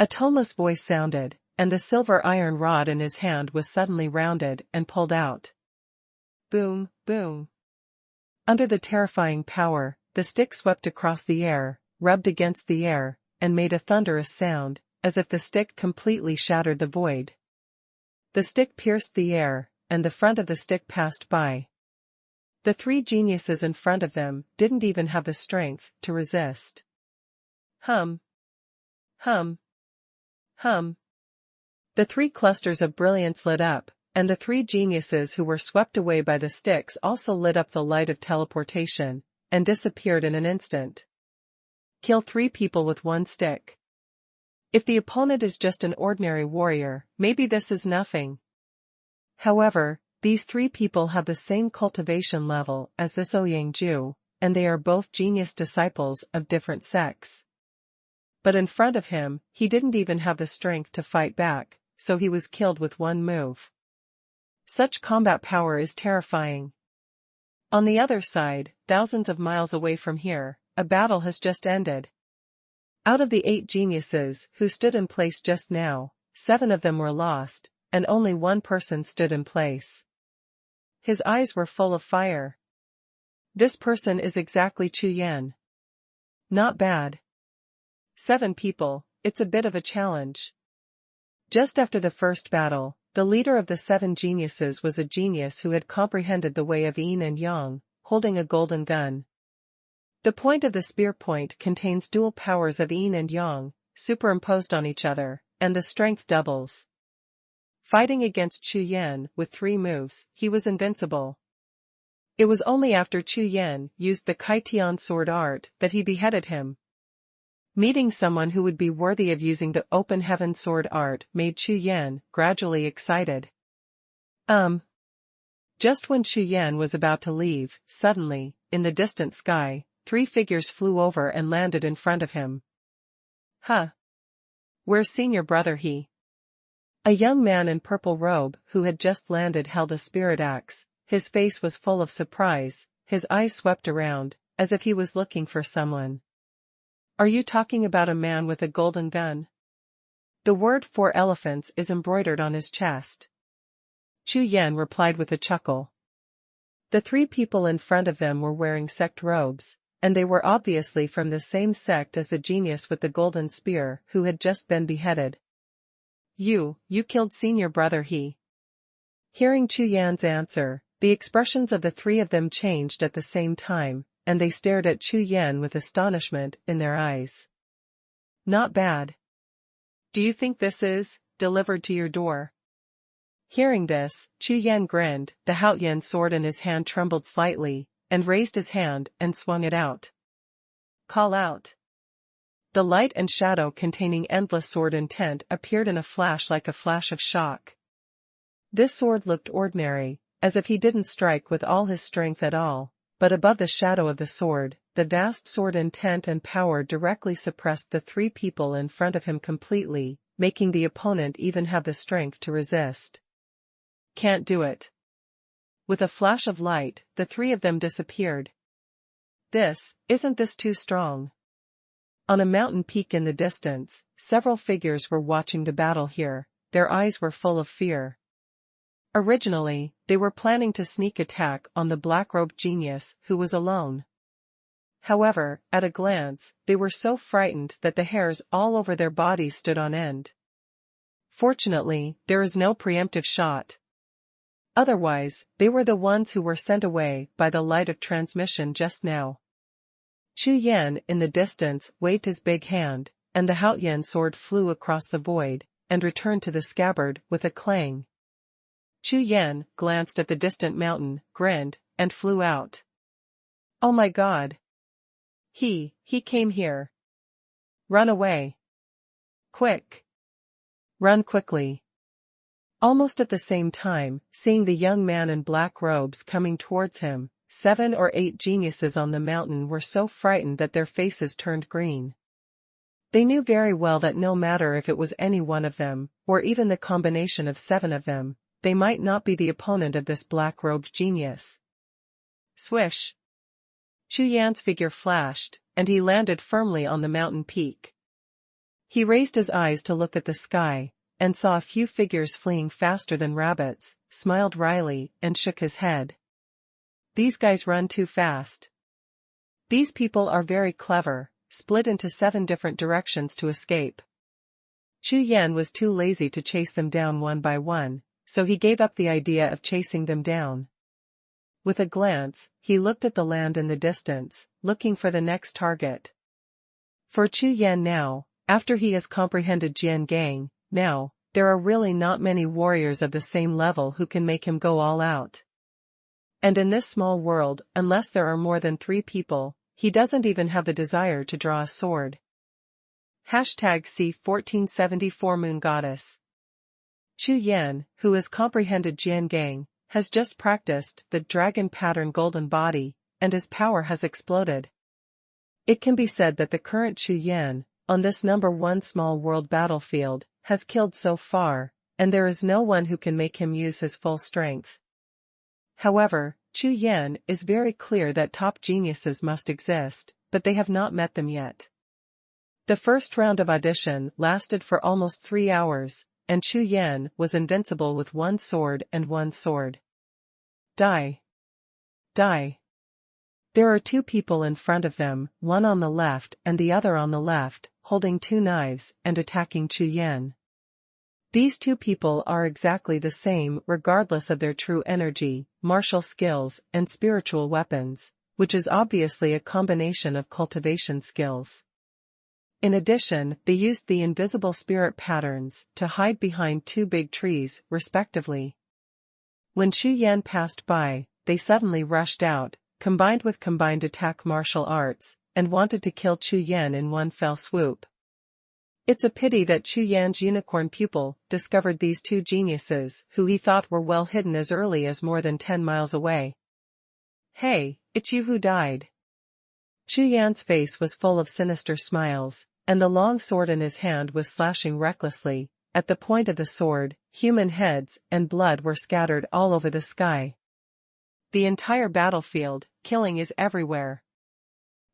A toneless voice sounded, and the silver iron rod in his hand was suddenly rounded and pulled out. Boom, boom. Under the terrifying power, the stick swept across the air, rubbed against the air, and made a thunderous sound, as if the stick completely shattered the void. The stick pierced the air, and the front of the stick passed by. The three geniuses in front of them didn't even have the strength to resist. Hum. Hum. Hum. The three clusters of brilliance lit up, and the three geniuses who were swept away by the sticks also lit up the light of teleportation, and disappeared in an instant. Kill 3 people with 1 stick. If the opponent is just an ordinary warrior, maybe this is nothing. However, these 3 people have the same cultivation level as this Ouyang Ju, and they are both genius disciples of different sects. But in front of him, he didn't even have the strength to fight back, so he was killed with 1 move. Such combat power is terrifying. On the other side, thousands of miles away from here, a battle has just ended. Out of the 8 geniuses who stood in place just now, 7 of them were lost, and only 1 person stood in place. His eyes were full of fire. This person is exactly Chu Yan. Not bad. 7 people, it's a bit of a challenge. Just after the first battle, the leader of the 7 geniuses was a genius who had comprehended the way of yin and yang, holding a golden gun. The point of the spear point contains dual powers of yin and yang, superimposed on each other, and the strength doubles. Fighting against Chu Yan with 3 moves, he was invincible. It was only after Chu Yan used the Kaitian sword art that he beheaded him. Meeting someone who would be worthy of using the open heaven sword art made Chu Yan gradually excited. Just when Chu Yan was about to leave, suddenly, in the distant sky, 3 figures flew over and landed in front of him. Huh. Where's senior brother he? A young man in purple robe who had just landed held a spirit axe. His face was full of surprise, his eyes swept around, as if he was looking for someone. Are you talking about a man with a golden gun? The word 4 elephants is embroidered on his chest. Chu Yan replied with a chuckle. The 3 people in front of them were wearing sect robes, and they were obviously from the same sect as the genius with the golden spear who had just been beheaded. You killed senior brother he. Hearing Chu Yan's answer, the expressions of the 3 of them changed at the same time, and they stared at Chu Yan with astonishment in their eyes. Not bad. Do you think this is delivered to your door? Hearing this, Chu Yan grinned, the Haoyan sword in his hand trembled slightly, and raised his hand and swung it out. Call out. The light and shadow containing endless sword intent appeared in a flash like a flash of shock. This sword looked ordinary, as if he didn't strike with all his strength at all, but above the shadow of the sword, the vast sword intent and power directly suppressed the 3 people in front of him completely, making the opponent even have the strength to resist. Can't do it. With a flash of light, the 3 of them disappeared. Isn't this too strong? On a mountain peak in the distance, several figures were watching the battle here, their eyes were full of fear. Originally, they were planning to sneak attack on the black-robed genius who was alone. However, at a glance, they were so frightened that the hairs all over their bodies stood on end. Fortunately, there is no preemptive shot. Otherwise, they were the ones who were sent away by the light of transmission just now. Chu Yan in the distance waved his big hand, and the Haoyan sword flew across the void, and returned to the scabbard with a clang. Chu Yan glanced at the distant mountain, grinned, and flew out. Oh my god! He came here. Run away. Quick. Run quickly. Almost at the same time, seeing the young man in black robes coming towards him, 7 or 8 geniuses on the mountain were so frightened that their faces turned green. They knew very well that no matter if it was any one of them, or even the combination of 7 of them, they might not be the opponent of this black-robed genius. Swish! Chu Yan's figure flashed, and he landed firmly on the mountain peak. He raised his eyes to look at the sky, and saw a few figures fleeing faster than rabbits, smiled wryly, and shook his head. These guys run too fast. These people are very clever, split into 7 different directions to escape. Chu Yan was too lazy to chase them down one by one, so he gave up the idea of chasing them down. With a glance, he looked at the land in the distance, looking for the next target. For Chu Yan now, after he has comprehended Jian Gang, now, there are really not many warriors of the same level who can make him go all out. And in this small world, unless there are more than 3 people, he doesn't even have the desire to draw a sword. #C1474 Moon Goddess. Chu Yan, who has comprehended Jian Gang, has just practiced the dragon pattern golden body, and his power has exploded. It can be said that the current Chu Yan, on this number 1 small world battlefield, has killed so far, and there is no one who can make him use his full strength. However, Chu Yan is very clear that top geniuses must exist, but they have not met them yet. The first round of audition lasted for almost 3 hours, and Chu Yan was invincible with 1 sword and 1 sword. Die. Die. There are 2 people in front of them, one on the left and the other on the left, holding 2 knives and attacking Chu Yan. These 2 people are exactly the same regardless of their true energy, martial skills, and spiritual weapons, which is obviously a combination of cultivation skills. In addition, they used the invisible spirit patterns to hide behind 2 big trees, respectively. When Chu Yan passed by, they suddenly rushed out, combined with combined attack martial arts, and wanted to kill Chu Yan in one fell swoop. It's a pity that Chu Yan's unicorn pupil discovered these 2 geniuses who he thought were well hidden as early as more than 10 miles away. Hey, it's you who died. Chu Yan's face was full of sinister smiles, and the long sword in his hand was slashing recklessly. At the point of the sword, human heads and blood were scattered all over the sky. The entire battlefield, killing is everywhere.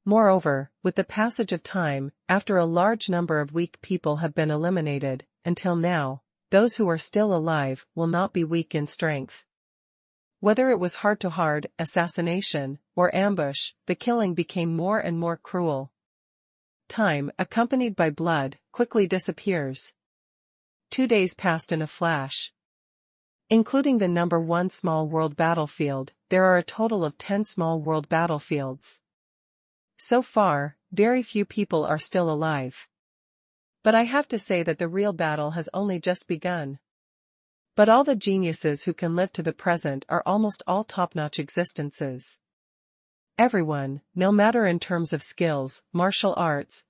Moreover, with the passage of time, after a large number of weak people have been eliminated, until now, those who are still alive will not be weak in strength. Whether it was heart-to-heart, assassination, or ambush, the killing became more and more cruel. Time, accompanied by blood, quickly disappears. 2 days passed in a flash. Including the number 1 small world battlefield, there are a total of 10 small world battlefields. So far, very few people are still alive. But I have to say that the real battle has only just begun. But all the geniuses who can live to the present are almost all top-notch existences. Everyone, no matter in terms of skills, martial arts,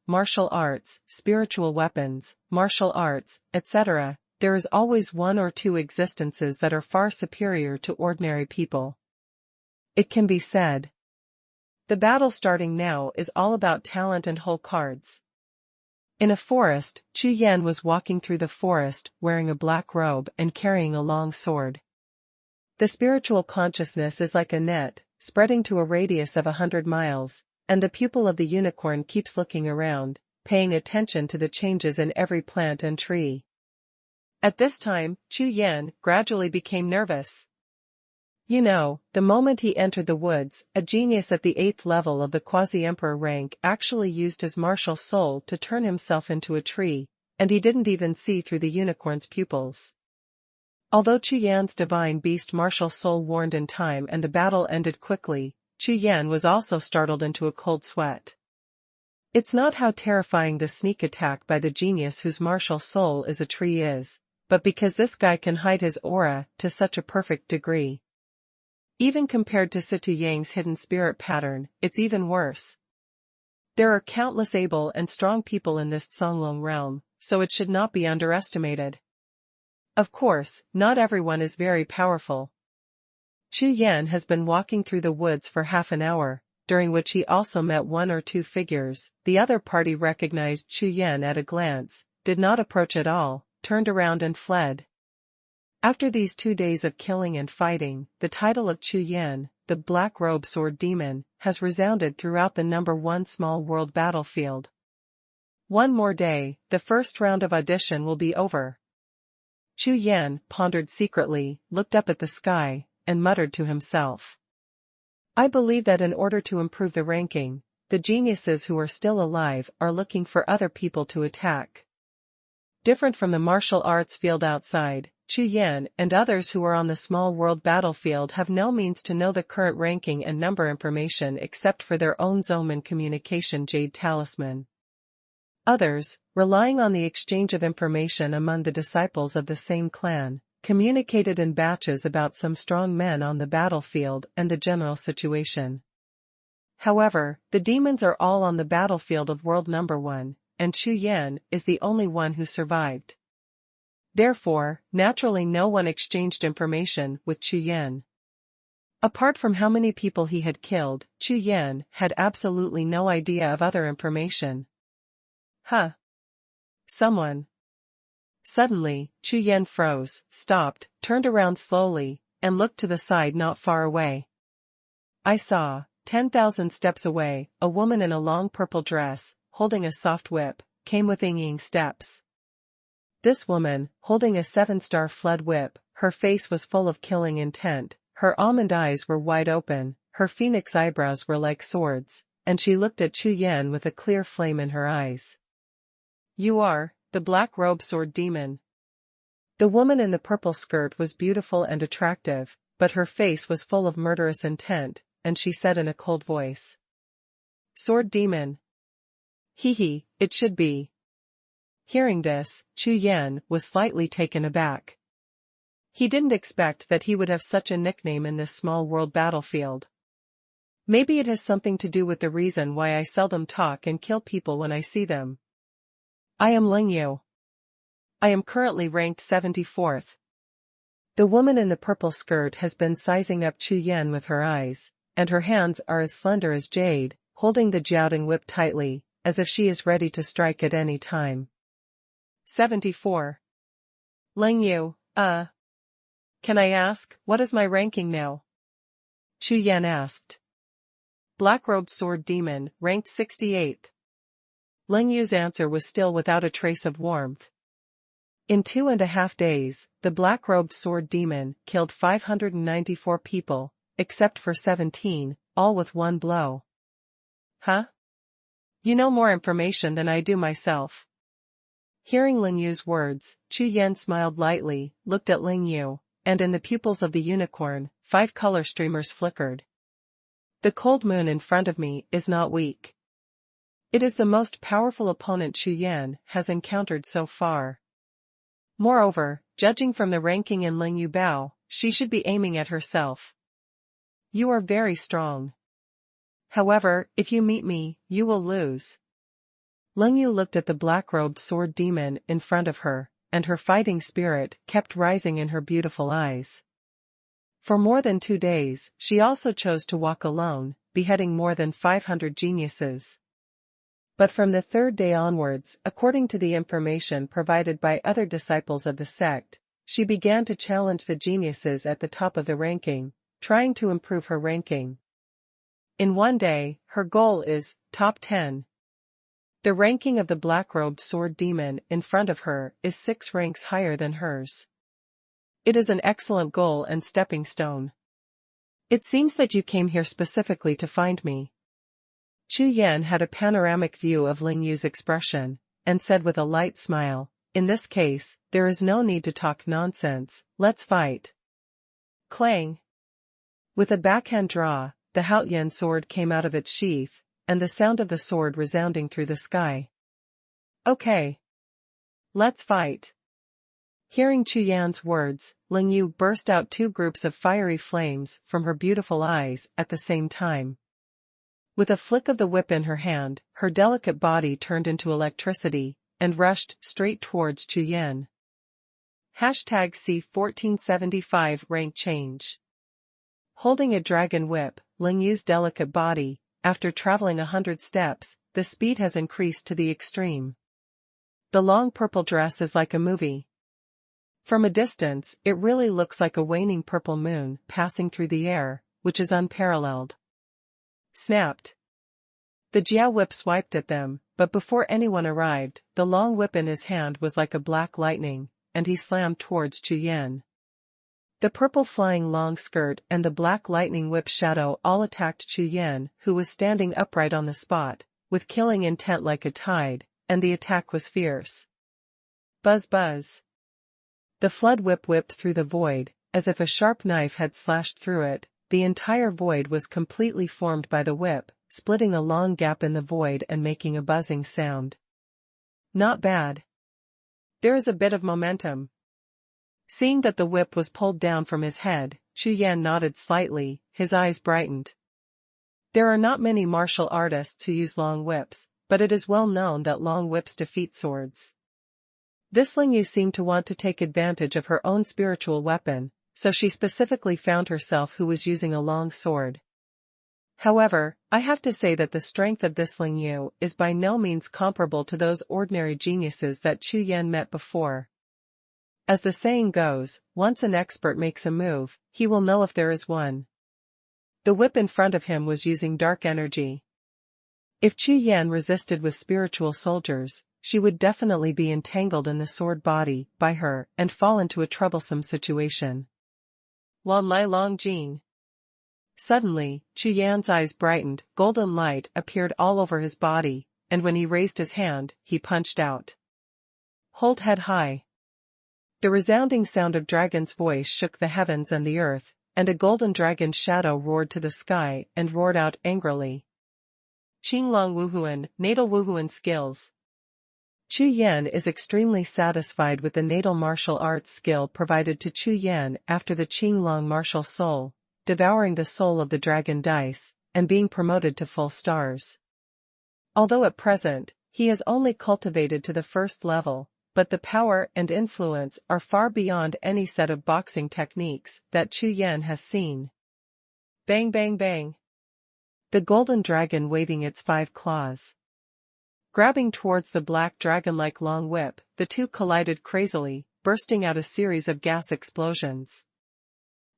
spiritual weapons, martial arts, etc., there is always 1 or 2 existences that are far superior to ordinary people. It can be said. The battle starting now is all about talent and whole cards. In a forest, Chu Yan was walking through the forest wearing a black robe and carrying a long sword. The spiritual consciousness is like a net, spreading to a radius of 100 miles, and the pupil of the unicorn keeps looking around, paying attention to the changes in every plant and tree. At this time, Chu Yan gradually became nervous. You know, the moment he entered the woods, a genius at the 8th level of the quasi-emperor rank actually used his martial soul to turn himself into a tree, and he didn't even see through the unicorn's pupils. Although Chu Yan's divine beast martial soul warned in time and the battle ended quickly, Chu Yan was also startled into a cold sweat. It's not how terrifying the sneak attack by the genius whose martial soul is a tree is, but because this guy can hide his aura to such a perfect degree. Even compared to Situ Yang's hidden spirit pattern, it's even worse. There are countless able and strong people in this Songlong realm, so it should not be underestimated. Of course, not everyone is very powerful. Chu Yan has been walking through the woods for half an hour, during which he also met 1 or 2 figures. The other party recognized Chu Yan at a glance, did not approach at all, turned around and fled. After these 2 days of killing and fighting, the title of Chu Yan, the Black Robe Sword Demon, has resounded throughout the number 1 small world battlefield. 1 more day, the first round of audition will be over. Chu Yan pondered secretly, looked up at the sky, and muttered to himself. I believe that in order to improve the ranking, the geniuses who are still alive are looking for other people to attack. Different from the martial arts field outside, Chu Yan and others who are on the small world battlefield have no means to know the current ranking and number information except for their own Zoman communication jade talisman. Others, relying on the exchange of information among the disciples of the same clan, communicated in batches about some strong men on the battlefield and the general situation. However, the demons are all on the battlefield of world number 1, and Chu Yan is the only one who survived. Therefore, naturally no one exchanged information with Chu Yan. Apart from how many people he had killed, Chu Yan had absolutely no idea of other information. Huh. Someone. Suddenly, Chu Yan froze, stopped, turned around slowly, and looked to the side not far away. I saw, 10,000 steps away, a woman in a long purple dress, holding a soft whip, came with winging steps. This woman, holding a 7-star flood whip, her face was full of killing intent, her almond eyes were wide open, her phoenix eyebrows were like swords, and she looked at Chu Yan with a clear flame in her eyes. You are, the black robe sword demon. The woman in the purple skirt was beautiful and attractive, but her face was full of murderous intent, and she said in a cold voice. Sword demon. Hee, it should be. Hearing this, Chu Yan was slightly taken aback. He didn't expect that he would have such a nickname in this small world battlefield. Maybe it has something to do with the reason why I seldom talk and kill people when I see them. I am Ling Yu. I am currently ranked 74th. The woman in the purple skirt has been sizing up Chu Yan with her eyes, and her hands are as slender as jade, holding the jousting whip tightly, as if she is ready to strike at any time. 74. Ling Yu, Can I ask, what is my ranking now? Chu Yan asked. Black-robed sword demon, ranked 68th. Ling Yu's answer was still without a trace of warmth. In 2.5 days, the black-robed sword demon killed 594 people, except for 17, all with one blow. Huh? You know more information than I do myself. Hearing Ling Yu's words, Chu Yan smiled lightly, looked at Ling Yu, and in the pupils of the unicorn, 5 color streamers flickered. The cold moon in front of me is not weak. It is the most powerful opponent Chu Yan has encountered so far. Moreover, judging from the ranking in Ling Yu Bao, she should be aiming at herself. You are very strong. However, if you meet me, you will lose. Ling Yu looked at the black-robed sword demon in front of her, and her fighting spirit kept rising in her beautiful eyes. For more than 2 days, she also chose to walk alone, beheading more than 500 geniuses. But from the 3rd day onwards, according to the information provided by other disciples of the sect, she began to challenge the geniuses at the top of the ranking, trying to improve her ranking. In 1 day, her goal is top 10. The ranking of the black-robed sword demon in front of her is 6 ranks higher than hers. It is an excellent goal and stepping stone. It seems that you came here specifically to find me. Chu Yan had a panoramic view of Ling Yu's expression, and said with a light smile, in this case, there is no need to talk nonsense, let's fight. Clang. With a backhand draw, the Haotian sword came out of its sheath, and the sound of the sword resounding through the sky. Okay. Let's fight. Hearing Chu Yan's words, Ling Yu burst out 2 groups of fiery flames from her beautiful eyes at the same time. With a flick of the whip in her hand, her delicate body turned into electricity, and rushed straight towards Chu Yan. #C1475 rank change. Holding a dragon whip, Ling Yu's delicate body, after traveling 100 steps, the speed has increased to the extreme. The long purple dress is like a movie. From a distance, it really looks like a waning purple moon passing through the air, which is unparalleled. Snapped. The Jiao whip swiped at them, but before anyone arrived, the long whip in his hand was like a black lightning, and he slammed towards Chu Yan. The purple flying long skirt and the black lightning whip shadow all attacked Chu Yan, who was standing upright on the spot, with killing intent like a tide, and the attack was fierce. Buzz buzz. The flood whip whipped through the void, as if a sharp knife had slashed through it. The entire void was completely formed by the whip, splitting a long gap in the void and making a buzzing sound. Not bad. There is a bit of momentum. Seeing that the whip was pulled down from his head, Chu Yan nodded slightly, his eyes brightened. There are not many martial artists who use long whips, but it is well known that long whips defeat swords. This Ling Yu seemed to want to take advantage of her own spiritual weapon, so she specifically found herself who was using a long sword. However, I have to say that the strength of this Ling Yu is by no means comparable to those ordinary geniuses that Chu Yan met before. As the saying goes, once an expert makes a move, he will know if there is one. The whip in front of him was using dark energy. If Chu Yan resisted with spiritual soldiers, she would definitely be entangled in the sword body by her and fall into a troublesome situation. Wan Lai Long Jing. Suddenly, Chu Yan's eyes brightened, golden light appeared all over his body, and when he raised his hand, he punched out. Hold head high. The resounding sound of dragon's voice shook the heavens and the earth, and a golden dragon's shadow roared to the sky and roared out angrily. Qinglong Wuhun, natal Wuhun skills. Chu Yan is extremely satisfied with the natal martial arts skill provided to Chu Yan after the Qinglong martial soul, devouring the soul of the dragon dice, and being promoted to full stars. Although at present, he has only cultivated to the first level, but the power and influence are far beyond any set of boxing techniques that Chu Yan has seen. Bang bang bang. The golden dragon waving its 5 claws. Grabbing towards the black dragon-like long whip, the two collided crazily, bursting out a series of gas explosions.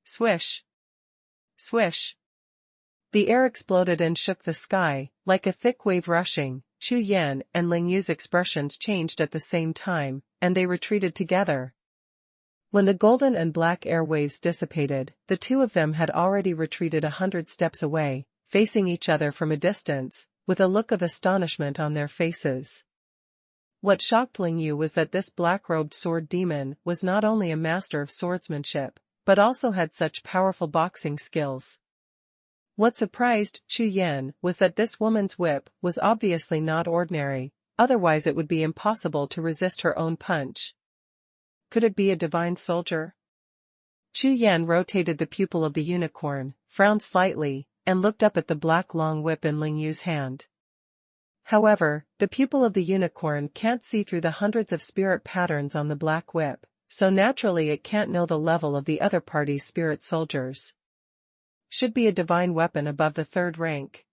Swish. Swish. The air exploded and shook the sky, like a thick wave rushing. Chu Yan and Ling Yu's expressions changed at the same time, and they retreated together. When the golden and black air waves dissipated, the two of them had already retreated 100 steps away, facing each other from a distance, with a look of astonishment on their faces. What shocked Ling Yu was that this black-robed sword demon was not only a master of swordsmanship, but also had such powerful boxing skills. What surprised Chu Yan was that this woman's whip was obviously not ordinary, otherwise it would be impossible to resist her own punch. Could it be a divine soldier? Chu Yan rotated the pupil of the unicorn, frowned slightly, and looked up at the black long whip in Ling Yu's hand. However, the pupil of the unicorn can't see through the hundreds of spirit patterns on the black whip, so naturally it can't know the level of the other party's spirit soldiers. Should be a divine weapon above the 3rd rank.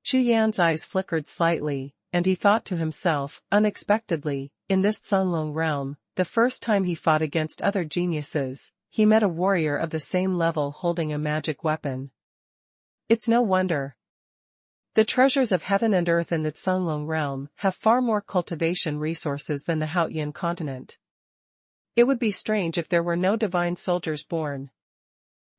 Chu Yan's eyes flickered slightly, and he thought to himself, unexpectedly, in this Songlong realm, the first time he fought against other geniuses, he met a warrior of the same level holding a magic weapon. It's no wonder. The treasures of heaven and earth in the Songlong realm have far more cultivation resources than the Haotian continent. It would be strange if there were no divine soldiers born.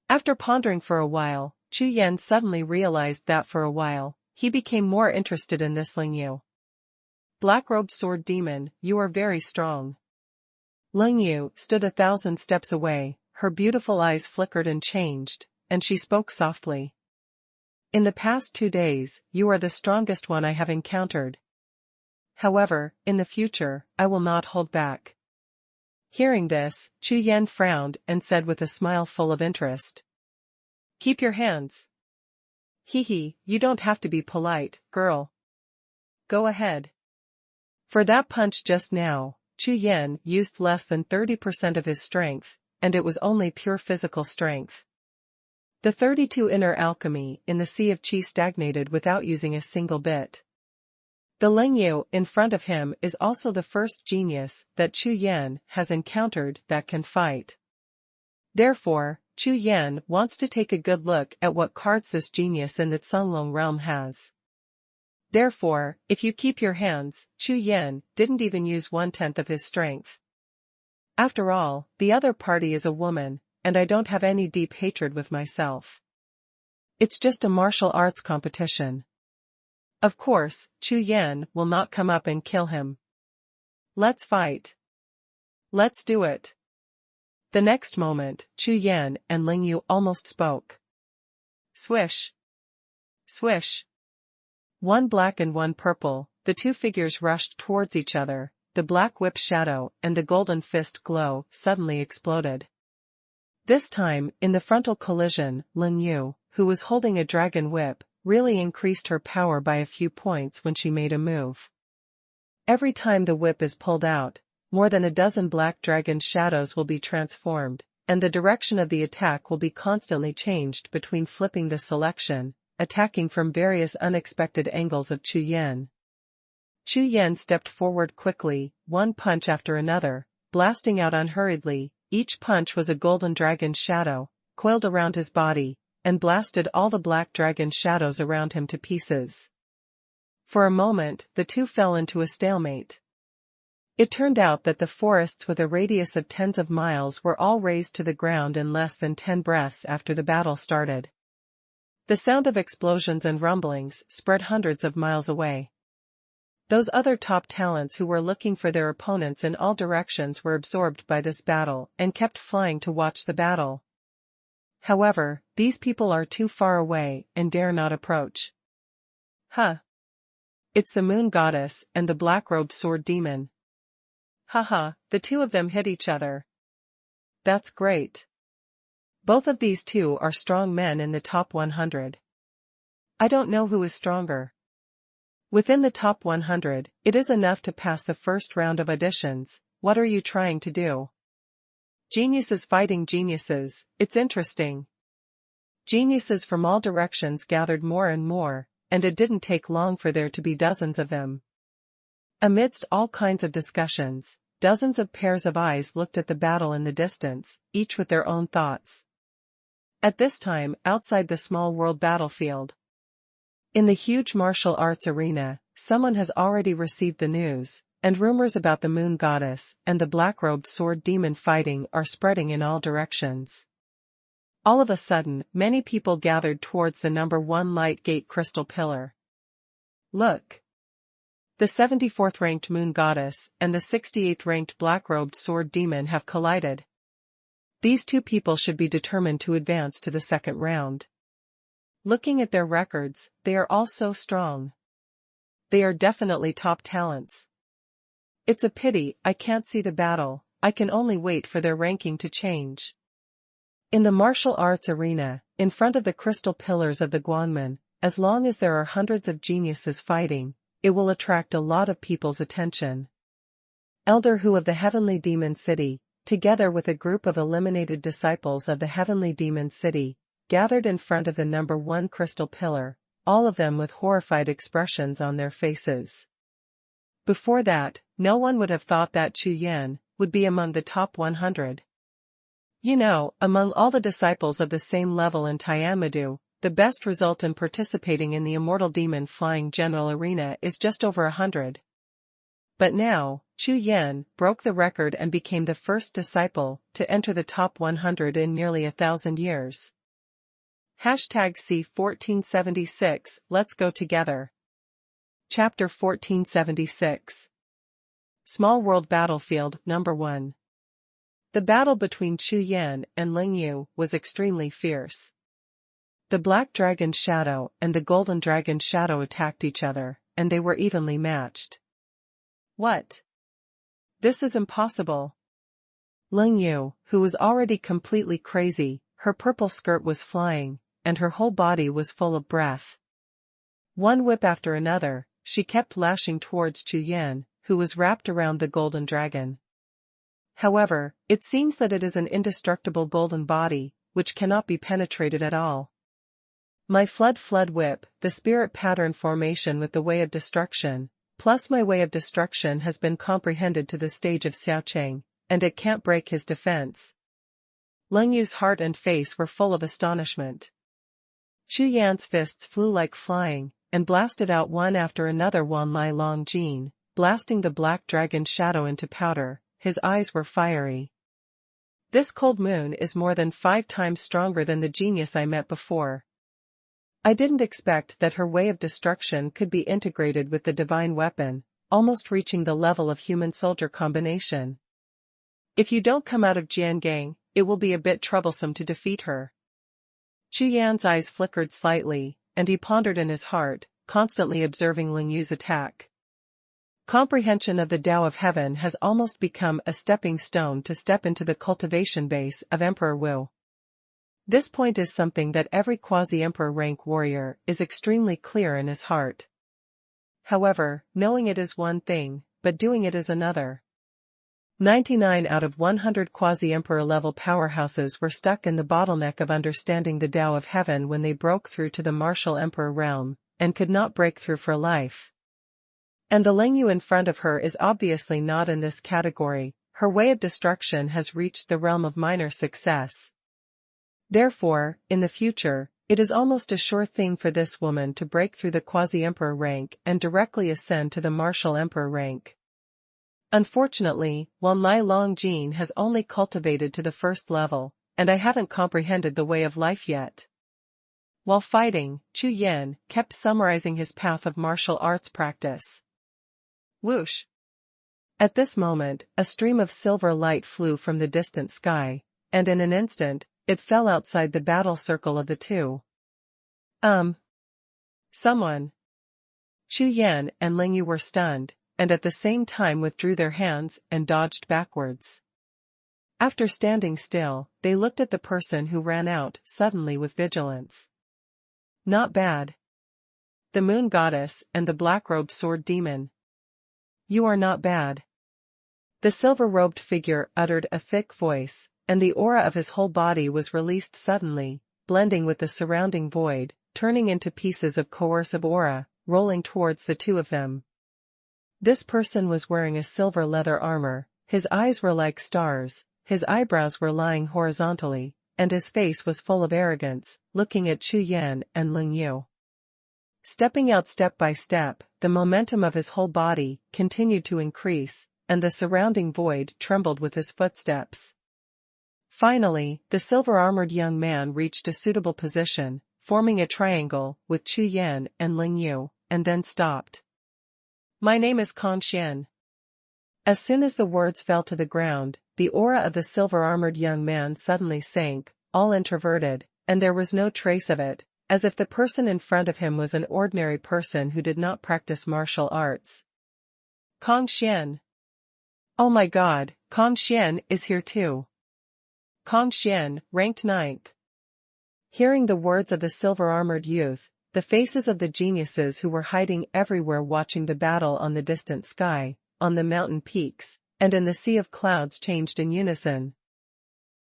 After pondering for a while, Chu Yan suddenly realized that for a while, he became more interested in this Ling Yu. Black-robed sword demon, you are very strong. Ling Yu stood 1,000 steps away, her beautiful eyes flickered and changed, and she spoke softly. In the past 2 days, you are the strongest one I have encountered. However, in the future, I will not hold back. Hearing this, Chu Yan frowned and said with a smile full of interest. Keep your hands. Hee, you don't have to be polite, girl. Go ahead. For that punch just now, Chu Yan used less than 30% of his strength, and it was only pure physical strength. The 32 inner alchemy in the Sea of Qi stagnated without using a single bit. The Ling Yu in front of him is also the first genius that Chu Yan has encountered that can fight. Therefore, Chu Yan wants to take a good look at what cards this genius in the Songlong realm has. Therefore, if you keep your hands, Chu Yan didn't even use 1/10 of his strength. After all, the other party is a woman, and I don't have any deep hatred with myself. It's just a martial arts competition. Of course, Chu Yan will not come up and kill him. Let's fight. Let's do it. The next moment, Chu Yan and Ling Yu almost spoke. Swish. Swish. One black and one purple, the two figures rushed towards each other. The black whip shadow and the golden fist glow suddenly exploded. This time, in the frontal collision, Ling Yu, who was holding a dragon whip, really increased her power by a few points when she made a move. Every time the whip is pulled out, more than a dozen black dragon shadows will be transformed, and the direction of the attack will be constantly changed between flipping the selection, attacking from various unexpected angles of Chu Yan. Chu Yan stepped forward quickly, one punch after another, blasting out unhurriedly. Each punch was a golden dragon shadow, coiled around his body, and blasted all the black dragon shadows around him to pieces. For a moment, the two fell into a stalemate. It turned out that the forests with a radius of tens of miles were all razed to the ground in less than 10 breaths after the battle started. The sound of explosions and rumblings spread hundreds of miles away. Those other top talents who were looking for their opponents in all directions were absorbed by this battle and kept flying to watch the battle. However, these people are too far away and dare not approach. Huh. It's the moon goddess and the black-robed sword demon. Haha, the two of them hit each other. That's great. Both of these two are strong men in the top 100. I don't know who is stronger. Within the top 100, it is enough to pass the first round of auditions. What are you trying to do? Geniuses fighting geniuses, it's interesting. Geniuses from all directions gathered more and more, and it didn't take long for there to be dozens of them. Amidst all kinds of discussions, dozens of pairs of eyes looked at the battle in the distance, each with their own thoughts. At this time, outside the small world battlefield, in the huge martial arts arena, someone has already received the news, and rumors about the moon goddess and the black-robed sword demon fighting are spreading in all directions. All of a sudden, many people gathered towards the number 1 light gate crystal pillar. Look! The 74th ranked moon goddess and the 68th ranked black-robed sword demon have collided. These two people should be determined to advance to the second round. Looking at their records, they are all so strong. They are definitely top talents. It's a pity I can't see the battle. I can only wait for their ranking to change. In the martial arts arena, in front of the crystal pillars of the Guanmen, as long as there are hundreds of geniuses fighting, it will attract a lot of people's attention. Elder Hu of the Heavenly Demon City, together with a group of eliminated disciples of the Heavenly Demon City, gathered in front of the number 1 crystal pillar, all of them with horrified expressions on their faces. Before that, no one would have thought that Chu Yan would be among the top 100. You know, among all the disciples of the same level in Tianmadu, the best result in participating in the Immortal Demon Flying General Arena is just over 100. But now, Chu Yan broke the record and became the first disciple to enter the top 100 in nearly 1,000 years. #C1476, let's go together. Chapter 1476. Small World Battlefield, Number 1. The battle between Chu Yan and Ling Yu was extremely fierce. The Black Dragon Shadow and the Golden Dragon Shadow attacked each other, and they were evenly matched. What? This is impossible. Ling Yu, who was already completely crazy, her purple skirt was flying, and her whole body was full of breath. One whip after another, she kept lashing towards Chu Yan, who was wrapped around the golden dragon. However, it seems that it is an indestructible golden body, which cannot be penetrated at all. My flood whip, the spirit pattern formation with the way of destruction, plus my way of destruction has been comprehended to the stage of Xiaocheng, and it can't break his defense. Ling Yu's heart and face were full of astonishment. Chu Yan's fists flew like flying, and blasted out one after another Wan Lai Long Jin, blasting the black dragon shadow into powder. His eyes were fiery. This cold moon is more than 5 times stronger than the genius I met before. I didn't expect that her way of destruction could be integrated with the divine weapon, almost reaching the level of human-soldier combination. If you don't come out of Jiangang, it will be a bit troublesome to defeat her. Chu Yan's eyes flickered slightly, and he pondered in his heart, constantly observing Ling Yu's attack. Comprehension of the Tao of Heaven has almost become a stepping stone to step into the cultivation base of Emperor Wu. This point is something that every quasi-emperor rank warrior is extremely clear in his heart. However, knowing it is one thing, but doing it is another. 99 out of 100 quasi-emperor level powerhouses were stuck in the bottleneck of understanding the Tao of Heaven when they broke through to the martial emperor realm, and could not break through for life. And the Ling Yu in front of her is obviously not in this category. Her way of destruction has reached the realm of minor success. Therefore, in the future, it is almost a sure thing for this woman to break through the quasi-emperor rank and directly ascend to the martial emperor rank. Unfortunately, Wan Lai Longjin has only cultivated to the first level, and I haven't comprehended the way of life yet. While fighting, Chu Yan kept summarizing his path of martial arts practice. Whoosh! At this moment, a stream of silver light flew from the distant sky, and in an instant, it fell outside the battle circle of the two. Someone. Chu Yan and Ling Yu were stunned, and at the same time withdrew their hands and dodged backwards. After standing still, they looked at the person who ran out suddenly with vigilance. Not bad. The moon goddess and the black-robed sword demon. You are not bad. The silver-robed figure uttered a thick voice, and the aura of his whole body was released suddenly, blending with the surrounding void, turning into pieces of coercive aura, rolling towards the two of them. This person was wearing a silver leather armor, his eyes were like stars, his eyebrows were lying horizontally, and his face was full of arrogance, looking at Chu Yan and Ling Yu. Stepping out step by step, the momentum of his whole body continued to increase, and the surrounding void trembled with his footsteps. Finally, the silver-armored young man reached a suitable position, forming a triangle with Chu Yan and Ling Yu, and then stopped. My name is Kong Xian. As soon as the words fell to the ground, the aura of the silver-armored young man suddenly sank, all introverted, and there was no trace of it, as if the person in front of him was an ordinary person who did not practice martial arts. Kong Xian. Oh my god, Kong Xian is here too. Kong Xian, ranked 9th. Hearing the words of the silver-armored youth, the faces of the geniuses who were hiding everywhere watching the battle on the distant sky, on the mountain peaks, and in the sea of clouds changed in unison.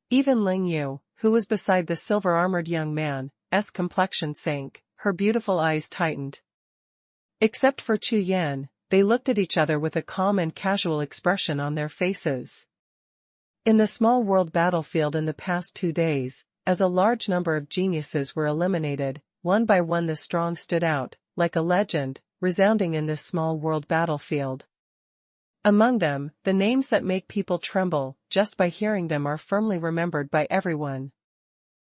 Even Ling Yu, who was beside the silver-armored young man's complexion sank, her beautiful eyes tightened. Except for Chu Yan, they looked at each other with a calm and casual expression on their faces. In the small world battlefield in the past 2 days, as a large number of geniuses were eliminated, one by one the strong stood out, like a legend, resounding in this small world battlefield. Among them, the names that make people tremble just by hearing them are firmly remembered by everyone.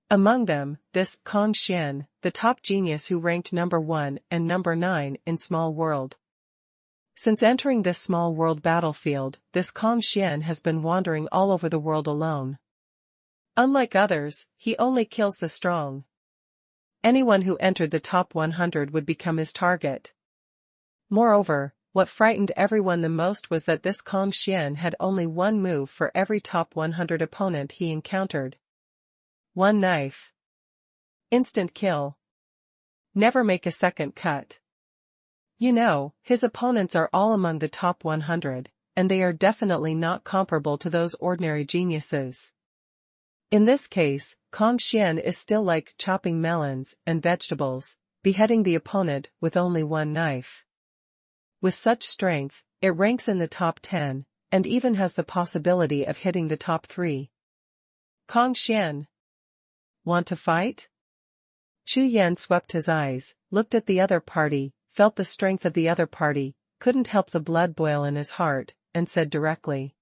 Among them, this Kong Xian, the top genius who ranked number 1 and number 9 in small world. Since entering this small world battlefield, this Kong Xian has been wandering all over the world alone. Unlike others, he only kills the strong. Anyone who entered the top 100 would become his target. Moreover, what frightened everyone the most was that this Kong Xian had only one move for every top 100 opponent he encountered. One knife. Instant kill. Never make a second cut. You know, his opponents are all among the top 100, and they are definitely not comparable to those ordinary geniuses. In this case, Kong Xian is still like chopping melons and vegetables, beheading the opponent with only one knife. With such strength, it ranks in the top 10, and even has the possibility of hitting the top 3. Kong Xian. Want to fight? Chu Yan swept his eyes, looked at the other party, felt the strength of the other party, couldn't help the blood boil in his heart, and said directly.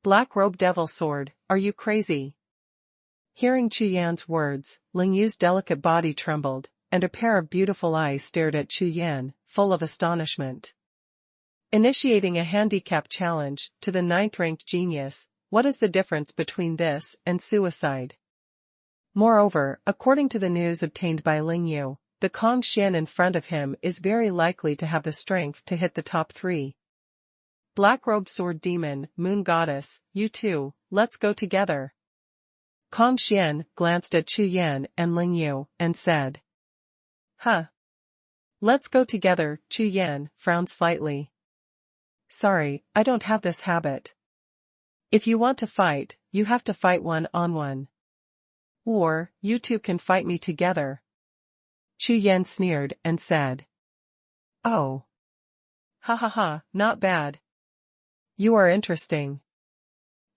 Black robe devil sword, are you crazy? Hearing Chu Yan's words, Ling Yu's delicate body trembled, and a pair of beautiful eyes stared at Chu Yan, full of astonishment. Initiating a handicap challenge to the 9th-ranked genius, what is the difference between this and suicide? Moreover, according to the news obtained by Ling Yu, the Kong Xian in front of him is very likely to have the strength to hit the top 3. Black robe sword demon, moon goddess, you two, let's go together. Kong Xian glanced at Chu Yan and Ling Yu, and said. Huh. Let's go together, Chu Yan frowned slightly. Sorry, I don't have this habit. If you want to fight, you have to fight one-on-one. Or, you two can fight me together. Chu Yan sneered and said. Oh. Ha ha ha, not bad. You are interesting.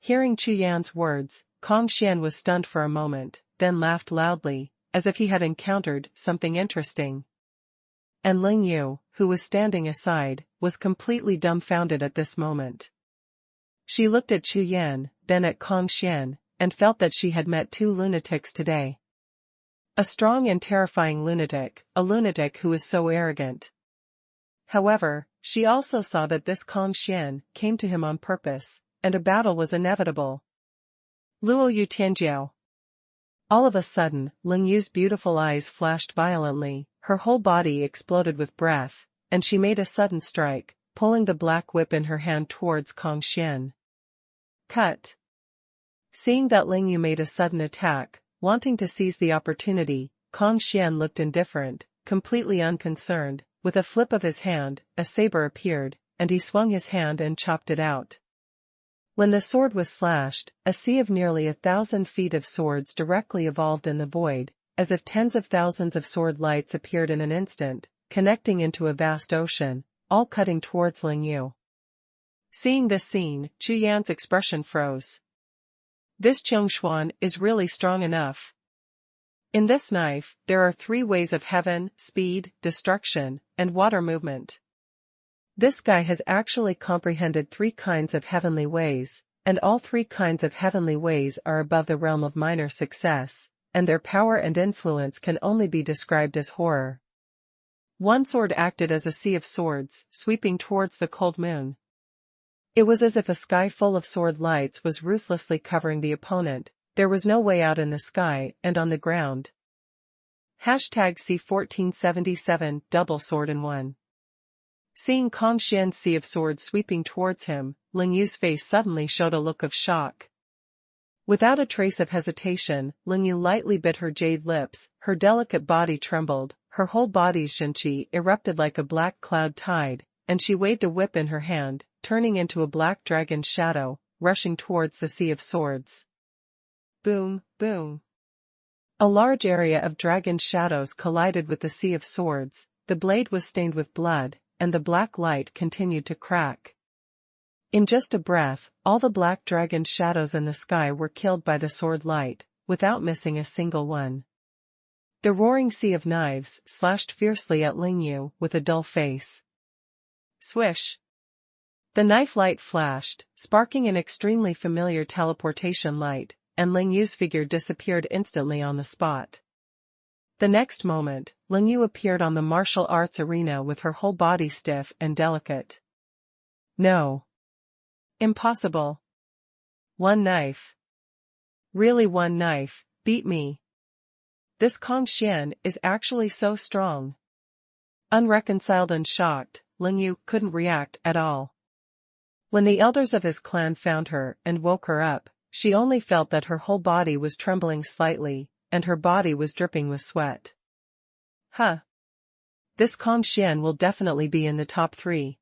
Hearing Chu Yan's words, Kong Xian was stunned for a moment, then laughed loudly, as if he had encountered something interesting. And Ling Yu, who was standing aside, was completely dumbfounded at this moment. She looked at Chu Yan, then at Kong Xian, and felt that she had met 2 lunatics today. A strong and terrifying lunatic, a lunatic who is so arrogant. However, she also saw that this Kong Xian came to him on purpose, and a battle was inevitable. Luo Yu Tianjiao. All of a sudden, Ling Yu's beautiful eyes flashed violently, her whole body exploded with breath, and she made a sudden strike, pulling the black whip in her hand towards Kong Xian. Cut. Seeing that Ling Yu made a sudden attack, wanting to seize the opportunity, Kong Xian looked indifferent, completely unconcerned. With a flip of his hand, a saber appeared, and he swung his hand and chopped it out. When the sword was slashed, a sea of nearly 1,000 feet of swords directly evolved in the void, as if tens of thousands of sword lights appeared in an instant, connecting into a vast ocean, all cutting towards Ling Yu. Seeing this scene, Chu Yan's expression froze. This Xuanhuan is really strong enough. In this knife, there are 3 ways of heaven, speed, destruction, and water movement. This guy has actually comprehended 3 kinds of heavenly ways, and all 3 kinds of heavenly ways are above the realm of minor success, and their power and influence can only be described as horror. One sword acted as a sea of swords, sweeping towards the cold moon. It was as if a sky full of sword lights was ruthlessly covering the opponent. There was no way out in the sky and on the ground. #C1477 Double Sword in One. Seeing Kong Xian's sea of swords sweeping towards him, Ling Yu's face suddenly showed a look of shock. Without a trace of hesitation, Ling Yu lightly bit her jade lips, her delicate body trembled, her whole body's shenqi erupted like a black cloud tide, and she waved a whip in her hand, turning into a black dragon's shadow, rushing towards the sea of swords. Boom, boom. A large area of dragon shadows collided with the sea of swords, the blade was stained with blood, and the black light continued to crack. In just a breath, all the black dragon shadows in the sky were killed by the sword light, without missing a single one. The roaring sea of knives slashed fiercely at Ling Yu with a dull face. Swish. The knife light flashed, sparking an extremely familiar teleportation light, and Ling Yu's figure disappeared instantly on the spot. The next moment, Ling Yu appeared on the martial arts arena with her whole body stiff and delicate. No. Impossible. One knife. Really, one knife, beat me. This Kong Xian is actually so strong. Unreconciled and shocked, Ling Yu couldn't react at all. When the elders of his clan found her and woke her up, she only felt that her whole body was trembling slightly, and her body was dripping with sweat. Huh. This Kong Xian will definitely be in the top 3.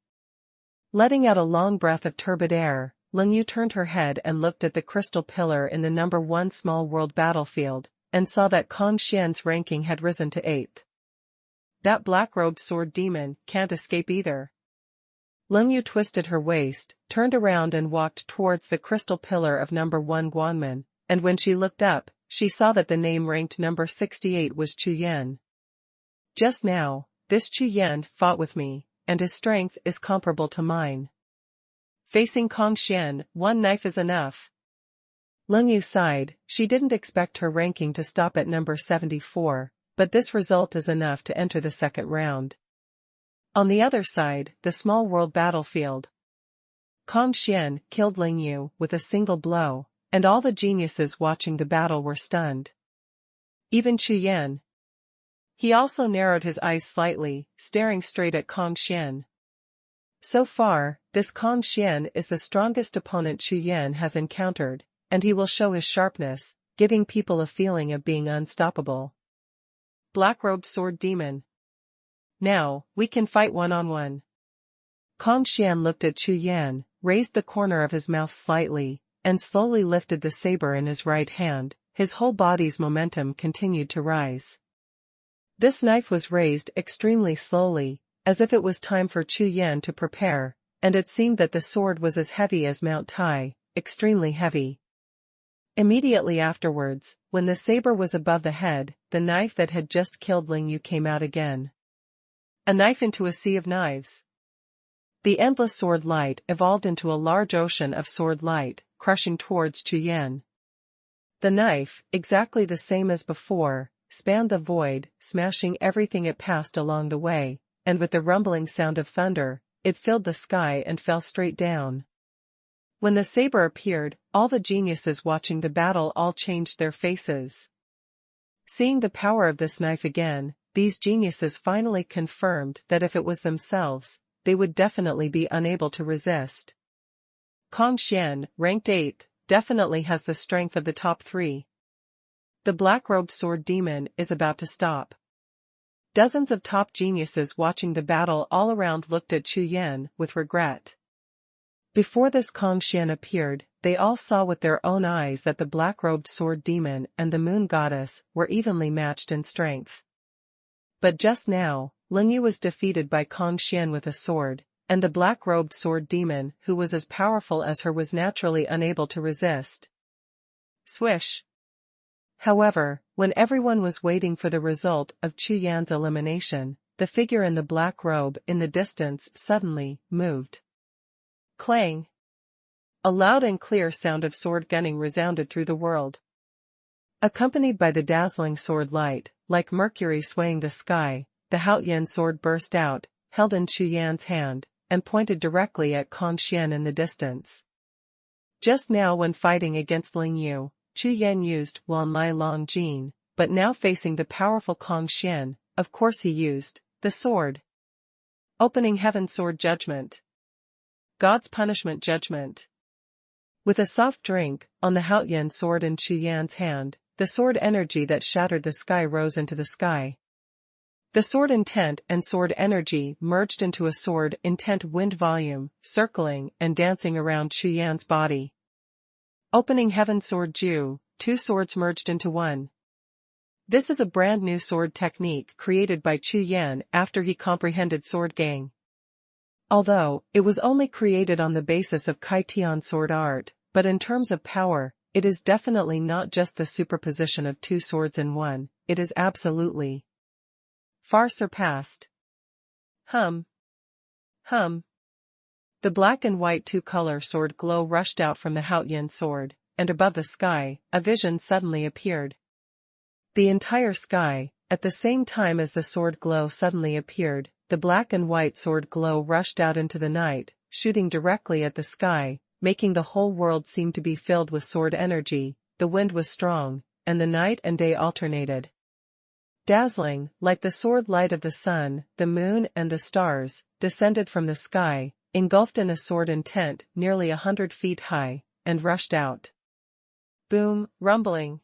Letting out a long breath of turbid air, Ling Yu turned her head and looked at the crystal pillar in the number 1 small world battlefield, and saw that Kong Xian's ranking had risen to 8th. That black-robed sword demon can't escape either. Ling Yu twisted her waist, turned around and walked towards the crystal pillar of number 1 Guanmen, and when she looked up, she saw that the name ranked number 68 was Chu Yan. Just now, this Chu Yan fought with me, and his strength is comparable to mine. Facing Kong Xian, one knife is enough. Leng Yu sighed. She didn't expect her ranking to stop at number 74, but this result is enough to enter the second round. On the other side, the small world battlefield. Kong Xian killed Leng Yu with a single blow, and all the geniuses watching the battle were stunned. Even Chu Yan. He also narrowed his eyes slightly, staring straight at Kong Xian. So far, this Kong Xian is the strongest opponent Chu Yan has encountered, and he will show his sharpness, giving people a feeling of being unstoppable. Black-robed sword demon. Now, we can fight one-on-one. Kong Xian looked at Chu Yan, raised the corner of his mouth slightly, and slowly lifted the saber in his right hand. His whole body's momentum continued to rise. This knife was raised extremely slowly, as if it was time for Chu Yan to prepare, and it seemed that the sword was as heavy as Mount Tai, extremely heavy. Immediately afterwards, when the saber was above the head, the knife that had just killed Leng Yu came out again. A knife into a sea of knives. The endless sword light evolved into a large ocean of sword light, crushing towards Chu Yan. The knife, exactly the same as before, spanned the void, smashing everything it passed along the way, and with the rumbling sound of thunder, it filled the sky and fell straight down. When the saber appeared, all the geniuses watching the battle all changed their faces. Seeing the power of this knife again, these geniuses finally confirmed that if it was themselves, they would definitely be unable to resist. Kong Xian, ranked 8th, definitely has the strength of the top 3. The black-robed sword demon is about to stop. Dozens of top geniuses watching the battle all around looked at Chu Yan with regret. Before this Kong Xian appeared, they all saw with their own eyes that the black-robed sword demon and the moon goddess were evenly matched in strength. But just now, Leng Yu was defeated by Kong Xian with a sword, and the black-robed sword demon who was as powerful as her was naturally unable to resist. Swish! However, when everyone was waiting for the result of Chu Yan's elimination, the figure in the black robe in the distance suddenly moved. Clang! A loud and clear sound of sword gunning resounded through the world. Accompanied by the dazzling sword light, like Mercury swaying the sky, the Haoyan sword burst out, held in Chu Yan's hand, and pointed directly at Kong Xian in the distance. Just now when fighting against Leng Yu, Chu Yan used Wan Lai Long Jin, but now facing the powerful Kong Xian, of course he used the sword. Opening Heaven Sword Judgment. God's Punishment Judgment. With a soft drink on the Haoyan sword in Chu Yan's hand, the sword energy that shattered the sky rose into the sky. The sword intent and sword energy merged into a sword intent wind volume, circling and dancing around Chu Yan's body. Opening Heaven Sword Ju, 2 swords merged into one. This is a brand new sword technique created by Chu Yan after he comprehended Sword Gang. Although, it was only created on the basis of Kai Tian sword art, but in terms of power, it is definitely not just the superposition of 2 swords in one, it is absolutely far surpassed. Hum. The black and white 2-color sword glow rushed out from the Haoyan sword, and above the sky, a vision suddenly appeared. The entire sky, at the same time as the sword glow suddenly appeared, the black and white sword glow rushed out into the night, shooting directly at the sky, making the whole world seem to be filled with sword energy. The wind was strong, and the night and day alternated. Dazzling, like the sword light of the sun, the moon and the stars, descended from the sky, engulfed in a sword intent nearly 100 feet high, and rushed out. Boom, rumbling.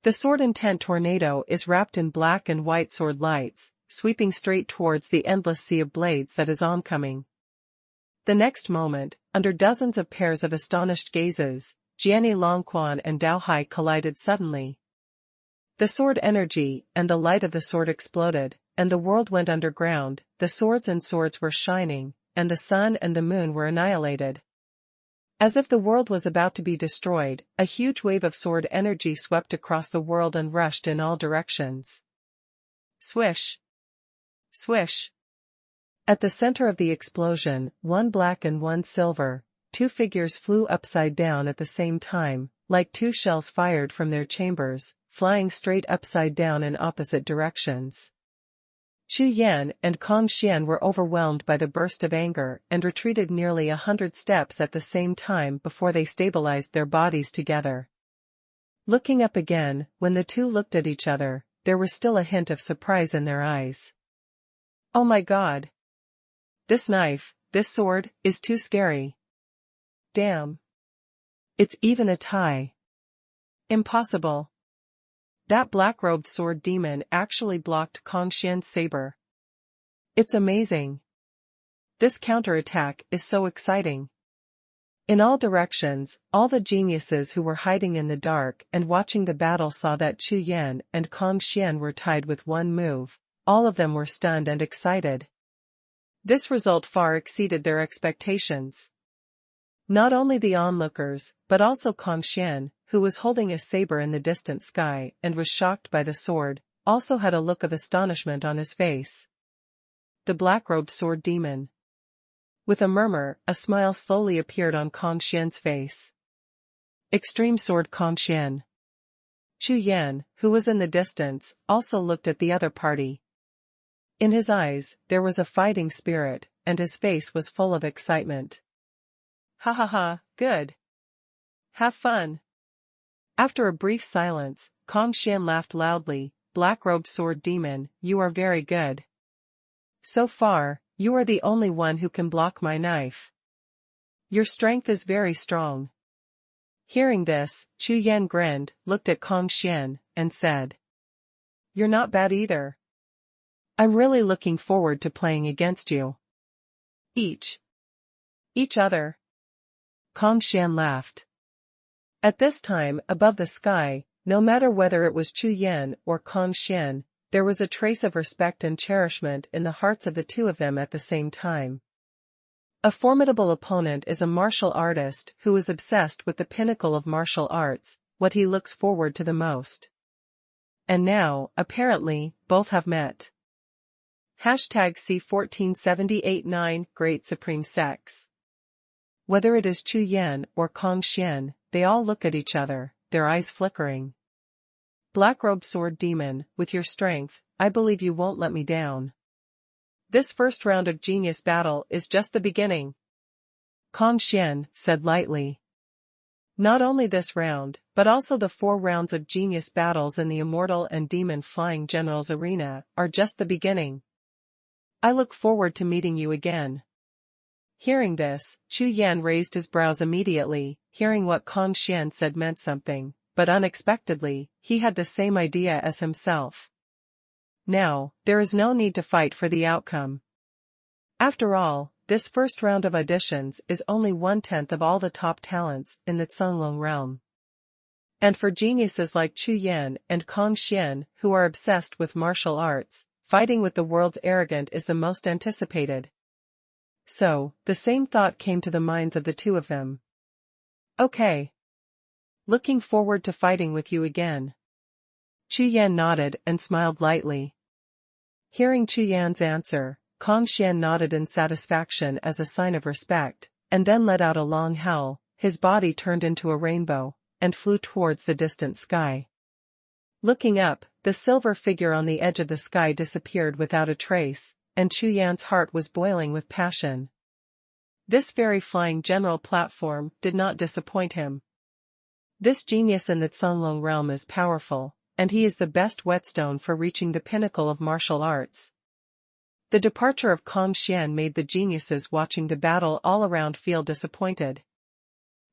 The sword intent tornado is wrapped in black and white sword lights, sweeping straight towards the endless sea of blades that is oncoming. The next moment, under dozens of pairs of astonished gazes, Jiani Longquan and Dao Hai collided suddenly. The sword energy and the light of the sword exploded, and the world went underground. The swords and swords were shining, and the sun and the moon were annihilated. As if the world was about to be destroyed, a huge wave of sword energy swept across the world and rushed in all directions. Swish! Swish! At the center of the explosion, one black and one silver, two figures flew upside down at the same time, like two shells fired from their chambers, flying straight upside down in opposite directions. Chu Yan and Kong Xian were overwhelmed by the burst of anger and retreated nearly 100 steps at the same time before they stabilized their bodies together. Looking up again, when the two looked at each other, there was still a hint of surprise in their eyes. "Oh my God! This knife, this sword, is too scary. Damn. It's even a tie. Impossible. That black-robed sword demon actually blocked Kong Xian's saber. It's amazing. This counterattack is so exciting." In all directions, all the geniuses who were hiding in the dark and watching the battle saw that Chu Yan and Kong Xian were tied with one move. All of them were stunned and excited. This result far exceeded their expectations. Not only the onlookers, but also Kong Xian, who was holding a saber in the distant sky and was shocked by the sword, also had a look of astonishment on his face. The black-robed sword demon. With a murmur, a smile slowly appeared on Kong Xian's face. Extreme Sword Kong Xian. Chu Yan, who was in the distance, also looked at the other party. In his eyes, there was a fighting spirit, and his face was full of excitement. "Ha ha ha, good. Have fun." After a brief silence, Kong Xian laughed loudly. "Black-robed sword demon, you are very good. So far, you are the only one who can block my knife. Your strength is very strong." Hearing this, Chu Yan grinned, looked at Kong Xian, and said, "You're not bad either. I'm really looking forward to playing against you." Each other. Kong Xian laughed. At this time, above the sky, no matter whether it was Chu Yan or Kong Xian, there was a trace of respect and cherishment in the hearts of the two of them at the same time. A formidable opponent is a martial artist who is obsessed with the pinnacle of martial arts, what he looks forward to the most. And now, apparently, both have met. #C14789 Great Supreme Sex. Whether it is Chu Yan or Kong Xian, they all look at each other, their eyes flickering. "Black-robed sword demon, with your strength, I believe you won't let me down. This first round of genius battle is just the beginning," Kong Xian said lightly. "Not only this round, but also the 4 rounds of genius battles in the Immortal and Demon Flying Generals arena, are just the beginning. I look forward to meeting you again." Hearing this, Chu Yan raised his brows immediately. Hearing what Kong Xian said meant something, but unexpectedly, he had the same idea as himself. Now, there is no need to fight for the outcome. After all, this first round of auditions is only 1/10 of all the top talents in the Xuanhuan realm. And for geniuses like Chu Yan and Kong Xian, who are obsessed with martial arts, fighting with the world's arrogant is the most anticipated. So, the same thought came to the minds of the two of them. "Okay. Looking forward to fighting with you again." Chu Yan nodded and smiled lightly. Hearing Chu Yan's answer, Kong Xian nodded in satisfaction as a sign of respect, and then let out a long howl. His body turned into a rainbow, and flew towards the distant sky. Looking up, the silver figure on the edge of the sky disappeared without a trace, and Chu Yan's heart was boiling with passion. This very flying general platform did not disappoint him. This genius in the Xuanhuan realm is powerful, and he is the best whetstone for reaching the pinnacle of martial arts. The departure of Kong Xian made the geniuses watching the battle all around feel disappointed.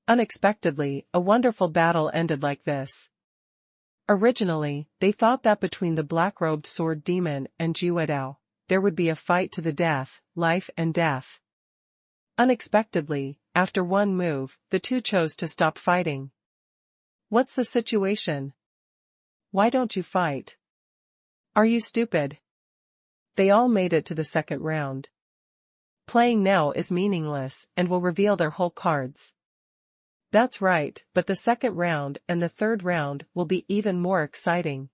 Unexpectedly, a wonderful battle ended like this. Originally, they thought that between the black-robed sword demon and Jiuxiao, there would be a fight to the death, life and death. Unexpectedly, after one move, the two chose to stop fighting. "What's the situation? Why don't you fight? Are you stupid?" They all made it to the second round. Playing now is meaningless and will reveal their whole cards. That's right, but the second round and the third round will be even more exciting.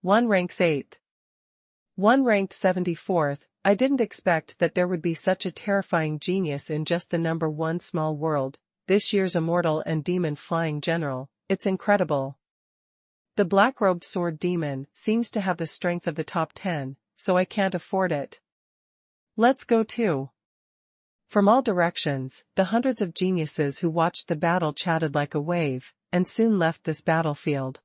One ranks 8th. One ranked 74th, I didn't expect that there would be such a terrifying genius in just the number 1 small world, this year's immortal and demon flying general. It's incredible. The black-robed sword demon seems to have the strength of the top 10, so I can't afford it. Let's go too. From all directions, the hundreds of geniuses who watched the battle chatted like a wave, and soon left this battlefield.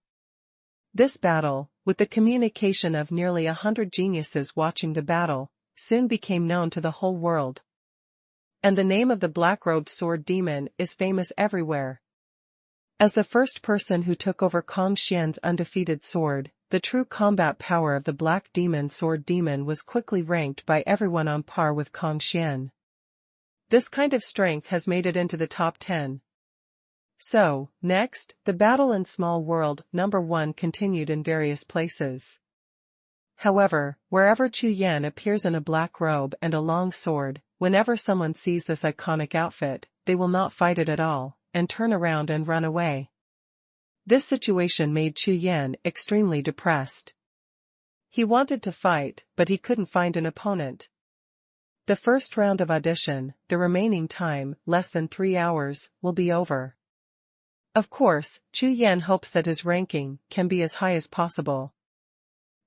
This battle, with the communication of nearly 100 geniuses watching the battle, soon became known to the whole world. And the name of the black-robed sword demon is famous everywhere. As the first person who took over Kong Xian's undefeated sword, the true combat power of the black demon sword demon was quickly ranked by everyone on par with Kong Xian. This kind of strength has made it into the top 10. So, next, the battle in Small World number 1 continued in various places. However, wherever Chu Yan appears in a black robe and a long sword, whenever someone sees this iconic outfit, they will not fight it at all, and turn around and run away. This situation made Chu Yan extremely depressed. He wanted to fight, but he couldn't find an opponent. The first round of audition, the remaining time, less than 3 hours, will be over. Of course, Chu Yan hopes that his ranking can be as high as possible.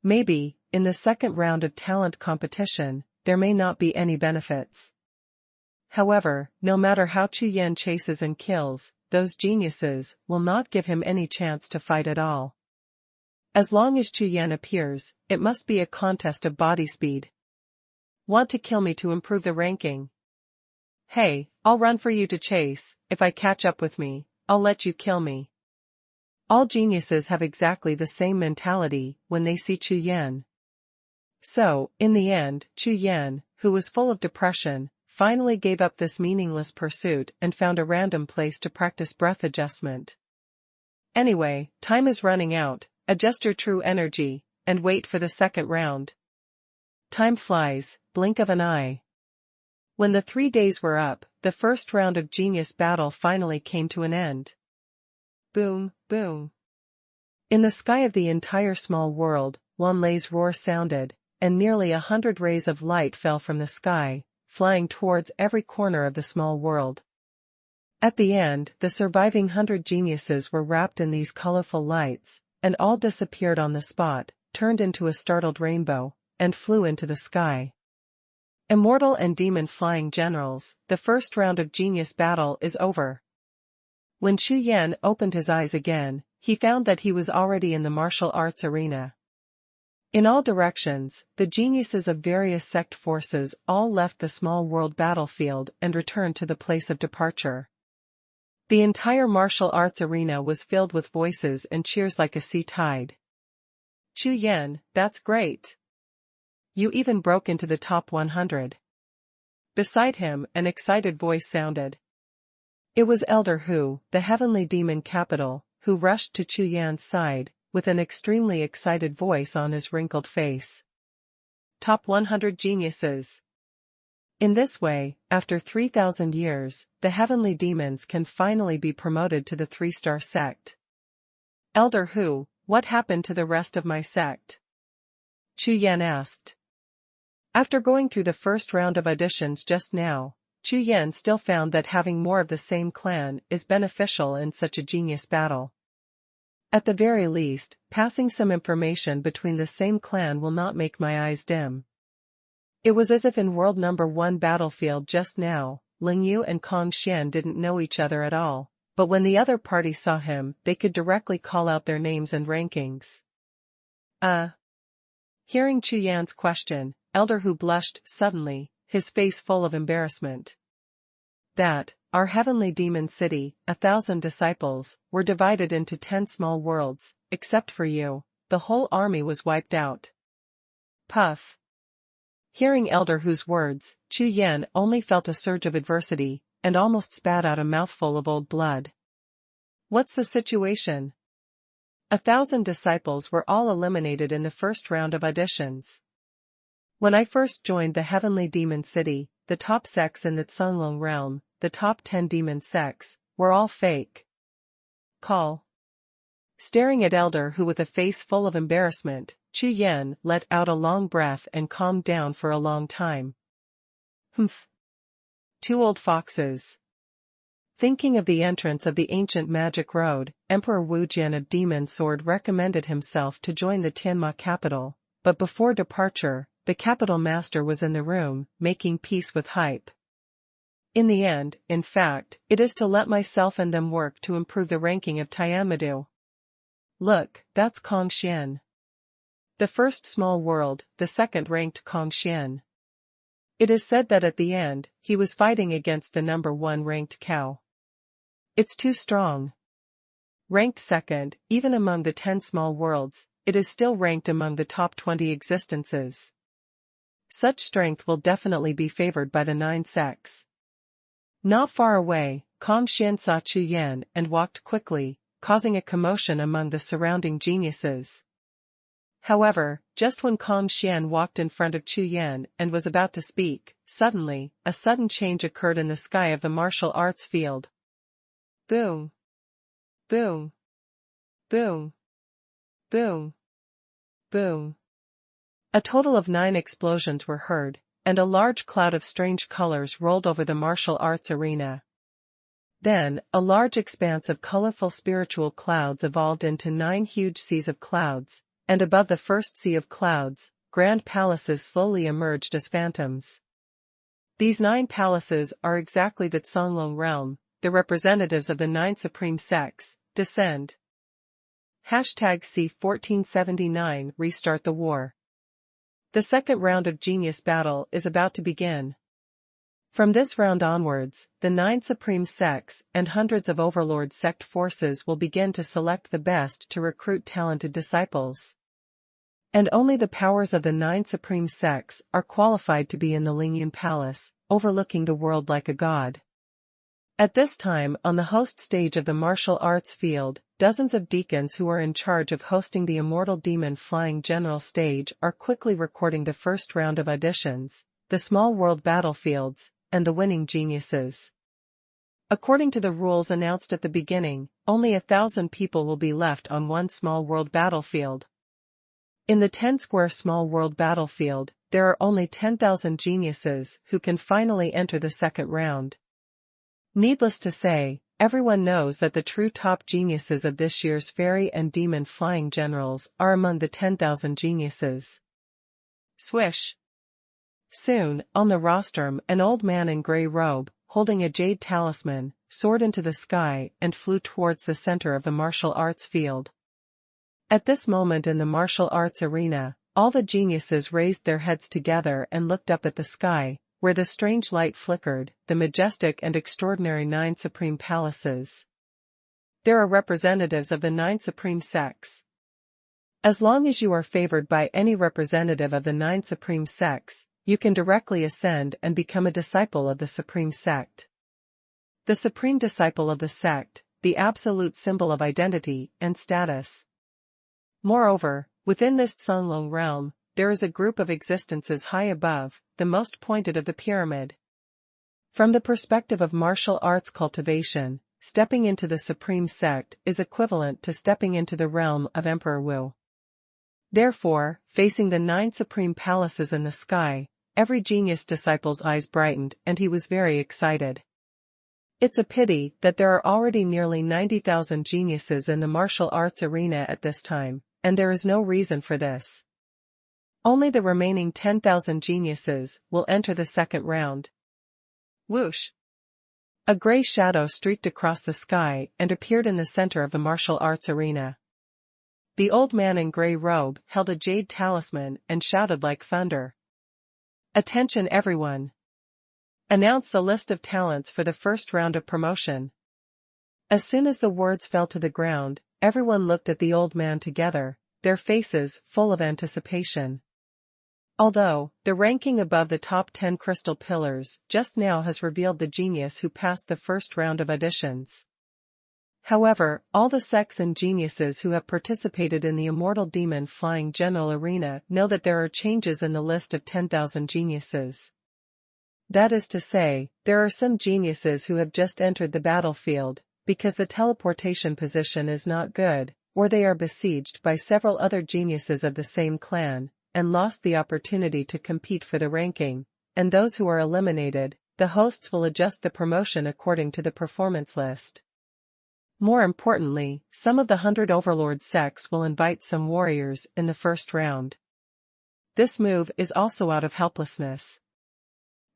Maybe, in the second round of talent competition, there may not be any benefits. However, no matter how Chu Yan chases and kills, those geniuses will not give him any chance to fight at all. As long as Chu Yan appears, it must be a contest of body speed. Want to kill me to improve the ranking? Hey, I'll run for you to chase. If I catch up with me, I'll let you kill me. All geniuses have exactly the same mentality when they see Chu Yan. So, in the end, Chu Yan, who was full of depression, finally gave up this meaningless pursuit and found a random place to practice breath adjustment. Anyway, time is running out, adjust your true energy, and wait for the second round. Time flies, blink of an eye. When the 3 days were up, the first round of genius battle finally came to an end. Boom, boom. In the sky of the entire small world, Wan Lei's roar sounded, and nearly 100 rays of light fell from the sky, flying towards every corner of the small world. At the end, the surviving 100 geniuses were wrapped in these colorful lights, and all disappeared on the spot, turned into a startled rainbow, and flew into the sky. Immortal and demon flying generals, the first round of genius battle is over. When Chu Yan opened his eyes again, he found that he was already in the martial arts arena. In all directions, the geniuses of various sect forces all left the small world battlefield and returned to the place of departure. The entire martial arts arena was filled with voices and cheers like a sea tide. Chu Yan, that's great. You even broke into the top 100. Beside him, an excited voice sounded. It was Elder Hu, the heavenly demon capital, who rushed to Chu Yan's side, with an extremely excited voice on his wrinkled face. Top 100 geniuses. In this way, after 3,000 years, the heavenly demons can finally be promoted to the 3-star sect. Elder Hu, what happened to the rest of my sect? Chu Yan asked. After going through the first round of auditions just now, Chu Yan still found that having more of the same clan is beneficial in such a genius battle. At the very least, passing some information between the same clan will not make my eyes dim. It was as if in world number 1 battlefield just now, Ling Yu and Kong Xian didn't know each other at all, but when the other party saw him, they could directly call out their names and rankings. Hearing Chu Yan's question, Elder Hu blushed suddenly, his face full of embarrassment. That, our heavenly demon city, 1,000 disciples, were divided into 10 small worlds, except for you, the whole army was wiped out. Puff. Hearing Elder Hu's words, Chu Yan only felt a surge of adversity, and almost spat out a mouthful of old blood. What's the situation? 1,000 disciples were all eliminated in the first round of auditions. When I first joined the heavenly demon city, the top sects in the Cunlong realm, the top 10 demon sects, were all fake. Call. Staring at Elder Hu with a face full of embarrassment, Chu Yan let out a long breath and calmed down for a long time. Humph. 2 old foxes. Thinking of the entrance of the ancient magic road, Emperor Wujian of Demon Sword recommended himself to join the Tianma capital, but before departure, the capital master was in the room, making peace with Hype. In the end, in fact, it is to let myself and them work to improve the ranking of Tianmadu. Look, that's Kong Xian. The first small world, the second-ranked Kong Xian. It is said that at the end, he was fighting against the number 1 ranked cow. It's too strong. Ranked second, even among the 10 small worlds, it is still ranked among the top 20 existences. Such strength will definitely be favored by the 9 sects. Not far away, Kong Xian saw Chu Yan and walked quickly, causing a commotion among the surrounding geniuses. However, just when Kong Xian walked in front of Chu Yan and was about to speak, suddenly, a sudden change occurred in the sky of the martial arts field. Boom. Boom. Boom. Boom. Boom. A total of 9 explosions were heard, and a large cloud of strange colors rolled over the martial arts arena. Then, a large expanse of colorful spiritual clouds evolved into 9 huge seas of clouds, and above the first sea of clouds, grand palaces slowly emerged as phantoms. These 9 palaces are exactly the Songlong realm, the representatives of the 9 supreme sects, descend. #C1479 Restart the war. The second round of genius battle is about to begin. From this round onwards, the 9 supreme sects and hundreds of overlord sect forces will begin to select the best to recruit talented disciples. And only the powers of the 9 supreme sects are qualified to be in the Lingyun Palace, overlooking the world like a god. At this time on the host stage of the martial arts field, dozens of deacons who are in charge of hosting the Immortal Demon Flying General stage are quickly recording the first round of auditions, the small world battlefields, and the winning geniuses. According to the rules announced at the beginning, only 1,000 people will be left on one small world battlefield. In the 10-square small world battlefield, there are only 10,000 geniuses who can finally enter the second round. Needless to say, everyone knows that the true top geniuses of this year's fairy and demon flying generals are among the 10,000 geniuses. Swish! Soon, on the rostrum, an old man in grey robe, holding a jade talisman, soared into the sky and flew towards the center of the martial arts field. At this moment in the martial arts arena, all the geniuses raised their heads together and looked up at the sky, where the strange light flickered, the majestic and extraordinary 9 supreme palaces. There are representatives of the 9 supreme sects. As long as you are favored by any representative of the 9 supreme sects, you can directly ascend and become a disciple of the supreme sect. The supreme disciple of the sect, the absolute symbol of identity and status. Moreover, within this Songlong realm, there is a group of existences high above, the most pointed of the pyramid. From the perspective of martial arts cultivation, stepping into the supreme sect is equivalent to stepping into the realm of Emperor Wu. Therefore, facing the 9 supreme palaces in the sky, every genius disciple's eyes brightened and he was very excited. It's a pity that there are already nearly 90,000 geniuses in the martial arts arena at this time, and there is no reason for this. Only the remaining 10,000 geniuses will enter the second round. Whoosh! A gray shadow streaked across the sky and appeared in the center of the martial arts arena. The old man in gray robe held a jade talisman and shouted like thunder. Attention everyone! Announce the list of talents for the first round of promotion. As soon as the words fell to the ground, everyone looked at the old man together, their faces full of anticipation. Although, the ranking above the top 10 crystal pillars just now has revealed the genius who passed the first round of auditions. However, all the sects and geniuses who have participated in the Immortal Demon Flying General Arena know that there are changes in the list of 10,000 geniuses. That is to say, there are some geniuses who have just entered the battlefield, because the teleportation position is not good, or they are besieged by several other geniuses of the same clan, and lost the opportunity to compete for the ranking, and those who are eliminated, the hosts will adjust the promotion according to the performance list. More importantly, some of the 100 Overlord sects will invite some warriors in the first round. This move is also out of helplessness.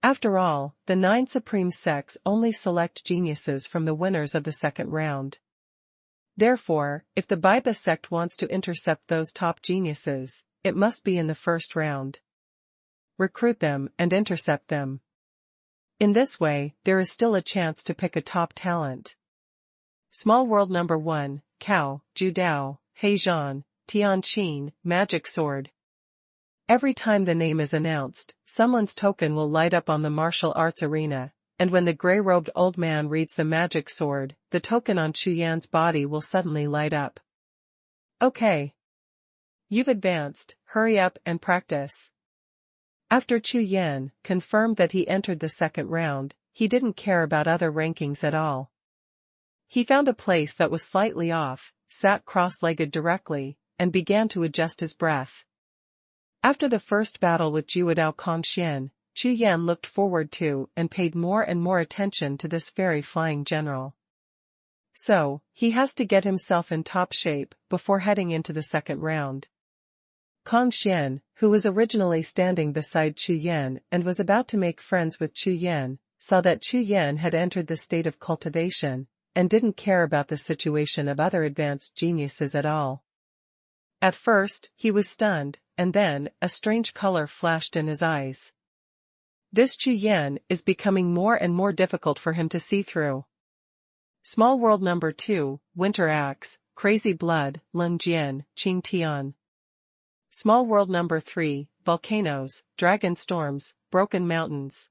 After all, the 9 supreme sects only select geniuses from the winners of the second round. Therefore, if the Biba sect wants to intercept those top geniuses, it must be in the first round. Recruit them and intercept them. In this way, there is still a chance to pick a top talent. Small World Number 1, Cao, Judao, Heizhan, Tianqin, Magic Sword. Every time the name is announced, someone's token will light up on the martial arts arena, and when the gray-robed old man reads the magic sword, the token on Chu Yan's body will suddenly light up. Okay. You've advanced, hurry up and practice. After Chu Yan confirmed that he entered the second round, he didn't care about other rankings at all. He found a place that was slightly off, sat cross-legged directly, and began to adjust his breath. After the first battle with Jiuxiao Kongxian, Chu Yan looked forward to and paid more and more attention to this fairy flying general. So, he has to get himself in top shape before heading into the second round. Kongxian, who was originally standing beside Chu Yan and was about to make friends with Chu Yan, saw that Chu Yan had entered the state of cultivation, and didn't care about the situation of other advanced geniuses at all. At first, he was stunned, and then, a strange color flashed in his eyes. This Chu Yan is becoming more and more difficult for him to see through. Small World Number 2, Winter Axe, Crazy Blood, Lun Jian, Qing Tian. Small World Number 3, Volcanoes, Dragon Storms, Broken Mountains.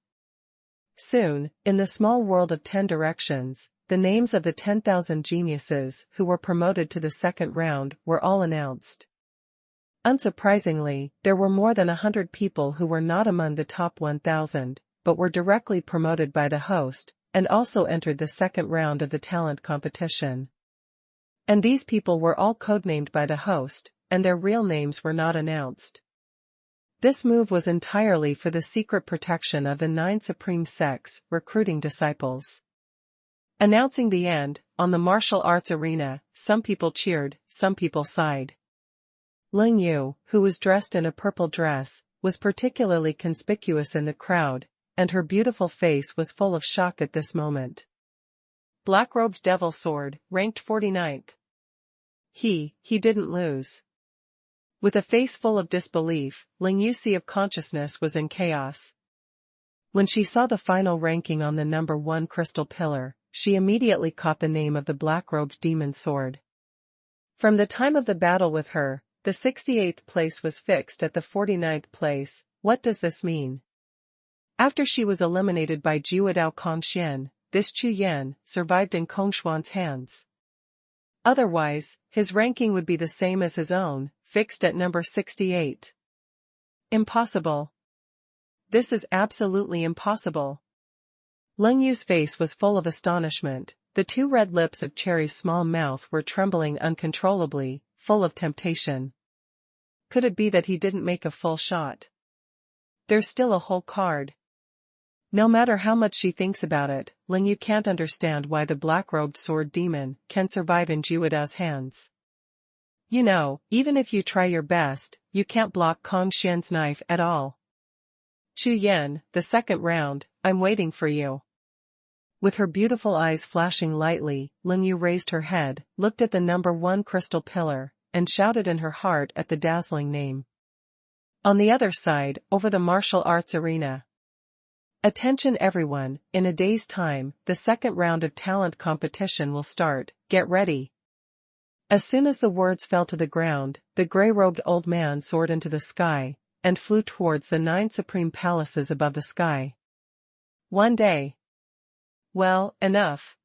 Soon, in the small world of 10 directions, the names of the 10,000 geniuses who were promoted to the second round were all announced. Unsurprisingly, there were more than 100 people who were not among the top 1,000, but were directly promoted by the host, and also entered the second round of the talent competition. And these people were all codenamed by the host, and their real names were not announced. This move was entirely for the secret protection of the 9 supreme sects recruiting disciples. Announcing the end, on the martial arts arena, some people cheered, some people sighed. Ling Yu, who was dressed in a purple dress, was particularly conspicuous in the crowd, and her beautiful face was full of shock at this moment. Black-robed devil sword, ranked 49th. He didn't lose. With a face full of disbelief, Ling Yu's sea of consciousness was in chaos. When she saw the final ranking on the number 1 crystal pillar, she immediately caught the name of the black-robed demon sword. From the time of the battle with her, the 68th place was fixed at the 49th place. What does this mean? After she was eliminated by Jiuxiao Kongxian, this Chu Yan survived in Kongshuan's hands. Otherwise, his ranking would be the same as his own, fixed at number 68. Impossible. This is absolutely impossible. Ling Yu's face was full of astonishment. The 2 red lips of Cherry's small mouth were trembling uncontrollably, full of temptation. Could it be that he didn't make a full shot? There's still a whole card. No matter how much she thinks about it, Ling Yu can't understand why the black-robed sword demon can survive in Jiuxiao's hands. You know, even if you try your best, you can't block Kongxian's knife at all. Chu Yan, the second round, I'm waiting for you. With her beautiful eyes flashing lightly, Ling Yu raised her head, looked at the number 1 crystal pillar, and shouted in her heart at the dazzling name. On the other side, over the martial arts arena. Attention everyone, in a day's time, the second round of talent competition will start, get ready. As soon as the words fell to the ground, the gray-robed old man soared into the sky, and flew towards the 9 supreme palaces above the sky. One day. Well, enough.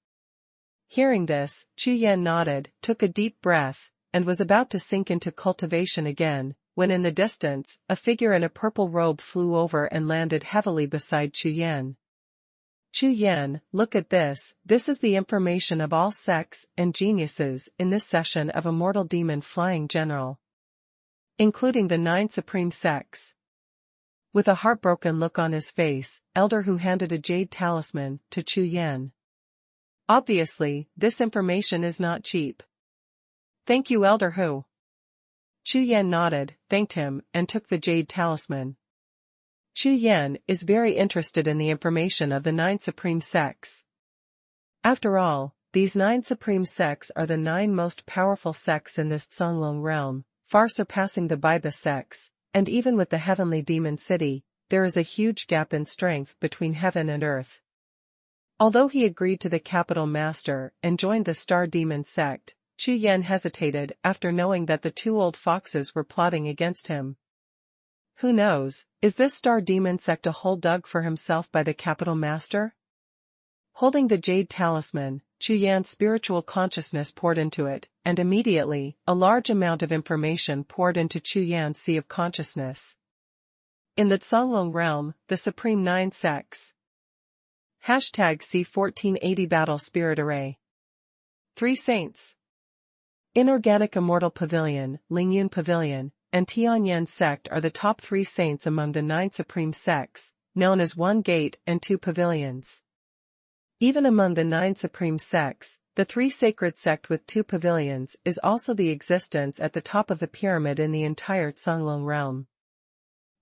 Hearing this, Chu Yan nodded, took a deep breath, and was about to sink into cultivation again, when in the distance, a figure in a purple robe flew over and landed heavily beside Chu Yan. Chu Yan, look at this. This is the information of all sects and geniuses in this session of Immortal Demon Flying General, including the 9 supreme sects. With a heartbroken look on his face, Elder Hu handed a jade talisman to Chu Yan. Obviously, this information is not cheap. Thank you, Elder Hu. Chu Yan nodded, thanked him, and took the jade talisman. Chu Yan is very interested in the information of the 9 supreme sects. After all, these 9 supreme sects are the 9 most powerful sects in this Songlong realm, far surpassing the Baiba sects, and even with the heavenly demon city, there is a huge gap in strength between heaven and earth. Although he agreed to the capital master and joined the Star Demon sect, Chu Yan hesitated after knowing that the 2 old foxes were plotting against him. Who knows, is this Star Demon sect a hole dug for himself by the capital master? Holding the jade talisman, Chu Yan's spiritual consciousness poured into it, and immediately, a large amount of information poured into Chu Yan's sea of consciousness. In the Songlong realm, the Supreme 9 sects. Hashtag C1480 Battle Spirit Array. 3 Saints. Inorganic Immortal Pavilion, Lingyun Pavilion, and Tianyan sect are the top 3 saints among the 9 supreme sects, known as 1 Gate and 2 Pavilions. Even among the 9 supreme sects, the 3 sacred sect with 2 pavilions is also the existence at the top of the pyramid in the entire Songlong realm.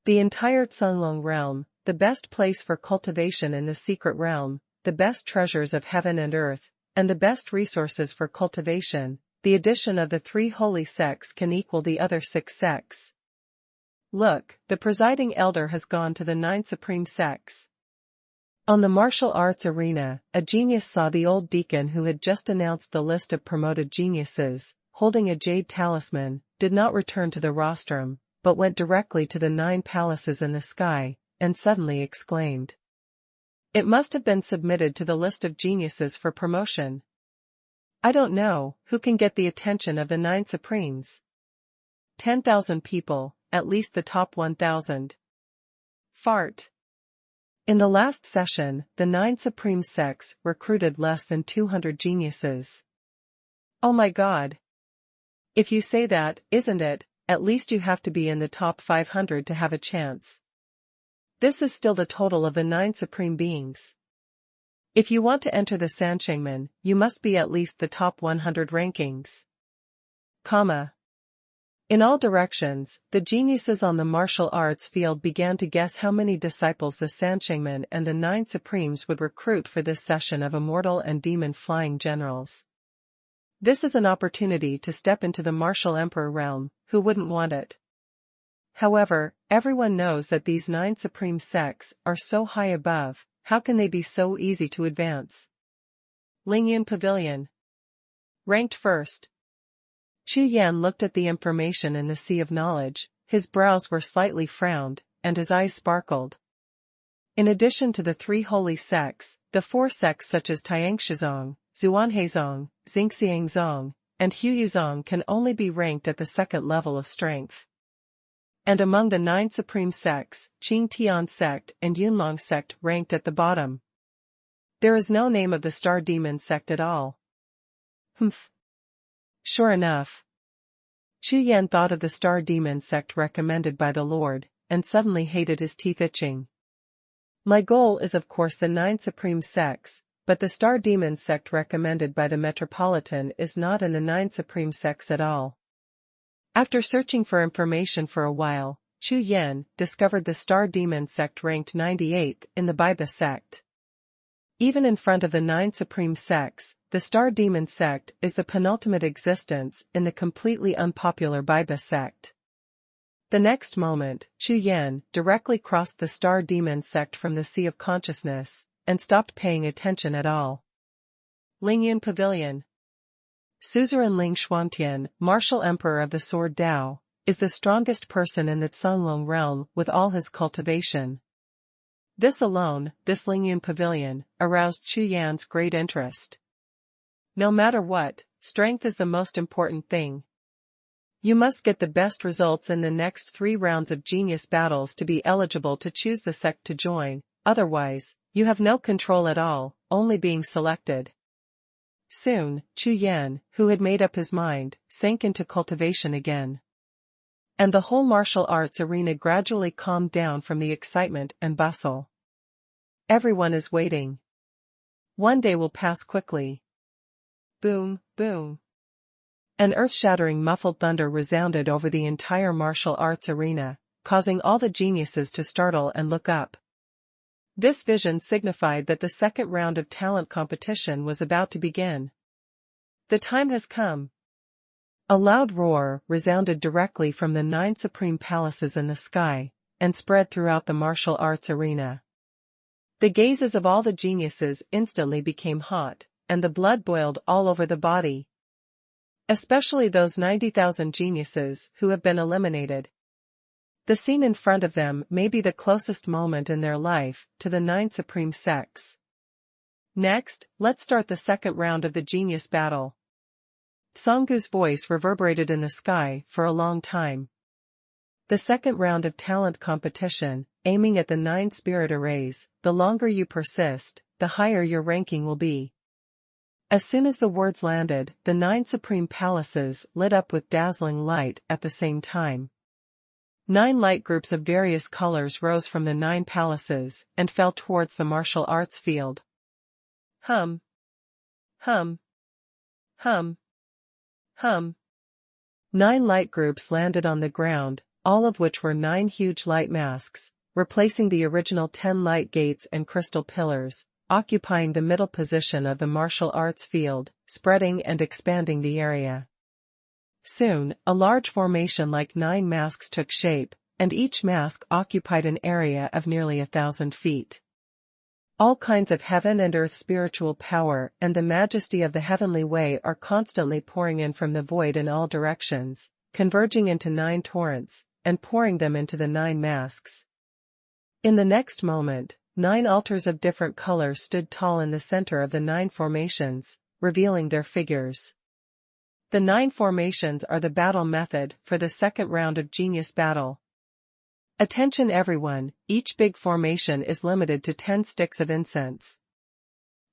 The entire Songlong realm, the best place for cultivation in the secret realm, the best treasures of heaven and earth, and the best resources for cultivation. The addition of the 3 holy sects can equal the other 6 sects. Look, the presiding elder has gone to the 9 supreme sects. On the martial arts arena, a genius saw the old deacon who had just announced the list of promoted geniuses, holding a jade talisman, did not return to the rostrum, but went directly to the 9 palaces in the sky, and suddenly exclaimed. It must have been submitted to the list of geniuses for promotion. I don't know, who can get the attention of the 9 supremes? 10,000 people, at least the top 1,000. Fart. In the last session, the 9 supreme sects recruited less than 200 geniuses. Oh my god. If you say that, isn't it, at least you have to be in the top 500 to have a chance. This is still the total of the 9 supreme beings. If you want to enter the Sanshengmen, you must be at least the top 100 rankings. In all directions, the geniuses on the martial arts field began to guess how many disciples the Sanshengmen and the 9 supremes would recruit for this session of immortal and demon flying generals. This is an opportunity to step into the martial emperor realm, who wouldn't want it? However, everyone knows that these 9 supreme sects are so high above. How can they be so easy to advance? Lingyun Pavilion. Ranked first. Chu Yan looked at the information in the sea of knowledge, his brows were slightly frowned, and his eyes sparkled. In addition to the 3 holy sects, the 4 sects such as Tiangshizong, Xuanhaizong, Xingxiangzong, and Huyuzong can only be ranked at the 2nd level of strength. And among the 9 supreme sects, Qingtian sect and Yunlong sect ranked at the bottom. There is no name of the Star Demon sect at all. Humph. Sure enough. Chu Yan thought of the Star Demon sect recommended by the Lord, and suddenly hated his teeth itching. My goal is of course the 9 supreme sects, but the Star Demon sect recommended by the Metropolitan is not in the 9 supreme sects at all. After searching for information for a while, Chu Yan discovered the Star Demon sect ranked 98th in the Baiba sect. Even in front of the 9 supreme sects, the Star Demon sect is the penultimate existence in the completely unpopular Baiba sect. The next moment, Chu Yan directly crossed the Star Demon sect from the sea of consciousness, and stopped paying attention at all. Lingyun Pavilion. Suzerain Ling Xuantian, martial emperor of the Sword Dao, is the strongest person in the Songlong realm with all his cultivation. This alone, this Lingyun Pavilion, aroused Chu Yan's great interest. No matter what, strength is the most important thing. You must get the best results in the next 3 rounds of genius battles to be eligible to choose the sect to join, otherwise, You have no control at all, only being selected. Soon, Chu Yan, who had made up his mind, sank into cultivation again. And the whole martial arts arena gradually calmed down from the excitement and bustle. Everyone is waiting. One day will pass quickly. Boom, boom. An earth-shattering muffled thunder resounded over the entire martial arts arena, causing all the geniuses to startle and look up. This vision signified that the second round of talent competition was about to begin. The time has come. A loud roar resounded directly from the 9 supreme palaces in the sky, and spread throughout the martial arts arena. The gazes of all the geniuses instantly became hot, and the blood boiled all over the body. Especially those 90,000 geniuses who have been eliminated. The scene in front of them may be the closest moment in their life to the 9 supreme sects. Next, let's start the second round of the genius battle. Songgu's voice reverberated in the sky for a long time. The second round of talent competition, aiming at the 9 spirit arrays, the longer you persist, the higher your ranking will be. As soon as the words landed, the 9 supreme palaces lit up with dazzling light at the same time. 9 light groups of various colors rose from the 9 palaces and fell towards the martial arts field. Hum. Hum. Hum. Hum. 9 light groups landed on the ground, all of which were 9 huge light masks, replacing the original 10 light gates and crystal pillars, occupying the middle position of the martial arts field, spreading and expanding the area. Soon, a large formation like 9 masks took shape, and each mask occupied an area of nearly 1,000 feet. All kinds of heaven and earth spiritual power and the majesty of the heavenly way are constantly pouring in from the void in all directions, converging into 9 torrents, and pouring them into the 9 masks. In the next moment, 9 altars of different colors stood tall in the center of the 9 formations, revealing their figures. The 9 formations are the battle method for the second round of genius battle. Attention everyone, each big formation is limited to 10 sticks of incense.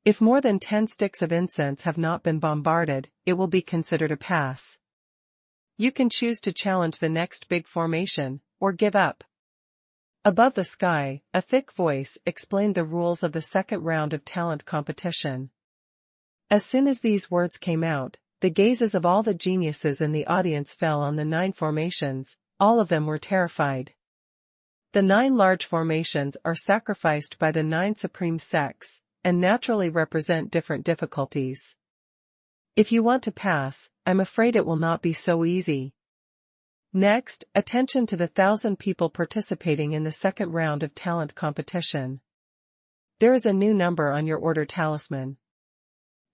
If more than 10 sticks of incense have not been bombarded, it will be considered a pass. You can choose to challenge the next big formation, or give up. Above the sky, a thick voice explained the rules of the second round of talent competition. As soon as these words came out, the gazes of all the geniuses in the audience fell on the 9 formations, all of them were terrified. The 9 large formations are sacrificed by the 9 supreme sects, and naturally represent different difficulties. If you want to pass, I'm afraid it will not be so easy. Next, attention to the 1,000 people participating in the second round of talent competition. There is a new number on your order talisman.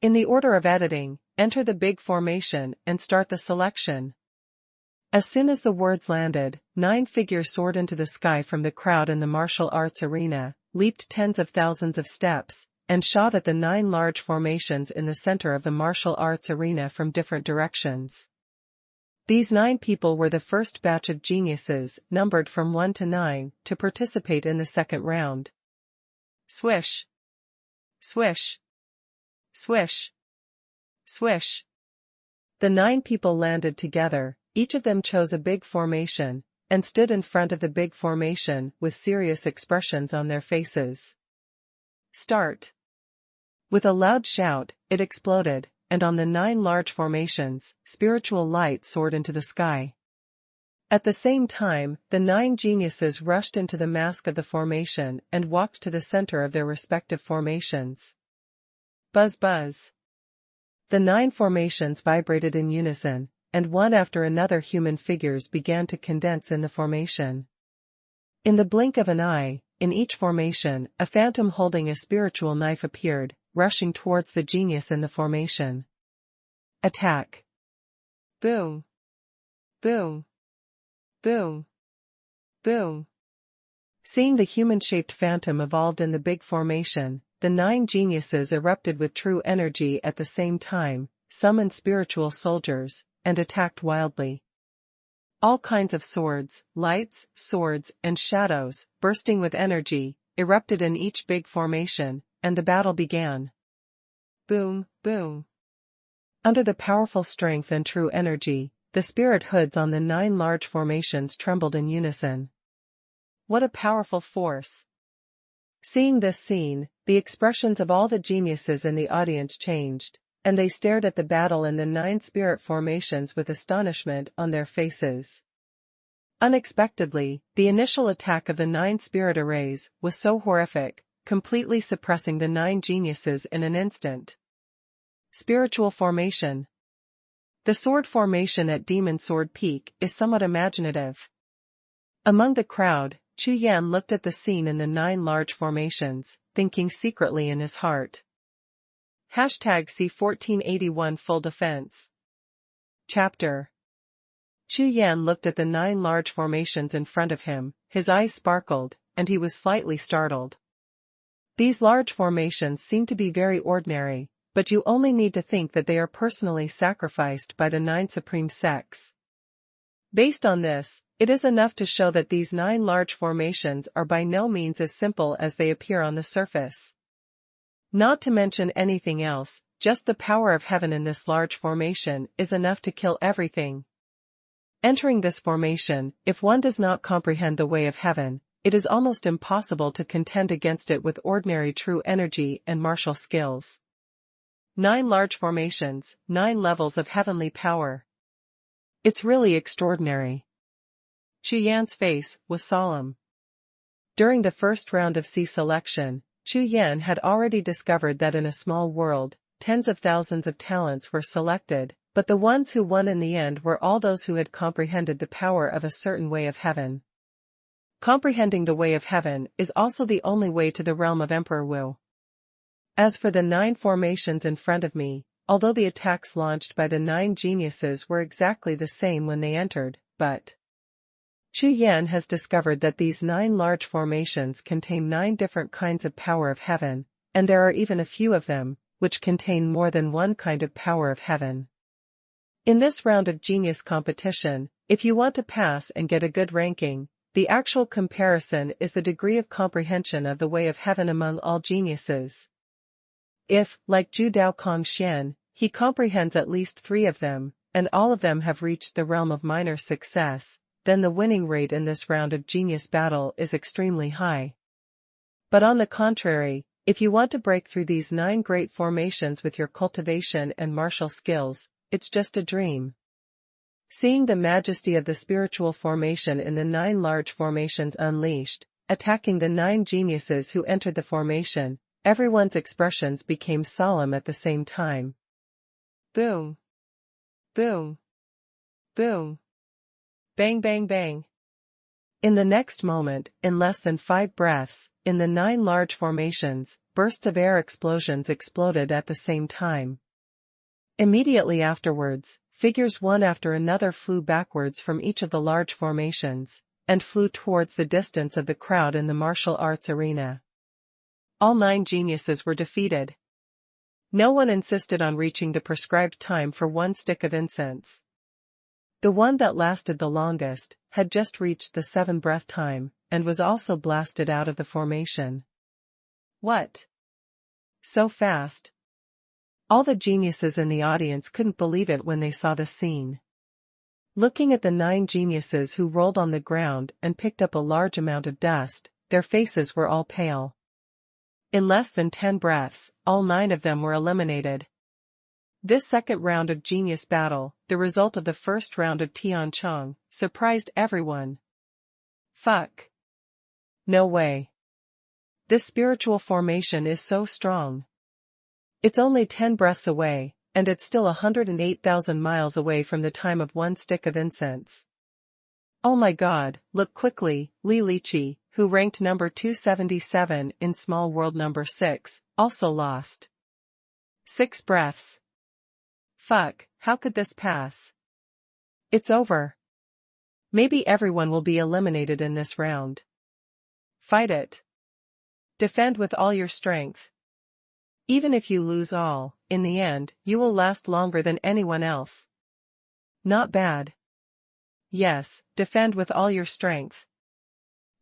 In the order of editing, enter the big formation and start the selection. As soon as the words landed, 9 figures soared into the sky from the crowd in the martial arts arena, leaped tens of thousands of steps, and shot at the 9 large formations in the center of the martial arts arena from different directions. These 9 people were the first batch of geniuses, numbered from 1 to 9, to participate in the second round. Swish. Swish. Swish. Swish. The 9 people landed together. Each of them chose a big formation, and stood in front of the big formation with serious expressions on their faces. Start. With a loud shout, it exploded, and on the 9 large formations, spiritual light soared into the sky. At the same time, the 9 geniuses rushed into the mask of the formation and walked to the center of their respective formations. Buzz buzz. The 9 formations vibrated in unison, and one after another human figures began to condense in the formation. In the blink of an eye, in each formation, a phantom holding a spiritual knife appeared, rushing towards the genius in the formation. Attack. Boom. Boom. Boom. Boom. Seeing the human-shaped phantom evolved in the big formation, the 9 geniuses erupted with true energy at the same time, summoned spiritual soldiers, and attacked wildly. All kinds of swords, lights, swords, and shadows, bursting with energy, erupted in each big formation, and the battle began. Boom, boom. Under the powerful strength and true energy, the spirit hoods on the 9 large formations trembled in unison. What a powerful force! Seeing this scene, the expressions of all the geniuses in the audience changed, and they stared at the battle in the 9 spirit formations with astonishment on their faces. Unexpectedly, the initial attack of the 9 spirit arrays was so horrific, completely suppressing the 9 geniuses in an instant. Spiritual formation. The sword formation at Demon Sword Peak is somewhat imaginative. Among the crowd, Chu Yan looked at the scene in the 9 large formations, thinking secretly in his heart. #C1481 Full Defense. Chapter. Chu Yan looked at the 9 large formations in front of him, his eyes sparkled, and he was slightly startled. These large formations seem to be very ordinary, but you only need to think that they are personally sacrificed by the 9 supreme sects. Based on this, it is enough to show that these 9 large formations are by no means as simple as they appear on the surface. Not to mention anything else, just the power of heaven in this large formation is enough to kill everything. Entering this formation, if one does not comprehend the way of heaven, it is almost impossible to contend against it with ordinary true energy and martial skills. 9 large formations, 9 levels of heavenly power. It's really extraordinary. Chu Yan's face was solemn. During the first round of sea selection, Chu Yan had already discovered that in a small world, tens of thousands of talents were selected, but the ones who won in the end were all those who had comprehended the power of a certain way of heaven. Comprehending the way of heaven is also the only way to the realm of Emperor Wu. As for the 9 formations in front of me, although the attacks launched by the 9 geniuses were exactly the same when they entered, but Chu Yan has discovered that these 9 large formations contain 9 different kinds of power of heaven, and there are even a few of them, which contain more than one kind of power of heaven. In this round of genius competition, if you want to pass and get a good ranking, the actual comparison is the degree of comprehension of the way of heaven among all geniuses. If, like Zhu Dao Kong Xian, he comprehends at least 3 of them, and all of them have reached the realm of minor success, then the winning rate in this round of genius battle is extremely high. But on the contrary, if you want to break through these 9 great formations with your cultivation and martial skills, it's just a dream. Seeing the majesty of the spiritual formation in the 9 large formations unleashed, attacking the 9 geniuses who entered the formation, everyone's expressions became solemn at the same time. Boom. Boom. Boom. Bang bang bang. In the next moment, in less than 5 breaths, in the 9 large formations, bursts of air explosions exploded at the same time. Immediately afterwards, figures one after another flew backwards from each of the large formations, and flew towards the distance of the crowd in the martial arts arena. All 9 geniuses were defeated. No one insisted on reaching the prescribed time for 1 stick of incense. The one that lasted the longest had just reached the 7-breath time, and was also blasted out of the formation. What? So fast? All the geniuses in the audience couldn't believe it when they saw the scene. Looking at the 9 geniuses who rolled on the ground and picked up a large amount of dust, their faces were all pale. In less than 10 breaths, all 9 of them were eliminated. This second round of genius battle, the result of the first round of Tianchong, surprised everyone. Fuck. No way. This spiritual formation is so strong. It's only 10 breaths away, and it's still 108,000 miles away from the time of 1 stick of incense. Oh my god, look quickly, Li Liqi, who ranked number 277 in Small World number 6, also lost. 6 breaths. Fuck, how could this pass? It's over. Maybe everyone will be eliminated in this round. Fight it. Defend with all your strength. Even if you lose all, in the end, you will last longer than anyone else. Not bad. Yes, defend with all your strength.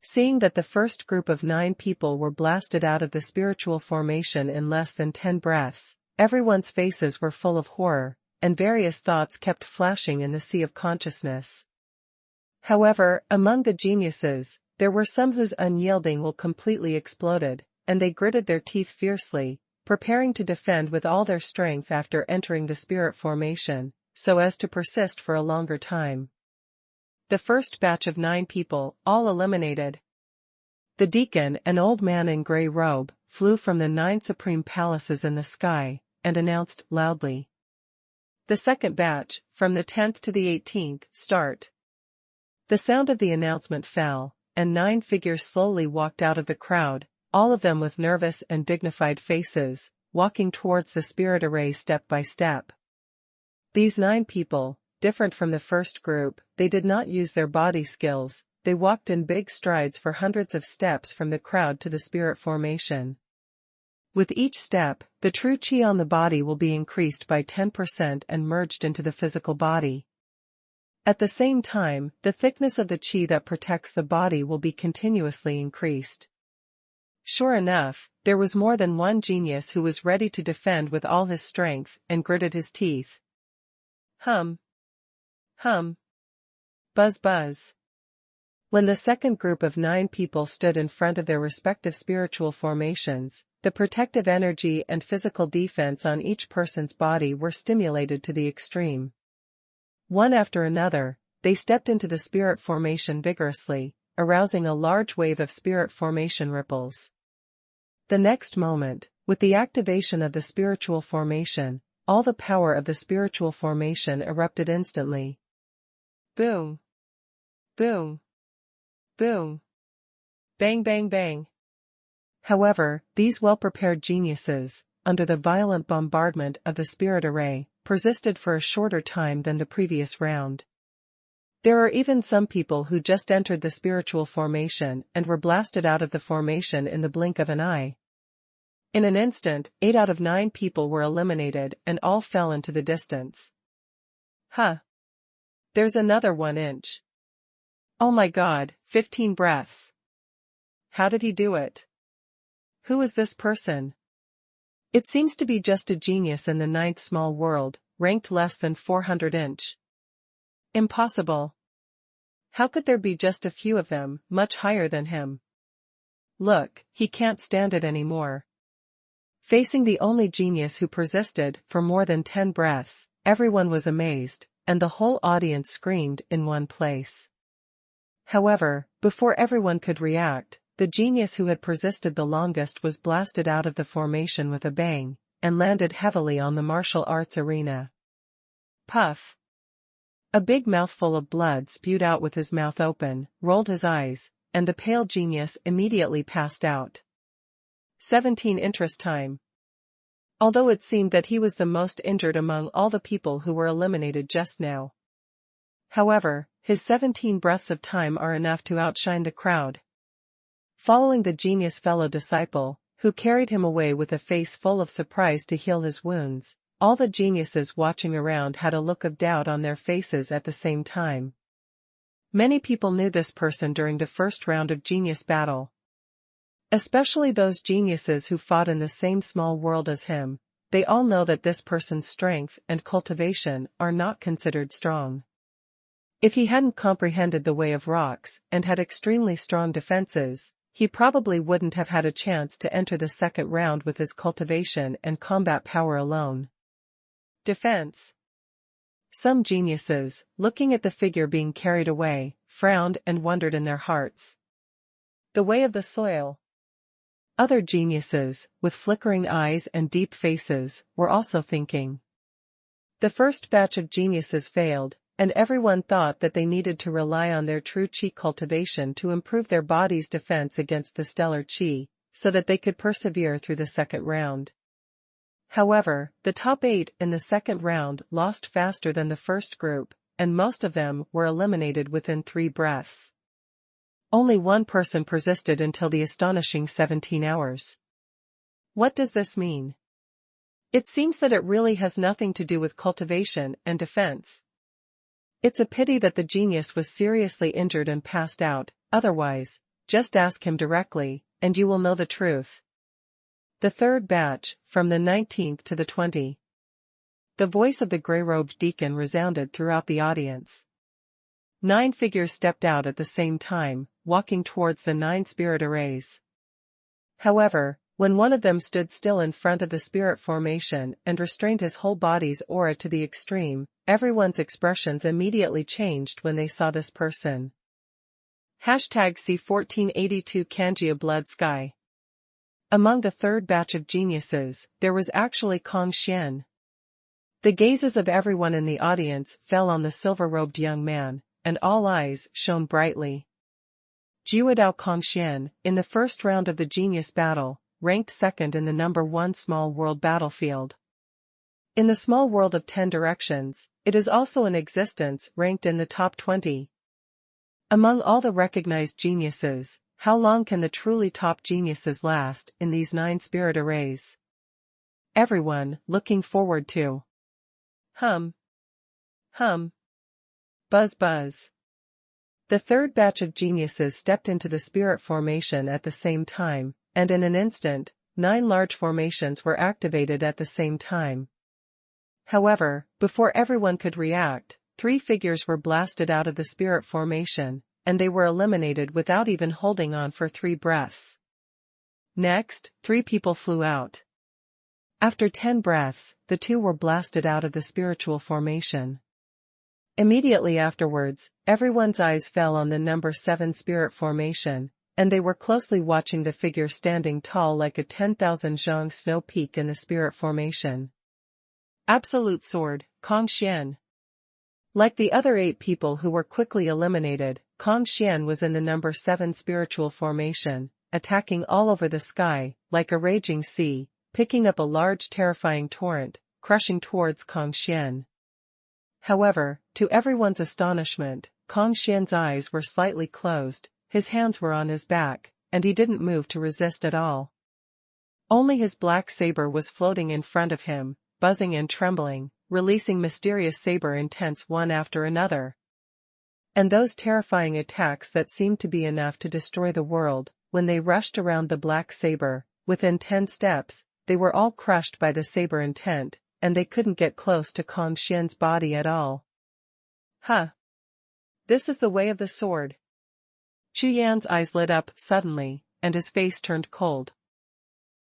Seeing that the first group of 9 people were blasted out of the spiritual formation in less than 10 breaths, everyone's faces were full of horror, and various thoughts kept flashing in the sea of consciousness. However, among the geniuses, there were some whose unyielding will completely exploded, and they gritted their teeth fiercely, preparing to defend with all their strength after entering the spirit formation, so as to persist for a longer time. The first batch of 9 people, all eliminated. The deacon, an old man in grey robe, flew from the 9 supreme palaces in the sky, and announced loudly. The second batch, from the 10th to the 18th, start. The sound of the announcement fell, and 9 figures slowly walked out of the crowd, all of them with nervous and dignified faces, walking towards the spirit array step by step. These 9 people, different from the first group, they did not use their body skills, they walked in big strides for hundreds of steps from the crowd to the spirit formation. With each step, the true chi on the body will be increased by 10% and merged into the physical body. At the same time, the thickness of the chi that protects the body will be continuously increased. Sure enough, there was more than one genius who was ready to defend with all his strength and gritted his teeth. Hum. Hum. Buzz buzz. When the second group of 9 people stood in front of their respective spiritual formations, the protective energy and physical defense on each person's body were stimulated to the extreme. One after another, they stepped into the spirit formation vigorously, arousing a large wave of spirit formation ripples. The next moment, with the activation of the spiritual formation, all the power of the spiritual formation erupted instantly. Boom. Boom. Boom. Bang bang bang. However, these well-prepared geniuses, under the violent bombardment of the spirit array, persisted for a shorter time than the previous round. There are even some people who just entered the spiritual formation and were blasted out of the formation in the blink of an eye. In an instant, 8 out of 9 people were eliminated and all fell into the distance. Huh. There's another 1 inch. Oh my God, 15 breaths. How did he do it? Who is this person? It seems to be just a genius in the 9th small world, ranked less than 400 inch. Impossible. How could there be just a few of them, much higher than him? Look, he can't stand it anymore. Facing the only genius who persisted for more than 10 breaths, everyone was amazed, and the whole audience screamed in one place. However, before everyone could react, the genius who had persisted the longest was blasted out of the formation with a bang, and landed heavily on the martial arts arena. Puff. A big mouthful of blood spewed out with his mouth open, rolled his eyes, and the pale genius immediately passed out. 17 interest time. Although it seemed that he was the most injured among all the people who were eliminated just now. However, his 17 breaths of time are enough to outshine the crowd. Following the genius fellow disciple, who carried him away with a face full of surprise to heal his wounds, all the geniuses watching around had a look of doubt on their faces at the same time. Many people knew this person during the first round of genius battle. Especially those geniuses who fought in the same small world as him, they all know that this person's strength and cultivation are not considered strong. If he hadn't comprehended the way of rocks and had extremely strong defenses, he probably wouldn't have had a chance to enter the second round with his cultivation and combat power alone. Defense. Some geniuses, looking at the figure being carried away, frowned and wondered in their hearts. The way of the soil. Other geniuses, with flickering eyes and deep faces, were also thinking. The first batch of geniuses failed, and everyone thought that they needed to rely on their true chi cultivation to improve their body's defense against the stellar chi, so that they could persevere through the second round. However, the top 8 in the second round lost faster than the first group, and most of them were eliminated within 3 breaths. Only one person persisted until the astonishing 17 hours. What does this mean? It seems that it really has nothing to do with cultivation and defense. It's a pity that the genius was seriously injured and passed out, otherwise, just ask him directly, and you will know the truth. The third batch, from the 19th to the 20th. The voice of the gray-robed deacon resounded throughout the audience. 9 figures stepped out at the same time, walking towards the 9 spirit arrays. However, when one of them stood still in front of the spirit formation and restrained his whole body's aura to the extreme, everyone's expressions immediately changed when they saw this person. #C1482 Kanji Blood Sky. Among the third batch of geniuses, there was actually Kong Xian. The gazes of everyone in the audience fell on the silver-robed young man, and all eyes shone brightly. Jiuxiao Kong Xian, in the first round of the genius battle, ranked second in the number 1 small world battlefield. In the small world of 10 directions, it is also in existence, ranked in the top 20. Among all the recognized geniuses, how long can the truly top geniuses last in these 9 spirit arrays? Everyone, looking forward to. Hum. Buzz buzz. The third batch of geniuses stepped into the spirit formation at the same time, and in an instant, 9 large formations were activated at the same time. However, before everyone could react, 3 figures were blasted out of the spirit formation, and they were eliminated without even holding on for 3 breaths. Next, 3 people flew out. After 10 breaths, the 2 were blasted out of the spiritual formation. Immediately afterwards, everyone's eyes fell on the number 7 spirit formation, and they were closely watching the figure standing tall like a 10,000 zhang snow peak in the spirit formation. Absolute Sword, Kong Xian. Like the other 8 people who were quickly eliminated, Kong Xian was in the number 7 spiritual formation, attacking all over the sky, like a raging sea, picking up a large terrifying torrent, crushing towards Kong Xian. However, to everyone's astonishment, Kong Xian's eyes were slightly closed, his hands were on his back, and he didn't move to resist at all. Only his black saber was floating in front of him, buzzing and trembling, releasing mysterious saber intents one after another. And those terrifying attacks that seemed to be enough to destroy the world, when they rushed around the black saber, within 10 steps, they were all crushed by the saber intent, and they couldn't get close to Kong Xian's body at all. Huh. This is the way of the sword. Chu Yan's eyes lit up suddenly, and his face turned cold.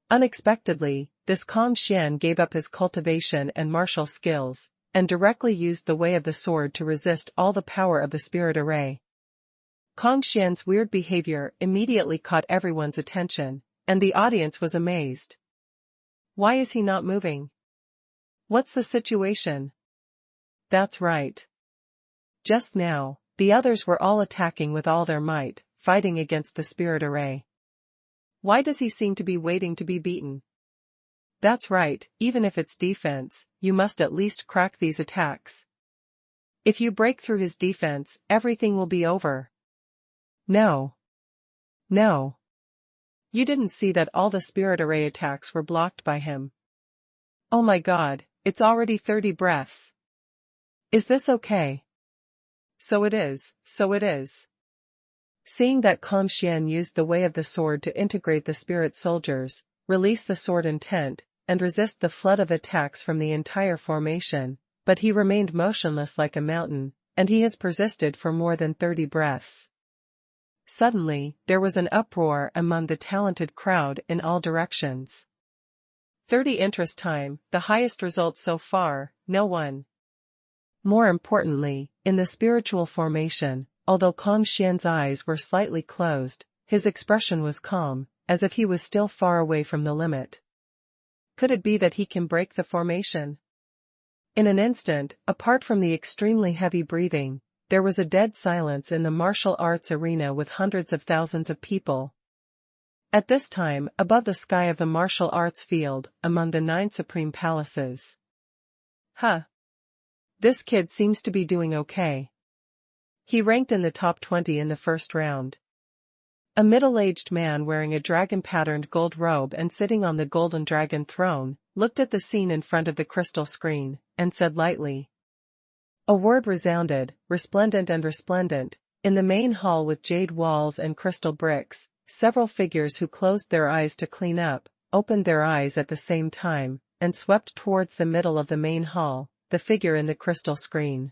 Unexpectedly, this Kong Xian gave up his cultivation and martial skills, and directly used the way of the sword to resist all the power of the spirit array. Kong Xian's weird behavior immediately caught everyone's attention, and the audience was amazed. Why is he not moving? What's the situation? That's right. Just now, the others were all attacking with all their might, fighting against the spirit array. Why does he seem to be waiting to be beaten? That's right, even if it's defense, you must at least crack these attacks. If you break through his defense, everything will be over. No. You didn't see that all the spirit array attacks were blocked by him. Oh my god, it's already 30 breaths. Is this okay? So it is. Seeing that Kong Xian used the way of the sword to integrate the spirit soldiers, release the sword intent, and resist the flood of attacks from the entire formation, but he remained motionless like a mountain, and he has persisted for more than 30 breaths. Suddenly, there was an uproar among the talented crowd in all directions. 30 interest time, the highest result so far, no one. More importantly, in the spiritual formation, although Kong Xian's eyes were slightly closed, his expression was calm, as if he was still far away from the limit. Could it be that he can break the formation? In an instant, apart from the extremely heavy breathing, there was a dead silence in the martial arts arena with hundreds of thousands of people. At this time, above the sky of the martial arts field, among the 9 supreme palaces. Huh. This kid seems to be doing okay. He ranked in the top 20 in the first round. A middle-aged man wearing a dragon-patterned gold robe and sitting on the golden dragon throne, looked at the scene in front of the crystal screen, and said lightly. A word resounded, resplendent, In the main hall with jade walls and crystal bricks, several figures who closed their eyes to clean up, opened their eyes at the same time, and swept towards the middle of the main hall, the figure in the crystal screen.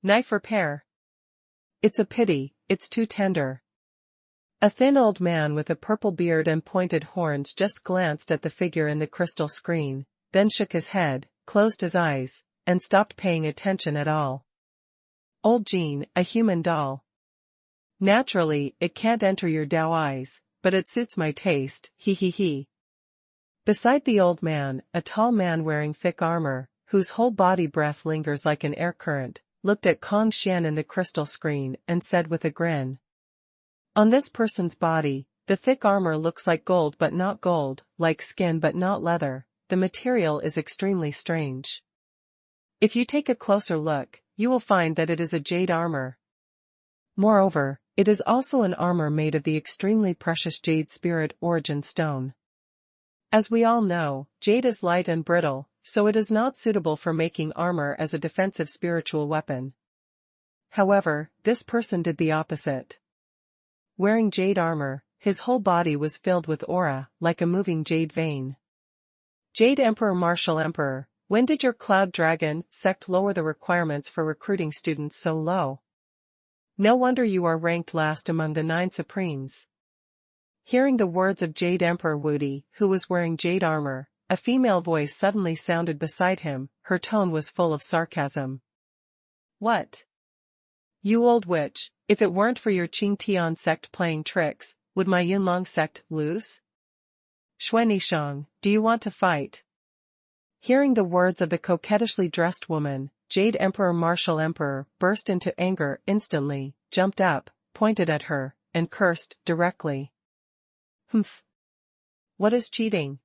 Knife repair. It's a pity, it's too tender. A thin old man with a purple beard and pointed horns just glanced at the figure in the crystal screen, then shook his head, closed his eyes, and stopped paying attention at all. Old Jean, a human doll. Naturally, it can't enter your Dao eyes, but it suits my taste, he he he. Beside the old man, a tall man wearing thick armor, whose whole body breath lingers like an air current, looked at Xie La Jiao in the crystal screen and said with a grin. On this person's body, the thick armor looks like gold but not gold, like skin but not leather. The material is extremely strange. If you take a closer look, you will find that it is a jade armor. Moreover, it is also an armor made of the extremely precious jade spirit origin stone. As we all know, jade is light and brittle, so it is not suitable for making armor as a defensive spiritual weapon. However, this person did the opposite. Wearing jade armor, his whole body was filled with aura, like a moving jade vein. Jade Emperor Martial Emperor, when did your Cloud Dragon sect lower the requirements for recruiting students so low? No wonder you are ranked last among the 9 Supremes. Hearing the words of Jade Emperor Wuti, who was wearing jade armor, a female voice suddenly sounded beside him. Her tone was full of sarcasm. What? You old witch, if it weren't for your Qingtian sect playing tricks, would my Yunlong sect lose? Xuanhuan, do you want to fight? Hearing the words of the coquettishly dressed woman, Jade Emperor Martial Emperor burst into anger instantly, jumped up, pointed at her, and cursed directly. Humph. What is cheating?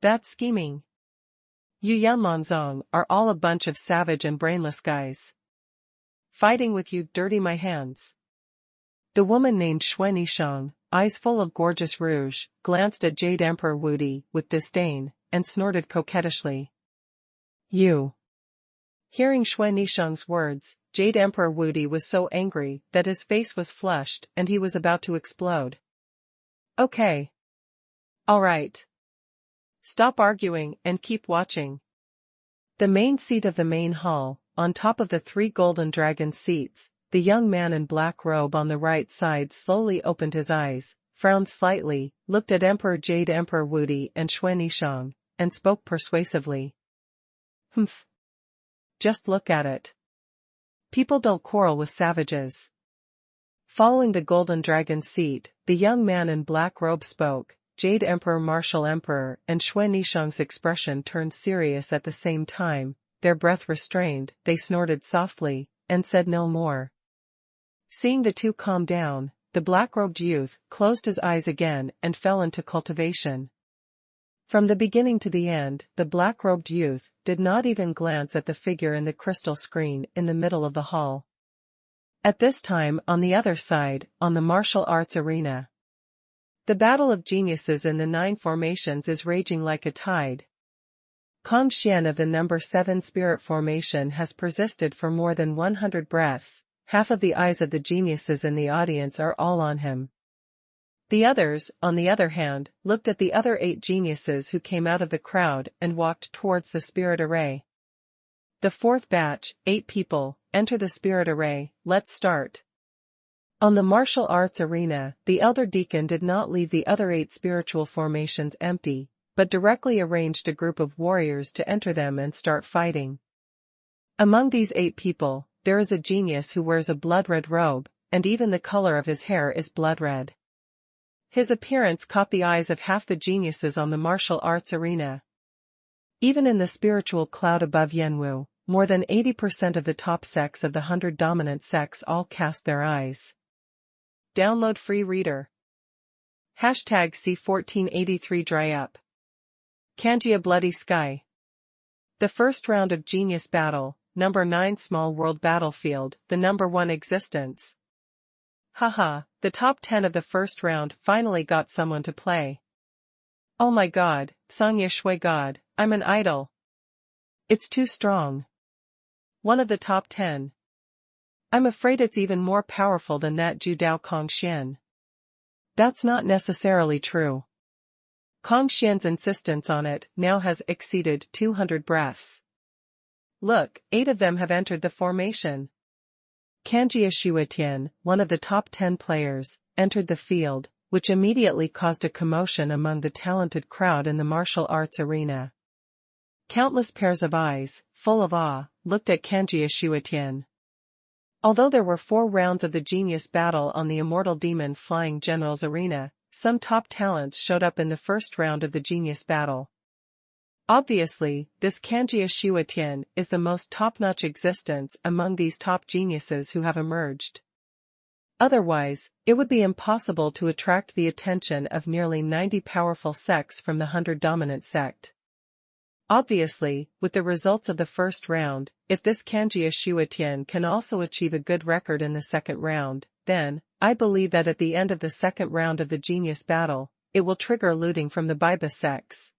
That's scheming. You Yanlongzong are all a bunch of savage and brainless guys. Fighting with you dirty my hands. The woman named Xuanhuan, eyes full of gorgeous rouge, glanced at Jade Emperor Wuti with disdain, and snorted coquettishly. You. Hearing Xuanhuan's words, Jade Emperor Wuti was so angry that his face was flushed and he was about to explode. Okay. Alright. Stop arguing and keep watching. The main seat of the main hall, on top of the 3 golden dragon seats, the young man in black robe on the right side slowly opened his eyes, frowned slightly, looked at Jade Emperor Wuti and Xuanhuan, and spoke persuasively. Humph. Just look at it. People don't quarrel with savages. Following the golden dragon seat, the young man in black robe spoke. Jade Emperor Martial Emperor and Xuanhuan's expression turned serious at the same time, their breath restrained, they snorted softly, and said no more. Seeing the two calm down, the black-robed youth closed his eyes again and fell into cultivation. From the beginning to the end, the black-robed youth did not even glance at the figure in the crystal screen in the middle of the hall. At this time, on the other side, on the martial arts arena, the battle of geniuses in the 9 formations is raging like a tide. Xie of the number 7 spirit formation has persisted for more than 100 breaths. Half of the eyes of the geniuses in the audience are all on him. The others, on the other hand, looked at the other 8 geniuses who came out of the crowd and walked towards the spirit array. The 4th batch, 8 people, enter the spirit array. Let's start. On the martial arts arena, the elder deacon did not leave the other 8 spiritual formations empty, but directly arranged a group of warriors to enter them and start fighting. Among these 8 people, there is a genius who wears a blood-red robe, and even the color of his hair is blood-red. His appearance caught the eyes of half the geniuses on the martial arts arena. Even in the spiritual cloud above Yanwu, more than 80% of the top sects of the 100 dominant sects all cast their eyes. Download free reader. Hashtag C1483 dry up. Kanjia Bloody Sky. The first round of Genius Battle, number 9 Small World Battlefield, the number 1 existence. Haha, the top 10 of the first round finally got someone to play. Oh my god, Sangye Shui God, I'm an idol. It's too strong. One of the top 10. I'm afraid it's even more powerful than that Jiudao Kongxian. That's not necessarily true. Kongxian's insistence on it now has exceeded 200 breaths. Look, 8 of them have entered the formation. Kanjia Shuetian, one of the top 10 players, entered the field, which immediately caused a commotion among the talented crowd in the martial arts arena. Countless pairs of eyes, full of awe, looked at Kanjia Shuetian. Although there were 4 rounds of the genius battle on the Immortal Demon Flying Generals arena, some top talents showed up in the first round of the genius battle. Obviously, this Kanjia Shuetian is the most top-notch existence among these top geniuses who have emerged. Otherwise, it would be impossible to attract the attention of nearly 90 powerful sects from the 100 dominant sect. Obviously, with the results of the first round, if this Kanjia Shuetian can also achieve a good record in the second round, then, I believe that at the end of the second round of the genius battle, it will trigger looting from the Baiba sects.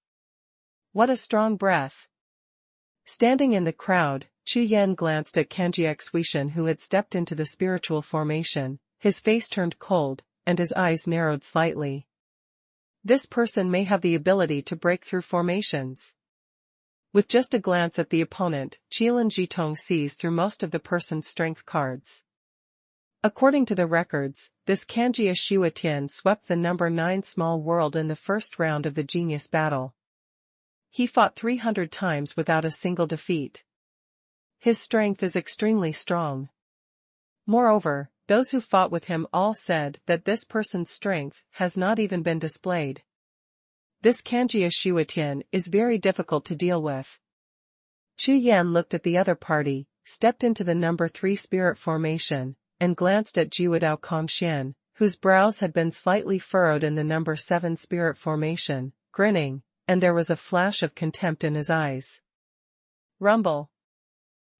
What a strong breath! Standing in the crowd, Chu Yan glanced at Kanjia Xuetian, who had stepped into the spiritual formation. His face turned cold, and his eyes narrowed slightly. This person may have the ability to break through formations. With just a glance at the opponent, Qilin Jitong sees through most of the person's strength cards. According to the records, this Kanjia Shuetian swept the number 9 small world in the first round of the genius battle. He fought 300 times without a single defeat. His strength is extremely strong. Moreover, those who fought with him all said that this person's strength has not even been displayed. This Kanjia Shuetian is very difficult to deal with. Chu Yan looked at the other party, stepped into the number 3 spirit formation, and glanced at Jiuxiao Kongxian, whose brows had been slightly furrowed in the number 7 spirit formation, grinning, and there was a flash of contempt in his eyes. Rumble.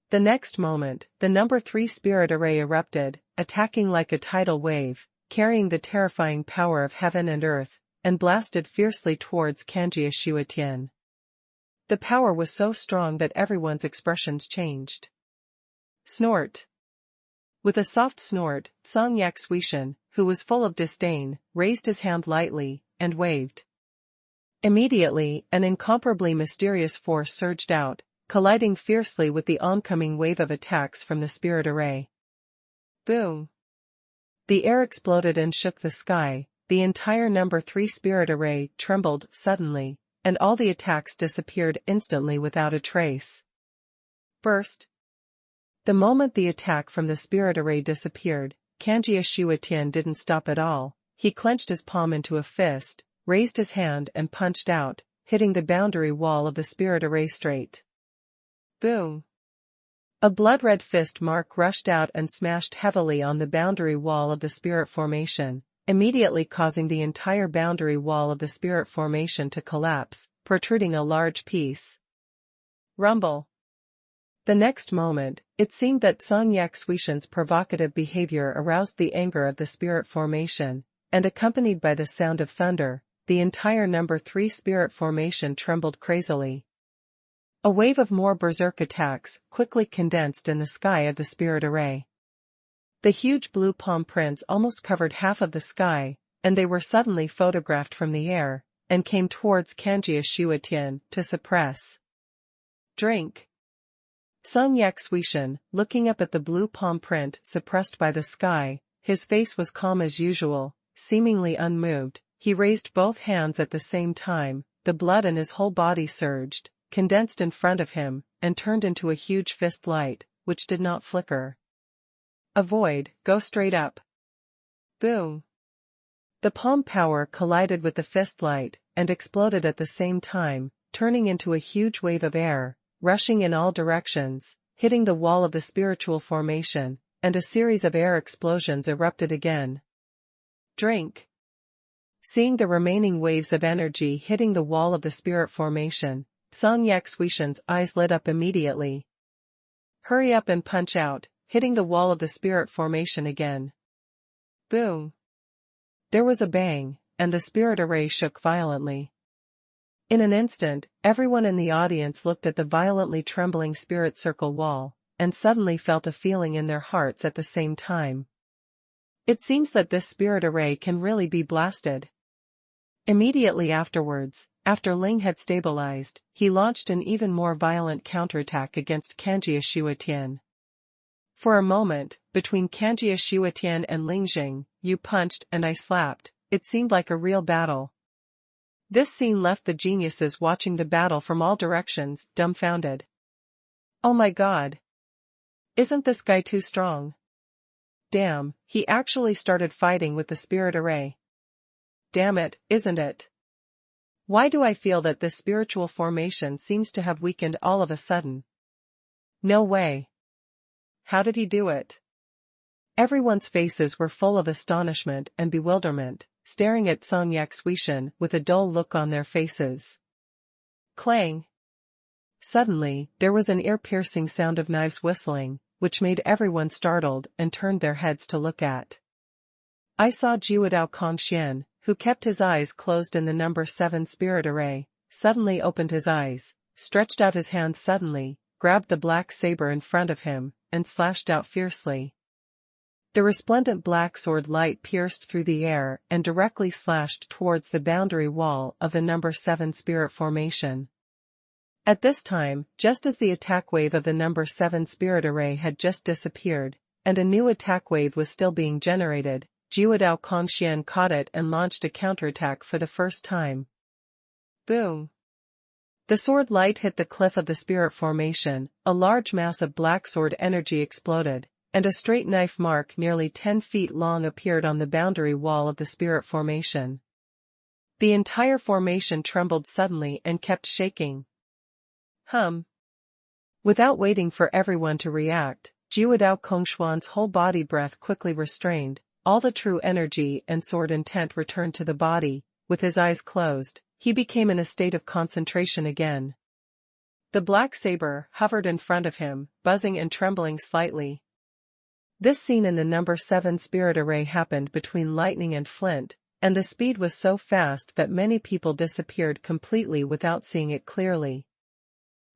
The next moment, the number 3 spirit array erupted, attacking like a tidal wave, carrying the terrifying power of heaven and earth, and blasted fiercely towards Kanjia Shuetian. The power was so strong that everyone's expressions changed. Snort. With a soft snort, Songyak Xuetian, who was full of disdain, raised his hand lightly, and waved. Immediately, an incomparably mysterious force surged out, colliding fiercely with the oncoming wave of attacks from the spirit array. Boom! The air exploded and shook the sky, the entire number 3 spirit array trembled suddenly, and all the attacks disappeared instantly without a trace. Burst. The moment the attack from the spirit array disappeared, Kanjia Shuetian didn't stop at all. He clenched his palm into a fist, raised his hand and punched out, hitting the boundary wall of the spirit array straight. Boom! A blood-red fist mark rushed out and smashed heavily on the boundary wall of the spirit formation, immediately causing the entire boundary wall of the spirit formation to collapse, protruding a large piece. Rumble. The next moment, it seemed that Songyak Xuetian's provocative behavior aroused the anger of the spirit formation, and accompanied by the sound of thunder, the entire number 3 spirit formation trembled crazily. A wave of more berserk attacks quickly condensed in the sky of the spirit array. The huge blue palm prints almost covered half of the sky, and they were suddenly photographed from the air, and came towards Kanjia Shuetian to suppress. Drink. Songyak Xuetian, looking up at the blue palm print suppressed by the sky, his face was calm as usual, seemingly unmoved. He raised both hands at the same time, the blood in his whole body surged, condensed in front of him, and turned into a huge fist light, which did not flicker. Avoid, go straight up. Boom. The palm power collided with the fist light, and exploded at the same time, turning into a huge wave of air, rushing in all directions, hitting the wall of the spiritual formation, and a series of air explosions erupted again. Drink. Seeing the remaining waves of energy hitting the wall of the spirit formation, Songyak Xuetian's eyes lit up immediately. Hurry up and punch out, hitting the wall of the spirit formation again. Boom. There was a bang, and the spirit array shook violently. In an instant, everyone in the audience looked at the violently trembling spirit circle wall, and suddenly felt a feeling in their hearts at the same time. It seems that this spirit array can really be blasted. Immediately afterwards, after Ling had stabilized, he launched an even more violent counterattack against Kanjia Xuetian. For a moment, between Kanjia Xuetian and Ling Jing, you punched and I slapped. It seemed like a real battle. This scene left the geniuses watching the battle from all directions dumbfounded. Oh my god! Isn't this guy too strong? Damn, he actually started fighting with the spirit array. Damn it, isn't it? Why do I feel that this spiritual formation seems to have weakened all of a sudden? No way. How did he do it? Everyone's faces were full of astonishment and bewilderment, staring at Song Yaxuishan with a dull look on their faces. Clang! Suddenly, there was an ear-piercing sound of knives whistling, which made everyone startled and turned their heads to look at. I saw Jiuxiao Kongxian, who kept his eyes closed in the number 7 spirit array, suddenly opened his eyes, stretched out his hand suddenly, grabbed the black saber in front of him, and slashed out fiercely. The resplendent black sword light pierced through the air and directly slashed towards the boundary wall of the number 7 spirit formation. At this time, just as the attack wave of the number 7 spirit array had just disappeared, and a new attack wave was still being generated, Jiuxiao Kongxian caught it and launched a counterattack for the first time. Boom! The sword light hit the cliff of the spirit formation, a large mass of black sword energy exploded, and a straight knife mark nearly 10 feet long appeared on the boundary wall of the spirit formation. The entire formation trembled suddenly and kept shaking. Without waiting for everyone to react, Jiuxiao Kongxuan's whole body breath quickly restrained, all the true energy and sword intent returned to the body. With his eyes closed, he became in a state of concentration again. The black saber hovered in front of him, buzzing and trembling slightly. This scene in the number 7 spirit array happened between lightning and flint, and the speed was so fast that many people disappeared completely without seeing it clearly.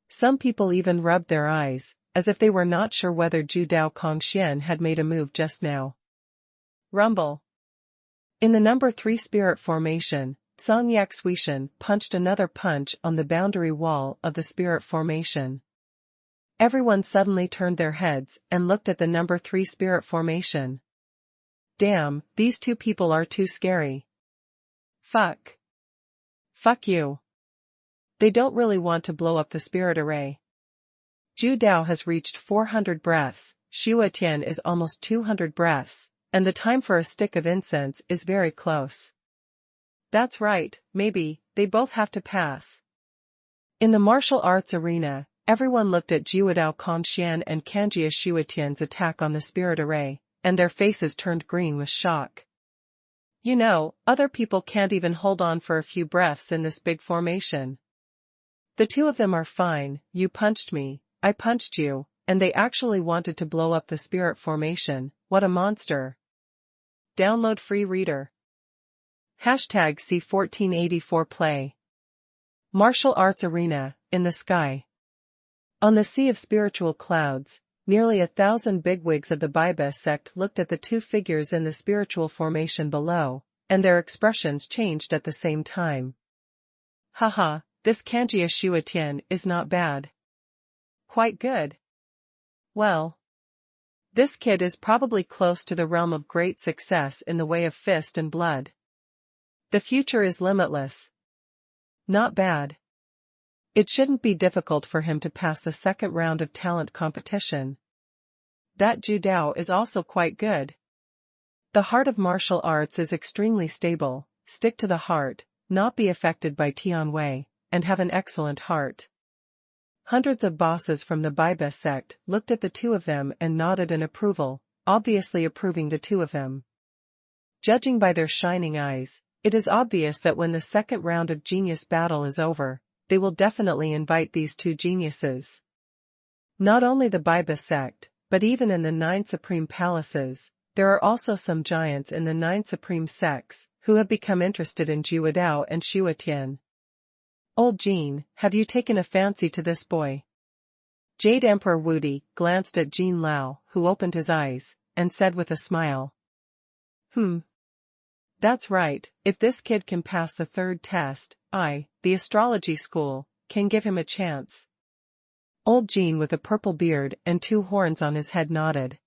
Some people even rubbed their eyes, as if they were not sure whether Jiuxiao Kongxian had made a move just now. Rumble. In the number 3 spirit formation, Song Yaxuishan punched another punch on the boundary wall of the spirit formation. Everyone suddenly turned their heads and looked at the number 3 spirit formation. Damn, these two people are too scary. Fuck. Fuck you. They don't really want to blow up the spirit array. Zhu Dao has reached 400 breaths, Xue Tian is almost 200 breaths, and the time for a stick of incense is very close. That's right, maybe, they both have to pass. In the martial arts arena, everyone looked at Jiuxiao Kongxian and Kanjia Xuetian's attack on the spirit array, and their faces turned green with shock. You know, other people can't even hold on for a few breaths in this big formation. The two of them are fine, you punched me, I punched you, and they actually wanted to blow up the spirit formation. What a monster. Download free reader. #C1484 Play. Martial Arts Arena, in the sky. On the sea of spiritual clouds, nearly 1,000 bigwigs of the Biba sect looked at the two figures in the spiritual formation below, and their expressions changed at the same time. Haha, this Kanjia Xuetian is not bad. Quite good. Well. This kid is probably close to the realm of great success in the way of fist and blood. The future is limitless. Not bad. It shouldn't be difficult for him to pass the second round of talent competition. That Zhu Dao is also quite good. The heart of martial arts is extremely stable, stick to the heart, not be affected by Tianwei, and have an excellent heart. Hundreds of bosses from the Biba sect looked at the two of them and nodded in approval, obviously approving the two of them. Judging by their shining eyes, it is obvious that when the second round of genius battle is over, they will definitely invite these two geniuses. Not only the Biba sect, but even in the 9 supreme palaces, there are also some giants in the 9 supreme sects, who have become interested in Jiuxiao and Xue Tian. Old Jean, have you taken a fancy to this boy? Jade Emperor Wudi glanced at Jin Lao, who opened his eyes, and said with a smile. That's right, if this kid can pass the third test, the astrology school, can give him a chance. Old Jin with a purple beard and 2 horns on his head nodded.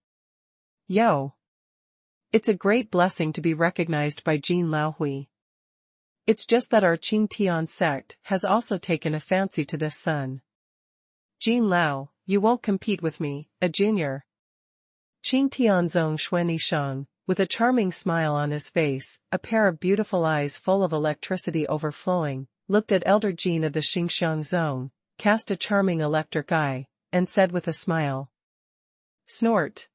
Yo! It's a great blessing to be recognized by Jin Laohui. It's just that our Qing Tian sect has also taken a fancy to this son. Jin Lao, you won't compete with me, a junior. Qing Tianzong Xuanhuan, with a charming smile on his face, a pair of beautiful eyes full of electricity overflowing, looked at Elder Jin of the Xingxiang Zone, cast a charming electric eye, and said with a smile. Snort.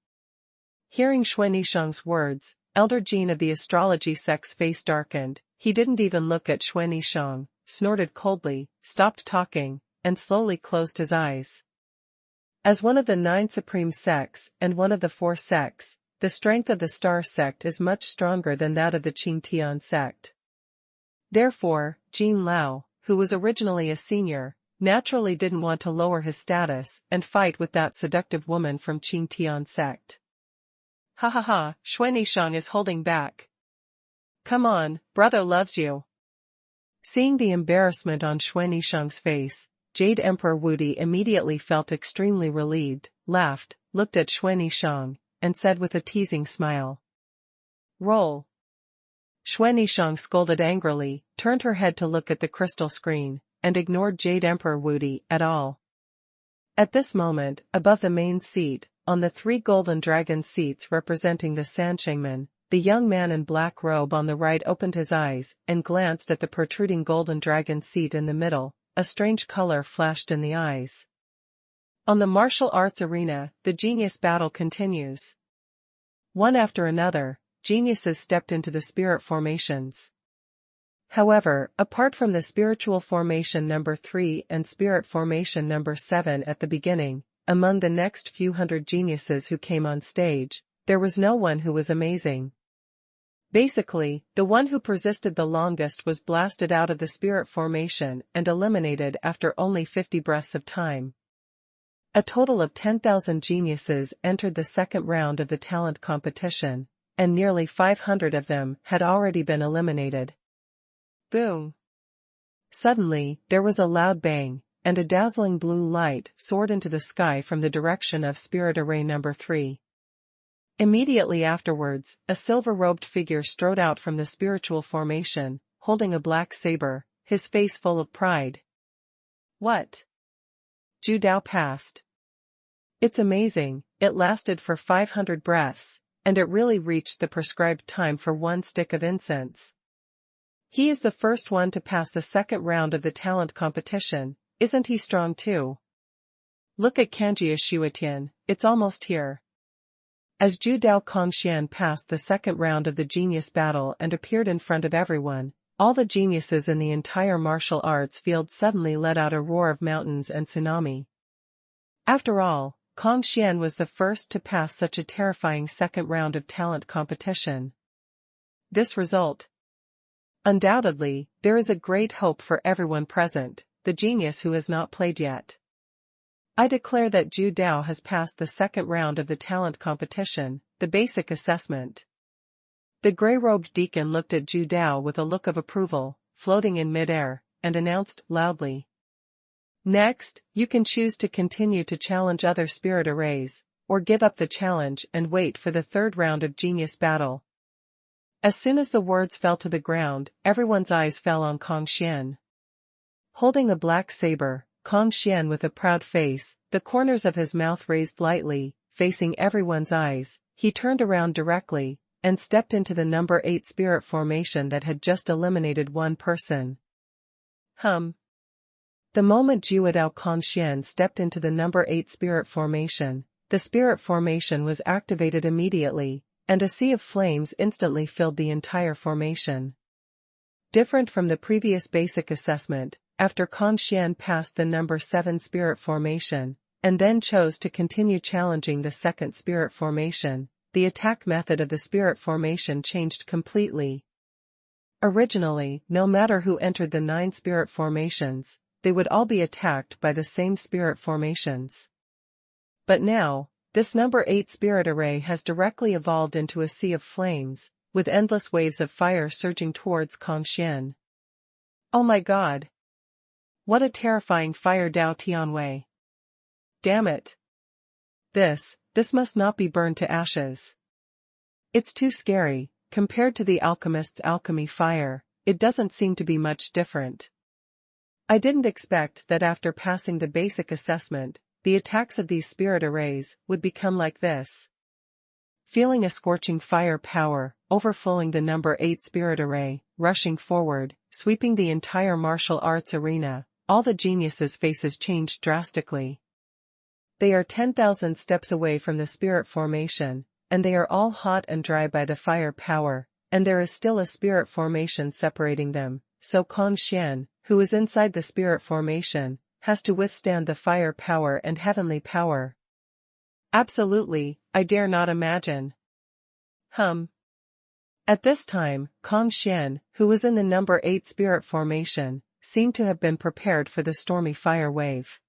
Hearing Xuanhuan's words, Elder Jin of the astrology sect's face darkened. He didn't even look at Xuanhuan, snorted coldly, stopped talking, and slowly closed his eyes. As one of the 9 supreme sects and one of the 4 sects, the strength of the Star sect is much stronger than that of the Qing Tian sect. Therefore, Jin Lao, who was originally a senior, naturally didn't want to lower his status and fight with that seductive woman from Qing Tian sect. Ha ha ha, Xuanhuan is holding back. Come on, brother loves you. Seeing the embarrassment on Xuanhuan's face, Jade Emperor Wudi immediately felt extremely relieved, laughed, looked at Xuanhuan, and said with a teasing smile. Roll. Xuanhuan scolded angrily, turned her head to look at the crystal screen, and ignored Jade Emperor Wudi at all. At this moment, above the main seat, on the 3 golden dragon seats representing the Sanchengmen, the young man in black robe on the right opened his eyes and glanced at the protruding golden dragon seat in the middle. A strange color flashed in the eyes. On the martial arts arena, the genius battle continues. One after another, geniuses stepped into the spirit formations. However, apart from the spiritual formation number 3 and spirit formation number 7 at the beginning, among the next few hundred geniuses who came on stage, there was no one who was amazing. Basically, the one who persisted the longest was blasted out of the spirit formation and eliminated after only 50 breaths of time. A total of 10,000 geniuses entered the second round of the talent competition, and nearly 500 of them had already been eliminated. Boom! Suddenly, there was a loud bang, and a dazzling blue light soared into the sky from the direction of spirit array number 3. Immediately afterwards, a silver-robed figure strode out from the spiritual formation, holding a black saber, his face full of pride. What? Zhu Dao passed. It's amazing, it lasted for 500 breaths, and it really reached the prescribed time for 1 stick of incense. He is the first one to pass the second round of the talent competition, isn't he strong too? Look at Kanjia Shuatian, it's almost here. As Zhu Dao Kongxian passed the second round of the genius battle and appeared in front of everyone, all the geniuses in the entire martial arts field suddenly let out a roar of mountains and tsunami. After all, Kongxian was the first to pass such a terrifying second round of talent competition. This result. Undoubtedly, there is a great hope for everyone present, the genius who has not played yet. I declare that Zhu Dao has passed the second round of the talent competition, the basic assessment. The gray-robed deacon looked at Zhu Dao with a look of approval, floating in midair, and announced loudly. Next, you can choose to continue to challenge other spirit arrays, or give up the challenge and wait for the third round of genius battle. As soon as the words fell to the ground, everyone's eyes fell on Kongxian. Holding a black saber, Kongxian with a proud face, the corners of his mouth raised lightly, facing everyone's eyes, he turned around directly, and stepped into the number 8 spirit formation that had just eliminated 1 person. The moment Zhu Dao Kongxian stepped into the number 8 spirit formation, the spirit formation was activated immediately, and a sea of flames instantly filled the entire formation. Different from the previous basic assessment, after Kongxian passed the number 7 spirit formation, and then chose to continue challenging the second spirit formation, the attack method of the spirit formation changed completely. Originally, no matter who entered the 9 spirit formations, they would all be attacked by the same spirit formations. But now, this number 8 spirit array has directly evolved into a sea of flames, with endless waves of fire surging towards Xie. Oh my god! What a terrifying fire Dao Tianwei! Damn it! This must not be burned to ashes. It's too scary. Compared to the alchemist's alchemy fire, it doesn't seem to be much different. I didn't expect that after passing the basic assessment, the attacks of these spirit arrays would become like this. Feeling a scorching fire power, overflowing the number 8 spirit array, rushing forward, sweeping the entire martial arts arena, all the geniuses' faces changed drastically. They are 10,000 steps away from the spirit formation, and they are all hot and dry by the fire power, and there is still a spirit formation separating them, so Xie, who is inside the spirit formation, has to withstand the fire power and heavenly power. Absolutely, I dare not imagine. At this time, Xie, who was in the number 8 spirit formation, seemed to have been prepared for the stormy fire wave.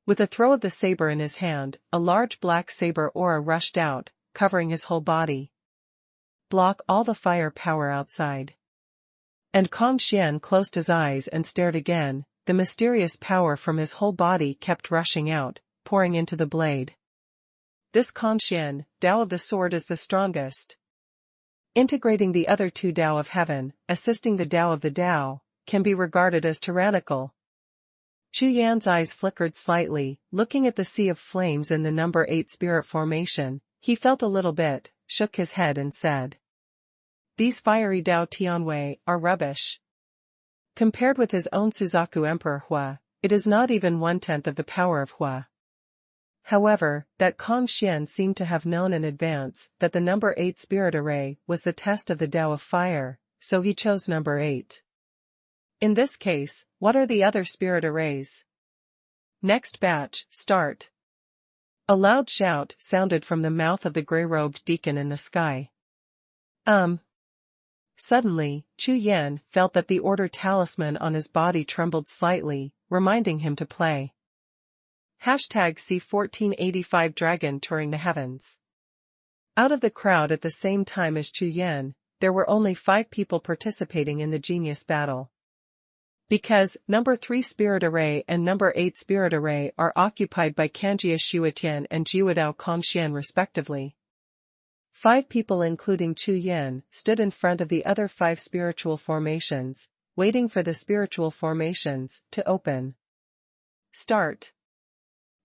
With a throw of the saber in his hand, a large black saber aura rushed out, covering his whole body. Block all the fire power outside. And Xie closed his eyes and stared again. The mysterious power from his whole body kept rushing out, pouring into the blade. This Xie, Tao of the sword, is the strongest. Integrating the other 2 Tao of heaven, assisting the Tao of the Tao, can be regarded as tyrannical. Chu Yan's eyes flickered slightly, looking at the sea of flames in the number 8 spirit formation. He felt a little bit, shook his head and said, "These fiery Tao Tianwei are rubbish. Compared with his own Suzaku Emperor Hua, it is not even 1/10 of the power of Hua." However, that Xie seemed to have known in advance that the number 8 spirit array was the test of the Tao of fire, so he chose number 8. In this case, what are the other spirit arrays? Next batch, start. A loud shout sounded from the mouth of the grey-robed deacon in the sky. Suddenly, Chu Yan felt that the order talisman on his body trembled slightly, reminding him to play. #C1485 Dragon touring the heavens. Out of the crowd at the same time as Chu Yan, there were only 5 people participating in the genius battle. Because number 3 spirit array and number 8 spirit array are occupied by Kanjia Xuetian and Jiuxiao Xie respectively. 5 people including Chu Yan stood in front of the other 5 spiritual formations, waiting for the spiritual formations to open. Start.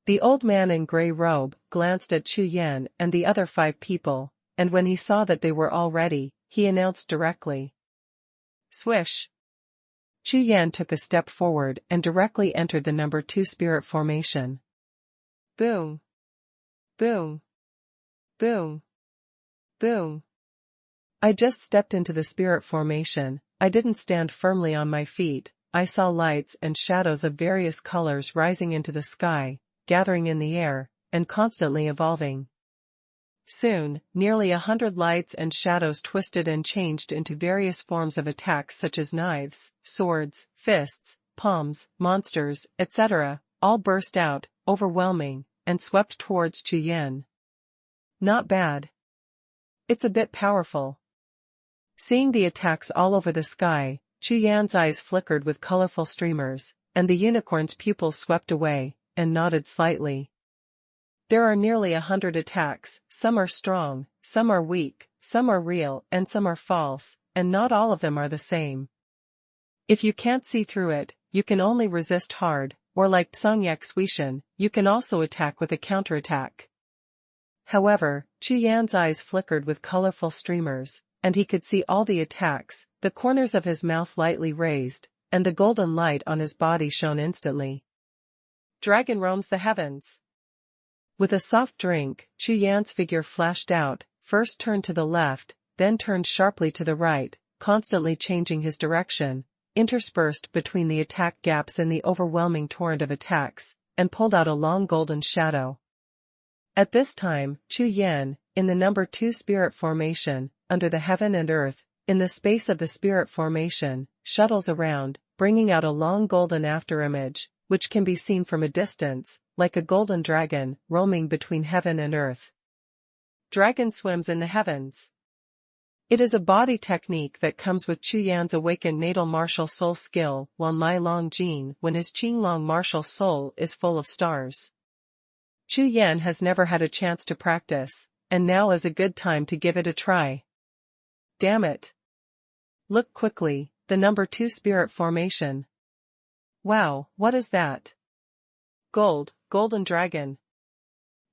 The old man in grey robe glanced at Chu Yan and the other 5 people, and when he saw that they were all ready, he announced directly. Swish. Chu Yan took a step forward and directly entered the number 2 spirit formation. Boom. Boom. Boom. Boom. I just stepped into the spirit formation. I didn't stand firmly on my feet. I saw lights and shadows of various colors rising into the sky, gathering in the air, and constantly evolving. Soon, nearly 100 lights and shadows twisted and changed into various forms of attacks such as knives, swords, fists, palms, monsters, etc., all burst out, overwhelming, and swept towards Chu Yan. Not bad. It's a bit powerful. Seeing the attacks all over the sky, Chu Yan's eyes flickered with colorful streamers, and the unicorn's pupils swept away, and nodded slightly. There are nearly 100 attacks, some are strong, some are weak, some are real and some are false, and not all of them are the same. If you can't see through it, you can only resist hard, or like Tsangyak Suishan, you can also attack with a counterattack. However, Chu Yan's eyes flickered with colorful streamers, and he could see all the attacks, the corners of his mouth lightly raised, and the golden light on his body shone instantly. Dragon roams the heavens. With a soft drink, Chu Yan's figure flashed out, first turned to the left, then turned sharply to the right, constantly changing his direction, interspersed between the attack gaps in the overwhelming torrent of attacks, and pulled out a long golden shadow. At this time, Chu Yan, in the number 2 spirit formation, under the heaven and earth, in the space of the spirit formation, shuttles around, bringing out a long golden afterimage, which can be seen from a distance, like a golden dragon, roaming between heaven and earth. Dragon swims in the heavens. It is a body technique that comes with Chu Yan's awakened natal martial soul skill, Wan Lai Long Jin, when his Qinglong martial soul is full of stars. Chu Yan has never had a chance to practice, and now is a good time to give it a try. Damn it. Look quickly, the number 2 spirit formation. Wow, what is that? Golden dragon.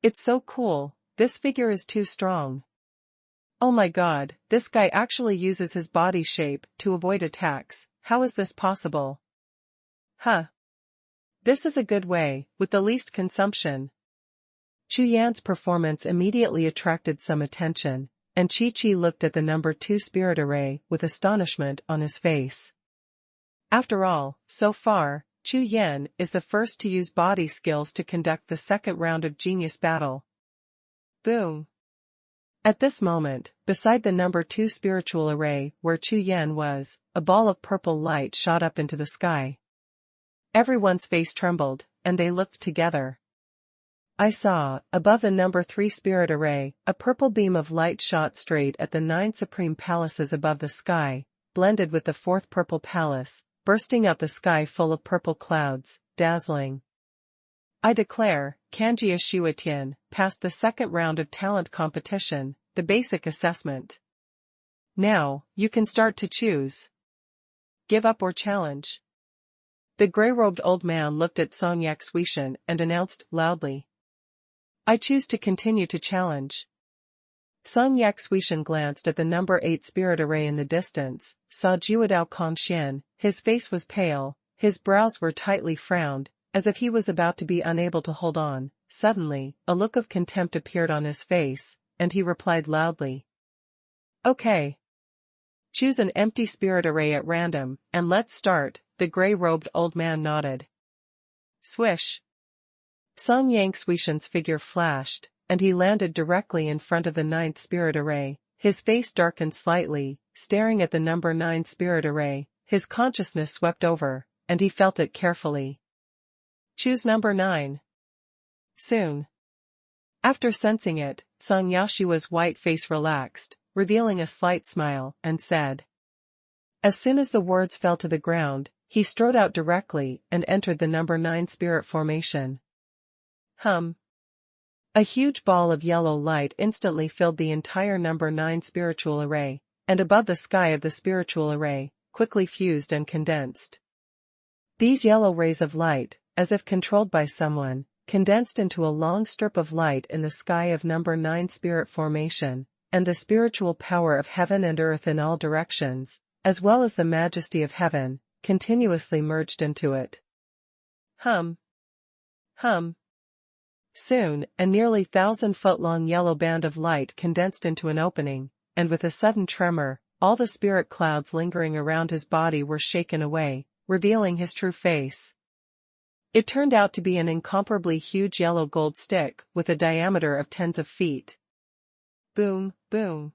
It's so cool, this figure is too strong. Oh my god, this guy actually uses his body shape to avoid attacks, how is this possible? Huh. This is a good way, with the least consumption. Chu Yan's performance immediately attracted some attention, and Chi looked at the number 2 spirit array with astonishment on his face. After all, so far, Chu Yan is the first to use body skills to conduct the second round of genius battle. Boom. At this moment, beside the number 2 spiritual array where Chu Yan was, a ball of purple light shot up into the sky. Everyone's face trembled, and they looked together. I saw, above the number 3 spirit array, a purple beam of light shot straight at the 9 supreme palaces above the sky, blended with the 4th purple palace, bursting out the sky full of purple clouds, dazzling. I declare, Kanjia Shuatian passed the second round of talent competition, the basic assessment. Now, you can start to choose. Give up or challenge. The gray-robed old man looked at Song Yaxuishan and announced loudly. I choose to continue to challenge. Song Yaxuishan glanced at the number 8 spirit array in the distance, saw Jiuxiao Kongshan, his face was pale, his brows were tightly frowned, as if he was about to be unable to hold on. Suddenly, a look of contempt appeared on his face, and he replied loudly. Okay. Choose an empty spirit array at random, and let's start, the gray-robed old man nodded. Swish. Song Yaxuishan's figure flashed, and he landed directly in front of the 9th spirit array. His face darkened slightly, staring at the number 9 spirit array, his consciousness swept over, and he felt it carefully. Choose number 9. Soon. After sensing it, Song Yashua's white face relaxed, revealing a slight smile, and said. As soon as the words fell to the ground, he strode out directly and entered the number 9 spirit formation. A huge ball of yellow light instantly filled the entire number 9 spiritual array, and above the sky of the spiritual array, quickly fused and condensed. These yellow rays of light, as if controlled by someone, condensed into a long strip of light in the sky of number 9 spirit formation, and the spiritual power of heaven and earth in all directions, as well as the majesty of heaven, continuously merged into it. Soon, a nearly 1,000-foot-long yellow band of light condensed into an opening, and with a sudden tremor, all the spirit clouds lingering around his body were shaken away, revealing his true face. It turned out to be an incomparably huge yellow gold stick with a diameter of tens of feet. Boom, boom.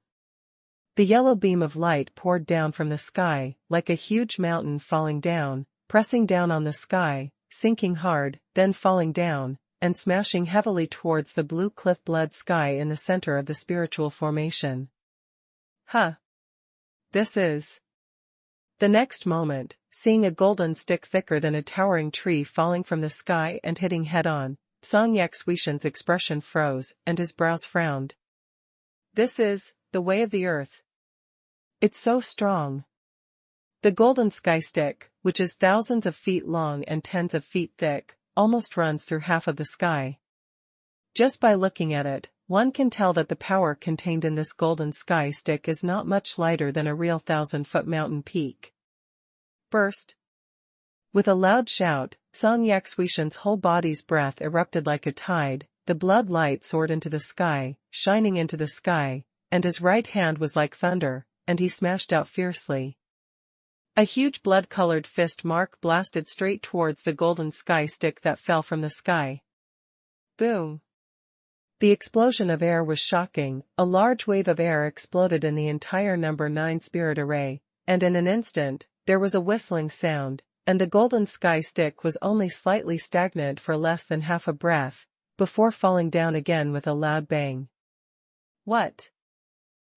The yellow beam of light poured down from the sky, like a huge mountain falling down, pressing down on the sky, sinking hard, then falling down, and smashing heavily towards the blue cliff-blood sky in the center of the spiritual formation. This is. The next moment, seeing a golden stick thicker than a towering tree falling from the sky and hitting head-on, Song Yaxuishan's expression froze and his brows frowned. This is, the way of the earth. It's so strong. The golden sky stick, which is thousands of feet long and tens of feet thick, almost runs through half of the sky. Just by looking at it, one can tell that the power contained in this golden sky stick is not much lighter than a real 1,000-foot mountain peak. Burst. With a loud shout, Song Yaxuishan's whole body's breath erupted like a tide, the blood light soared into the sky, shining into the sky, and his right hand was like thunder, and he smashed out fiercely. A huge blood-colored fist mark blasted straight towards the golden sky stick that fell from the sky. Boom. The explosion of air was shocking, a large wave of air exploded in the entire number 9 spirit array, and in an instant, there was a whistling sound, and the golden sky stick was only slightly stagnant for less than half a breath, before falling down again with a loud bang. What?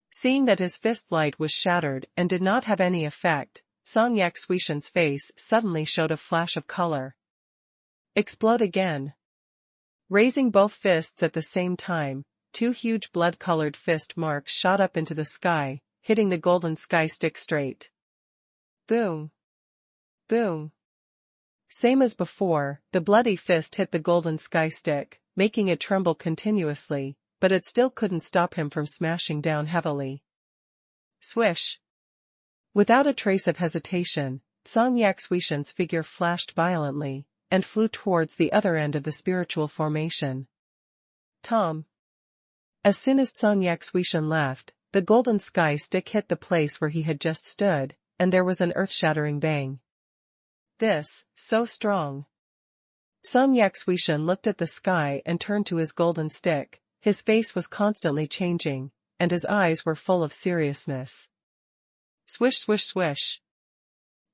Seeing that his fist light was shattered and did not have any effect, Song Yaxuishan's face suddenly showed a flash of color. Explode again. Raising both fists at the same time, two huge blood-colored fist marks shot up into the sky, hitting the golden sky stick straight. Boom. Boom. Same as before, the bloody fist hit the golden sky stick, making it tremble continuously, but it still couldn't stop him from smashing down heavily. Swish. Without a trace of hesitation, Song Yaxuishan's figure flashed violently, and flew towards the other end of the spiritual formation. Tom. As soon as Song Yaxuishan left, the golden sky stick hit the place where he had just stood, and there was an earth-shattering bang. This, so strong. Song Yaxuishan looked at the sky and turned to his golden stick. His face was constantly changing, and his eyes were full of seriousness. Swish swish swish.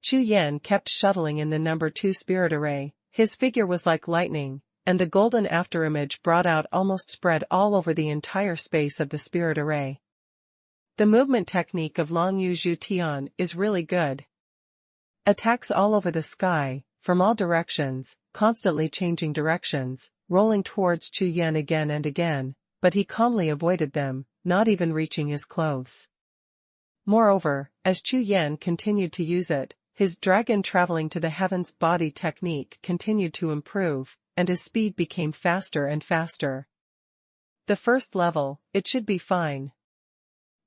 Chu Yan kept shuttling in the number 2 spirit array. His figure was like lightning, and the golden afterimage brought out almost spread all over the entire space of the spirit array. The movement technique of Long Yu Zhu Tian is really good. Attacks all over the sky, from all directions, constantly changing directions, rolling towards Chu Yan again and again, but he calmly avoided them, not even reaching his clothes. Moreover, as Chu Yan continued to use it, his dragon traveling to the heavens body technique continued to improve, and his speed became faster and faster. The first level, it should be fine.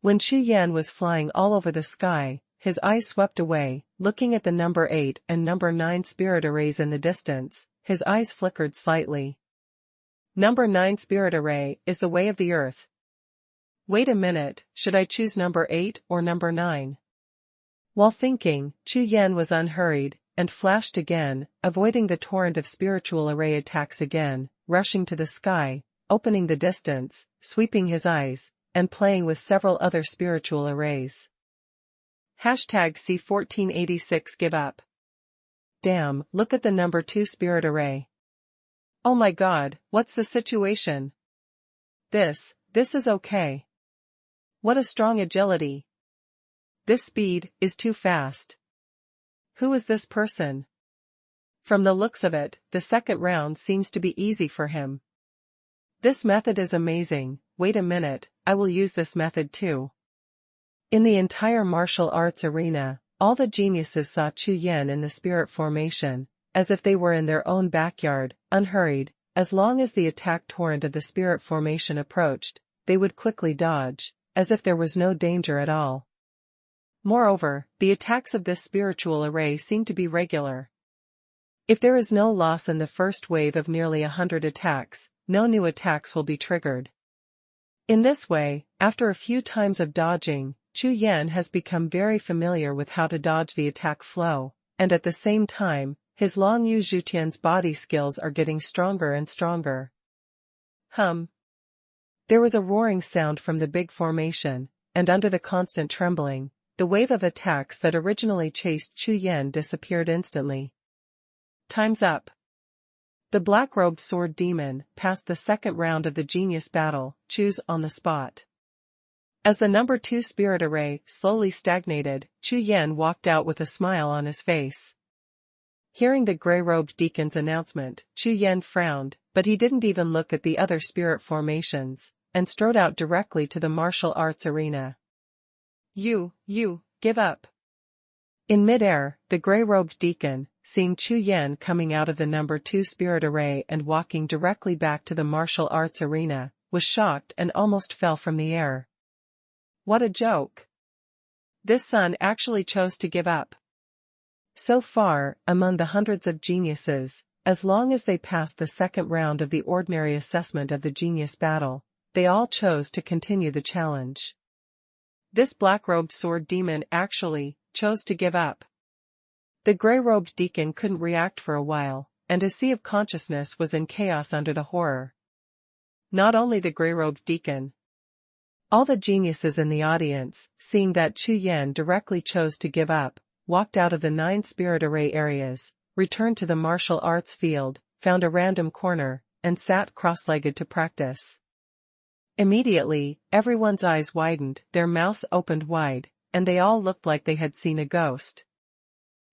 When Chu Yan was flying all over the sky, his eyes swept away, looking at the number 8 and number 9 spirit arrays in the distance. His eyes flickered slightly. Number 9 spirit array is the way of the earth. Wait a minute, should I choose number 8 or number 9? While thinking, Chu Yan was unhurried, and flashed again, avoiding the torrent of spiritual array attacks again, rushing to the sky, opening the distance, sweeping his eyes, and playing with several other spiritual arrays. #C1486 Give up. Damn, look at the number 2 spirit array. Oh my god, what's the situation? This is okay. What a strong agility. This speed is too fast. Who is this person? From the looks of it, the second round seems to be easy for him. This method is amazing. Wait a minute, I will use this method too. In the entire martial arts arena, all the geniuses saw Chu Yan in the spirit formation, as if they were in their own backyard, unhurried. As long as the attack torrent of the spirit formation approached, they would quickly dodge, as if there was no danger at all. Moreover, the attacks of this spiritual array seem to be regular. If there is no loss in the first wave of nearly 100 attacks, no new attacks will be triggered. In this way, after a few times of dodging, Chu Yan has become very familiar with how to dodge the attack flow, and at the same time, his Long Yu Zhutian's body skills are getting stronger and stronger. There was a roaring sound from the big formation, and under the constant trembling, the wave of attacks that originally chased Chu Yan disappeared instantly. Time's up. The black-robed sword demon passed the second round of the genius battle, choose on the spot. As the number 2 spirit array slowly stagnated, Chu Yan walked out with a smile on his face. Hearing the gray-robed deacon's announcement, Chu Yan frowned, but he didn't even look at the other spirit formations, and strode out directly to the martial arts arena. You, give up. In midair, the gray-robed deacon, seeing Chu Yan coming out of the number 2 spirit array and walking directly back to the martial arts arena, was shocked and almost fell from the air. What a joke. This son actually chose to give up. So far, among the hundreds of geniuses, as long as they passed the second round of the ordinary assessment of the genius battle, they all chose to continue the challenge. This black-robed sword demon actually chose to give up. The gray-robed deacon couldn't react for a while, and his sea of consciousness was in chaos under the horror. Not only the gray-robed deacon. All the geniuses in the audience, seeing that Chu Yan directly chose to give up, walked out of the 9 spirit array areas, returned to the martial arts field, found a random corner, and sat cross-legged to practice. Immediately, everyone's eyes widened, their mouths opened wide, and they all looked like they had seen a ghost.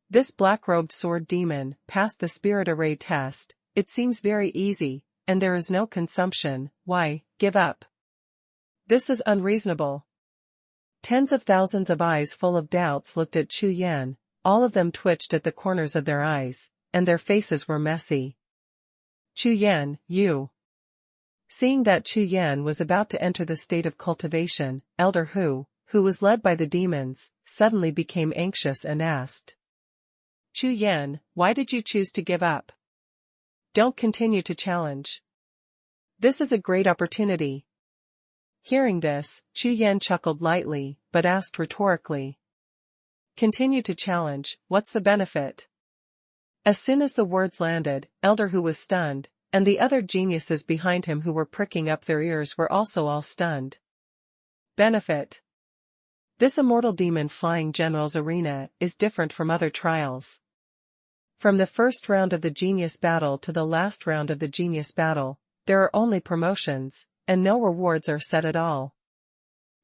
This black-robed sword demon passed the spirit array test. It seems very easy, and there is no consumption. Why give up? This is unreasonable. Tens of thousands of eyes full of doubts looked at Chu Yan, all of them twitched at the corners of their eyes, and their faces were messy. Chu Yan, you. Seeing that Chu Yan was about to enter the state of cultivation, Elder Hu, who was led by the demons, suddenly became anxious and asked. Chu Yan, why did you choose to give up? Don't continue to challenge. This is a great opportunity. Hearing this, Chu Yan chuckled lightly, but asked rhetorically. Continue to challenge, what's the benefit? As soon as the words landed, Elder Hu was stunned, and the other geniuses behind him who were pricking up their ears were also all stunned. Benefit. This immortal demon flying general's arena is different from other trials. From the first round of the genius battle to the last round of the genius battle, there are only promotions, and no rewards are set at all.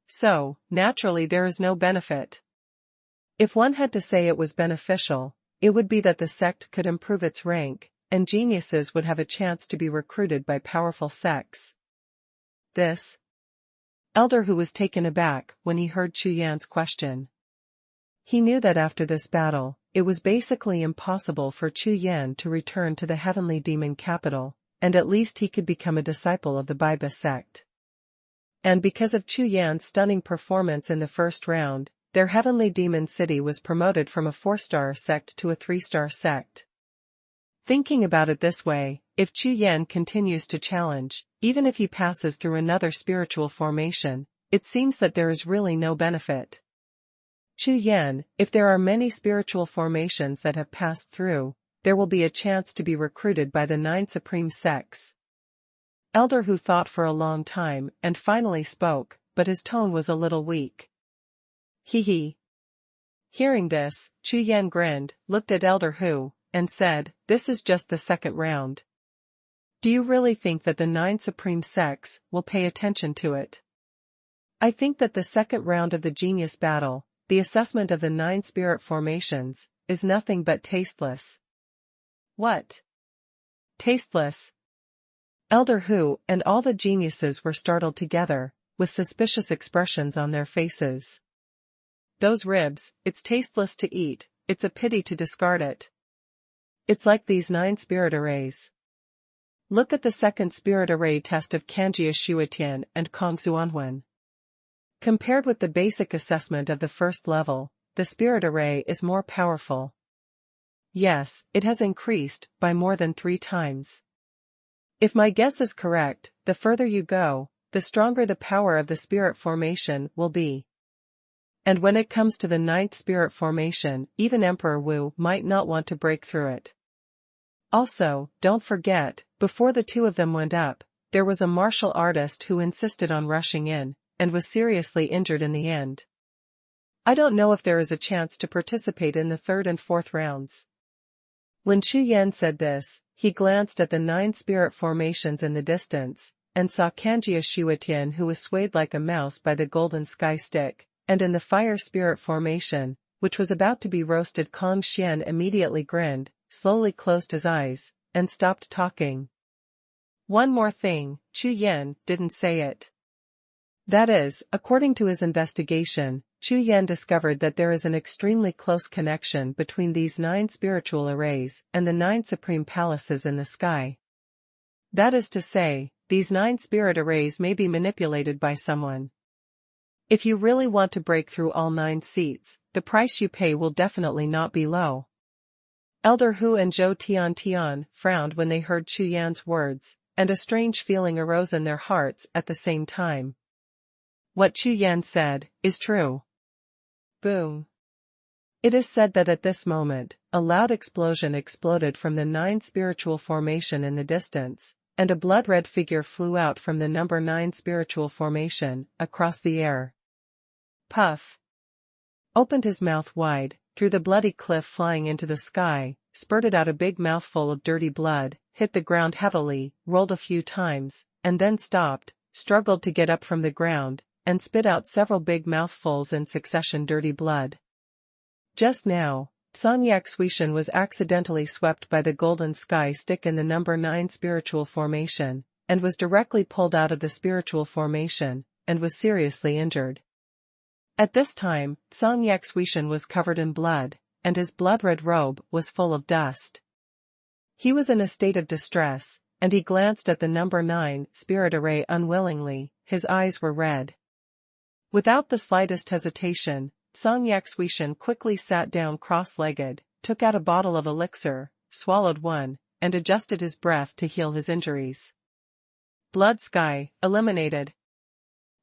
So, naturally there is no benefit. If one had to say it was beneficial, it would be that the sect could improve its rank, and geniuses would have a chance to be recruited by powerful sects. This. Elder Hu was taken aback when he heard Chu Yan's question. He knew that after this battle, it was basically impossible for Chu Yan to return to the heavenly demon capital, and at least he could become a disciple of the Baiba sect. And because of Chu Yan's stunning performance in the first round, their heavenly demon city was promoted from a 4-star sect to a 3-star sect. Thinking about it this way, if Chu Yan continues to challenge, even if he passes through another spiritual formation, it seems that there is really no benefit. Chu Yan, if there are many spiritual formations that have passed through, there will be a chance to be recruited by the 9 supreme sects. Elder Hu thought for a long time and finally spoke, but his tone was a little weak. Hee. Hearing this, Chu Yan grinned, looked at Elder Hu, and said, this is just the second round. Do you really think that the 9 supreme sects will pay attention to it? I think that the second round of the genius battle, the assessment of the 9 spirit formations, is nothing but tasteless. What? Tasteless? Elder Hu and all the geniuses were startled together, with suspicious expressions on their faces. Those ribs, it's tasteless to eat, it's a pity to discard it. It's like these 9 spirit arrays. Look at the second spirit array test of Kanjia Shuetian and Kong Xuanhuan. Compared with the basic assessment of the first level, the spirit array is more powerful. Yes, it has increased by more than 3 times. If my guess is correct, the further you go, the stronger the power of the spirit formation will be. And when it comes to the 9th spirit formation, even Emperor Wu might not want to break through it. Also, don't forget, before the 2 of them went up, there was a martial artist who insisted on rushing in, and was seriously injured in the end. I don't know if there is a chance to participate in the 3rd and 4th rounds. When Chu Yan said this, he glanced at the 9 spirit formations in the distance, and saw Kanjia Shuetian who was swayed like a mouse by the golden sky stick, and in the fire spirit formation, which was about to be roasted. Kong Xian immediately grinned, slowly closed his eyes, and stopped talking. One more thing, Chu Yan didn't say it. That is, according to his investigation, Chu Yan discovered that there is an extremely close connection between these 9 spiritual arrays and the 9 supreme palaces in the sky. That is to say, these 9 spirit arrays may be manipulated by someone. If you really want to break through all 9 seats, the price you pay will definitely not be low. Elder Hu and Zhou Tian frowned when they heard Chu Yan's words, and a strange feeling arose in their hearts at the same time. What Chu Yan said is true. Boom. It is said that at this moment, a loud explosion exploded from the 9 spiritual formation in the distance, and a blood-red figure flew out from the number 9 spiritual formation, across the air. Puff. Opened his mouth wide, through the bloody cliff flying into the sky, spurted out a big mouthful of dirty blood, hit the ground heavily, rolled a few times, and then stopped, struggled to get up from the ground, and spit out several big mouthfuls in succession dirty blood. Just now, Xuanhuan was accidentally swept by the golden sky stick in the number 9 spiritual formation, and was directly pulled out of the spiritual formation, and was seriously injured. At this time, Xuanhuan was covered in blood, and his blood-red robe was full of dust. He was in a state of distress, and he glanced at the number 9 spirit array unwillingly. His eyes were red. Without the slightest hesitation, Xuanhuan quickly sat down cross-legged, took out a bottle of elixir, swallowed one, and adjusted his breath to heal his injuries. Blood sky, eliminated.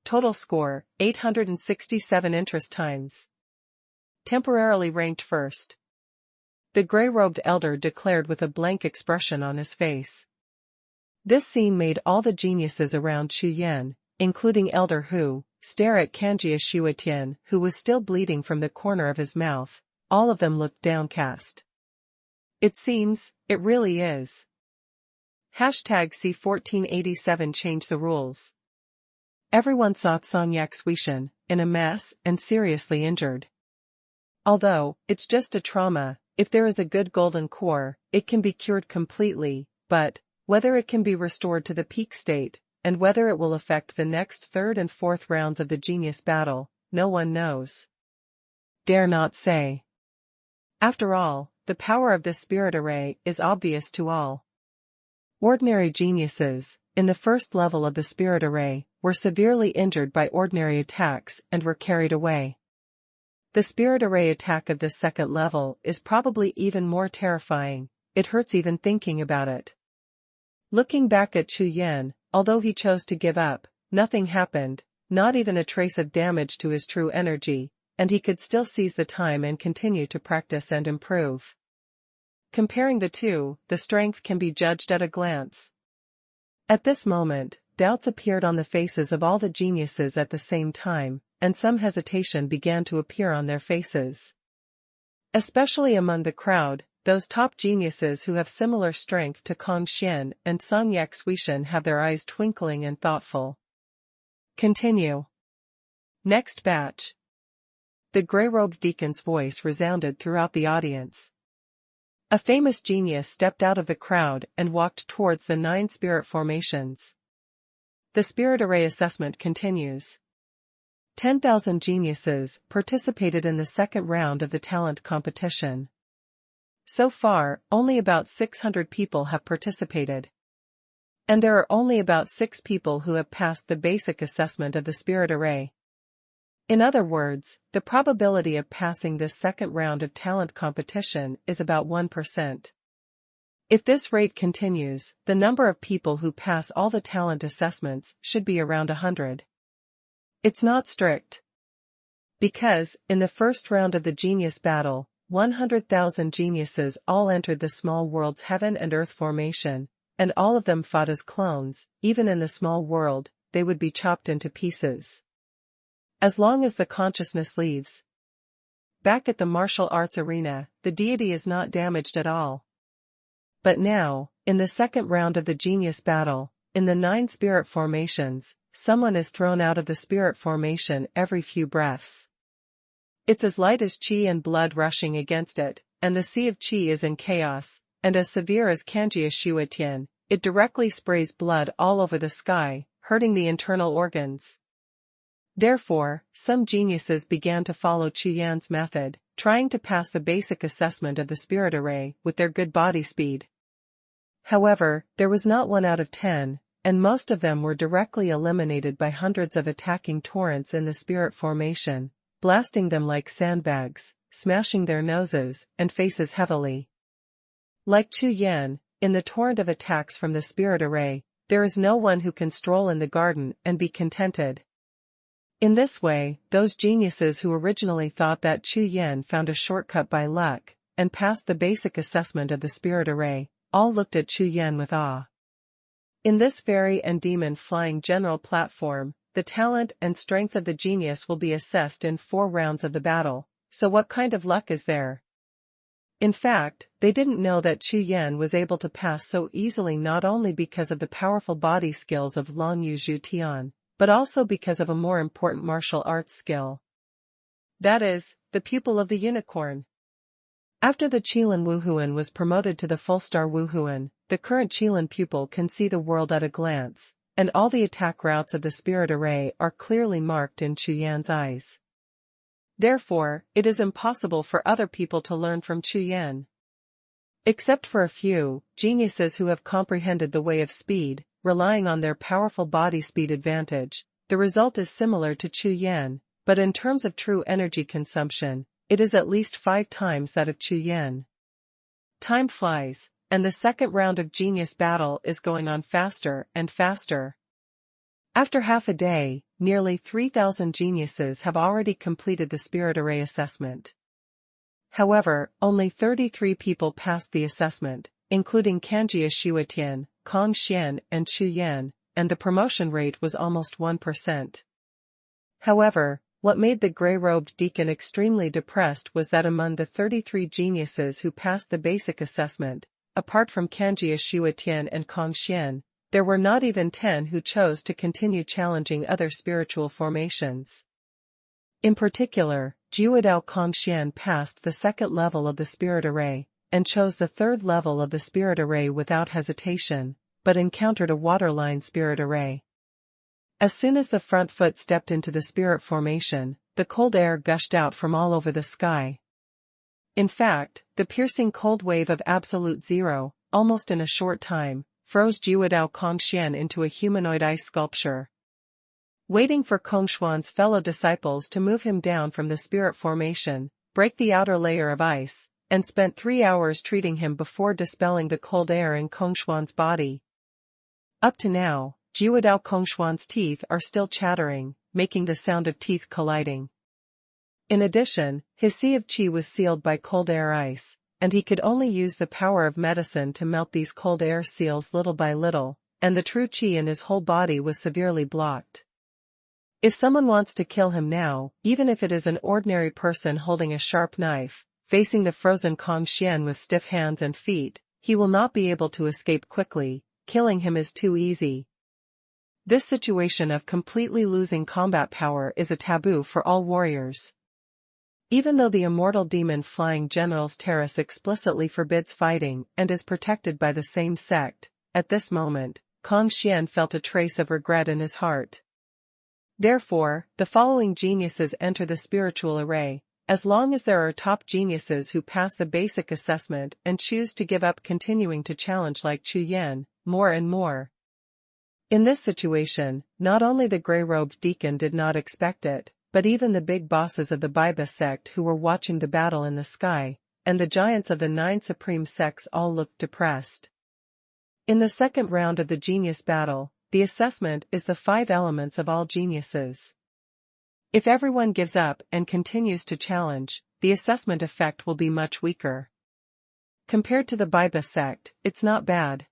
Total score, 867 interest times. Temporarily ranked first. The gray-robed elder declared with a blank expression on his face. This scene made all the geniuses around Chu Yan, including Elder Hu, stare at Jiuxiao, who was still bleeding from the corner of his mouth. All of them looked downcast. It seems, it really is. #C1487 change the rules. Everyone saw Xuanhuan in a mess and seriously injured. Although, it's just a trauma, if there is a good golden core, it can be cured completely, but whether it can be restored to the peak state, and whether it will affect the next 3rd and 4th rounds of the genius battle, no one knows. Dare not say. After all, the power of this spirit array is obvious to all. Ordinary geniuses, in the first level of the spirit array, were severely injured by ordinary attacks and were carried away. The spirit array attack of this second level is probably even more terrifying. It hurts even thinking about it. Looking back at Chu Yan, although he chose to give up, nothing happened, not even a trace of damage to his true energy, and he could still seize the time and continue to practice and improve. Comparing the two, the strength can be judged at a glance. At this moment, doubts appeared on the faces of all the geniuses at the same time, and some hesitation began to appear on their faces. Especially among the crowd, those top geniuses who have similar strength to Kong Xian and Xuanhuan have their eyes twinkling and thoughtful. Continue. Next batch. The gray-robed deacon's voice resounded throughout the audience. A famous genius stepped out of the crowd and walked towards the 9 spirit formations. The spirit array assessment continues. 10,000 geniuses participated in the second round of the talent competition. So far, only about 600 people have participated. And there are only about 6 people who have passed the basic assessment of the spirit array. In other words, the probability of passing this second round of talent competition is about 1%. If this rate continues, the number of people who pass all the talent assessments should be around 100. It's not strict. Because, in the first round of the genius battle, 100,000 geniuses all entered the small world's heaven and earth formation, and all of them fought as clones. Even in the small world, they would be chopped into pieces. As long as the consciousness leaves. Back at the martial arts arena, the deity is not damaged at all. But now, in the second round of the genius battle, in the 9 spirit formations, someone is thrown out of the spirit formation every few breaths. It's as light as qi and blood rushing against it, and the sea of qi is in chaos, and as severe as Jiuxiao, it directly sprays blood all over the sky, hurting the internal organs. Therefore, some geniuses began to follow Chu Yan's method, trying to pass the basic assessment of the spirit array with their good body speed. However, there was not 1 out of 10, and most of them were directly eliminated by hundreds of attacking torrents in the spirit formation, blasting them like sandbags, smashing their noses and faces heavily. Like Chu Yan, in the torrent of attacks from the spirit array, there is no one who can stroll in the garden and be contented. In this way, those geniuses who originally thought that Chu Yan found a shortcut by luck, and passed the basic assessment of the spirit array, all looked at Chu Yan with awe. In this fairy and demon flying general platform, the talent and strength of the genius will be assessed in 4 rounds of the battle, so what kind of luck is there? In fact, they didn't know that Chu Yan was able to pass so easily not only because of the powerful body skills of Long Yu Zhu Tian, but also because of a more important martial arts skill. That is, the pupil of the unicorn. After the Qilin Wuhun was promoted to the full-star Wuhun, the current Qilin pupil can see the world at a glance, and all the attack routes of the spirit array are clearly marked in Chu Yan's eyes. Therefore, it is impossible for other people to learn from Chu Yan. Except for a few geniuses who have comprehended the way of speed, relying on their powerful body speed advantage, the result is similar to Chu Yan, but in terms of true energy consumption, it is at least 5 times that of Chu Yan. Time flies, and the second round of genius battle is going on faster and faster. After half a day, nearly 3,000 geniuses have already completed the spirit array assessment. However, only 33 people passed the assessment, including Kanjia Xuetian, Kong Xian and Chu Yan, and the promotion rate was almost 1%. However, what made the gray-robed deacon extremely depressed was that among the 33 geniuses who passed the basic assessment, apart from Kanjia Xuetian and Kong Xian, there were not even 10 who chose to continue challenging other spiritual formations. In particular, Jiuxiao Kong Xian passed the second level of the spirit array, and chose the third level of the spirit array without hesitation, but encountered a waterline spirit array. As soon as the front foot stepped into the spirit formation, the cold air gushed out from all over the sky. In fact, the piercing cold wave of absolute zero, almost in a short time, froze Jiuxiao Kongxian into a humanoid ice sculpture. Waiting for Kongshuan's fellow disciples to move him down from the spirit formation, break the outer layer of ice, and spent 3 hours treating him before dispelling the cold air in Kongshuan's body. Up to now, Jiuxiao Kongshuan's teeth are still chattering, making the sound of teeth colliding. In addition, his sea of qi was sealed by cold air ice, and he could only use the power of medicine to melt these cold air seals little by little, and the true qi in his whole body was severely blocked. If someone wants to kill him now, even if it is an ordinary person holding a sharp knife, facing the frozen Kongxian with stiff hands and feet, he will not be able to escape quickly. Killing him is too easy. This situation of completely losing combat power is a taboo for all warriors. Even though the immortal demon Flying General's Terrace explicitly forbids fighting and is protected by the same sect, at this moment, Kongxian felt a trace of regret in his heart. Therefore, the following geniuses enter the spiritual array, as long as there are top geniuses who pass the basic assessment and choose to give up continuing to challenge like Chu Yan, more and more. In this situation, not only the gray-robed deacon did not expect it, but even the big bosses of the Biba sect who were watching the battle in the sky, and the giants of the 9 supreme sects all looked depressed. In the second round of the genius battle, the assessment is the 5 elements of all geniuses. If everyone gives up and continues to challenge, the assessment effect will be much weaker. Compared to the Biba sect, it's not bad.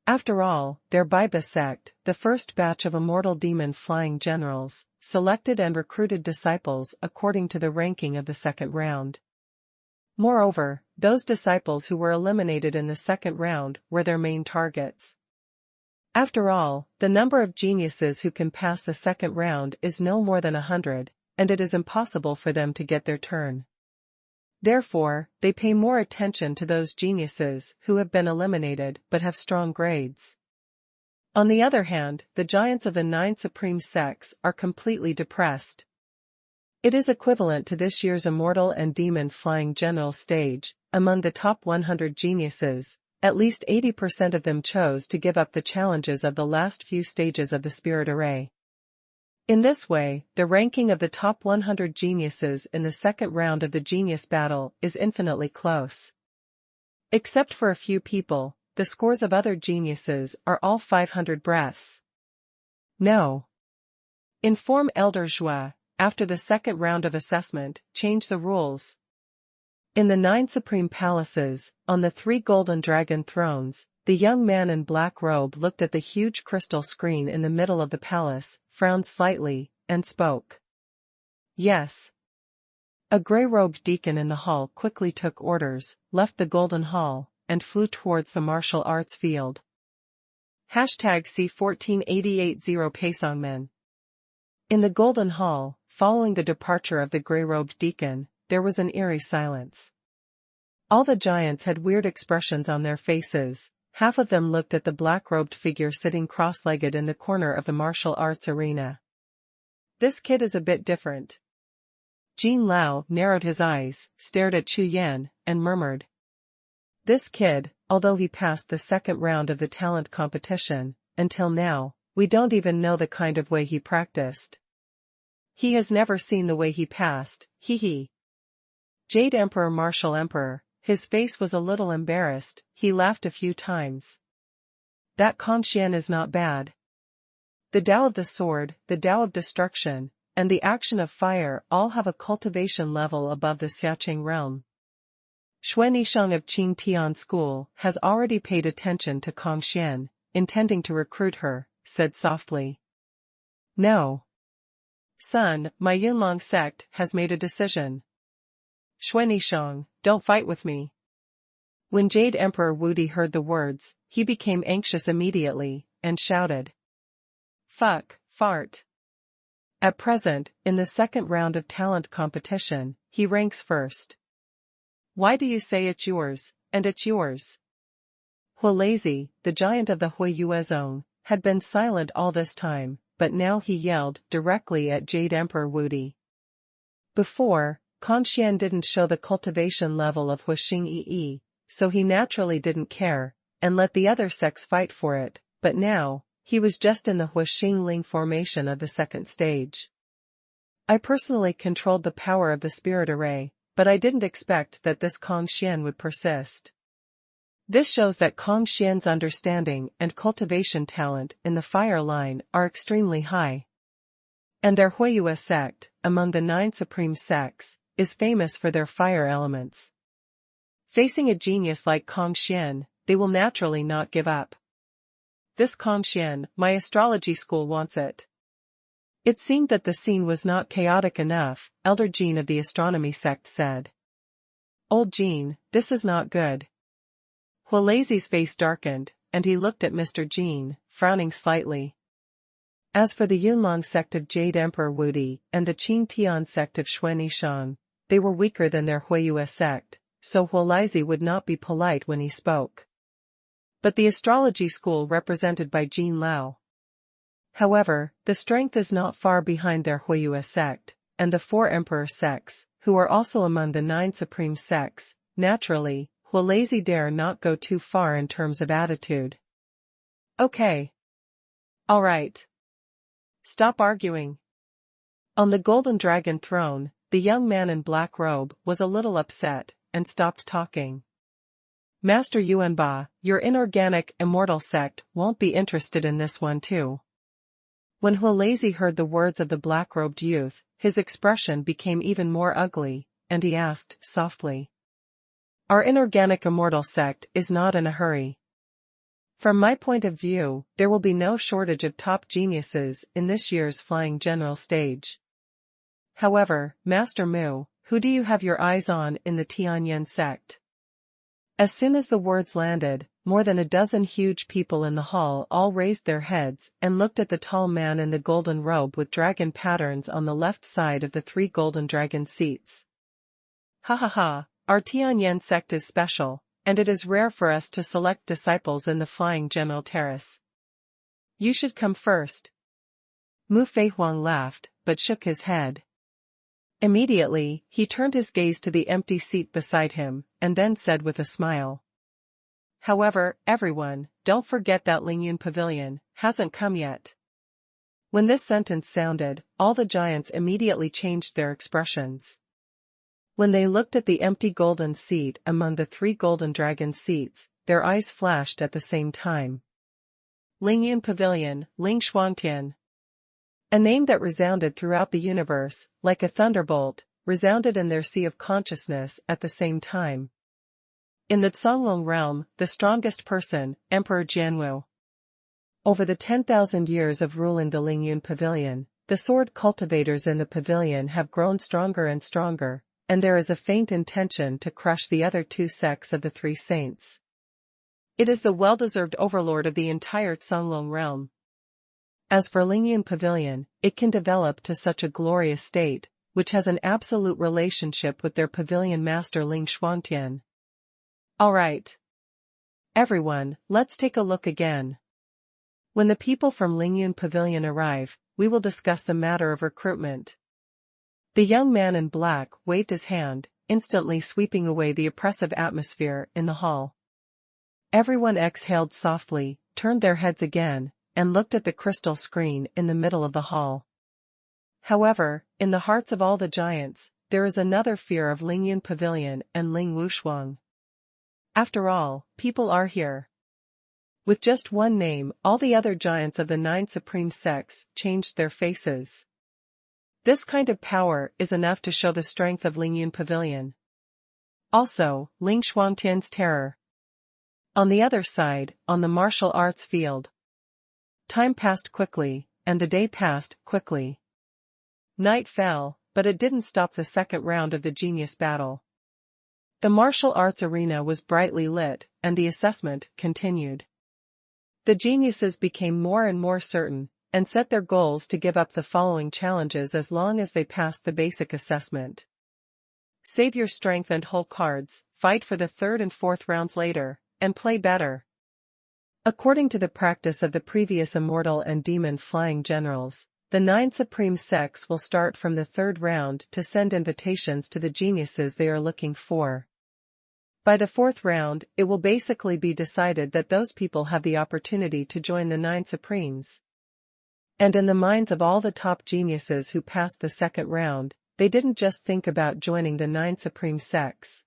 After all, their Biba sect, the first batch of immortal demon flying generals, selected and recruited disciples according to the ranking of the second round. Moreover, those disciples who were eliminated in the second round were their main targets. After all, the number of geniuses who can pass the second round is no more than 100, and it is impossible for them to get their turn. Therefore, they pay more attention to those geniuses who have been eliminated but have strong grades. On the other hand, the giants of the 9 supreme sects are completely depressed. It is equivalent to this year's Immortal and Demon Flying General stage. Among the top 100 geniuses, at least 80% of them chose to give up the challenges of the last few stages of the spirit array. In this way, the ranking of the top 100 geniuses in the second round of the genius battle is infinitely close. Except for a few people, the scores of other geniuses are all 500 breaths. No. Inform Elder Zhua, after the second round of assessment, change the rules. In the 9 supreme palaces, on the 3 golden dragon thrones, the young man in black robe looked at the huge crystal screen in the middle of the palace, frowned slightly, and spoke. Yes. A gray-robed deacon in the hall quickly took orders, left the Golden Hall, and flew towards the martial arts field. Hashtag C14880 Peisongmen. In the Golden Hall, following the departure of the gray-robed deacon, there was an eerie silence. All the giants had weird expressions on their faces. Half of them looked at the black-robed figure sitting cross-legged in the corner of the martial arts arena. This kid is a bit different. Jin Lao narrowed his eyes, stared at Chu Yan, and murmured. This kid, although he passed the second round of the talent competition, until now, we don't even know the kind of way he practiced. He has never seen the way he passed, hee. Jade Emperor Martial Emperor, his face was a little embarrassed, he laughed a few times. That Xian is not bad. The Tao of the Sword, the Tao of Destruction, and the action of fire all have a cultivation level above the Xiaoqing realm. Xuanhuan of Qing Tian School has already paid attention to Xian, intending to recruit her, said softly. No. Son, my Yunlong sect has made a decision. Xuanhuan, don't fight with me. When Jade Emperor Wudi heard the words, he became anxious immediately, and shouted. Fart. At present, in the second round of talent competition, he ranks first. Why do you say it's yours, and it's yours? Hualazi, the giant of the Huiyue zone, had been silent all this time, but now he yelled directly at Jade Emperor Wudi. Before, Xian didn't show the cultivation level of Huixing Yi, so he naturally didn't care, and let the other sects fight for it, but now, he was just in the Huixing Ling formation of the second stage. I personally controlled the power of the spirit array, but I didn't expect that this Xian would persist. This shows that Xian's understanding and cultivation talent in the fire line are extremely high. And their Huiyue sect, among the 9 supreme sects, is famous for their fire elements. Facing a genius like Xian, they will naturally not give up. This Xian, my astrology school wants it. It seemed that the scene was not chaotic enough, Elder Jean of the astronomy sect said. Old Jean, this is not good. Hualazi's face darkened, and he looked at Mr. Jean, frowning slightly. As for the Yunlong sect of Jade Emperor Wudi and the Qing Tian sect of Xuanhuan, they were weaker than their Huiyue sect, so Hualazi would not be polite when he spoke. But the astrology school represented by Jin Lao. However, the strength is not far behind their Huiyue sect, and the 4 emperor sects, who are also among the 9 supreme sects. Naturally, Hualazi dare not go too far in terms of attitude. Okay. Alright. Stop arguing. On the golden dragon throne, the young man in black robe was a little upset, and stopped talking. Master Yuanba, your inorganic immortal sect won't be interested in this one too. When Hualazi heard the words of the black-robed youth, his expression became even more ugly, and he asked, softly. Our inorganic immortal sect is not in a hurry. From my point of view, there will be no shortage of top geniuses in this year's Flying General stage. However, Master Mu, who do you have your eyes on in the Tianyan sect? As soon as the words landed, more than a dozen huge people in the hall all raised their heads and looked at the tall man in the golden robe with dragon patterns on the left side of the 3 golden dragon seats. Ha, our Tianyan sect is special, and it is rare for us to select disciples in the Flying General Terrace. You should come first. Mu Feihuang laughed, but shook his head. Immediately, he turned his gaze to the empty seat beside him, and then said with a smile. However, everyone, don't forget that Lingyun Pavilion hasn't come yet. When this sentence sounded, all the giants immediately changed their expressions. When they looked at the empty golden seat among the 3 golden dragon seats, their eyes flashed at the same time. Lingyun Pavilion, Ling Shuangtian. A name that resounded throughout the universe, like a thunderbolt, resounded in their sea of consciousness at the same time. In the Zonglong realm, the strongest person, Emperor Jianwu. Over the 10,000 years of ruling the Lingyun Pavilion, the sword cultivators in the pavilion have grown stronger and stronger, and there is a faint intention to crush the other two sects of the three saints. It is the well-deserved overlord of the entire Xuanhuan realm. As for Lingyun Pavilion, it can develop to such a glorious state, which has an absolute relationship with their pavilion master Ling Xuantian. Alright. Everyone, let's take a look again. When the people from Lingyun Pavilion arrive, we will discuss the matter of recruitment. The young man in black waved his hand, instantly sweeping away the oppressive atmosphere in the hall. Everyone exhaled softly, turned their heads again, and looked at the crystal screen in the middle of the hall. However, in the hearts of all the giants, there is another fear of Lingyun Pavilion and Ling Wushuang. After all, people are here. With just one name, all the other giants of the 9 supreme sects changed their faces. This kind of power is enough to show the strength of Lingyun Pavilion. Also, Ling Xuantian's terror. On the other side, on the martial arts field. Time passed quickly, and the day passed quickly. Night fell, but it didn't stop the second round of the genius battle. The martial arts arena was brightly lit, and the assessment continued. The geniuses became more and more certain, and set their goals to give up the following challenges as long as they passed the basic assessment. Save your strength and whole cards, fight for the third and fourth rounds later, and play better. According to the practice of the previous immortal and demon flying generals, the 9 supreme sects will start from the third round to send invitations to the geniuses they are looking for. By the fourth round, it will basically be decided that those people have the opportunity to join the 9 supremes. And in the minds of all the top geniuses who passed the second round, they didn't just think about joining the 9 supreme sects.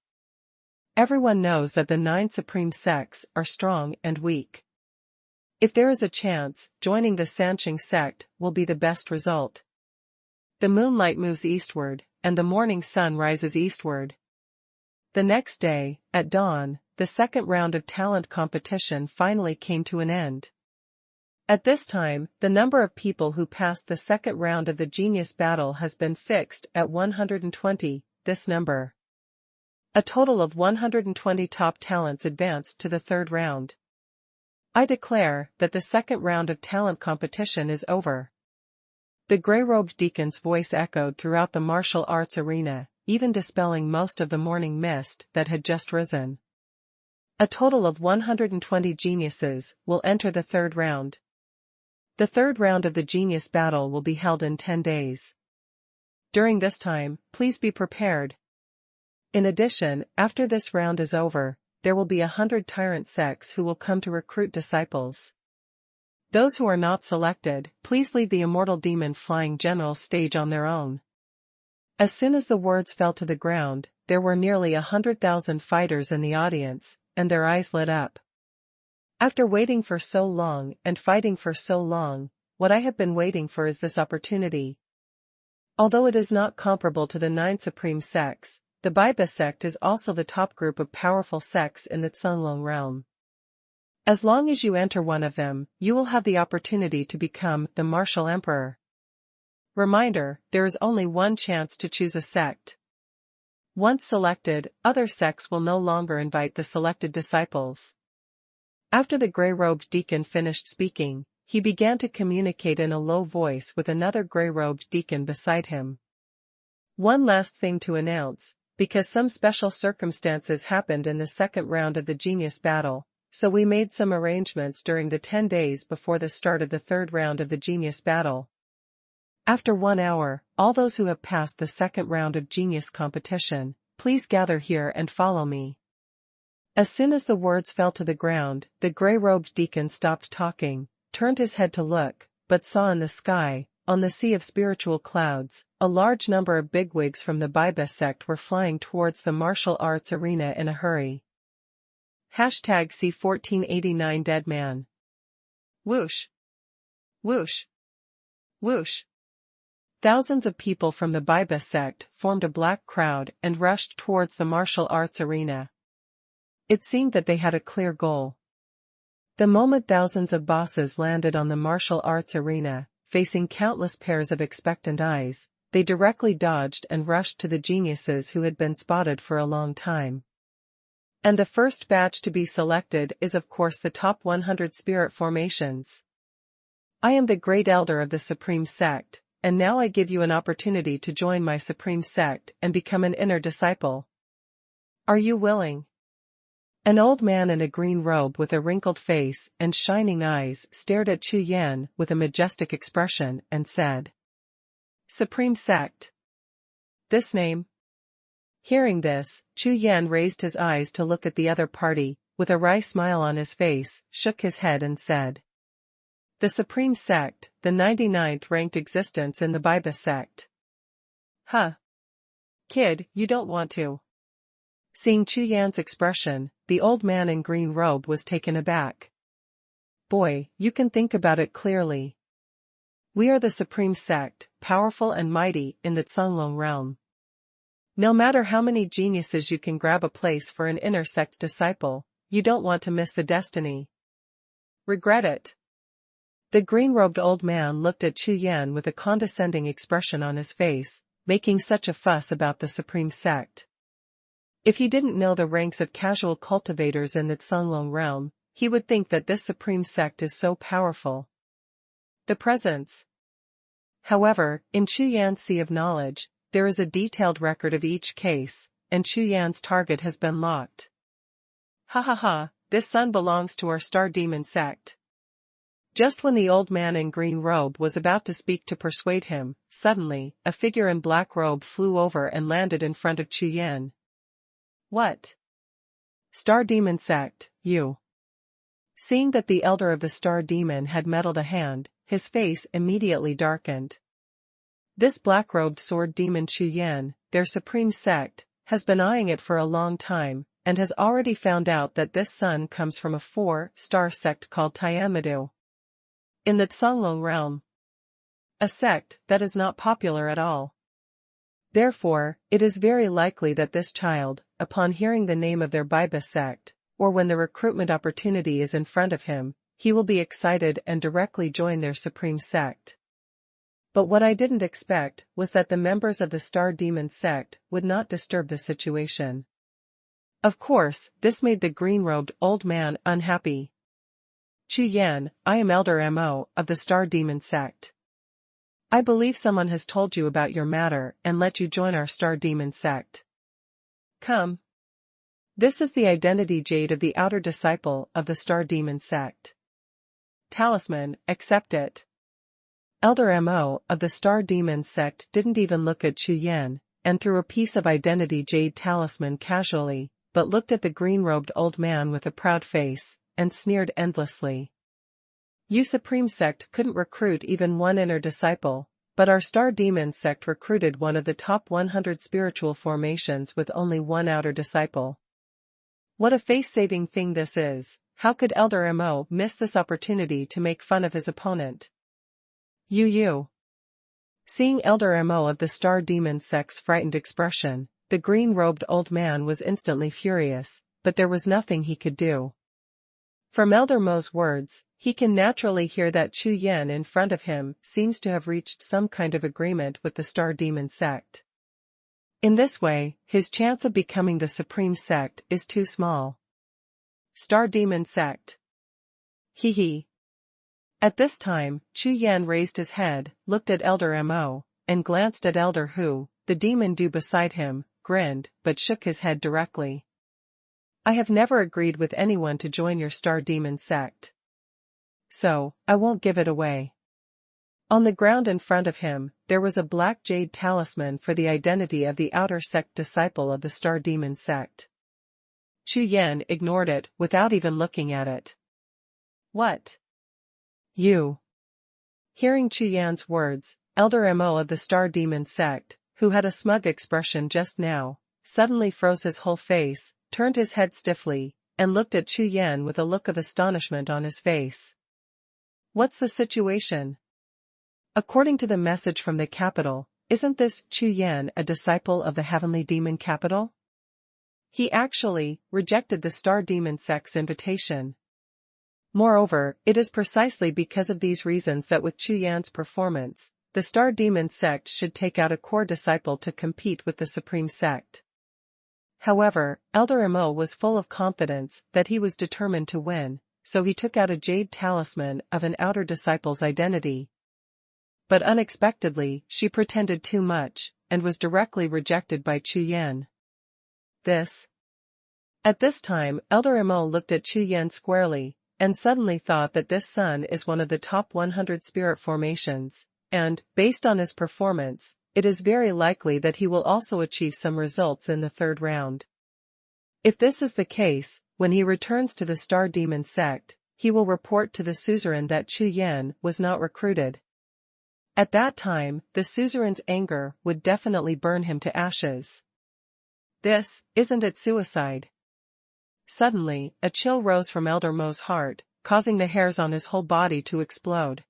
Everyone knows that the 9 supreme sects are strong and weak. If there is a chance, joining the Sanqing sect will be the best result. The moonlight moves eastward, and the morning sun rises eastward. The next day, at dawn, the second round of talent competition finally came to an end. At this time, the number of people who passed the second round of the genius battle has been fixed at 120, this number. A total of 120 top talents advanced to the third round. I declare that the second round of talent competition is over. The gray-robed deacon's voice echoed throughout the martial arts arena, even dispelling most of the morning mist that had just risen. A total of 120 geniuses will enter the third round. The third round of the genius battle will be held in 10 days. During this time, please be prepared. In addition, after this round is over, there will be 100 tyrant sects who will come to recruit disciples. Those who are not selected, please leave the immortal demon flying general's stage on their own. As soon as the words fell to the ground, there were nearly 100,000 fighters in the audience, and their eyes lit up. After waiting for so long and fighting for so long, what I have been waiting for is this opportunity. Although it is not comparable to the 9 supreme sects, the Baiba sect is also the top group of powerful sects in the Xuanhuan realm. As long as you enter one of them, you will have the opportunity to become the martial emperor. Reminder, there is only one chance to choose a sect. Once selected, other sects will no longer invite the selected disciples. After the gray-robed deacon finished speaking, he began to communicate in a low voice with another gray-robed deacon beside him. One last thing to announce, because some special circumstances happened in the second round of the genius battle, so we made some arrangements during the 10 days before the start of the third round of the genius battle. After 1 hour, all those who have passed the second round of genius competition, please gather here and follow me. As soon as the words fell to the ground, the gray-robed deacon stopped talking, turned his head to look, but saw in the sky, on the sea of spiritual clouds, a large number of bigwigs from the Baiba sect were flying towards the martial arts arena in a hurry. #C1489 Dead Man. Whoosh! Whoosh! Whoosh! Thousands of people from the Baiba sect formed a black crowd and rushed towards the martial arts arena. It seemed that they had a clear goal. The moment thousands of bosses landed on the martial arts arena, facing countless pairs of expectant eyes, they directly dodged and rushed to the geniuses who had been spotted for a long time. And the first batch to be selected is of course the top 100 spirit formations. I am the great elder of the Supreme Sect, and now I give you an opportunity to join my Supreme Sect and become an inner disciple. Are you willing? An old man in a green robe with a wrinkled face and shining eyes stared at Chu Yan with a majestic expression and said, Supreme Sect. This name? Hearing this, Chu Yan raised his eyes to look at the other party, with a wry smile on his face, shook his head and said, The Supreme Sect, the 99th ranked existence in the Biba sect. Huh. Kid, you don't want to. Seeing Chu Yan's expression, the old man in green robe was taken aback. Boy, you can think about it clearly. We are the Supreme Sect, powerful and mighty in the Cunlong realm. No matter how many geniuses you can grab a place for an inner sect disciple, you don't want to miss the destiny. Regret it. The green-robed old man looked at Chu Yan with a condescending expression on his face, making such a fuss about the Supreme Sect. If he didn't know the ranks of casual cultivators in the Cunlong realm, he would think that this Supreme Sect is so powerful. The presence. However, in Chu Yan's sea of knowledge, there is a detailed record of each case, and Chu Yan's target has been locked. Ha ha ha, this son belongs to our Star Demon Sect. Just when the old man in green robe was about to speak to persuade him, suddenly, a figure in black robe flew over and landed in front of Chu Yan. What? Star Demon Sect, you. Seeing that the elder of the Star Demon had meddled a hand, his face immediately darkened. This black-robed sword demon Chu Yan, their Supreme Sect, has been eyeing it for a long time, and has already found out that this son comes from a 4-star sect called Tianmadu. In the Cunlong realm. A sect that is not popular at all. Therefore, it is very likely that this child, upon hearing the name of their Biba sect, or when the recruitment opportunity is in front of him, he will be excited and directly join their Supreme Sect. But what I didn't expect was that the members of the Star Demon Sect would not disturb the situation. Of course, this made the green-robed old man unhappy. Chu Yan, I am Elder Mo of the Star Demon Sect. I believe someone has told you about your matter and let you join our Star Demon Sect. Come. This is the identity jade of the outer disciple of the Star Demon Sect. Talisman, accept it. Elder Mo of the Star Demon Sect didn't even look at Chu Yan, and threw a piece of identity jade talisman casually, but looked at the green-robed old man with a proud face, and sneered endlessly. You Supreme Sect couldn't recruit even one inner disciple, but our Star Demon Sect recruited one of the top 100 spiritual formations with only one outer disciple. What a face-saving thing this is. How could Elder Mo miss this opportunity to make fun of his opponent? You. Seeing Elder Mo of the Star Demon Sect's frightened expression, the green-robed old man was instantly furious, but there was nothing he could do. From Elder Mo's words, he can naturally hear that Chu Yan in front of him seems to have reached some kind of agreement with the Star Demon Sect. In this way, his chance of becoming the Supreme Sect is too small. Star Demon Sect. Hee hee. At this time, Chu Yan raised his head, looked at Elder Mo, and glanced at Elder Hu, the demon Du beside him, grinned, but shook his head directly. I have never agreed with anyone to join your Star Demon Sect. So, I won't give it away. On the ground in front of him, there was a black jade talisman for the identity of the outer sect disciple of the Star Demon Sect. Chu Yan ignored it without even looking at it. What? You. Hearing Chu Yan's words, Elder Mo of the Star Demon Sect, who had a smug expression just now, suddenly froze his whole face, turned his head stiffly, and looked at Chu Yan with a look of astonishment on his face. What's the situation? According to the message from the capital, isn't this Chu Yan a disciple of the Heavenly Demon Capital? He actually rejected the Star Demon Sect's invitation. Moreover, it is precisely because of these reasons that with Chu Yan's performance, the Star Demon sect should take out a core disciple to compete with the Supreme sect. However, Elder Mo was full of confidence that he was determined to win, so he took out a jade talisman of an outer disciple's identity. But unexpectedly, she pretended too much, and was directly rejected by Chu Yan. At this time, Elder Mo looked at Chu Yan squarely, and suddenly thought that this son is one of the top 100 spirit formations, and, based on his performance, it is very likely that he will also achieve some results in the third round. If this is the case, when he returns to the Star Demon sect, he will report to the suzerain that Chu Yan was not recruited. At that time, the suzerain's anger would definitely burn him to ashes. Isn't it suicide? Suddenly, a chill rose from Elder Mo's heart, causing the hairs on his whole body to explode.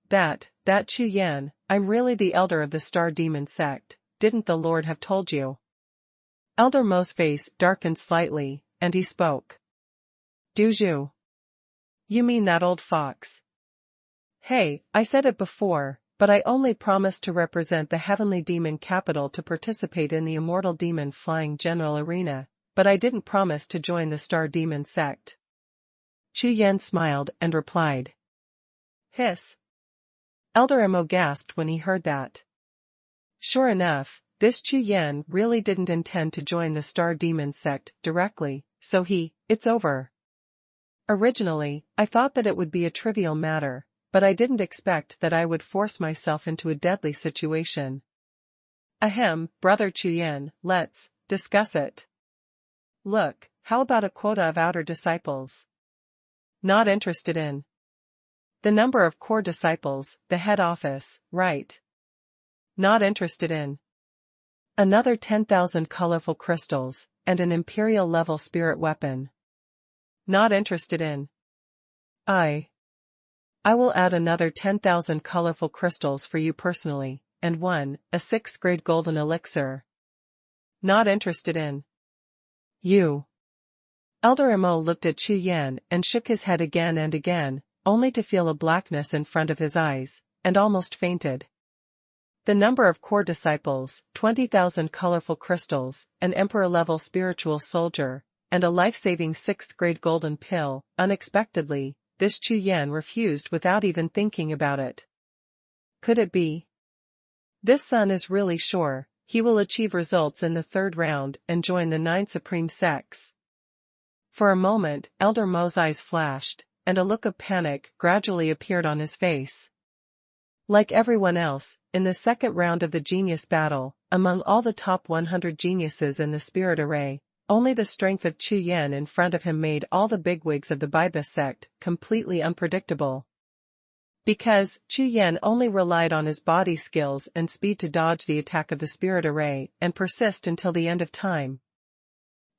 That Chu Yan, I'm really the elder of the Star Demon sect, didn't the Lord have told you? Elder Mo's face darkened slightly, and he spoke. Duzhu. You mean that old fox? Hey, I said it before, but I only promised to represent the Heavenly Demon Capital to participate in the Immortal Demon Flying General Arena, but I didn't promise to join the Star Demon sect. Chu Yan smiled and replied. Hiss. Elder Mo gasped when he heard that. Sure enough, this Chu Yan really didn't intend to join the Star Demon sect directly, so it's over. Originally, I thought that it would be a trivial matter, but I didn't expect that I would force myself into a deadly situation. Ahem, Brother Chu Yan, let's discuss it. Look, how about a quota of outer disciples? Not interested in. The number of core disciples, the head office, right? Not interested in. Another 10,000 colorful crystals, and an Imperial-level spirit weapon. Not interested in. I will add another 10,000 colorful crystals for you personally, and a 6th grade golden elixir. Not interested in. You. Elder Mo looked at Chu Yan and shook his head again and again, only to feel a blackness in front of his eyes, and almost fainted. The number of core disciples, 20,000 colorful crystals, an emperor-level spiritual soldier, and a life-saving 6th grade golden pill. Unexpectedly, this Chu Yan refused without even thinking about it. Could it be? This son is really sure he will achieve results in the third round and join the 9 supreme sects. For a moment, Elder Mo's eyes flashed, and a look of panic gradually appeared on his face. Like everyone else, in the second round of the genius battle, among all the top 100 geniuses in the spirit array, only the strength of Chu Yan in front of him made all the bigwigs of the Biba sect completely unpredictable. Because Chu Yan only relied on his body skills and speed to dodge the attack of the spirit array and persist until the end of time.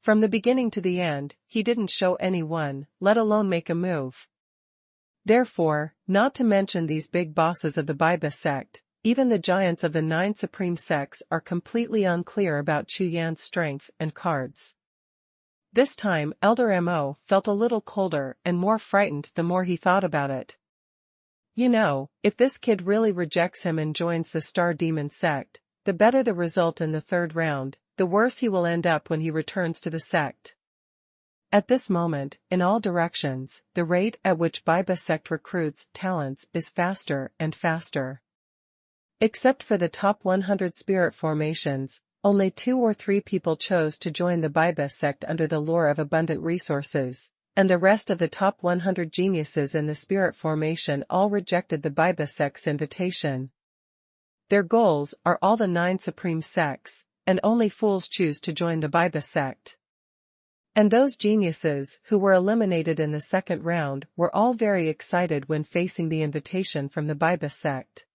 From the beginning to the end, he didn't show anyone, let alone make a move. Therefore, not to mention these big bosses of the Biba sect, even the giants of the 9 supreme sects are completely unclear about Chu Yan's strength and cards. This time, Elder Mo felt a little colder and more frightened the more he thought about it. You know, if this kid really rejects him and joins the Star Demon sect, the better the result in the third round, the worse he will end up when he returns to the sect. At this moment, in all directions, the rate at which Biba sect recruits talents is faster and faster. Except for the top 100 spirit formations, only 2 or 3 people chose to join the Biba sect under the lure of abundant resources, and the rest of the top 100 geniuses in the spirit formation all rejected the Biba sect's invitation. Their goals are all the 9 supreme sects, and only fools choose to join the Biba sect. And those geniuses who were eliminated in the second round were all very excited when facing the invitation from the Biba sect.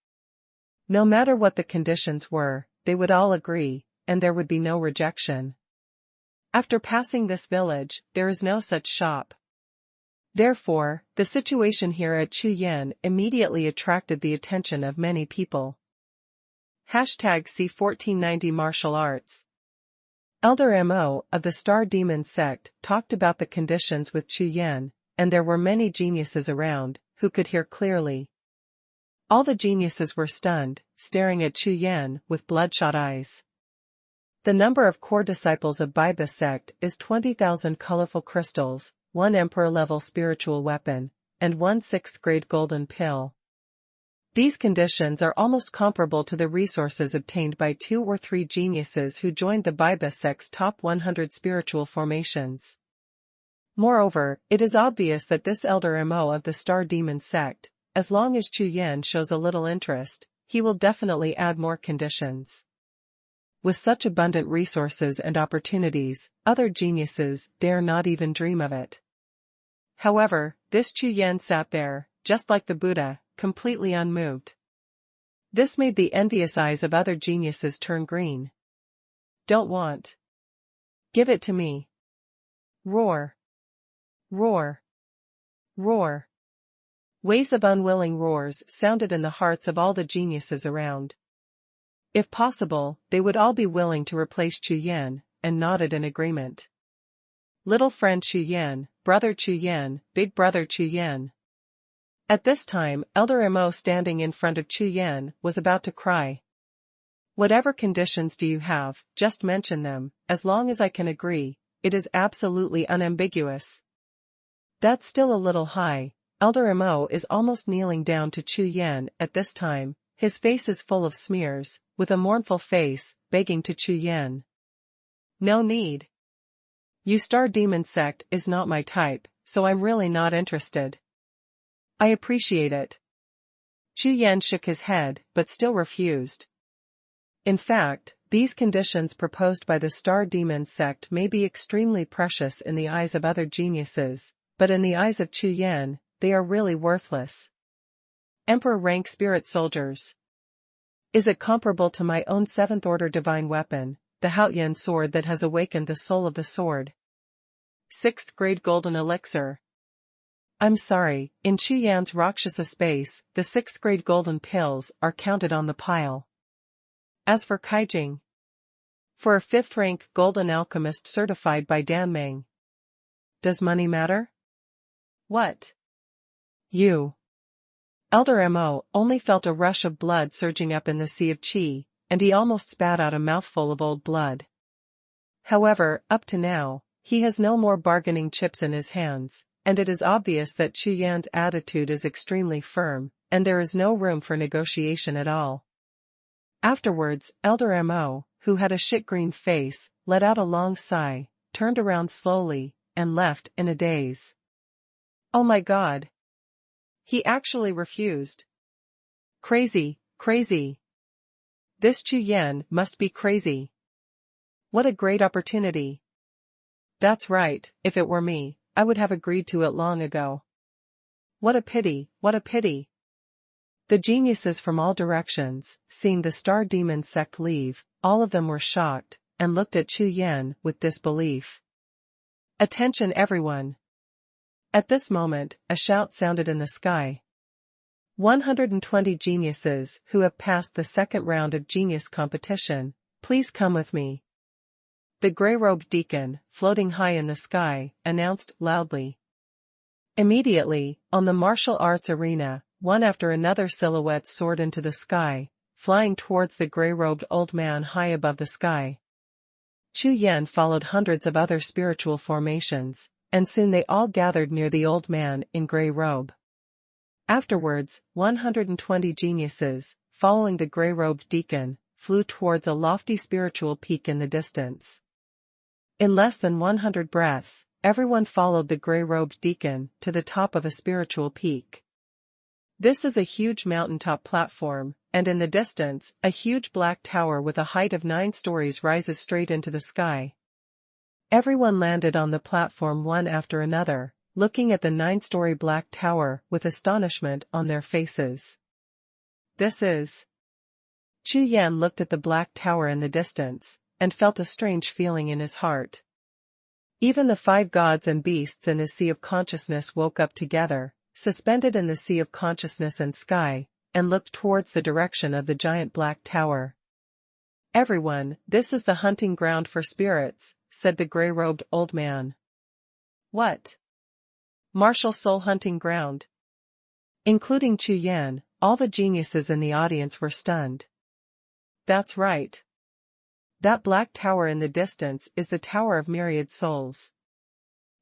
No matter what the conditions were, they would all agree, and there would be no rejection. After passing this village, there is no such shop. Therefore, the situation here at Chu Yan immediately attracted the attention of many people. #C1490 Martial Arts. Elder Mo of the Star Demon sect talked about the conditions with Chu Yan, and there were many geniuses around, who could hear clearly. All the geniuses were stunned, staring at Chu Yan with bloodshot eyes. The number of core disciples of Biba sect is 20,000 colorful crystals, 1 emperor-level spiritual weapon, and 1 6th-grade golden pill. These conditions are almost comparable to the resources obtained by 2 or 3 geniuses who joined the Biba sect's top 100 spiritual formations. Moreover, it is obvious that this elder MO of the Star Demon sect, as long as Chu Yan shows a little interest, he will definitely add more conditions. With such abundant resources and opportunities, other geniuses dare not even dream of it. However, this Chu Yan sat there, just like the Buddha, completely unmoved. This made the envious eyes of other geniuses turn green. Don't want. Give it to me. Roar. Roar. Roar. Waves of unwilling roars sounded in the hearts of all the geniuses around. If possible, they would all be willing to replace Chu Yan, and nodded in agreement. Little friend Chu Yan, brother Chu Yan, big brother Chu Yan. At this time, Elder Mo standing in front of Chu Yan was about to cry. Whatever conditions do you have, just mention them, as long as I can agree, it is absolutely unambiguous. That's still a little high. Elder Mo is almost kneeling down to Chu Yan at this time, his face is full of smears, with a mournful face, begging to Chu Yan. No need. You Star Demon sect is not my type, so I'm really not interested. I appreciate it. Chu Yan shook his head, but still refused. In fact, these conditions proposed by the Star Demon sect may be extremely precious in the eyes of other geniuses, but in the eyes of Chu Yan, they are really worthless. Emperor rank spirit soldiers. Is it comparable to my own 7th order divine weapon, the Haoyan sword that has awakened the soul of the sword? 6th grade golden elixir. I'm sorry, in Chu Yan's Rakshasa space, the 6th grade golden pills are counted on the pile. As for Kaijing, for a 5th rank golden alchemist certified by Danmeng. Does money matter? What? You. Elder Mo only felt a rush of blood surging up in the sea of qi, and he almost spat out a mouthful of old blood. However, up to now, he has no more bargaining chips in his hands, and it is obvious that Chu Yan's attitude is extremely firm, and there is no room for negotiation at all. Afterwards, Elder Mo, who had a shit-green face, let out a long sigh, turned around slowly, and left in a daze. Oh my God! He actually refused. Crazy, crazy. This Chu Yan must be crazy. What a great opportunity. That's right, if it were me, I would have agreed to it long ago. What a pity, what a pity. The geniuses from all directions, seeing the Star Demon sect leave, all of them were shocked, and looked at Chu Yan with disbelief. Attention everyone. At this moment, a shout sounded in the sky. 120 geniuses who have passed the 2nd round of genius competition, please come with me. The gray-robed deacon, floating high in the sky, announced loudly. Immediately, on the martial arts arena, one after another silhouettes soared into the sky, flying towards the gray-robed old man high above the sky. Chu Yan followed hundreds of other spiritual formations, and soon they all gathered near the old man in gray robe. Afterwards, 120 geniuses, following the gray-robed deacon, flew towards a lofty spiritual peak in the distance. In less than 100 breaths, everyone followed the gray-robed deacon to the top of a spiritual peak. This is a huge mountaintop platform, and in the distance, a huge black tower with a height of 9 stories rises straight into the sky. Everyone landed on the platform one after another, looking at the 9-story black tower with astonishment on their faces. This is... Chu Yan looked at the black tower in the distance, and felt a strange feeling in his heart. Even the 5 gods and beasts in his sea of consciousness woke up together, suspended in the sea of consciousness and sky, and looked towards the direction of the giant black tower. Everyone, this is the hunting ground for spirits, said the gray-robed old man. What? Martial soul hunting ground. Including Chu Yan, all the geniuses in the audience were stunned. That's right. That black tower in the distance is the Tower of Myriad Souls.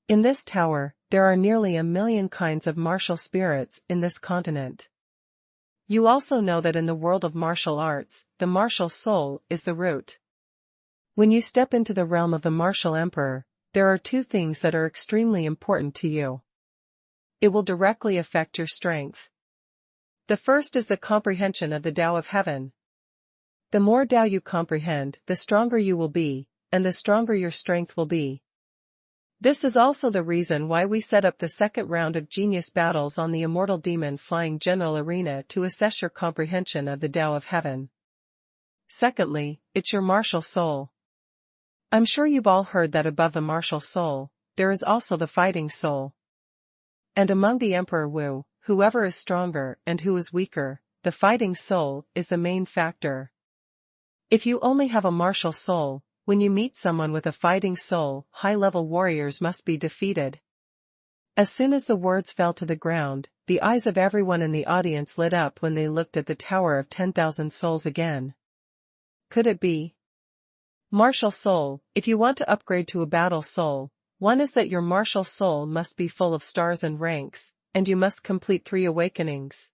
In this tower, there are nearly 1 million kinds of martial spirits in this continent. You also know that in the world of martial arts, the martial soul is the root. When you step into the realm of the martial emperor, there are 2 things that are extremely important to you. It will directly affect your strength. The first is the comprehension of the Tao of Heaven. The more Tao you comprehend, the stronger you will be, and the stronger your strength will be. This is also the reason why we set up the second round of genius battles on the Immortal Demon Flying General Arena to assess your comprehension of the Tao of Heaven. Secondly, it's your martial soul. I'm sure you've all heard that above the martial soul, there is also the fighting soul. And among the Emperor Wu, whoever is stronger and who is weaker, the fighting soul is the main factor. If you only have a martial soul, when you meet someone with a fighting soul, high-level warriors must be defeated. As soon as the words fell to the ground, the eyes of everyone in the audience lit up when they looked at the Tower of 10,000 Souls again. Could it be? Martial soul, if you want to upgrade to a battle soul, one is that your martial soul must be full of stars and ranks, and you must complete 3 awakenings.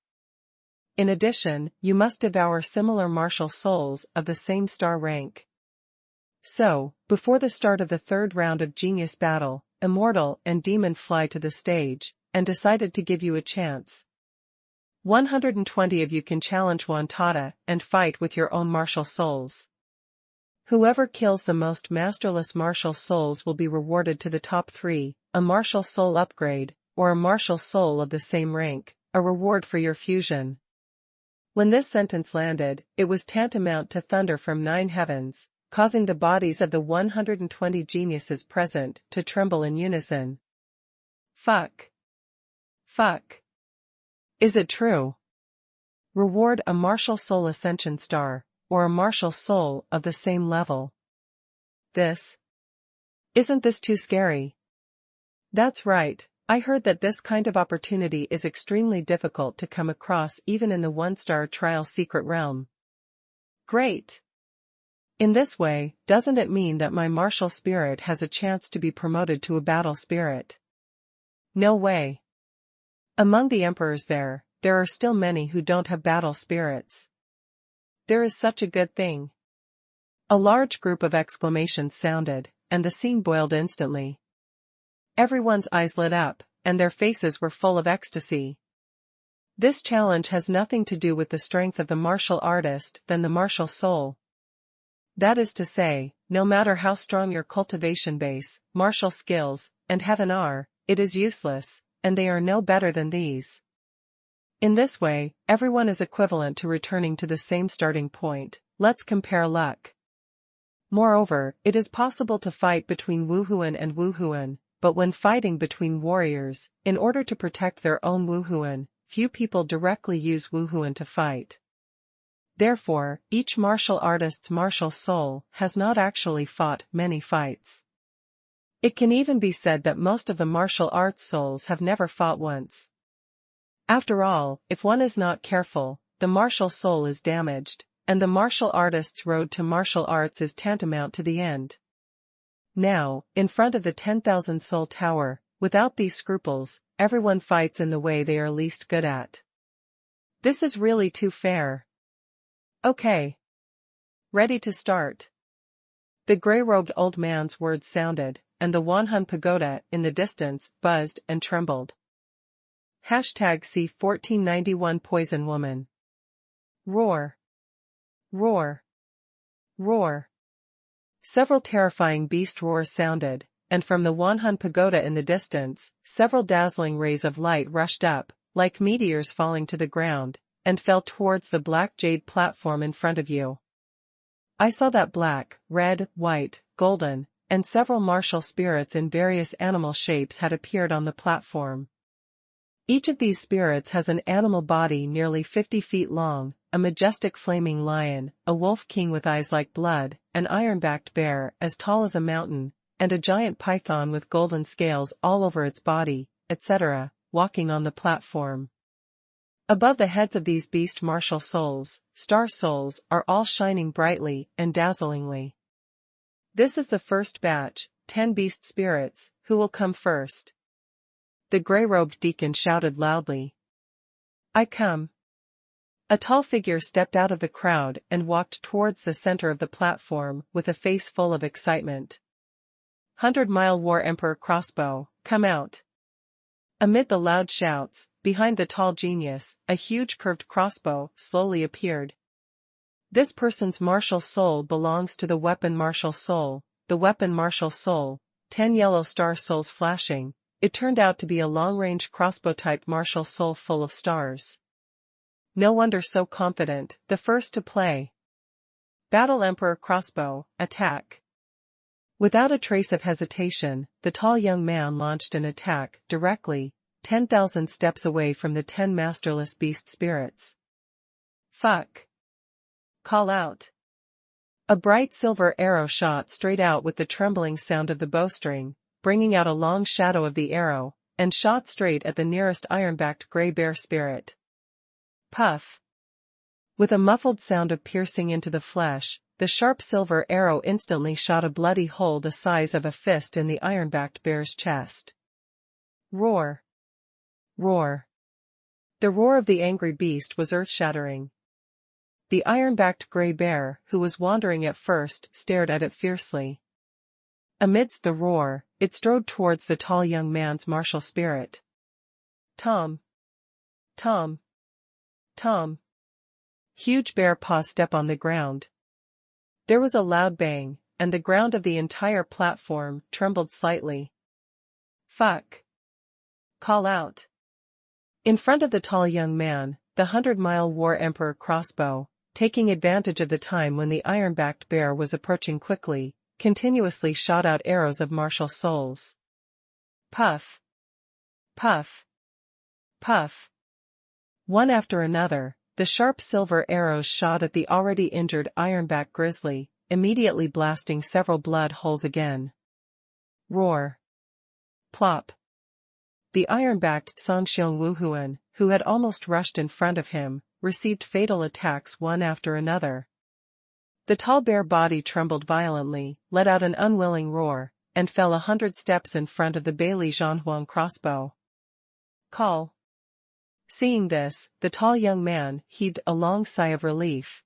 In addition, you must devour similar martial souls of the same star rank. So, before the start of the 3rd round of Genius Battle, Immortal and Demon fly to the stage, and decided to give you a chance. 120 of you can challenge Wan Tata and fight with your own martial souls. Whoever kills the most masterless martial souls will be rewarded to the top 3, a martial soul upgrade, or a martial soul of the same rank, a reward for your fusion. When this sentence landed, it was tantamount to thunder from 9 heavens, causing the bodies of the 120 geniuses present to tremble in unison. Fuck. Fuck. Is it true? Reward a martial soul ascension star, or a martial soul of the same level. Isn't this too scary? That's right, I heard that this kind of opportunity is extremely difficult to come across even in the 1-star trial secret realm. Great. In this way, doesn't it mean that my martial spirit has a chance to be promoted to a battle spirit? No way. Among the emperors there are still many who don't have battle spirits. There is such a good thing. A large group of exclamations sounded, and the scene boiled instantly. Everyone's eyes lit up, and their faces were full of ecstasy. This challenge has nothing to do with the strength of the martial artist than the martial soul. That is to say, no matter how strong your cultivation base, martial skills, and heaven are, it is useless, and they are no better than these. In this way, everyone is equivalent to returning to the same starting point. Let's compare luck. Moreover, it is possible to fight between Wuhun and Wuhun, but when fighting between warriors, in order to protect their own Wuhun, few people directly use Wuhun to fight. Therefore, each martial artist's martial soul has not actually fought many fights. It can even be said that most of the martial arts souls have never fought once. After all, if one is not careful, the martial soul is damaged, and the martial artist's road to martial arts is tantamount to the end. Now, in front of the 10,000 soul tower, without these scruples, everyone fights in the way they are least good at. This is really too fair. Okay. Ready to start. The gray-robed old man's words sounded, and the Wuhun pagoda in the distance buzzed and trembled. #C1491 Poison Woman. Roar. Roar. Roar. Several terrifying beast roars sounded, and from the Wuhun pagoda in the distance, several dazzling rays of light rushed up, like meteors falling to the ground, and fell towards the black jade platform in front of you. I saw that black, red, white, golden, and several martial spirits in various animal shapes had appeared on the platform. Each of these spirits has an animal body nearly 50 feet long, a majestic flaming lion, a wolf king with eyes like blood, an iron-backed bear as tall as a mountain, and a giant python with golden scales all over its body, etc., walking on the platform. Above the heads of these beast martial souls, star souls are all shining brightly and dazzlingly. This is the first batch, 10 beast spirits, who will come first. The gray-robed deacon shouted loudly. I come. A tall figure stepped out of the crowd and walked towards the center of the platform with a face full of excitement. 100-Mile War Emperor Crossbow, come out. Amid the loud shouts, behind the tall genius, a huge curved crossbow slowly appeared. This person's martial soul belongs to the weapon martial soul, the weapon martial soul, 10 yellow star souls flashing. It turned out to be a long-range crossbow-type martial soul full of stars. No wonder so confident, the first to play. Battle Emperor Crossbow, attack. Without a trace of hesitation, the tall young man launched an attack directly, 10,000 steps away from the 10 masterless beast spirits. Fuck. Call out. A bright silver arrow shot straight out with the trembling sound of the bowstring, bringing out a long shadow of the arrow, and shot straight at the nearest iron-backed gray bear spirit. Puff. With a muffled sound of piercing into the flesh, the sharp silver arrow instantly shot a bloody hole the size of a fist in the iron-backed bear's chest. Roar. Roar. The roar of the angry beast was earth-shattering. The iron-backed gray bear, who was wandering at first, stared at it fiercely. Amidst the roar, it strode towards the tall young man's martial spirit. Tom. Tom. Tom. Huge bear paw step on the ground. There was a loud bang, and the ground of the entire platform trembled slightly. Fuck. Call out. In front of the tall young man, the 100-Mile War Emperor Crossbow, taking advantage of the time when the iron-backed bear was approaching quickly, continuously shot out arrows of martial souls. Puff. Puff. Puff. One after another, the sharp silver arrows shot at the already injured ironback grizzly, immediately blasting several blood holes again. Roar. Plop. The iron-backed Songxiong Wuhun, who had almost rushed in front of him, received fatal attacks one after another. The tall bear body trembled violently, let out an unwilling roar, and fell 100 steps in front of the Bailey Xuanhuan crossbow. Call. Seeing this, the tall young man heaved a long sigh of relief.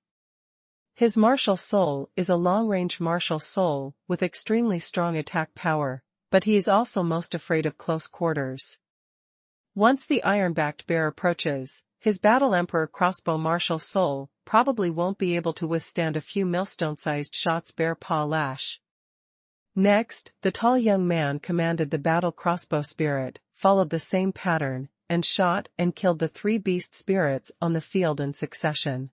His martial soul is a long-range martial soul with extremely strong attack power, but he is also most afraid of close quarters. Once the iron-backed bear approaches, his Battle Emperor crossbow martial soul probably won't be able to withstand a few millstone-sized shots bear paw lash. Next, the tall young man commanded the battle crossbow spirit, followed the same pattern, and shot and killed the 3 beast spirits on the field in succession.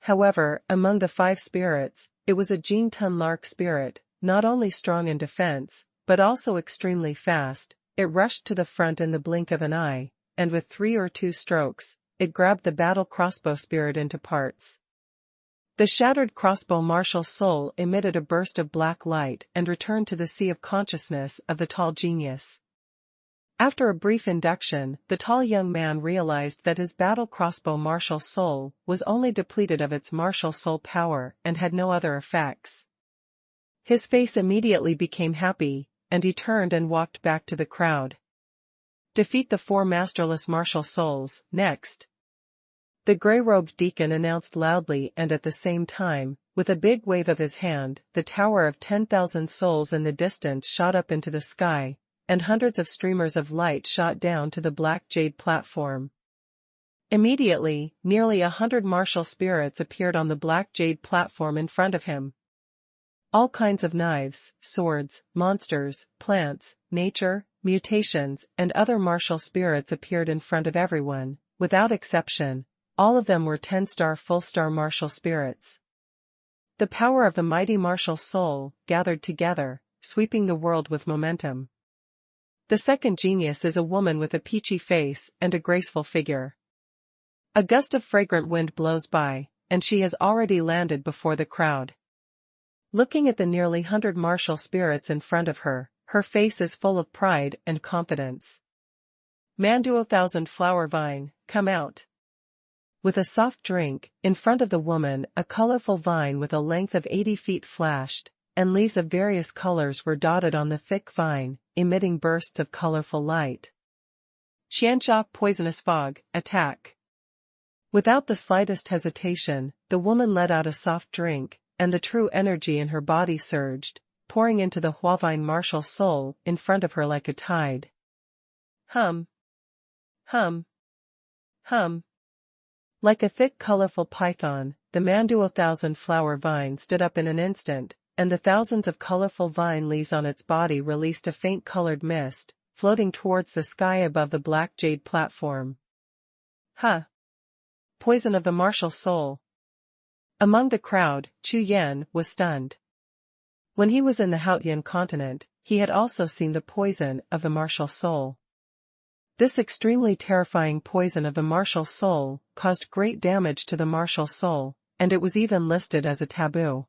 However, among the 5 spirits, it was a Jing-Tun Lark spirit, not only strong in defense, but also extremely fast. It rushed to the front in the blink of an eye, and with 3 or 2 strokes, it grabbed the battle crossbow spirit into parts. The shattered crossbow martial soul emitted a burst of black light and returned to the sea of consciousness of the tall genius. After a brief induction, the tall young man realized that his battle crossbow martial soul was only depleted of its martial soul power and had no other effects. His face immediately became happy, and he turned and walked back to the crowd. Defeat the 4 masterless martial souls, next. The gray-robed deacon announced loudly and at the same time, with a big wave of his hand, the tower of 10,000 souls in the distance shot up into the sky, and hundreds of streamers of light shot down to the black jade platform. Immediately, nearly 100 martial spirits appeared on the black jade platform in front of him. All kinds of knives, swords, monsters, plants, nature, mutations, and other martial spirits appeared in front of everyone, without exception. All of them were 10-star full-star martial spirits. The power of the mighty martial soul gathered together, sweeping the world with momentum. The second genius is a woman with a peachy face and a graceful figure. A gust of fragrant wind blows by, and she has already landed before the crowd. Looking at the nearly 100 martial spirits in front of her, her face is full of pride and confidence. Manduo Thousand Flower Vine, come out. With a soft drink, in front of the woman a colorful vine with a length of 80 feet flashed, and leaves of various colors were dotted on the thick vine, emitting bursts of colorful light. Qianxia Poisonous Fog, attack. Without the slightest hesitation, the woman let out a soft drink, and the true energy in her body surged, pouring into the Huavine martial soul in front of her like a tide. Hum. Hum. Hum. Like a thick colorful python, the Manduo Thousand Flower Vine stood up in an instant, and the thousands of colorful vine leaves on its body released a faint colored mist, floating towards the sky above the black jade platform. Huh! Poison of the martial soul. Among the crowd, Chu Yan was stunned. When he was in the Haotian continent, he had also seen the poison of the martial soul. This extremely terrifying poison of the martial soul caused great damage to the martial soul, and it was even listed as a taboo.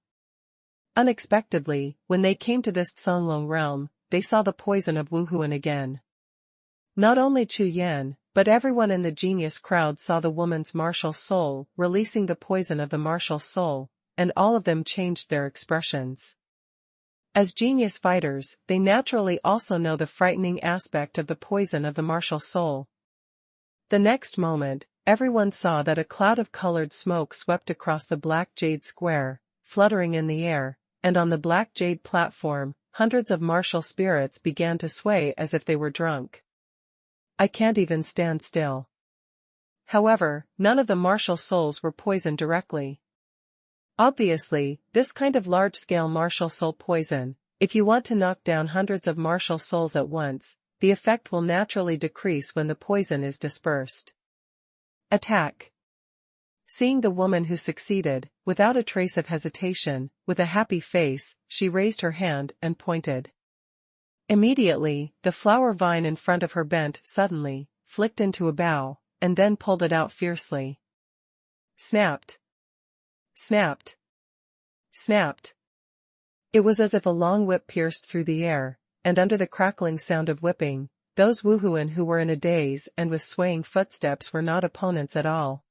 Unexpectedly, when they came to this Songlong realm, they saw the poison of Wuhun again. Not only Chu Yan, but everyone in the genius crowd saw the woman's martial soul releasing the poison of the martial soul, and all of them changed their expressions. As genius fighters, they naturally also know the frightening aspect of the poison of the martial soul. The next moment, everyone saw that a cloud of colored smoke swept across the black jade square, fluttering in the air, and on the black jade platform, hundreds of martial spirits began to sway as if they were drunk. I can't even stand still. However, none of the martial souls were poisoned directly. Obviously, this kind of large-scale martial soul poison, if you want to knock down hundreds of martial souls at once, the effect will naturally decrease when the poison is dispersed. Attack. Seeing the woman who succeeded, without a trace of hesitation, with a happy face, she raised her hand and pointed. Immediately, the flower vine in front of her bent suddenly, flicked into a bow, and then pulled it out fiercely. Snapped. Snapped. Snapped. It was as if a long whip pierced through the air, and under the crackling sound of whipping, those Wuhuan who were in a daze and with swaying footsteps were not opponents at all.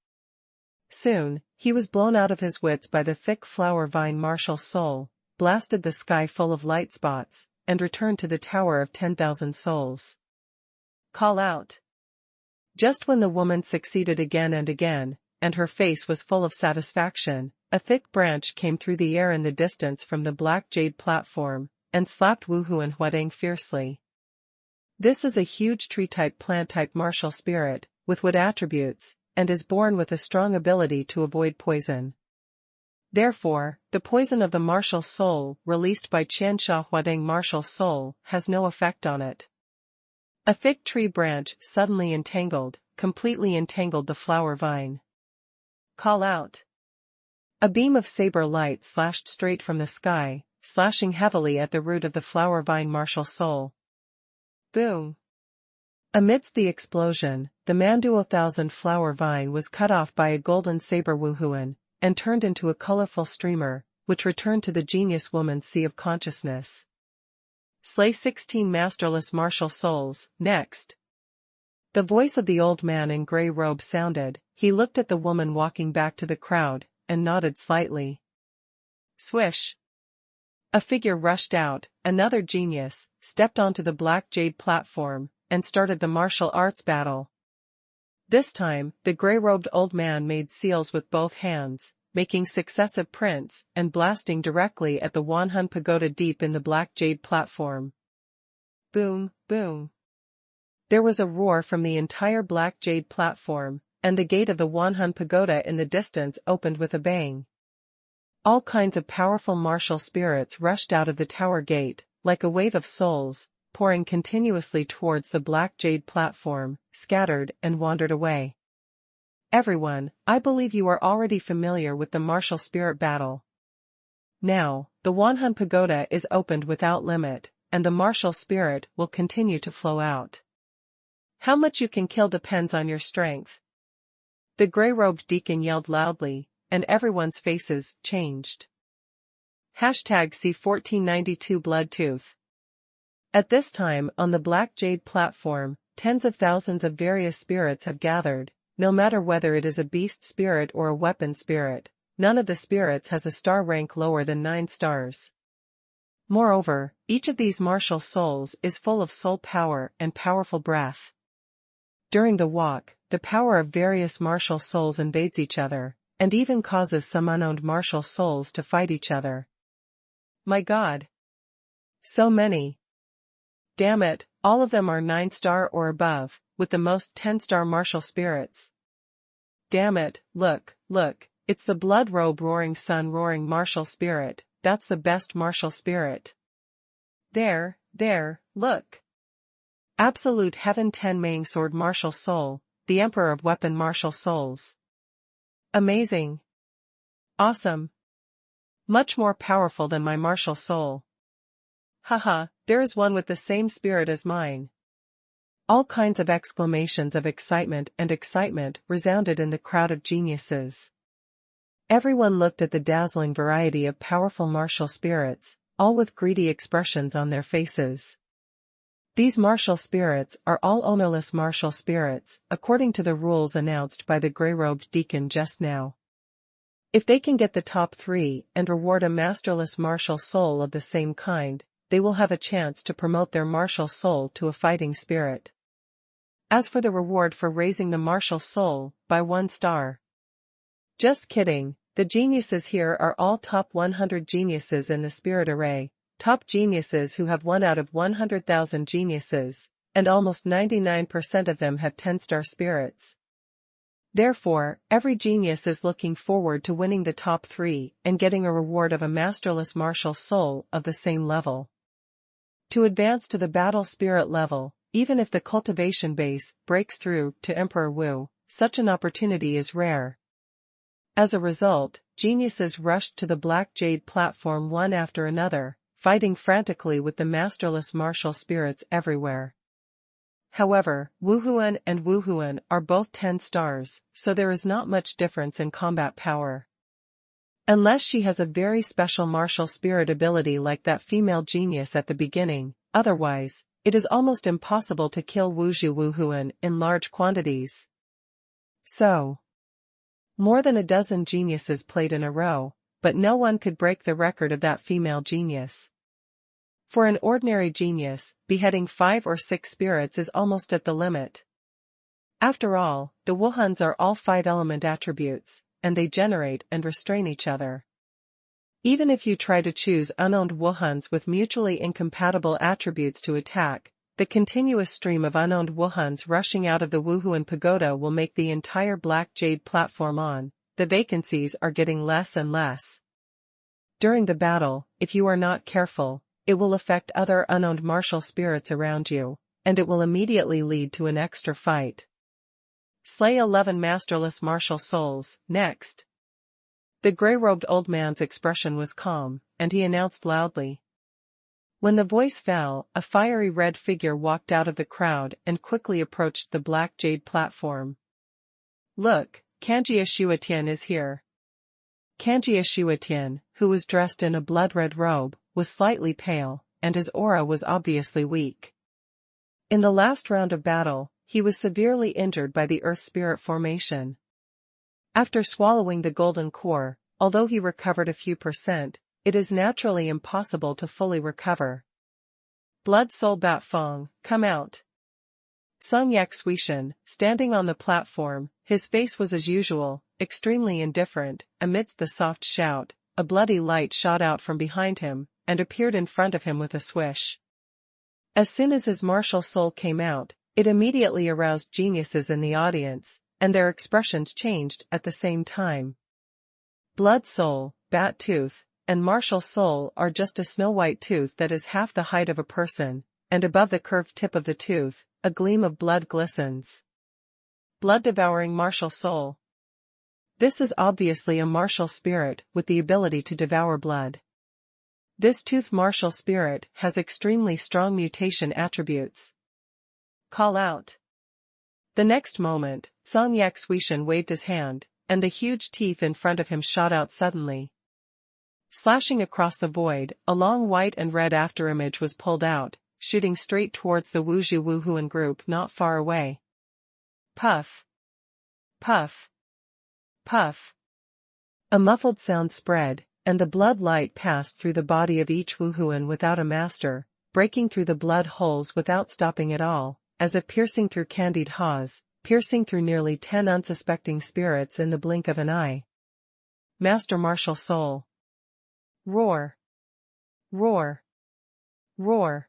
Soon, he was blown out of his wits by the thick flower vine martial soul, blasted the sky full of light spots, and returned to the Tower of 10,000 Souls. Call out. Just when the woman succeeded again and again, and her face was full of satisfaction, a thick branch came through the air in the distance from the black jade platform, and slapped Wuhuan Huadeng fiercely. This is a huge tree-type plant-type martial spirit, with wood attributes, and is born with a strong ability to avoid poison. Therefore, the poison of the martial soul released by Qianxia Huadeng martial soul has no effect on it. A thick tree branch suddenly completely entangled the flower vine. Call out. A beam of saber light slashed straight from the sky, slashing heavily at the root of the flower vine martial soul. Boom. Amidst the explosion, the Manduo Thousand Flower Vine was cut off by a golden saber Wuhuan, and turned into a colorful streamer, which returned to the genius woman's sea of consciousness. Slay 16 masterless martial souls, next. The voice of the old man in gray robe sounded. He looked at the woman walking back to the crowd, and nodded slightly. Swish. A figure rushed out, another genius, stepped onto the black jade platform, and started the martial arts battle. This time, the gray-robed old man made seals with both hands, making successive prints and blasting directly at the Xuanhuan pagoda deep in the black jade platform. Boom, boom. There was a roar from the entire black jade platform, and the gate of the Xuanhuan pagoda in the distance opened with a bang. All kinds of powerful martial spirits rushed out of the tower gate, like a wave of souls, pouring continuously towards the black jade platform, scattered and wandered away. Everyone, I believe you are already familiar with the martial spirit battle. Now, the Xuanhuan pagoda is opened without limit, and the martial spirit will continue to flow out. How much you can kill depends on your strength. The gray-robed deacon yelled loudly, and everyone's faces changed. #C1492 Bloodtooth. At this time on the black jade platform, tens of thousands of various spirits have gathered, no matter whether it is a beast spirit or a weapon spirit. None of the spirits has a star rank lower than 9 stars. Moreover, each of these martial souls is full of soul power and powerful breath. During the walk, the power of various martial souls invades each other, and even causes some unowned martial souls to fight each other. My God! So many! Damn it, all of them are 9-star or above, with the most 10-star martial spirits. Damn it, look, it's the blood robe roaring sun roaring martial spirit, that's the best martial spirit. There, look! Absolute Heaven 10 Maing Sword martial soul, the Emperor of Weapon martial souls. Amazing! Awesome! Much more powerful than my martial soul. Haha, there is one with the same spirit as mine. All kinds of exclamations of excitement resounded in the crowd of geniuses. Everyone looked at the dazzling variety of powerful martial spirits, all with greedy expressions on their faces. These martial spirits are all ownerless martial spirits, according to the rules announced by the grey-robed deacon just now. If they can get the top 3 and reward a masterless martial soul of the same kind, they will have a chance to promote their martial soul to a fighting spirit. As for the reward for raising the martial soul by 1 star. Just kidding, the geniuses here are all top 100 geniuses in the spirit array, top geniuses who have 1 out of 100,000 geniuses, and almost 99% of them have 10-star spirits. Therefore, every genius is looking forward to winning the top 3 and getting a reward of a masterless martial soul of the same level. To advance to the battle spirit level, even if the cultivation base breaks through to Emperor Wu, such an opportunity is rare. As a result, geniuses rushed to the Black Jade platform one after another, fighting frantically with the masterless martial spirits everywhere. However, Wuhun and Wuhun are both 10 stars, so there is not much difference in combat power. Unless she has a very special martial spirit ability like that female genius at the beginning, otherwise, it is almost impossible to kill Wuhun in large quantities. So, more than a dozen geniuses played in a row, but no one could break the record of that female genius. For an ordinary genius, beheading 5 or 6 spirits is almost at the limit. After all, the Wuhuns are all 5-element attributes, and they generate and restrain each other. Even if you try to choose unowned Wuhuns with mutually incompatible attributes to attack, the continuous stream of unowned Wuhuns rushing out of the Wuhun pagoda will make the entire Black Jade platform on. The vacancies are getting less and less. During the battle, if you are not careful, it will affect other unowned martial spirits around you, and it will immediately lead to an extra fight. Slay 11 masterless martial souls, next. The grey-robed old man's expression was calm, and he announced loudly. When the voice fell, a fiery red figure walked out of the crowd and quickly approached the Black Jade platform. Look, Jiuxiao is here. Jiuxiao, who was dressed in a blood-red robe, was slightly pale, and his aura was obviously weak. In the last round of battle, he was severely injured by the Earth Spirit formation. After swallowing the golden core, although he recovered a few %, it is naturally impossible to fully recover. Blood Soul Bat Fong, come out. Song Yak Xuishan, standing on the platform, his face was as usual, extremely indifferent. Amidst the soft shout, a bloody light shot out from behind him, and appeared in front of him with a swish. As soon as his martial soul came out, it immediately aroused geniuses in the audience, and their expressions changed at the same time. Blood Soul, Bat Tooth, and Martial Soul are just a snow-white tooth that is half the height of a person, and above the curved tip of the tooth, a gleam of blood glistens. Blood-devouring martial soul. This is obviously a martial spirit with the ability to devour blood. This tooth martial spirit has extremely strong mutation attributes. Call out. The next moment, Song Yak Xuishan waved his hand, and the huge teeth in front of him shot out suddenly. Slashing across the void, a long white and red afterimage was pulled out, shooting straight towards the Wuzhu Wuhuan group not far away. Puff. Puff. Puff. A muffled sound spread, and the blood light passed through the body of each Wuhuan without a master, breaking through the blood holes without stopping at all, as if piercing through candied haws, piercing through nearly 10 unsuspecting spirits in the blink of an eye. Master Martial Soul. Roar. Roar. Roar.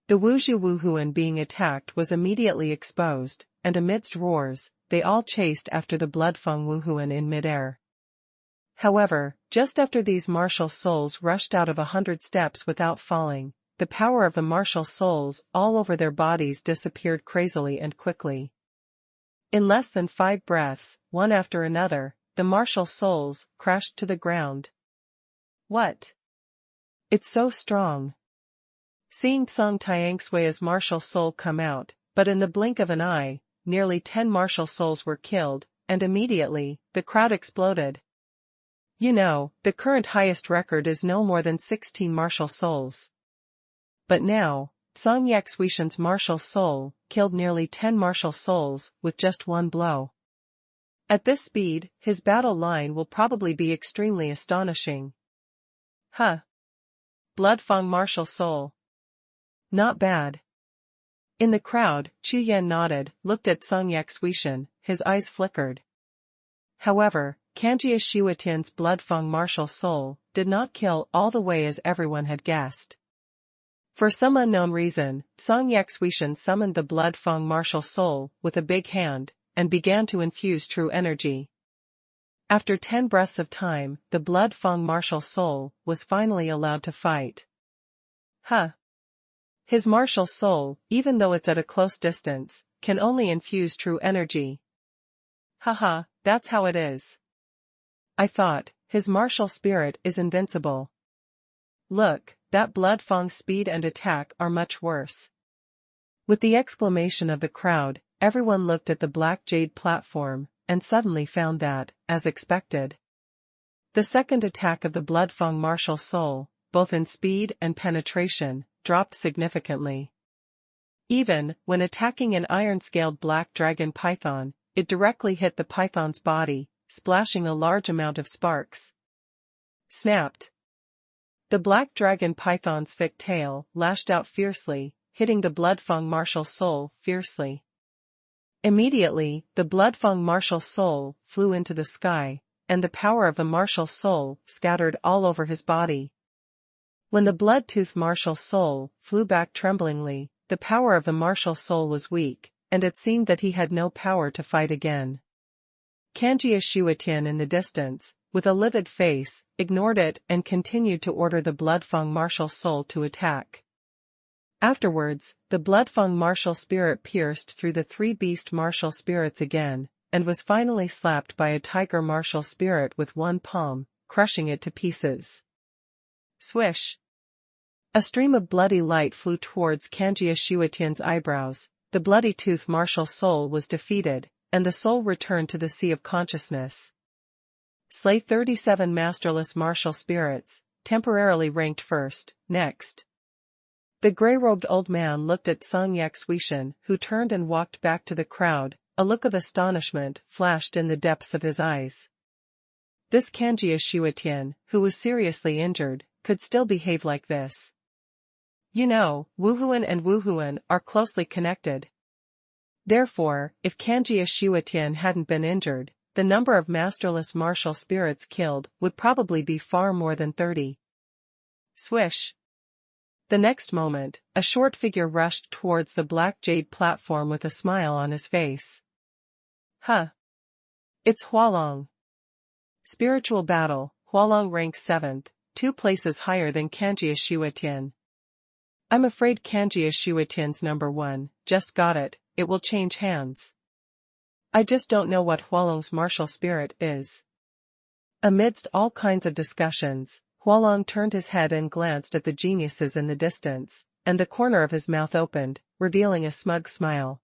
The Wuzhu Wuhuan being attacked was immediately exposed, and amidst roars, they all chased after the Bloodfang Wuhuan in midair. However, just after these martial souls rushed out of 100 steps without falling, the power of the martial souls all over their bodies disappeared crazily and quickly. In less than 5 breaths, one after another, the martial souls crashed to the ground. What? It's so strong. Seeing Song Tiangshui's martial soul come out, but in the blink of an eye, nearly 10 martial souls were killed, and immediately, the crowd exploded. You know, the current highest record is no more than 16 martial souls. But now, Song Yaxuishan's martial soul killed nearly 10 martial souls with just one blow. At this speed, his battle line will probably be extremely astonishing. Huh. Bloodfang martial soul. Not bad. In the crowd, Chu Yan nodded, looked at Song Yaxuishan, his eyes flickered. However, Kanjia Shuatian's Bloodfang martial soul did not kill all the way as everyone had guessed. For some unknown reason, Song Yaxuishan summoned the Bloodfang martial soul with a big hand, and began to infuse true energy. After 10 breaths of time, the Bloodfang martial soul was finally allowed to fight. Huh. His martial soul, even though it's at a close distance, can only infuse true energy. Haha, that's how it is. I thought, his martial spirit is invincible. Look, that Bloodfang's speed and attack are much worse. With the exclamation of the crowd, everyone looked at the black jade platform, and suddenly found that, as expected, the second attack of the Bloodfang martial soul, both in speed and penetration, dropped significantly. Even when attacking an iron-scaled black dragon python, it directly hit the python's body, splashing a large amount of sparks. Snapped. The black dragon python's thick tail lashed out fiercely, hitting the Bloodfang martial soul fiercely. Immediately, the Bloodfang martial soul flew into the sky, and the power of the martial soul scattered all over his body. When the Bloodtooth martial soul flew back tremblingly, the power of the martial soul was weak, and it seemed that he had no power to fight again. Kanjia Shuatian in the distance, with a livid face, ignored it and continued to order the Bloodfang martial soul to attack. Afterwards, the Bloodfang martial spirit pierced through the 3 beast martial spirits again, and was finally slapped by a tiger martial spirit with one palm, crushing it to pieces. Swish. A stream of bloody light flew towards Kanjia Shuatian's eyebrows. The bloody tooth martial soul was defeated, and the soul returned to the sea of consciousness. Slay 37 masterless martial spirits, temporarily ranked first. Next. The gray-robed old man looked at Song Yaxuishan, who turned and walked back to the crowd. A look of astonishment flashed in the depths of his eyes. This Kanjia Shuatian, who was seriously injured, could still behave like this. You know, Wuhuan and Wuhuan are closely connected. Therefore, if Kanjia Shuatian hadn't been injured, the number of masterless martial spirits killed would probably be far more than 30. Swish. The next moment, a short figure rushed towards the black jade platform with a smile on his face. Huh. It's Hualong. Spiritual battle, Hualong ranks 7th, 2 places higher than Kanjia Shuatian. I'm afraid Kanjia Shuatian's number 1, just got it, it will change hands. I just don't know what Hualong's martial spirit is. Amidst all kinds of discussions, Hualong turned his head and glanced at the geniuses in the distance, and the corner of his mouth opened, revealing a smug smile.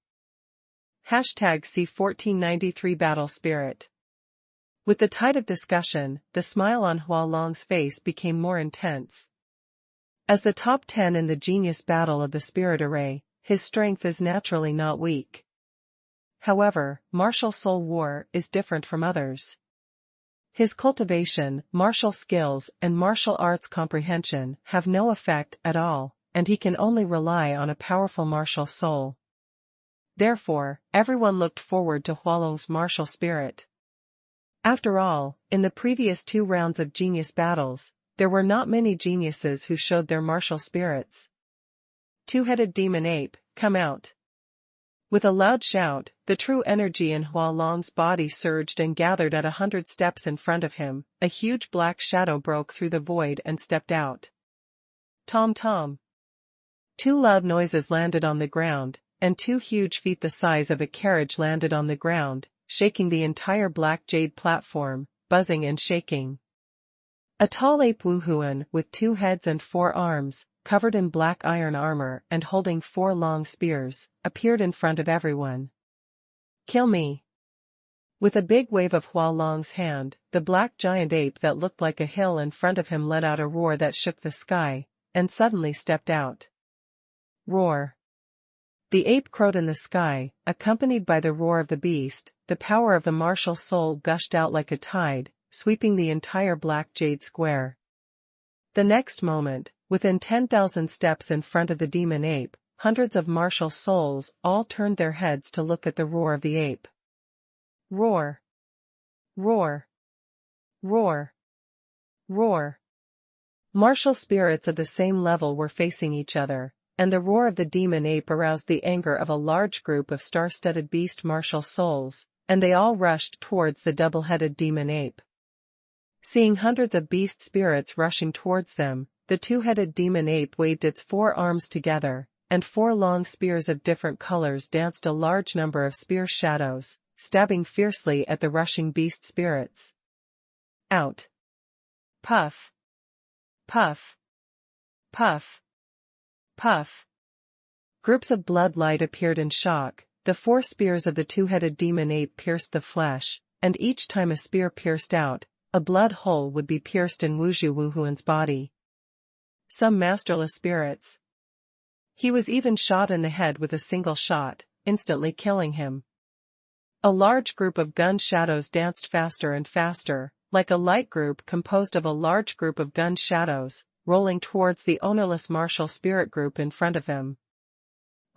#C1493 Battle Spirit. With the tide of discussion, the smile on Hualong's face became more intense. As the top 10 in the genius battle of the spirit array, his strength is naturally not weak. However, martial soul war is different from others. His cultivation, martial skills, and martial arts comprehension have no effect at all, and he can only rely on a powerful martial soul. Therefore, everyone looked forward to Hualong's martial spirit. After all, in the previous 2 rounds of genius battles, there were not many geniuses who showed their martial spirits. Two-headed demon ape, come out. With a loud shout, the true energy in Hualong's body surged and gathered at 100 steps in front of him. A huge black shadow broke through the void and stepped out. Tom tom. 2 loud noises landed on the ground, and 2 huge feet the size of a carriage landed on the ground, shaking the entire black jade platform, buzzing and shaking. A tall ape Wuhun with 2 heads and 4 arms, covered in black iron armor and holding 4 long spears, appeared in front of everyone. Kill me. With a big wave of Hualong's hand, the black giant ape that looked like a hill in front of him let out a roar that shook the sky, and suddenly stepped out. Roar. The ape crowed in the sky, accompanied by the roar of the beast. The power of the martial soul gushed out like a tide, sweeping the entire black jade square. The next moment, within 10,000 steps in front of the demon ape, hundreds of martial souls all turned their heads to look at the roar of the ape. Roar. Roar. Roar. Roar. Martial spirits of the same level were facing each other, and the roar of the demon ape aroused the anger of a large group of star-studded beast martial souls, and they all rushed towards the double-headed demon ape. Seeing hundreds of beast spirits rushing towards them, the 2-headed demon ape waved its 4 arms together, and 4 long spears of different colors danced a large number of spear shadows, stabbing fiercely at the rushing beast spirits. Out. Puff. Puff. Puff. Puff. Groups of bloodlight appeared in shock. The 4 spears of the 2-headed demon ape pierced the flesh, and each time a spear pierced out, a blood hole would be pierced in Wuhun's body. Some masterless spirits. He was even shot in the head with a single shot, instantly killing him. A large group of gun shadows danced faster and faster, like a light group composed of a large group of gun shadows, rolling towards the ownerless martial spirit group in front of them.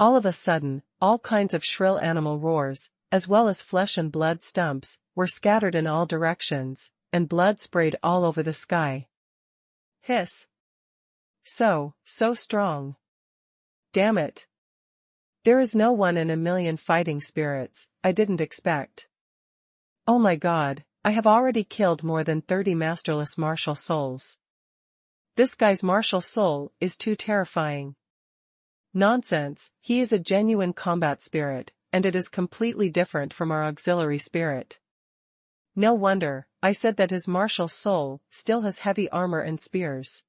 All of a sudden, all kinds of shrill animal roars, as well as flesh and blood stumps, were scattered in all directions, and blood sprayed all over the sky. Hiss. So strong. Damn it. There is no 1 in a million fighting spirits, I didn't expect. Oh my god, I have already killed more than 30 masterless martial souls. This guy's martial soul is too terrifying. Nonsense, he is a genuine combat spirit, and it is completely different from our auxiliary spirit. No wonder, I said that his martial soul still has heavy armor and spears.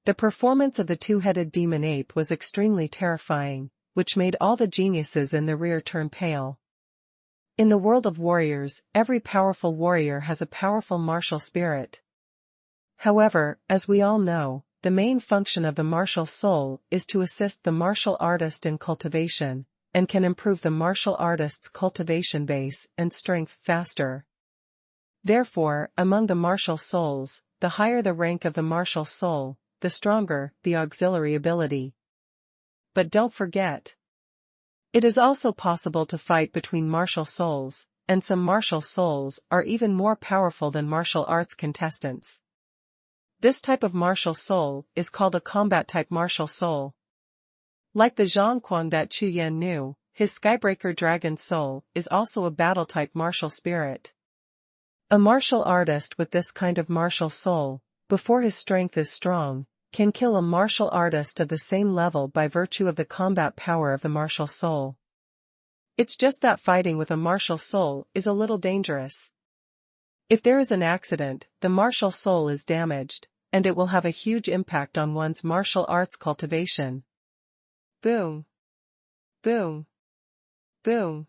The performance of the 2-headed demon ape was extremely terrifying, which made all the geniuses in the rear turn pale. In the world of warriors, every powerful warrior has a powerful martial spirit. However, as we all know, the main function of the martial soul is to assist the martial artist in cultivation, and can improve the martial artist's cultivation base and strength faster. Therefore, among the martial souls, the higher the rank of the martial soul, the stronger the auxiliary ability. But don't forget, it is also possible to fight between martial souls, and some martial souls are even more powerful than martial arts contestants. This type of martial soul is called a combat-type martial soul. Like the Xuanhuan that Chu Yan knew, his Skybreaker Dragon soul is also a battle-type martial spirit. A martial artist with this kind of martial soul, before his strength is strong, can kill a martial artist of the same level by virtue of the combat power of the martial soul. It's just that fighting with a martial soul is a little dangerous. If there is an accident, the martial soul is damaged, and it will have a huge impact on one's martial arts cultivation. Boom. Boom. Boom.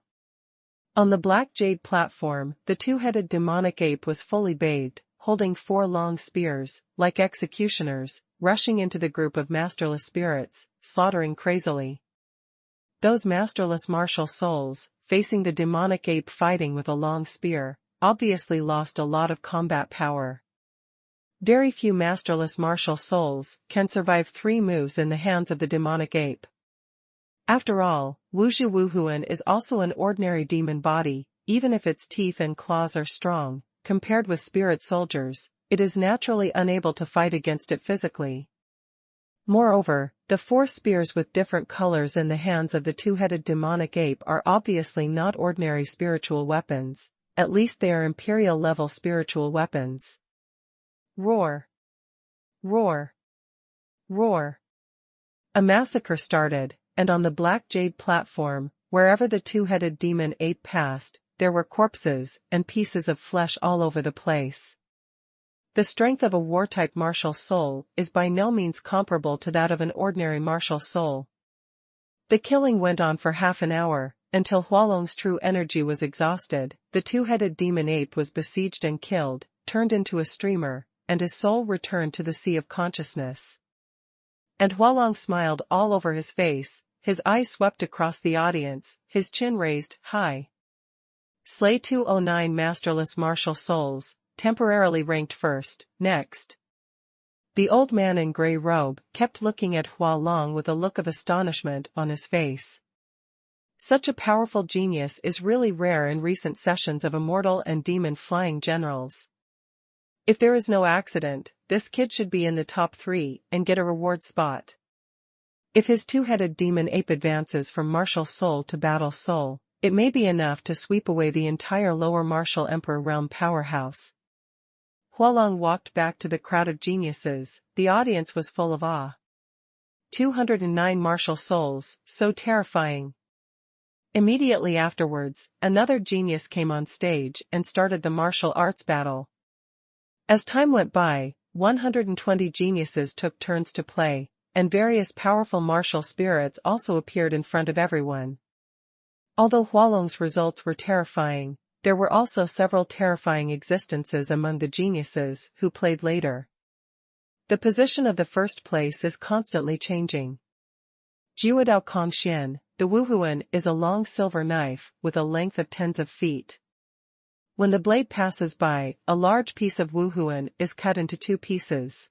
On the black jade platform, the 2-headed demonic ape was fully bathed, holding 4 long spears, like executioners, rushing into the group of masterless spirits, slaughtering crazily. Those masterless martial souls, facing the demonic ape fighting with a long spear, obviously lost a lot of combat power. Very few masterless martial souls can survive 3 moves in the hands of the demonic ape. After all, Wuhun is also an ordinary demon body, even if its teeth and claws are strong, compared with spirit soldiers, it is naturally unable to fight against it physically. Moreover, the 4 spears with different colors in the hands of the 2-headed demonic ape are obviously not ordinary spiritual weapons, at least they are imperial-level spiritual weapons. Roar! Roar! Roar! A massacre started, and on the black jade platform, wherever the 2-headed demon ape passed, there were corpses and pieces of flesh all over the place. The strength of a war-type martial soul is by no means comparable to that of an ordinary martial soul. The killing went on for half an hour, until Hualong's true energy was exhausted, the 2-headed demon ape was besieged and killed, turned into a streamer, and his soul returned to the sea of consciousness. And Hualong smiled all over his face, his eyes swept across the audience, his chin raised high. Slay 209 masterless martial souls, temporarily ranked first, next. The old man in grey robe kept looking at Hualong with a look of astonishment on his face. Such a powerful genius is really rare in recent sessions of immortal and demon flying generals. If there is no accident, this kid should be in the top 3 and get a reward spot. If his 2-headed demon ape advances from martial soul to battle soul, it may be enough to sweep away the entire lower martial emperor realm powerhouse. Hualong walked back to the crowd of geniuses, the audience was full of awe. 209 martial souls, so terrifying. Immediately afterwards, another genius came on stage and started the martial arts battle. As time went by, 120 geniuses took turns to play, and various powerful martial spirits also appeared in front of everyone. Although Hualong's results were terrifying, there were also several terrifying existences among the geniuses who played later. The position of the first place is constantly changing. Jiuxiao Kongxian, the Wuhun, is a long silver knife with a length of tens of feet. When the blade passes by, a large piece of Wuhun is cut into 2 pieces.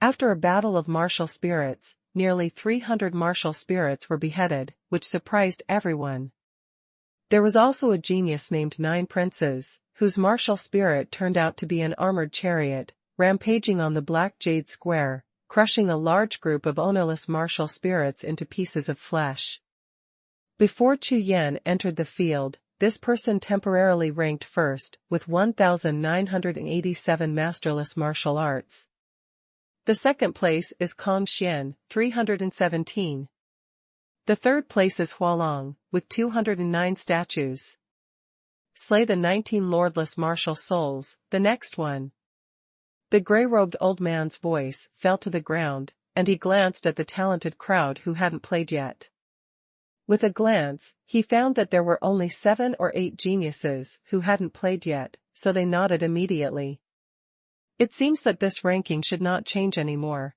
After a battle of martial spirits, nearly 300 martial spirits were beheaded, which surprised everyone. There was also a genius named 9 Princes, whose martial spirit turned out to be an armored chariot, rampaging on the Black Jade Square, crushing a large group of ownerless martial spirits into pieces of flesh. Before Chu Yan entered the field, this person temporarily ranked first, with 1,987 masterless martial arts. The second place is Kongxian, 317. The third place is Hualong, with 209 statues. Slay the 19 lordless martial souls, the next one. The grey-robed old man's voice fell to the ground, and he glanced at the talented crowd who hadn't played yet. With a glance, he found that there were only 7 or 8 geniuses who hadn't played yet, so they nodded immediately. It seems that this ranking should not change anymore.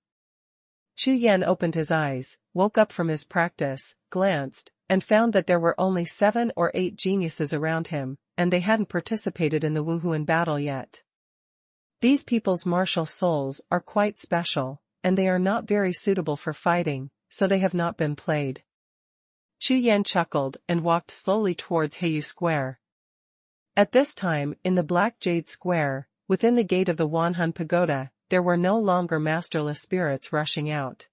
Chu Yan opened his eyes, woke up from his practice, glanced, and found that there were only 7 or 8 geniuses around him, and they hadn't participated in the Wuhun battle yet. These people's martial souls are quite special, and they are not very suitable for fighting, so they have not been played. Chu Yan chuckled and walked slowly towards Heiyu Square. At this time, in the Black Jade Square, within the gate of the Xuanhuan Pagoda, there were no longer masterless spirits rushing out.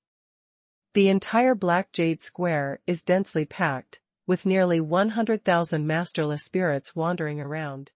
The entire Black Jade Square is densely packed, with nearly 100,000 masterless spirits wandering around.